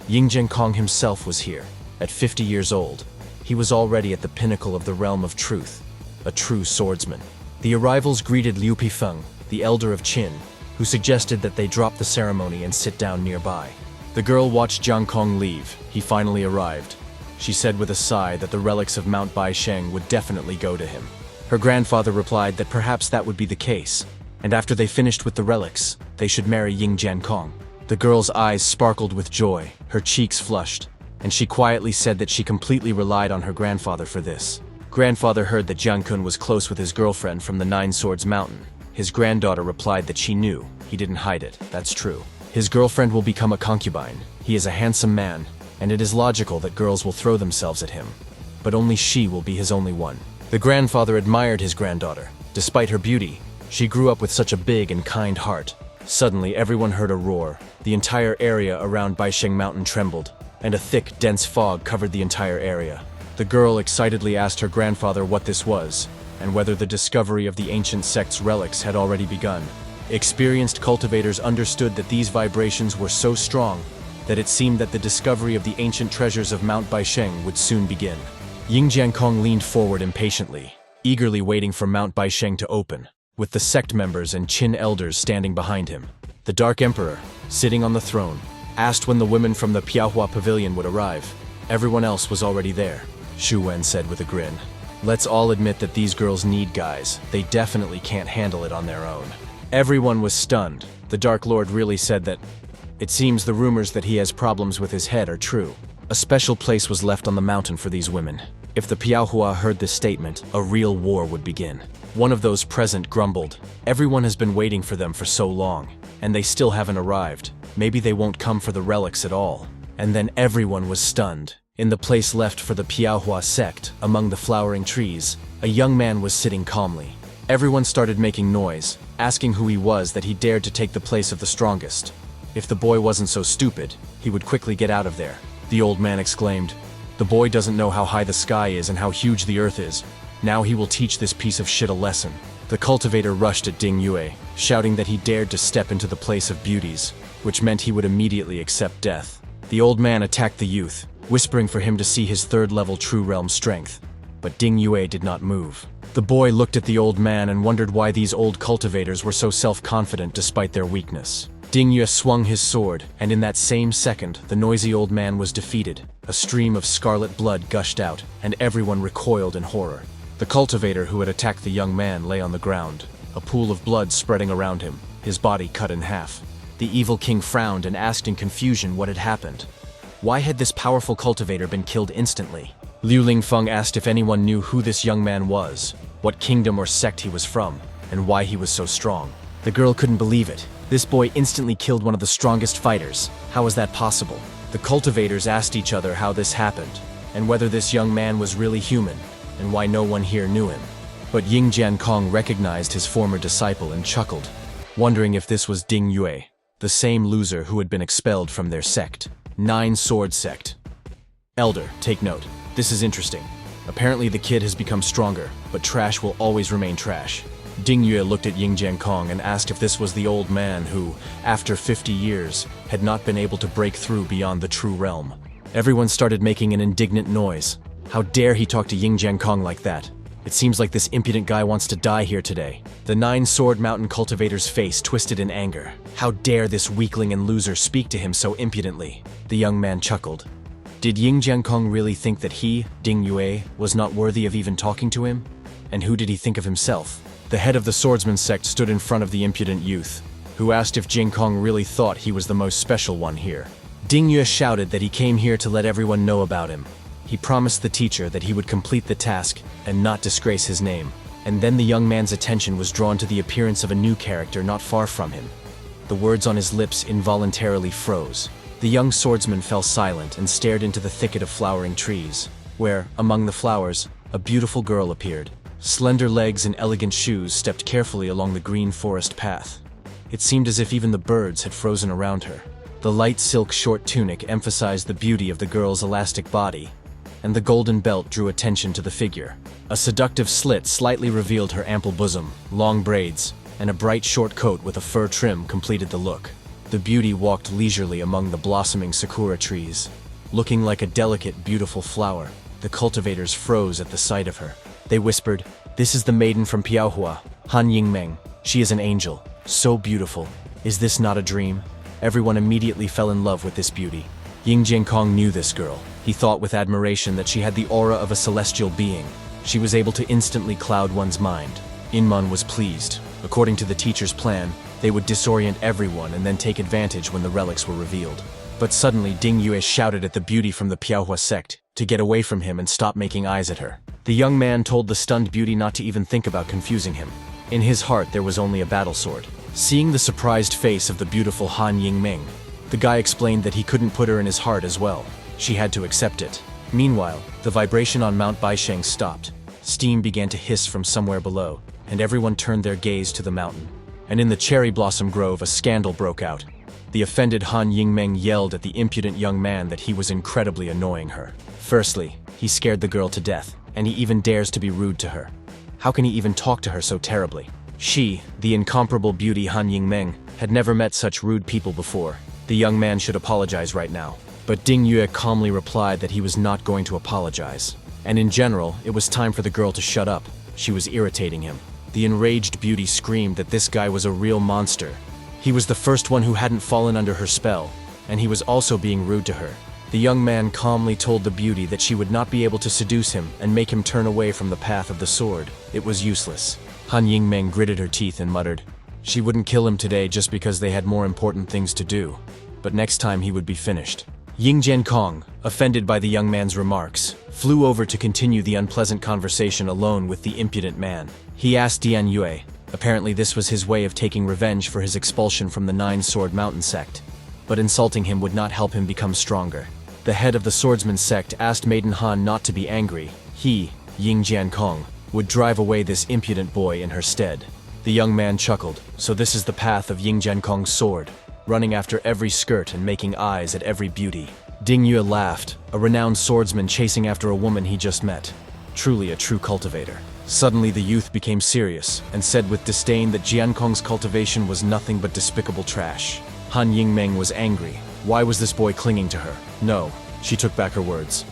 Ying Jiankong himself was here. At 50 years old, he was already at the pinnacle of the realm of truth. A true swordsman. The arrivals greeted Liu Pifeng, the elder of Qin, who suggested that they drop the ceremony and sit down nearby. The girl watched Jiang Kong leave. He finally arrived. She said with a sigh that the relics of Mount Baisheng would definitely go to him. Her grandfather replied that perhaps that would be the case, and after they finished with the relics, they should marry Ying Jiankong. The girl's eyes sparkled with joy, her cheeks flushed, and she quietly said that she completely relied on her grandfather for this. Grandfather heard that Jiang Kun was close with his girlfriend from the Nine Swords Mountain. His granddaughter replied that she knew. He didn't hide it, that's true. His girlfriend will become a concubine. He is a handsome man, and it is logical that girls will throw themselves at him. But only she will be his only one. The grandfather admired his granddaughter. Despite her beauty, she grew up with such a big and kind heart. Suddenly, everyone heard a roar. The entire area around Baisheng Mountain trembled, and a thick, dense fog covered the entire area. The girl excitedly asked her grandfather what this was, and whether the discovery of the ancient sect's relics had already begun. Experienced cultivators understood that these vibrations were so strong that it seemed that the discovery of the ancient treasures of Mount Baisheng would soon begin. Ying Jiankong leaned forward impatiently, eagerly waiting for Mount Baisheng to open, with the sect members and Qin elders standing behind him. The Dark Emperor, sitting on the throne, asked when the women from the Piahua Pavilion would arrive. Everyone else was already there, Xu Wen said with a grin. Let's all admit that these girls need guys. They definitely can't handle it on their own. Everyone was stunned. The Dark Lord really said that. It seems the rumors that he has problems with his head are true. A special place was left on the mountain for these women. If the Piahua heard this statement, a real war would begin. One of those present grumbled. Everyone has been waiting for them for so long, and they still haven't arrived. Maybe they won't come for the relics at all. And then everyone was stunned. In the place left for the Piahua sect, among the flowering trees, a young man was sitting calmly. Everyone started making noise, asking who he was that he dared to take the place of the strongest. If the boy wasn't so stupid, he would quickly get out of there. The old man exclaimed, "The boy doesn't know how high the sky is and how huge the earth is. Now he will teach this piece of shit a lesson." The cultivator rushed at Ding Yue, shouting that he dared to step into the place of beauties, which meant he would immediately accept death. The old man attacked the youth, whispering for him to see his third-level true realm strength. But Ding Yue did not move. The boy looked at the old man and wondered why these old cultivators were so self-confident despite their weakness. Ding Yue swung his sword, and in that same second, the noisy old man was defeated. A stream of scarlet blood gushed out, and everyone recoiled in horror. The cultivator who had attacked the young man lay on the ground, a pool of blood spreading around him, his body cut in half. The evil king frowned and asked in confusion what had happened. Why had this powerful cultivator been killed instantly? Liu Lingfeng asked if anyone knew who this young man was, what kingdom or sect he was from, and why he was so strong. The girl couldn't believe it. This boy instantly killed one of the strongest fighters. How was that possible? The cultivators asked each other how this happened, and whether this young man was really human, and why no one here knew him. But Ying Jiankong recognized his former disciple and chuckled, wondering if this was Ding Yue, the same loser who had been expelled from their sect. Nine Sword Sect. Elder, take note. This is interesting. Apparently the kid has become stronger, but trash will always remain trash. Ding Yue looked at Ying Jiankong and asked if this was the old man who, after 50 years, had not been able to break through beyond the true realm. Everyone started making an indignant noise. How dare he talk to Ying Jiankong like that? It seems like this impudent guy wants to die here today. The Nine Sword Mountain cultivator's face twisted in anger. How dare this weakling and loser speak to him so impudently? The young man chuckled. Did Ying Jiankong really think that he, Ding Yue, was not worthy of even talking to him? And who did he think of himself? The head of the swordsman sect stood in front of the impudent youth, who asked if Jiankong really thought he was the most special one here. Ding Yue shouted that he came here to let everyone know about him. He promised the teacher that he would complete the task and not disgrace his name. And then the young man's attention was drawn to the appearance of a new character not far from him. The words on his lips involuntarily froze. The young swordsman fell silent and stared into the thicket of flowering trees, where, among the flowers, a beautiful girl appeared. Slender legs and elegant shoes stepped carefully along the green forest path. It seemed as if even the birds had frozen around her. The light silk short tunic emphasized the beauty of the girl's elastic body, and the golden belt drew attention to the figure. A seductive slit slightly revealed her ample bosom, long braids, and a bright short coat with a fur trim completed the look. The beauty walked leisurely among the blossoming sakura trees. Looking like a delicate, beautiful flower, the cultivators froze at the sight of her. They whispered, "This is the maiden from Piahua, Han Yingmeng. She is an angel, so beautiful. Is this not a dream?" Everyone immediately fell in love with this beauty. Ying Jiankong knew this girl. He thought with admiration that she had the aura of a celestial being. She was able to instantly cloud one's mind. Inmun was pleased. According to the teacher's plan, they would disorient everyone and then take advantage when the relics were revealed. But suddenly Ding Yue shouted at the beauty from the Piahua sect to get away from him and stop making eyes at her. The young man told the stunned beauty not to even think about confusing him. In his heart there was only a battle sword. Seeing the surprised face of the beautiful Han Yingming, the guy explained that he couldn't put her in his heart as well. She had to accept it. Meanwhile, the vibration on Mount Baisheng stopped. Steam began to hiss from somewhere below, and everyone turned their gaze to the mountain. And in the cherry blossom grove, a scandal broke out. The offended Han Yingmeng yelled at the impudent young man that he was incredibly annoying her. Firstly, he scared the girl to death, and he even dares to be rude to her. How can he even talk to her so terribly? She, the incomparable beauty Han Yingmeng, had never met such rude people before. The young man should apologize right now. But Ding Yue calmly replied that he was not going to apologize. And in general, it was time for the girl to shut up. She was irritating him. The enraged beauty screamed that this guy was a real monster. He was the first one who hadn't fallen under her spell, and he was also being rude to her. The young man calmly told the beauty that she would not be able to seduce him and make him turn away from the path of the sword. It was useless. Han Yingmeng gritted her teeth and muttered. She wouldn't kill him today just because they had more important things to do. But next time he would be finished. Ying Jiankong, offended by the young man's remarks, flew over to continue the unpleasant conversation alone with the impudent man. He asked Dian Yue. Apparently this was his way of taking revenge for his expulsion from the Nine-Sword Mountain sect. But insulting him would not help him become stronger. The head of the swordsman sect asked Maiden Han not to be angry. He, Ying Jiankong, would drive away this impudent boy in her stead. The young man chuckled. So this is the path of Ying Jiankong's sword, running after every skirt and making eyes at every beauty. Ding Yue laughed, a renowned swordsman chasing after a woman he just met. Truly a true cultivator. Suddenly the youth became serious and said with disdain that Jiankong's cultivation was nothing but despicable trash. Han Yingmeng was angry. Why was this boy clinging to her? No, she took back her words.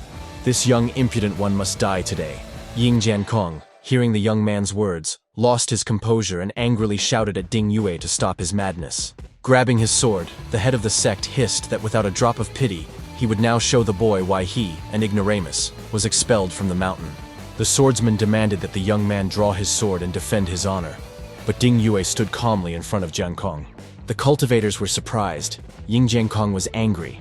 This young impudent one must die today. Ying Jiankong, hearing the young man's words, lost his composure and angrily shouted at Ding Yue to stop his madness. Grabbing his sword, the head of the sect hissed that without a drop of pity, he would now show the boy why he, an ignoramus, was expelled from the mountain. The swordsman demanded that the young man draw his sword and defend his honor. But Ding Yue stood calmly in front of Jiankong. The cultivators were surprised. Ying Jiankong was angry.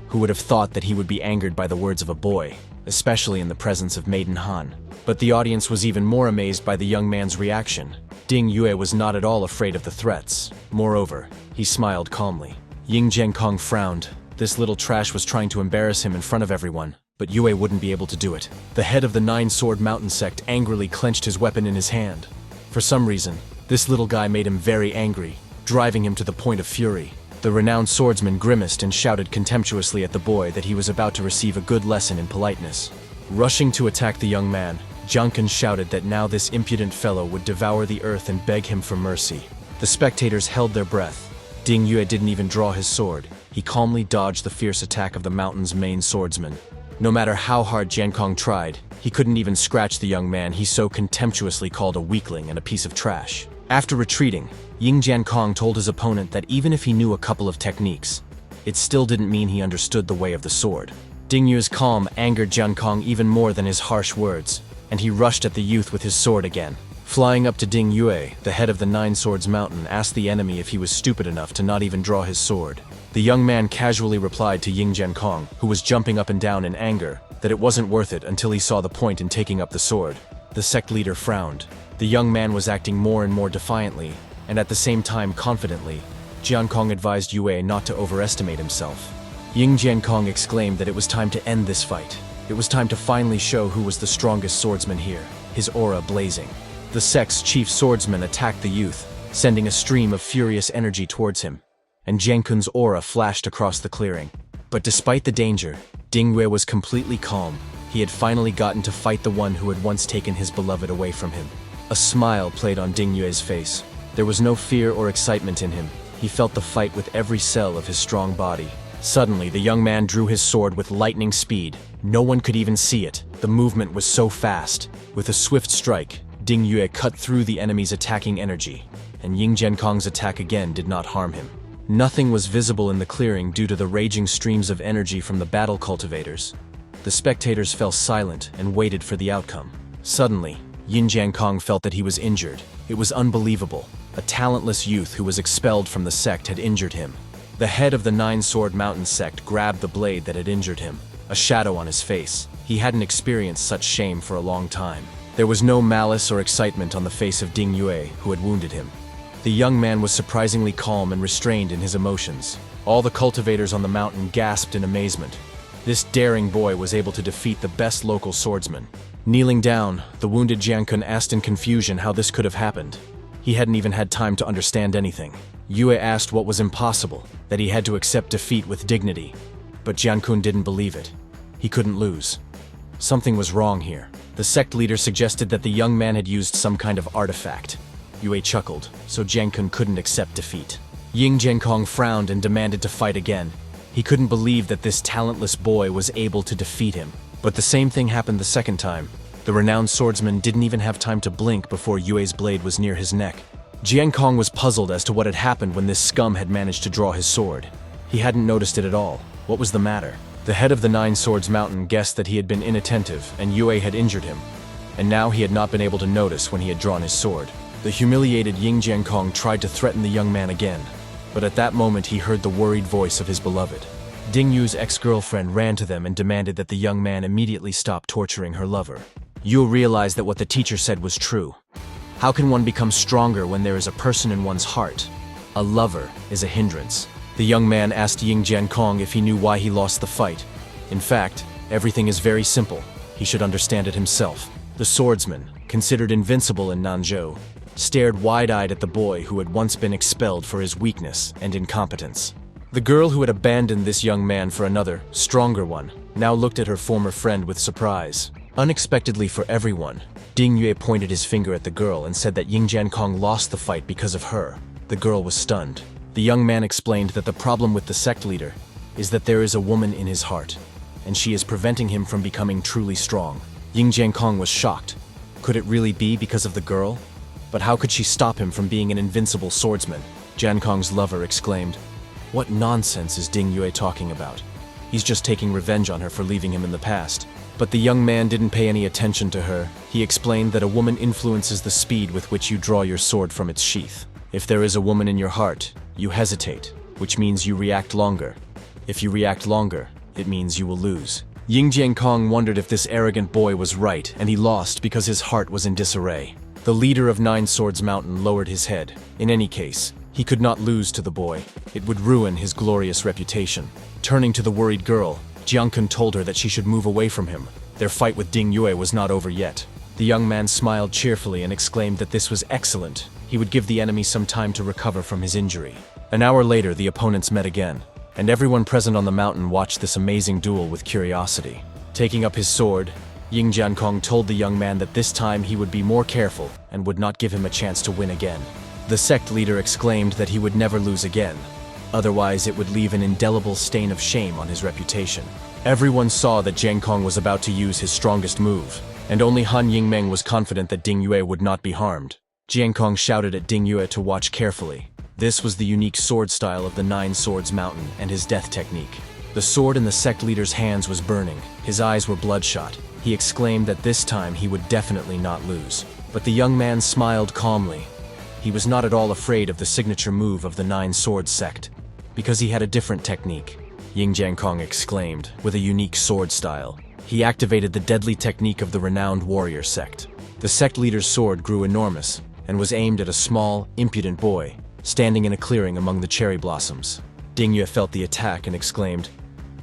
Who would have thought that he would be angered by the words of a boy, especially in the presence of Maiden Han? But the audience was even more amazed by the young man's reaction. Ding Yue was not at all afraid of the threats. Moreover, he smiled calmly. Ying Jiankong frowned. This little trash was trying to embarrass him in front of everyone, but Yue wouldn't be able to do it. The head of the Nine-Sword Mountain sect angrily clenched his weapon in his hand. For some reason, this little guy made him very angry, driving him to the point of fury. The renowned swordsman grimaced and shouted contemptuously at the boy that he was about to receive a good lesson in politeness. Rushing to attack the young man, Jiankong shouted that now this impudent fellow would devour the earth and beg him for mercy. The spectators held their breath. Ding Yue didn't even draw his sword. He calmly dodged the fierce attack of the mountain's main swordsman. No matter how hard Jiankong tried, he couldn't even scratch the young man he so contemptuously called a weakling and a piece of trash. After retreating, Ying Jiankong told his opponent that even if he knew a couple of techniques, it still didn't mean he understood the way of the sword. Ding Yue's calm angered Jiankong even more than his harsh words, and he rushed at the youth with his sword again. Flying up to Ding Yue, the head of the Nine Swords Mountain asked the enemy if he was stupid enough to not even draw his sword. The young man casually replied to Ying Jiankong, who was jumping up and down in anger, that it wasn't worth it until he saw the point in taking up the sword. The sect leader frowned. The young man was acting more and more defiantly, and at the same time confidently. Jiankong advised Yue not to overestimate himself. Ying Jiankong exclaimed that it was time to end this fight. It was time to finally show who was the strongest swordsman here, his aura blazing. The sect's chief swordsman attacked the youth, sending a stream of furious energy towards him, and Jiankong's aura flashed across the clearing. But despite the danger, Ding Yue was completely calm. He had finally gotten to fight the one who had once taken his beloved away from him. A smile played on Ding Yue's face. There was no fear or excitement in him. He felt the fight with every cell of his strong body. Suddenly, the young man drew his sword with lightning speed. No one could even see it. The movement was so fast. With a swift strike, Ding Yue cut through the enemy's attacking energy, and Ying Jiankong's attack again did not harm him. Nothing was visible in the clearing due to the raging streams of energy from the battle cultivators. The spectators fell silent and waited for the outcome. Suddenly, Ying Jiankong felt that he was injured. It was unbelievable. A talentless youth who was expelled from the sect had injured him. The head of the Nine-Sword Mountain sect grabbed the blade that had injured him, a shadow on his face. He He hadn't experienced such shame for a long time. There was no malice or excitement on the face of Ding Yue, who had wounded him. The young man was surprisingly calm and restrained in his emotions. All the cultivators on the mountain gasped in amazement. This daring boy was able to defeat the best local swordsman. Kneeling down, the wounded Jiang Kun asked in confusion how this could have happened. He hadn't even had time to understand anything. Yue asked what was impossible, that he had to accept defeat with dignity. But Jiang Kun didn't believe it. He couldn't lose. Something was wrong here. The sect leader suggested that the young man had used some kind of artifact. Yue chuckled, so Jiang Kun couldn't accept defeat. Ying Jiankong frowned and demanded to fight again. He couldn't believe that this talentless boy was able to defeat him. But the same thing happened the second time. The renowned swordsman didn't even have time to blink before Yue's blade was near his neck. Jiankong was puzzled as to what had happened when this scum had managed to draw his sword. He hadn't noticed it at all. What was the matter? The head of the Nine Swords Mountain guessed that he had been inattentive and Yue had injured him. And now he had not been able to notice when he had drawn his sword. The humiliated Ying Jiankong tried to threaten the young man again. But at that moment he heard the worried voice of his beloved. Ding Yu's ex-girlfriend ran to them and demanded that the young man immediately stop torturing her lover. Yu realized that what the teacher said was true. How can one become stronger when there is a person in one's heart? A lover is a hindrance. The young man asked Ying Jiankong if he knew why he lost the fight. In fact, everything is very simple. He should understand it himself. The swordsman, considered invincible in Nanzhou, stared wide-eyed at the boy who had once been expelled for his weakness and incompetence. The girl who had abandoned this young man for another, stronger one, now looked at her former friend with surprise. Unexpectedly for everyone, Ding Yue pointed his finger at the girl and said that Ying Jiankong lost the fight because of her. The girl was stunned. The young man explained that the problem with the sect leader is that there is a woman in his heart, and she is preventing him from becoming truly strong. Ying Jiankong was shocked. Could it really be because of the girl? But how could she stop him from being an invincible swordsman? Jiankong's lover exclaimed, "What nonsense is Ding Yue talking about? He's just taking revenge on her for leaving him in the past." But the young man didn't pay any attention to her. He explained that a woman influences the speed with which you draw your sword from its sheath. If there is a woman in your heart, you hesitate, which means you react longer. If you react longer, it means you will lose. Ying Jiankong wondered if this arrogant boy was right, and he lost because his heart was in disarray. The leader of Nine Swords Mountain lowered his head. In any case, he could not lose to the boy. It would ruin his glorious reputation. Turning to the worried girl, Jiang Kun told her that she should move away from him. Their fight with Ding Yue was not over yet. The young man smiled cheerfully and exclaimed that this was excellent. He would give the enemy some time to recover from his injury. An hour later, the opponents met again, and everyone present on the mountain watched this amazing duel with curiosity. Taking up his sword, Ying Jiankong told the young man that this time he would be more careful and would not give him a chance to win again. The sect leader exclaimed that he would never lose again. Otherwise, it would leave an indelible stain of shame on his reputation. Everyone saw that Jiankong was about to use his strongest move, and only Han Yingmeng was confident that Ding Yue would not be harmed. Jiankong shouted at Ding Yue to watch carefully. This was the unique sword style of the Nine Swords Mountain and his death technique. The sword in the sect leader's hands was burning. His eyes were bloodshot. He exclaimed that this time he would definitely not lose. But the young man smiled calmly. He was not at all afraid of the signature move of the Nine Swords sect, because he had a different technique. Ying Jiankong exclaimed, with a unique sword style. He activated the deadly technique of the renowned warrior sect. The sect leader's sword grew enormous and was aimed at a small, impudent boy, standing in a clearing among the cherry blossoms. Ding Yue felt the attack and exclaimed,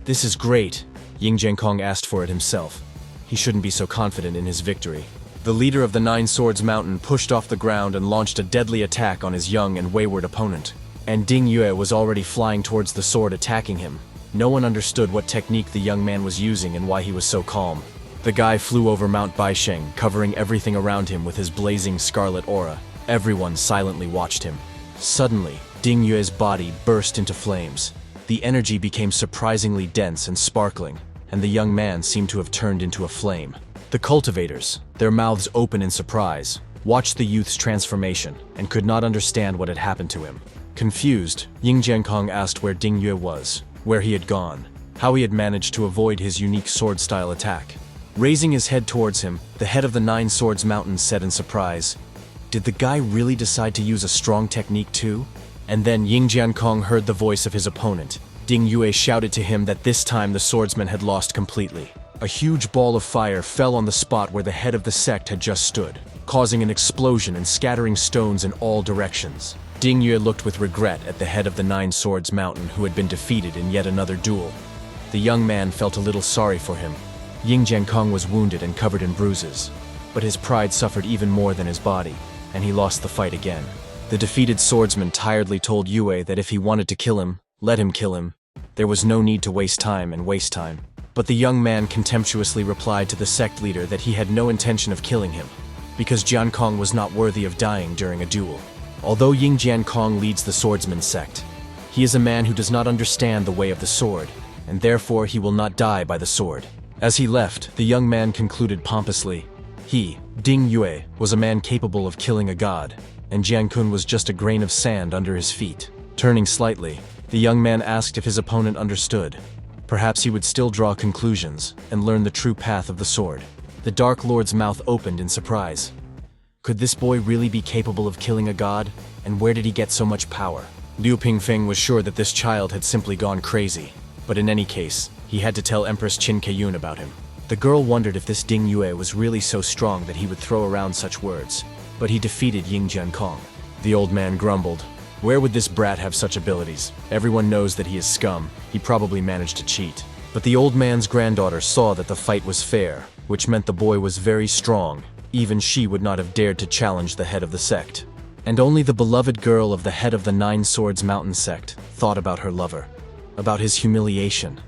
"This is great." Ying Jiankong asked for it himself. He shouldn't be so confident in his victory. The leader of the Nine Swords Mountain pushed off the ground and launched a deadly attack on his young and wayward opponent. And Ding Yue was already flying towards the sword, attacking him. No one understood what technique the young man was using and why he was so calm. The guy flew over Mount Baisheng, covering everything around him with his blazing scarlet aura. Everyone silently watched him. Suddenly, Ding Yue's body burst into flames. The energy became surprisingly dense and sparkling, and the young man seemed to have turned into a flame. The cultivators, their mouths open in surprise, watched the youth's transformation and could not understand what had happened to him. Confused, Ying Jiankong asked where Ding Yue was, where he had gone, how he had managed to avoid his unique sword-style attack. Raising his head towards him, the head of the Nine Swords Mountain said in surprise, "Did the guy really decide to use a strong technique too?" And then Ying Jiankong heard the voice of his opponent. Ding Yue shouted to him that this time the swordsman had lost completely. A huge ball of fire fell on the spot where the head of the sect had just stood, causing an explosion and scattering stones in all directions. Ding Yue looked with regret at the head of the Nine Swords Mountain who had been defeated in yet another duel. The young man felt a little sorry for him. Ying Jiankong was wounded and covered in bruises, but his pride suffered even more than his body, and he lost the fight again. The defeated swordsman tiredly told Yue that if he wanted to kill him, let him kill him. There was no need to waste time. But the young man contemptuously replied to the sect leader that he had no intention of killing him, because Jiankong was not worthy of dying during a duel. Although Ying Jiankong leads the swordsman sect, he is a man who does not understand the way of the sword, and therefore he will not die by the sword. As he left, the young man concluded pompously, he, Ding Yue, was a man capable of killing a god, and Jiankun was just a grain of sand under his feet. Turning slightly, the young man asked if his opponent understood. Perhaps he would still draw conclusions and learn the true path of the sword. The Dark Lord's mouth opened in surprise. Could this boy really be capable of killing a god? And where did he get so much power? Liu Pingfeng was sure that this child had simply gone crazy, but in any case, he had to tell Empress Qin Keiyun about him. The girl wondered if this Ding Yue was really so strong that he would throw around such words, but he defeated Ying Jiankong. The old man grumbled. Where would this brat have such abilities? Everyone knows that he is scum. He probably managed to cheat. But the old man's granddaughter saw that the fight was fair, which meant the boy was very strong. Even she would not have dared to challenge the head of the sect. And only the beloved girl of the head of the Nine Swords Mountain sect thought about her lover, about his humiliation,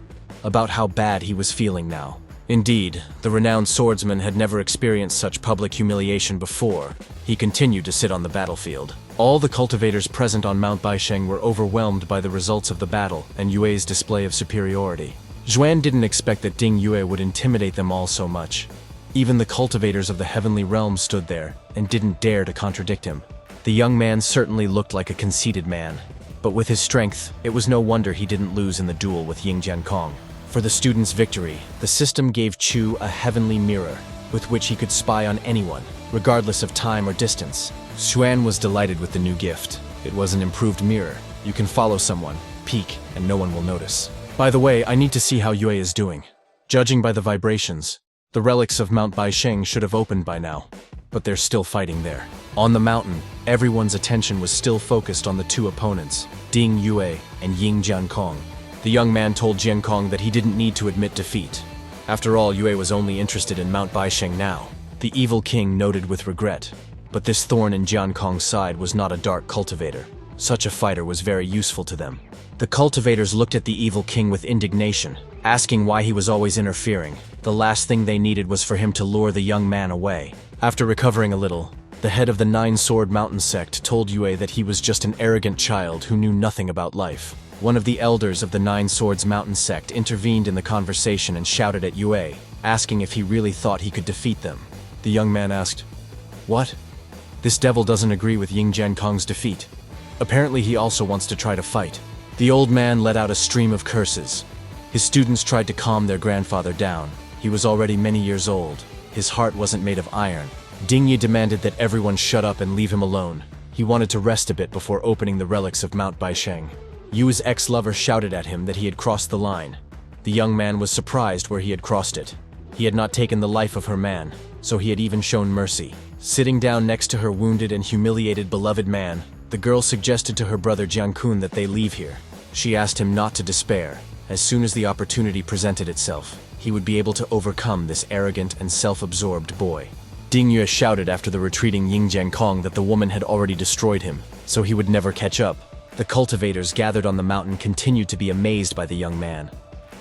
about how bad he was feeling now. Indeed, the renowned swordsman had never experienced such public humiliation before. He continued to sit on the battlefield. All the cultivators present on Mount Baisheng were overwhelmed by the results of the battle and Yue's display of superiority. Zhuan didn't expect that Ding Yue would intimidate them all so much. Even the cultivators of the heavenly realm stood there and didn't dare to contradict him. The young man certainly looked like a conceited man, but with his strength, it was no wonder he didn't lose in the duel with Ying Jiankong. For the student's victory, the system gave Chu a heavenly mirror, with which he could spy on anyone, regardless of time or distance. Xuan was delighted with the new gift. It was an improved mirror. You can follow someone, peek, and no one will notice. By the way, I need to see how Yue is doing. Judging by the vibrations, the relics of Mount Baisheng should have opened by now, but they're still fighting there. On the mountain, everyone's attention was still focused on the two opponents, Ding Yue and Ying Jiankong. The young man told Jiankong that he didn't need to admit defeat. After all, Yue was only interested in Mount Baisheng now. The evil king noted with regret. But this thorn in Jiankong's side was not a dark cultivator. Such a fighter was very useful to them. The cultivators looked at the evil king with indignation, asking why he was always interfering. The last thing they needed was for him to lure the young man away. After recovering a little, the head of the Nine Sword Mountain sect told Yue that he was just an arrogant child who knew nothing about life. One of the elders of the Nine Swords Mountain sect intervened in the conversation and shouted at Yue, asking if he really thought he could defeat them. The young man asked, "What? This devil doesn't agree with Ying Jiankong's defeat. Apparently he also wants to try to fight." The old man let out a stream of curses. His students tried to calm their grandfather down. He was already many years old. His heart wasn't made of iron. Ding Yi demanded that everyone shut up and leave him alone. He wanted to rest a bit before opening the relics of Mount Baisheng. Yu's ex-lover shouted at him that he had crossed the line. The young man was surprised where he had crossed it. He had not taken the life of her man, so he had even shown mercy. Sitting down next to her wounded and humiliated beloved man, the girl suggested to her brother Jiankun that they leave here. She asked him not to despair. As soon as the opportunity presented itself, he would be able to overcome this arrogant and self-absorbed boy. Ding Yue shouted after the retreating Ying Jiankong that the woman had already destroyed him, so he would never catch up. The cultivators gathered on the mountain continued to be amazed by the young man,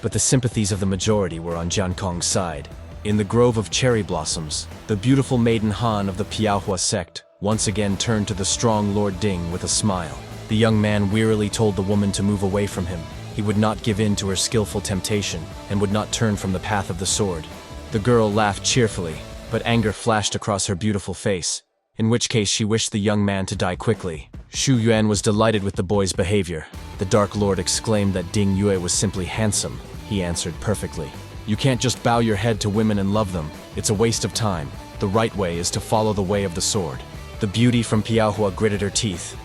but the sympathies of the majority were on Jiankong's side. In the grove of cherry blossoms, the beautiful maiden Han of the Piaohua sect once again turned to the strong Lord Ding with a smile. The young man wearily told the woman to move away from him. He would not give in to her skillful temptation and would not turn from the path of the sword. The girl laughed cheerfully, but anger flashed across her beautiful face, in which case she wished the young man to die quickly. Xu Yuan was delighted with the boy's behavior. The Dark Lord exclaimed that Ding Yue was simply handsome. He answered perfectly. "You can't just bow your head to women and love them. It's a waste of time. The right way is to follow the way of the sword." The beauty from Piaohua gritted her teeth.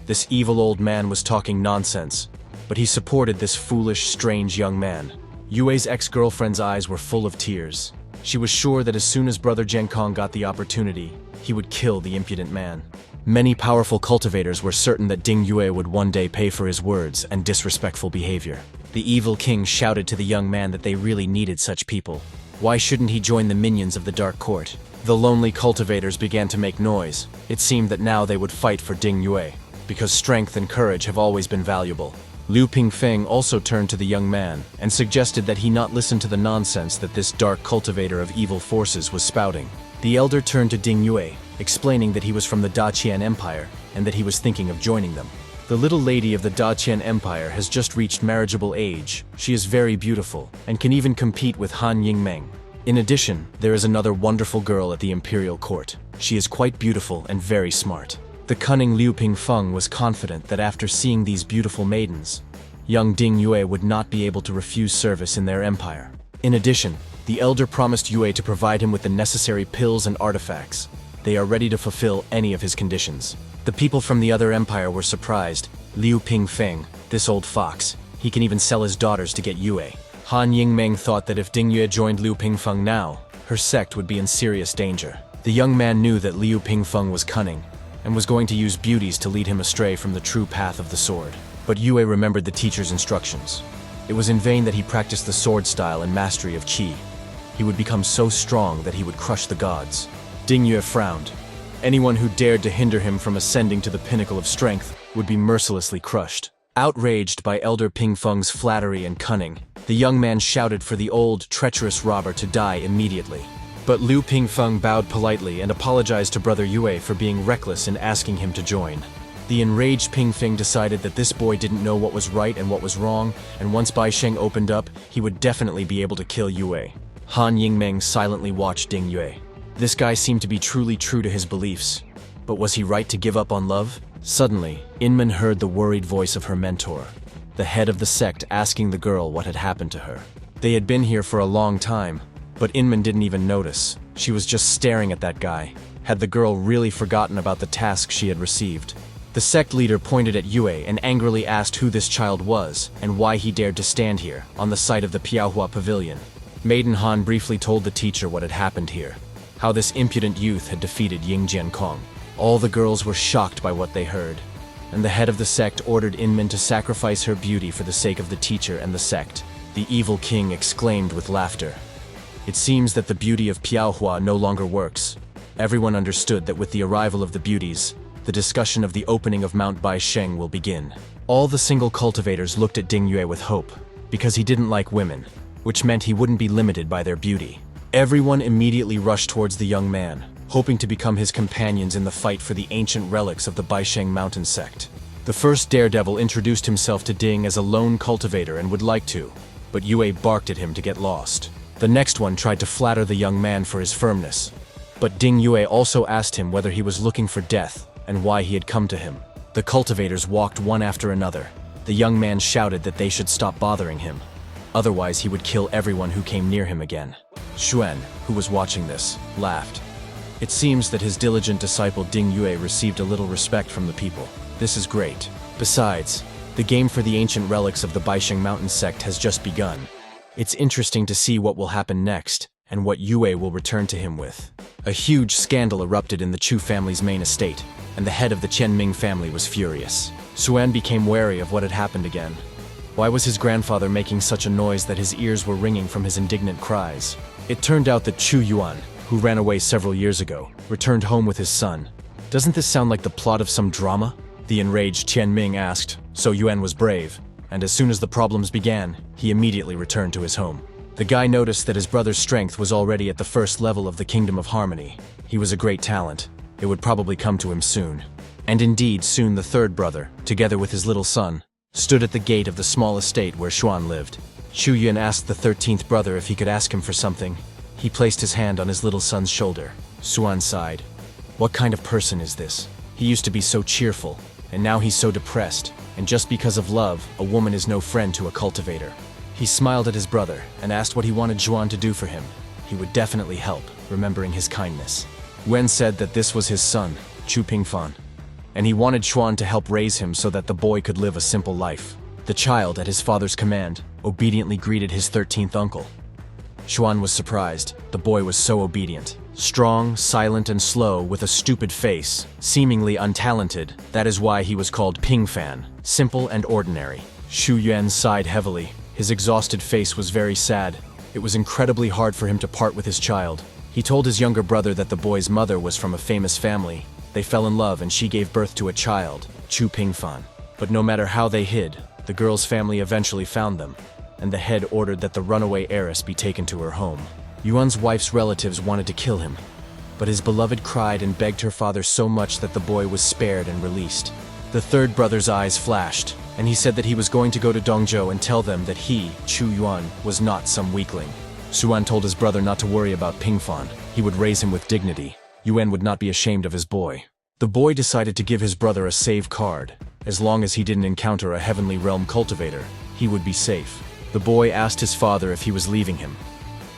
This evil old man was talking nonsense, but he supported this foolish, strange young man. Yue's ex-girlfriend's eyes were full of tears. She was sure that as soon as Brother Genkong got the opportunity, he would kill the impudent man. Many powerful cultivators were certain that Ding Yue would one day pay for his words and disrespectful behavior. The evil king shouted to the young man that they really needed such people. Why shouldn't he join the minions of the Dark Court? The lonely cultivators began to make noise. It seemed that now they would fight for Ding Yue, because strength and courage have always been valuable. Liu Pingfeng also turned to the young man and suggested that he not listen to the nonsense that this dark cultivator of evil forces was spouting. The elder turned to Ding Yue, explaining that he was from the Daqian Empire and that he was thinking of joining them. The little lady of the Daqian Empire has just reached marriageable age. She is very beautiful and can even compete with Han Yingmeng. In addition, there is another wonderful girl at the imperial court. She is quite beautiful and very smart. The cunning Liu Pingfeng was confident that after seeing these beautiful maidens, young Ding Yue would not be able to refuse service in their empire. In addition, the elder promised Yue to provide him with the necessary pills and artifacts. They are ready to fulfill any of his conditions. The people from the other empire were surprised. Liu Pingfeng, this old fox, he can even sell his daughters to get Yue. Han Yingmeng thought that if Ding Yue joined Liu Pingfeng now, her sect would be in serious danger. The young man knew that Liu Pingfeng was cunning and was going to use beauties to lead him astray from the true path of the sword. But Yue remembered the teacher's instructions. It was in vain that he practiced the sword style and mastery of qi. He would become so strong that he would crush the gods. Ding Yue frowned. Anyone who dared to hinder him from ascending to the pinnacle of strength would be mercilessly crushed. Outraged by Elder Pingfeng's flattery and cunning, the young man shouted for the old, treacherous robber to die immediately. But Liu Pingfeng bowed politely and apologized to Brother Yue for being reckless in asking him to join. The enraged Pingfeng decided that this boy didn't know what was right and what was wrong, and once Baisheng opened up, he would definitely be able to kill Yue. Han Yingmeng silently watched Ding Yue. This guy seemed to be truly true to his beliefs. But was he right to give up on love? Suddenly, Inman heard the worried voice of her mentor, the head of the sect, asking the girl what had happened to her. They had been here for a long time, but Inman didn't even notice. She was just staring at that guy. Had the girl really forgotten about the task she had received? The sect leader pointed at Yue and angrily asked who this child was and why he dared to stand here, on the site of the Piaohua Pavilion. Maiden Han briefly told the teacher what had happened here, how this impudent youth had defeated Ying Jiankong. All the girls were shocked by what they heard, and the head of the sect ordered Inman to sacrifice her beauty for the sake of the teacher and the sect. The evil king exclaimed with laughter. It seems that the beauty of Piaohua no longer works. Everyone understood that with the arrival of the beauties, the discussion of the opening of Mount Baisheng will begin. All the single cultivators looked at Ding Yue with hope, because he didn't like women, which meant he wouldn't be limited by their beauty. Everyone immediately rushed towards the young man, hoping to become his companions in the fight for the ancient relics of the Baisheng mountain sect. The first daredevil introduced himself to Ding as a lone cultivator and would like to, but Yue barked at him to get lost. The next one tried to flatter the young man for his firmness, but Ding Yue also asked him whether he was looking for death and why he had come to him. The cultivators walked one after another. The young man shouted that they should stop bothering him. Otherwise, he would kill everyone who came near him again. Xuan, who was watching this, laughed. It seems that his diligent disciple Ding Yue received a little respect from the people. This is great. Besides, the game for the ancient relics of the Baisheng mountain sect has just begun. It's interesting to see what will happen next, and what Yue will return to him with. A huge scandal erupted in the Chu family's main estate, and the head of the Qianming family was furious. Xuan became wary of what had happened again. Why was his grandfather making such a noise that his ears were ringing from his indignant cries? It turned out that Chu Yuan, who ran away several years ago, returned home with his son. Doesn't this sound like the plot of some drama? The enraged Qianming asked, so Yuan was brave, and as soon as the problems began, he immediately returned to his home. The guy noticed that his brother's strength was already at the first level of the Kingdom of Harmony. He was a great talent. It would probably come to him soon. And indeed, soon the third brother, together with his little son, stood at the gate of the small estate where Xuan lived. Chu Yun asked the 13th brother if he could ask him for something. He placed his hand on his little son's shoulder. Xuan sighed. What kind of person is this? He used to be so cheerful, and now he's so depressed, and just because of love, a woman is no friend to a cultivator. He smiled at his brother and asked what he wanted Xuan to do for him. He would definitely help, remembering his kindness. Wen said that this was his son, Chu Pingfan, and he wanted Xuan to help raise him so that the boy could live a simple life. The child, at his father's command, obediently greeted his 13th uncle. Xuan was surprised. The boy was so obedient. Strong, silent, and slow, with a stupid face, seemingly untalented. That is why he was called Ping Fan, simple and ordinary. Xu Yuan sighed heavily. His exhausted face was very sad. It was incredibly hard for him to part with his child. He told his younger brother that the boy's mother was from a famous family. They fell in love and she gave birth to a child, Chu Pingfan. But no matter how they hid, the girl's family eventually found them, and the head ordered that the runaway heiress be taken to her home. Yuan's wife's relatives wanted to kill him, but his beloved cried and begged her father so much that the boy was spared and released. The third brother's eyes flashed, and he said that he was going to go to Dongzhou and tell them that he, Chu Yuan, was not some weakling. Xuan told his brother not to worry about Pingfan. He would raise him with dignity. Yuan would not be ashamed of his boy. The boy decided to give his brother a save card. As long as he didn't encounter a heavenly realm cultivator, he would be safe. The boy asked his father if he was leaving him.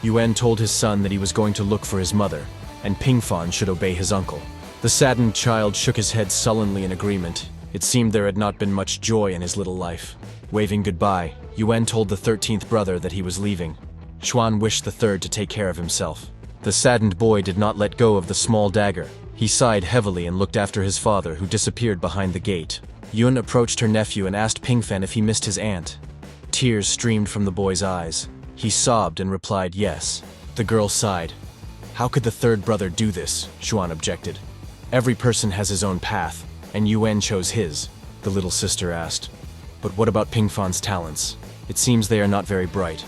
Yuan told his son that he was going to look for his mother, and Pingfan should obey his uncle. The saddened child shook his head sullenly in agreement. It seemed there had not been much joy in his little life. Waving goodbye, Yuan told the 13th brother that he was leaving. Xuan wished the third to take care of himself. The saddened boy did not let go of the small dagger. He sighed heavily and looked after his father, who disappeared behind the gate. Yun approached her nephew and asked Pingfan if he missed his aunt. Tears streamed from the boy's eyes. He sobbed and replied yes. The girl sighed. How could the third brother do this? Xuan objected. Every person has his own path, and Yuan chose his, the little sister asked. But what about Pingfan's talents? It seems they are not very bright.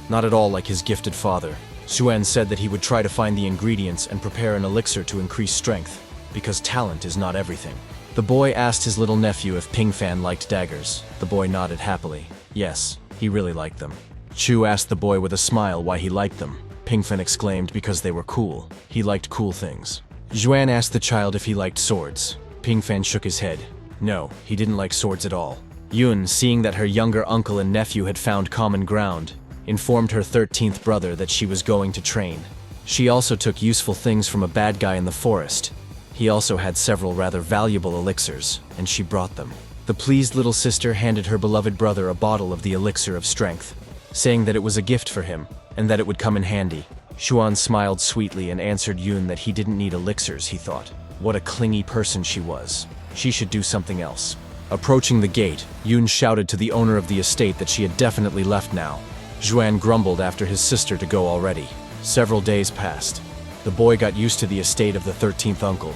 Not at all like his gifted father. Xuan said that he would try to find the ingredients and prepare an elixir to increase strength, because talent is not everything. The boy asked his little nephew if Pingfan liked daggers. The boy nodded happily. Yes, he really liked them. Chu asked the boy with a smile why he liked them. Pingfan exclaimed because they were cool. He liked cool things. Xuan asked the child if he liked swords. Pingfan shook his head. No, he didn't like swords at all. Yun, seeing that her younger uncle and nephew had found common ground, informed her 13th brother that she was going to train. She also took useful things from a bad guy in the forest. He also had several rather valuable elixirs, and she brought them. The pleased little sister handed her beloved brother a bottle of the elixir of strength, saying that it was a gift for him, and that it would come in handy. Xuan smiled sweetly and answered Yun that he didn't need elixirs, he thought. What a clingy person she was. She should do something else. Approaching the gate, Yun shouted to the owner of the estate that she had definitely left now. Xuan grumbled after his sister to go already. Several days passed. The boy got used to the estate of the 13th uncle.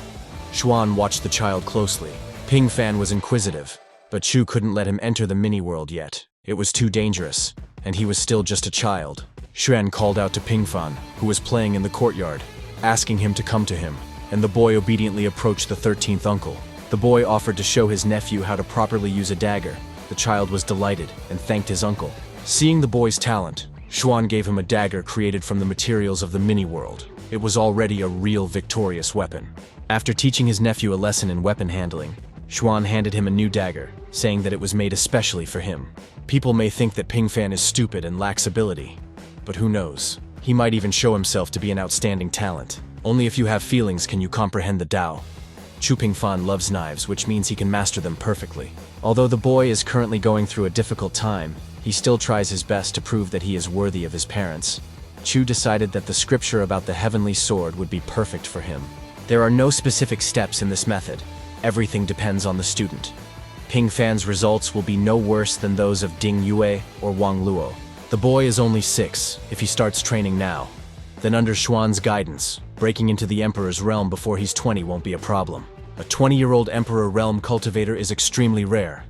Xuan watched the child closely. Pingfan was inquisitive, but Chu couldn't let him enter the mini-world yet. It was too dangerous, and he was still just a child. Xuan called out to Pingfan, who was playing in the courtyard, asking him to come to him, and the boy obediently approached the 13th uncle. The boy offered to show his nephew how to properly use a dagger. The child was delighted and thanked his uncle. Seeing the boy's talent, Xuan gave him a dagger created from the materials of the mini-world. It was already a real victorious weapon. After teaching his nephew a lesson in weapon handling, Xuan handed him a new dagger, saying that it was made especially for him. People may think that Pingfan is stupid and lacks ability, but who knows? He might even show himself to be an outstanding talent. Only if you have feelings can you comprehend the Tao. Chu Pingfan loves knives, which means he can master them perfectly. Although the boy is currently going through a difficult time, he still tries his best to prove that he is worthy of his parents. Chu decided that the scripture about the heavenly sword would be perfect for him. There are no specific steps in this method. Everything depends on the student. Pingfan's results will be no worse than those of Ding Yue or Wang Luo. The boy is only 6 if he starts training now. Then under Xuan's guidance, breaking into the Emperor's realm before he's 20 won't be a problem. A 20-year-old Emperor realm cultivator is extremely rare.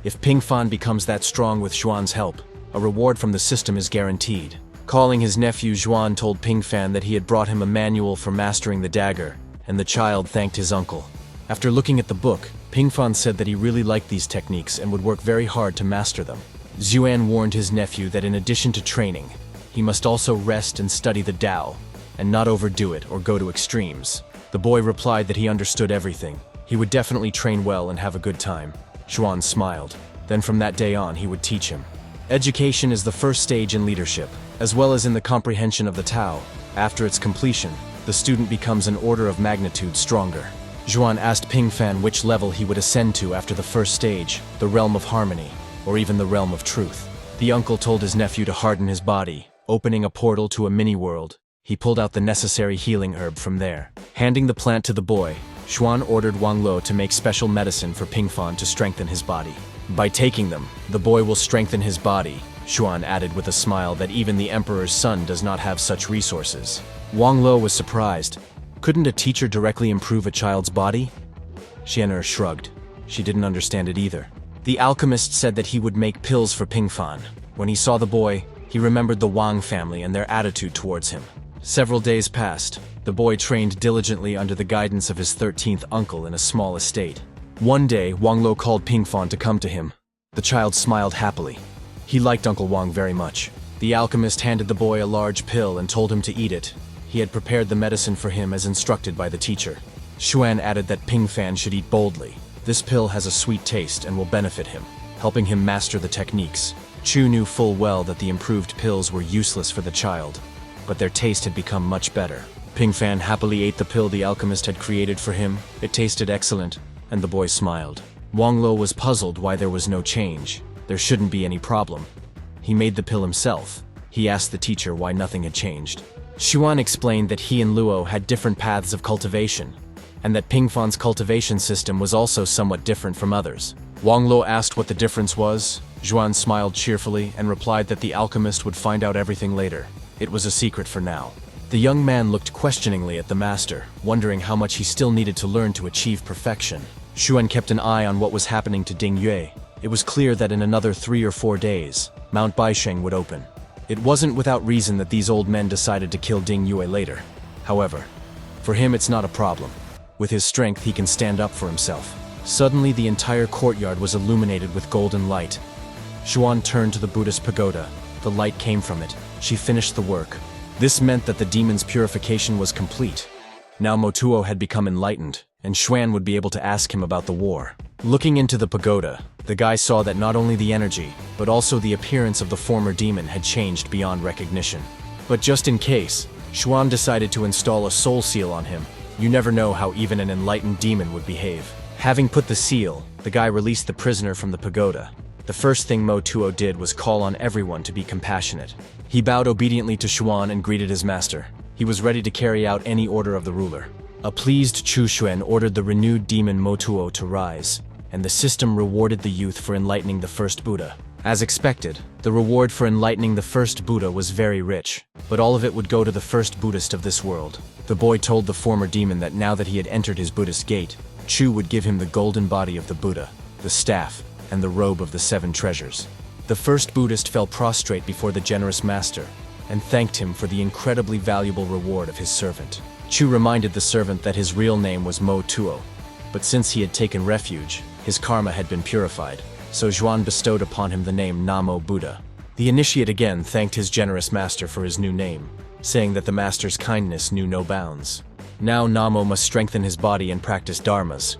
If Pingfan becomes that strong with Xuan's help, a reward from the system is guaranteed. Calling his nephew, Xuan told Pingfan that he had brought him a manual for mastering the dagger, and the child thanked his uncle. After looking at the book, Pingfan said that he really liked these techniques and would work very hard to master them. Xuan warned his nephew that in addition to training, he must also rest and study the Tao, and not overdo it or go to extremes. The boy replied that he understood everything. He would definitely train well and have a good time. Xuan smiled. Then from that day on, he would teach him. Education is the first stage in leadership, as well as in the comprehension of the Tao. After its completion, the student becomes an order of magnitude stronger. Xuan asked Pingfan which level he would ascend to after the first stage, the realm of harmony, or even the realm of truth. The uncle told his nephew to harden his body, opening a portal to a mini-world. He pulled out the necessary healing herb from there. Handing the plant to the boy, Xuan ordered Wang Lo to make special medicine for Pingfan to strengthen his body. By taking them, the boy will strengthen his body, Xuan added with a smile that even the emperor's son does not have such resources. Wang Lo was surprised. Couldn't a teacher directly improve a child's body? Xian'er shrugged. She didn't understand it either. The alchemist said that he would make pills for Pingfan. When he saw the boy, he remembered the Wang family and their attitude towards him. Several days passed. The boy trained diligently under the guidance of his 13th uncle in a small estate. One day, Wang Lo called Pingfan to come to him. The child smiled happily. He liked Uncle Wang very much. The alchemist handed the boy a large pill and told him to eat it. He had prepared the medicine for him as instructed by the teacher. Xuan added that Pingfan should eat boldly. This pill has a sweet taste and will benefit him, helping him master the techniques. Chu knew full well that the improved pills were useless for the child, but their taste had become much better. Pingfan happily ate the pill the alchemist had created for him. It tasted excellent, and the boy smiled. Wang Lo was puzzled why there was no change. There shouldn't be any problem. He made the pill himself. He asked the teacher why nothing had changed. Xuan explained that he and Luo had different paths of cultivation, and that Pingfan's cultivation system was also somewhat different from others. Wang Lo asked what the difference was. Xuan smiled cheerfully and replied that the alchemist would find out everything later. It was a secret for now. The young man looked questioningly at the master, wondering how much he still needed to learn to achieve perfection. Xuan kept an eye on what was happening to Ding Yue. It was clear that in another 3 or 4 days, Mount Baisheng would open. It wasn't without reason that these old men decided to kill Ding Yue later. However, for him it's not a problem. With his strength, he can stand up for himself. Suddenly, the entire courtyard was illuminated with golden light. Xuan turned to the Buddhist pagoda. The light came from it. She finished the work. This meant that the demon's purification was complete. Now Motuo had become enlightened, and Xuan would be able to ask him about the war. Looking into the pagoda, the guy saw that not only the energy, but also the appearance of the former demon had changed beyond recognition. But just in case, Xuan decided to install a soul seal on him. You never know how even an enlightened demon would behave. Having put the seal, the guy released the prisoner from the pagoda. The first thing Mo Tuo did was call on everyone to be compassionate. He bowed obediently to Xuan and greeted his master. He was ready to carry out any order of the ruler. A pleased Chu Xuan ordered the renewed demon Mo Tuo to rise, and the system rewarded the youth for enlightening the first Buddha. As expected, the reward for enlightening the first Buddha was very rich, but all of it would go to the first Buddhist of this world. The boy told the former demon that now that he had entered his Buddhist gate, Chu would give him the golden body of the Buddha, the staff, and the robe of the 7 treasures. The first Buddhist fell prostrate before the generous master and thanked him for the incredibly valuable reward of his servant. Chu reminded the servant that his real name was Mo Tuo, but since he had taken refuge, his karma had been purified, so Xuan bestowed upon him the name Namo Buddha. The initiate again thanked his generous master for his new name, saying that the master's kindness knew no bounds. Now Namo must strengthen his body and practice dharmas.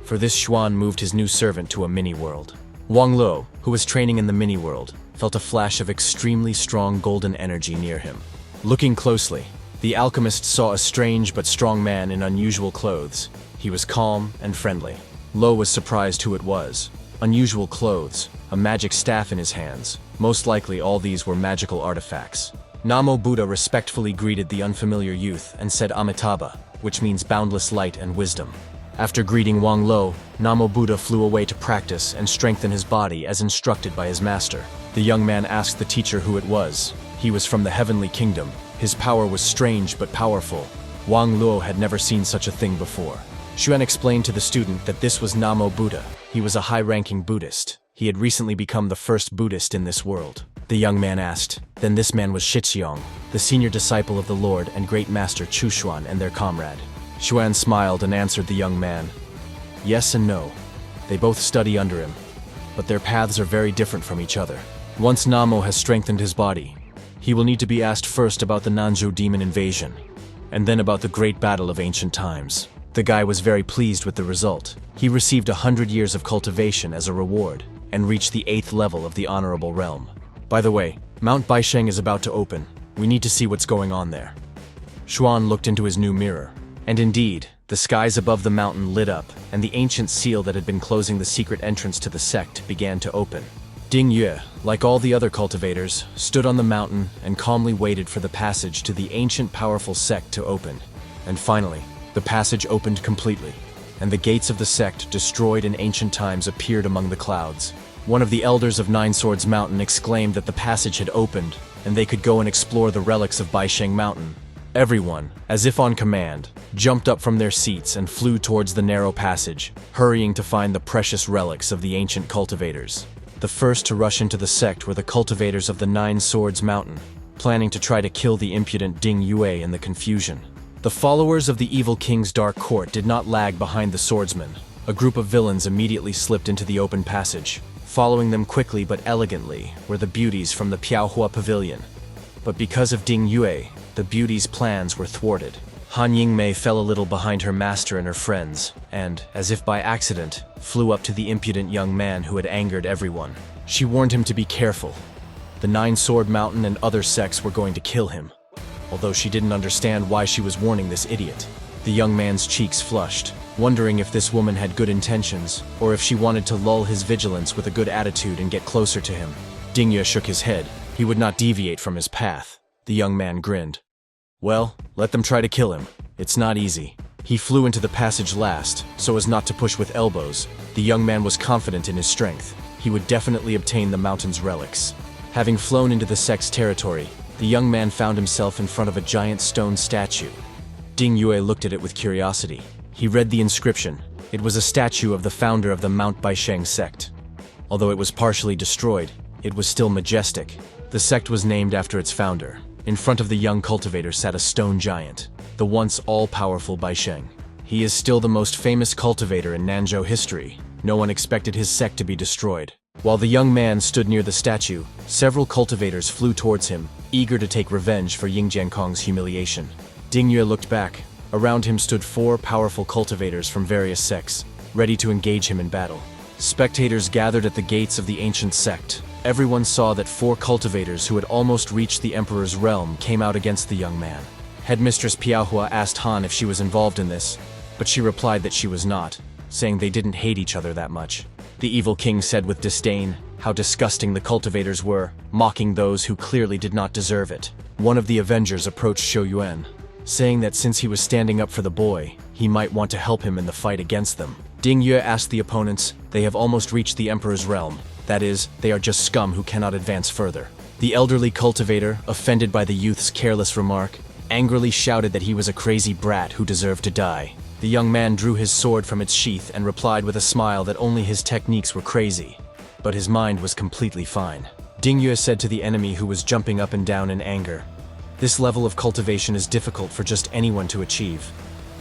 For this, Xuan moved his new servant to a mini-world. Wang Lo, who was training in the mini-world, felt a flash of extremely strong golden energy near him. Looking closely, the alchemist saw a strange but strong man in unusual clothes. He was calm and friendly. Lo was surprised who it was. Unusual clothes, a magic staff in his hands. Most likely all these were magical artifacts. Namo Buddha respectfully greeted the unfamiliar youth and said Amitabha, which means boundless light and wisdom. After greeting Wang Lo, Namo Buddha flew away to practice and strengthen his body as instructed by his master. The young man asked the teacher who it was. He was from the heavenly kingdom. His power was strange but powerful. Wang Luo had never seen such a thing before. Xuan explained to the student that this was Namo Buddha. He was a high-ranking Buddhist. He had recently become the first Buddhist in this world. The young man asked, then this man was Shixiong, the senior disciple of the Lord and great master Chu Xuan and their comrade. Xuan smiled and answered the young man. Yes and no. They both study under him, but their paths are very different from each other. Once Namo has strengthened his body, he will need to be asked first about the Nanzhou demon invasion, and then about the great battle of ancient times. The guy was very pleased with the result. He received 100 years of cultivation as a reward, and reached the 8th level of the Honorable Realm. By the way, Mount Baisheng is about to open. We need to see what's going on there. Xuan looked into his new mirror. And indeed, the skies above the mountain lit up, and the ancient seal that had been closing the secret entrance to the sect began to open. Ding Yue, like all the other cultivators, stood on the mountain and calmly waited for the passage to the ancient powerful sect to open. And finally, the passage opened completely, and the gates of the sect destroyed in ancient times appeared among the clouds. One of the elders of Nine Swords Mountain exclaimed that the passage had opened, and they could go and explore the relics of Baisheng Mountain. Everyone, as if on command, jumped up from their seats and flew towards the narrow passage, hurrying to find the precious relics of the ancient cultivators. The first to rush into the sect were the cultivators of the Nine Swords Mountain, planning to try to kill the impudent Ding Yue in the confusion. The followers of the evil king's dark court did not lag behind the swordsmen. A group of villains immediately slipped into the open passage. Following them quickly but elegantly were the beauties from the Piaohua Pavilion. But because of Ding Yue, the beauties' plans were thwarted. Han Yingmei fell a little behind her master and her friends, and, as if by accident, flew up to the impudent young man who had angered everyone. She warned him to be careful. The Nine Sword Mountain and other sects were going to kill him, although she didn't understand why she was warning this idiot. The young man's cheeks flushed, wondering if this woman had good intentions, or if she wanted to lull his vigilance with a good attitude and get closer to him. Ding Yue shook his head. He would not deviate from his path. The young man grinned. Well, let them try to kill him. It's not easy. He flew into the passage last, so as not to push with elbows. The young man was confident in his strength. He would definitely obtain the mountain's relics. Having flown into the sect's territory, the young man found himself in front of a giant stone statue. Ding Yue looked at it with curiosity. He read the inscription. It was a statue of the founder of the Mount Baisheng sect. Although it was partially destroyed, it was still majestic. The sect was named after its founder. In front of the young cultivator sat a stone giant, the once all-powerful Baisheng. He is still the most famous cultivator in Nanzhou history. No one expected his sect to be destroyed. While the young man stood near the statue, several cultivators flew towards him, eager to take revenge for Ying Jiankong's humiliation. Ding Yue looked back. Around him stood 4 powerful cultivators from various sects, ready to engage him in battle. Spectators gathered at the gates of the ancient sect. Everyone saw that 4 cultivators who had almost reached the emperor's realm came out against the young man. Headmistress Piaohua asked Han if she was involved in this, but she replied that she was not, saying they didn't hate each other that much. The evil king said with disdain how disgusting the cultivators were, mocking those who clearly did not deserve it. One of the avengers approached Shou Yuan, saying that since he was standing up for the boy, he might want to help him in the fight against them. Ding Yue asked the opponents, they have almost reached the emperor's realm. That is, they are just scum who cannot advance further. The elderly cultivator, offended by the youth's careless remark, angrily shouted that he was a crazy brat who deserved to die. The young man drew his sword from its sheath and replied with a smile that only his techniques were crazy, but his mind was completely fine. Ding Yue said to the enemy who was jumping up and down in anger, "This level of cultivation is difficult for just anyone to achieve,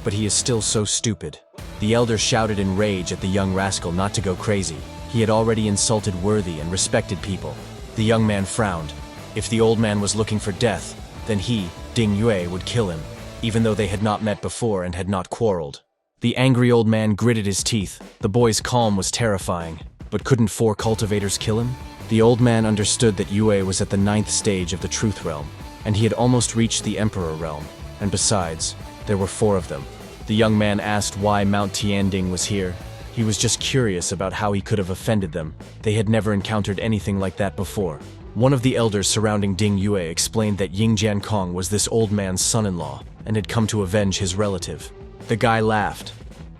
but he is still so stupid." The elder shouted in rage at the young rascal not to go crazy. He had already insulted worthy and respected people. The young man frowned. If the old man was looking for death, then he, Ding Yue, would kill him, even though they had not met before and had not quarreled. The angry old man gritted his teeth. The boy's calm was terrifying. But couldn't 4 cultivators kill him? The old man understood that Yue was at the 9th stage of the Truth Realm, and he had almost reached the Emperor Realm. And besides, there were 4 of them. The young man asked why Mount Tianding was here. He was just curious about how he could have offended them. They had never encountered anything like that before. One of the elders surrounding Ding Yue explained that Ying Jiankong was this old man's son-in-law and had come to avenge his relative. The guy laughed.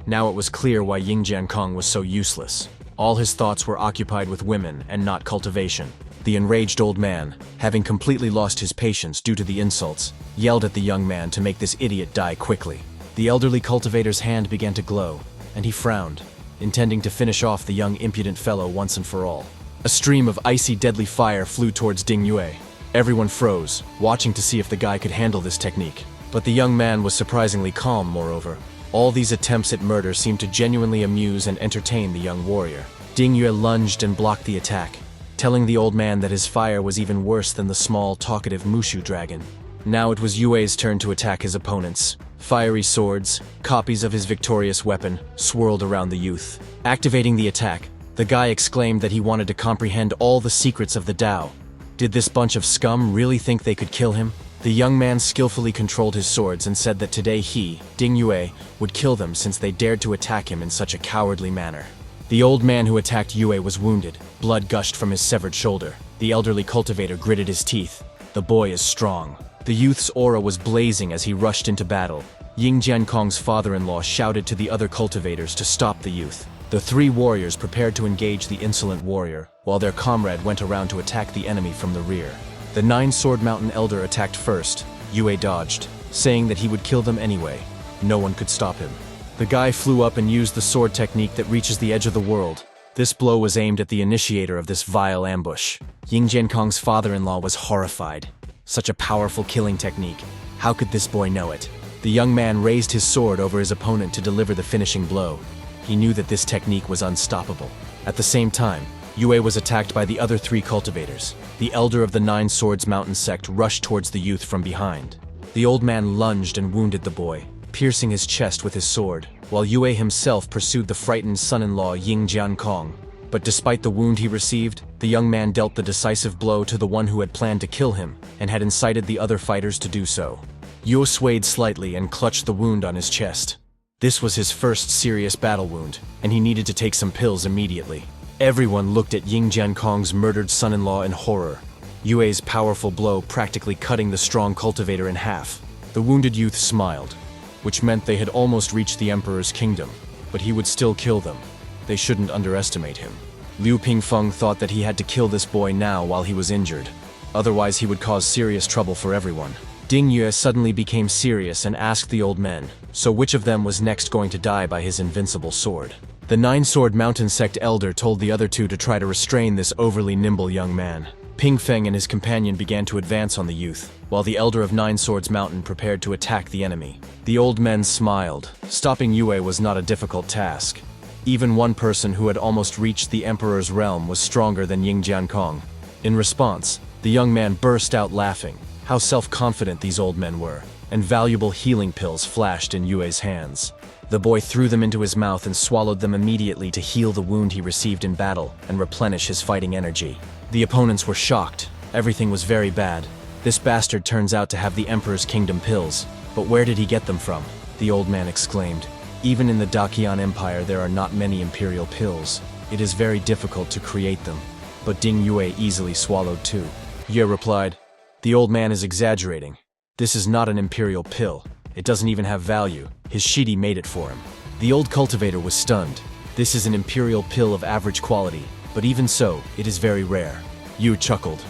Now it was clear why Ying Jiankong was so useless. All his thoughts were occupied with women and not cultivation. The enraged old man, having completely lost his patience due to the insults, yelled at the young man to make this idiot die quickly. The elderly cultivator's hand began to glow, and he frowned, intending to finish off the young impudent fellow once and for all. A stream of icy deadly fire flew towards Ding Yue. Everyone froze, watching to see if the guy could handle this technique. But the young man was surprisingly calm, moreover. All these attempts at murder seemed to genuinely amuse and entertain the young warrior. Ding Yue lunged and blocked the attack, telling the old man that his fire was even worse than the small, talkative Mushu dragon. Now it was Yue's turn to attack his opponents. Fiery swords, copies of his victorious weapon, swirled around the youth. Activating the attack, the guy exclaimed that he wanted to comprehend all the secrets of the Tao. Did this bunch of scum really think they could kill him? The young man skillfully controlled his swords and said that today he, Ding Yue, would kill them since they dared to attack him in such a cowardly manner. The old man who attacked Yue was wounded. Blood gushed from his severed shoulder. The elderly cultivator gritted his teeth. The boy is strong. The youth's aura was blazing as he rushed into battle. Ying Jiankong's father-in-law shouted to the other cultivators to stop the youth. The three warriors prepared to engage the insolent warrior, while their comrade went around to attack the enemy from the rear. The Nine-Sword Mountain Elder attacked first. Yue dodged, saying that he would kill them anyway. No one could stop him. The guy flew up and used the sword technique that reaches the edge of the world. This blow was aimed at the initiator of this vile ambush. Ying Jiankong's father-in-law was horrified. Such a powerful killing technique. How could this boy know it? The young man raised his sword over his opponent to deliver the finishing blow. He knew that this technique was unstoppable. At the same time, Yue was attacked by the other three cultivators. The elder of the Nine Swords Mountain sect rushed towards the youth from behind. The old man lunged and wounded the boy, piercing his chest with his sword, while Yue himself pursued the frightened son-in-law Ying Jiankong. But despite the wound he received, the young man dealt the decisive blow to the one who had planned to kill him and had incited the other fighters to do so. Yue swayed slightly and clutched the wound on his chest. This was his first serious battle wound, and he needed to take some pills immediately. Everyone looked at Ying Jiankong's murdered son-in-law in horror. Yue's powerful blow practically cutting the strong cultivator in half. The wounded youth smiled, which meant they had almost reached the emperor's kingdom, but he would still kill them. They shouldn't underestimate him. Liu Pingfeng thought that he had to kill this boy now while he was injured. Otherwise he would cause serious trouble for everyone. Ding Yue suddenly became serious and asked the old men, so which of them was next going to die by his invincible sword? The Nine-Sword Mountain Sect elder told the other two to try to restrain this overly nimble young man. Pingfeng and his companion began to advance on the youth, while the elder of Nine Swords Mountain prepared to attack the enemy. The old men smiled. Stopping Yue was not a difficult task. Even one person who had almost reached the emperor's realm was stronger than Ying Jiankong. In response, the young man burst out laughing. How self-confident these old men were, and valuable healing pills flashed in Yue's hands. The boy threw them into his mouth and swallowed them immediately to heal the wound he received in battle and replenish his fighting energy. The opponents were shocked. Everything was very bad. This bastard turns out to have the Emperor's Kingdom pills. But where did he get them from? The old man exclaimed. Even in the Daqian Empire there are not many imperial pills. It is very difficult to create them. But Ding Yue easily swallowed two. Yue replied, "The old man is exaggerating. This is not an imperial pill. It doesn't even have value. His shidi made it for him." The old cultivator was stunned. This is an imperial pill of average quality, but even so, it is very rare. Yu chuckled.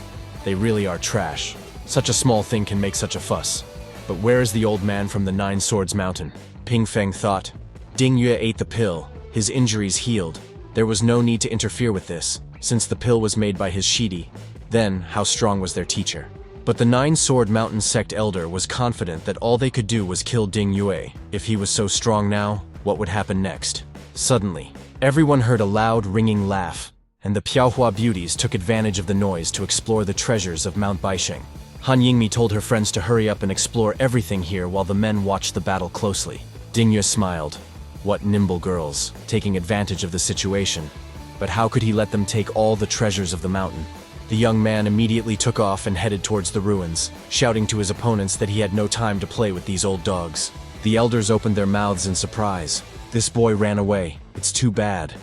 They really are trash. Such a small thing can make such a fuss. But where is the old man from the Nine Swords Mountain? Pingfeng thought. Ding Yue ate the pill. His injuries healed. There was no need to interfere with this, since the pill was made by his shidi. Then, how strong was their teacher? But the Nine Sword Mountain Sect elder was confident that all they could do was kill Ding Yue. If he was so strong now, what would happen next? Suddenly, everyone heard a loud, ringing laugh, and the Piaohua beauties took advantage of the noise to explore the treasures of Mount Baisheng. Han Yingmi told her friends to hurry up and explore everything here while the men watched the battle closely. Ding Yue smiled. What nimble girls, taking advantage of the situation. But how could he let them take all the treasures of the mountain? The young man immediately took off and headed towards the ruins, shouting to his opponents that he had no time to play with these old dogs. The elders opened their mouths in surprise. This boy ran away. It's too bad.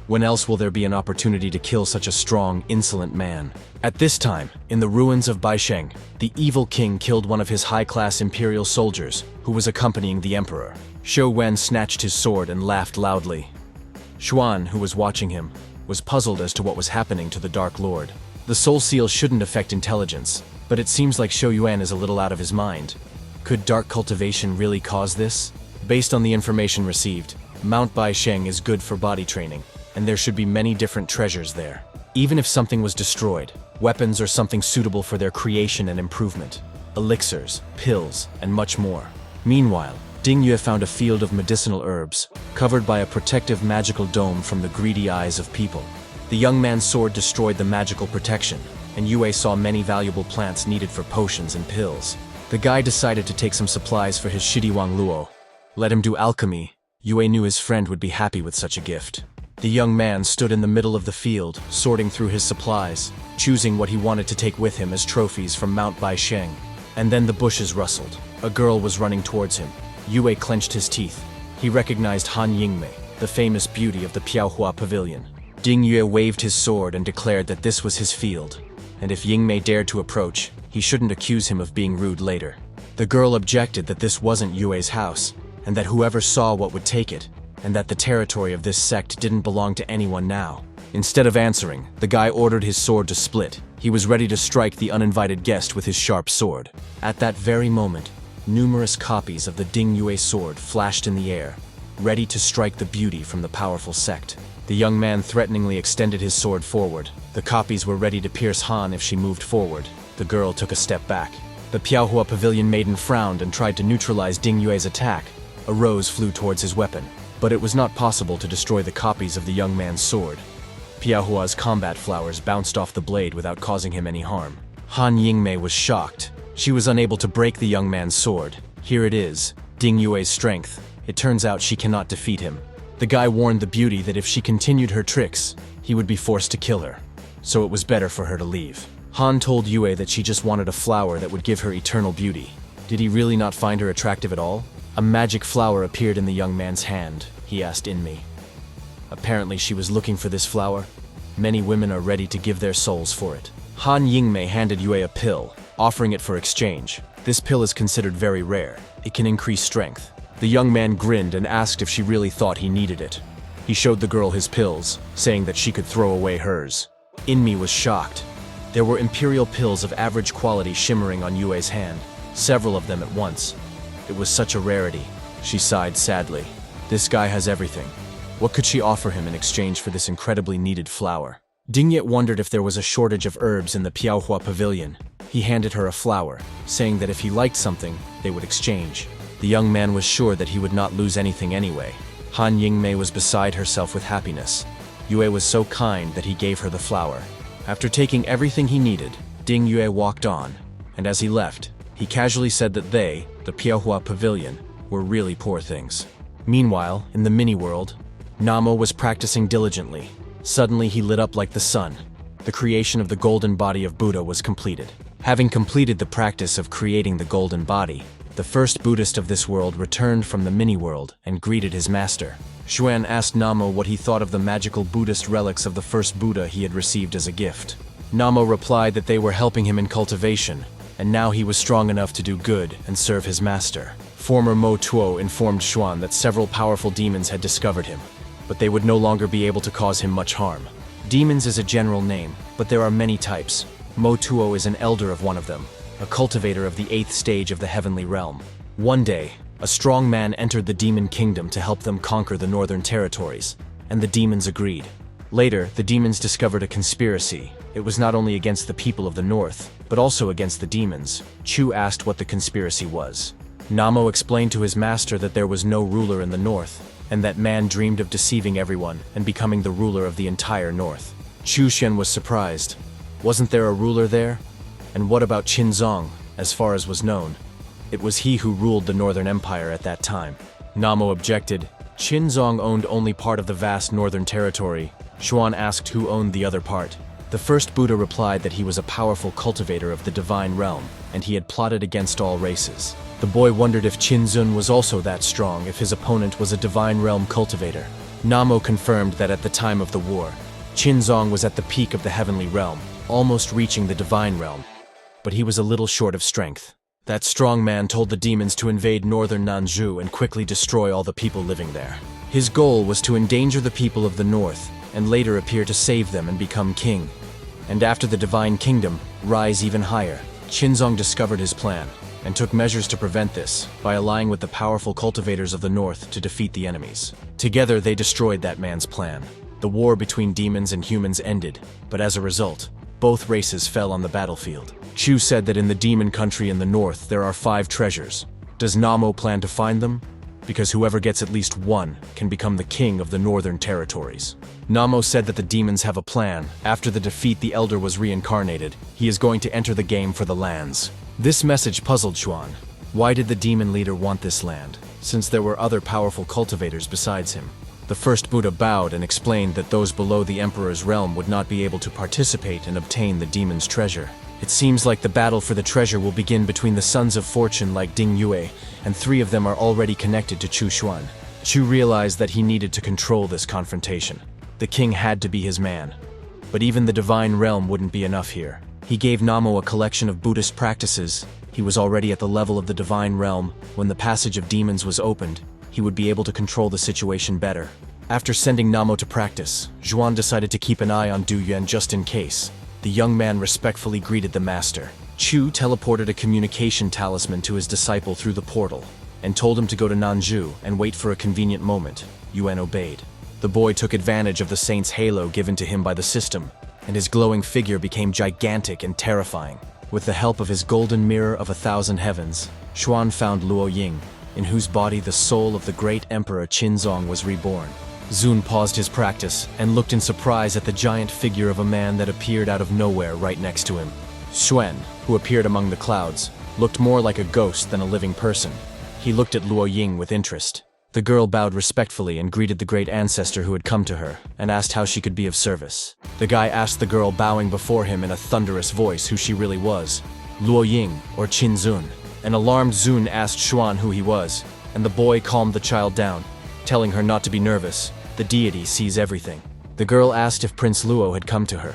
When else will there be an opportunity to kill such a strong, insolent man? At this time, in the ruins of Baisheng, the evil king killed one of his high-class imperial soldiers, who was accompanying the emperor. Shou Wen snatched his sword and laughed loudly. Xuan, who was watching him, was puzzled as to what was happening to the Dark Lord. The soul seal shouldn't affect intelligence, but it seems like Shou Yuan is a little out of his mind. Could dark cultivation really cause this? Based on the information received, Mount Baisheng is good for body training, and there should be many different treasures there. Even if something was destroyed, weapons or something suitable for their creation and improvement, elixirs, pills, and much more. Meanwhile, Ding Yue found a field of medicinal herbs, covered by a protective magical dome from the greedy eyes of people. The young man's sword destroyed the magical protection, and Yue saw many valuable plants needed for potions and pills. The guy decided to take some supplies for his Shidiwang Luo. Let him do alchemy. Yue knew his friend would be happy with such a gift. The young man stood in the middle of the field, sorting through his supplies, choosing what he wanted to take with him as trophies from Mount Baisheng. And then the bushes rustled. A girl was running towards him. Yue clenched his teeth. He recognized Han Yingmei. the famous beauty of the Piaohua Pavilion. Ding Yue waved his sword and declared that this was his field, and if Yingmei dared to approach, he shouldn't accuse him of being rude later. The girl objected that this wasn't Yue's house, and that whoever saw what would take it, and that the territory of this sect didn't belong to anyone now. Instead of answering, the guy ordered his sword to split. He was ready to strike the uninvited guest with his sharp sword. At that very moment, numerous copies of the Ding Yue sword flashed in the air, ready to strike the beauty from the powerful sect. The young man threateningly extended his sword forward. The copies were ready to pierce Han if she moved forward. The girl took a step back. The Piaohua Pavilion maiden frowned and tried to neutralize Ding Yue's attack. A rose flew towards his weapon, but it was not possible to destroy the copies of the young man's sword. Piaohua's combat flowers bounced off the blade without causing him any harm. Han Yingmei was shocked. She was unable to break the young man's sword. Here it is, Ding Yue's strength. It turns out she cannot defeat him. The guy warned the beauty that if she continued her tricks, he would be forced to kill her. So it was better for her to leave. Han told Yue that she just wanted a flower that would give her eternal beauty. Did he really not find her attractive at all? A magic flower appeared in the young man's hand, he asked Inmi. Apparently she was looking for this flower. Many women are ready to give their souls for it. Han Yingmei handed Yue a pill, offering it for exchange. This pill is considered very rare. It can increase strength. The young man grinned and asked if she really thought he needed it. He showed the girl his pills, saying that she could throw away hers. Inmi was shocked. There were imperial pills of average quality shimmering on Yue's hand, several of them at once. It was such a rarity. She sighed sadly. This guy has everything. What could she offer him in exchange for this incredibly needed flower? Ding Yue wondered if there was a shortage of herbs in the Piaohua Pavilion. He handed her a flower, saying that if he liked something, they would exchange. The young man was sure that he would not lose anything anyway. Han Yingmei was beside herself with happiness. Yue was so kind that he gave her the flower. After taking everything he needed, Ding Yue walked on, and as he left, he casually said that they, the Piaohua Pavilion, were really poor things. Meanwhile, in the mini-world, Namo was practicing diligently. Suddenly he lit up like the sun. The creation of the golden body of Buddha was completed. Having completed the practice of creating the golden body, the first Buddhist of this world returned from the mini-world and greeted his master. Xuan asked Namo what he thought of the magical Buddhist relics of the first Buddha he had received as a gift. Namo replied that they were helping him in cultivation, and now he was strong enough to do good and serve his master. Former Mo Tuo informed Xuan that several powerful demons had discovered him, but they would no longer be able to cause him much harm. Demons is a general name, but there are many types. Mo Tuo is an elder of one of them, a cultivator of the 8th stage of the heavenly realm. One day, a strong man entered the demon kingdom to help them conquer the northern territories, and the demons agreed. Later, the demons discovered a conspiracy. It was not only against the people of the north, but also against the demons. Chu asked what the conspiracy was. Namo explained to his master that there was no ruler in the north, and that man dreamed of deceiving everyone and becoming the ruler of the entire north. Chu Xian was surprised. Wasn't there a ruler there? And what about Qin Zong, as far as was known? It was he who ruled the Northern Empire at that time. Namo objected. Qin Zong owned only part of the vast northern territory. Xuan asked who owned the other part. The first Buddha replied that he was a powerful cultivator of the divine realm, and he had plotted against all races. The boy wondered if Qin Zun was also that strong if his opponent was a divine realm cultivator. Namo confirmed that at the time of the war, Qin Zong was at the peak of the heavenly realm, almost reaching the divine realm. But he was a little short of strength. That strong man told the demons to invade northern Nanzhou and quickly destroy all the people living there. His goal was to endanger the people of the north, and later appear to save them and become king. And after the divine kingdom, rise even higher. Qinzong discovered his plan, and took measures to prevent this, by allying with the powerful cultivators of the north to defeat the enemies. Together they destroyed that man's plan. The war between demons and humans ended, but as a result, both races fell on the battlefield. Chu said that in the demon country in the north there are 5 treasures. Does Namo plan to find them? Because whoever gets at least one can become the king of the northern territories. Namo said that the demons have a plan. After the defeat, the elder was reincarnated. He is going to enter the game for the lands. This message puzzled Xuan. Why did the demon leader want this land, since there were other powerful cultivators besides him? The first Buddha bowed and explained that those below the emperor's realm would not be able to participate and obtain the demon's treasure. It seems like the battle for the treasure will begin between the Sons of Fortune like Ding Yue, and 3 of them are already connected to Chu Xuan. Chu realized that he needed to control this confrontation. The king had to be his man. But even the divine realm wouldn't be enough here. He gave Namo a collection of Buddhist practices. He was already at the level of the divine realm. When the passage of demons was opened, he would be able to control the situation better. After sending Namo to practice, Zhuan decided to keep an eye on Du Yuan just in case. The young man respectfully greeted the master. Chu teleported a communication talisman to his disciple through the portal, and told him to go to Nanju and wait for a convenient moment. Yuan obeyed. The boy took advantage of the saint's halo given to him by the system, and his glowing figure became gigantic and terrifying. With the help of his golden mirror of 1,000 heavens, Xuan found Luo Ying, in whose body the soul of the great emperor Qinzong was reborn. Zun paused his practice and looked in surprise at the giant figure of a man that appeared out of nowhere right next to him. Xuan, who appeared among the clouds, looked more like a ghost than a living person. He looked at Luo Ying with interest. The girl bowed respectfully and greeted the great ancestor who had come to her, and asked how she could be of service. The guy asked the girl, bowing before him in a thunderous voice, who she really was. Luo Ying, or Qin Zun. An alarmed Zun asked Xuan who he was, and the boy calmed the child down, telling her not to be nervous. The deity sees everything. The girl asked if Prince Luo had come to her.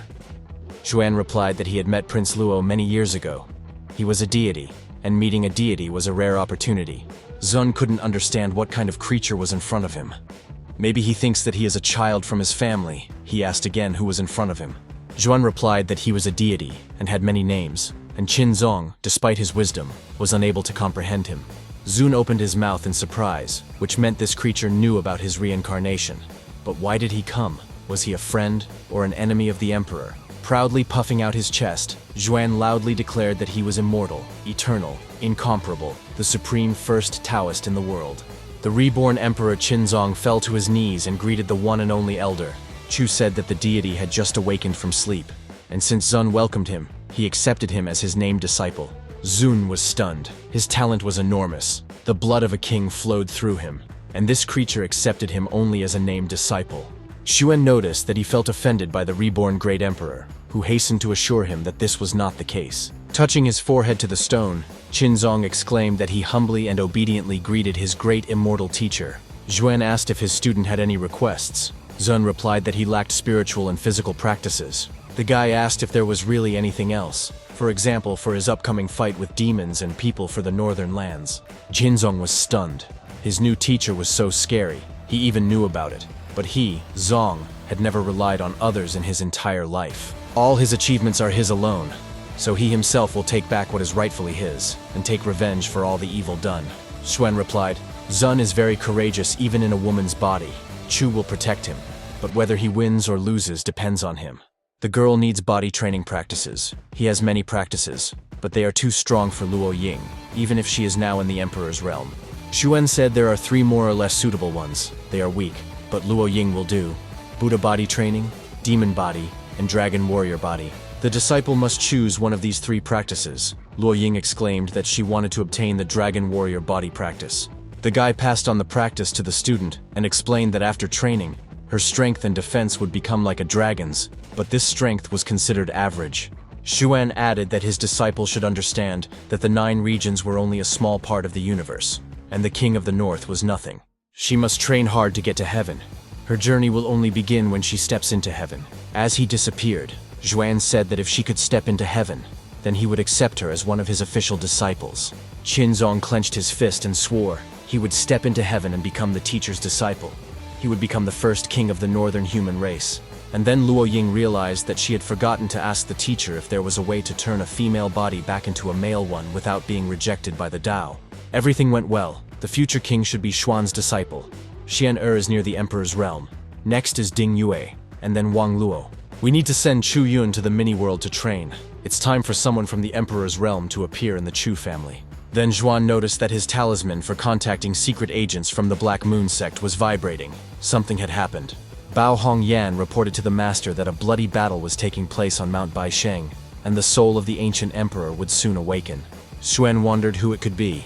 Xuan replied that he had met Prince Luo many years ago. He was a deity, and meeting a deity was a rare opportunity. Zun couldn't understand what kind of creature was in front of him. Maybe he thinks that he is a child from his family. He asked again who was in front of him. Zhuan replied that he was a deity and had many names, and Qinzong, despite his wisdom, was unable to comprehend him. Zun opened his mouth in surprise, which meant this creature knew about his reincarnation. But why did he come? Was he a friend or an enemy of the emperor? Proudly puffing out his chest, Zhuan loudly declared that he was immortal, eternal, incomparable, the supreme first Taoist in the world. The reborn emperor Qinzong fell to his knees and greeted the one and only elder. Chu said that the deity had just awakened from sleep, and since Zun welcomed him, he accepted him as his named disciple. Zun was stunned. His talent was enormous. The blood of a king flowed through him, and this creature accepted him only as a named disciple. Xuan noticed that he felt offended by the reborn great emperor, who hastened to assure him that this was not the case. Touching his forehead to the stone, Qinzong exclaimed that he humbly and obediently greeted his great immortal teacher. Xuan asked if his student had any requests. Zun replied that he lacked spiritual and physical practices. The guy asked if there was really anything else, for example for his upcoming fight with demons and people for the northern lands. Qinzong was stunned. His new teacher was so scary, he even knew about it. But he, Zong, had never relied on others in his entire life. All his achievements are his alone, so he himself will take back what is rightfully his, and take revenge for all the evil done. Xuan replied, Zun is very courageous even in a woman's body. Chu will protect him, but whether he wins or loses depends on him. The girl needs body training practices. He has many practices, but they are too strong for Luo Ying, even if she is now in the emperor's realm. Xuan said there are 3 more or less suitable ones. They are weak, but Luo Ying will do. Buddha body training, demon body, and dragon warrior body. The disciple must choose one of these 3 practices. Luo Ying exclaimed that she wanted to obtain the dragon warrior body practice. The guy passed on the practice to the student and explained that after training, her strength and defense would become like a dragon's, but this strength was considered average. Xuan added that his disciple should understand that the 9 regions were only a small part of the universe, and the king of the north was nothing. She must train hard to get to heaven. Her journey will only begin when she steps into heaven. As he disappeared, Xuan said that if she could step into heaven, then he would accept her as one of his official disciples. Qinzong clenched his fist and swore he would step into heaven and become the teacher's disciple. He would become the first king of the northern human race. And then Luo Ying realized that she had forgotten to ask the teacher if there was a way to turn a female body back into a male one without being rejected by the Tao. Everything went well. The future king should be Xuan's disciple. Xian'er is near the emperor's realm. Next is Ding Yue, and then Wang Luo. We need to send Chu Yun to the mini-world to train. It's time for someone from the emperor's realm to appear in the Chu family. Then Zhuan noticed that his talisman for contacting secret agents from the Black Moon sect was vibrating. Something had happened. Bao Hongyan reported to the master that a bloody battle was taking place on Mount Baisheng, and the soul of the ancient emperor would soon awaken. Xuan wondered who it could be,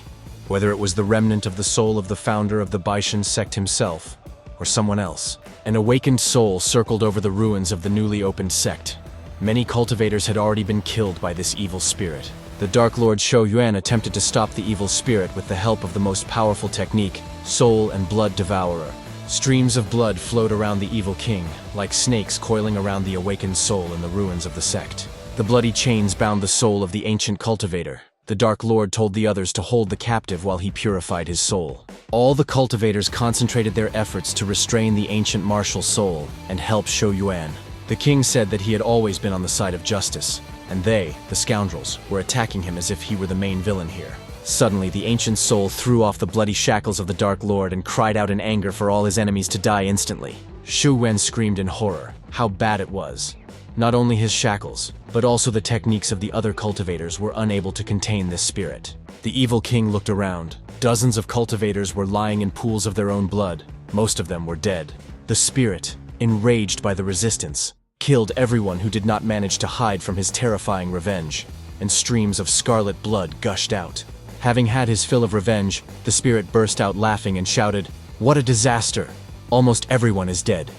whether it was the remnant of the soul of the founder of the Baishan sect himself, or someone else. An awakened soul circled over the ruins of the newly opened sect. Many cultivators had already been killed by this evil spirit. The Dark Lord Shou Yuan attempted to stop the evil spirit with the help of the most powerful technique, Soul and Blood Devourer. Streams of blood flowed around the evil king, like snakes coiling around the awakened soul in the ruins of the sect. The bloody chains bound the soul of the ancient cultivator. The Dark Lord told the others to hold the captive while he purified his soul. All the cultivators concentrated their efforts to restrain the ancient martial soul and help Shou Yuan. The king said that he had always been on the side of justice, and they, the scoundrels, were attacking him as if he were the main villain here. Suddenly, the ancient soul threw off the bloody shackles of the Dark Lord and cried out in anger for all his enemies to die instantly. Shou Yuan screamed in horror. How bad it was. Not only his shackles, but also the techniques of the other cultivators were unable to contain this spirit. The evil king looked around. Dozens of cultivators were lying in pools of their own blood. Most of them were dead. The spirit, enraged by the resistance, killed everyone who did not manage to hide from his terrifying revenge, and streams of scarlet blood gushed out. Having had his fill of revenge, the spirit burst out laughing and shouted, "What a disaster! Almost everyone is dead."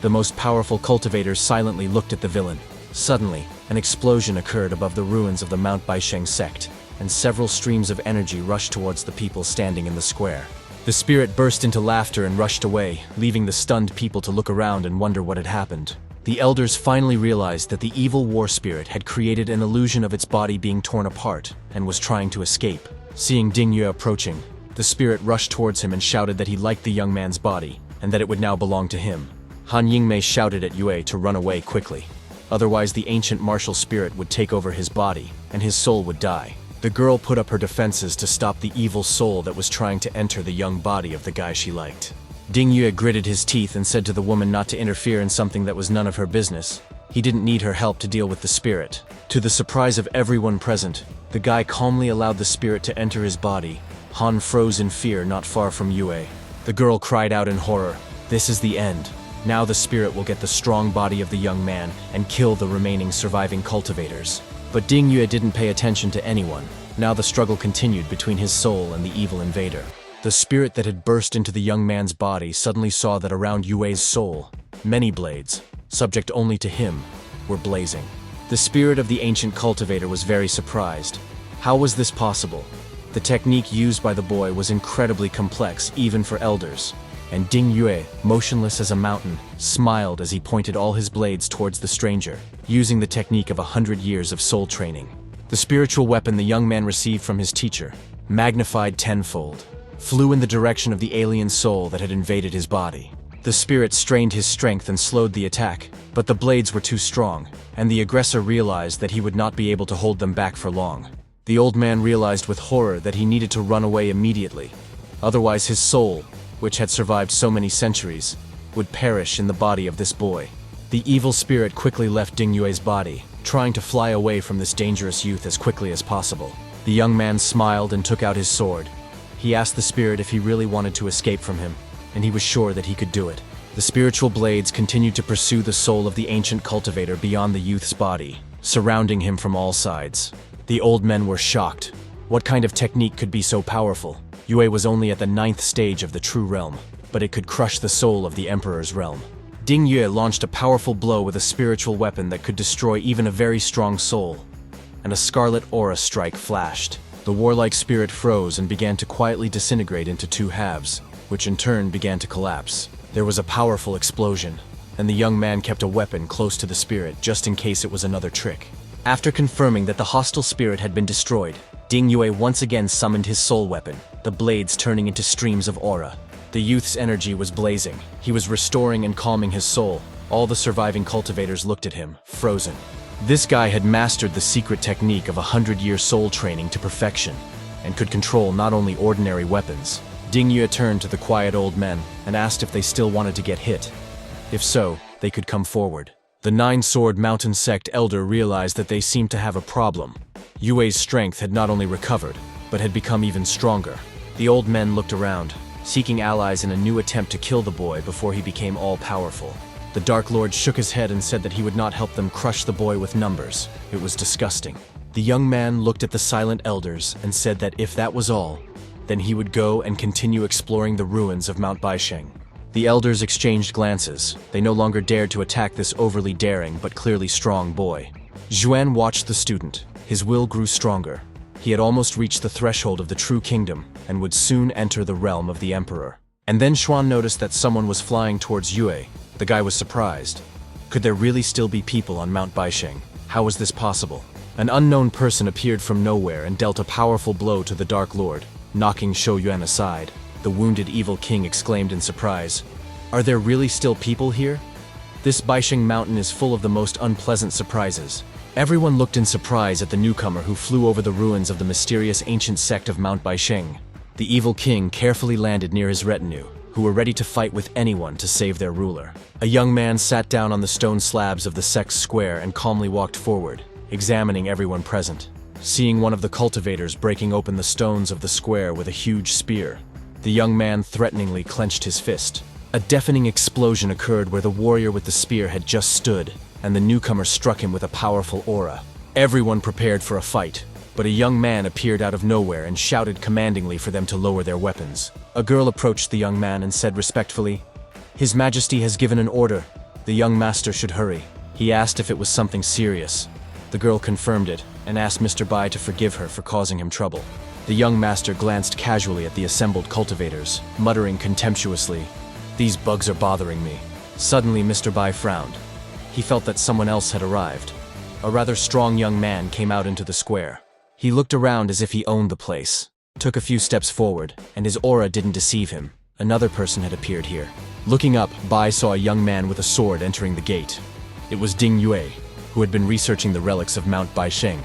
The most powerful cultivators silently looked at the villain. Suddenly, an explosion occurred above the ruins of the Mount Baisheng sect, and several streams of energy rushed towards the people standing in the square. The spirit burst into laughter and rushed away, leaving the stunned people to look around and wonder what had happened. The elders finally realized that the evil war spirit had created an illusion of its body being torn apart and was trying to escape. Seeing Ding Yue approaching, the spirit rushed towards him and shouted that he liked the young man's body, and that it would now belong to him. Han Yingmei shouted at Yue to run away quickly. Otherwise, the ancient martial spirit would take over his body, and his soul would die. The girl put up her defenses to stop the evil soul that was trying to enter the young body of the guy she liked. Ding Yue gritted his teeth and said to the woman not to interfere in something that was none of her business. He didn't need her help to deal with the spirit. To the surprise of everyone present, the guy calmly allowed the spirit to enter his body. Han froze in fear not far from Yue. The girl cried out in horror, "This is the end. Now the spirit will get the strong body of the young man and kill the remaining surviving cultivators." But Ding Yue didn't pay attention to anyone. Now the struggle continued between his soul and the evil invader. The spirit that had burst into the young man's body suddenly saw that around Yue's soul, many blades, subject only to him, were blazing. The spirit of the ancient cultivator was very surprised. How was this possible? The technique used by the boy was incredibly complex, even for elders. And Ding Yue, motionless as a mountain, smiled as he pointed all his blades towards the stranger, using the technique of 100 years of soul training. The spiritual weapon the young man received from his teacher, magnified tenfold, flew in the direction of the alien soul that had invaded his body. The spirit strained his strength and slowed the attack, but the blades were too strong, and the aggressor realized that he would not be able to hold them back for long. The old man realized with horror that he needed to run away immediately. Otherwise his soul, which had survived so many centuries, would perish in the body of this boy. The evil spirit quickly left Ding Yue's body, trying to fly away from this dangerous youth as quickly as possible. The young man smiled and took out his sword. He asked the spirit if he really wanted to escape from him, and he was sure that he could do it. The spiritual blades continued to pursue the soul of the ancient cultivator beyond the youth's body, surrounding him from all sides. The old men were shocked. What kind of technique could be so powerful? Yue was only at the 9th stage of the true realm, but it could crush the soul of the emperor's realm. Ding Yue launched a powerful blow with a spiritual weapon that could destroy even a very strong soul, and a scarlet aura strike flashed. The warlike spirit froze and began to quietly disintegrate into two halves, which in turn began to collapse. There was a powerful explosion, and the young man kept a weapon close to the spirit just in case it was another trick. After confirming that the hostile spirit had been destroyed, Ding Yue once again summoned his soul weapon, the blades turning into streams of aura. The youth's energy was blazing. He was restoring and calming his soul. All the surviving cultivators looked at him, frozen. This guy had mastered the secret technique of 100-year soul training to perfection, and could control not only ordinary weapons. Ding Yue turned to the quiet old men and asked if they still wanted to get hit. If so, they could come forward. The Nine-Sword Mountain Sect elder realized that they seemed to have a problem. Yue's strength had not only recovered, but had become even stronger. The old men looked around, seeking allies in a new attempt to kill the boy before he became all-powerful. The Dark Lord shook his head and said that he would not help them crush the boy with numbers. It was disgusting. The young man looked at the silent elders and said that if that was all, then he would go and continue exploring the ruins of Mount Baisheng. The elders exchanged glances. They no longer dared to attack this overly daring but clearly strong boy. Zhuan watched the student. His will grew stronger. He had almost reached the threshold of the true kingdom and would soon enter the realm of the emperor. And then Xuan noticed that someone was flying towards Yue. The guy was surprised. Could there really still be people on Mount Baisheng? How was this possible? An unknown person appeared from nowhere and dealt a powerful blow to the Dark Lord, knocking Shou Yuan aside. The wounded evil king exclaimed in surprise, "Are there really still people here?" This Baisheng mountain is full of the most unpleasant surprises. Everyone looked in surprise at the newcomer who flew over the ruins of the mysterious ancient sect of Mount Baisheng. The evil king carefully landed near his retinue, who were ready to fight with anyone to save their ruler. A young man sat down on the stone slabs of the sect's square and calmly walked forward, examining everyone present. Seeing one of the cultivators breaking open the stones of the square with a huge spear, the young man threateningly clenched his fist. A deafening explosion occurred where the warrior with the spear had just stood, and the newcomer struck him with a powerful aura. Everyone prepared for a fight, but a young man appeared out of nowhere and shouted commandingly for them to lower their weapons. A girl approached the young man and said respectfully, "His Majesty has given an order. The young master should hurry." He asked if it was something serious. The girl confirmed it and asked Mr. Bai to forgive her for causing him trouble. The young master glanced casually at the assembled cultivators, muttering contemptuously, "These bugs are bothering me." Suddenly Mr. Bai frowned. He felt that someone else had arrived. A rather strong young man came out into the square. He looked around as if he owned the place, took a few steps forward, and his aura didn't deceive him. Another person had appeared here. Looking up, Bai saw a young man with a sword entering the gate. It was Ding Yue, who had been researching the relics of Mount Baisheng.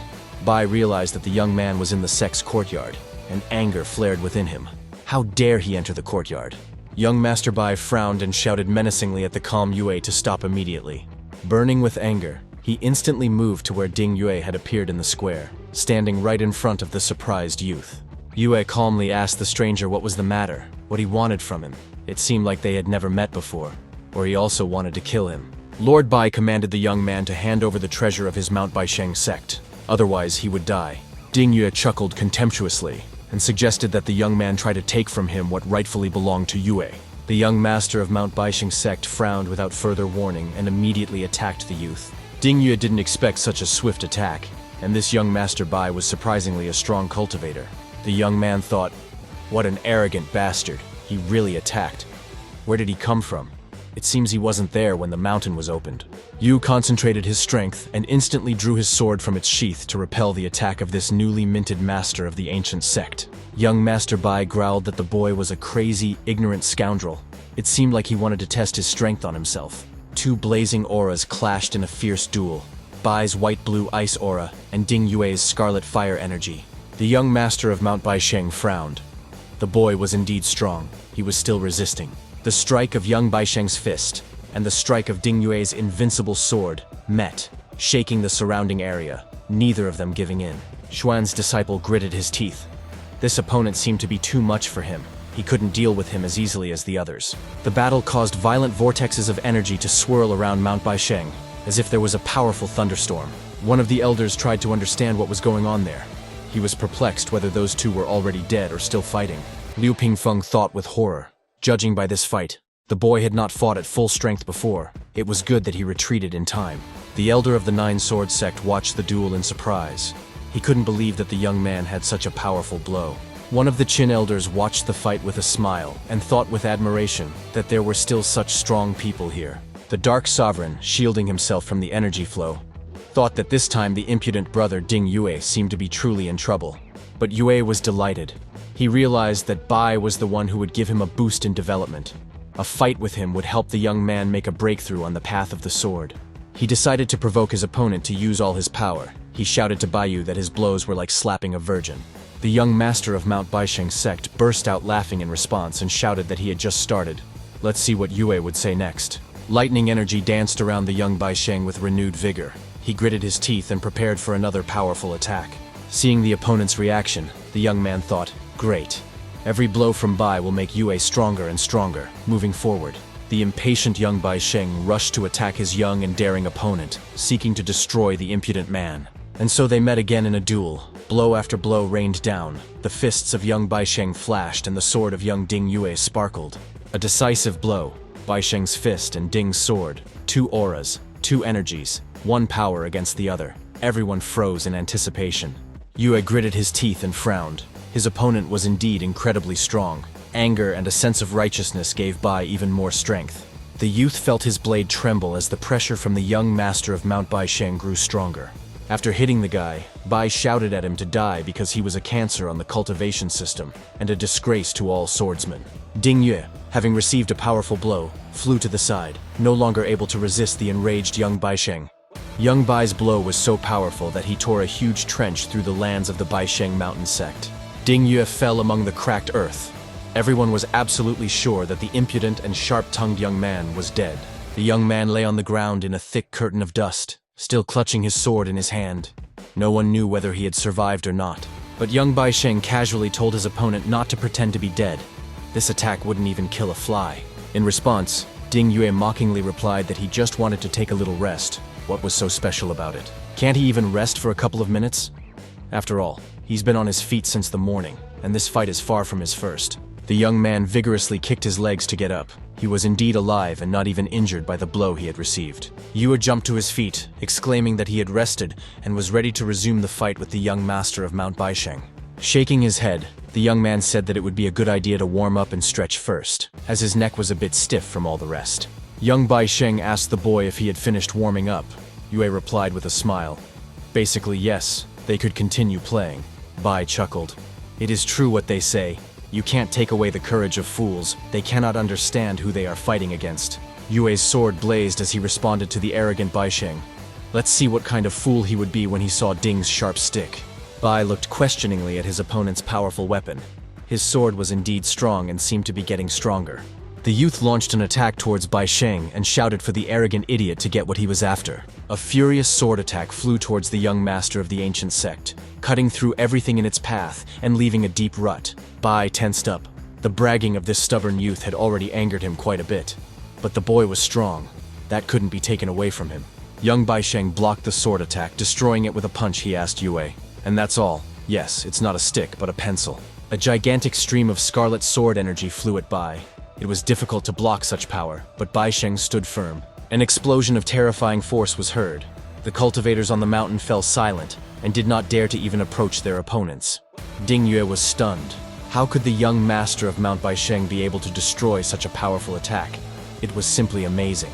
Bai realized that the young man was in the sect's courtyard, and anger flared within him. How dare he enter the courtyard? Young Master Bai frowned and shouted menacingly at the calm Yue to stop immediately. Burning with anger, he instantly moved to where Ding Yue had appeared in the square, standing right in front of the surprised youth. Yue calmly asked the stranger what was the matter, what he wanted from him. It seemed like they had never met before, or he also wanted to kill him. Lord Bai commanded the young man to hand over the treasure of his Mount Baisheng sect, otherwise he would die. Ding Yue chuckled contemptuously and suggested that the young man try to take from him what rightfully belonged to Yue. The young master of Mount Baisheng sect frowned without further warning and immediately attacked the youth. Ding Yue didn't expect such a swift attack, and this young Master Bai was surprisingly a strong cultivator. The young man thought, "What an arrogant bastard, he really attacked. Where did he come from? It seems he wasn't there when the mountain was opened." Yu concentrated his strength and instantly drew his sword from its sheath to repel the attack of this newly minted master of the ancient sect. Young Master Bai growled that the boy was a crazy, ignorant scoundrel. It seemed like he wanted to test his strength on himself. Two blazing auras clashed in a fierce duel. Bai's white-blue ice aura and Ding Yue's scarlet fire energy. The young master of Mount Baisheng frowned. The boy was indeed strong. He was still resisting. The strike of young Baisheng's fist and the strike of Ding Yue's invincible sword met, shaking the surrounding area, neither of them giving in. Xuan's disciple gritted his teeth. This opponent seemed to be too much for him. He couldn't deal with him as easily as the others. The battle caused violent vortexes of energy to swirl around Mount Baisheng, as if there was a powerful thunderstorm. One of the elders tried to understand what was going on there. He was perplexed whether those two were already dead or still fighting. Liu Pingfeng thought with horror. Judging by this fight, the boy had not fought at full strength before. It was good that he retreated in time. The elder of the Nine Sword sect watched the duel in surprise. He couldn't believe that the young man had such a powerful blow. One of the Qin elders watched the fight with a smile and thought with admiration that there were still such strong people here. The Dark Sovereign, shielding himself from the energy flow, thought that this time the impudent brother Ding Yue seemed to be truly in trouble. But Yue was delighted. He realized that Bai was the one who would give him a boost in development. A fight with him would help the young man make a breakthrough on the path of the sword. He decided to provoke his opponent to use all his power. He shouted to Baiyu that his blows were like slapping a virgin. The young master of Mount Baisheng sect burst out laughing in response and shouted that he had just started. Let's see what Yue would say next. Lightning energy danced around the young Baisheng with renewed vigor. He gritted his teeth and prepared for another powerful attack. Seeing the opponent's reaction, the young man thought, great. Every blow from Bai will make Yue stronger and stronger, moving forward. The impatient young Baisheng rushed to attack his young and daring opponent, seeking to destroy the impudent man. And so they met again in a duel. Blow after blow rained down. The fists of young Baisheng flashed and the sword of young Ding Yue sparkled. A decisive blow. Baisheng's fist and Ding's sword. Two auras, two energies, one power against the other. Everyone froze in anticipation. Yue gritted his teeth and frowned. His opponent was indeed incredibly strong. Anger and a sense of righteousness gave Bai even more strength. The youth felt his blade tremble as the pressure from the young master of Mount Baisheng grew stronger. After hitting the guy, Bai shouted at him to die because he was a cancer on the cultivation system and a disgrace to all swordsmen. Ding Yue, having received a powerful blow, flew to the side, no longer able to resist the enraged young Baisheng. Young Bai's blow was so powerful that he tore a huge trench through the lands of the Baisheng mountain sect. Ding Yue fell among the cracked earth. Everyone was absolutely sure that the impudent and sharp-tongued young man was dead. The young man lay on the ground in a thick curtain of dust, still clutching his sword in his hand. No one knew whether he had survived or not, but young Baisheng casually told his opponent not to pretend to be dead. This attack wouldn't even kill a fly. In response, Ding Yue mockingly replied that he just wanted to take a little rest. What was so special about it? Can't he even rest for a couple of minutes? After all, he's been on his feet since the morning, and this fight is far from his first. The young man vigorously kicked his legs to get up. He was indeed alive and not even injured by the blow he had received. Yue jumped to his feet, exclaiming that he had rested and was ready to resume the fight with the young master of Mount Baisheng. Shaking his head, the young man said that it would be a good idea to warm up and stretch first, as his neck was a bit stiff from all the rest. Young Baisheng asked the boy if he had finished warming up. Yue replied with a smile. Basically, yes, they could continue playing. Bai chuckled. It is true what they say. You can't take away the courage of fools. They cannot understand who they are fighting against. Yue's sword blazed as he responded to the arrogant Baisheng. Let's see what kind of fool he would be when he saw Ding's sharp stick. Bai looked questioningly at his opponent's powerful weapon. His sword was indeed strong and seemed to be getting stronger. The youth launched an attack towards Baisheng and shouted for the arrogant idiot to get what he was after. A furious sword attack flew towards the young master of the ancient sect, cutting through everything in its path and leaving a deep rut. Bai tensed up. The bragging of this stubborn youth had already angered him quite a bit. But the boy was strong. That couldn't be taken away from him. Young Baisheng blocked the sword attack, destroying it with a punch. He asked Yue. And that's all. Yes, it's not a stick, but a pencil. A gigantic stream of scarlet sword energy flew at Bai. It was difficult to block such power, but Baisheng stood firm. An explosion of terrifying force was heard. The cultivators on the mountain fell silent and did not dare to even approach their opponents. Ding Yue was stunned. How could the young master of Mount Baisheng be able to destroy such a powerful attack? It was simply amazing.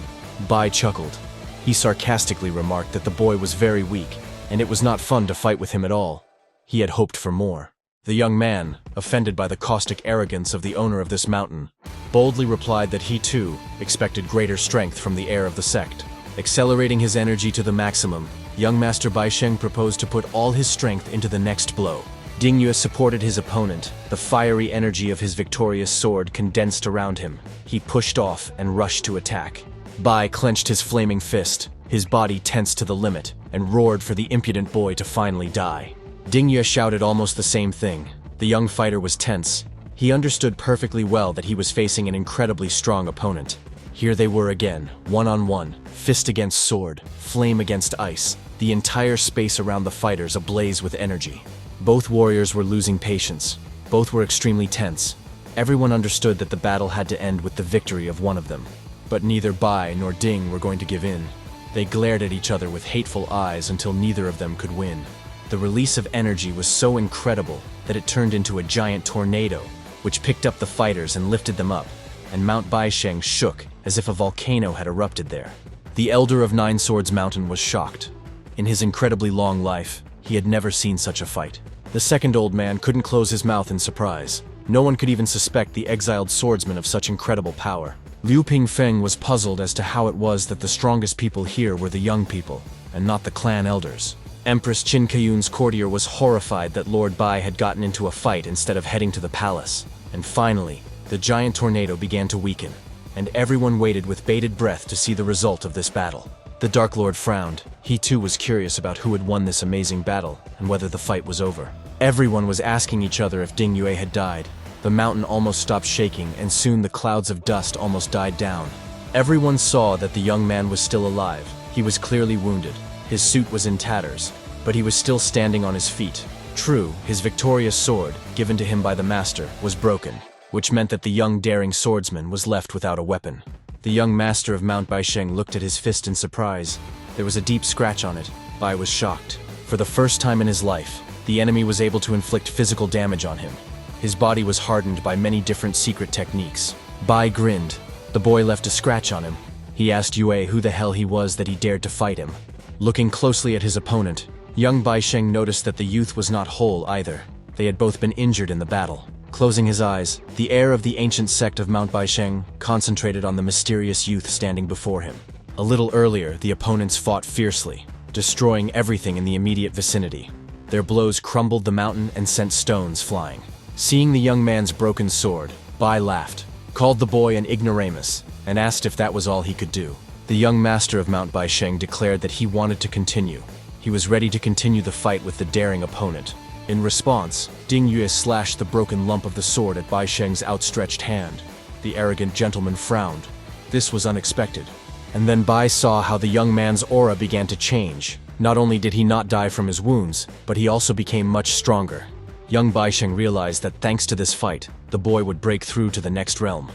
Bai chuckled. He sarcastically remarked that the boy was very weak, and it was not fun to fight with him at all. He had hoped for more. The young man, offended by the caustic arrogance of the owner of this mountain, boldly replied that he too expected greater strength from the heir of the sect. Accelerating his energy to the maximum, young Master Baisheng proposed to put all his strength into the next blow. Ding Yue supported his opponent. The fiery energy of his victorious sword condensed around him. He pushed off and rushed to attack. Bai clenched his flaming fist, his body tensed to the limit, and roared for the impudent boy to finally die. Ding Yue shouted almost the same thing. The young fighter was tense. He understood perfectly well that he was facing an incredibly strong opponent. Here they were again, one-on-one, fist against sword, flame against ice, the entire space around the fighters ablaze with energy. Both warriors were losing patience. Both were extremely tense. Everyone understood that the battle had to end with the victory of one of them. But neither Bai nor Ding were going to give in. They glared at each other with hateful eyes until neither of them could win. The release of energy was so incredible that it turned into a giant tornado, which picked up the fighters and lifted them up, and Mount Baisheng shook as if a volcano had erupted there. The Elder of Nine Swords Mountain was shocked. In his incredibly long life, he had never seen such a fight. The second old man couldn't close his mouth in surprise. No one could even suspect the exiled swordsman of such incredible power. Liu Pingfeng was puzzled as to how it was that the strongest people here were the young people, and not the clan elders. Empress Qin Kayun's courtier was horrified that Lord Bai had gotten into a fight instead of heading to the palace. And finally, the giant tornado began to weaken, and everyone waited with bated breath to see the result of this battle. The Dark Lord frowned. He too was curious about who had won this amazing battle, and whether the fight was over. Everyone was asking each other if Ding Yue had died. The mountain almost stopped shaking, and soon the clouds of dust almost died down. Everyone saw that the young man was still alive. He was clearly wounded. His suit was in tatters, but he was still standing on his feet. True, his victorious sword, given to him by the master, was broken, which meant that the young daring swordsman was left without a weapon. The young master of Mount Baisheng looked at his fist in surprise. There was a deep scratch on it, Bai was shocked. For the first time in his life, the enemy was able to inflict physical damage on him. His body was hardened by many different secret techniques. Bai grinned. The boy left a scratch on him. He asked Yue who the hell he was that he dared to fight him. Looking closely at his opponent, young Bai Sheng noticed that the youth was not whole either. They had both been injured in the battle. Closing his eyes, the heir of the ancient sect of Mount Baisheng concentrated on the mysterious youth standing before him. A little earlier, the opponents fought fiercely, destroying everything in the immediate vicinity. Their blows crumbled the mountain and sent stones flying. Seeing the young man's broken sword, Bai laughed, called the boy an ignoramus, and asked if that was all he could do. The young master of Mount Baisheng declared that he wanted to continue. He was ready to continue the fight with the daring opponent. In response, Ding Yue slashed the broken lump of the sword at Bai Sheng's outstretched hand. The arrogant gentleman frowned. This was unexpected. And then Bai saw how the young man's aura began to change. Not only did he not die from his wounds, but he also became much stronger. Young Bai Sheng realized that thanks to this fight, the boy would break through to the next realm.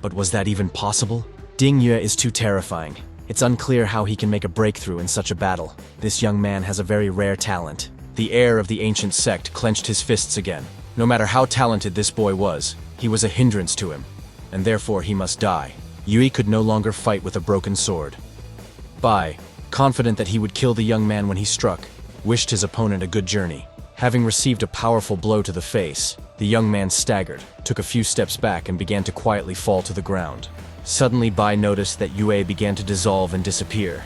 But was that even possible? Ding Yue is too terrifying. It's unclear how he can make a breakthrough in such a battle. This young man has a very rare talent. The heir of the ancient sect clenched his fists again. No matter how talented this boy was, he was a hindrance to him, and therefore he must die. Yui could no longer fight with a broken sword. Bai, confident that he would kill the young man when he struck, wished his opponent a good journey. Having received a powerful blow to the face, the young man staggered, took a few steps back and began to quietly fall to the ground. Suddenly Bai noticed that Yue began to dissolve and disappear.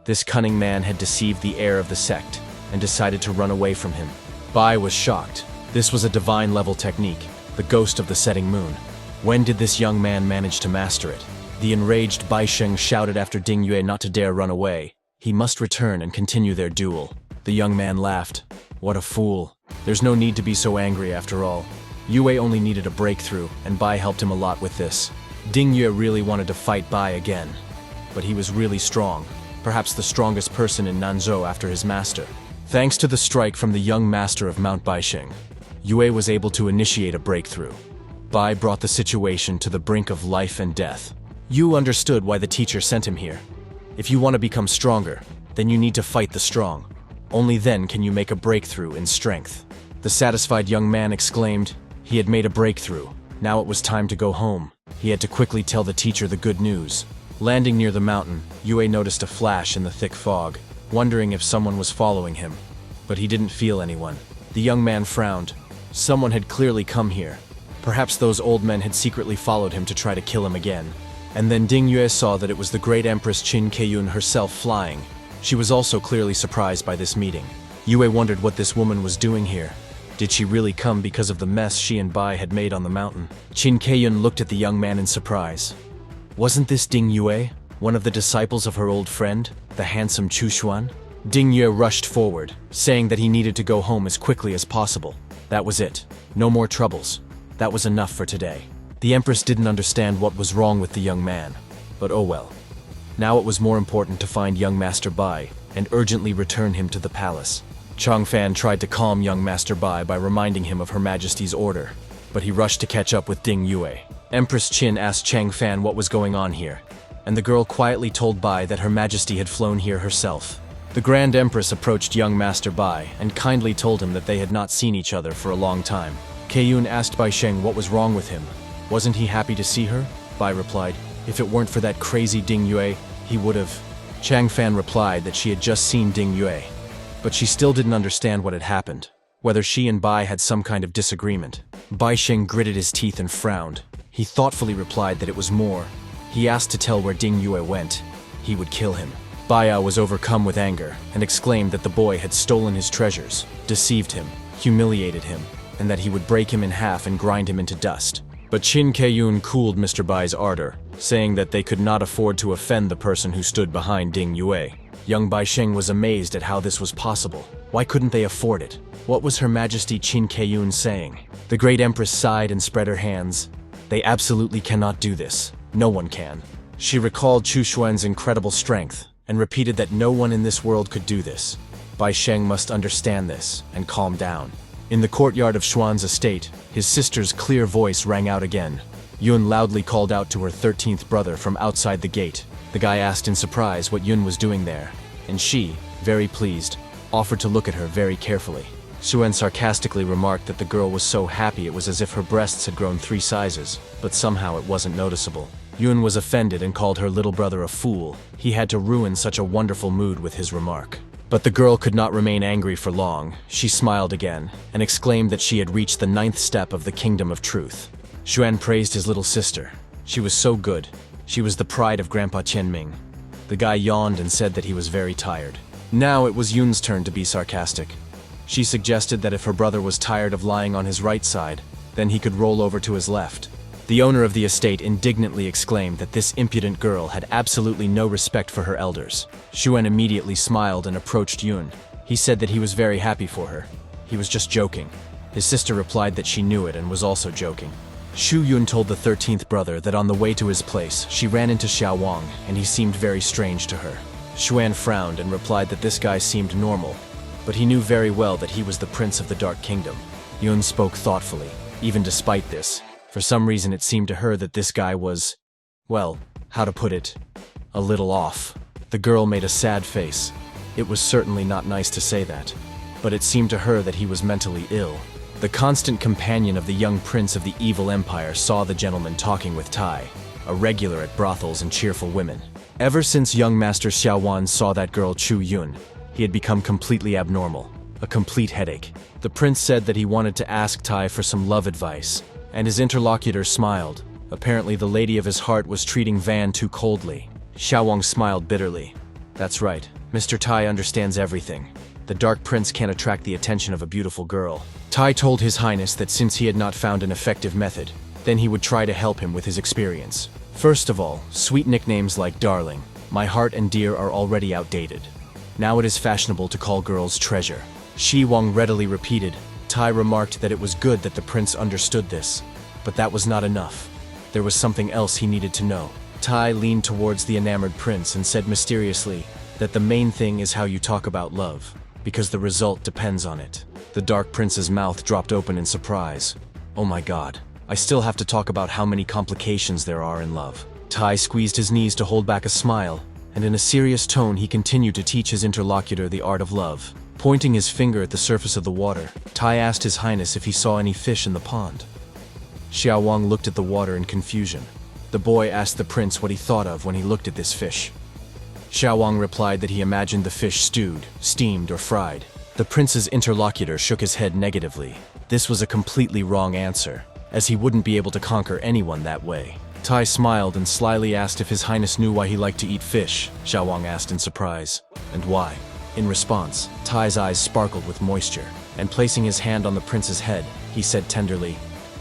This cunning man had deceived the heir of the sect, and decided to run away from him. Bai was shocked. This was a divine-level technique, the ghost of the setting moon. When did this young man manage to master it? The enraged Bai Sheng shouted after Ding Yue not to dare run away. He must return and continue their duel. The young man laughed. What a fool. There's no need to be so angry after all. Yue only needed a breakthrough, and Bai helped him a lot with this. Ding Yue really wanted to fight Bai again, but he was really strong, perhaps the strongest person in Nanzhou after his master. Thanks to the strike from the young master of Mount Baisheng, Yue was able to initiate a breakthrough. Bai brought the situation to the brink of life and death. Yu understood why the teacher sent him here. If you want to become stronger, then you need to fight the strong. Only then can you make a breakthrough in strength. The satisfied young man exclaimed, he had made a breakthrough. Now it was time to go home. He had to quickly tell the teacher the good news. Landing near the mountain, Yue noticed a flash in the thick fog, wondering if someone was following him. But he didn't feel anyone. The young man frowned. Someone had clearly come here. Perhaps those old men had secretly followed him to try to kill him again. And then Ding Yue saw that it was the great Empress Qin Keiyun herself flying. She was also clearly surprised by this meeting. Yue wondered what this woman was doing here. Did she really come because of the mess she and Bai had made on the mountain? Qin Keiyun looked at the young man in surprise. Wasn't this Ding Yue, one of the disciples of her old friend, the handsome Chu Xuan? Ding Yue rushed forward, saying that he needed to go home as quickly as possible. That was it. No more troubles. That was enough for today. The Empress didn't understand what was wrong with the young man, but oh well. Now it was more important to find young Master Bai and urgently return him to the palace. Changfan tried to calm young Master Bai by reminding him of Her Majesty's order, but he rushed to catch up with Ding Yue. Empress Qin asked Changfan what was going on here, and the girl quietly told Bai that Her Majesty had flown here herself. The Grand Empress approached young Master Bai and kindly told him that they had not seen each other for a long time. Keiyun asked Bai Sheng what was wrong with him. Wasn't he happy to see her? Bai replied, if it weren't for that crazy Ding Yue, he would have. Changfan replied that she had just seen Ding Yue, but she still didn't understand what had happened, whether she and Bai had some kind of disagreement. Bai Sheng gritted his teeth and frowned. He thoughtfully replied that it was more. He asked to tell where Ding Yue went. He would kill him. Baiya was overcome with anger and exclaimed that the boy had stolen his treasures, deceived him, humiliated him, and that he would break him in half and grind him into dust. But Qin Keiyun cooled Mr. Bai's ardor, saying that they could not afford to offend the person who stood behind Ding Yue. Young Bai Sheng was amazed at how this was possible. Why couldn't they afford it? What was Her Majesty Qin Keiyun saying? The great Empress sighed and spread her hands. They absolutely cannot do this. No one can. She recalled Chu Xuan's incredible strength and repeated that no one in this world could do this. Bai Sheng must understand this and calm down. In the courtyard of Xuan's estate, his sister's clear voice rang out again. Yun loudly called out to her 13th brother from outside the gate. The guy asked in surprise what Yun was doing there. and she, very pleased, offered to look at her very carefully. Xuan sarcastically remarked that the girl was so happy it was as if her breasts had grown 3 sizes, but somehow it wasn't noticeable. Yun was offended and called her little brother a fool. He had to ruin such a wonderful mood with his remark. But the girl could not remain angry for long. She smiled again, and exclaimed that she had reached the 9th step of the kingdom of truth. Xuan praised his little sister. She was so good. She was the pride of Grandpa Qianming. The guy yawned and said that he was very tired. Now it was Yun's turn to be sarcastic. She suggested that if her brother was tired of lying on his right side, then he could roll over to his left. The owner of the estate indignantly exclaimed that this impudent girl had absolutely no respect for her elders. Xuan immediately smiled and approached Yun. He said that he was very happy for her. He was just joking. His sister replied that she knew it and was also joking. Xu Yun told the 13th brother that on the way to his place, she ran into Xiao Wang, and he seemed very strange to her. Xuan frowned and replied that this guy seemed normal, but he knew very well that he was the prince of the Dark Kingdom. Yun spoke thoughtfully. Even despite this, for some reason it seemed to her that this guy was, well, how to put it, a little off. The girl made a sad face. It was certainly not nice to say that, but it seemed to her that he was mentally ill. The constant companion of the young prince of the evil empire saw the gentleman talking with Tai, a regular at brothels and cheerful women. Ever since young Master Xiaowan saw that girl Chu Yun, he had become completely abnormal, a complete headache. The prince said that he wanted to ask Tai for some love advice, and his interlocutor smiled. Apparently the lady of his heart was treating Van too coldly. Xiaowang smiled bitterly. That's right, Mr. Tai understands everything. The Dark Prince can't attract the attention of a beautiful girl. Tai told His Highness that since he had not found an effective method, then he would try to help him with his experience. First of all, sweet nicknames like Darling, My Heart and Dear are already outdated. Now it is fashionable to call girls treasure. Shi Wang readily repeated. Tai remarked that it was good that the prince understood this, but that was not enough. There was something else he needed to know. Tai leaned towards the enamored prince and said mysteriously that the main thing is how you talk about love, because the result depends on it. The Dark Prince's mouth dropped open in surprise. Oh my god, I still have to talk about how many complications there are in love. Tai squeezed his knees to hold back a smile, and in a serious tone he continued to teach his interlocutor the art of love. Pointing his finger at the surface of the water, Tai asked His Highness if he saw any fish in the pond. Xiao Wang looked at the water in confusion. The boy asked the prince what he thought of when he looked at this fish. Xiao Wang replied that he imagined the fish stewed, steamed, or fried. The prince's interlocutor shook his head negatively. This was a completely wrong answer, as he wouldn't be able to conquer anyone that way. Tai smiled and slyly asked if His Highness knew why he liked to eat fish. Xiao Wang asked in surprise. And why? In response, Tai's eyes sparkled with moisture, and placing his hand on the prince's head, he said tenderly,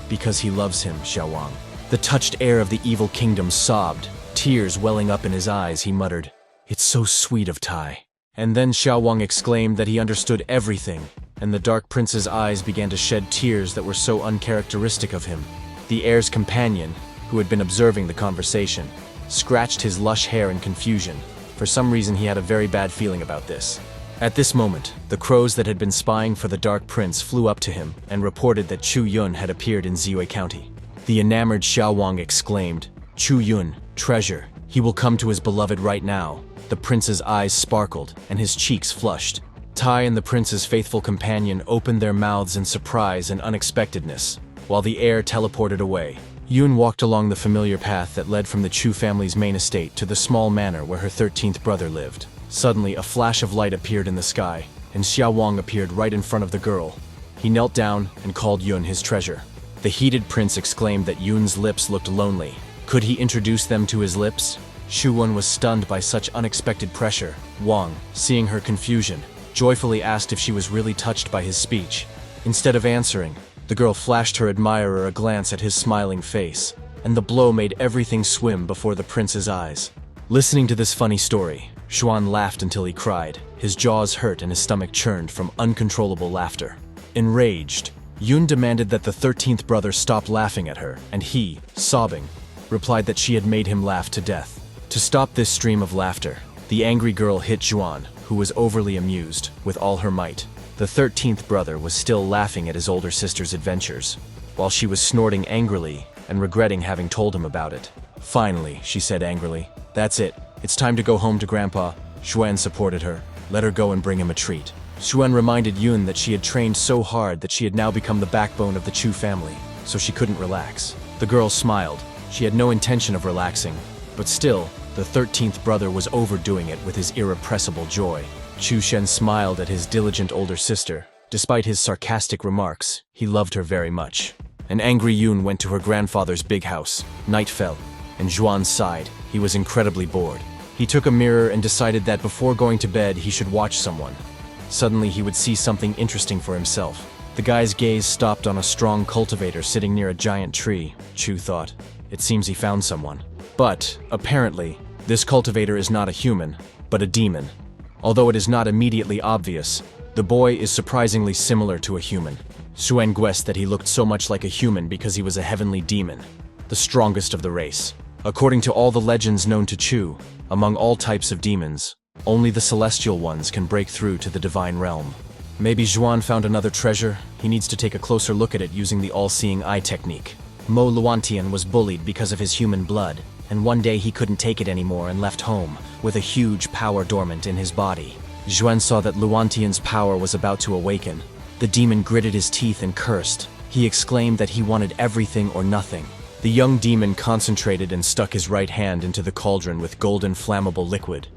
"Because he loves him, Xiao Wang." The touched heir of the evil kingdom sobbed. Tears welling up in his eyes, he muttered, "It's so sweet of Tai." And then Xiao Wang exclaimed that he understood everything, and the Dark Prince's eyes began to shed tears that were so uncharacteristic of him. The heir's companion, who had been observing the conversation, scratched his lush hair in confusion. For some reason he had a very bad feeling about this. At this moment, the crows that had been spying for the Dark Prince flew up to him and reported that Chu Yun had appeared in Ziyue County. The enamored Xiao Wang exclaimed, "Chu Yun, treasure, he will come to his beloved right now." The prince's eyes sparkled, and his cheeks flushed. Tai and the prince's faithful companion opened their mouths in surprise and unexpectedness, while the heir teleported away. Yun walked along the familiar path that led from the Chu family's main estate to the small manor where her 13th brother lived. Suddenly, a flash of light appeared in the sky, and Xiao Wang appeared right in front of the girl. He knelt down and called Yun his treasure. The heated prince exclaimed that Yun's lips looked lonely. Could he introduce them to his lips? Xu Wen was stunned by such unexpected pressure. Wang, seeing her confusion, joyfully asked if she was really touched by his speech. Instead of answering, the girl flashed her admirer a glance at his smiling face, and the blow made everything swim before the prince's eyes. Listening to this funny story, Xuan laughed until he cried. His jaws hurt and his stomach churned from uncontrollable laughter. Enraged, Yun demanded that the 13th brother stop laughing at her, and he, sobbing, replied that she had made him laugh to death. To stop this stream of laughter, the angry girl hit Xuan, who was overly amused, with all her might. The 13th brother was still laughing at his older sister's adventures, while she was snorting angrily and regretting having told him about it. "Finally," she said angrily, "that's it. It's time to go home to Grandpa." Xuan supported her, let her go and bring him a treat. Xuan reminded Yun that she had trained so hard that she had now become the backbone of the Chu family, so she couldn't relax. The girl smiled. She had no intention of relaxing, but still, the 13th brother was overdoing it with his irrepressible joy. Chu Shen smiled at his diligent older sister. Despite his sarcastic remarks, he loved her very much. An angry Yun went to her grandfather's big house. Night fell, and Zhuan sighed. He was incredibly bored. He took a mirror and decided that before going to bed, he should watch someone. Suddenly, he would see something interesting for himself. The guy's gaze stopped on a strong cultivator sitting near a giant tree. Chu thought, it seems he found someone. But, apparently, this cultivator is not a human, but a demon. Although it is not immediately obvious, the boy is surprisingly similar to a human. Xuan guessed that he looked so much like a human because he was a heavenly demon, the strongest of the race. According to all the legends known to Chu, among all types of demons, only the celestial ones can break through to the divine realm. Maybe Zhuan found another treasure. He needs to take a closer look at it using the all-seeing eye technique. Mo Luantian was bullied because of his human blood, and one day he couldn't take it anymore and left home, with a huge power dormant in his body. Zhuan saw that Luantian's power was about to awaken. The demon gritted his teeth and cursed. He exclaimed that he wanted everything or nothing. The young demon concentrated and stuck his right hand into the cauldron with golden flammable liquid.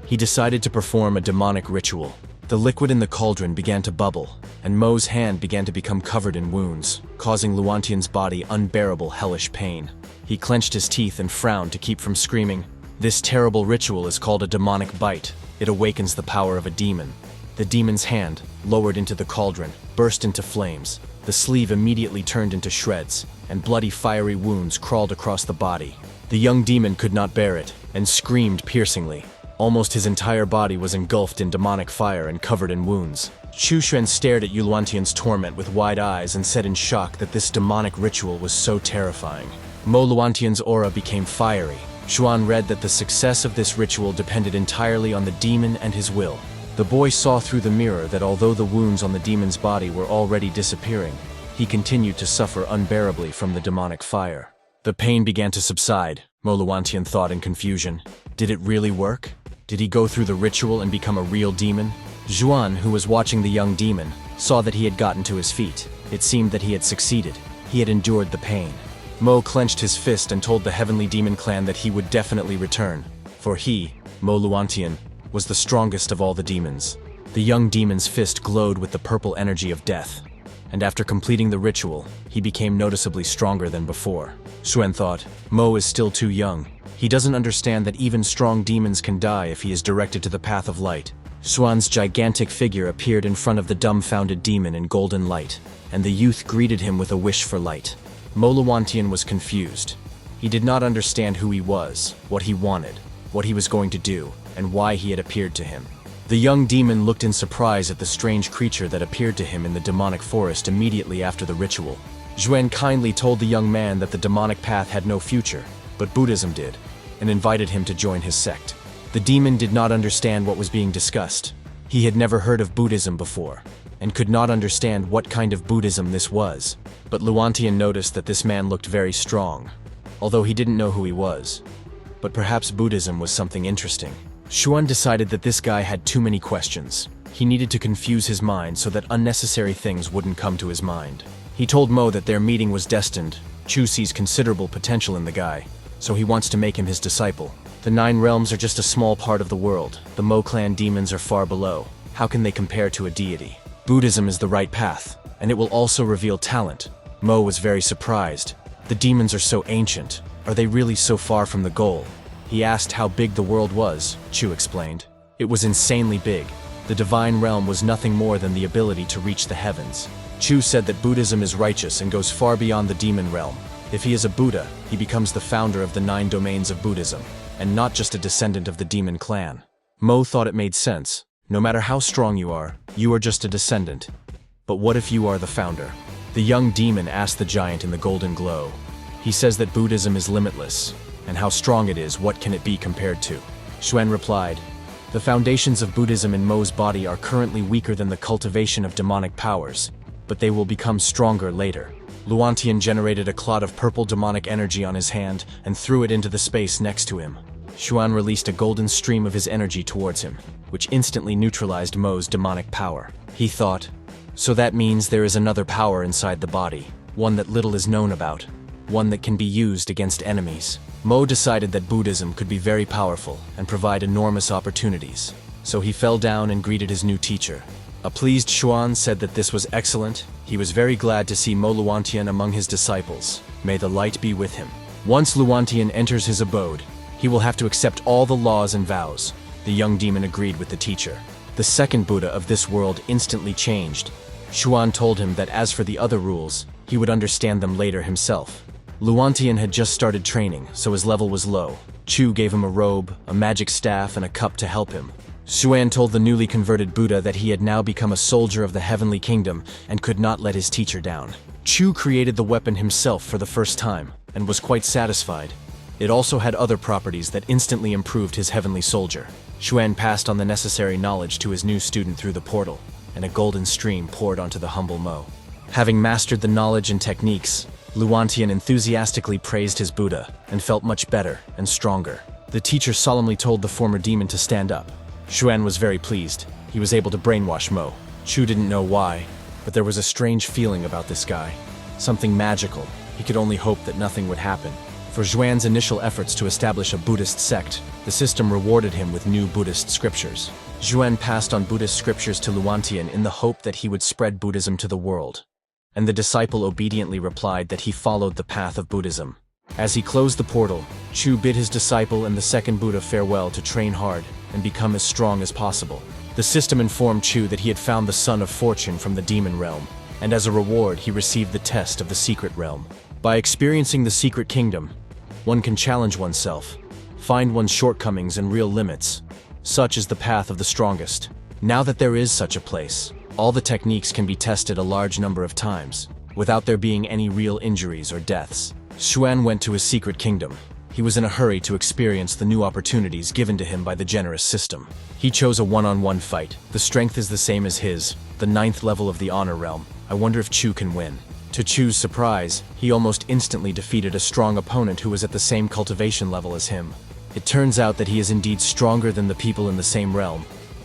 He decided to perform a demonic ritual. The liquid in the cauldron began to bubble, and Mo's hand began to become covered in wounds, causing Luantian's body unbearable hellish pain. He clenched his teeth and frowned to keep from screaming. This terrible ritual is called a demonic bite. It awakens the power of a demon. The demon's hand, lowered into the cauldron, burst into flames. The sleeve immediately turned into shreds, and bloody fiery wounds crawled across the body. The young demon could not bear it, and screamed piercingly. Almost his entire body was engulfed in demonic fire and covered in wounds. Chu Shen stared at Luantian's torment with wide eyes and said in shock that this demonic ritual was so terrifying. Mo Luantian's aura became fiery. Xuan read that the success of this ritual depended entirely on the demon and his will. The boy saw through the mirror that although the wounds on the demon's body were already disappearing, he continued to suffer unbearably from the demonic fire. The pain began to subside, Mo Luantian thought in confusion. Did it really work? Did he go through the ritual and become a real demon? Zhuan, who was watching the young demon, saw that he had gotten to his feet. It seemed that he had succeeded. He had endured the pain. Mo clenched his fist and told the Heavenly Demon Clan that he would definitely return, for he, Mo Luantian, was the strongest of all the demons. The young demon's fist glowed with the purple energy of death, and after completing the ritual, he became noticeably stronger than before. Xuan thought, Mo is still too young. He doesn't understand that even strong demons can die if he is directed to the path of light. Xuan's gigantic figure appeared in front of the dumbfounded demon in golden light, and the youth greeted him with a wish for light. Mo Luantian was confused. He did not understand who he was, what he wanted, what he was going to do, and why he had appeared to him. The young demon looked in surprise at the strange creature that appeared to him in the demonic forest immediately after the ritual. Zhuan kindly told the young man that the demonic path had no future, but Buddhism did, and invited him to join his sect. The demon did not understand what was being discussed. He had never heard of Buddhism before, and could not understand what kind of Buddhism this was. But Luantian noticed that this man looked very strong, although he didn't know who he was. But perhaps Buddhism was something interesting. Xuan decided that this guy had too many questions. He needed to confuse his mind so that unnecessary things wouldn't come to his mind. He told Mo that their meeting was destined. Chu sees considerable potential in the guy, so he wants to make him his disciple. The 9 realms are just a small part of the world. The Mo clan demons are far below. How can they compare to a deity? Buddhism is the right path, and it will also reveal talent. Mo was very surprised. The demons are so ancient. Are they really so far from the goal? He asked how big the world was. Chu explained. It was insanely big. The divine realm was nothing more than the ability to reach the heavens. Chu said that Buddhism is righteous and goes far beyond the demon realm. If he is a Buddha, he becomes the founder of the 9 domains of Buddhism, and not just a descendant of the demon clan. Mo thought it made sense. No matter how strong you are just a descendant. But what if you are the founder? The young demon asked the giant in the golden glow. He says that Buddhism is limitless, and how strong it is, what can it be compared to? Xuan replied, the foundations of Buddhism in Mo's body are currently weaker than the cultivation of demonic powers, but they will become stronger later. Luantian generated a clot of purple demonic energy on his hand and threw it into the space next to him. Xuan released a golden stream of his energy towards him, which instantly neutralized Mo's demonic power. He thought, so that means there is another power inside the body, one that little is known about, one that can be used against enemies. Mo decided that Buddhism could be very powerful and provide enormous opportunities, so he fell down and greeted his new teacher. A pleased Xuan said that this was excellent. He was very glad to see Mo Luantian among his disciples. May the light be with him. Once Luantian enters his abode, he will have to accept all the laws and vows. The young demon agreed with the teacher. The second Buddha of this world instantly changed. Xuan told him that as for the other rules, he would understand them later himself. Luantian had just started training, so his level was low. Chu gave him a robe, a magic staff, and a cup to help him. Xuan told the newly converted Buddha that he had now become a soldier of the heavenly kingdom and could not let his teacher down. Chu created the weapon himself for the first time, and was quite satisfied. It also had other properties that instantly improved his heavenly soldier. Xuan passed on the necessary knowledge to his new student through the portal, and a golden stream poured onto the humble Mo. Having mastered the knowledge and techniques, Luantian enthusiastically praised his Buddha and felt much better and stronger. The teacher solemnly told the former demon to stand up. Xuan was very pleased. He was able to brainwash Mo. Chu didn't know why, but there was a strange feeling about this guy. Something magical. He could only hope that nothing would happen. For Xuan's initial efforts to establish a Buddhist sect, the system rewarded him with new Buddhist scriptures. Xuan passed on Buddhist scriptures to Luantian in the hope that he would spread Buddhism to the world. And the disciple obediently replied that he followed the path of Buddhism. As he closed the portal, Chu bid his disciple and the second Buddha farewell to train hard and become as strong as possible. The system informed Chu that he had found the Sun of Fortune from the demon realm, and as a reward he received the test of the secret realm. By experiencing the secret kingdom, one can challenge oneself, find one's shortcomings and real limits. Such is the path of the strongest. Now that there is such a place, all the techniques can be tested a large number of times, without there being any real injuries or deaths. Xuan went to his secret kingdom. He was in a hurry to experience the new opportunities given to him by the generous system. He chose a one-on-one fight. The strength is the same as his, the 9th level of the honor realm. I wonder if Chu can win. To Chu's surprise, he almost instantly defeated a strong opponent who was at the same cultivation level as him. It turns out that he is indeed stronger than the people in the same realm,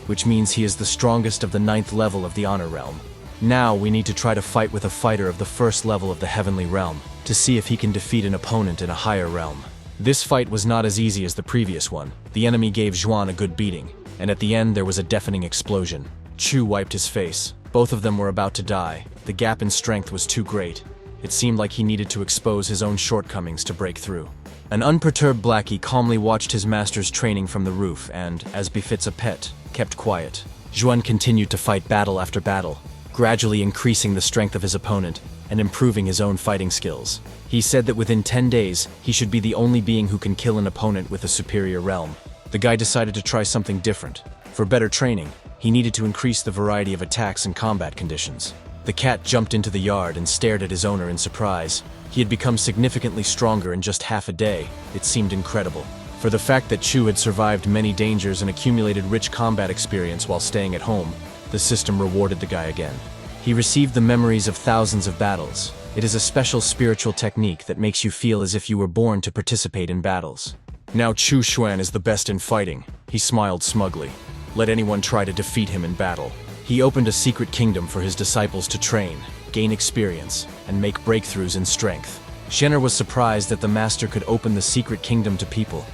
which means he is the strongest of the 9th level of the honor realm. Now we need to try to fight with a fighter of the 1st level of the heavenly realm, to see if he can defeat an opponent in a higher realm. This fight was not as easy as the previous one. The enemy gave Xuan a good beating, and at the end there was a deafening explosion. Chu wiped his face. Both of them were about to die. The gap in strength was too great. It seemed like he needed to expose his own shortcomings to break through. An unperturbed Blackie calmly watched his master's training from the roof and, as befits a pet, kept quiet. Xuan continued to fight battle after battle, gradually increasing the strength of his opponent and improving his own fighting skills. He said that within 10 days, he should be the only being who can kill an opponent with a superior realm. The guy decided to try something different. For better training, he needed to increase the variety of attacks and combat conditions. The cat jumped into the yard and stared at his owner in surprise. He had become significantly stronger in just half a day. It seemed incredible. For the fact that Chu had survived many dangers and accumulated rich combat experience while staying at home, the system rewarded the guy again. He received the memories of thousands of battles. It is a special spiritual technique that makes you feel as if you were born to participate in battles. Now Chu Xuan is the best in fighting. He smiled smugly. Let anyone try to defeat him in battle. He opened a secret kingdom for his disciples to train, gain experience, and make breakthroughs in strength. Shenner was surprised that the master could open the secret kingdom to people.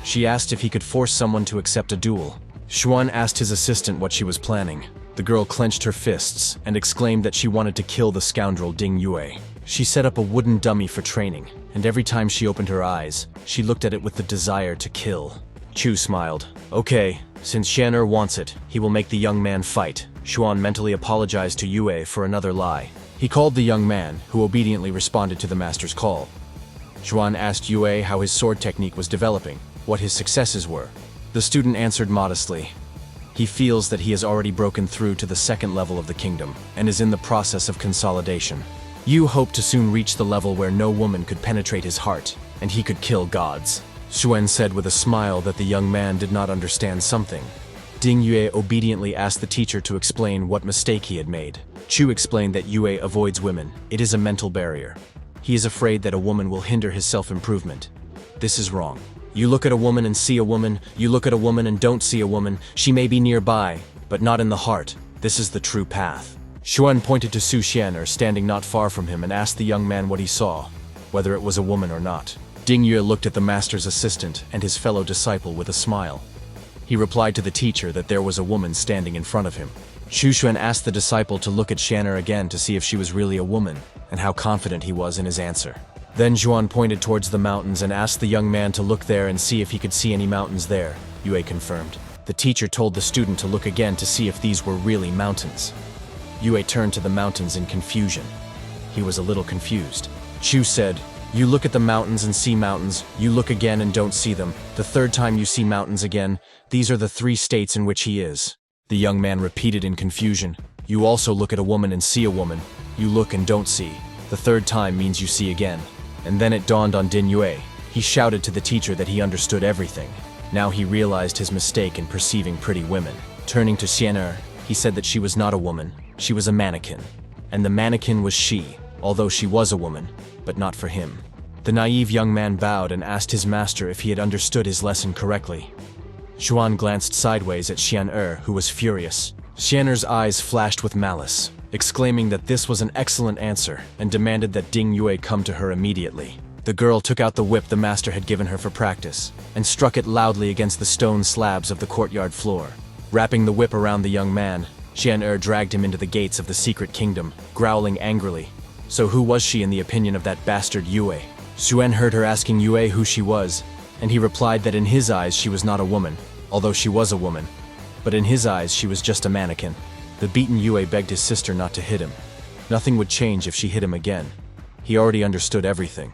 She asked if he could force someone to accept a duel. Xuan asked his assistant what she was planning. The girl clenched her fists and exclaimed that she wanted to kill the scoundrel Ding Yue. She set up a wooden dummy for training, and every time she opened her eyes, she looked at it with the desire to kill. Chu smiled. Okay, since Shan'er wants it, he will make the young man fight. Xuan mentally apologized to Yue for another lie. He called the young man, who obediently responded to the master's call. Xuan asked Yue how his sword technique was developing, what his successes were. The student answered modestly. He feels that he has already broken through to the 2nd level of the kingdom, and is in the process of consolidation. Yu hoped to soon reach the level where no woman could penetrate his heart, and he could kill gods. Xuan said with a smile that the young man did not understand something. Ding Yue obediently asked the teacher to explain what mistake he had made. Chu explained that Yue avoids women. It is a mental barrier. He is afraid that a woman will hinder his self-improvement. This is wrong. You look at a woman and see a woman, you look at a woman and don't see a woman. She may be nearby, but not in the heart. This is the true path. Xuan pointed to Su Xian'er standing not far from him and asked the young man what he saw, whether it was a woman or not. Ding Yue looked at the master's assistant and his fellow disciple with a smile. He replied to the teacher that there was a woman standing in front of him. Xu Xuan asked the disciple to look at Xian'er again to see if she was really a woman, and how confident he was in his answer. Then Xuan pointed towards the mountains and asked the young man to look there and see if he could see any mountains there. Yue confirmed. The teacher told the student to look again to see if these were really mountains. Yue turned to the mountains in confusion. He was a little confused. Chu said, "You look at the mountains and see mountains, you look again and don't see them. The third time you see mountains again, these are the 3 states in which he is." The young man repeated in confusion, "You also look at a woman and see a woman, you look and don't see. The third time means you see again." And then it dawned on Din Yue. He shouted to the teacher that he understood everything. Now he realized his mistake in perceiving pretty women. Turning to Xian'er, he said that she was not a woman, she was a mannequin. And the mannequin was she, although she was a woman, but not for him. The naive young man bowed and asked his master if he had understood his lesson correctly. Xuan glanced sideways at Xian'er, who was furious. Xian'er's eyes flashed with malice, exclaiming that this was an excellent answer, and demanded that Ding Yue come to her immediately. The girl took out the whip the master had given her for practice, and struck it loudly against the stone slabs of the courtyard floor. Wrapping the whip around the young man, Xian'er dragged him into the gates of the secret kingdom, growling angrily. So who was she in the opinion of that bastard Yue? Xuan heard her asking Yue who she was, and he replied that in his eyes she was not a woman, although she was a woman. But in his eyes she was just a mannequin. The beaten Yue begged his sister not to hit him. Nothing would change if she hit him again. He already understood everything.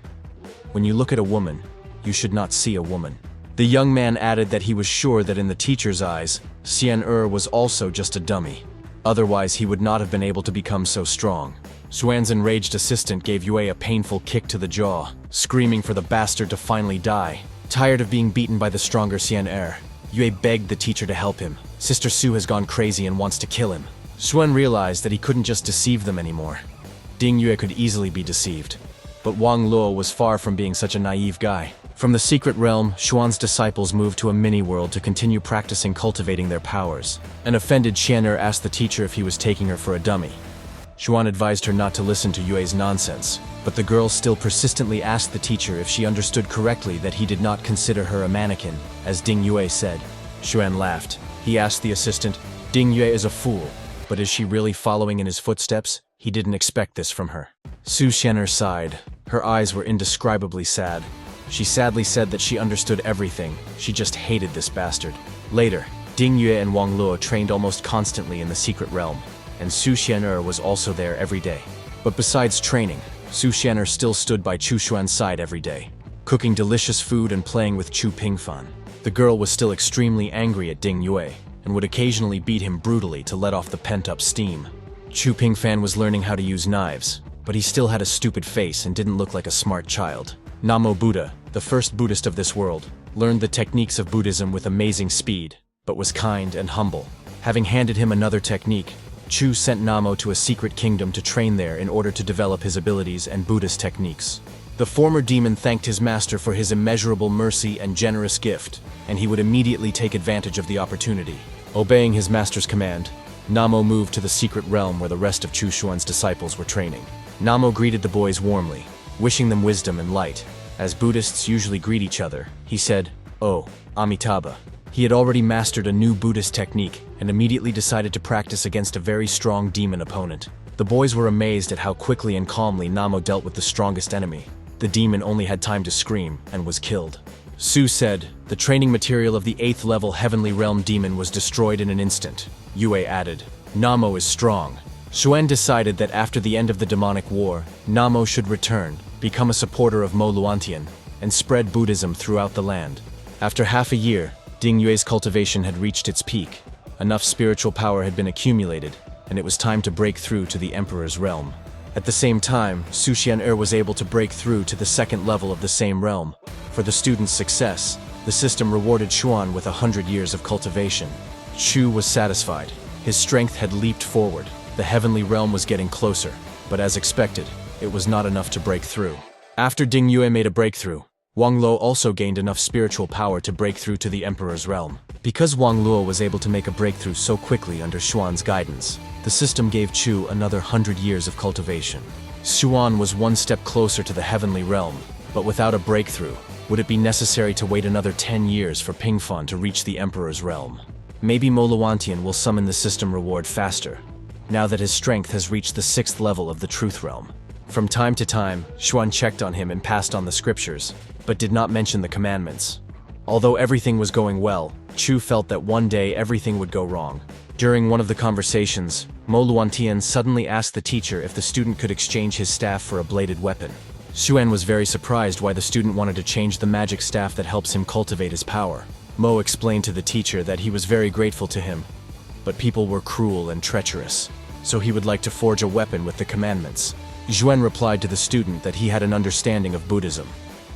When you look at a woman, you should not see a woman. The young man added that he was sure that in the teacher's eyes, Xian'er was also just a dummy. Otherwise he would not have been able to become so strong. Xuan's enraged assistant gave Yue a painful kick to the jaw, screaming for the bastard to finally die. Tired of being beaten by the stronger Xian'er, Yue begged the teacher to help him. Sister Su has gone crazy and wants to kill him. Xuan realized that he couldn't just deceive them anymore. Ding Yue could easily be deceived, but Wang Luo was far from being such a naive guy. From the secret realm, Xuan's disciples moved to a mini-world to continue practicing cultivating their powers. An offended Xian'er asked the teacher if he was taking her for a dummy. Xuan advised her not to listen to Yue's nonsense, but the girl still persistently asked the teacher if she understood correctly that he did not consider her a mannequin, as Ding Yue said. Xuan laughed. He asked the assistant, "Ding Yue is a fool, but is she really following in his footsteps?" He didn't expect this from her. Su Xian'er sighed. Her eyes were indescribably sad. She sadly said that she understood everything, she just hated this bastard. Later, Ding Yue and Wang Luo trained almost constantly in the secret realm, and Su Xian'er was also there every day. But besides training, Su Xian'er still stood by Chu Xuan's side every day, cooking delicious food and playing with Chu Pingfan. The girl was still extremely angry at Ding Yue, and would occasionally beat him brutally to let off the pent-up steam. Chu Pingfan was learning how to use knives, but he still had a stupid face and didn't look like a smart child. Namo Buddha, the first Buddhist of this world, learned the techniques of Buddhism with amazing speed, but was kind and humble. Having handed him another technique, Chu sent Namo to a secret kingdom to train there in order to develop his abilities and Buddhist techniques. The former demon thanked his master for his immeasurable mercy and generous gift, and he would immediately take advantage of the opportunity. Obeying his master's command, Namo moved to the secret realm where the rest of Chu Xuan's disciples were training. Namo greeted the boys warmly, wishing them wisdom and light. As Buddhists usually greet each other, he said, "Oh, Amitabha." He had already mastered a new Buddhist technique and immediately decided to practice against a very strong demon opponent. The boys were amazed at how quickly and calmly Namo dealt with the strongest enemy. The demon only had time to scream and was killed. Su said, "The training material of the 8th level Heavenly Realm demon was destroyed in an instant." Yue added, "Namo is strong." Xuan decided that after the end of the demonic war, Namo should return, become a supporter of Mo Luantian, and spread Buddhism throughout the land. After half a year, Ding Yue's cultivation had reached its peak. Enough spiritual power had been accumulated, and it was time to break through to the Emperor's realm. At the same time, Su Xian'er was able to break through to the 2nd level of the same realm. For the student's success, the system rewarded Xuan with 100 years of cultivation. Chu was satisfied. His strength had leaped forward. The heavenly realm was getting closer, but as expected, it was not enough to break through. After Ding Yue made a breakthrough, Wang Luo also gained enough spiritual power to break through to the Emperor's realm. Because Wang Luo was able to make a breakthrough so quickly under Xuan's guidance, the system gave Chu another 100 years of cultivation. Xuan was one step closer to the heavenly realm, but without a breakthrough, would it be necessary to wait another 10 years for Pingfan to reach the Emperor's realm? Maybe Moluantian will summon the system reward faster, now that his strength has reached the 6th level of the Truth Realm. From time to time, Xuan checked on him and passed on the scriptures, but did not mention the commandments. Although everything was going well, Chu felt that one day everything would go wrong. During one of the conversations, Moluantian suddenly asked the teacher if the student could exchange his staff for a bladed weapon. Xuan was very surprised why the student wanted to change the magic staff that helps him cultivate his power. Mo explained to the teacher that he was very grateful to him, but people were cruel and treacherous, so he would like to forge a weapon with the commandments. Xuan replied to the student that he had an understanding of Buddhism.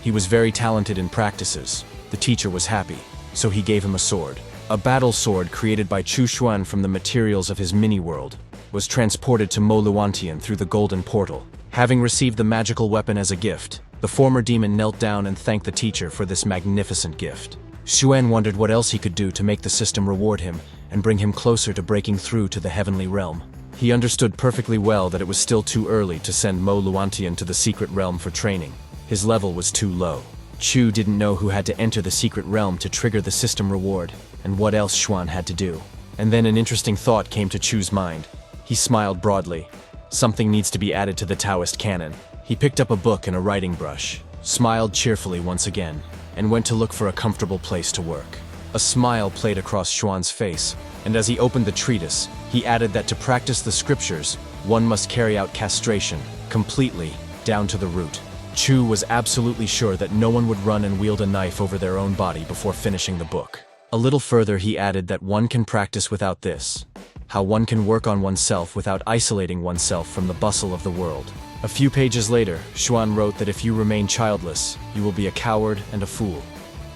He was very talented in practices. The teacher was happy, so he gave him a sword. A battle sword created by Chu Xuan from the materials of his mini-world was transported to Moluantian through the golden portal. Having received the magical weapon as a gift, the former demon knelt down and thanked the teacher for this magnificent gift. Xuan wondered what else he could do to make the system reward him and bring him closer to breaking through to the heavenly realm. He understood perfectly well that it was still too early to send Moluantian to the secret realm for training. His level was too low. Chu didn't know who had to enter the secret realm to trigger the system reward, and what else Xuan had to do. And then an interesting thought came to Chu's mind. He smiled broadly. Something needs to be added to the Taoist canon. He picked up a book and a writing brush, smiled cheerfully once again, and went to look for a comfortable place to work. A smile played across Xuan's face, and as he opened the treatise, he added that to practice the scriptures, one must carry out castration, completely, down to the root. Chu was absolutely sure that no one would run and wield a knife over their own body before finishing the book. A little further he added that one can practice without this, how one can work on oneself without isolating oneself from the bustle of the world. A few pages later, Xuan wrote that if you remain childless, you will be a coward and a fool.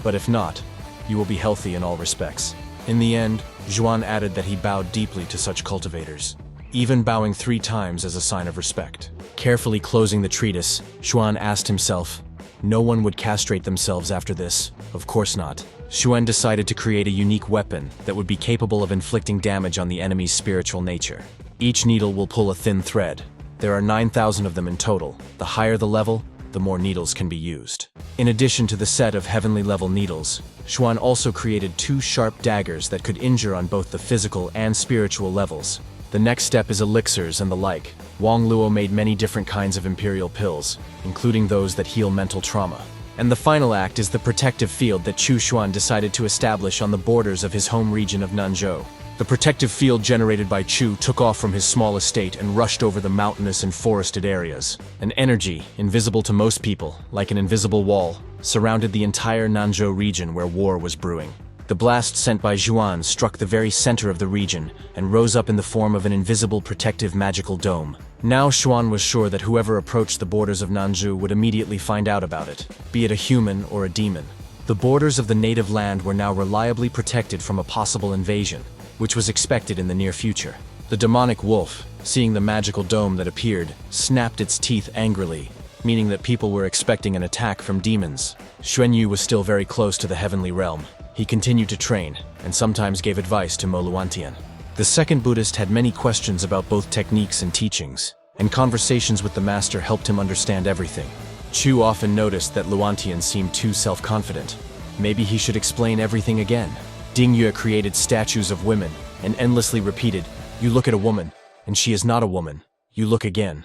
But if not, you will be healthy in all respects. In the end, Xuan added that he bowed deeply to such cultivators, even bowing 3 times as a sign of respect. Carefully closing the treatise, Xuan asked himself, no one would castrate themselves after this, of course not. Xuan decided to create a unique weapon that would be capable of inflicting damage on the enemy's spiritual nature. Each needle will pull a thin thread. There are 9,000 of them in total. The higher the level, the more needles can be used. In addition to the set of heavenly level needles, Xuan also created 2 sharp daggers that could injure on both the physical and spiritual levels. The next step is elixirs and the like. Wang Luo made many different kinds of imperial pills, including those that heal mental trauma. And the final act is the protective field that Chu Xuan decided to establish on the borders of his home region of Nanzhou. The protective field generated by Chu took off from his small estate and rushed over the mountainous and forested areas. An energy, invisible to most people, like an invisible wall, surrounded the entire Nanzhou region where war was brewing. The blast sent by Xuan struck the very center of the region and rose up in the form of an invisible protective magical dome. Now Xuan was sure that whoever approached the borders of Nanzhou would immediately find out about it, be it a human or a demon. The borders of the native land were now reliably protected from a possible invasion, which was expected in the near future. The demonic wolf, seeing the magical dome that appeared, snapped its teeth angrily, meaning that people were expecting an attack from demons. Xuanyu was still very close to the heavenly realm. He continued to train, and sometimes gave advice to Moluantian. The second Buddhist had many questions about both techniques and teachings, and conversations with the master helped him understand everything. Chu often noticed that Luantian seemed too self-confident. Maybe he should explain everything again. Ding Yue created statues of women, and endlessly repeated, "You look at a woman, and she is not a woman. You look again,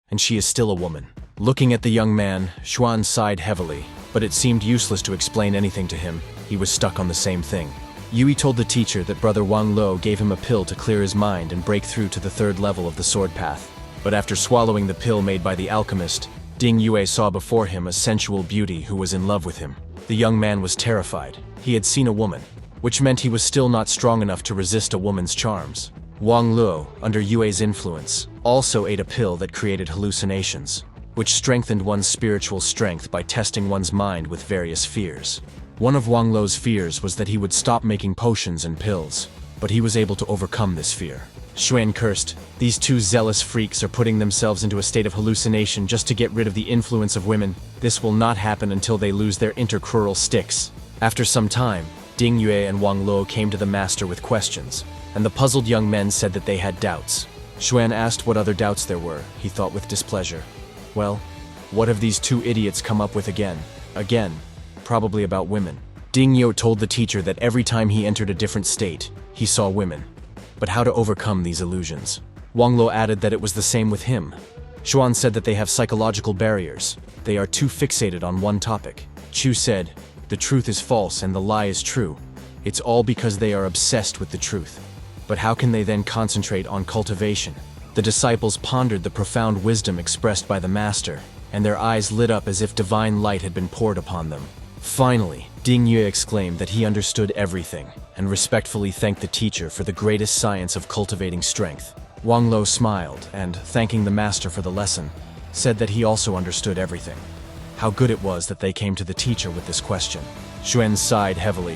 and she is still a woman." Looking at the young man, Xuan sighed heavily, but it seemed useless to explain anything to him. He was stuck on the same thing. Yui told the teacher that Brother Wang Luo gave him a pill to clear his mind and break through to the 3rd level of the sword path. But after swallowing the pill made by the alchemist, Ding Yue saw before him a sensual beauty who was in love with him. The young man was terrified. He had seen a woman, which meant he was still not strong enough to resist a woman's charms. Wang Luo, under Yue's influence, also ate a pill that created hallucinations, which strengthened one's spiritual strength by testing one's mind with various fears. One of Wang Luo's fears was that he would stop making potions and pills, but he was able to overcome this fear. Xuan cursed. These two zealous freaks are putting themselves into a state of hallucination just to get rid of the influence of women. This will not happen until they lose their intercrural sticks. After some time, Ding Yue and Wang Luo came to the master with questions, and the puzzled young men said that they had doubts. Xuan asked what other doubts there were. He thought with displeasure. Well, what have these two idiots come up with again? Again, probably about women. Ding Yue told the teacher that every time he entered a different state, he saw women. But how to overcome these illusions? Wang Luo added that it was the same with him. Xuan said that they have psychological barriers. They are too fixated on one topic. Chu said, the truth is false and the lie is true. It's all because they are obsessed with the truth. But how can they then concentrate on cultivation? The disciples pondered the profound wisdom expressed by the master, and their eyes lit up as if divine light had been poured upon them. Finally, Ding Yue exclaimed that he understood everything, and respectfully thanked the teacher for the greatest science of cultivating strength. Wang Luo smiled, and, thanking the master for the lesson, said that he also understood everything. How good it was that they came to the teacher with this question. Xuan sighed heavily.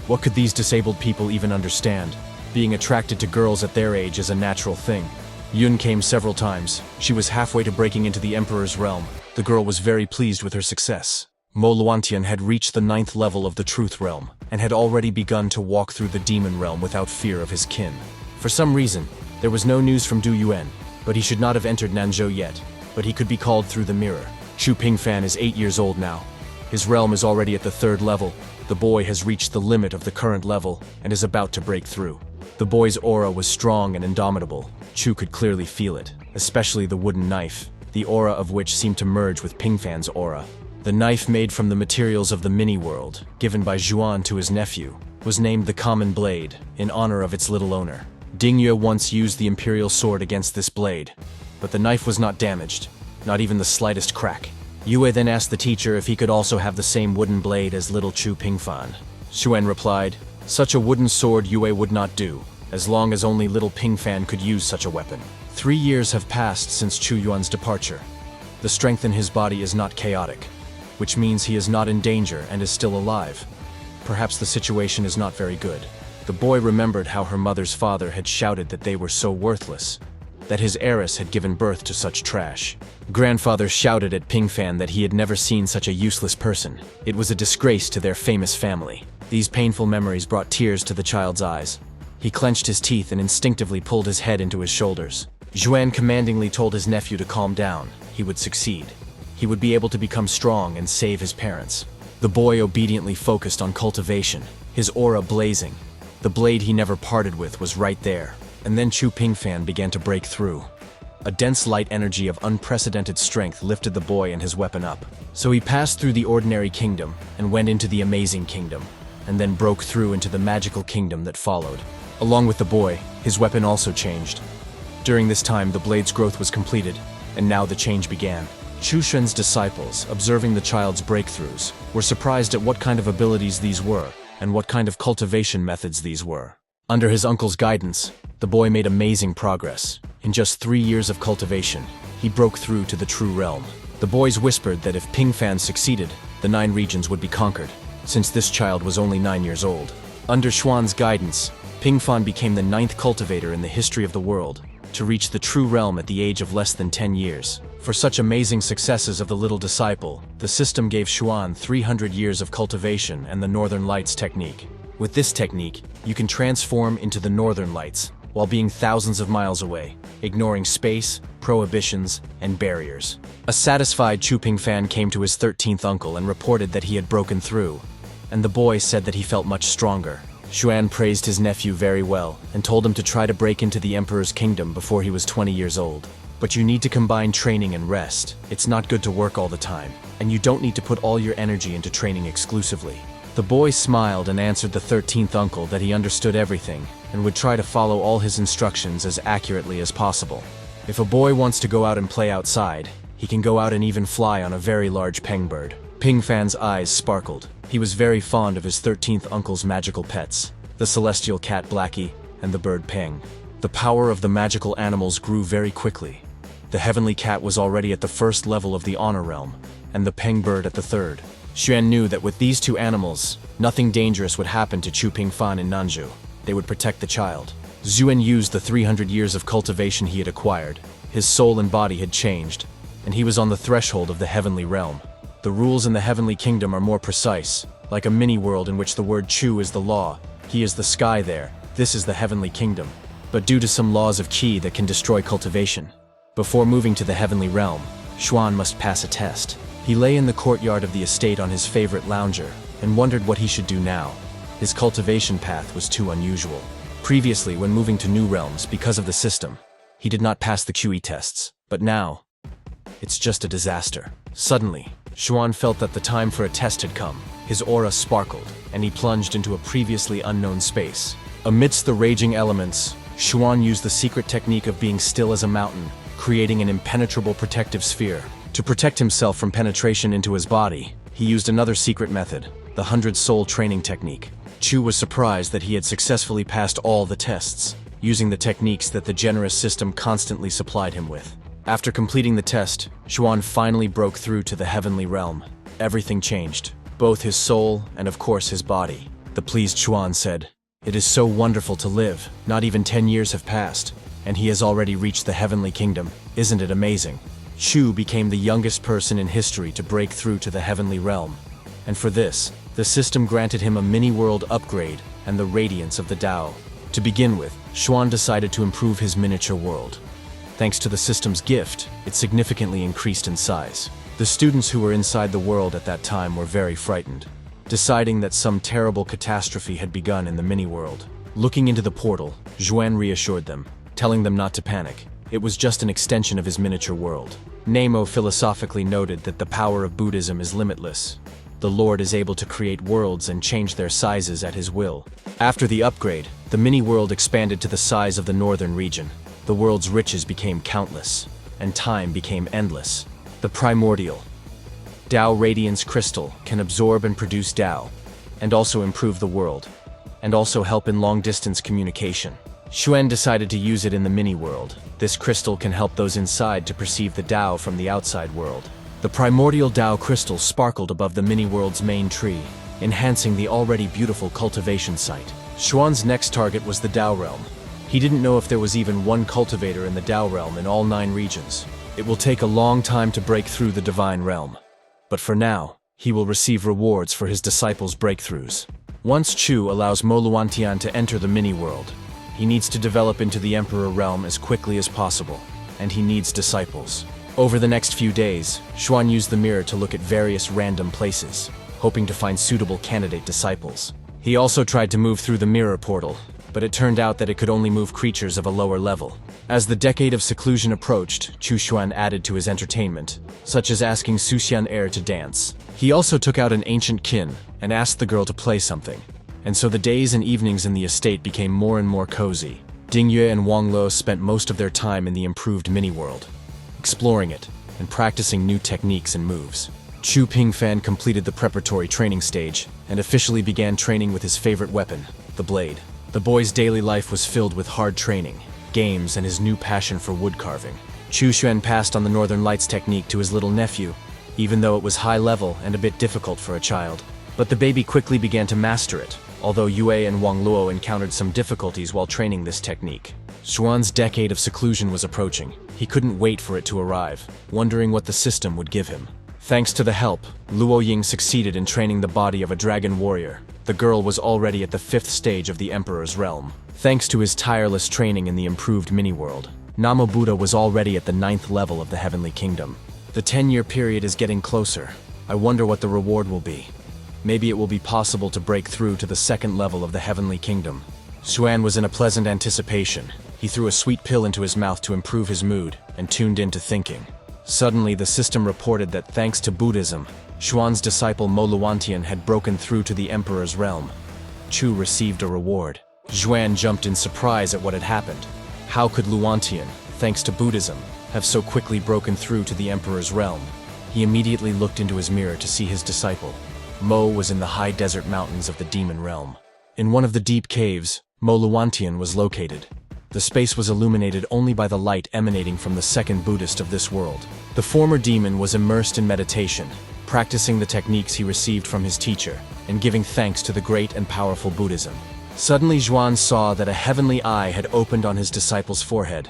What could these disabled people even understand? Being attracted to girls at their age is a natural thing. Yun came several times. She was halfway to breaking into the Emperor's realm. The girl was very pleased with her success. Mo Luantian had reached the 9th level of the Truth Realm, and had already begun to walk through the Demon Realm without fear of his kin. For some reason, there was no news from Du Yuan, but he should not have entered Nanzhou yet, but he could be called through the mirror. Chu Pingfan is 8 years old now. His realm is already at the 3rd level. The boy has reached the limit of the current level, and is about to break through. The boy's aura was strong and indomitable. Chu could clearly feel it, especially the wooden knife, the aura of which seemed to merge with Pingfan's aura. The knife made from the materials of the mini-world, given by Zhuan to his nephew, was named the Common Blade, in honor of its little owner. Ding Yue once used the Imperial Sword against this blade, but the knife was not damaged, not even the slightest crack. Yue then asked the teacher if he could also have the same wooden blade as little Chu Pingfan. Xuan replied, such a wooden sword Yue would not do, as long as only little Pingfan could use such a weapon. 3 years have passed since Chu Yuan's departure. The strength in his body is not chaotic, which means he is not in danger and is still alive. Perhaps the situation is not very good. The boy remembered how her mother's father had shouted that they were so worthless, that his heiress had given birth to such trash. Grandfather shouted at Pingfan that he had never seen such a useless person. It was a disgrace to their famous family. These painful memories brought tears to the child's eyes. He clenched his teeth and instinctively pulled his head into his shoulders. Zhuan commandingly told his nephew to calm down. He would succeed. He would be able to become strong and save his parents. The boy obediently focused on cultivation, his aura blazing. The blade he never parted with was right there. And then Chu Pingfan began to break through. A dense light energy of unprecedented strength lifted the boy and his weapon up. So he passed through the ordinary kingdom and went into the amazing kingdom, and then broke through into the magical kingdom that followed. Along with the boy, his weapon also changed. During this time, the blade's growth was completed, and now the change began. Chu Shen's disciples, observing the child's breakthroughs, were surprised at what kind of abilities these were, and what kind of cultivation methods these were. Under his uncle's guidance, the boy made amazing progress. In just 3 years of cultivation, he broke through to the true realm. The boys whispered that if Pingfan succeeded, the 9 regions would be conquered, since this child was only 9 years old. Under Xuan's guidance, Pingfan became the 9th cultivator in the history of the world, to reach the true realm at the age of less than 10 years. For such amazing successes of the little disciple, the system gave Xuan 300 years of cultivation and the Northern Lights technique. With this technique, you can transform into the Northern Lights, while being thousands of miles away, ignoring space, prohibitions, and barriers. A satisfied Chu Pingfan came to his 13th uncle and reported that he had broken through, and the boy said that he felt much stronger. Xuan praised his nephew very well, and told him to try to break into the Emperor's kingdom before he was 20 years old. But you need to combine training and rest. It's not good to work all the time, and you don't need to put all your energy into training exclusively. The boy smiled and answered the 13th uncle that he understood everything, and would try to follow all his instructions as accurately as possible. If a boy wants to go out and play outside, he can go out and even fly on a very large pengbird. Pingfan's eyes sparkled. He was very fond of his 13th uncle's magical pets, the celestial cat Blackie and the bird Peng. The power of the magical animals grew very quickly. The heavenly cat was already at the 1st level of the honor realm, and the Peng bird at the 3rd. Xuan knew that with these 2 animals, nothing dangerous would happen to Chu Pingfan in Nanzhou. They would protect the child. Xuan used the 300 years of cultivation he had acquired. His soul and body had changed, and he was on the threshold of the heavenly realm. The rules in the heavenly kingdom are more precise, like a mini-world in which the word Chu is the law. He is the sky there. This is the heavenly kingdom. But due to some laws of Qi that can destroy cultivation, before moving to the heavenly realm, Xuan must pass a test. He lay in the courtyard of the estate on his favorite lounger and wondered what he should do now. His cultivation path was too unusual. Previously, when moving to new realms because of the system, he did not pass the QE tests. But now, it's just a disaster. Suddenly, Xuan felt that the time for a test had come. His aura sparkled, and he plunged into a previously unknown space. Amidst the raging elements, Xuan used the secret technique of being still as a mountain, creating an impenetrable protective sphere. To protect himself from penetration into his body, he used another secret method, the 100 Soul training technique. Chu was surprised that he had successfully passed all the tests, using the techniques that the generous system constantly supplied him with. After completing the test, Xuan finally broke through to the heavenly realm. Everything changed, both his soul and of course his body. The pleased Xuan said, "It is so wonderful to live. Not even 10 years have passed, and he has already reached the heavenly kingdom. Isn't it amazing?" Chu became the youngest person in history to break through to the heavenly realm. And for this, the system granted him a mini-world upgrade and the radiance of the Tao. To begin with, Xuan decided to improve his miniature world. Thanks to the system's gift, it significantly increased in size. The students who were inside the world at that time were very frightened, deciding that some terrible catastrophe had begun in the mini-world. Looking into the portal, Xuan reassured them, telling them not to panic. It was just an extension of his miniature world. Nemo philosophically noted that the power of Buddhism is limitless. The Lord is able to create worlds and change their sizes at his will. After the upgrade, the mini-world expanded to the size of the northern region. The world's riches became countless, and time became endless. The primordial Tao Radiance Crystal can absorb and produce Tao, and also improve the world, and also help in long-distance communication. Xuan decided to use it in the mini-world. This crystal can help those inside to perceive the Tao from the outside world. The primordial Tao crystal sparkled above the mini-world's main tree, enhancing the already beautiful cultivation site. Xuan's next target was the Tao realm. He didn't know if there was even one cultivator in the Tao realm in all 9 regions. It will take a long time to break through the divine realm. But for now, he will receive rewards for his disciples' breakthroughs. Once Chu allows Mo Luantian to enter the mini-world, he needs to develop into the Emperor realm as quickly as possible, and he needs disciples. Over the next few days, Xuan used the mirror to look at various random places, hoping to find suitable candidate disciples. He also tried to move through the mirror portal, but it turned out that it could only move creatures of a lower level. As the decade of seclusion approached, Chu Xuan added to his entertainment, such as asking Suxian Air to dance. He also took out an ancient kin and asked the girl to play something. And so the days and evenings in the estate became more and more cozy. Ding Yue and Wang Luo spent most of their time in the improved mini-world, exploring it and practicing new techniques and moves. Chu Pingfan completed the preparatory training stage and officially began training with his favorite weapon, the blade. The boy's daily life was filled with hard training, games, and his new passion for wood carving. Chu Xuan passed on the Northern Lights technique to his little nephew, even though it was high level and a bit difficult for a child. But the baby quickly began to master it, although Yue and Wang Luo encountered some difficulties while training this technique. Xuan's decade of seclusion was approaching. He couldn't wait for it to arrive, wondering what the system would give him. Thanks to the help, Luo Ying succeeded in training the body of a dragon warrior. The girl was already at the 5th stage of the Emperor's realm. Thanks to his tireless training in the improved mini-world, Namo Buddha was already at the 9th level of the Heavenly Kingdom. The 10-year period is getting closer. I wonder what the reward will be. Maybe it will be possible to break through to the 2nd level of the Heavenly Kingdom. Xuan was in a pleasant anticipation. He threw a sweet pill into his mouth to improve his mood and tuned into thinking. Suddenly, the system reported that thanks to Buddhism, Xuan's disciple Mo Luantian had broken through to the Emperor's realm. Chu received a reward. Xuan jumped in surprise at what had happened. How could Luantian, thanks to Buddhism, have so quickly broken through to the Emperor's realm? He immediately looked into his mirror to see his disciple. Mo was in the high desert mountains of the demon realm. In one of the deep caves, Mo Luantian was located. The space was illuminated only by the light emanating from the second Buddhist of this world. The former demon was immersed in meditation, practicing the techniques he received from his teacher, and giving thanks to the great and powerful Buddhism. Suddenly Zhuan saw that a heavenly eye had opened on his disciple's forehead,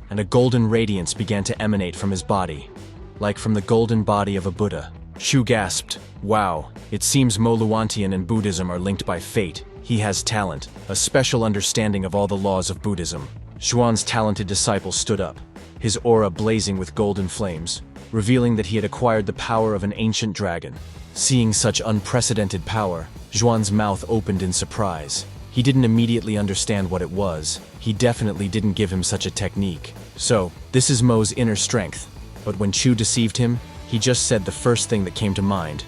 and a golden radiance began to emanate from his body, like from the golden body of a Buddha. Chu gasped, "Wow, it seems Mo Luantian and Buddhism are linked by fate. He has talent, a special understanding of all the laws of Buddhism." Zhuan's talented disciple stood up, his aura blazing with golden flames, revealing that he had acquired the power of an ancient dragon. Seeing such unprecedented power, Zhuan's mouth opened in surprise. He didn't immediately understand what it was. He definitely didn't give him such a technique. So, this is Mo's inner strength. But when Chu deceived him, he just said the first thing that came to mind.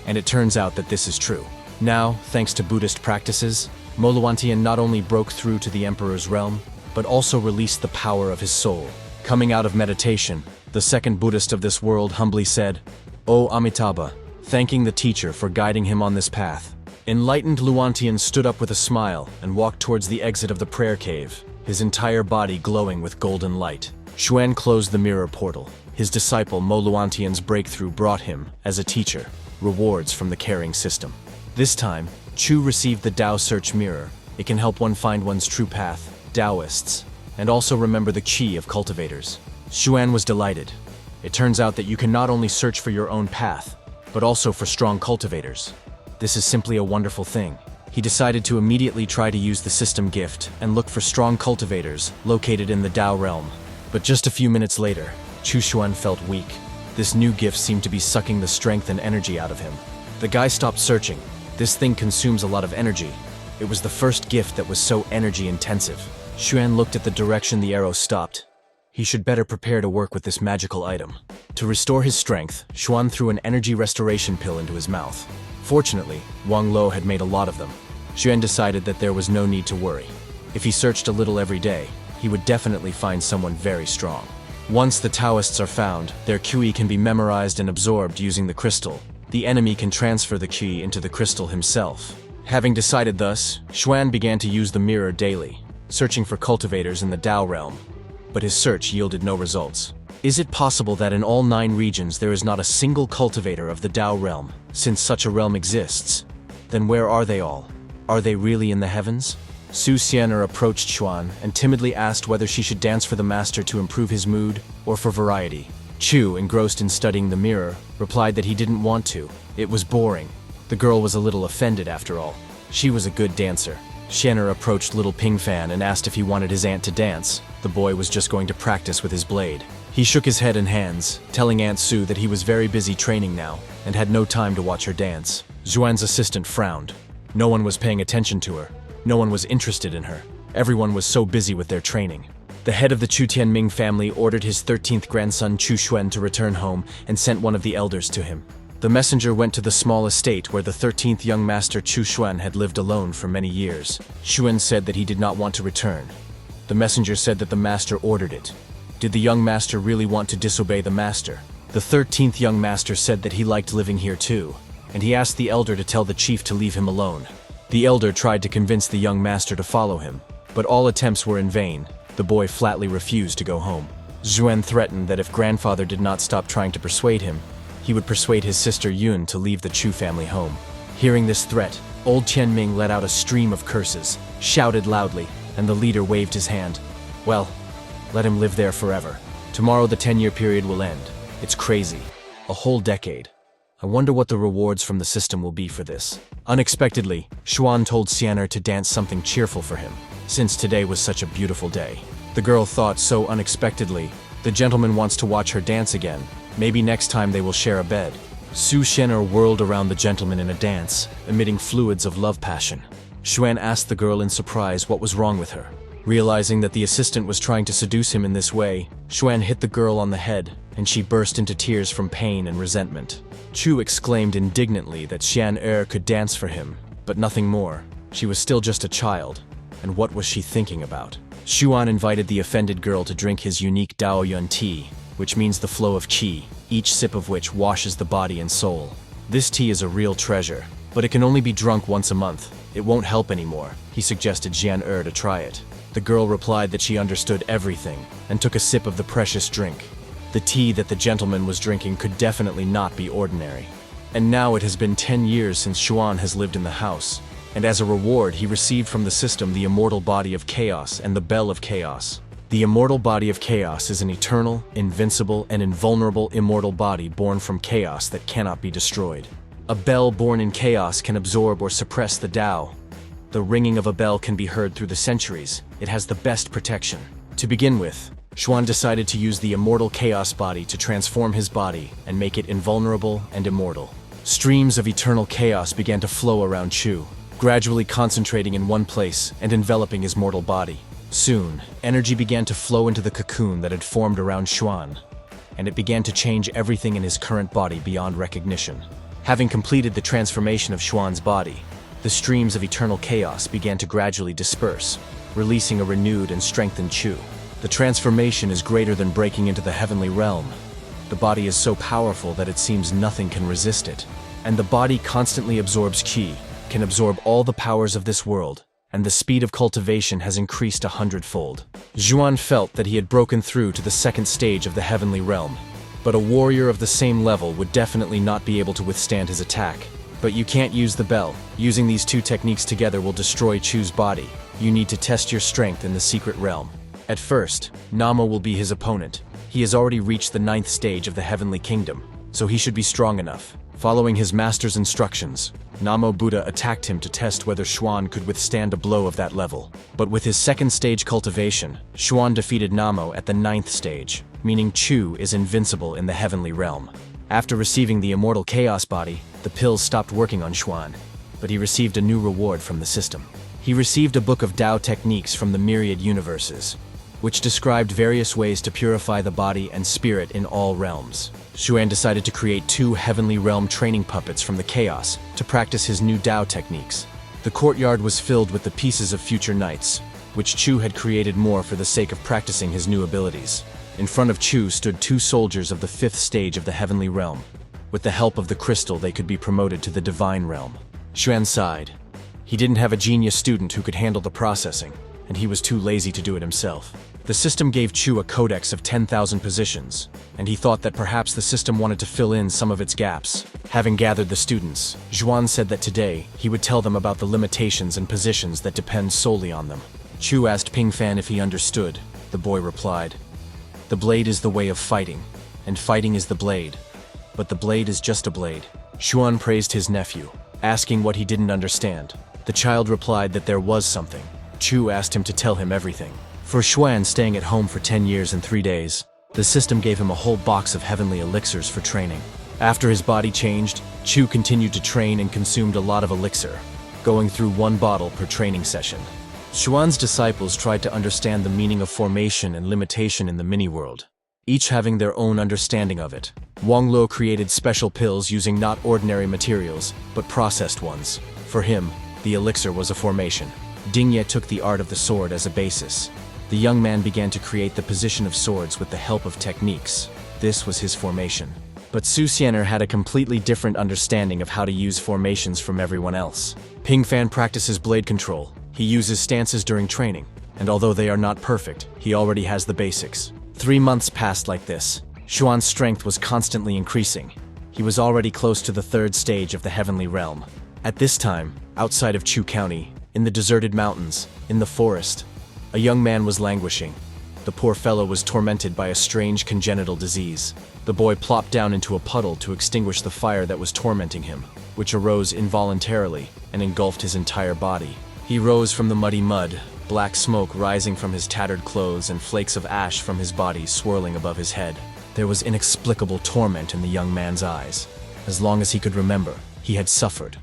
And it turns out that this is true. Now, thanks to Buddhist practices, Mo Luantian not only broke through to the Emperor's realm, but also released the power of his soul. Coming out of meditation, the second Buddhist of this world humbly said, "O Amitabha," thanking the teacher for guiding him on this path. Enlightened Luantian stood up with a smile and walked towards the exit of the prayer cave, his entire body glowing with golden light. Xuan closed the mirror portal. His disciple Mo Luantian's breakthrough brought him, as a teacher, rewards from the caring system. This time, Chu received the Tao Search Mirror. It can help one find one's true path, Taoists, and also remember the qi of cultivators. Xuan was delighted. It turns out that you can not only search for your own path, but also for strong cultivators. This is simply a wonderful thing. He decided to immediately try to use the system gift and look for strong cultivators located in the Tao realm. But just a few minutes later, Chu Xuan felt weak. This new gift seemed to be sucking the strength and energy out of him. The guy stopped searching. This thing consumes a lot of energy. It was the first gift that was so energy intensive. Xuan looked at the direction the arrow stopped. He should better prepare to work with this magical item. To restore his strength, Xuan threw an energy restoration pill into his mouth. Fortunately, Wang Lo had made a lot of them. Xuan decided that there was no need to worry. If he searched a little every day, he would definitely find someone very strong. Once the Taoists are found, their qi can be memorized and absorbed using the crystal. The enemy can transfer the qi into the crystal himself. Having decided thus, Xuan began to use the mirror daily, searching for cultivators in the Tao realm. But his search yielded no results. Is it possible that in all 9 regions there is not a single cultivator of the Tao realm? Since such a realm exists, then where are they all? Are they really in the heavens? Su Xian'er approached Xuan and timidly asked whether she should dance for the master to improve his mood or for variety. Chu, engrossed in studying the mirror, replied that he didn't want to. It was boring. The girl was a little offended after all. She was a good dancer. Xian'er approached little Pingfan and asked if he wanted his aunt to dance. The boy was just going to practice with his blade. He shook his head and hands, telling Aunt Su that he was very busy training now and had no time to watch her dance. Zhuan's assistant frowned. No one was paying attention to her. No one was interested in her. Everyone was so busy with their training. The head of the Chu Tianming family ordered his 13th grandson Chu Xuan to return home and sent one of the elders to him. The messenger went to the small estate where the 13th young master Chu Xuan had lived alone for many years. Xuan said that he did not want to return. The messenger said that the master ordered it. Did the young master really want to disobey the master? The 13th young master said that he liked living here too, and he asked the elder to tell the chief to leave him alone. The elder tried to convince the young master to follow him, but all attempts were in vain. The boy flatly refused to go home. Zhuan threatened that if grandfather did not stop trying to persuade him, he would persuade his sister Yun to leave the Chu family home. Hearing this threat, old Tianming let out a stream of curses, shouted loudly, and the leader waved his hand. Well, let him live there forever. Tomorrow the 10-year period will end. It's crazy. A whole decade. I wonder what the rewards from the system will be for this. Unexpectedly, Xuan told Xian'er to dance something cheerful for him, since today was such a beautiful day. The girl thought so unexpectedly, the gentleman wants to watch her dance again. Maybe next time they will share a bed. Su Xian'er whirled around the gentleman in a dance, emitting fluids of love passion. Xuan asked the girl in surprise what was wrong with her. Realizing that the assistant was trying to seduce him in this way, Xuan hit the girl on the head, and she burst into tears from pain and resentment. Chu exclaimed indignantly that Xian'er could dance for him, but nothing more. She was still just a child, and what was she thinking about? Xuan invited the offended girl to drink his unique Daoyuan tea, which means the flow of qi, each sip of which washes the body and soul. This tea is a real treasure, but it can only be drunk once a month. It won't help anymore. He suggested Xian'er to try it. The girl replied that she understood everything, and took a sip of the precious drink. The tea that the gentleman was drinking could definitely not be ordinary. And now it has been 10 years since Xuan has lived in the house. and as a reward he received from the system the immortal body of chaos and the bell of chaos. The immortal body of chaos is an eternal, invincible, and invulnerable immortal body born from chaos that cannot be destroyed. A bell born in chaos can absorb or suppress the Tao. The ringing of a bell can be heard through the centuries. It has the best protection. To begin with, Xuan decided to use the immortal chaos body to transform his body and make it invulnerable and immortal. Streams of eternal chaos began to flow around Chu, gradually concentrating in one place and enveloping his mortal body. Soon, energy began to flow into the cocoon that had formed around Xuan, and it began to change everything in his current body beyond recognition. Having completed the transformation of Xuan's body, the streams of eternal chaos began to gradually disperse, releasing a renewed and strengthened Chu. The transformation is greater than breaking into the heavenly realm. The body is so powerful that it seems nothing can resist it. And the body constantly absorbs qi, can absorb all the powers of this world, and the speed of cultivation has increased 100-fold. Xuan felt that he had broken through to the second stage of the heavenly realm, but a warrior of the same level would definitely not be able to withstand his attack. But you can't use the bell. Using these two techniques together will destroy Chu's body. You need to test your strength in the secret realm. At first, Nama will be his opponent. He has already reached the 9th stage of the heavenly kingdom, so he should be strong enough. Following his master's instructions, Namo Buddha attacked him to test whether Xuan could withstand a blow of that level. But with his second stage cultivation, Xuan defeated Namo at the 9th stage, meaning Chu is invincible in the heavenly realm. After receiving the immortal chaos body, the pills stopped working on Xuan, but he received a new reward from the system. He received a book of Tao techniques from the myriad universes, which described various ways to purify the body and spirit in all realms. Xuan decided to create 2 heavenly realm training puppets from the chaos to practice his new Tao techniques. The courtyard was filled with the pieces of future knights, which Chu had created more for the sake of practicing his new abilities. In front of Chu stood 2 soldiers of the 5th stage of the heavenly realm. With the help of the crystal, they could be promoted to the divine realm. Xuan sighed. He didn't have a genius student who could handle the processing, and he was too lazy to do it himself. The system gave Chu a codex of 10,000 positions, and he thought that perhaps the system wanted to fill in some of its gaps. Having gathered the students, Xuan said that today he would tell them about the limitations and positions that depend solely on them. Chu asked Ping Fan if he understood. The boy replied, "The blade is the way of fighting, and fighting is the blade. But the blade is just a blade." Xuan praised his nephew, asking what he didn't understand. The child replied that there was something. Chu asked him to tell him everything. For Xuan staying at home for 10 years and 3 days, the system gave him a whole box of heavenly elixirs for training. After his body changed, Chu continued to train and consumed a lot of elixir, going through 1 bottle per training session. Xuan's disciples tried to understand the meaning of formation and limitation in the mini-world, each having their own understanding of it. Wang Lo created special pills using not ordinary materials, but processed ones. For him, the elixir was a formation. Dingye took the art of the sword as a basis. The young man began to create the position of swords with the help of techniques. This was his formation. But Su Xianer had a completely different understanding of how to use formations from everyone else. Ping Fan practices blade control. He uses stances during training, and although they are not perfect, he already has the basics. 3 months passed like this. Xuan's strength was constantly increasing. He was already close to the 3rd stage of the heavenly realm. At this time, outside of Chu County, in the deserted mountains, in the forest, a young man was languishing. The poor fellow was tormented by a strange congenital disease. The boy plopped down into a puddle to extinguish the fire that was tormenting him, which arose involuntarily and engulfed his entire body. He rose from the muddy mud, black smoke rising from his tattered clothes and flakes of ash from his body swirling above his head. There was inexplicable torment in the young man's eyes. As long as he could remember, he had suffered,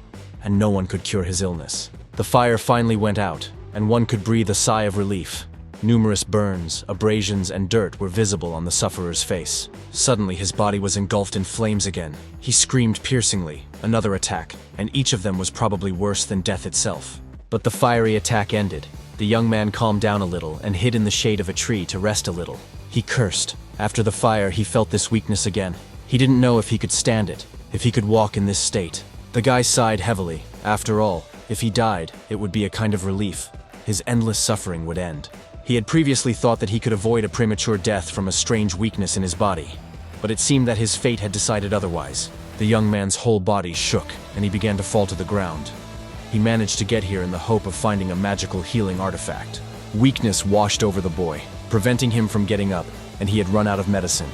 and no one could cure his illness. The fire finally went out, and one could breathe a sigh of relief. Numerous burns, abrasions, and dirt were visible on the sufferer's face. Suddenly, his body was engulfed in flames again. He screamed piercingly, another attack, and each of them was probably worse than death itself. But the fiery attack ended. The young man calmed down a little and hid in the shade of a tree to rest a little. He cursed. After the fire, he felt this weakness again. He didn't know if he could stand it, if he could walk in this state. The guy sighed heavily. After all, if he died, it would be a kind of relief. His endless suffering would end. He had previously thought that he could avoid a premature death from a strange weakness in his body, but it seemed that his fate had decided otherwise. The young man's whole body shook, and he began to fall to the ground. He managed to get here in the hope of finding a magical healing artifact. Weakness washed over the boy, preventing him from getting up, and he had run out of medicine.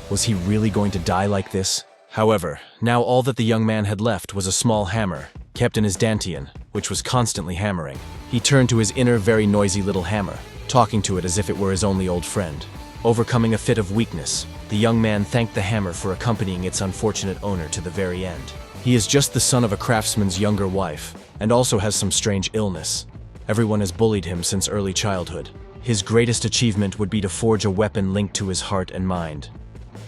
Was he really going to die like this? However, now all that the young man had left was a small hammer, kept in his dantian, which was constantly hammering. He turned to his inner, very noisy little hammer, talking to it as if it were his only old friend. Overcoming a fit of weakness, the young man thanked the hammer for accompanying its unfortunate owner to the very end. He is just the son of a craftsman's younger wife, and also has some strange illness. Everyone has bullied him since early childhood. His greatest achievement would be to forge a weapon linked to his heart and mind.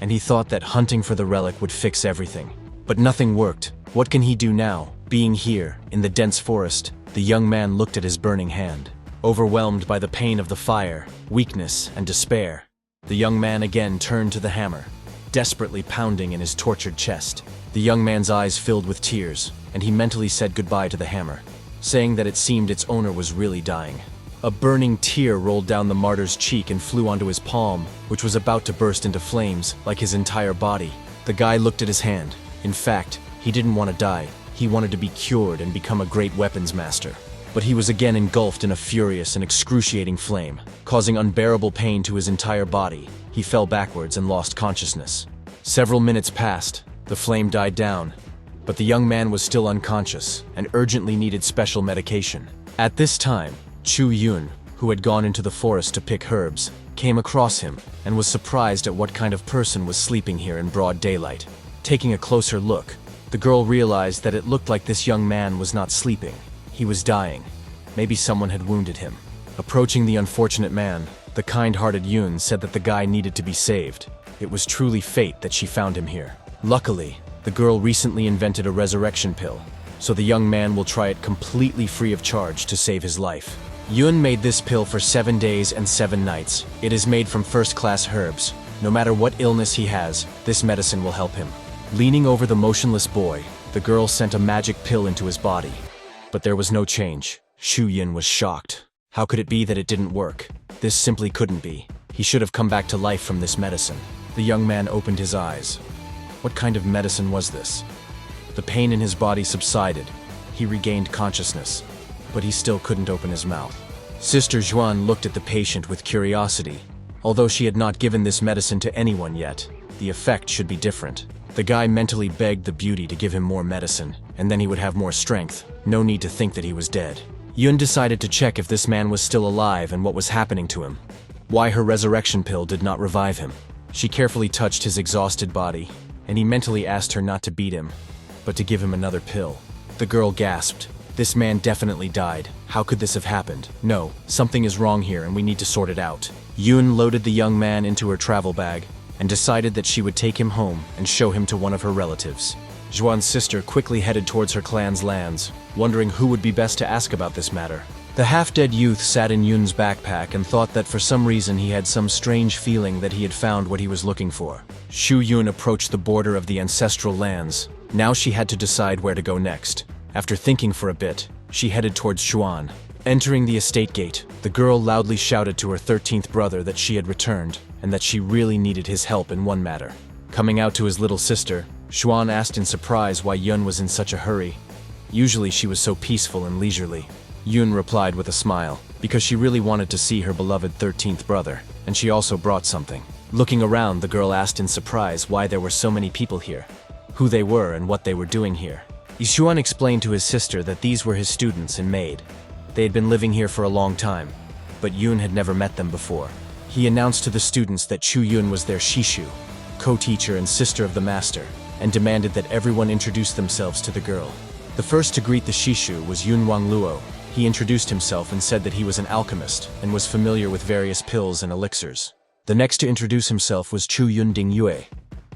And he thought that hunting for the relic would fix everything. But nothing worked. What can he do now? Being here, in the dense forest, the young man looked at his burning hand. Overwhelmed by the pain of the fire, weakness, and despair, the young man again turned to the hammer, desperately pounding in his tortured chest. The young man's eyes filled with tears, and he mentally said goodbye to the hammer, saying that it seemed its owner was really dying. A burning tear rolled down the martyr's cheek and flew onto his palm, which was about to burst into flames, like his entire body. The guy looked at his hand. In fact, he didn't want to die. He wanted to be cured and become a great weapons master. But he was again engulfed in a furious and excruciating flame, causing unbearable pain to his entire body. He fell backwards and lost consciousness. Several minutes passed. The flame died down, but the young man was still unconscious and urgently needed special medication. At this time, Chu Yun, who had gone into the forest to pick herbs, came across him and was surprised at what kind of person was sleeping here in broad daylight. Taking a closer look, the girl realized that it looked like this young man was not sleeping. He was dying. Maybe someone had wounded him. Approaching the unfortunate man, the kind-hearted Yun said that the guy needed to be saved. It was truly fate that she found him here. Luckily, the girl recently invented a resurrection pill, so the young man will try it completely free of charge to save his life. Yun made this pill for 7 days and 7 nights. It is made from first-class herbs. No matter what illness he has, this medicine will help him. Leaning over the motionless boy, the girl sent a magic pill into his body. But there was no change. Shu Yin was shocked. How could it be that it didn't work? This simply couldn't be. He should have come back to life from this medicine. The young man opened his eyes. What kind of medicine was this? The pain in his body subsided. He regained consciousness, but he still couldn't open his mouth. Sister Zhuan looked at the patient with curiosity. Although she had not given this medicine to anyone yet, the effect should be different. The guy mentally begged the beauty to give him more medicine, and then he would have more strength. No need to think that he was dead. Yun decided to check if this man was still alive and what was happening to him. Why her resurrection pill did not revive him. She carefully touched his exhausted body, and he mentally asked her not to beat him, but to give him another pill. The girl gasped. This man definitely died. How could this have happened? No, something is wrong here and we need to sort it out. Yun loaded the young man into her travel bag and decided that she would take him home and show him to one of her relatives. Zhuan's sister quickly headed towards her clan's lands, wondering who would be best to ask about this matter. The half-dead youth sat in Yun's backpack and thought that for some reason he had some strange feeling that he had found what he was looking for. Shu Yun approached the border of the ancestral lands. Now she had to decide where to go next. After thinking for a bit, she headed towards Xuan. Entering the estate gate, the girl loudly shouted to her 13th brother that she had returned, and that she really needed his help in one matter. Coming out to his little sister, Xuan asked in surprise why Yun was in such a hurry. Usually she was so peaceful and leisurely. Yun replied with a smile, because she really wanted to see her beloved 13th brother, and she also brought something. Looking around, the girl asked in surprise why there were so many people here, who they were and what they were doing here. Xuan explained to his sister that these were his students and maid. They had been living here for a long time, but Yun had never met them before. He announced to the students that Chu Yun was their Shishu, co-teacher and sister of the master, and demanded that everyone introduce themselves to the girl. The first to greet the Shishu was Yun Wangluo. He introduced himself and said that he was an alchemist and was familiar with various pills and elixirs. The next to introduce himself was Chu Yun Ding Yue.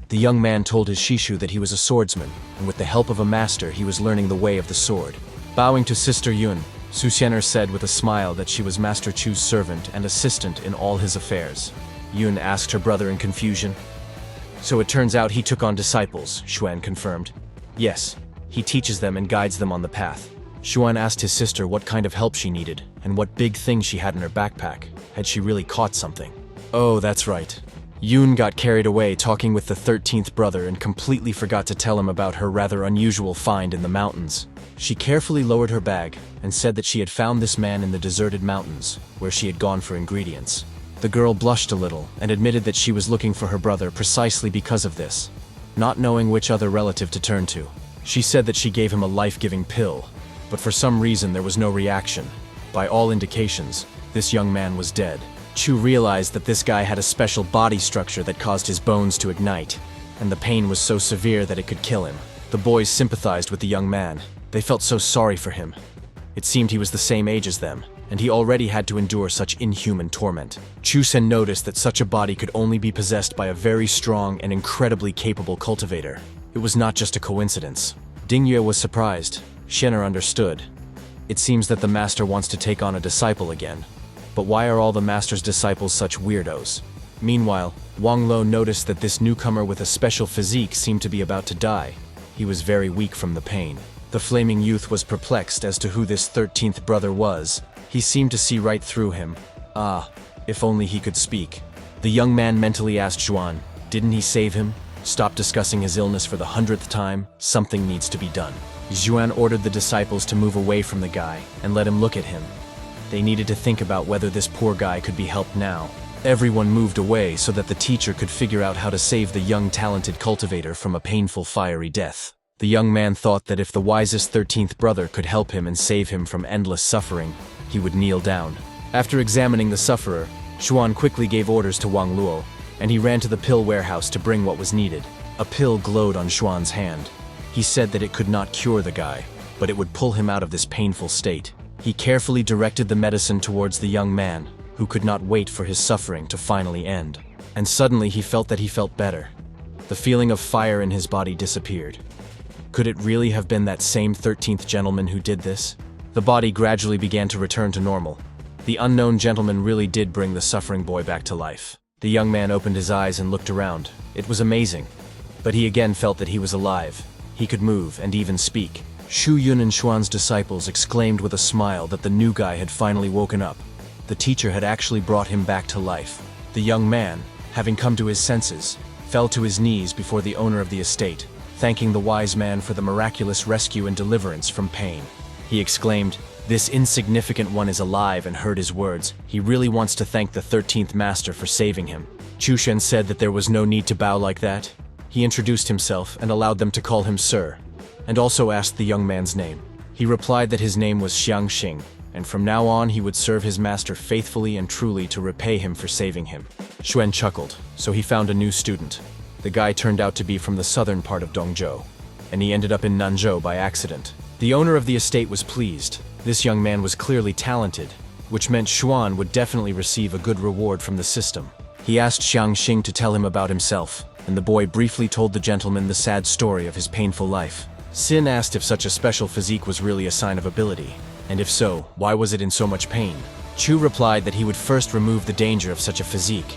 The young man told his Shishu that he was a swordsman, and with the help of a master he was learning the way of the sword. Bowing to Sister Yun, Su Xianer said with a smile that she was Master Chu's servant and assistant in all his affairs. Yun asked her brother in confusion. So it turns out he took on disciples, Xuan confirmed. Yes, he teaches them and guides them on the path. Xuan asked his sister what kind of help she needed, and what big thing she had in her backpack. Had she really caught something? Oh, that's right. Yun got carried away talking with the 13th brother and completely forgot to tell him about her rather unusual find in the mountains. She carefully lowered her bag and said that she had found this man in the deserted mountains, where she had gone for ingredients. The girl blushed a little and admitted that she was looking for her brother precisely because of this, not knowing which other relative to turn to. She said that she gave him a life-giving pill, but for some reason there was no reaction. By all indications, this young man was dead. Chu realized that this guy had a special body structure that caused his bones to ignite, and the pain was so severe that it could kill him. The boys sympathized with the young man. They felt so sorry for him. It seemed he was the same age as them, and he already had to endure such inhuman torment. Chusen noticed that such a body could only be possessed by a very strong and incredibly capable cultivator. It was not just a coincidence. Dingyue was surprised. Shenner understood. It seems that the master wants to take on a disciple again. But why are all the master's disciples such weirdos? Meanwhile, Wang Lo noticed that this newcomer with a special physique seemed to be about to die. He was very weak from the pain. The flaming youth was perplexed as to who this 13th brother was. He seemed to see right through him. Ah, if only he could speak. The young man mentally asked Zhuan, didn't he save him? Stop discussing his illness for the 100th time. Something needs to be done. Zhuan ordered the disciples to move away from the guy and let him look at him. They needed to think about whether this poor guy could be helped now. Everyone moved away so that the teacher could figure out how to save the young talented cultivator from a painful fiery death. The young man thought that if the wisest 13th brother could help him and save him from endless suffering, he would kneel down. After examining the sufferer, Zhuan quickly gave orders to Wang Luo, and he ran to the pill warehouse to bring what was needed. A pill glowed on Zhuan's hand. He said that it could not cure the guy, but it would pull him out of this painful state. He carefully directed the medicine towards the young man, who could not wait for his suffering to finally end. And suddenly he felt that he felt better. The feeling of fire in his body disappeared. Could it really have been that same 13th gentleman who did this? The body gradually began to return to normal. The unknown gentleman really did bring the suffering boy back to life. The young man opened his eyes and looked around. It was amazing. But he again felt that he was alive. He could move and even speak. Shu Yun and Xuan's disciples exclaimed with a smile that the new guy had finally woken up. The teacher had actually brought him back to life. The young man, having come to his senses, fell to his knees before the owner of the estate, thanking the wise man for the miraculous rescue and deliverance from pain. He exclaimed, "This insignificant one is alive," and heard his words. He really wants to thank the 13th master for saving him. Chushen said that there was no need to bow like that. He introduced himself and allowed them to call him Sir, and also asked the young man's name. He replied that his name was Xiang Xing, and from now on he would serve his master faithfully and truly to repay him for saving him. Xuan chuckled, so he found a new student. The guy turned out to be from the southern part of Dongzhou, and he ended up in Nanzhou by accident. The owner of the estate was pleased. This young man was clearly talented, which meant Xuan would definitely receive a good reward from the system. He asked Xiang Xing to tell him about himself, and the boy briefly told the gentleman the sad story of his painful life. Sin asked if such a special physique was really a sign of ability, and if so, why was it in so much pain? Chu replied that he would first remove the danger of such a physique.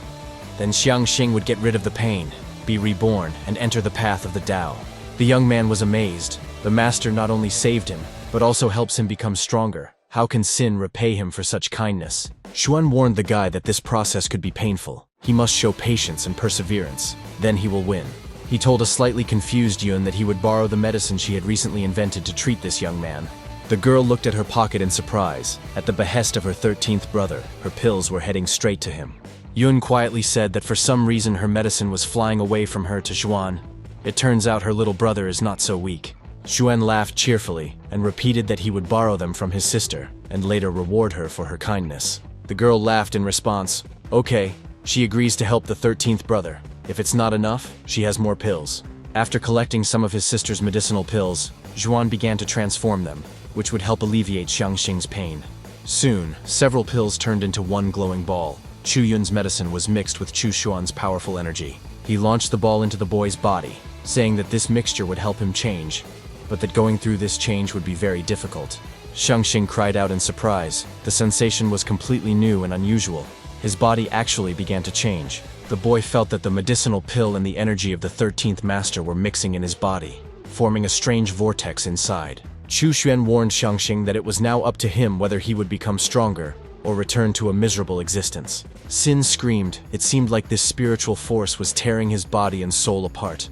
Then Xiang Xing would get rid of the pain, be reborn, and enter the path of the Tao. The young man was amazed. The master not only saved him, but also helps him become stronger. How can Sin repay him for such kindness? Xuan warned the guy that this process could be painful. He must show patience and perseverance. Then he will win. He told a slightly confused Yun that he would borrow the medicine she had recently invented to treat this young man. The girl looked at her pocket in surprise. At the behest of her 13th brother, her pills were heading straight to him. Yun quietly said that for some reason her medicine was flying away from her to Xuan. It turns out her little brother is not so weak. Xuan laughed cheerfully and repeated that he would borrow them from his sister and later reward her for her kindness. The girl laughed in response. Okay, she agrees to help the 13th brother. If it's not enough, she has more pills. After collecting some of his sister's medicinal pills, Xuan began to transform them, which would help alleviate Xiang Xing's pain. Soon, several pills turned into one glowing ball. Chu Yun's medicine was mixed with Chu Xuan's powerful energy. He launched the ball into the boy's body, saying that this mixture would help him change, but that going through this change would be very difficult. Xiang Xing cried out in surprise. The sensation was completely new and unusual. His body actually began to change. The boy felt that the medicinal pill and the energy of the 13th master were mixing in his body, forming a strange vortex inside. Chu Xuan warned Xiang Xing that it was now up to him whether he would become stronger or return to a miserable existence. Sin screamed. It seemed like this spiritual force was tearing his body and soul apart.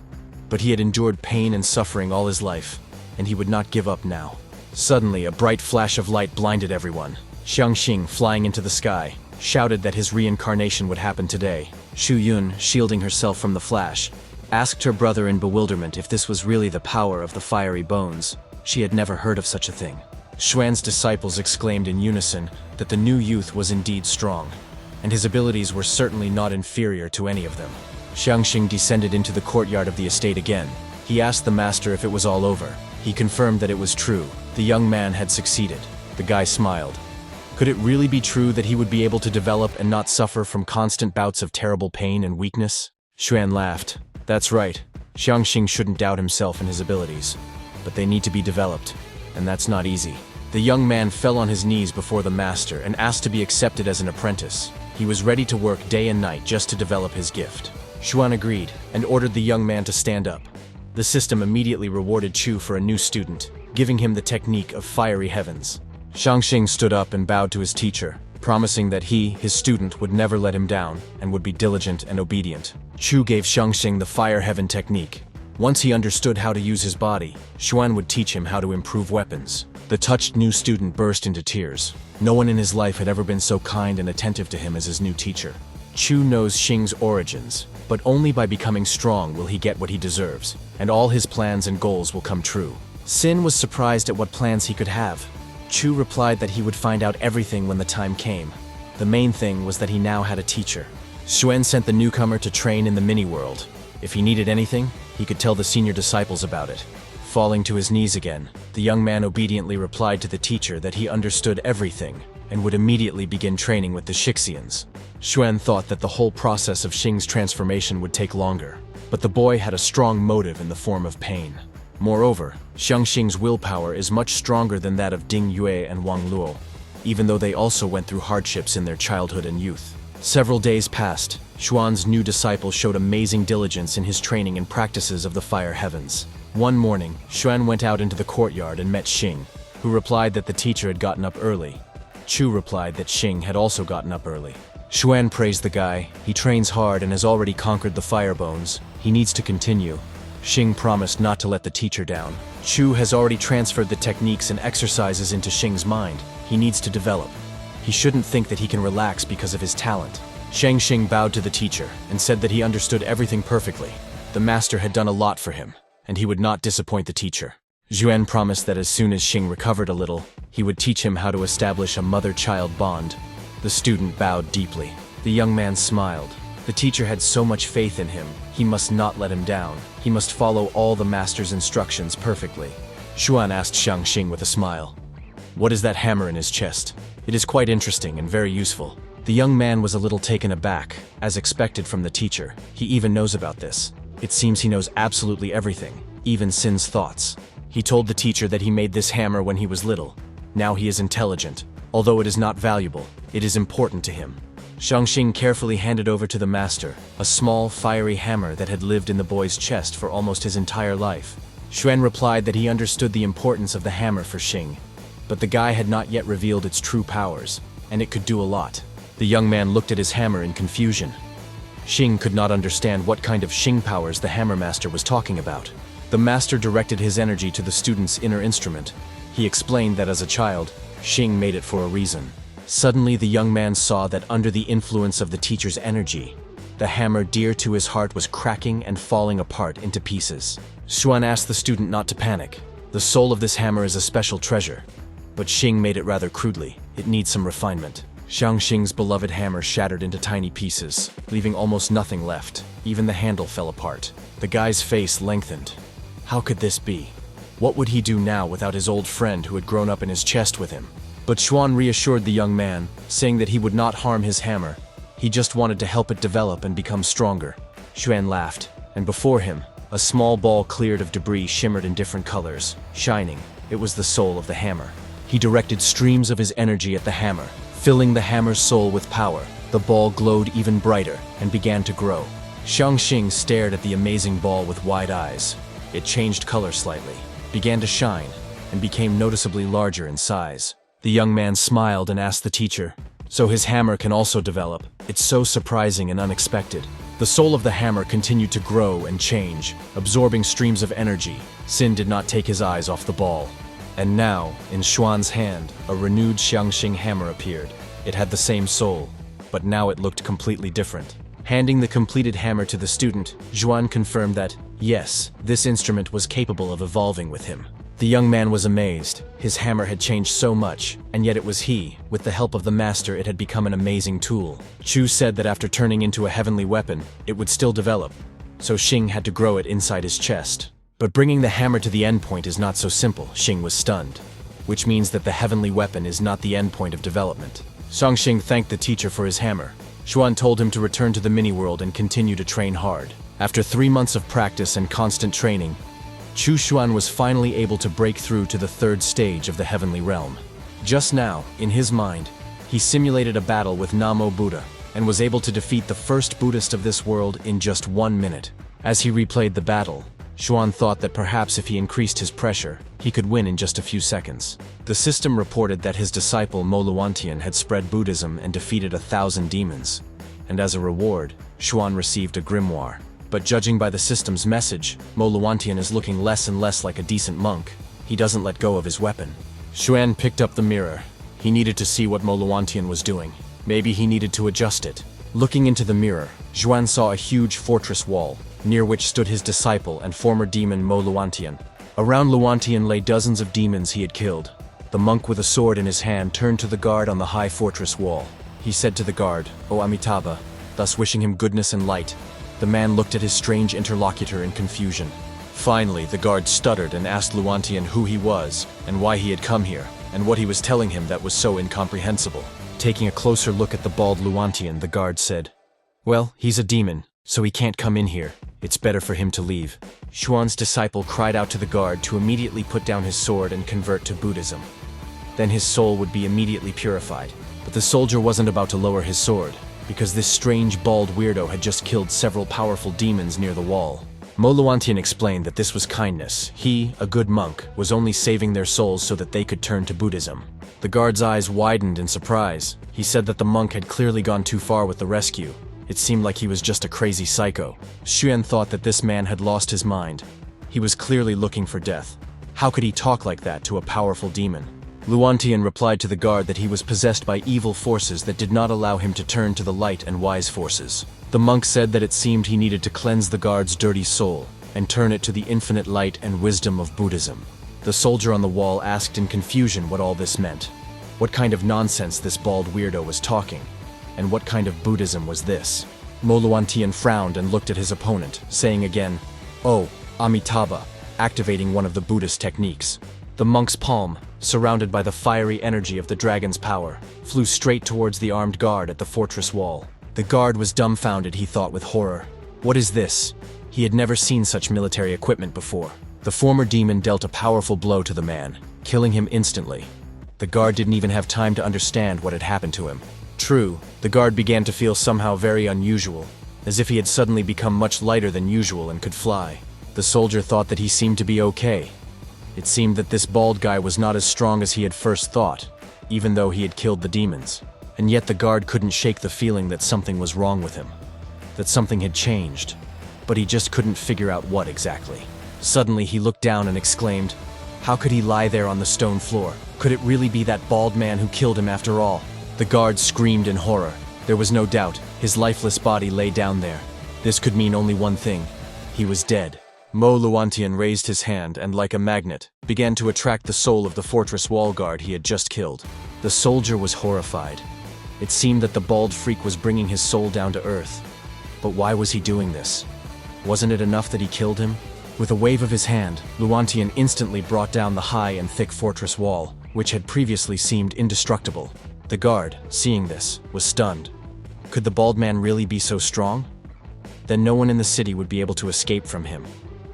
But he had endured pain and suffering all his life, and he would not give up now. Suddenly, a bright flash of light blinded everyone. Xiangxing, flying into the sky, shouted that his reincarnation would happen today. Shu Yun, shielding herself from the flash, asked her brother in bewilderment if this was really the power of the fiery bones. She had never heard of such a thing. Xuan's disciples exclaimed in unison that the new youth was indeed strong, and his abilities were certainly not inferior to any of them. Xiangxing descended into the courtyard of the estate again. He asked the master if it was all over. He confirmed that it was true. The young man had succeeded. The guy smiled. Could it really be true that he would be able to develop and not suffer from constant bouts of terrible pain and weakness? Xuan laughed. That's right. Xiangxing shouldn't doubt himself and his abilities. But they need to be developed, and that's not easy. The young man fell on his knees before the master and asked to be accepted as an apprentice. He was ready to work day and night just to develop his gift. Xuan agreed and ordered the young man to stand up. The system immediately rewarded Chu for a new student, giving him the technique of fiery heavens. Xiangxing stood up and bowed to his teacher, promising that he, his student, would never let him down and would be diligent and obedient. Chu gave Xiangxing the fire heaven technique. Once he understood how to use his body, Xuan would teach him how to improve weapons. The touched new student burst into tears. No one in his life had ever been so kind and attentive to him as his new teacher. Chu knows Xing's origins, but only by becoming strong will he get what he deserves, and all his plans and goals will come true. Sin was surprised at what plans he could have. Chu replied that he would find out everything when the time came. The main thing was that he now had a teacher. Xuan sent the newcomer to train in the mini-world. If he needed anything, he could tell the senior disciples about it. Falling to his knees again, the young man obediently replied to the teacher that he understood everything and would immediately begin training with the Shixians. Xuan thought that the whole process of Xing's transformation would take longer, but the boy had a strong motive in the form of pain. Moreover, Xiangxing's willpower is much stronger than that of Ding Yue and Wang Luo, even though they also went through hardships in their childhood and youth. Several days passed. Xuan's new disciple showed amazing diligence in his training and practices of the fire heavens. One morning, Xuan went out into the courtyard and met Xing, who replied that the teacher had gotten up early. Chu replied that Xing had also gotten up early. Xuan praised the guy. He trains hard and has already conquered the fire bones. He needs to continue. Xing promised not to let the teacher down. Chu has already transferred the techniques and exercises into Xing's mind. He needs to develop. He shouldn't think that he can relax because of his talent. Xiangxing bowed to the teacher and said that he understood everything perfectly. The master had done a lot for him, and he would not disappoint the teacher. Xuan promised that as soon as Xing recovered a little, he would teach him how to establish a mother-child bond. The student bowed deeply. The young man smiled. The teacher had so much faith in him, he must not let him down. He must follow all the master's instructions perfectly. Xuan asked Xiangxing with a smile. What is that hammer in his chest? It is quite interesting and very useful. The young man was a little taken aback, as expected from the teacher. He even knows about this. It seems he knows absolutely everything, even Sin's thoughts. He told the teacher that he made this hammer when he was little. Now he is intelligent. Although it is not valuable, it is important to him. Xiangxing carefully handed over to the master a small, fiery hammer that had lived in the boy's chest for almost his entire life. Xuan replied that he understood the importance of the hammer for Xing, but the guy had not yet revealed its true powers, and it could do a lot. The young man looked at his hammer in confusion. Xing could not understand what kind of Xing powers the hammer master was talking about. The master directed his energy to the student's inner instrument. He explained that as a child, Xing made it for a reason. Suddenly, the young man saw that under the influence of the teacher's energy, the hammer dear to his heart was cracking and falling apart into pieces. Xuan asked the student not to panic. The soul of this hammer is a special treasure, but Xing made it rather crudely. It needs some refinement. Xiangxing's beloved hammer shattered into tiny pieces, leaving almost nothing left. Even the handle fell apart. The guy's face lengthened. How could this be? What would he do now without his old friend who had grown up in his chest with him? But Xuan reassured the young man, saying that he would not harm his hammer. He just wanted to help it develop and become stronger. Xuan laughed, and before him, a small ball cleared of debris shimmered in different colors, shining. It was the soul of the hammer. He directed streams of his energy at the hammer, filling the hammer's soul with power. The ball glowed even brighter and began to grow. Xiangxing stared at the amazing ball with wide eyes. It changed color slightly, began to shine, and became noticeably larger in size. The young man smiled and asked the teacher, "So his hammer can also develop? It's so surprising and unexpected." The soul of the hammer continued to grow and change, absorbing streams of energy. Sin did not take his eyes off the ball. And now, in Xuan's hand, a renewed Xiangxing hammer appeared. It had the same soul, but now it looked completely different. Handing the completed hammer to the student, Xuan confirmed that, yes, this instrument was capable of evolving with him. The young man was amazed. His hammer had changed so much, and yet it was he. With the help of the master, it had become an amazing tool. Chu said that after turning into a heavenly weapon, it would still develop, so Xing had to grow it inside his chest. But bringing the hammer to the endpoint is not so simple. Xing was stunned, which means that the heavenly weapon is not the endpoint of development. Xiangxing thanked the teacher for his hammer. Xuan told him to return to the mini-world and continue to train hard. After 3 months of practice and constant training, Chu Xuan was finally able to break through to the 3rd stage of the heavenly realm. Just now, in his mind, he simulated a battle with Namo Buddha and was able to defeat the first Buddhist of this world in just 1 minute. As he replayed the battle, Xuan thought that perhaps if he increased his pressure, he could win in just a few seconds. The system reported that his disciple Mo Luantian had spread Buddhism and defeated 1,000 demons, and as a reward, Xuan received a grimoire. But judging by the system's message, Mo Luantian is looking less and less like a decent monk. He doesn't let go of his weapon. Xuan picked up the mirror. He needed to see what Mo Luantian was doing. Maybe he needed to adjust it. Looking into the mirror, Xuan saw a huge fortress wall, near which stood his disciple and former demon Mo Luantian. Around Luantian lay dozens of demons he had killed. The monk with a sword in his hand turned to the guard on the high fortress wall. He said to the guard, "O Amitabha," thus wishing him goodness and light. The man looked at his strange interlocutor in confusion. Finally, the guard stuttered and asked Luantian who he was and why he had come here, and what he was telling him that was so incomprehensible. Taking a closer look at the bald Luantian, the guard said, "Well, he's a demon, so he can't come in here. It's better for him to leave." Xuan's disciple cried out to the guard to immediately put down his sword and convert to Buddhism. Then his soul would be immediately purified. But the soldier wasn't about to lower his sword, because this strange bald weirdo had just killed several powerful demons near the wall. Mo Luantian explained that this was kindness. He, a good monk, was only saving their souls so that they could turn to Buddhism. The guard's eyes widened in surprise. He said that the monk had clearly gone too far with the rescue. It seemed like he was just a crazy psycho. Xuan thought that this man had lost his mind. He was clearly looking for death. How could he talk like that to a powerful demon? Luantian replied to the guard that he was possessed by evil forces that did not allow him to turn to the light and wise forces. The monk said that it seemed he needed to cleanse the guard's dirty soul and turn it to the infinite light and wisdom of Buddhism. The soldier on the wall asked in confusion what all this meant. What kind of nonsense this bald weirdo was talking, and what kind of Buddhism was this? Mo Luantian frowned and looked at his opponent, saying again, "Oh, Amitabha," activating one of the Buddhist techniques. The monk's palm, surrounded by the fiery energy of the dragon's power, flew straight towards the armed guard at the fortress wall. The guard was dumbfounded, he thought with horror. What is this? He had never seen such military equipment before. The former demon dealt a powerful blow to the man, killing him instantly. The guard didn't even have time to understand what had happened to him. True, the guard began to feel somehow very unusual, as if he had suddenly become much lighter than usual and could fly. The soldier thought that he seemed to be okay. It seemed that this bald guy was not as strong as he had first thought, even though he had killed the demons. And yet the guard couldn't shake the feeling that something was wrong with him, that something had changed, but he just couldn't figure out what exactly. Suddenly he looked down and exclaimed, how could he lie there on the stone floor? Could it really be that bald man who killed him after all? The guard screamed in horror. There was no doubt, his lifeless body lay down there. This could mean only one thing. He was dead. Mo Luantian raised his hand and, like a magnet, began to attract the soul of the fortress wall guard he had just killed. The soldier was horrified. It seemed that the bald freak was bringing his soul down to earth. But why was he doing this? Wasn't it enough that he killed him? With a wave of his hand, Luantian instantly brought down the high and thick fortress wall, which had previously seemed indestructible. The guard, seeing this, was stunned. Could the bald man really be so strong? Then no one in the city would be able to escape from him.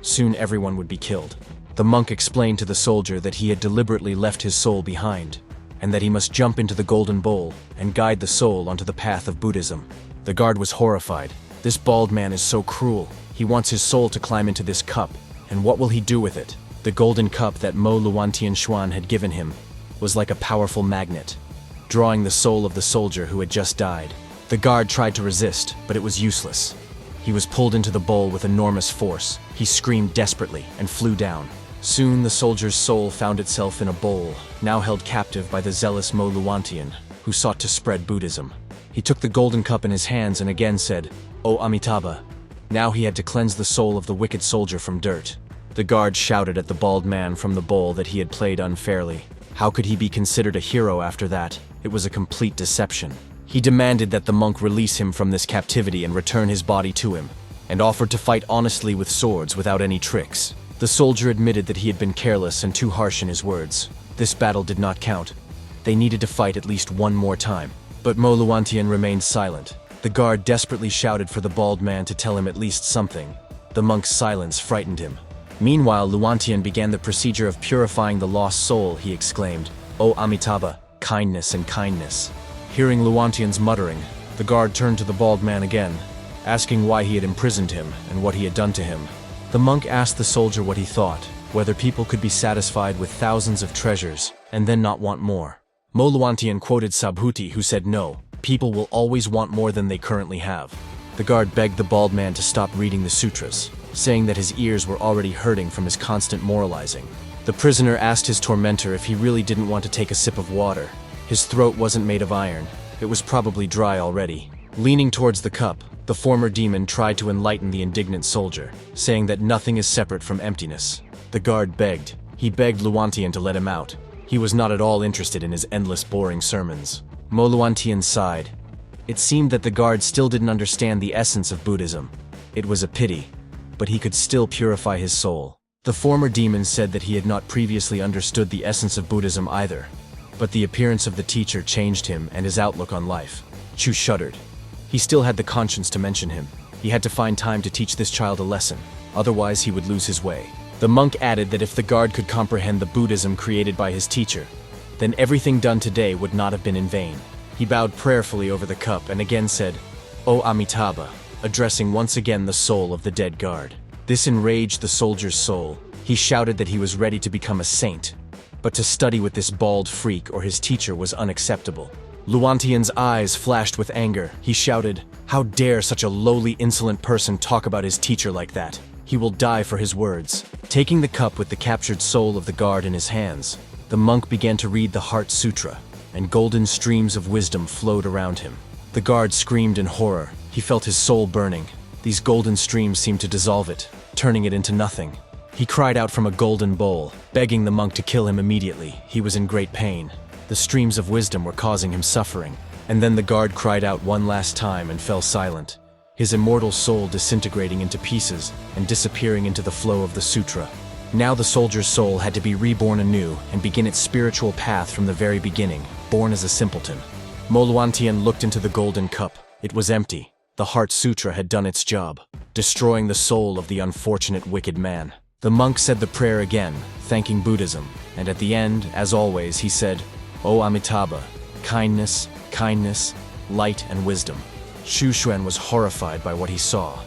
Soon everyone would be killed. The monk explained to the soldier that he had deliberately left his soul behind, and that he must jump into the golden bowl and guide the soul onto the path of Buddhism. The guard was horrified. This bald man is so cruel. He wants his soul to climb into this cup, and what will he do with it? The golden cup that Mo Luantian Xuan had given him was like a powerful magnet, drawing the soul of the soldier who had just died. The guard tried to resist, but it was useless. He was pulled into the bowl with enormous force. He screamed desperately and flew down. Soon the soldier's soul found itself in a bowl, now held captive by the zealous Mo Luantian, who sought to spread Buddhism. He took the golden cup in his hands and again said, "O Amitabha." Now he had to cleanse the soul of the wicked soldier from dirt. The guard shouted at the bald man from the bowl that he had played unfairly. How could he be considered a hero after that? It was a complete deception. He demanded that the monk release him from this captivity and return his body to him, and offered to fight honestly with swords without any tricks. The soldier admitted that he had been careless and too harsh in his words. This battle did not count. They needed to fight at least one more time. But Mo Luantian remained silent. The guard desperately shouted for the bald man to tell him at least something. The monk's silence frightened him. Meanwhile, Luantian began the procedure of purifying the lost soul. He exclaimed, "O Amitabha, kindness and kindness." Hearing Luantian's muttering, the guard turned to the bald man again, asking why he had imprisoned him and what he had done to him. The monk asked the soldier what he thought, whether people could be satisfied with thousands of treasures and then not want more. Mo Luantian quoted Subhuti, who said, "No, people will always want more than they currently have." The guard begged the bald man to stop reading the sutras, saying that his ears were already hurting from his constant moralizing. The prisoner asked his tormentor if he really didn't want to take a sip of water. His throat wasn't made of iron. It was probably dry already. Leaning towards the cup, the former demon tried to enlighten the indignant soldier, saying that nothing is separate from emptiness. The guard begged. He begged Luantian to let him out. He was not at all interested in his endless boring sermons. Mo Luantian sighed. It seemed that the guard still didn't understand the essence of Buddhism. It was a pity, but he could still purify his soul. The former demon said that he had not previously understood the essence of Buddhism either, but the appearance of the teacher changed him and his outlook on life. Chu shuddered. He still had the conscience to mention him. He had to find time to teach this child a lesson, otherwise he would lose his way. The monk added that if the guard could comprehend the Buddhism created by his teacher, then everything done today would not have been in vain. He bowed prayerfully over the cup and again said, "O Amitabha," addressing once again the soul of the dead guard. This enraged the soldier's soul. He shouted that he was ready to become a saint, but to study with this bald freak or his teacher was unacceptable. Luantian's eyes flashed with anger. He shouted, "How dare such a lowly, insolent person talk about his teacher like that? He will die for his words." Taking the cup with the captured soul of the guard in his hands, the monk began to read the Heart Sutra, and golden streams of wisdom flowed around him. The guard screamed in horror. He felt his soul burning. These golden streams seemed to dissolve it, turning it into nothing. He cried out from a golden bowl, begging the monk to kill him immediately. He was in great pain. The streams of wisdom were causing him suffering. And then the guard cried out one last time and fell silent, his immortal soul disintegrating into pieces and disappearing into the flow of the sutra. Now the soldier's soul had to be reborn anew and begin its spiritual path from the very beginning, born as a simpleton. Mo Luantian looked into the golden cup. It was empty. The Heart Sutra had done its job, destroying the soul of the unfortunate wicked man. The monk said the prayer again, thanking Buddhism, and at the end, as always, he said, "O Amitabha, kindness, kindness, light and wisdom." Xu Xuan was horrified by what he saw.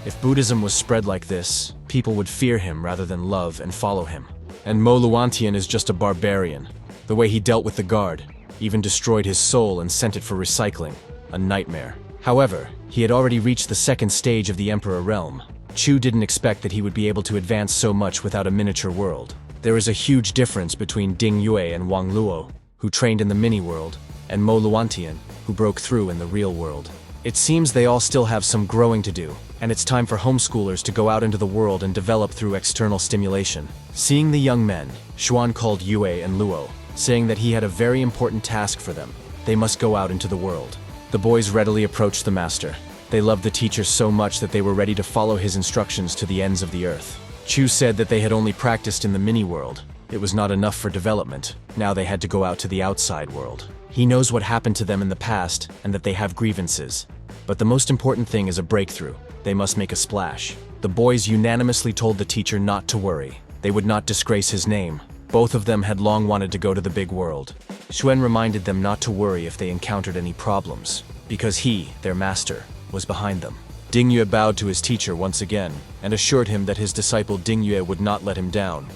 If Buddhism was spread like this, people would fear him rather than love and follow him. And Mo Luantian is just a barbarian. The way he dealt with the guard, even destroyed his soul and sent it for recycling. A nightmare. However, he had already reached the second stage of the Emperor realm. Chu didn't expect that he would be able to advance so much without a miniature world. There is a huge difference between Ding Yue and Wang Luo, who trained in the mini-world, and Mo Luantian, who broke through in the real world. It seems they all still have some growing to do, and it's time for homeschoolers to go out into the world and develop through external stimulation. Seeing the young men, Xuan called Yue and Luo, saying that he had a very important task for them. They must go out into the world. The boys readily approached the master. They loved the teacher so much that they were ready to follow his instructions to the ends of the earth. Chu said that they had only practiced in the mini-world. It was not enough for development. Now they had to go out to the outside world. He knows what happened to them in the past and that they have grievances. But the most important thing is a breakthrough. They must make a splash. The boys unanimously told the teacher not to worry. They would not disgrace his name. Both of them had long wanted to go to the big world. Xuan reminded them not to worry if they encountered any problems, because he, their master, was behind them. Ding Yue bowed to his teacher once again and assured him that his disciple Ding Yue would not let him down,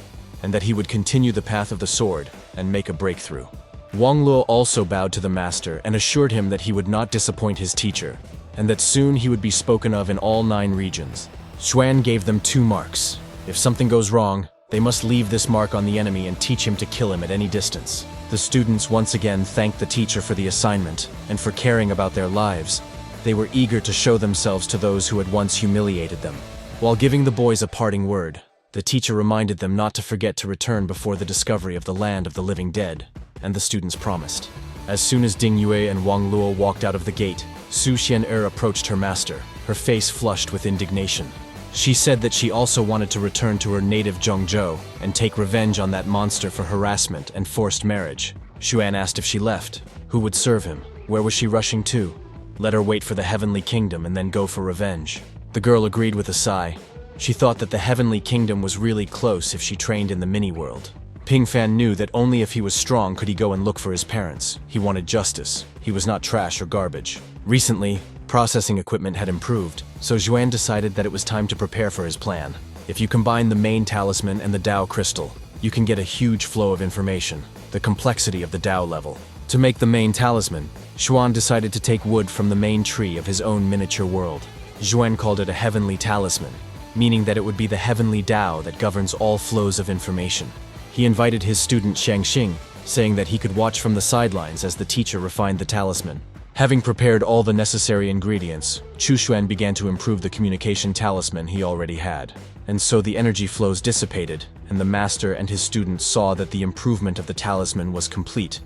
and that he would continue the path of the sword and make a breakthrough. Wang Luo also bowed to the master and assured him that he would not disappoint his teacher, and that soon he would be spoken of in all 9 regions. Xuan gave them 2 marks. If something goes wrong, They must leave this mark on the enemy and teach him to kill him at any distance. The students once again thanked the teacher for the assignment and for caring about their lives. They were eager to show themselves to those who had once humiliated them. While giving the boys a parting word, the teacher reminded them not to forget to return before the discovery of the land of the living dead, and the students promised. As soon as Ding Yue and Wang Luo walked out of the gate, Su Xian'er approached her master, her face flushed with indignation. She said that she also wanted to return to her native Zhongzhou and take revenge on that monster for harassment and forced marriage. Xuan asked if she left, who would serve him, where was she rushing to? Let her wait for the Heavenly Kingdom and then go for revenge. The girl agreed with a sigh. She thought that the Heavenly Kingdom was really close if she trained in the mini-world. Ping Fan knew that only if he was strong could he go and look for his parents. He wanted justice. He was not trash or garbage. Recently, processing equipment had improved, so Xuan decided that it was time to prepare for his plan. If you combine the main talisman and the Tao crystal, you can get a huge flow of information, the complexity of the Tao level. To make the main talisman, Xuan decided to take wood from the main tree of his own miniature world. Xuan called it a heavenly talisman, meaning that it would be the heavenly Tao that governs all flows of information. He invited his student Shangxing, saying that he could watch from the sidelines as the teacher refined the talisman. Having prepared all the necessary ingredients, Chu Xuan began to improve the communication talisman he already had. And so the energy flows dissipated, and the master and his students saw that the improvement of the talisman was complete.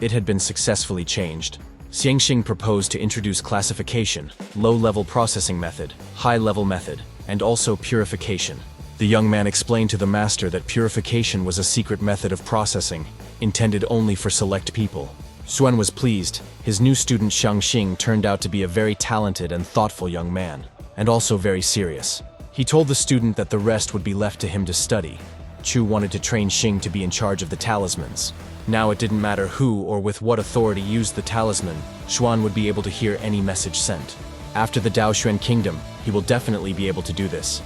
It had been successfully changed. Xiangxing proposed to introduce classification, low-level processing method, high-level method, and also purification. The young man explained to the master that purification was a secret method of processing, intended only for select people. Xuan was pleased. His new student Shangxing turned out to be a very talented and thoughtful young man, and also very serious. He told the student that the rest would be left to him to study. Chu wanted to train Xing to be in charge of the talismans. Now it didn't matter who or with what authority used the talisman, Xuan would be able to hear any message sent. After the Daoxuan Kingdom, he will definitely be able to do this.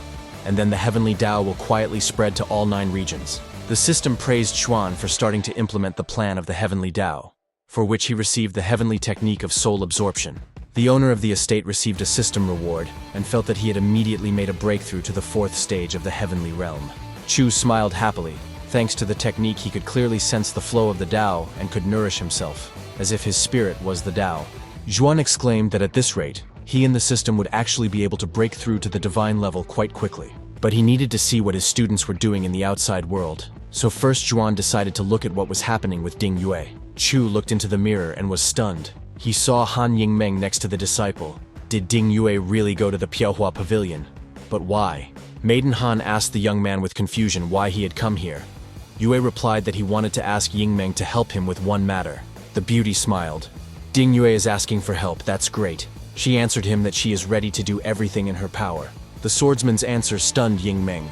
And then the heavenly Tao will quietly spread to all 9 regions. The system praised Xuan for starting to implement the plan of the heavenly Tao, for which he received the heavenly technique of soul absorption. The owner of the estate received a system reward and felt that he had immediately made a breakthrough to the 4th stage of the heavenly realm. Chu smiled happily. Thanks to the technique, he could clearly sense the flow of the Tao and could nourish himself, as if his spirit was the Tao. Zhuan exclaimed that at this rate, he and the system would actually be able to break through to the divine level quite quickly. But he needed to see what his students were doing in the outside world. So first Zhuan decided to look at what was happening with Ding Yue. Chu looked into the mirror and was stunned. He saw Han Yingmeng next to the disciple. Did Ding Yue really go to the Piaohua Pavilion? But why? Maiden Han asked the young man with confusion why he had come here. Yue replied that he wanted to ask Yingmeng to help him with one matter. The beauty smiled. Ding Yue is asking for help, that's great. She answered him that she is ready to do everything in her power. The swordsman's answer stunned Yingmeng.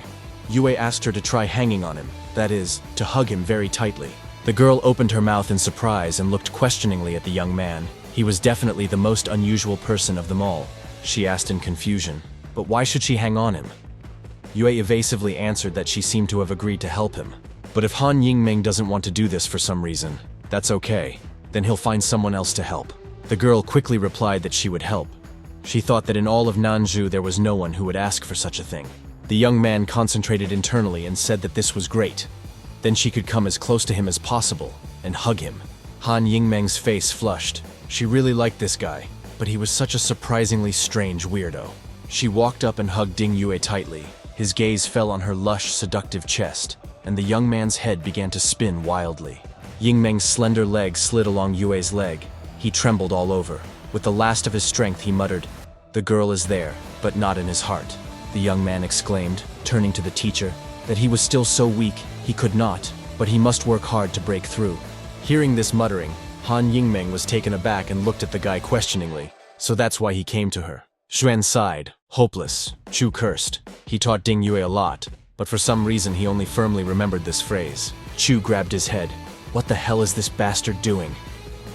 Yue asked her to try hanging on him, that is, to hug him very tightly. The girl opened her mouth in surprise and looked questioningly at the young man. He was definitely the most unusual person of them all. She asked in confusion, but why should she hang on him? Yue evasively answered that she seemed to have agreed to help him. But if Han Yingmeng doesn't want to do this for some reason, that's okay. Then he'll find someone else to help. The girl quickly replied that she would help. She thought that in all of Nanzhou there was no one who would ask for such a thing. The young man concentrated internally and said that this was great. Then she could come as close to him as possible and hug him. Han Yingmeng's face flushed. She really liked this guy, but he was such a surprisingly strange weirdo. She walked up and hugged Ding Yue tightly. His gaze fell on her lush, seductive chest, and the young man's head began to spin wildly. Yingmeng's slender leg slid along Yue's leg. He trembled all over. With the last of his strength, he muttered, "The girl is there, but not in his heart." The young man exclaimed, turning to the teacher, that he was still so weak, he could not, but he must work hard to break through. Hearing this muttering, Han Yingmeng was taken aback and looked at the guy questioningly, so that's why he came to her. Xuan sighed, hopeless. Chu cursed. He taught Ding Yue a lot, but for some reason he only firmly remembered this phrase. Chu grabbed his head. What the hell is this bastard doing?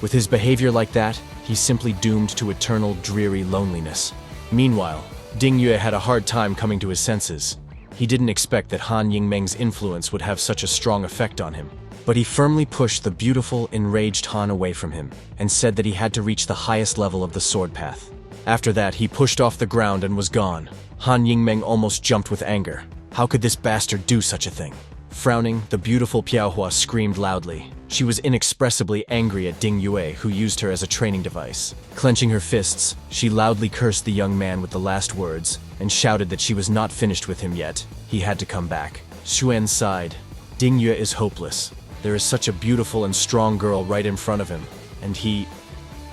With his behavior like that, he's simply doomed to eternal, dreary loneliness. Meanwhile, Ding Yue had a hard time coming to his senses. He didn't expect that Han Yingmeng's influence would have such a strong effect on him. But he firmly pushed the beautiful, enraged Han away from him, and said that he had to reach the highest level of the sword path. After that, he pushed off the ground and was gone. Han Yingmeng almost jumped with anger. How could this bastard do such a thing? Frowning, the beautiful Piaohua screamed loudly. She was inexpressibly angry at Ding Yue, who used her as a training device. Clenching her fists, she loudly cursed the young man with the last words and shouted that she was not finished with him yet. He had to come back. Xuan sighed. Ding Yue is hopeless. There is such a beautiful and strong girl right in front of him, and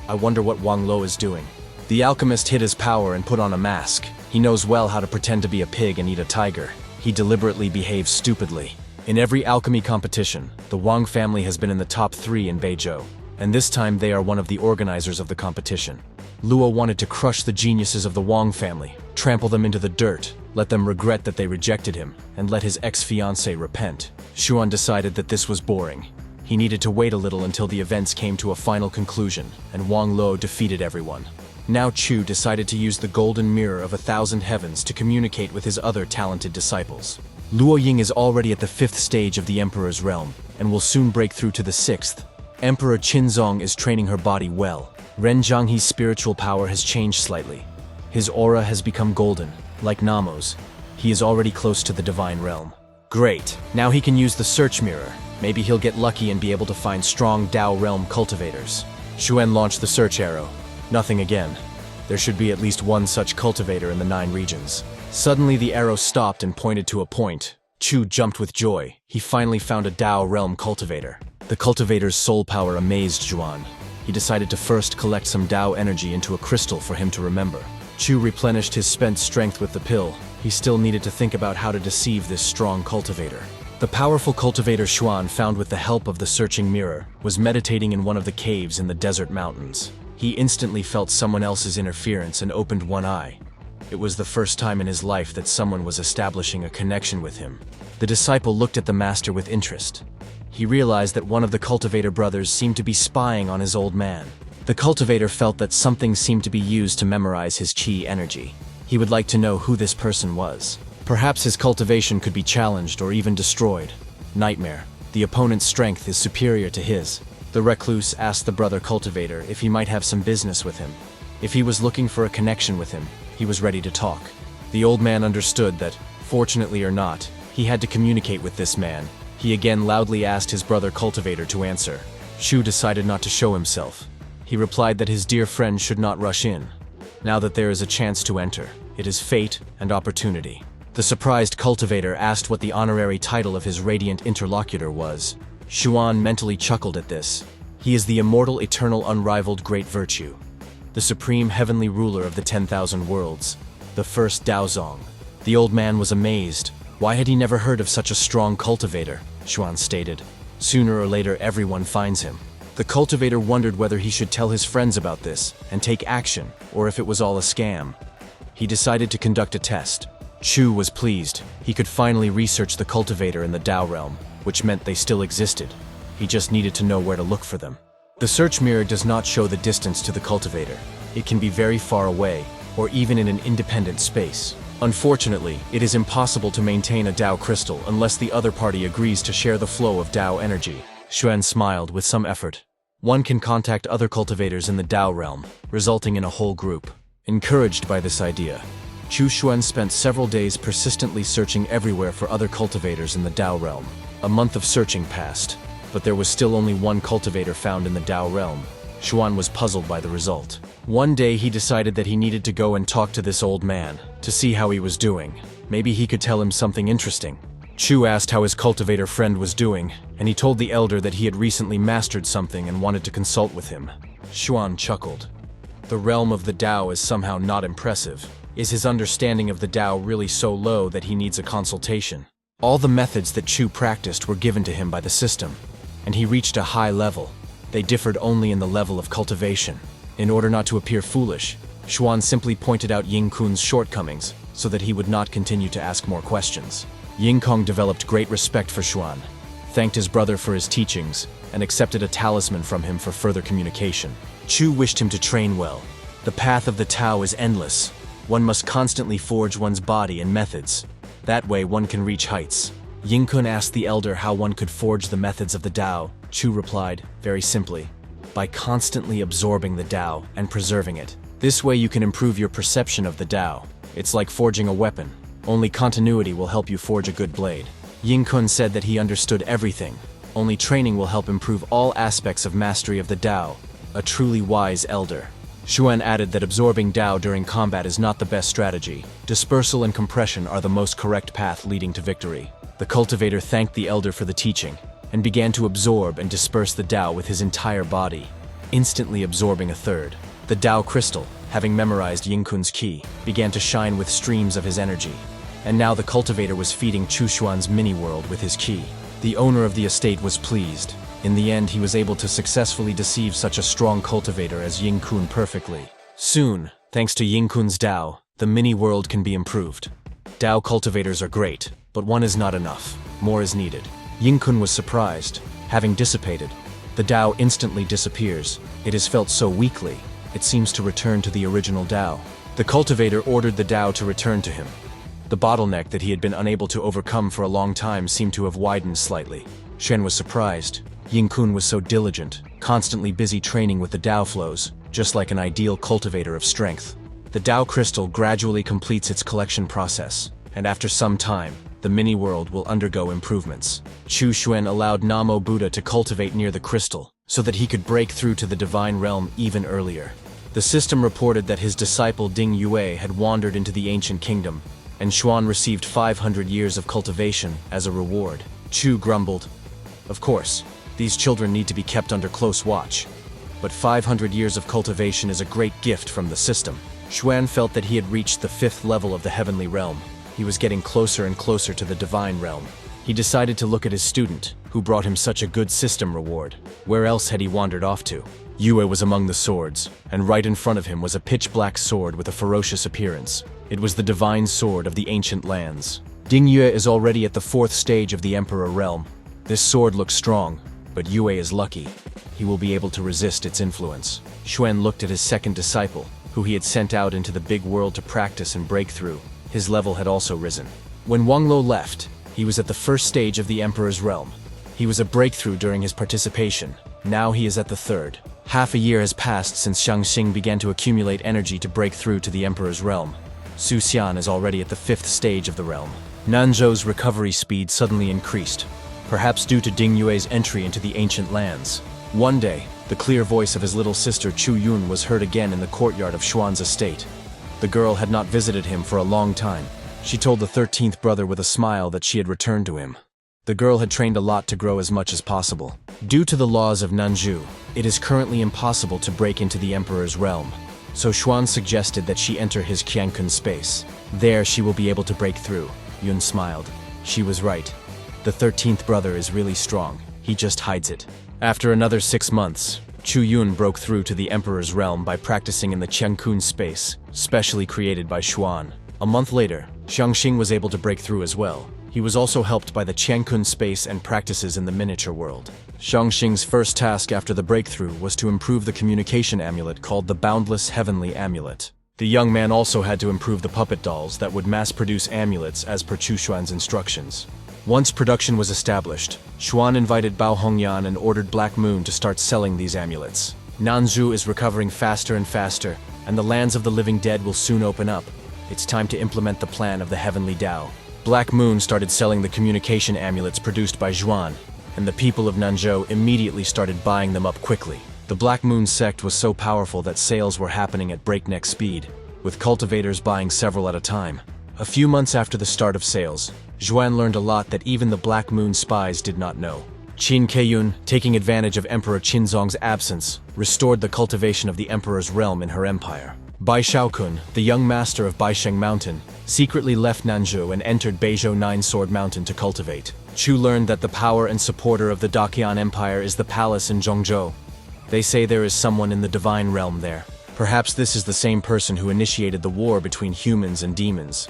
I wonder what Wang Lo is doing. The alchemist hid his power and put on a mask. He knows well how to pretend to be a pig and eat a tiger. He deliberately behaves stupidly. In every alchemy competition, the Wang family has been in the top 3 in Beizhou, and this time they are one of the organizers of the competition. Luo wanted to crush the geniuses of the Wang family, trample them into the dirt, let them regret that they rejected him, and let his ex-fiancée repent. Xuan decided that this was boring. He needed to wait a little until the events came to a final conclusion, and Wang Lo defeated everyone. Now Chu decided to use the golden mirror of 1,000 heavens to communicate with his other talented disciples. Luo Ying is already at the 5th stage of the Emperor's realm, and will soon break through to the 6th. Emperor Qinzong is training her body well. Ren Zhanghe's spiritual power has changed slightly. His aura has become golden, like Namo's. He is already close to the divine realm. Great, now he can use the search mirror. Maybe he'll get lucky and be able to find strong Dao realm cultivators. Xuan launched the search arrow. Nothing again. There should be at least one such cultivator in the 9 regions. Suddenly the arrow stopped and pointed to a point. Chu jumped with joy. He finally found a Dao realm cultivator. The cultivator's soul power amazed Zhuan. He decided to first collect some Dao energy into a crystal for him to remember. Chu replenished his spent strength with the pill. He still needed to think about how to deceive this strong cultivator. The powerful cultivator Xuan, found with the help of the searching mirror, was meditating in one of the caves in the desert mountains. He instantly felt someone else's interference and opened one eye. It was the first time in his life that someone was establishing a connection with him. The disciple looked at the master with interest. He realized that one of the cultivator brothers seemed to be spying on his old man. The cultivator felt that something seemed to be used to memorize his qi energy. He would like to know who this person was. Perhaps his cultivation could be challenged or even destroyed. Nightmare. The opponent's strength is superior to his. The recluse asked the brother cultivator if he might have some business with him. If he was looking for a connection with him, he was ready to talk. The old man understood that, fortunately or not, he had to communicate with this man. He again loudly asked his brother cultivator to answer. Shu decided not to show himself. He replied that his dear friend should not rush in. Now that there is a chance to enter, it is fate and opportunity. The surprised cultivator asked what the honorary title of his radiant interlocutor was. Xuan mentally chuckled at this. He is the immortal, eternal, unrivaled great virtue. The supreme heavenly ruler of the 10,000 worlds. The first Daozong. The old man was amazed. Why had he never heard of such a strong cultivator? Xuan stated. Sooner or later everyone finds him. The cultivator wondered whether he should tell his friends about this and take action, or if it was all a scam. He decided to conduct a test. Chu was pleased. He could finally research the cultivator in the Dao realm, which meant they still existed. He just needed to know where to look for them. The search mirror does not show the distance to the cultivator. It can be very far away, or even in an independent space. Unfortunately, it is impossible to maintain a Dao crystal unless the other party agrees to share the flow of Dao energy. Xuan smiled with some effort. One can contact other cultivators in the Dao realm, resulting in a whole group. Encouraged by this idea, Chu Xuan spent several days persistently searching everywhere for other cultivators in the Dao realm. A month of searching passed, but there was still only one cultivator found in the Dao realm. Xuan was puzzled by the result. One day he decided that he needed to go and talk to this old man, to see how he was doing. Maybe he could tell him something interesting. Chu asked how his cultivator friend was doing, and he told the elder that he had recently mastered something and wanted to consult with him. Xuan chuckled. The realm of the Dao is somehow not impressive. Is his understanding of the Dao really so low that he needs a consultation? All the methods that Chu practiced were given to him by the system, and he reached a high level. They differed only in the level of cultivation. In order not to appear foolish, Xuan simply pointed out Ying Kun's shortcomings so that he would not continue to ask more questions. Ying Kong developed great respect for Xuan, thanked his brother for his teachings, and accepted a talisman from him for further communication. Chu wished him to train well. The path of the Tao is endless. One must constantly forge one's body and methods. That way one can reach heights. Ying Kun asked the elder how one could forge the methods of the Tao. Chu replied, very simply, by constantly absorbing the Tao and preserving it. This way you can improve your perception of the Tao. It's like forging a weapon. Only continuity will help you forge a good blade. Ying Kun said that he understood everything. Only training will help improve all aspects of mastery of the Tao. A truly wise elder. Xuan added that absorbing Tao during combat is not the best strategy. Dispersal and compression are the most correct path leading to victory. The cultivator thanked the elder for the teaching, and began to absorb and disperse the Tao with his entire body, instantly absorbing a third. The Tao crystal, having memorized Ying Kun's ki, began to shine with streams of his energy. And now the cultivator was feeding Chu Xuan's mini-world with his ki. The owner of the estate was pleased. In the end, he was able to successfully deceive such a strong cultivator as Ying Kun perfectly. Soon, thanks to Ying Kun's Tao, the mini-world can be improved. Tao cultivators are great, but one is not enough. More is needed. Ying Kun was surprised. Having dissipated, the Tao instantly disappears. It is felt so weakly, it seems to return to the original Tao. The cultivator ordered the Tao to return to him. The bottleneck that he had been unable to overcome for a long time seemed to have widened slightly. Shen was surprised. Ying Kun was so diligent, constantly busy training with the Tao flows, just like an ideal cultivator of strength. The Tao crystal gradually completes its collection process, and after some time, the mini-world will undergo improvements. Chu Xuan allowed Namo Buddha to cultivate near the crystal, so that he could break through to the divine realm even earlier. The system reported that his disciple Ding Yue had wandered into the ancient kingdom, and Xuan received 500 years of cultivation as a reward. Chu grumbled, "Of course, these children need to be kept under close watch. But 500 years of cultivation is a great gift from the system." Xuan felt that he had reached the 5th level of the heavenly realm. He was getting closer and closer to the divine realm. He decided to look at his student, who brought him such a good system reward. Where else had he wandered off to? Yue was among the swords, and right in front of him was a pitch-black sword with a ferocious appearance. It was the divine sword of the ancient lands. Ding Yue is already at the 4th stage of the Emperor realm. This sword looks strong, but Yue is lucky. He will be able to resist its influence. Xuan looked at his second disciple, who he had sent out into the big world to practice and break through. His level had also risen. When Wang Lo left, he was at the 1st stage of the Emperor's realm. He was a breakthrough during his participation. Now he is at the 3rd. Half a year has passed since Xiangxing began to accumulate energy to break through to the Emperor's realm. Su Xian is already at the 5th stage of the realm. Nanzhou's recovery speed suddenly increased, perhaps due to Ding Yue's entry into the ancient lands. One day, the clear voice of his little sister Chu Yun was heard again in the courtyard of Xuan's estate. The girl had not visited him for a long time. She told the 13th brother with a smile that she had returned to him. The girl had trained a lot to grow as much as possible. Due to the laws of Nanzhou, it is currently impossible to break into the Emperor's realm. So Xuan suggested that she enter his Qiankun space. There she will be able to break through. Yun smiled. She was right. The 13th brother is really strong. He just hides it. After another 6 months, Chu Yun broke through to the Emperor's realm by practicing in the Qiankun space, specially created by Xuan. A month later, Xiangxing was able to break through as well. He was also helped by the Qiankun space and practices in the miniature world. Xiangxing's first task after the breakthrough was to improve the communication amulet called the Boundless Heavenly Amulet. The young man also had to improve the puppet dolls that would mass-produce amulets as per Chu Xuan's instructions. Once production was established, Xuan invited Bao Hongyan and ordered Black Moon to start selling these amulets. Nanzhou is recovering faster and faster, and the lands of the living dead will soon open up. It's time to implement the plan of the Heavenly Tao. Black Moon started selling the communication amulets produced by Zhuan, and the people of Nanzhou immediately started buying them up quickly. The Black Moon sect was so powerful that sales were happening at breakneck speed, with cultivators buying several at a time. A few months after the start of sales, Zhuan learned a lot that even the Black Moon spies did not know. Qin Keiyun, taking advantage of Emperor Qinzong's absence, restored the cultivation of the Emperor's realm in her empire. Bai Shaokun, the young master of Baisheng Mountain, secretly left Nanzhou and entered Beizhou Nine-Sword Mountain to cultivate. Chu learned that the power and supporter of the Daqian Empire is the palace in Zhongzhou. They say there is someone in the divine realm there. Perhaps this is the same person who initiated the war between humans and demons.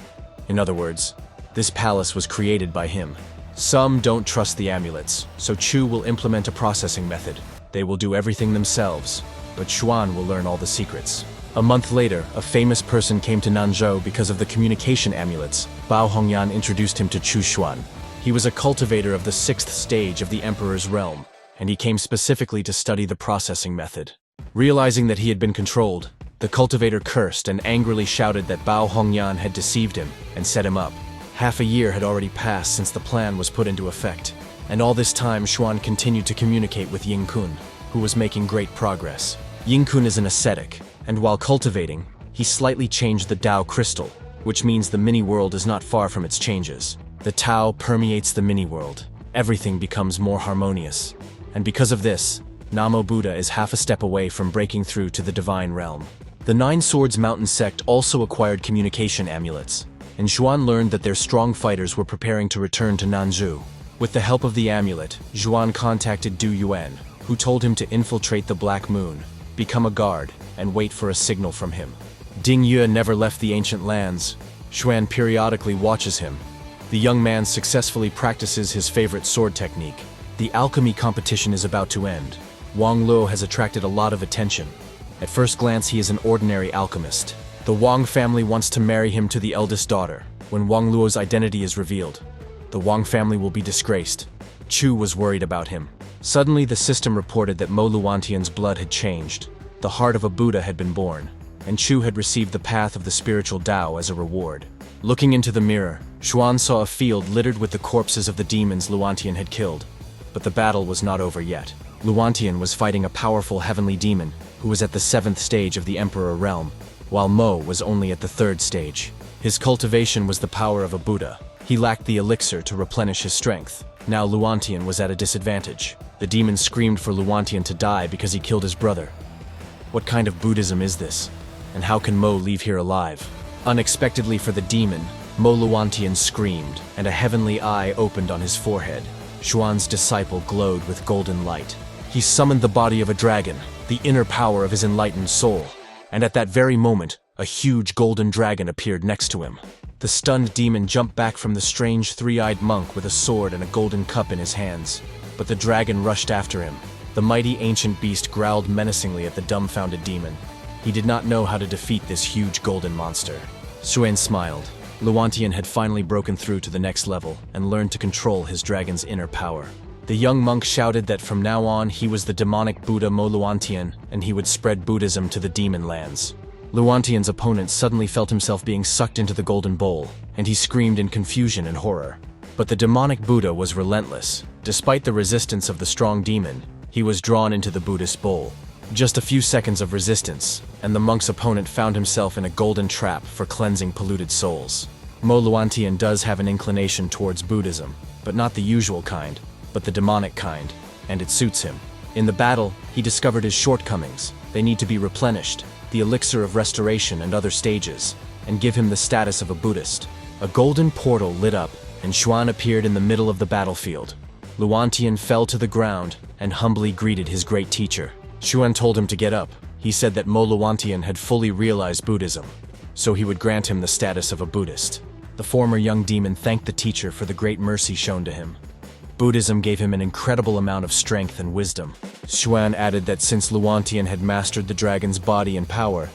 In other words, this palace was created by him. Some don't trust the amulets, so Chu will implement a processing method. They will do everything themselves, but Xuan will learn all the secrets. A month later, a famous person came to Nanzhou because of the communication amulets. Bao Hongyan introduced him to Chu Xuan. He was a cultivator of the 6th stage of the Emperor's realm, and he came specifically to study the processing method. Realizing that he had been controlled, the cultivator cursed and angrily shouted that Bao Hongyan had deceived him and set him up. Half a year had already passed since the plan was put into effect, and all this time Xuan continued to communicate with Ying-kun, who was making great progress. Ying-kun is an ascetic, and while cultivating, he slightly changed the Tao crystal, which means the mini-world is not far from its changes. The Tao permeates the mini-world. Everything becomes more harmonious. And because of this, Namo Buddha is half a step away from breaking through to the divine realm. The Nine Swords Mountain sect also acquired communication amulets, and Xuan learned that their strong fighters were preparing to return to Nanzhou. With the help of the amulet, Xuan contacted Du Yuan, who told him to infiltrate the Black Moon, become a guard, and wait for a signal from him. Ding Yue never left the ancient lands. Xuan periodically watches him. The young man successfully practices his favorite sword technique. The alchemy competition is about to end. Wang Luo has attracted a lot of attention. At first glance, he is an ordinary alchemist. The Wang family wants to marry him to the eldest daughter. When Wang Luo's identity is revealed, the Wang family will be disgraced. Chu was worried about him. Suddenly, the system reported that Mo Luantian's blood had changed. The heart of a Buddha had been born, and Chu had received the path of the spiritual Tao as a reward. Looking into the mirror, Xuan saw a field littered with the corpses of the demons Luantian had killed. But the battle was not over yet. Luantian was fighting a powerful heavenly demon who was at the 7th stage of the Emperor realm, while Mo was only at the 3rd stage. His cultivation was the power of a Buddha. He lacked the elixir to replenish his strength. Now Luantian was at a disadvantage. The demon screamed for Luantian to die because he killed his brother. What kind of Buddhism is this? And how can Mo leave here alive? Unexpectedly for the demon, Mo Luantian screamed, and a heavenly eye opened on his forehead. Xuan's disciple glowed with golden light. He summoned the body of a dragon, the inner power of his enlightened soul. And at that very moment, a huge golden dragon appeared next to him. The stunned demon jumped back from the strange three-eyed monk with a sword and a golden cup in his hands. But the dragon rushed after him. The mighty ancient beast growled menacingly at the dumbfounded demon. He did not know how to defeat this huge golden monster. Xuan smiled. Luantian had finally broken through to the next level and learned to control his dragon's inner power. The young monk shouted that from now on he was the demonic Buddha Mo Luantian, and he would spread Buddhism to the demon lands. Luantian's opponent suddenly felt himself being sucked into the golden bowl, and he screamed in confusion and horror. But the demonic Buddha was relentless. Despite the resistance of the strong demon, he was drawn into the Buddhist bowl. Just a few seconds of resistance, and the monk's opponent found himself in a golden trap for cleansing polluted souls. Mo Luantian does have an inclination towards Buddhism, but not the usual kind, but the demonic kind, and it suits him. In the battle, he discovered his shortcomings. They need to be replenished, the elixir of restoration and other stages, and give him the status of a Buddhist. A golden portal lit up, and Xuan appeared in the middle of the battlefield. Luantian fell to the ground and humbly greeted his great teacher. Xuan told him to get up. He said that Mo Luantian had fully realized Buddhism, so he would grant him the status of a Buddhist. The former young demon thanked the teacher for the great mercy shown to him. Buddhism gave him an incredible amount of strength and wisdom. Xuan added that since Luantian had mastered the dragon's body and power,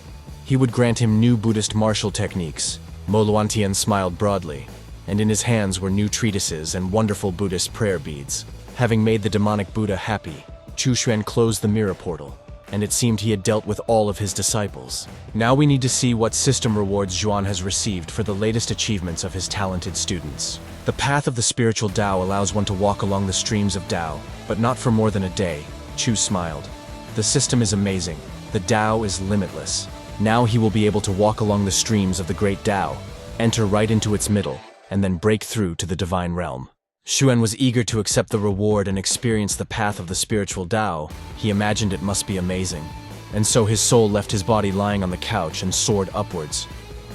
he would grant him new Buddhist martial techniques. Mo Luantian smiled broadly, and in his hands were new treatises and wonderful Buddhist prayer beads. Having made the demonic Buddha happy, Chu Xuan closed the mirror portal, and it seemed he had dealt with all of his disciples. Now we need to see what system rewards Xuan has received for the latest achievements of his talented students. The path of the spiritual Tao allows one to walk along the streams of Tao, but not for more than a day. Chu smiled. The system is amazing. The Tao is limitless. Now he will be able to walk along the streams of the great Tao, enter right into its middle, and then break through to the divine realm. Xuan was eager to accept the reward and experience the path of the spiritual Tao. He imagined it must be amazing. And so his soul left his body lying on the couch and soared upwards.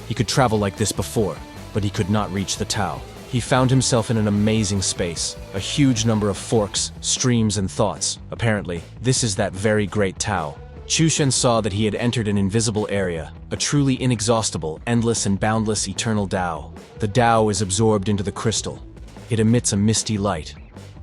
He could travel like this before, but he could not reach the Tao. He found himself in an amazing space, a huge number of forks, streams, and thoughts. Apparently, this is that very great Tao. Chu Xuan saw that he had entered an invisible area, a truly inexhaustible, endless and boundless eternal Tao. The Tao is absorbed into the crystal. It emits a misty light,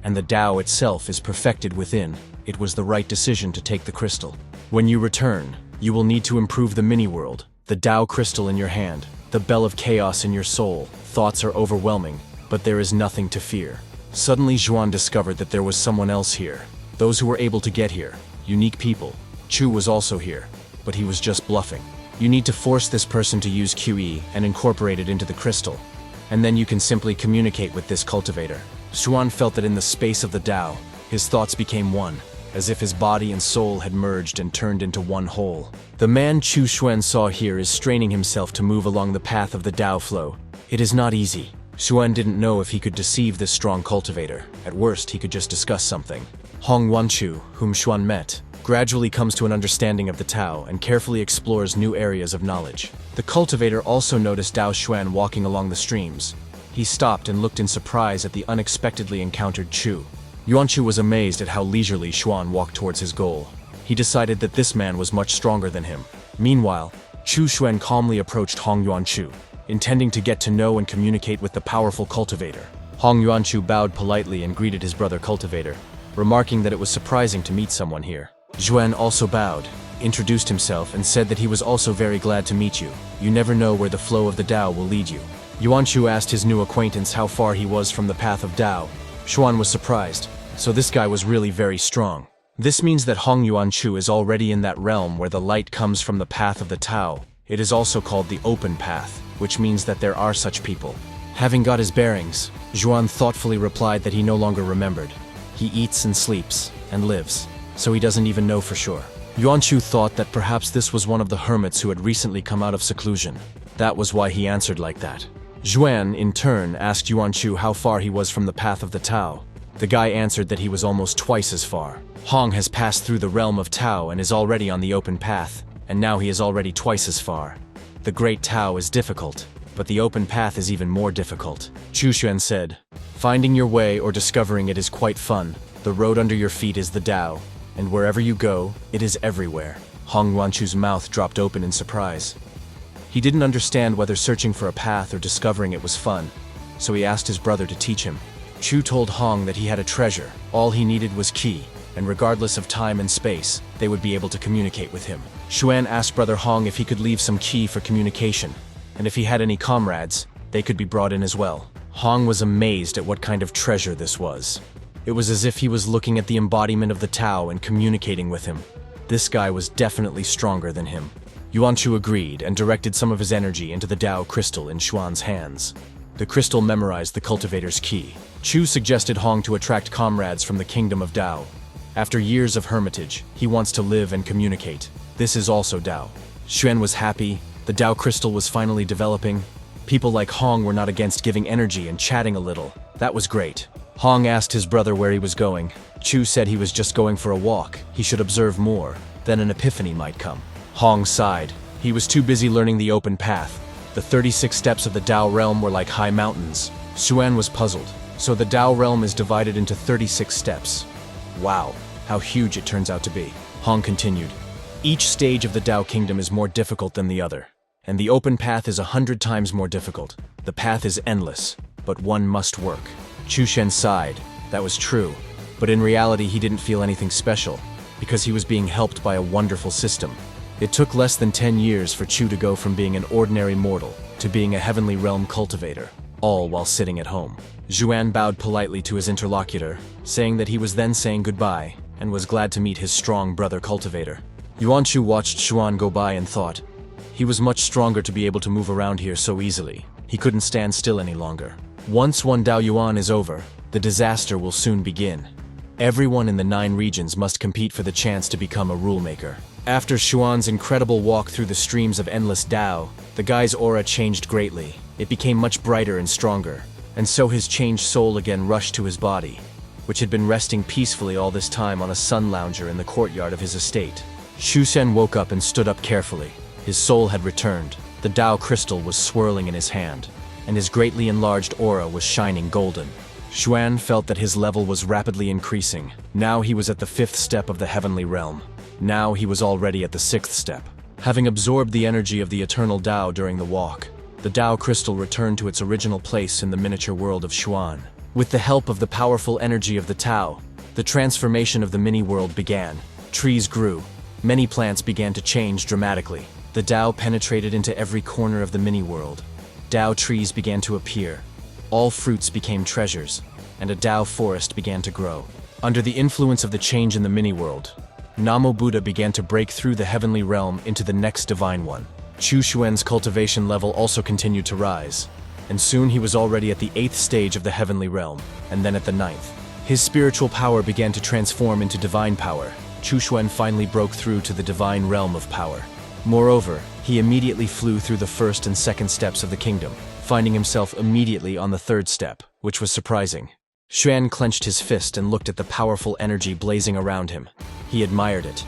and the Tao itself is perfected within. It was the right decision to take the crystal. When you return, you will need to improve the mini-world, the Tao crystal in your hand, the bell of chaos in your soul. Thoughts are overwhelming, but there is nothing to fear. Suddenly Xuan discovered that there was someone else here. Those who were able to get here, unique people. Chu was also here, but he was just bluffing. You need to force this person to use QE and incorporate it into the crystal. and then you can simply communicate with this cultivator. Xuan felt that in the space of the Tao, his thoughts became one, as if his body and soul had merged and turned into one whole. The man Chu Xuan saw here is straining himself to move along the path of the Tao flow. It is not easy. Xuan didn't know if he could deceive this strong cultivator. At worst, he could just discuss something. Hong Yuanchu, whom Xuan met, gradually comes to an understanding of the Tao and carefully explores new areas of knowledge. The cultivator also noticed Dao Xuan walking along the streams. He stopped and looked in surprise at the unexpectedly encountered Chu. Yuanchu was amazed at how leisurely Xuan walked towards his goal. He decided that this man was much stronger than him. Meanwhile, Chu Xuan calmly approached Hong Yuanchu, intending to get to know and communicate with the powerful cultivator. Hong Yuanchu bowed politely and greeted his brother cultivator, remarking that it was surprising to meet someone here. Xuan also bowed, introduced himself, and said that he was also very glad to meet you. You never know where the flow of the Tao will lead you. Yuanchu asked his new acquaintance how far he was from the path of Tao. Xuan was surprised, so this guy was really very strong. This means that Hong Yuanchu is already in that realm where the light comes from the path of the Tao. It is also called the open path, which means that there are such people. Having got his bearings, Xuan thoughtfully replied that he no longer remembered. He eats and sleeps, and lives, so he doesn't even know for sure. Yuanchu thought that perhaps this was one of the hermits who had recently come out of seclusion. That was why he answered like that. Xuan, in turn, asked Yuanchu how far he was from the path of the Tao. The guy answered that he was almost twice as far. Hong has passed through the realm of Tao and is already on the open path, and now he is already twice as far. The great Tao is difficult, but the open path is even more difficult. Chu Xuan said, "Finding your way or discovering it is quite fun. The road under your feet is the Tao, and wherever you go, it is everywhere." Hong Yuanchu's mouth dropped open in surprise. He didn't understand whether searching for a path or discovering it was fun, so he asked his brother to teach him. Chu told Hong that he had a treasure. All he needed was Qi, and regardless of time and space, they would be able to communicate with him. Xuan asked brother Hong if he could leave some Qi for communication, and if he had any comrades, they could be brought in as well. Hong was amazed at what kind of treasure this was. It was as if he was looking at the embodiment of the Tao and communicating with him. This guy was definitely stronger than him. Yuanchu agreed and directed some of his energy into the Tao crystal in Xuan's hands. The crystal memorized the cultivator's key. Chu suggested Hong to attract comrades from the kingdom of Tao. After years of hermitage, he wants to live and communicate. This is also Tao. Xuan was happy. The Tao crystal was finally developing. People like Hong were not against giving energy and chatting a little. That was great. Hong asked his brother where he was going. Chu said he was just going for a walk. He should observe more. Then an epiphany might come. Hong sighed. He was too busy learning the open path. The 36 steps of the Tao realm were like high mountains. Xuan was puzzled. So the Tao realm is divided into 36 steps. Wow, how huge it turns out to be. Hong continued. Each stage of the Tao kingdom is more difficult than the other, and the open path is 100 times more difficult. The path is endless, but one must work. Chu Shen sighed. That was true, but in reality he didn't feel anything special, because he was being helped by a wonderful system. It took less than 10 years for Chu to go from being an ordinary mortal to being a heavenly realm cultivator, all while sitting at home. Xuan bowed politely to his interlocutor, saying that he was then saying goodbye and was glad to meet his strong brother cultivator. Yuanchu watched Xuan go by and thought, he was much stronger to be able to move around here so easily. He couldn't stand still any longer. Once one Dao Yuan is over, the disaster will soon begin. Everyone in the 9 regions must compete for the chance to become a rule maker. After Xuan's incredible walk through the streams of endless Tao, the guy's aura changed greatly. It became much brighter and stronger, and so his changed soul again rushed to his body, which had been resting peacefully all this time on a sun lounger in the courtyard of his estate. Xu Sen woke up and stood up carefully. His soul had returned. The Tao crystal was swirling in his hand, and his greatly enlarged aura was shining golden. Xuan felt that his level was rapidly increasing. Now he was at the 5th step of the heavenly realm. Now he was already at the 6th step. Having absorbed the energy of the eternal Tao during the walk, the Tao crystal returned to its original place in the miniature world of Xuan. With the help of the powerful energy of the Tao, the transformation of the mini-world began. Trees grew. Many plants began to change dramatically. The Tao penetrated into every corner of the mini-world. Tao trees began to appear. All fruits became treasures, and a Tao forest began to grow. Under the influence of the change in the mini-world, Namo Buddha began to break through the heavenly realm into the next divine one. Chu Xuan's cultivation level also continued to rise. and soon he was already at the 8th stage of the heavenly realm, and then at the 9th. His spiritual power began to transform into divine power. Chu Xuan finally broke through to the divine realm of power. Moreover, he immediately flew through the 1st and 2nd steps of the kingdom, finding himself immediately on the 3rd step, which was surprising. Xuan clenched his fist and looked at the powerful energy blazing around him. He admired it.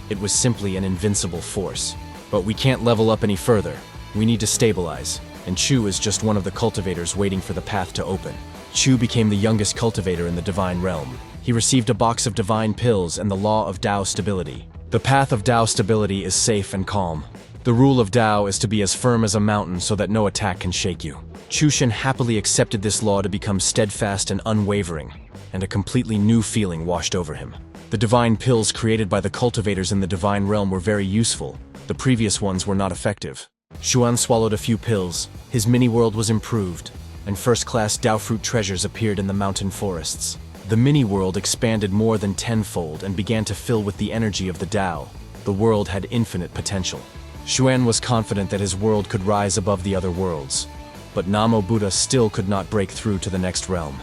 It was simply an invincible force. But we can't level up any further. We need to stabilize, and Chu is just one of the cultivators waiting for the path to open. Chu became the youngest cultivator in the divine realm. He received a box of divine pills and the law of Tao stability. The path of Tao stability is safe and calm. The rule of Tao is to be as firm as a mountain so that no attack can shake you. Chu Xuan happily accepted this law to become steadfast and unwavering, and a completely new feeling washed over him. The divine pills created by the cultivators in the divine realm were very useful. The previous ones were not effective. Xuan swallowed a few pills, his mini-world was improved, and first-class Tao fruit treasures appeared in the mountain forests. The mini-world expanded more than tenfold and began to fill with the energy of the Tao. The world had infinite potential. Xuan was confident that his world could rise above the other worlds. But Namo Buddha still could not break through to the next realm.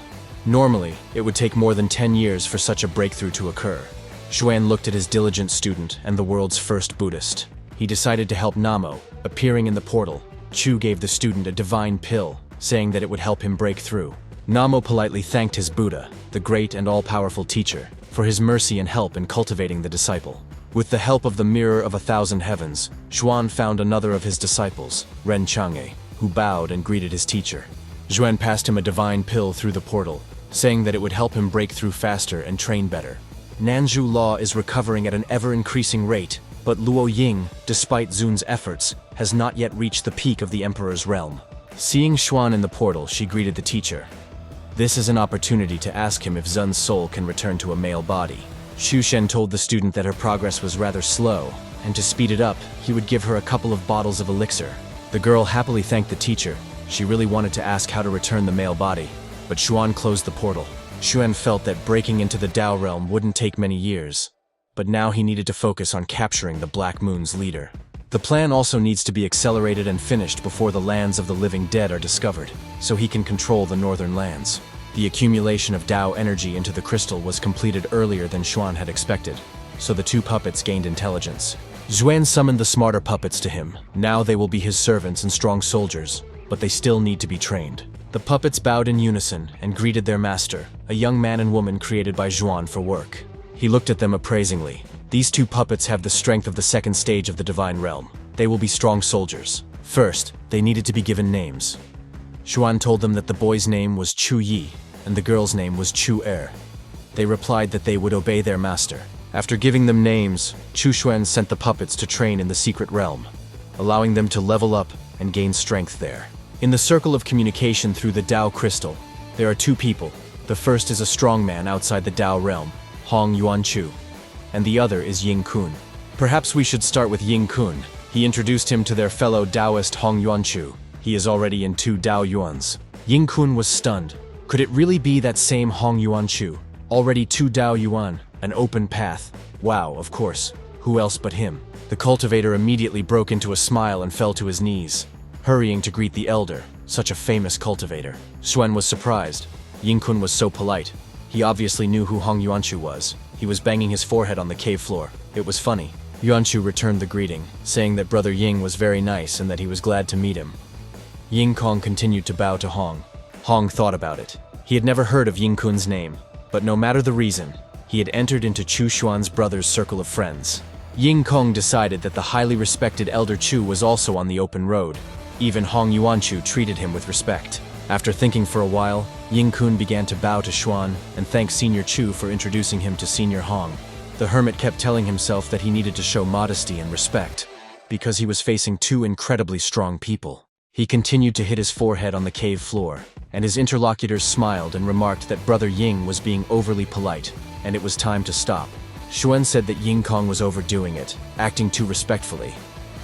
Normally, it would take more than 10 years for such a breakthrough to occur. Xuan looked at his diligent student and the world's first Buddhist. He decided to help Namo. Appearing in the portal, Chu gave the student a divine pill, saying that it would help him break through. Namo politely thanked his Buddha, the great and all-powerful teacher, for his mercy and help in cultivating the disciple. With the help of the Mirror of 1,000 Heavens, Xuan found another of his disciples, Ren Chang'e, who bowed and greeted his teacher. Xuan passed him a divine pill through the portal, saying that it would help him break through faster and train better. Nanzhu Law is recovering at an ever-increasing rate, but Luo Ying, despite Zun's efforts, has not yet reached the peak of the Emperor's realm. Seeing Xuan in the portal, she greeted the teacher. This is an opportunity to ask him if Zun's soul can return to a male body. Xu Shen told the student that her progress was rather slow, and to speed it up, he would give her a couple of bottles of elixir. The girl happily thanked the teacher. She really wanted to ask how to return the male body, but Xuan closed the portal. Xuan felt that breaking into the Tao realm wouldn't take many years, but now he needed to focus on capturing the Black Moon's leader. The plan also needs to be accelerated and finished before the lands of the living dead are discovered, so he can control the northern lands. The accumulation of Tao energy into the crystal was completed earlier than Xuan had expected, so the two puppets gained intelligence. Xuan summoned the smarter puppets to him. Now they will be his servants and strong soldiers, but they still need to be trained. The puppets bowed in unison and greeted their master, a young man and woman created by Xuan for work. He looked at them appraisingly. These two puppets have the strength of the 2nd stage of the divine realm. They will be strong soldiers. First, they needed to be given names. Xuan told them that the boy's name was Chu Yi, and the girl's name was Chu Er. They replied that they would obey their master. After giving them names, Chu Xuan sent the puppets to train in the secret realm, allowing them to level up and gain strength there. In the circle of communication through the Tao crystal, there are two people. The first is a strong man outside the Tao realm, Hong Yuanchu, and the other is Ying Kun. Perhaps we should start with Ying Kun. He introduced him to their fellow Taoist Hong Yuanchu. He is already in 2 Tao Yuans. Ying Kun was stunned. Could it really be that same Hong Yuanchu? Already 2 Tao Yuan, an open path. Wow, of course. Who else but him? The cultivator immediately broke into a smile and fell to his knees, hurrying to greet the elder, such a famous cultivator. Xuan was surprised. Ying Kun was so polite. He obviously knew who Hong Yuanchu was. He was banging his forehead on the cave floor. It was funny. Yuanchu returned the greeting, saying that Brother Ying was very nice and that he was glad to meet him. Ying Kong continued to bow to Hong. Hong thought about it. He had never heard of Ying Kun's name, but no matter the reason, he had entered into Chu Xuan's brother's circle of friends. Ying Kong decided that the highly respected Elder Chu was also on the open road. Even Hong Yuanchu treated him with respect. After thinking for a while, Ying Kun began to bow to Xuan and thank Senior Chu for introducing him to Senior Hong. The hermit kept telling himself that he needed to show modesty and respect, because he was facing 2 incredibly strong people. He continued to hit his forehead on the cave floor, and his interlocutors smiled and remarked that Brother Ying was being overly polite, and it was time to stop. Xuan said that Ying Kong was overdoing it, acting too respectfully.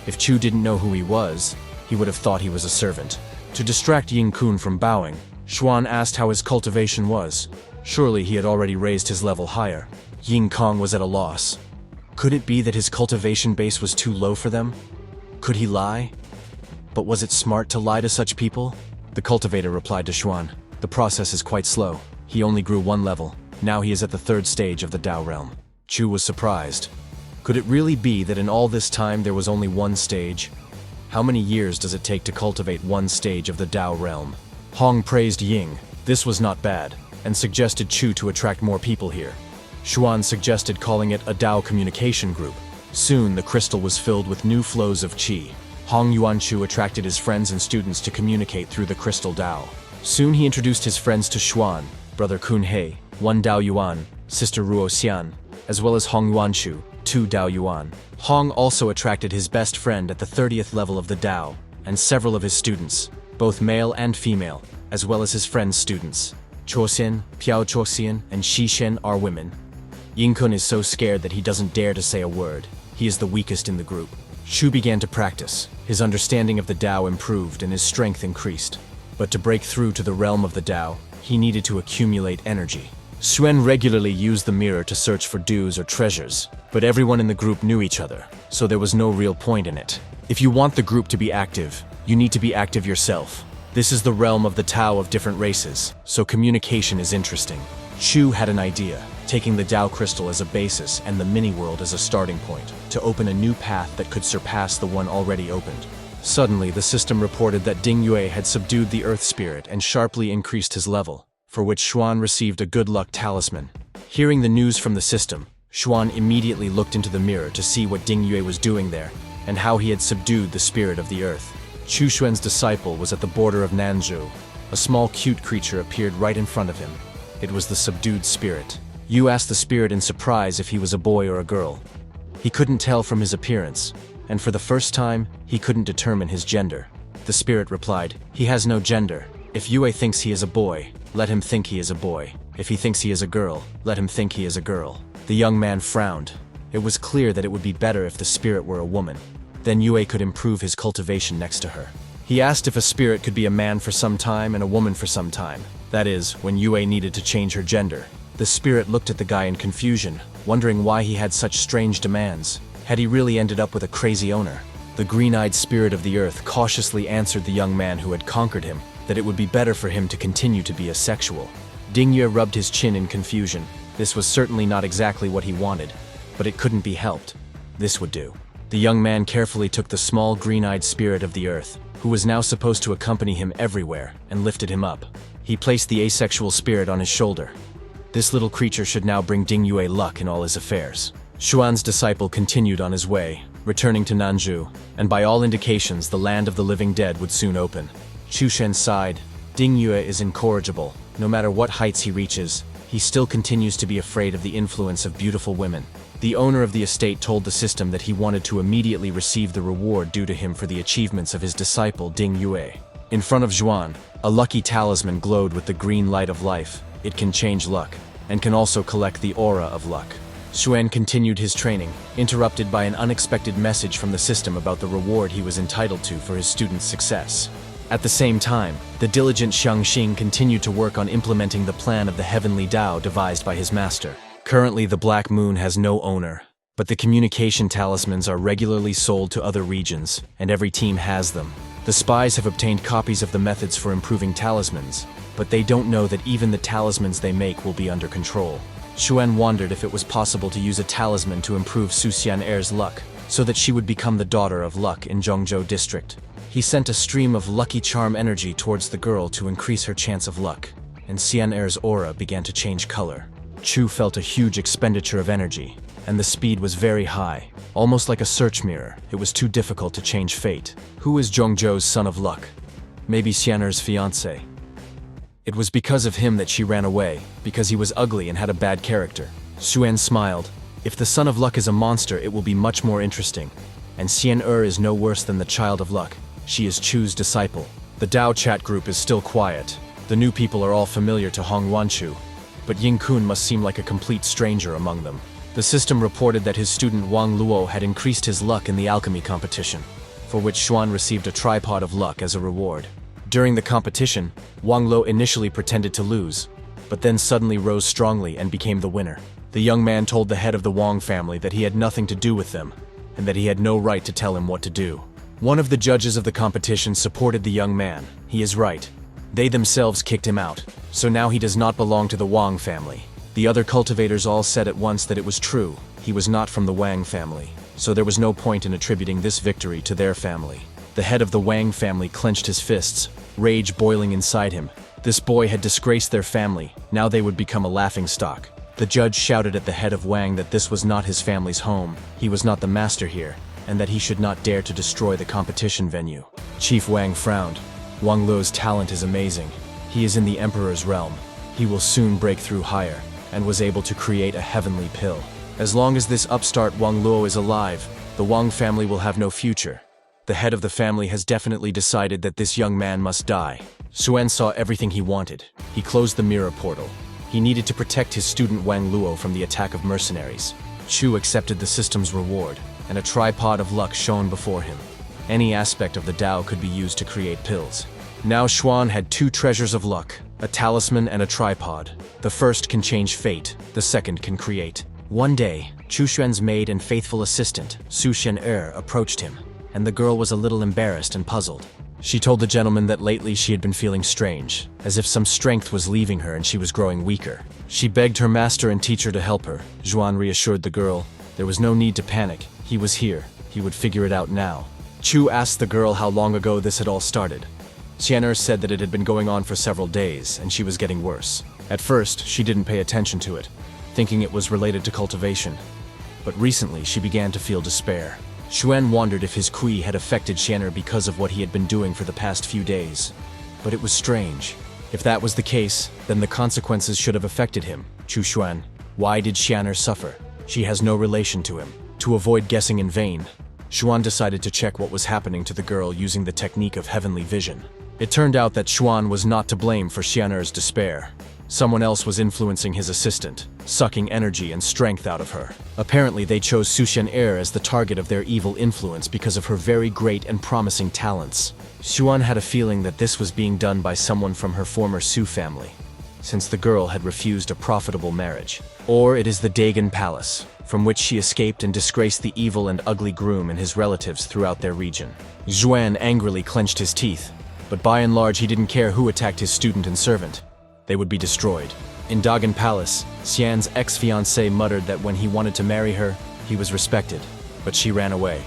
If Chu didn't know who he was, he would have thought he was a servant. To distract Ying Kun from bowing, Xuan asked how his cultivation was. Surely he had already raised his level higher. Ying Kong was at a loss. Could it be that his cultivation base was too low for them? Could he lie? But was it smart to lie to such people? The cultivator replied to Xuan. The process is quite slow. He only grew 1 level. Now he is at the 3rd stage of the Tao realm. Chu was surprised. Could it really be that in all this time there was only 1 stage? How many years does it take to cultivate 1 stage of the Tao realm? Hong praised Ying. This was not bad, and suggested Chu to attract more people here. Xuan suggested calling it a Tao communication group. Soon the crystal was filled with new flows of qi. Hong Yuanchu attracted his friends and students to communicate through the crystal Tao. Soon he introduced his friends to Xuan, brother Kun He, 1 Dao Yuan, sister Ruo Xian, as well as Hong Yuanchu, 2 Dao Yuan. Hong also attracted his best friend at the 30th level of the Tao, and several of his students, both male and female, as well as his friend's students. Choxian, Piao Choxian, and Xishen are women. Yingkun is so scared that he doesn't dare to say a word. He is the weakest in the group. Shu began to practice. His understanding of the Tao improved and his strength increased. But to break through to the realm of the Tao, he needed to accumulate energy. Suen regularly used the mirror to search for dues or treasures, but everyone in the group knew each other, so there was no real point in it. If you want the group to be active, you need to be active yourself. This is the realm of the Tao of different races, so communication is interesting. Chu had an idea, taking the Tao crystal as a basis and the mini-world as a starting point, to open a new path that could surpass the one already opened. Suddenly, the system reported that Ding Yue had subdued the Earth Spirit and sharply increased his level, for which Xuan received a good luck talisman. Hearing the news from the system, Xuan immediately looked into the mirror to see what Ding Yue was doing there, and how he had subdued the spirit of the earth. Chu Xuan's disciple was at the border of Nanzhou. A small cute creature appeared right in front of him. It was the subdued spirit. Yu asked the spirit in surprise if he was a boy or a girl. He couldn't tell from his appearance, and for the first time, he couldn't determine his gender. The spirit replied, "He has no gender. If Yue thinks he is a boy, let him think he is a boy. If he thinks he is a girl, let him think he is a girl." The young man frowned. It was clear that it would be better if the spirit were a woman. Then Yue could improve his cultivation next to her. He asked if a spirit could be a man for some time and a woman for some time. That is, when Yue needed to change her gender. The spirit looked at the guy in confusion, wondering why he had such strange demands. Had he really ended up with a crazy owner? The green-eyed spirit of the earth cautiously answered the young man who had conquered him that it would be better for him to continue to be asexual. Ding Yue rubbed his chin in confusion. This was certainly not exactly what he wanted, but it couldn't be helped. This would do. The young man carefully took the small green-eyed spirit of the earth, who was now supposed to accompany him everywhere, and lifted him up. He placed the asexual spirit on his shoulder. This little creature should now bring Ding Yue luck in all his affairs. Xuan's disciple continued on his way, returning to Nanzhou, and by all indications the land of the living dead would soon open. Chu Shen sighed. Ding Yue is incorrigible. No matter what heights he reaches, he still continues to be afraid of the influence of beautiful women. The owner of the estate told the system that he wanted to immediately receive the reward due to him for the achievements of his disciple Ding Yue. In front of Xuan, a lucky talisman glowed with the green light of life. It can change luck, and can also collect the aura of luck. Xuan continued his training, interrupted by an unexpected message from the system about the reward he was entitled to for his students' success. At the same time, the diligent Xiangxing continued to work on implementing the plan of the heavenly Tao devised by his master. Currently, the Black Moon has no owner, but the communication talismans are regularly sold to other regions, and every team has them. The spies have obtained copies of the methods for improving talismans, but they don't know that even the talismans they make will be under control. Xuan wondered if it was possible to use a talisman to improve Su Xian'er's luck, so that she would become the daughter of luck in Zhongzhou district. He sent a stream of lucky charm energy towards the girl to increase her chance of luck, and Xian'er's aura began to change color. Chu felt a huge expenditure of energy, and the speed was very high. Almost like a search mirror, it was too difficult to change fate. Who is Zhongzhou's son of luck? Maybe Xian'er's fiancé. It was because of him that she ran away, because he was ugly and had a bad character. Xuan smiled. If the son of luck is a monster, it will be much more interesting. And Xian'er is no worse than the child of luck. She is Chu's disciple. The Dao chat group is still quiet. The new people are all familiar to Hong Yuanchu, but Ying Kun must seem like a complete stranger among them. The system reported that his student Wang Luo had increased his luck in the alchemy competition, for which Xuan received a tripod of luck as a reward. During the competition, Wang Luo initially pretended to lose, but then suddenly rose strongly and became the winner. The young man told the head of the Wang family that he had nothing to do with them, and that he had no right to tell him what to do. One of the judges of the competition supported the young man. He is right. They themselves kicked him out, so now he does not belong to the Wang family. The other cultivators all said at once that it was true. He was not from the Wang family, so there was no point in attributing this victory to their family. The head of the Wang family clenched his fists, rage boiling inside him. This boy had disgraced their family, now they would become a laughingstock. The judge shouted at the head of Wang that this was not his family's home, he was not the master here, and that he should not dare to destroy the competition venue. Chief Wang frowned. Wang Luo's talent is amazing. He is in the emperor's realm. He will soon break through higher, and was able to create a heavenly pill. As long as this upstart Wang Luo is alive, the Wang family will have no future. The head of the family has definitely decided that this young man must die. Xuan saw everything he wanted. He closed the mirror portal. He needed to protect his student Wang Luo from the attack of mercenaries. Chu accepted the system's reward, and a tripod of luck shone before him. Any aspect of the Tao could be used to create pills. Now Xuan had two treasures of luck, a talisman and a tripod. The first can change fate, the second can create. One day, Chu Xuan's maid and faithful assistant, Su Shen-er, approached him, and the girl was a little embarrassed and puzzled. She told the gentleman that lately she had been feeling strange, as if some strength was leaving her and she was growing weaker. She begged her master and teacher to help her. Xuan reassured the girl. There was no need to panic. He was here. He would figure it out now. Chu asked the girl how long ago this had all started. Xianer said that it had been going on for several days, and she was getting worse. At first, she didn't pay attention to it, thinking it was related to cultivation. But recently, she began to feel despair. Xuan wondered if his Kui had affected Xianer because of what he had been doing for the past few days. But it was strange. If that was the case, then the consequences should have affected him. Chu Xuan, why did Xianer suffer? She has no relation to him. To avoid guessing in vain, Xuan decided to check what was happening to the girl using the technique of heavenly vision. It turned out that Xuan was not to blame for Xianer's despair. Someone else was influencing his assistant, sucking energy and strength out of her. Apparently, they chose Su Shen-er as the target of their evil influence because of her very great and promising talents. Xuan had a feeling that this was being done by someone from her former Su family, since the girl had refused a profitable marriage. Or it is the Dagon Palace, from which she escaped and disgraced the evil and ugly groom and his relatives throughout their region. Xuan angrily clenched his teeth, but by and large he didn't care who attacked his student and servant. They would be destroyed. In Dagon Palace, Xian's ex-fiancé muttered that when he wanted to marry her, he was respected, but she ran away.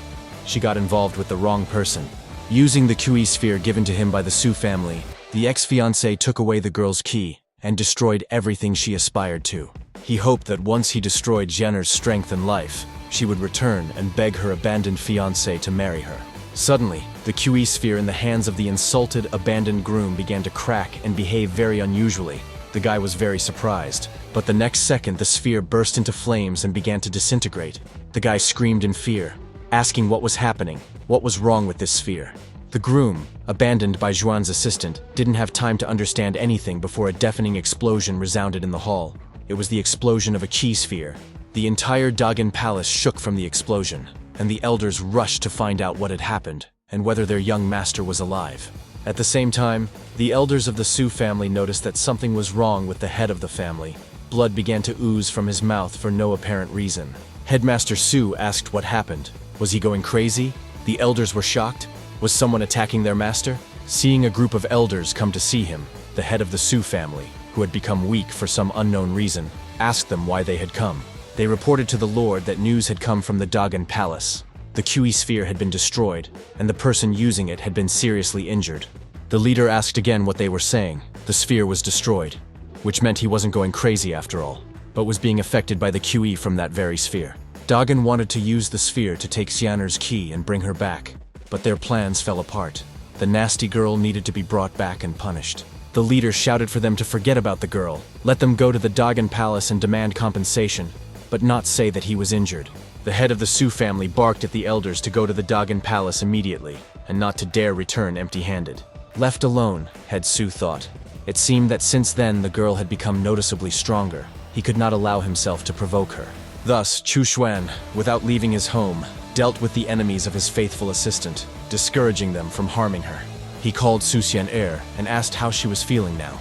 She got involved with the wrong person. Using the Kui sphere given to him by the Su family, the ex-fiancé took away the girl's key and destroyed everything she aspired to. He hoped that once he destroyed Jenner's strength and life, she would return and beg her abandoned fiancé to marry her. Suddenly, the Kui sphere in the hands of the insulted, abandoned groom began to crack and behave very unusually. The guy was very surprised, but the next second the sphere burst into flames and began to disintegrate. The guy screamed in fear, asking what was happening, what was wrong with this sphere. The groom, abandoned by Zhuan's assistant, didn't have time to understand anything before a deafening explosion resounded in the hall. It was the explosion of a chi sphere. The entire Dagon Palace shook from the explosion, and the elders rushed to find out what had happened and whether their young master was alive. At the same time, the elders of the Su family noticed that something was wrong with the head of the family. Blood began to ooze from his mouth for no apparent reason. Headmaster Su asked what happened. Was he going crazy? The elders were shocked. Was someone attacking their master? Seeing a group of elders come to see him, the head of the Su family, who had become weak for some unknown reason, asked them why they had come. They reported to the Lord that news had come from the Dagon Palace. The Kui sphere had been destroyed, and the person using it had been seriously injured. The leader asked again what they were saying. The sphere was destroyed, which meant he wasn't going crazy after all, but was being affected by the Kui from that very sphere. Dagon wanted to use the sphere to take Xianer's key and bring her back, but their plans fell apart. The nasty girl needed to be brought back and punished. The leader shouted for them to forget about the girl, let them go to the Dagon Palace and demand compensation, but not say that he was injured. The head of the Su family barked at the elders to go to the Dagon Palace immediately, and not to dare return empty-handed. Left alone, head Su thought. It seemed that since then the girl had become noticeably stronger. He could not allow himself to provoke her. Thus, Chu Xuan, without leaving his home, dealt with the enemies of his faithful assistant, discouraging them from harming her. He called Su Shen-er and asked how she was feeling now.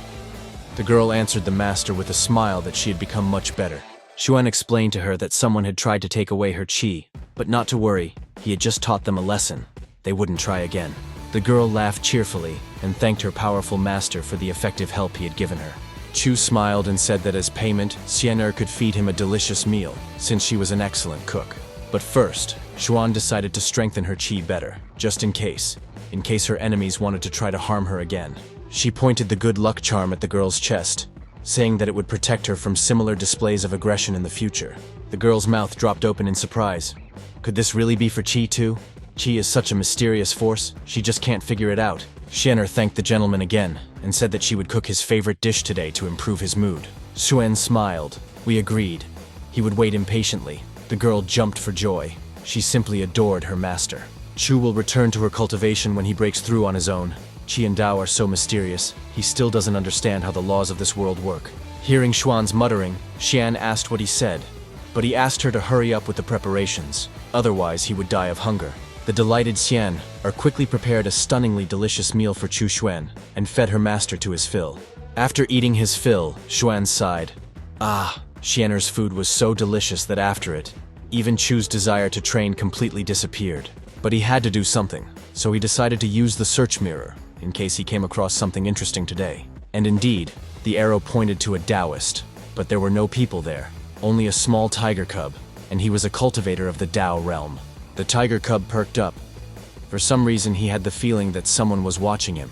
The girl answered the master with a smile that she had become much better. Xuan explained to her that someone had tried to take away her qi, but not to worry, he had just taught them a lesson. They wouldn't try again. The girl laughed cheerfully and thanked her powerful master for the effective help he had given her. Chu smiled and said that as payment, Xian'er could feed him a delicious meal, since she was an excellent cook. But first, Xuan decided to strengthen her qi better, just in case her enemies wanted to try to harm her again. She pointed the good luck charm at the girl's chest, saying that it would protect her from similar displays of aggression in the future. The girl's mouth dropped open in surprise. Could this really be for qi too? Qi is such a mysterious force, she just can't figure it out. Xian'er thanked the gentleman again, and said that she would cook his favorite dish today to improve his mood. Xuan smiled. We agreed. He would wait impatiently. The girl jumped for joy. She simply adored her master. Chu will return to her cultivation when he breaks through on his own. Qi and Dao are so mysterious, he still doesn't understand how the laws of this world work. Hearing Xuan's muttering, Xian asked what he said, but he asked her to hurry up with the preparations, otherwise he would die of hunger. The delighted Xian quickly prepared a stunningly delicious meal for Chu Xuan and fed her master to his fill. After eating his fill, Xuan sighed. Xian'er's food was so delicious that after it, even Chu's desire to train completely disappeared. But he had to do something, so he decided to use the search mirror in case he came across something interesting today. And indeed, the arrow pointed to a Taoist, but there were no people there, only a small tiger cub, and he was a cultivator of the Tao realm. The tiger cub perked up. For some reason, he had the feeling that someone was watching him.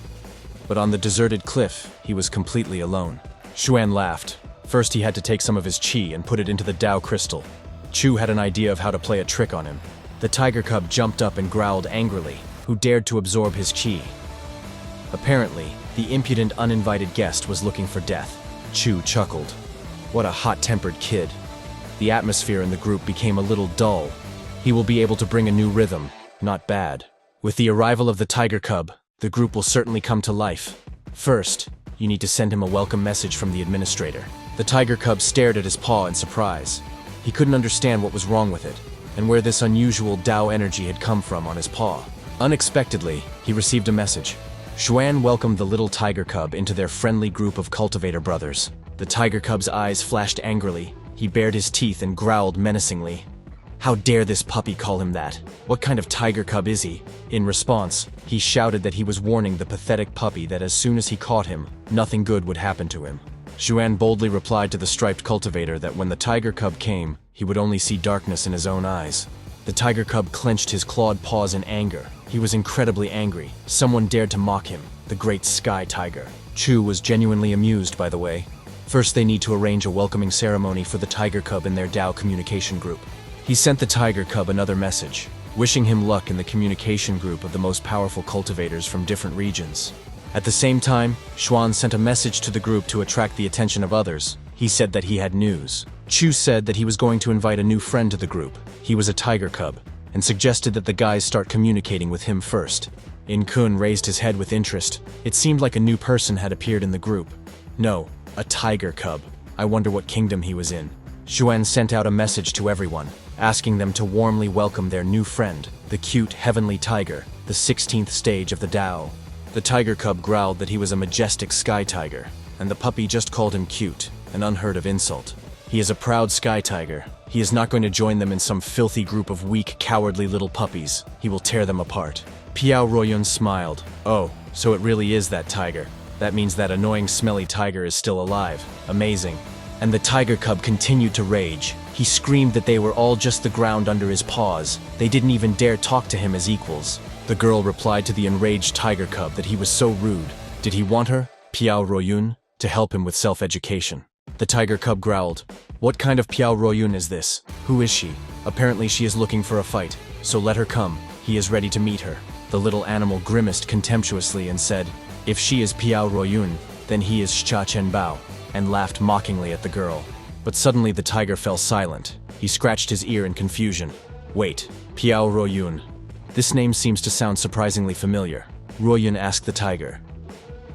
But on the deserted cliff, he was completely alone. Xuan laughed. First, he had to take some of his qi and put it into the Tao crystal. Chu had an idea of how to play a trick on him. The tiger cub jumped up and growled angrily. Who dared to absorb his qi? Apparently, the impudent, uninvited guest was looking for death. Chu chuckled. What a hot-tempered kid. The atmosphere in the group became a little dull. He will be able to bring a new rhythm. Not bad. With the arrival of the tiger cub, the group will certainly come to life. First, you need to send him a welcome message from the administrator. The tiger cub stared at his paw in surprise. He couldn't understand what was wrong with it, and where this unusual Tao energy had come from on his paw. Unexpectedly, he received a message. Xuan welcomed the little tiger cub into their friendly group of cultivator brothers. The tiger cub's eyes flashed angrily. He bared his teeth and growled menacingly. How dare this puppy call him that? What kind of tiger cub is he? In response, he shouted that he was warning the pathetic puppy that as soon as he caught him, nothing good would happen to him. Xuan boldly replied to the striped cultivator that when the tiger cub came, he would only see darkness in his own eyes. The tiger cub clenched his clawed paws in anger. He was incredibly angry. Someone dared to mock him, the great sky tiger. Chu was genuinely amused, by the way. First, they need to arrange a welcoming ceremony for the tiger cub in their Tao communication group. He sent the tiger cub another message, wishing him luck in the communication group of the most powerful cultivators from different regions. At the same time, Xuan sent a message to the group to attract the attention of others. He said that he had news. Chu said that he was going to invite a new friend to the group. He was a tiger cub, and suggested that the guys start communicating with him first. In Kun raised his head with interest. It seemed like a new person had appeared in the group. No, a tiger cub. I wonder what kingdom he was in. Xuan sent out a message to everyone, asking them to warmly welcome their new friend, the cute heavenly tiger, the 16th stage of the Tao. The tiger cub growled that he was a majestic sky tiger, and the puppy just called him cute, an unheard of insult. He is a proud sky tiger. He is not going to join them in some filthy group of weak, cowardly little puppies. He will tear them apart. Piao Royun smiled. Oh, so it really is that tiger. That means that annoying smelly tiger is still alive. Amazing. And the tiger cub continued to rage. He screamed that they were all just the ground under his paws. They didn't even dare talk to him as equals. The girl replied to the enraged tiger cub that he was so rude. Did he want her, Piao Royun, to help him with self-education? The tiger cub growled. What kind of Piao Royun is this? Who is she? Apparently she is looking for a fight, so let her come. He is ready to meet her. The little animal grimaced contemptuously and said, if she is Piao Royun, then he is Xia Chen Bao, and laughed mockingly at the girl. But suddenly the tiger fell silent. He scratched his ear in confusion. Wait, Piao Royun. This name seems to sound surprisingly familiar. Royun asked the tiger.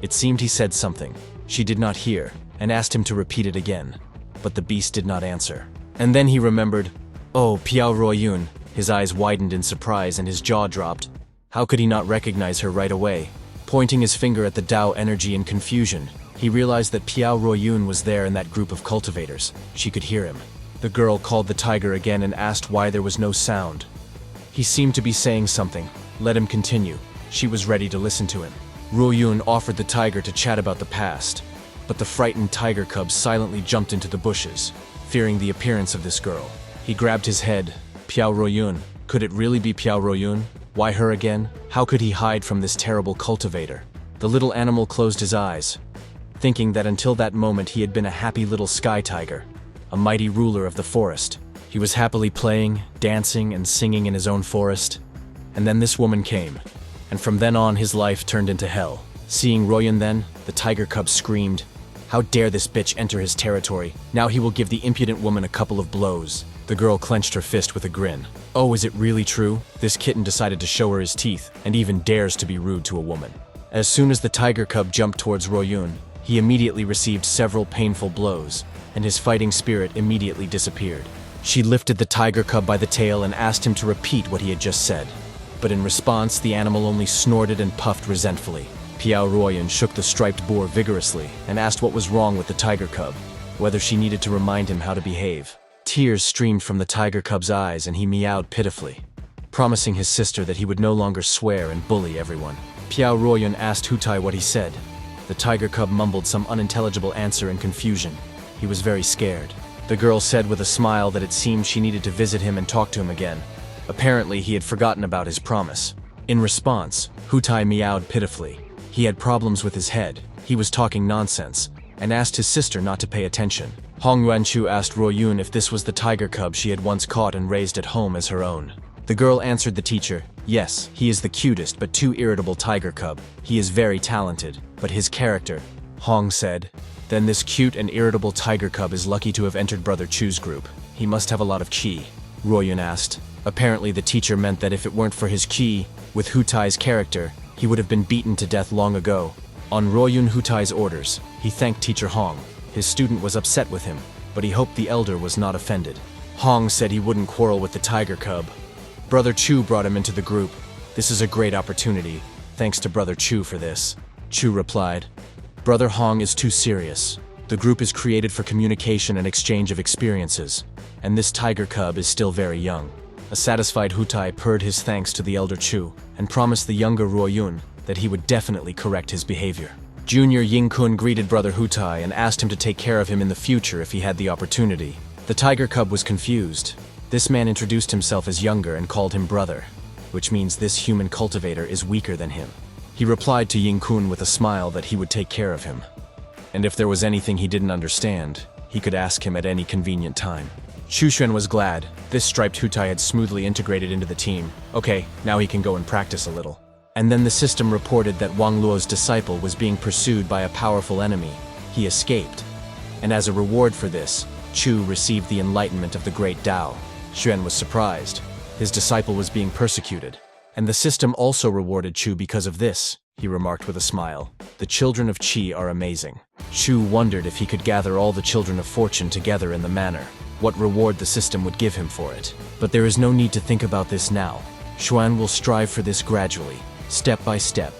It seemed he said something. She did not hear, and asked him to repeat it again. But the beast did not answer. And then he remembered, oh, Piao Royun. His eyes widened in surprise and his jaw dropped. How could he not recognize her right away? Pointing his finger at the Tao energy in confusion, he realized that Piao Royun was there in that group of cultivators. She could hear him. The girl called the tiger again and asked why there was no sound. He seemed to be saying something. Let him continue. She was ready to listen to him. Ruoyun offered the tiger to chat about the past, but the frightened tiger cub silently jumped into the bushes, fearing the appearance of this girl. He grabbed his head. Piao Ruoyun. Could it really be Piao Ruoyun? Why her again? How could he hide from this terrible cultivator? The little animal closed his eyes, thinking that until that moment he had been a happy little sky tiger, a mighty ruler of the forest. He was happily playing, dancing, and singing in his own forest. And then this woman came, and from then on his life turned into hell. Seeing Ruoyun then, the tiger cub screamed, "How dare this bitch enter his territory? Now he will give the impudent woman a couple of blows." The girl clenched her fist with a grin. Oh, is it really true? This kitten decided to show her his teeth, and even dares to be rude to a woman. As soon as the tiger cub jumped towards Ruoyun, he immediately received several painful blows, and his fighting spirit immediately disappeared. She lifted the tiger cub by the tail and asked him to repeat what he had just said. But in response, the animal only snorted and puffed resentfully. Piao Ruoyun shook the striped boar vigorously and asked what was wrong with the tiger cub, whether she needed to remind him how to behave. Tears streamed from the tiger cub's eyes and he meowed pitifully, promising his sister that he would no longer swear and bully everyone. Piao Ruoyun asked Hutai what he said. The tiger cub mumbled some unintelligible answer in confusion. He was very scared. The girl said with a smile that it seemed she needed to visit him and talk to him again. Apparently, he had forgotten about his promise. In response, Hutai meowed pitifully. He had problems with his head. He was talking nonsense, and asked his sister not to pay attention. Hong Yuanchu asked Ruoyun if this was the tiger cub she had once caught and raised at home as her own. The girl answered the teacher, "Yes, he is the cutest but too irritable tiger cub. He is very talented, but his character," Hong said. "Then this cute and irritable tiger cub is lucky to have entered Brother Chu's group. He must have a lot of qi," Ruoyun asked. Apparently the teacher meant that if it weren't for his qi, with Hutai's character, he would have been beaten to death long ago. On Ruoyun Hutai's orders, he thanked teacher Hong. His student was upset with him, but he hoped the elder was not offended. Hong said he wouldn't quarrel with the tiger cub. Brother Chu brought him into the group. "This is a great opportunity. Thanks to Brother Chu for this," Chu replied. "Brother Hong is too serious. The group is created for communication and exchange of experiences, and this tiger cub is still very young." A satisfied Hutai purred his thanks to the elder Chu and promised the younger Ruoyun that he would definitely correct his behavior. Junior Yingkun greeted Brother Hutai and asked him to take care of him in the future if he had the opportunity. The tiger cub was confused. This man introduced himself as younger and called him brother, which means this human cultivator is weaker than him. He replied to Yingkun with a smile that he would take care of him, and if there was anything he didn't understand, he could ask him at any convenient time. Xuxuan was glad. This striped Hutai had smoothly integrated into the team. Okay, now he can go and practice a little. And then the system reported that Wang Luo's disciple was being pursued by a powerful enemy. He escaped. And as a reward for this, Chu received the enlightenment of the Great Tao. Xuan was surprised. His disciple was being persecuted. And the system also rewarded Chu because of this, he remarked with a smile. The children of Qi are amazing. Chu wondered if he could gather all the children of fortune together in the manner, what reward the system would give him for it. But there is no need to think about this now. Xuan will strive for this gradually, step by step.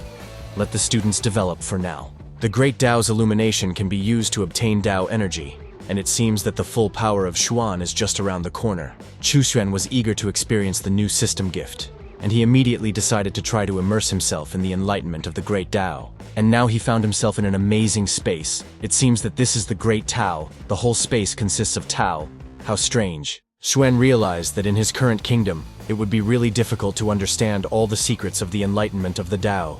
Let the students develop for now. The Great Tao's illumination can be used to obtain Tao energy, and it seems that the full power of Xuan is just around the corner. Xuan was eager to experience the new system gift, and he immediately decided to try to immerse himself in the enlightenment of the Great Tao. And now he found himself in an amazing space. It seems that this is the Great Tao. The whole space consists of Tao. How strange. Xuan realized that in his current kingdom, it would be really difficult to understand all the secrets of the enlightenment of the Tao.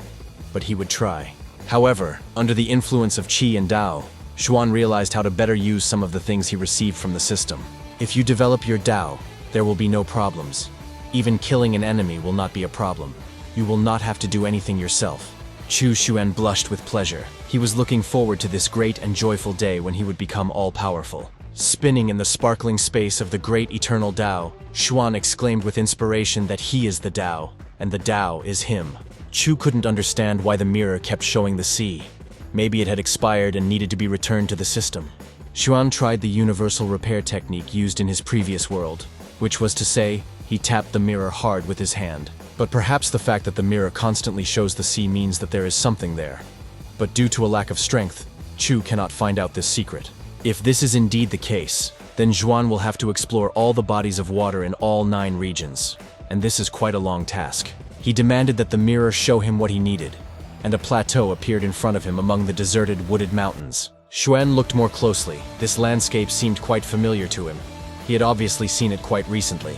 But he would try. However, under the influence of Qi and Tao, Xuan realized how to better use some of the things he received from the system. If you develop your Tao, there will be no problems. Even killing an enemy will not be a problem. You will not have to do anything yourself. Xuan blushed with pleasure. He was looking forward to this great and joyful day when he would become all-powerful. Spinning in the sparkling space of the great eternal Tao, Xuan exclaimed with inspiration that he is the Tao, and the Tao is him. Chu couldn't understand why the mirror kept showing the sea. Maybe it had expired and needed to be returned to the system. Xuan tried the universal repair technique used in his previous world, which was to say, he tapped the mirror hard with his hand. But perhaps the fact that the mirror constantly shows the sea means that there is something there. But due to a lack of strength, Chu cannot find out this secret. If this is indeed the case, then Xuan will have to explore all the bodies of water in all 9 regions. And this is quite a long task. He demanded that the mirror show him what he needed, and a plateau appeared in front of him among the deserted wooded mountains. Xuan looked more closely. This landscape seemed quite familiar to him. He had obviously seen it quite recently.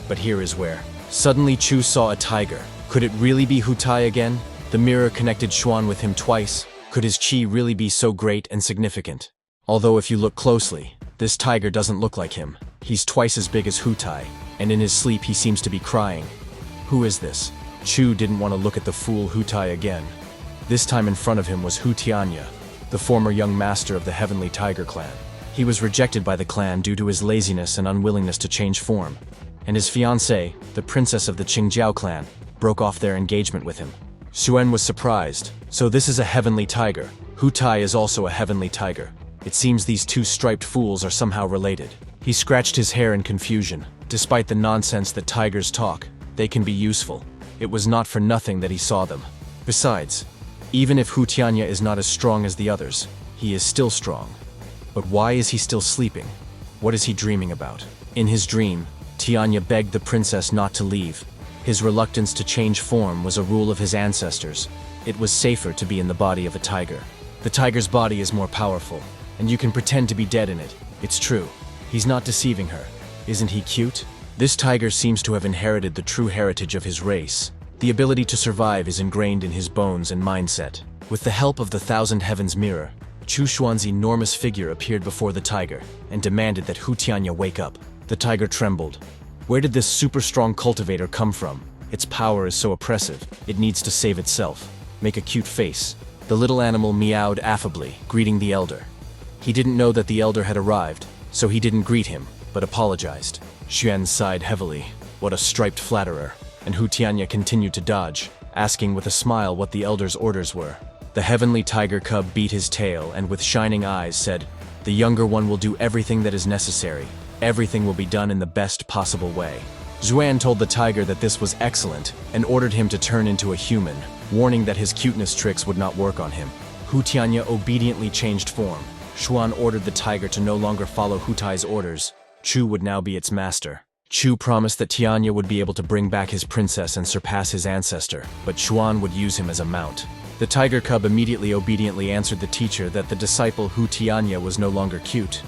But here is where. Suddenly Chu saw a tiger. Could it really be Hu Tai again? The mirror connected Xuan with him twice. Could his qi really be so great and significant? Although if you look closely, this tiger doesn't look like him. He's twice as big as Hu Tai, and in his sleep he seems to be crying. Who is this? Chu didn't want to look at the fool Hu Tai again. This time in front of him was Hu Tianya, the former young master of the Heavenly Tiger clan. He was rejected by the clan due to his laziness and unwillingness to change form, and his fiancée, the princess of the Qingjiao clan, broke off their engagement with him. Xuan was surprised. So this is a Heavenly Tiger. Hu Tai is also a Heavenly Tiger. It seems these two striped fools are somehow related. He scratched his hair in confusion. Despite the nonsense that tigers talk, they can be useful. It was not for nothing that he saw them. Besides, even if Hu Tianya is not as strong as the others, he is still strong. But why is he still sleeping? What is he dreaming about? In his dream, Tianya begged the princess not to leave. His reluctance to change form was a rule of his ancestors. It was safer to be in the body of a tiger. The tiger's body is more powerful, and you can pretend to be dead in it. It's true. He's not deceiving her. Isn't he cute? This tiger seems to have inherited the true heritage of his race. The ability to survive is ingrained in his bones and mindset. With the help of the Thousand Heavens mirror, Chu Xuan's enormous figure appeared before the tiger and demanded that Hu Tianya wake up. The tiger trembled. Where did this super strong cultivator come from? Its power is so oppressive, it needs to save itself. Make a cute face. The little animal meowed affably, greeting the elder. He didn't know that the elder had arrived, so he didn't greet him, but apologized. Xuan sighed heavily. What a striped flatterer. And Hu Tianya continued to dodge, asking with a smile what the elder's orders were. The Heavenly Tiger cub beat his tail and with shining eyes said, "The younger one will do everything that is necessary. Everything will be done in the best possible way." Xuan told the tiger that this was excellent and ordered him to turn into a human, warning that his cuteness tricks would not work on him. Hu Tianya obediently changed form. Xuan ordered the tiger to no longer follow Hu Tai's orders. Chu would now be its master. Chu promised that Tianya would be able to bring back his princess and surpass his ancestor, but Xuan would use him as a mount. The tiger cub immediately obediently answered the teacher that the disciple Hu Tianya was no longer cute.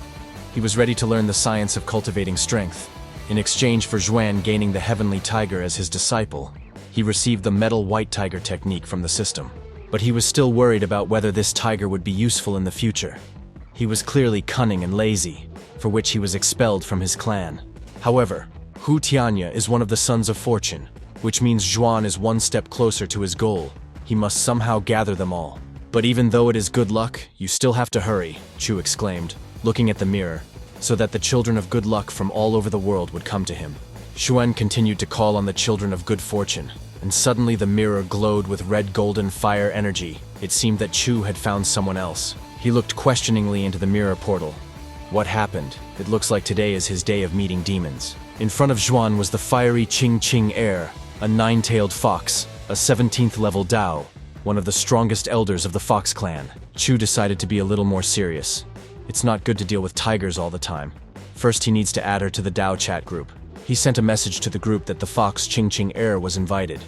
He was ready to learn the science of cultivating strength. In exchange for Xuan gaining the Heavenly Tiger as his disciple, he received the Metal White Tiger technique from the system. But he was still worried about whether this tiger would be useful in the future. He was clearly cunning and lazy, for which he was expelled from his clan. However, Hu Tianya is one of the Sons of Fortune, which means Xuan is one step closer to his goal. He must somehow gather them all. But even though it is good luck, you still have to hurry, Chu exclaimed, looking at the mirror, so that the children of good luck from all over the world would come to him. Xuan continued to call on the children of good fortune, and suddenly the mirror glowed with red golden fire energy. It seemed that Chu had found someone else. He looked questioningly into the mirror portal. What happened? It looks like today is his day of meeting demons. In front of Xuan was the fiery Qing Qing heir, a nine-tailed fox, a 17th level Dao, one of the strongest elders of the Fox clan. Chu decided to be a little more serious. It's not good to deal with tigers all the time. First he needs to add her to the Dao chat group. He sent a message to the group that the fox Qing Qing heir was invited.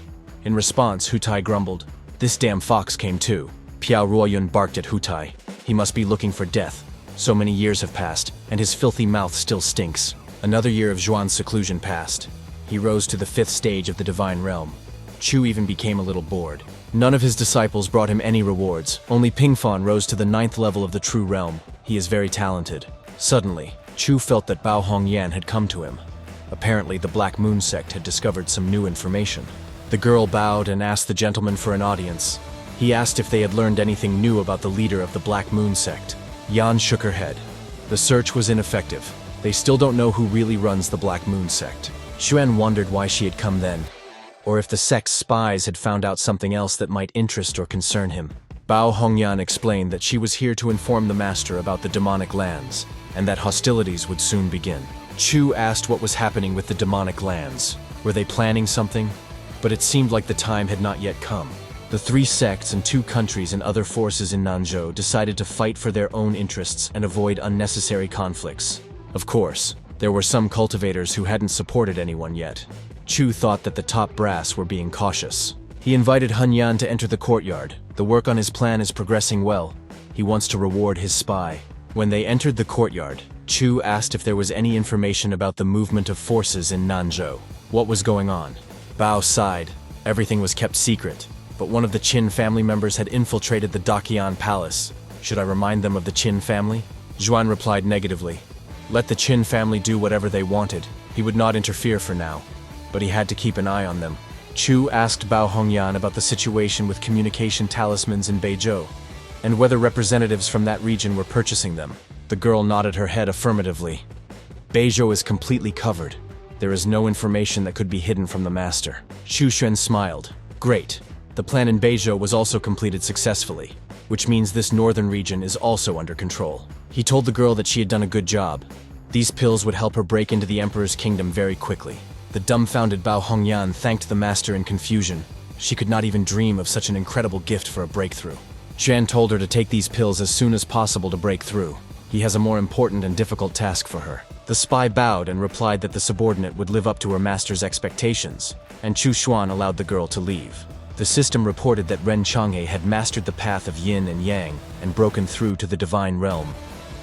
In response, Hu Tai grumbled, "This damn fox came too." Piao Ruoyun barked at Hu Tai. He must be looking for death. So many years have passed, and his filthy mouth still stinks. Another year of Zhuan's seclusion passed. He rose to the 5th stage of the Divine Realm. Chu even became a little bored. None of his disciples brought him any rewards. Only Pingfan rose to the 9th level of the True Realm. He is very talented. Suddenly, Chu felt that Bao Hongyan had come to him. Apparently, the Black Moon sect had discovered some new information. The girl bowed and asked the gentleman for an audience. He asked if they had learned anything new about the leader of the Black Moon sect. Yan shook her head. The search was ineffective. They still don't know who really runs the Black Moon sect. Xuan wondered why she had come then, or if the sect's spies had found out something else that might interest or concern him. Bao Hongyan explained that she was here to inform the master about the demonic lands, and that hostilities would soon begin. Chu asked what was happening with the demonic lands. Were they planning something? But it seemed like the time had not yet come. The 3 sects and 2 countries and other forces in Nanzhou decided to fight for their own interests and avoid unnecessary conflicts. Of course, there were some cultivators who hadn't supported anyone yet. Chu thought that the top brass were being cautious. He invited Hun Yan to enter the courtyard. The work on his plan is progressing well. He wants to reward his spy. When they entered the courtyard, Chu asked if there was any information about the movement of forces in Nanzhou. What was going on? Bao sighed. Everything was kept secret, but one of the Qin family members had infiltrated the Daqian Palace. Should I remind them of the Qin family? Zhuan replied negatively. Let the Qin family do whatever they wanted. He would not interfere for now, but he had to keep an eye on them. Chu asked Bao Hongyan about the situation with communication talismans in Beizhou, and whether representatives from that region were purchasing them. The girl nodded her head affirmatively. Beizhou is completely covered. There is no information that could be hidden from the master. Chu Xuan smiled. Great. The plan in Beizhou was also completed successfully, which means this northern region is also under control. He told the girl that she had done a good job. These pills would help her break into the emperor's kingdom very quickly. The dumbfounded Bao Hongyan thanked the master in confusion. She could not even dream of such an incredible gift for a breakthrough. Zhan told her to take these pills as soon as possible to break through. He has a more important and difficult task for her. The spy bowed and replied that the subordinate would live up to her master's expectations, and Chu Xuan allowed the girl to leave. The system reported that Ren Chang'e had mastered the path of yin and yang and broken through to the divine realm,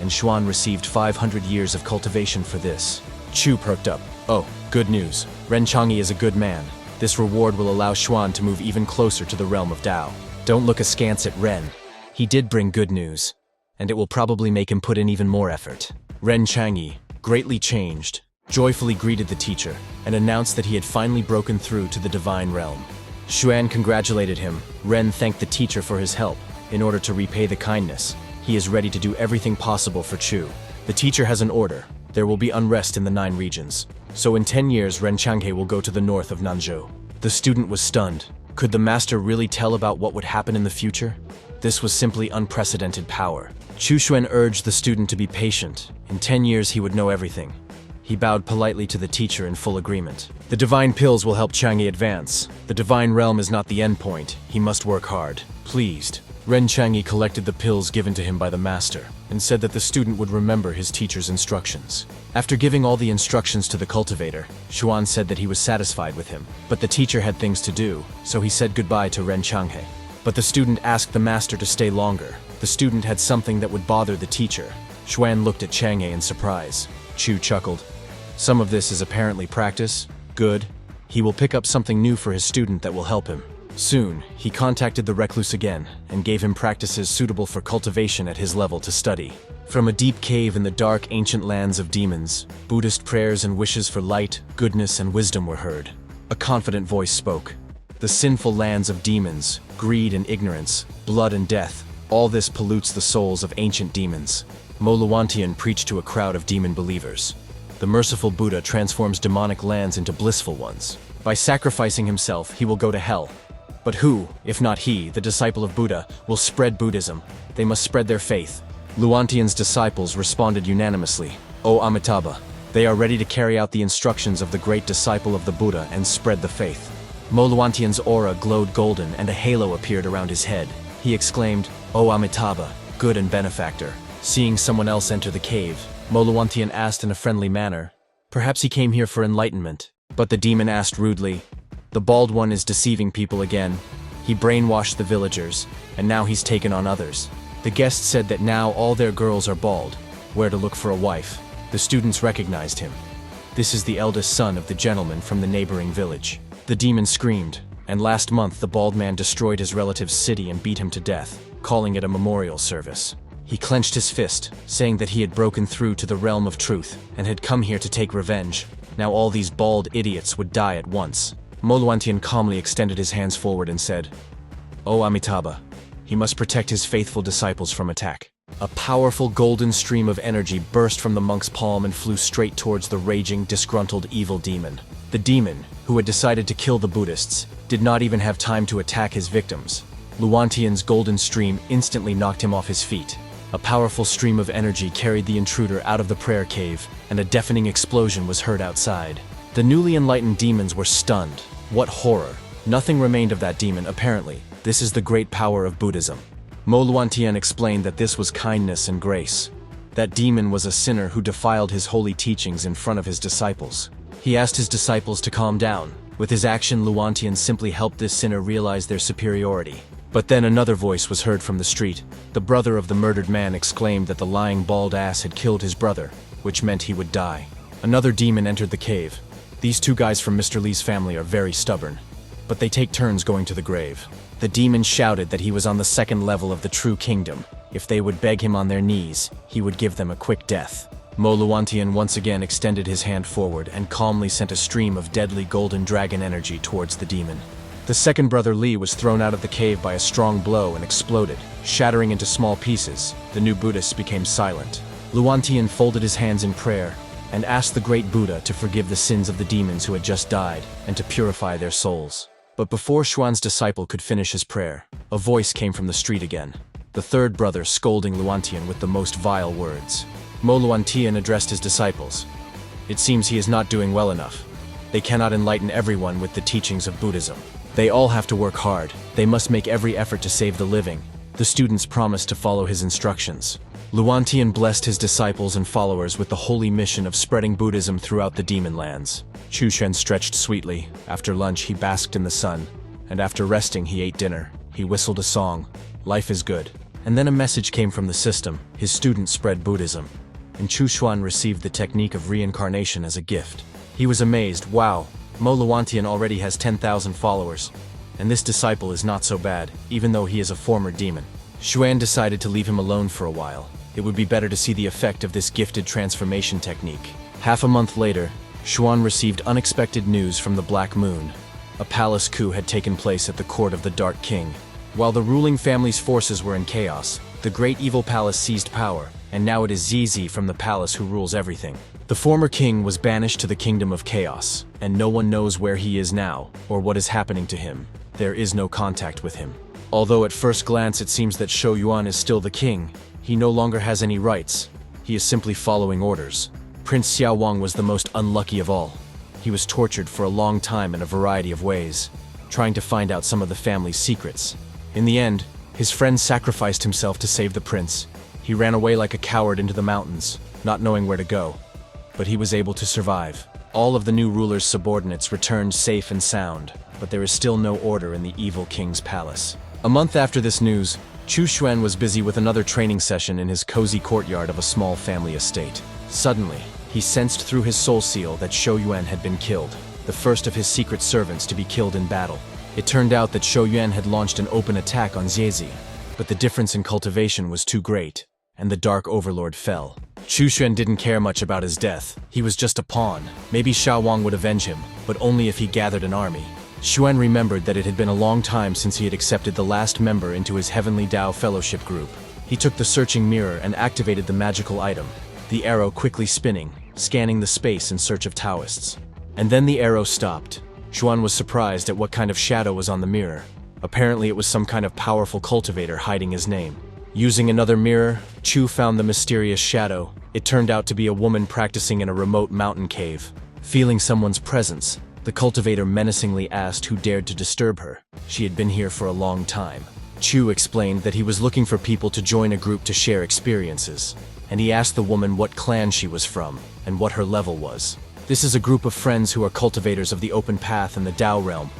and Xuan received 500 years of cultivation for this. Chu perked up. Oh, good news. Ren Chang'e is a good man. This reward will allow Xuan to move even closer to the realm of Tao. Don't look askance at Ren. He did bring good news, and it will probably make him put in even more effort. Ren Chang'e, greatly changed, joyfully greeted the teacher and announced that he had finally broken through to the divine realm. Xuan congratulated him. Ren thanked the teacher for his help. In order to repay the kindness, he is ready to do everything possible for Chu. The teacher has an order. There will be unrest in the 9 regions. So in 10 years, Ren Chang'e will go to the north of Nanzhou. The student was stunned. Could the master really tell about what would happen in the future? This was simply unprecedented power. Chu Xuan urged the student to be patient. In 10 years, he would know everything. He bowed politely to the teacher in full agreement. The divine pills will help Chang'e advance. The divine realm is not the end point. He must work hard. Pleased, Ren Chang'e collected the pills given to him by the master and said that the student would remember his teacher's instructions. After giving all the instructions to the cultivator, Xuan said that he was satisfied with him, but the teacher had things to do, so he said goodbye to Ren Chang'e. But the student asked the master to stay longer. The student had something that would bother the teacher. Xuan looked at Chang'e in surprise. Chu chuckled. Some of this is apparently practice. Good. He will pick up something new for his student that will help him. Soon, he contacted the recluse again and gave him practices suitable for cultivation at his level to study. From a deep cave in the dark ancient lands of demons, Buddhist prayers and wishes for light, goodness, and wisdom were heard. A confident voice spoke. The sinful lands of demons, greed and ignorance, blood and death, all this pollutes the souls of ancient demons. Moluantian preached to a crowd of demon believers. The merciful Buddha transforms demonic lands into blissful ones. By sacrificing himself, he will go to hell. But who, if not he, the disciple of Buddha, will spread Buddhism? They must spread their faith. Luantian's disciples responded unanimously. O Amitabha, they are ready to carry out the instructions of the great disciple of the Buddha and spread the faith. Moluantian's aura glowed golden and a halo appeared around his head. He exclaimed, O Amitabha, good and benefactor. Seeing someone else enter the cave, Moluantian asked in a friendly manner, perhaps he came here for enlightenment. But the demon asked rudely, the bald one is deceiving people again. He brainwashed the villagers, and now he's taken on others. The guest said that now all their girls are bald. Where to look for a wife? The students recognized him. This is the eldest son of the gentleman from the neighboring village. The demon screamed, and last month the bald man destroyed his relative's city and beat him to death, calling it a memorial service. He clenched his fist, saying that he had broken through to the realm of truth and had come here to take revenge. Now all these bald idiots would die at once. Moluantian calmly extended his hands forward and said, O Amitabha, he must protect his faithful disciples from attack. A powerful golden stream of energy burst from the monk's palm and flew straight towards the raging, disgruntled evil demon. The demon, who had decided to kill the Buddhists, did not even have time to attack his victims. Luantian's golden stream instantly knocked him off his feet. A powerful stream of energy carried the intruder out of the prayer cave, and a deafening explosion was heard outside. The newly enlightened demons were stunned. What horror! Nothing remained of that demon, apparently. This is the great power of Buddhism. Moluantian explained that this was kindness and grace. That demon was a sinner who defiled his holy teachings in front of his disciples. He asked his disciples to calm down. With his action, Luantian simply helped this sinner realize their superiority. But then another voice was heard from the street. The brother of the murdered man exclaimed that the lying bald ass had killed his brother, which meant he would die. Another demon entered the cave. These two guys from Mr. Lee's family are very stubborn, but they take turns going to the grave. The demon shouted that he was on the second level of the true kingdom. If they would beg him on their knees, he would give them a quick death. Luantian once again extended his hand forward and calmly sent a stream of deadly golden dragon energy towards the demon. The second brother Lee was thrown out of the cave by a strong blow and exploded, shattering into small pieces. The new Buddhist became silent. Luantian folded his hands in prayer and asked the great Buddha to forgive the sins of the demons who had just died and to purify their souls. But before Xuan's disciple could finish his prayer, a voice came from the street again. The third brother scolding Luantian with the most vile words. Luantian addressed his disciples. It seems he is not doing well enough. They cannot enlighten everyone with the teachings of Buddhism. They all have to work hard. They must make every effort to save the living. The students promised to follow his instructions. Luantian blessed his disciples and followers with the holy mission of spreading Buddhism throughout the demon lands. Chushen stretched sweetly. After lunch, he basked in the sun. And after resting, he ate dinner. He whistled a song. Life is good. And then a message came from the system. His students spread Buddhism. And Chushuan received the technique of reincarnation as a gift. He was amazed. Wow, Luantian already has 10,000 followers. And this disciple is not so bad, even though he is a former demon. Xuan decided to leave him alone for a while. It would be better to see the effect of this gifted transformation technique. Half a month later, Xuan received unexpected news from the Black Moon. A palace coup had taken place at the court of the Dark King. While the ruling family's forces were in chaos, the great evil palace seized power, and now it is Zizi from the palace who rules everything. The former king was banished to the kingdom of chaos, and no one knows where he is now, or what is happening to him. There is no contact with him. Although at first glance it seems that Shou Yuan is still the king, he no longer has any rights. He is simply following orders. Prince Xiao Wang was the most unlucky of all. He was tortured for a long time in a variety of ways, trying to find out some of the family's secrets. In the end, his friend sacrificed himself to save the prince. He ran away like a coward into the mountains, not knowing where to go. But he was able to survive. All of the new ruler's subordinates returned safe and sound, but there is still no order in the evil king's palace. A month after this news, Chu Xuan was busy with another training session in his cozy courtyard of a small family estate. Suddenly, he sensed through his soul seal that Shou Yuan had been killed, the first of his secret servants to be killed in battle. It turned out that Shou Yuan had launched an open attack on Ziezi, but the difference in cultivation was too great, and the Dark Overlord fell. Chu Xuan didn't care much about his death. He was just a pawn. Maybe Xiao Wang would avenge him, but only if he gathered an army. Xuan remembered that it had been a long time since he had accepted the last member into his Heavenly Tao Fellowship group. He took the searching mirror and activated the magical item, the arrow quickly spinning, scanning the space in search of Taoists. And then the arrow stopped. Xuan was surprised at what kind of shadow was on the mirror. Apparently it was some kind of powerful cultivator hiding his name. Using another mirror, Chu found the mysterious shadow. It turned out to be a woman practicing in a remote mountain cave. Feeling someone's presence, the cultivator menacingly asked who dared to disturb her. She had been here for a long time. Chu explained that he was looking for people to join a group to share experiences, and he asked the woman what clan she was from and what her level was. This is a group of friends who are cultivators of the open path in the Tao realm.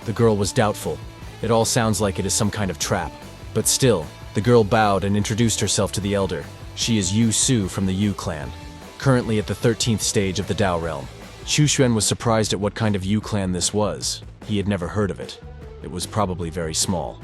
The girl was doubtful. It all sounds like it is some kind of trap. But still, the girl bowed and introduced herself to the elder. She is Yu Su from the Yu clan, currently at the 13th stage of the Tao realm. Chu Xuan was surprised at what kind of Yu clan this was. He had never heard of it. It was probably very small,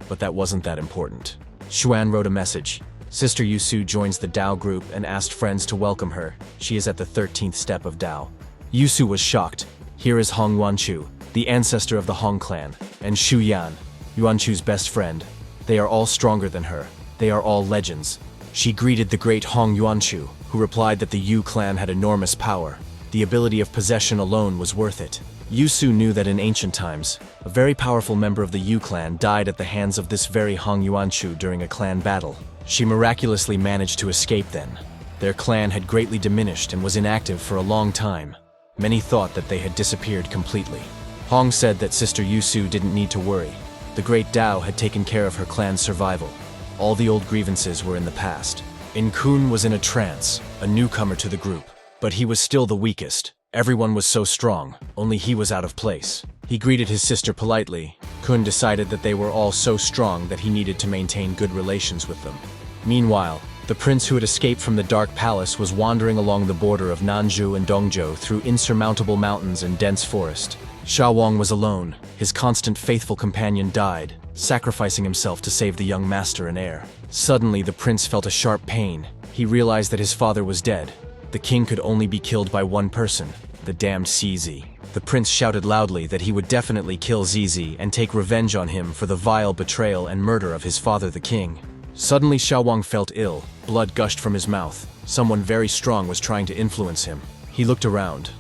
but that wasn't that important. Xuan wrote a message. Sister Yu Su joins the Tao group and asked friends to welcome her. She is at the 13th step of Tao. Yu Su was shocked. Here is Hong Yuanchu, the ancestor of the Hong clan, and Shu Yan, Yuanchu's best friend. They are all stronger than her. They are all legends. She greeted the great Hong Yuanchu, who replied that the Yu clan had enormous power. The ability of possession alone was worth it. Yu Su knew that in ancient times, a very powerful member of the Yu clan died at the hands of this very Hong Yuanchu during a clan battle. She miraculously managed to escape then. Their clan had greatly diminished and was inactive for a long time. Many thought that they had disappeared completely. Hong said that Sister Yu Su didn't need to worry. The great Tao had taken care of her clan's survival. All the old grievances were in the past. In Kun was in a trance, a newcomer to the group. But he was still the weakest. Everyone was so strong, only he was out of place. He greeted his sister politely. Kun decided that they were all so strong that he needed to maintain good relations with them. Meanwhile, the prince who had escaped from the Dark Palace was wandering along the border of Nanzhou and Dongzhou through insurmountable mountains and dense forest. Xiaowang was alone. His constant faithful companion died, sacrificing himself to save the young master and heir. Suddenly, the prince felt a sharp pain. He realized that his father was dead. The king could only be killed by one person, the damned CZ. The prince shouted loudly that he would definitely kill ZZ and take revenge on him for the vile betrayal and murder of his father the king. Suddenly Xiaowang felt ill. Blood gushed from his mouth. Someone very strong was trying to influence him. He looked around.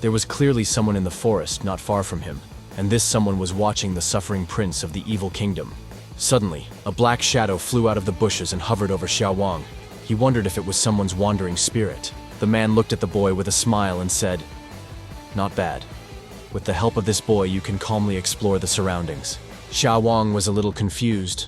There was clearly someone in the forest not far from him, and this someone was watching the suffering prince of the evil kingdom. Suddenly, a black shadow flew out of the bushes and hovered over Xiaowang. He wondered if it was someone's wandering spirit. The man looked at the boy with a smile and said, "Not bad. With the help of this boy, you can calmly explore the surroundings." Xiaowang was a little confused.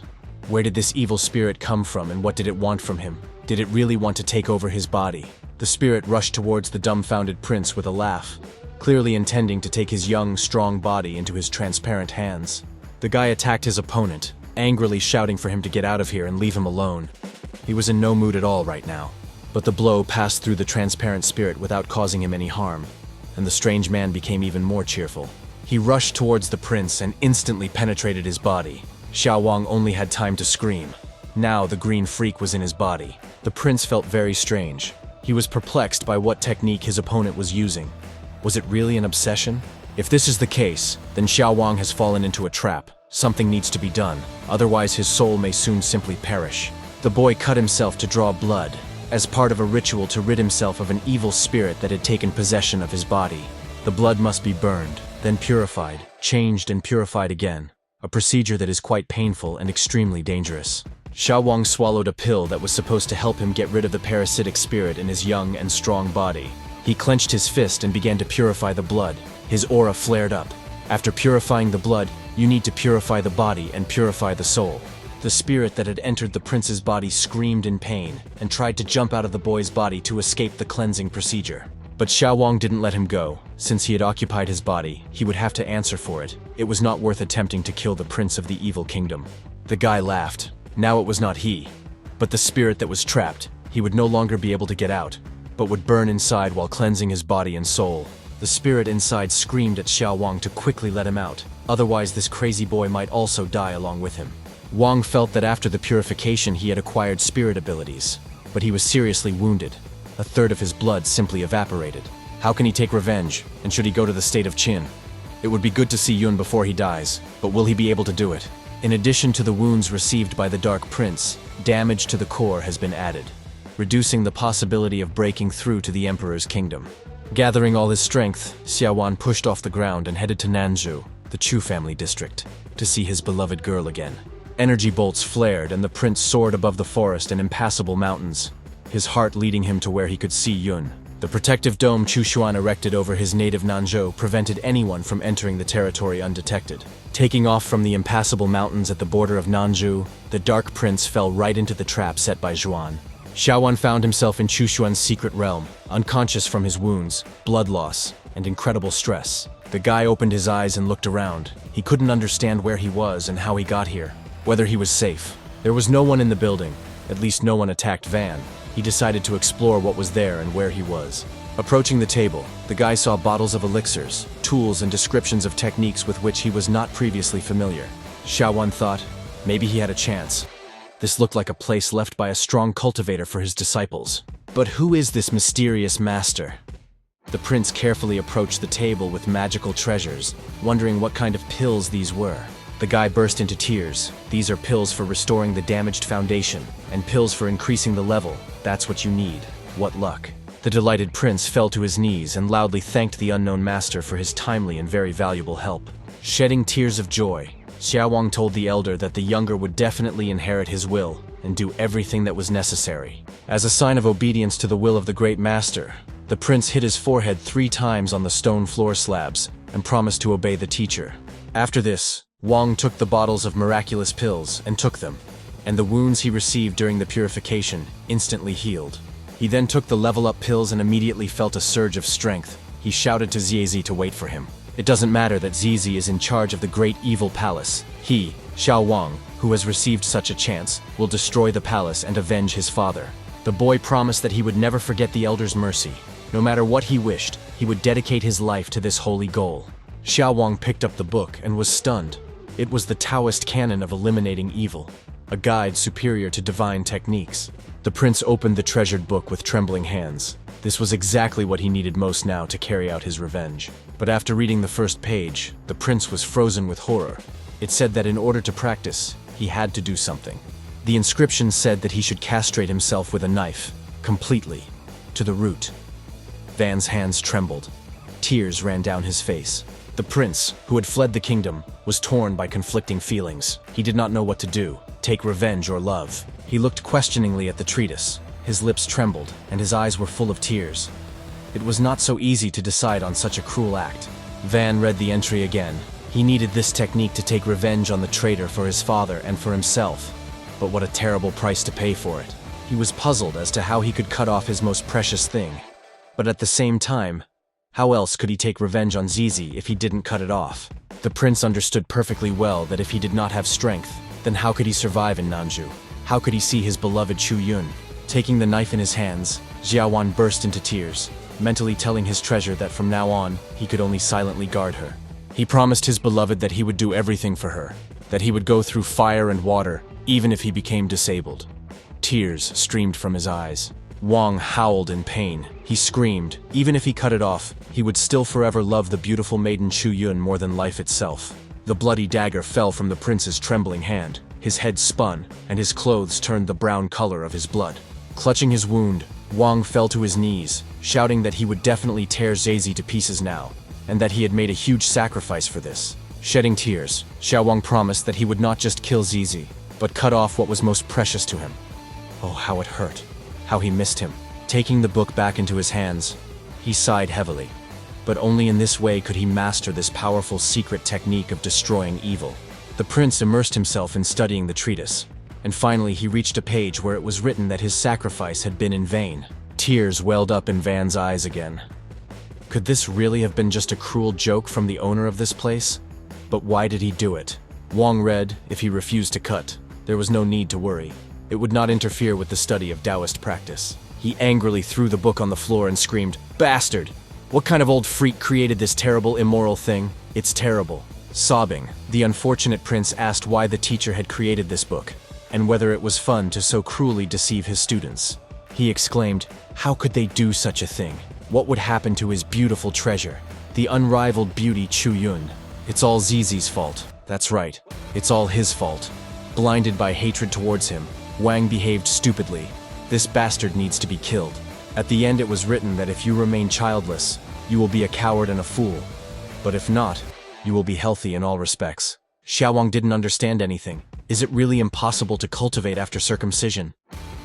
Where did this evil spirit come from and what did it want from him? Did it really want to take over his body? The spirit rushed towards the dumbfounded prince with a laugh, clearly intending to take his young, strong body into his transparent hands. The guy attacked his opponent, angrily shouting for him to get out of here and leave him alone. He was in no mood at all right now. But the blow passed through the transparent spirit without causing him any harm, and the strange man became even more cheerful. He rushed towards the prince and instantly penetrated his body. Xiaowang only had time to scream. Now the green freak was in his body. The prince felt very strange. He was perplexed by what technique his opponent was using. Was it really an obsession? If this is the case, then Xiaowang has fallen into a trap. Something needs to be done, otherwise his soul may soon simply perish. The boy cut himself to draw blood, as part of a ritual to rid himself of an evil spirit that had taken possession of his body. The blood must be burned, then purified, changed and purified again, a procedure that is quite painful and extremely dangerous. Xiaowang swallowed a pill that was supposed to help him get rid of the parasitic spirit in his young and strong body. He clenched his fist and began to purify the blood. His aura flared up. After purifying the blood, you need to purify the body and purify the soul. The spirit that had entered the prince's body screamed in pain and tried to jump out of the boy's body to escape the cleansing procedure. But Xiaowang didn't let him go. Since he had occupied his body, he would have to answer for it. It was not worth attempting to kill the prince of the evil kingdom. The guy laughed. Now it was not he, but the spirit that was trapped. He would no longer be able to get out, but would burn inside while cleansing his body and soul. The spirit inside screamed at Xiaowang to quickly let him out. Otherwise, this crazy boy might also die along with him. Wang felt that after the purification he had acquired spirit abilities, but he was seriously wounded. A third of his blood simply evaporated. How can he take revenge, and should he go to the state of Qin? It would be good to see Yun before he dies, but will he be able to do it? In addition to the wounds received by the Dark Prince, damage to the core has been added, reducing the possibility of breaking through to the Emperor's kingdom. Gathering all his strength, Xiaowan pushed off the ground and headed to Nanzhou, the Chu family district, to see his beloved girl again. Energy bolts flared and the prince soared above the forest and impassable mountains, his heart leading him to where he could see Yun. The protective dome Chushuan erected over his native Nanzhou prevented anyone from entering the territory undetected. Taking off from the impassable mountains at the border of Nanzhou, the Dark Prince fell right into the trap set by Zhuan. Xiaowan found himself in Chushuan's secret realm, unconscious from his wounds, blood loss, and incredible stress. The guy opened his eyes and looked around. He couldn't understand where he was and how he got here, whether he was safe. There was no one in the building, at least no one attacked Van. He decided to explore what was there and where he was. Approaching the table, the guy saw bottles of elixirs, tools and descriptions of techniques with which he was not previously familiar. Xiaowan thought, maybe he had a chance. This looked like a place left by a strong cultivator for his disciples. But who is this mysterious master? The prince carefully approached the table with magical treasures, wondering what kind of pills these were. The guy burst into tears. These are pills for restoring the damaged foundation, and pills for increasing the level. That's what you need. What luck. The delighted prince fell to his knees and loudly thanked the unknown master for his timely and very valuable help. Shedding tears of joy, Xiaowang told the elder that the younger would definitely inherit his will and do everything that was necessary. As a sign of obedience to the will of the great master, the prince hit his forehead 3 times on the stone floor slabs and promised to obey the teacher. After this, Wang took the bottles of miraculous pills and took them, and the wounds he received during the purification instantly healed. He then took the level-up pills and immediately felt a surge of strength, he shouted to Zizi to wait for him. It doesn't matter that Zizi is in charge of the great evil palace. He, Xiao Wang, who has received such a chance, will destroy the palace and avenge his father. The boy promised that he would never forget the elder's mercy. No matter what he wished, he would dedicate his life to this holy goal. Xiao Wang picked up the book and was stunned. It was the Taoist canon of eliminating evil, a guide superior to divine techniques. The prince opened the treasured book with trembling hands. This was exactly what he needed most now to carry out his revenge. But after reading the first page, the prince was frozen with horror. It said that in order to practice, he had to do something. The inscription said that he should castrate himself with a knife, completely, to the root. Van's hands trembled. Tears ran down his face. The prince, who had fled the kingdom, was torn by conflicting feelings. He did not know what to do, take revenge or love. He looked questioningly at the treatise. His lips trembled, and his eyes were full of tears. It was not so easy to decide on such a cruel act. Van read the entry again. He needed this technique to take revenge on the traitor for his father and for himself. But what a terrible price to pay for it. He was puzzled as to how he could cut off his most precious thing. But at the same time, how else could he take revenge on Zizi if he didn't cut it off? The prince understood perfectly well that if he did not have strength, then how could he survive in Nanju? How could he see his beloved Chu Yun? Taking the knife in his hands, Xiaowan burst into tears, mentally telling his treasure that from now on, he could only silently guard her. He promised his beloved that he would do everything for her, that he would go through fire and water, even if he became disabled. Tears streamed from his eyes. Wang howled in pain. He screamed, even if he cut it off, he would still forever love the beautiful maiden Chu Yun more than life itself. The bloody dagger fell from the prince's trembling hand. His head spun, and his clothes turned the brown color of his blood. Clutching his wound, Wang fell to his knees, shouting that he would definitely tear Zizi to pieces now, and that he had made a huge sacrifice for this. Shedding tears, Xiao Wang promised that he would not just kill Zizi, but cut off what was most precious to him. Oh, how it hurt. How he missed him. Taking the book back into his hands, he sighed heavily. But only in this way could he master this powerful secret technique of destroying evil. The prince immersed himself in studying the treatise, and finally he reached a page where it was written that his sacrifice had been in vain. Tears welled up in Van's eyes again. Could this really have been just a cruel joke from the owner of this place? But why did he do it? Wang read, if he refused to cut, there was no need to worry. It would not interfere with the study of Taoist practice. He angrily threw the book on the floor and screamed, "Bastard! What kind of old freak created this terrible, immoral thing? It's terrible." Sobbing, the unfortunate prince asked why the teacher had created this book, and whether it was fun to so cruelly deceive his students. He exclaimed, how could they do such a thing? What would happen to his beautiful treasure? The unrivaled beauty Chu Yun. It's all Zizi's fault. That's right. It's all his fault. Blinded by hatred towards him, Wang behaved stupidly. This bastard needs to be killed. At the end it was written that if you remain childless, you will be a coward and a fool. But if not, you will be healthy in all respects. Xiaowang didn't understand anything. Is it really impossible to cultivate after circumcision?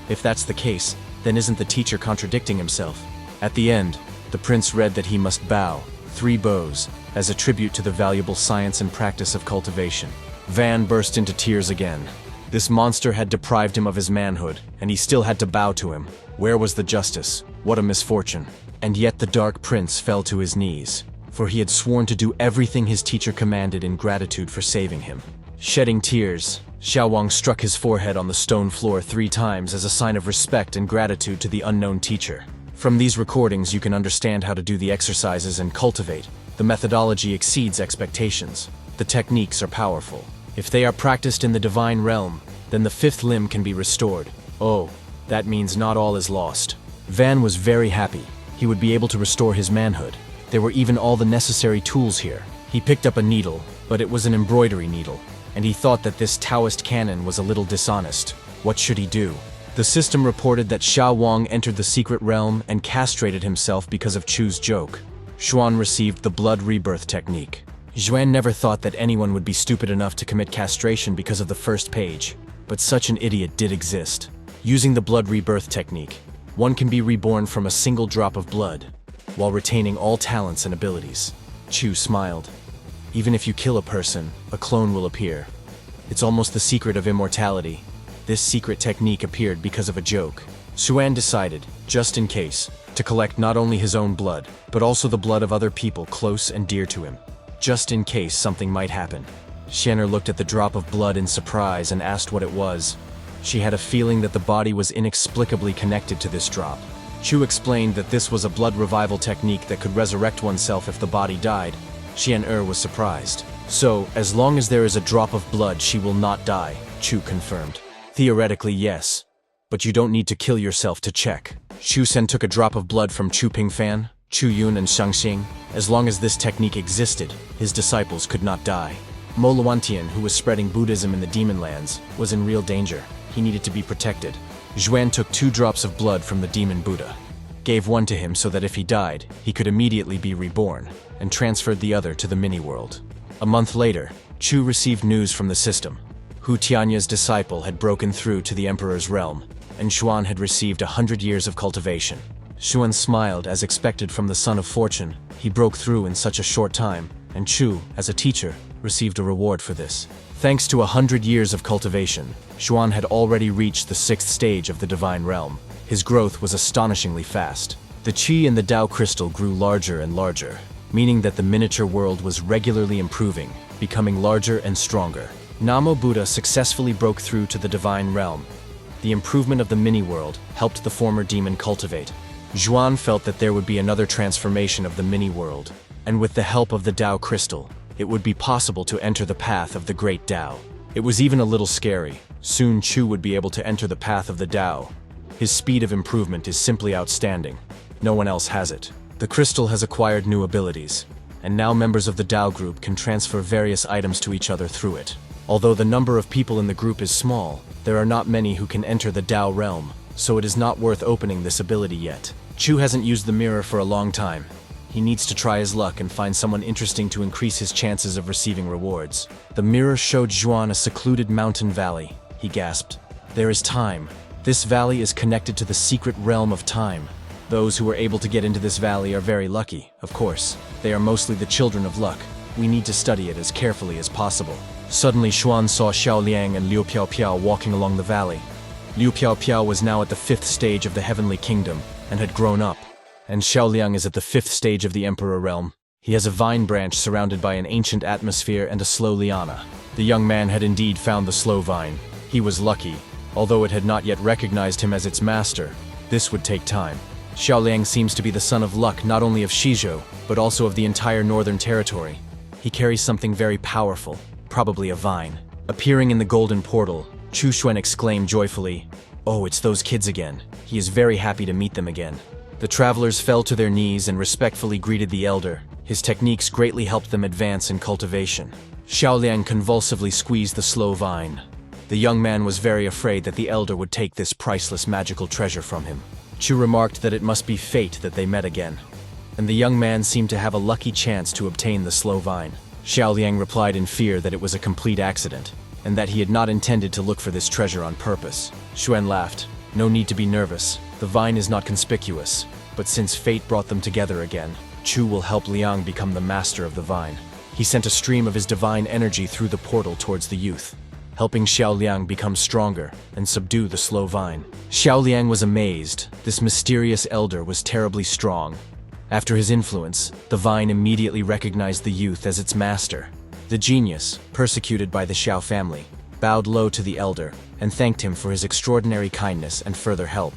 If that's the case, then isn't the teacher contradicting himself? At the end, the prince read that he must bow 3 bows as a tribute to the valuable science and practice of cultivation. Van burst into tears again. This monster had deprived him of his manhood, and he still had to bow to him. Where was the justice? What a misfortune. And yet the Dark Prince fell to his knees, for he had sworn to do everything his teacher commanded in gratitude for saving him. Shedding tears, Xiaowang struck his forehead on the stone floor 3 times as a sign of respect and gratitude to the unknown teacher. From these recordings you can understand how to do the exercises and cultivate. The methodology exceeds expectations. The techniques are powerful. If they are practiced in the divine realm, then the 5th limb can be restored. Oh, that means not all is lost. Van was very happy. He would be able to restore his manhood. There were even all the necessary tools here. He picked up a needle, but it was an embroidery needle, and he thought that this Taoist canon was a little dishonest. What should he do? The system reported that Xiao Wang entered the secret realm and castrated himself because of Chu's joke. Xuan received the blood rebirth technique. Xuan never thought that anyone would be stupid enough to commit castration because of the first page, but such an idiot did exist. Using the blood rebirth technique, one can be reborn from a single drop of blood, while retaining all talents and abilities. Chu smiled. Even if you kill a person, a clone will appear. It's almost the secret of immortality. This secret technique appeared because of a joke. Xuan decided, just in case, to collect not only his own blood, but also the blood of other people close and dear to him, just in case something might happen. Xian'er looked at the drop of blood in surprise and asked what it was. She had a feeling that the body was inexplicably connected to this drop. Chu explained that this was a blood revival technique that could resurrect oneself if the body died. Xian'er was surprised. So, as long as there is a drop of blood, she will not die, Chu confirmed. Theoretically, yes. But you don't need to kill yourself to check. Chu Sen took a drop of blood from Chu Pingfan, Chu Yun and Shang Xing. As long as this technique existed, his disciples could not die. Mo Luantian, who was spreading Buddhism in the Demon Lands, was in real danger. He needed to be protected. Zhuan took 2 drops of blood from the demon Buddha, gave one to him so that if he died, he could immediately be reborn, and transferred the other to the mini-world. A month later, Chu received news from the system. Hu Tianya's disciple had broken through to the Emperor's realm, and Xuan had received 100 years of cultivation. Xuan smiled as expected from the Son of Fortune. He broke through in such a short time, and Chu, as a teacher, received a reward for this. Thanks to 100 years of cultivation, Xuan had already reached the 6th stage of the Divine Realm. His growth was astonishingly fast. The qi in the Tao crystal grew larger and larger, meaning that the miniature world was regularly improving, becoming larger and stronger. Namo Buddha successfully broke through to the Divine Realm. The improvement of the mini-world helped the former demon cultivate. Zhuan felt that there would be another transformation of the mini-world, and with the help of the Tao crystal, it would be possible to enter the path of the great Tao. It was even a little scary. Soon Chu would be able to enter the path of the Tao. His speed of improvement is simply outstanding. No one else has it. The crystal has acquired new abilities, and now members of the Tao group can transfer various items to each other through it. Although the number of people in the group is small, there are not many who can enter the Tao realm, so it is not worth opening this ability yet. Chu hasn't used the mirror for a long time. He needs to try his luck and find someone interesting to increase his chances of receiving rewards. The mirror showed Zhuan a secluded mountain valley. He gasped. There is time. This valley is connected to the secret realm of time. Those who are able to get into this valley are very lucky, of course. They are mostly the children of luck. We need to study it as carefully as possible. Suddenly, Xuan saw Xiao Liang and Liu Piao walking along the valley. Liu Piao was now at the 5th stage of the Heavenly Kingdom and had grown up. And Xiao Liang is at the 5th stage of the Emperor realm. He has a vine branch surrounded by an ancient atmosphere and a slow liana. The young man had indeed found the slow vine. He was lucky. Although it had not yet recognized him as its master, this would take time. Xiao Liang seems to be the son of luck not only of Shizhou, but also of the entire northern territory. He carries something very powerful, probably a vine. Appearing in the golden portal, Chu Xuan exclaimed joyfully, "Oh, it's those kids again." He is very happy to meet them again. The travelers fell to their knees and respectfully greeted the elder. His techniques greatly helped them advance in cultivation. Xiao Liang convulsively squeezed the slow vine. The young man was very afraid that the elder would take this priceless magical treasure from him. Chu remarked that it must be fate that they met again, and the young man seemed to have a lucky chance to obtain the slow vine. Xiao Liang replied in fear that it was a complete accident, and that he had not intended to look for this treasure on purpose. Xuan laughed. No need to be nervous. The vine is not conspicuous, but since fate brought them together again, Chu will help Liang become the master of the vine. He sent a stream of his divine energy through the portal towards the youth, helping Xiao Liang become stronger and subdue the slow vine. Xiao Liang was amazed. This mysterious elder was terribly strong. After his influence, the vine immediately recognized the youth as its master. The genius, persecuted by the Xiao family, bowed low to the elder and thanked him for his extraordinary kindness and further help.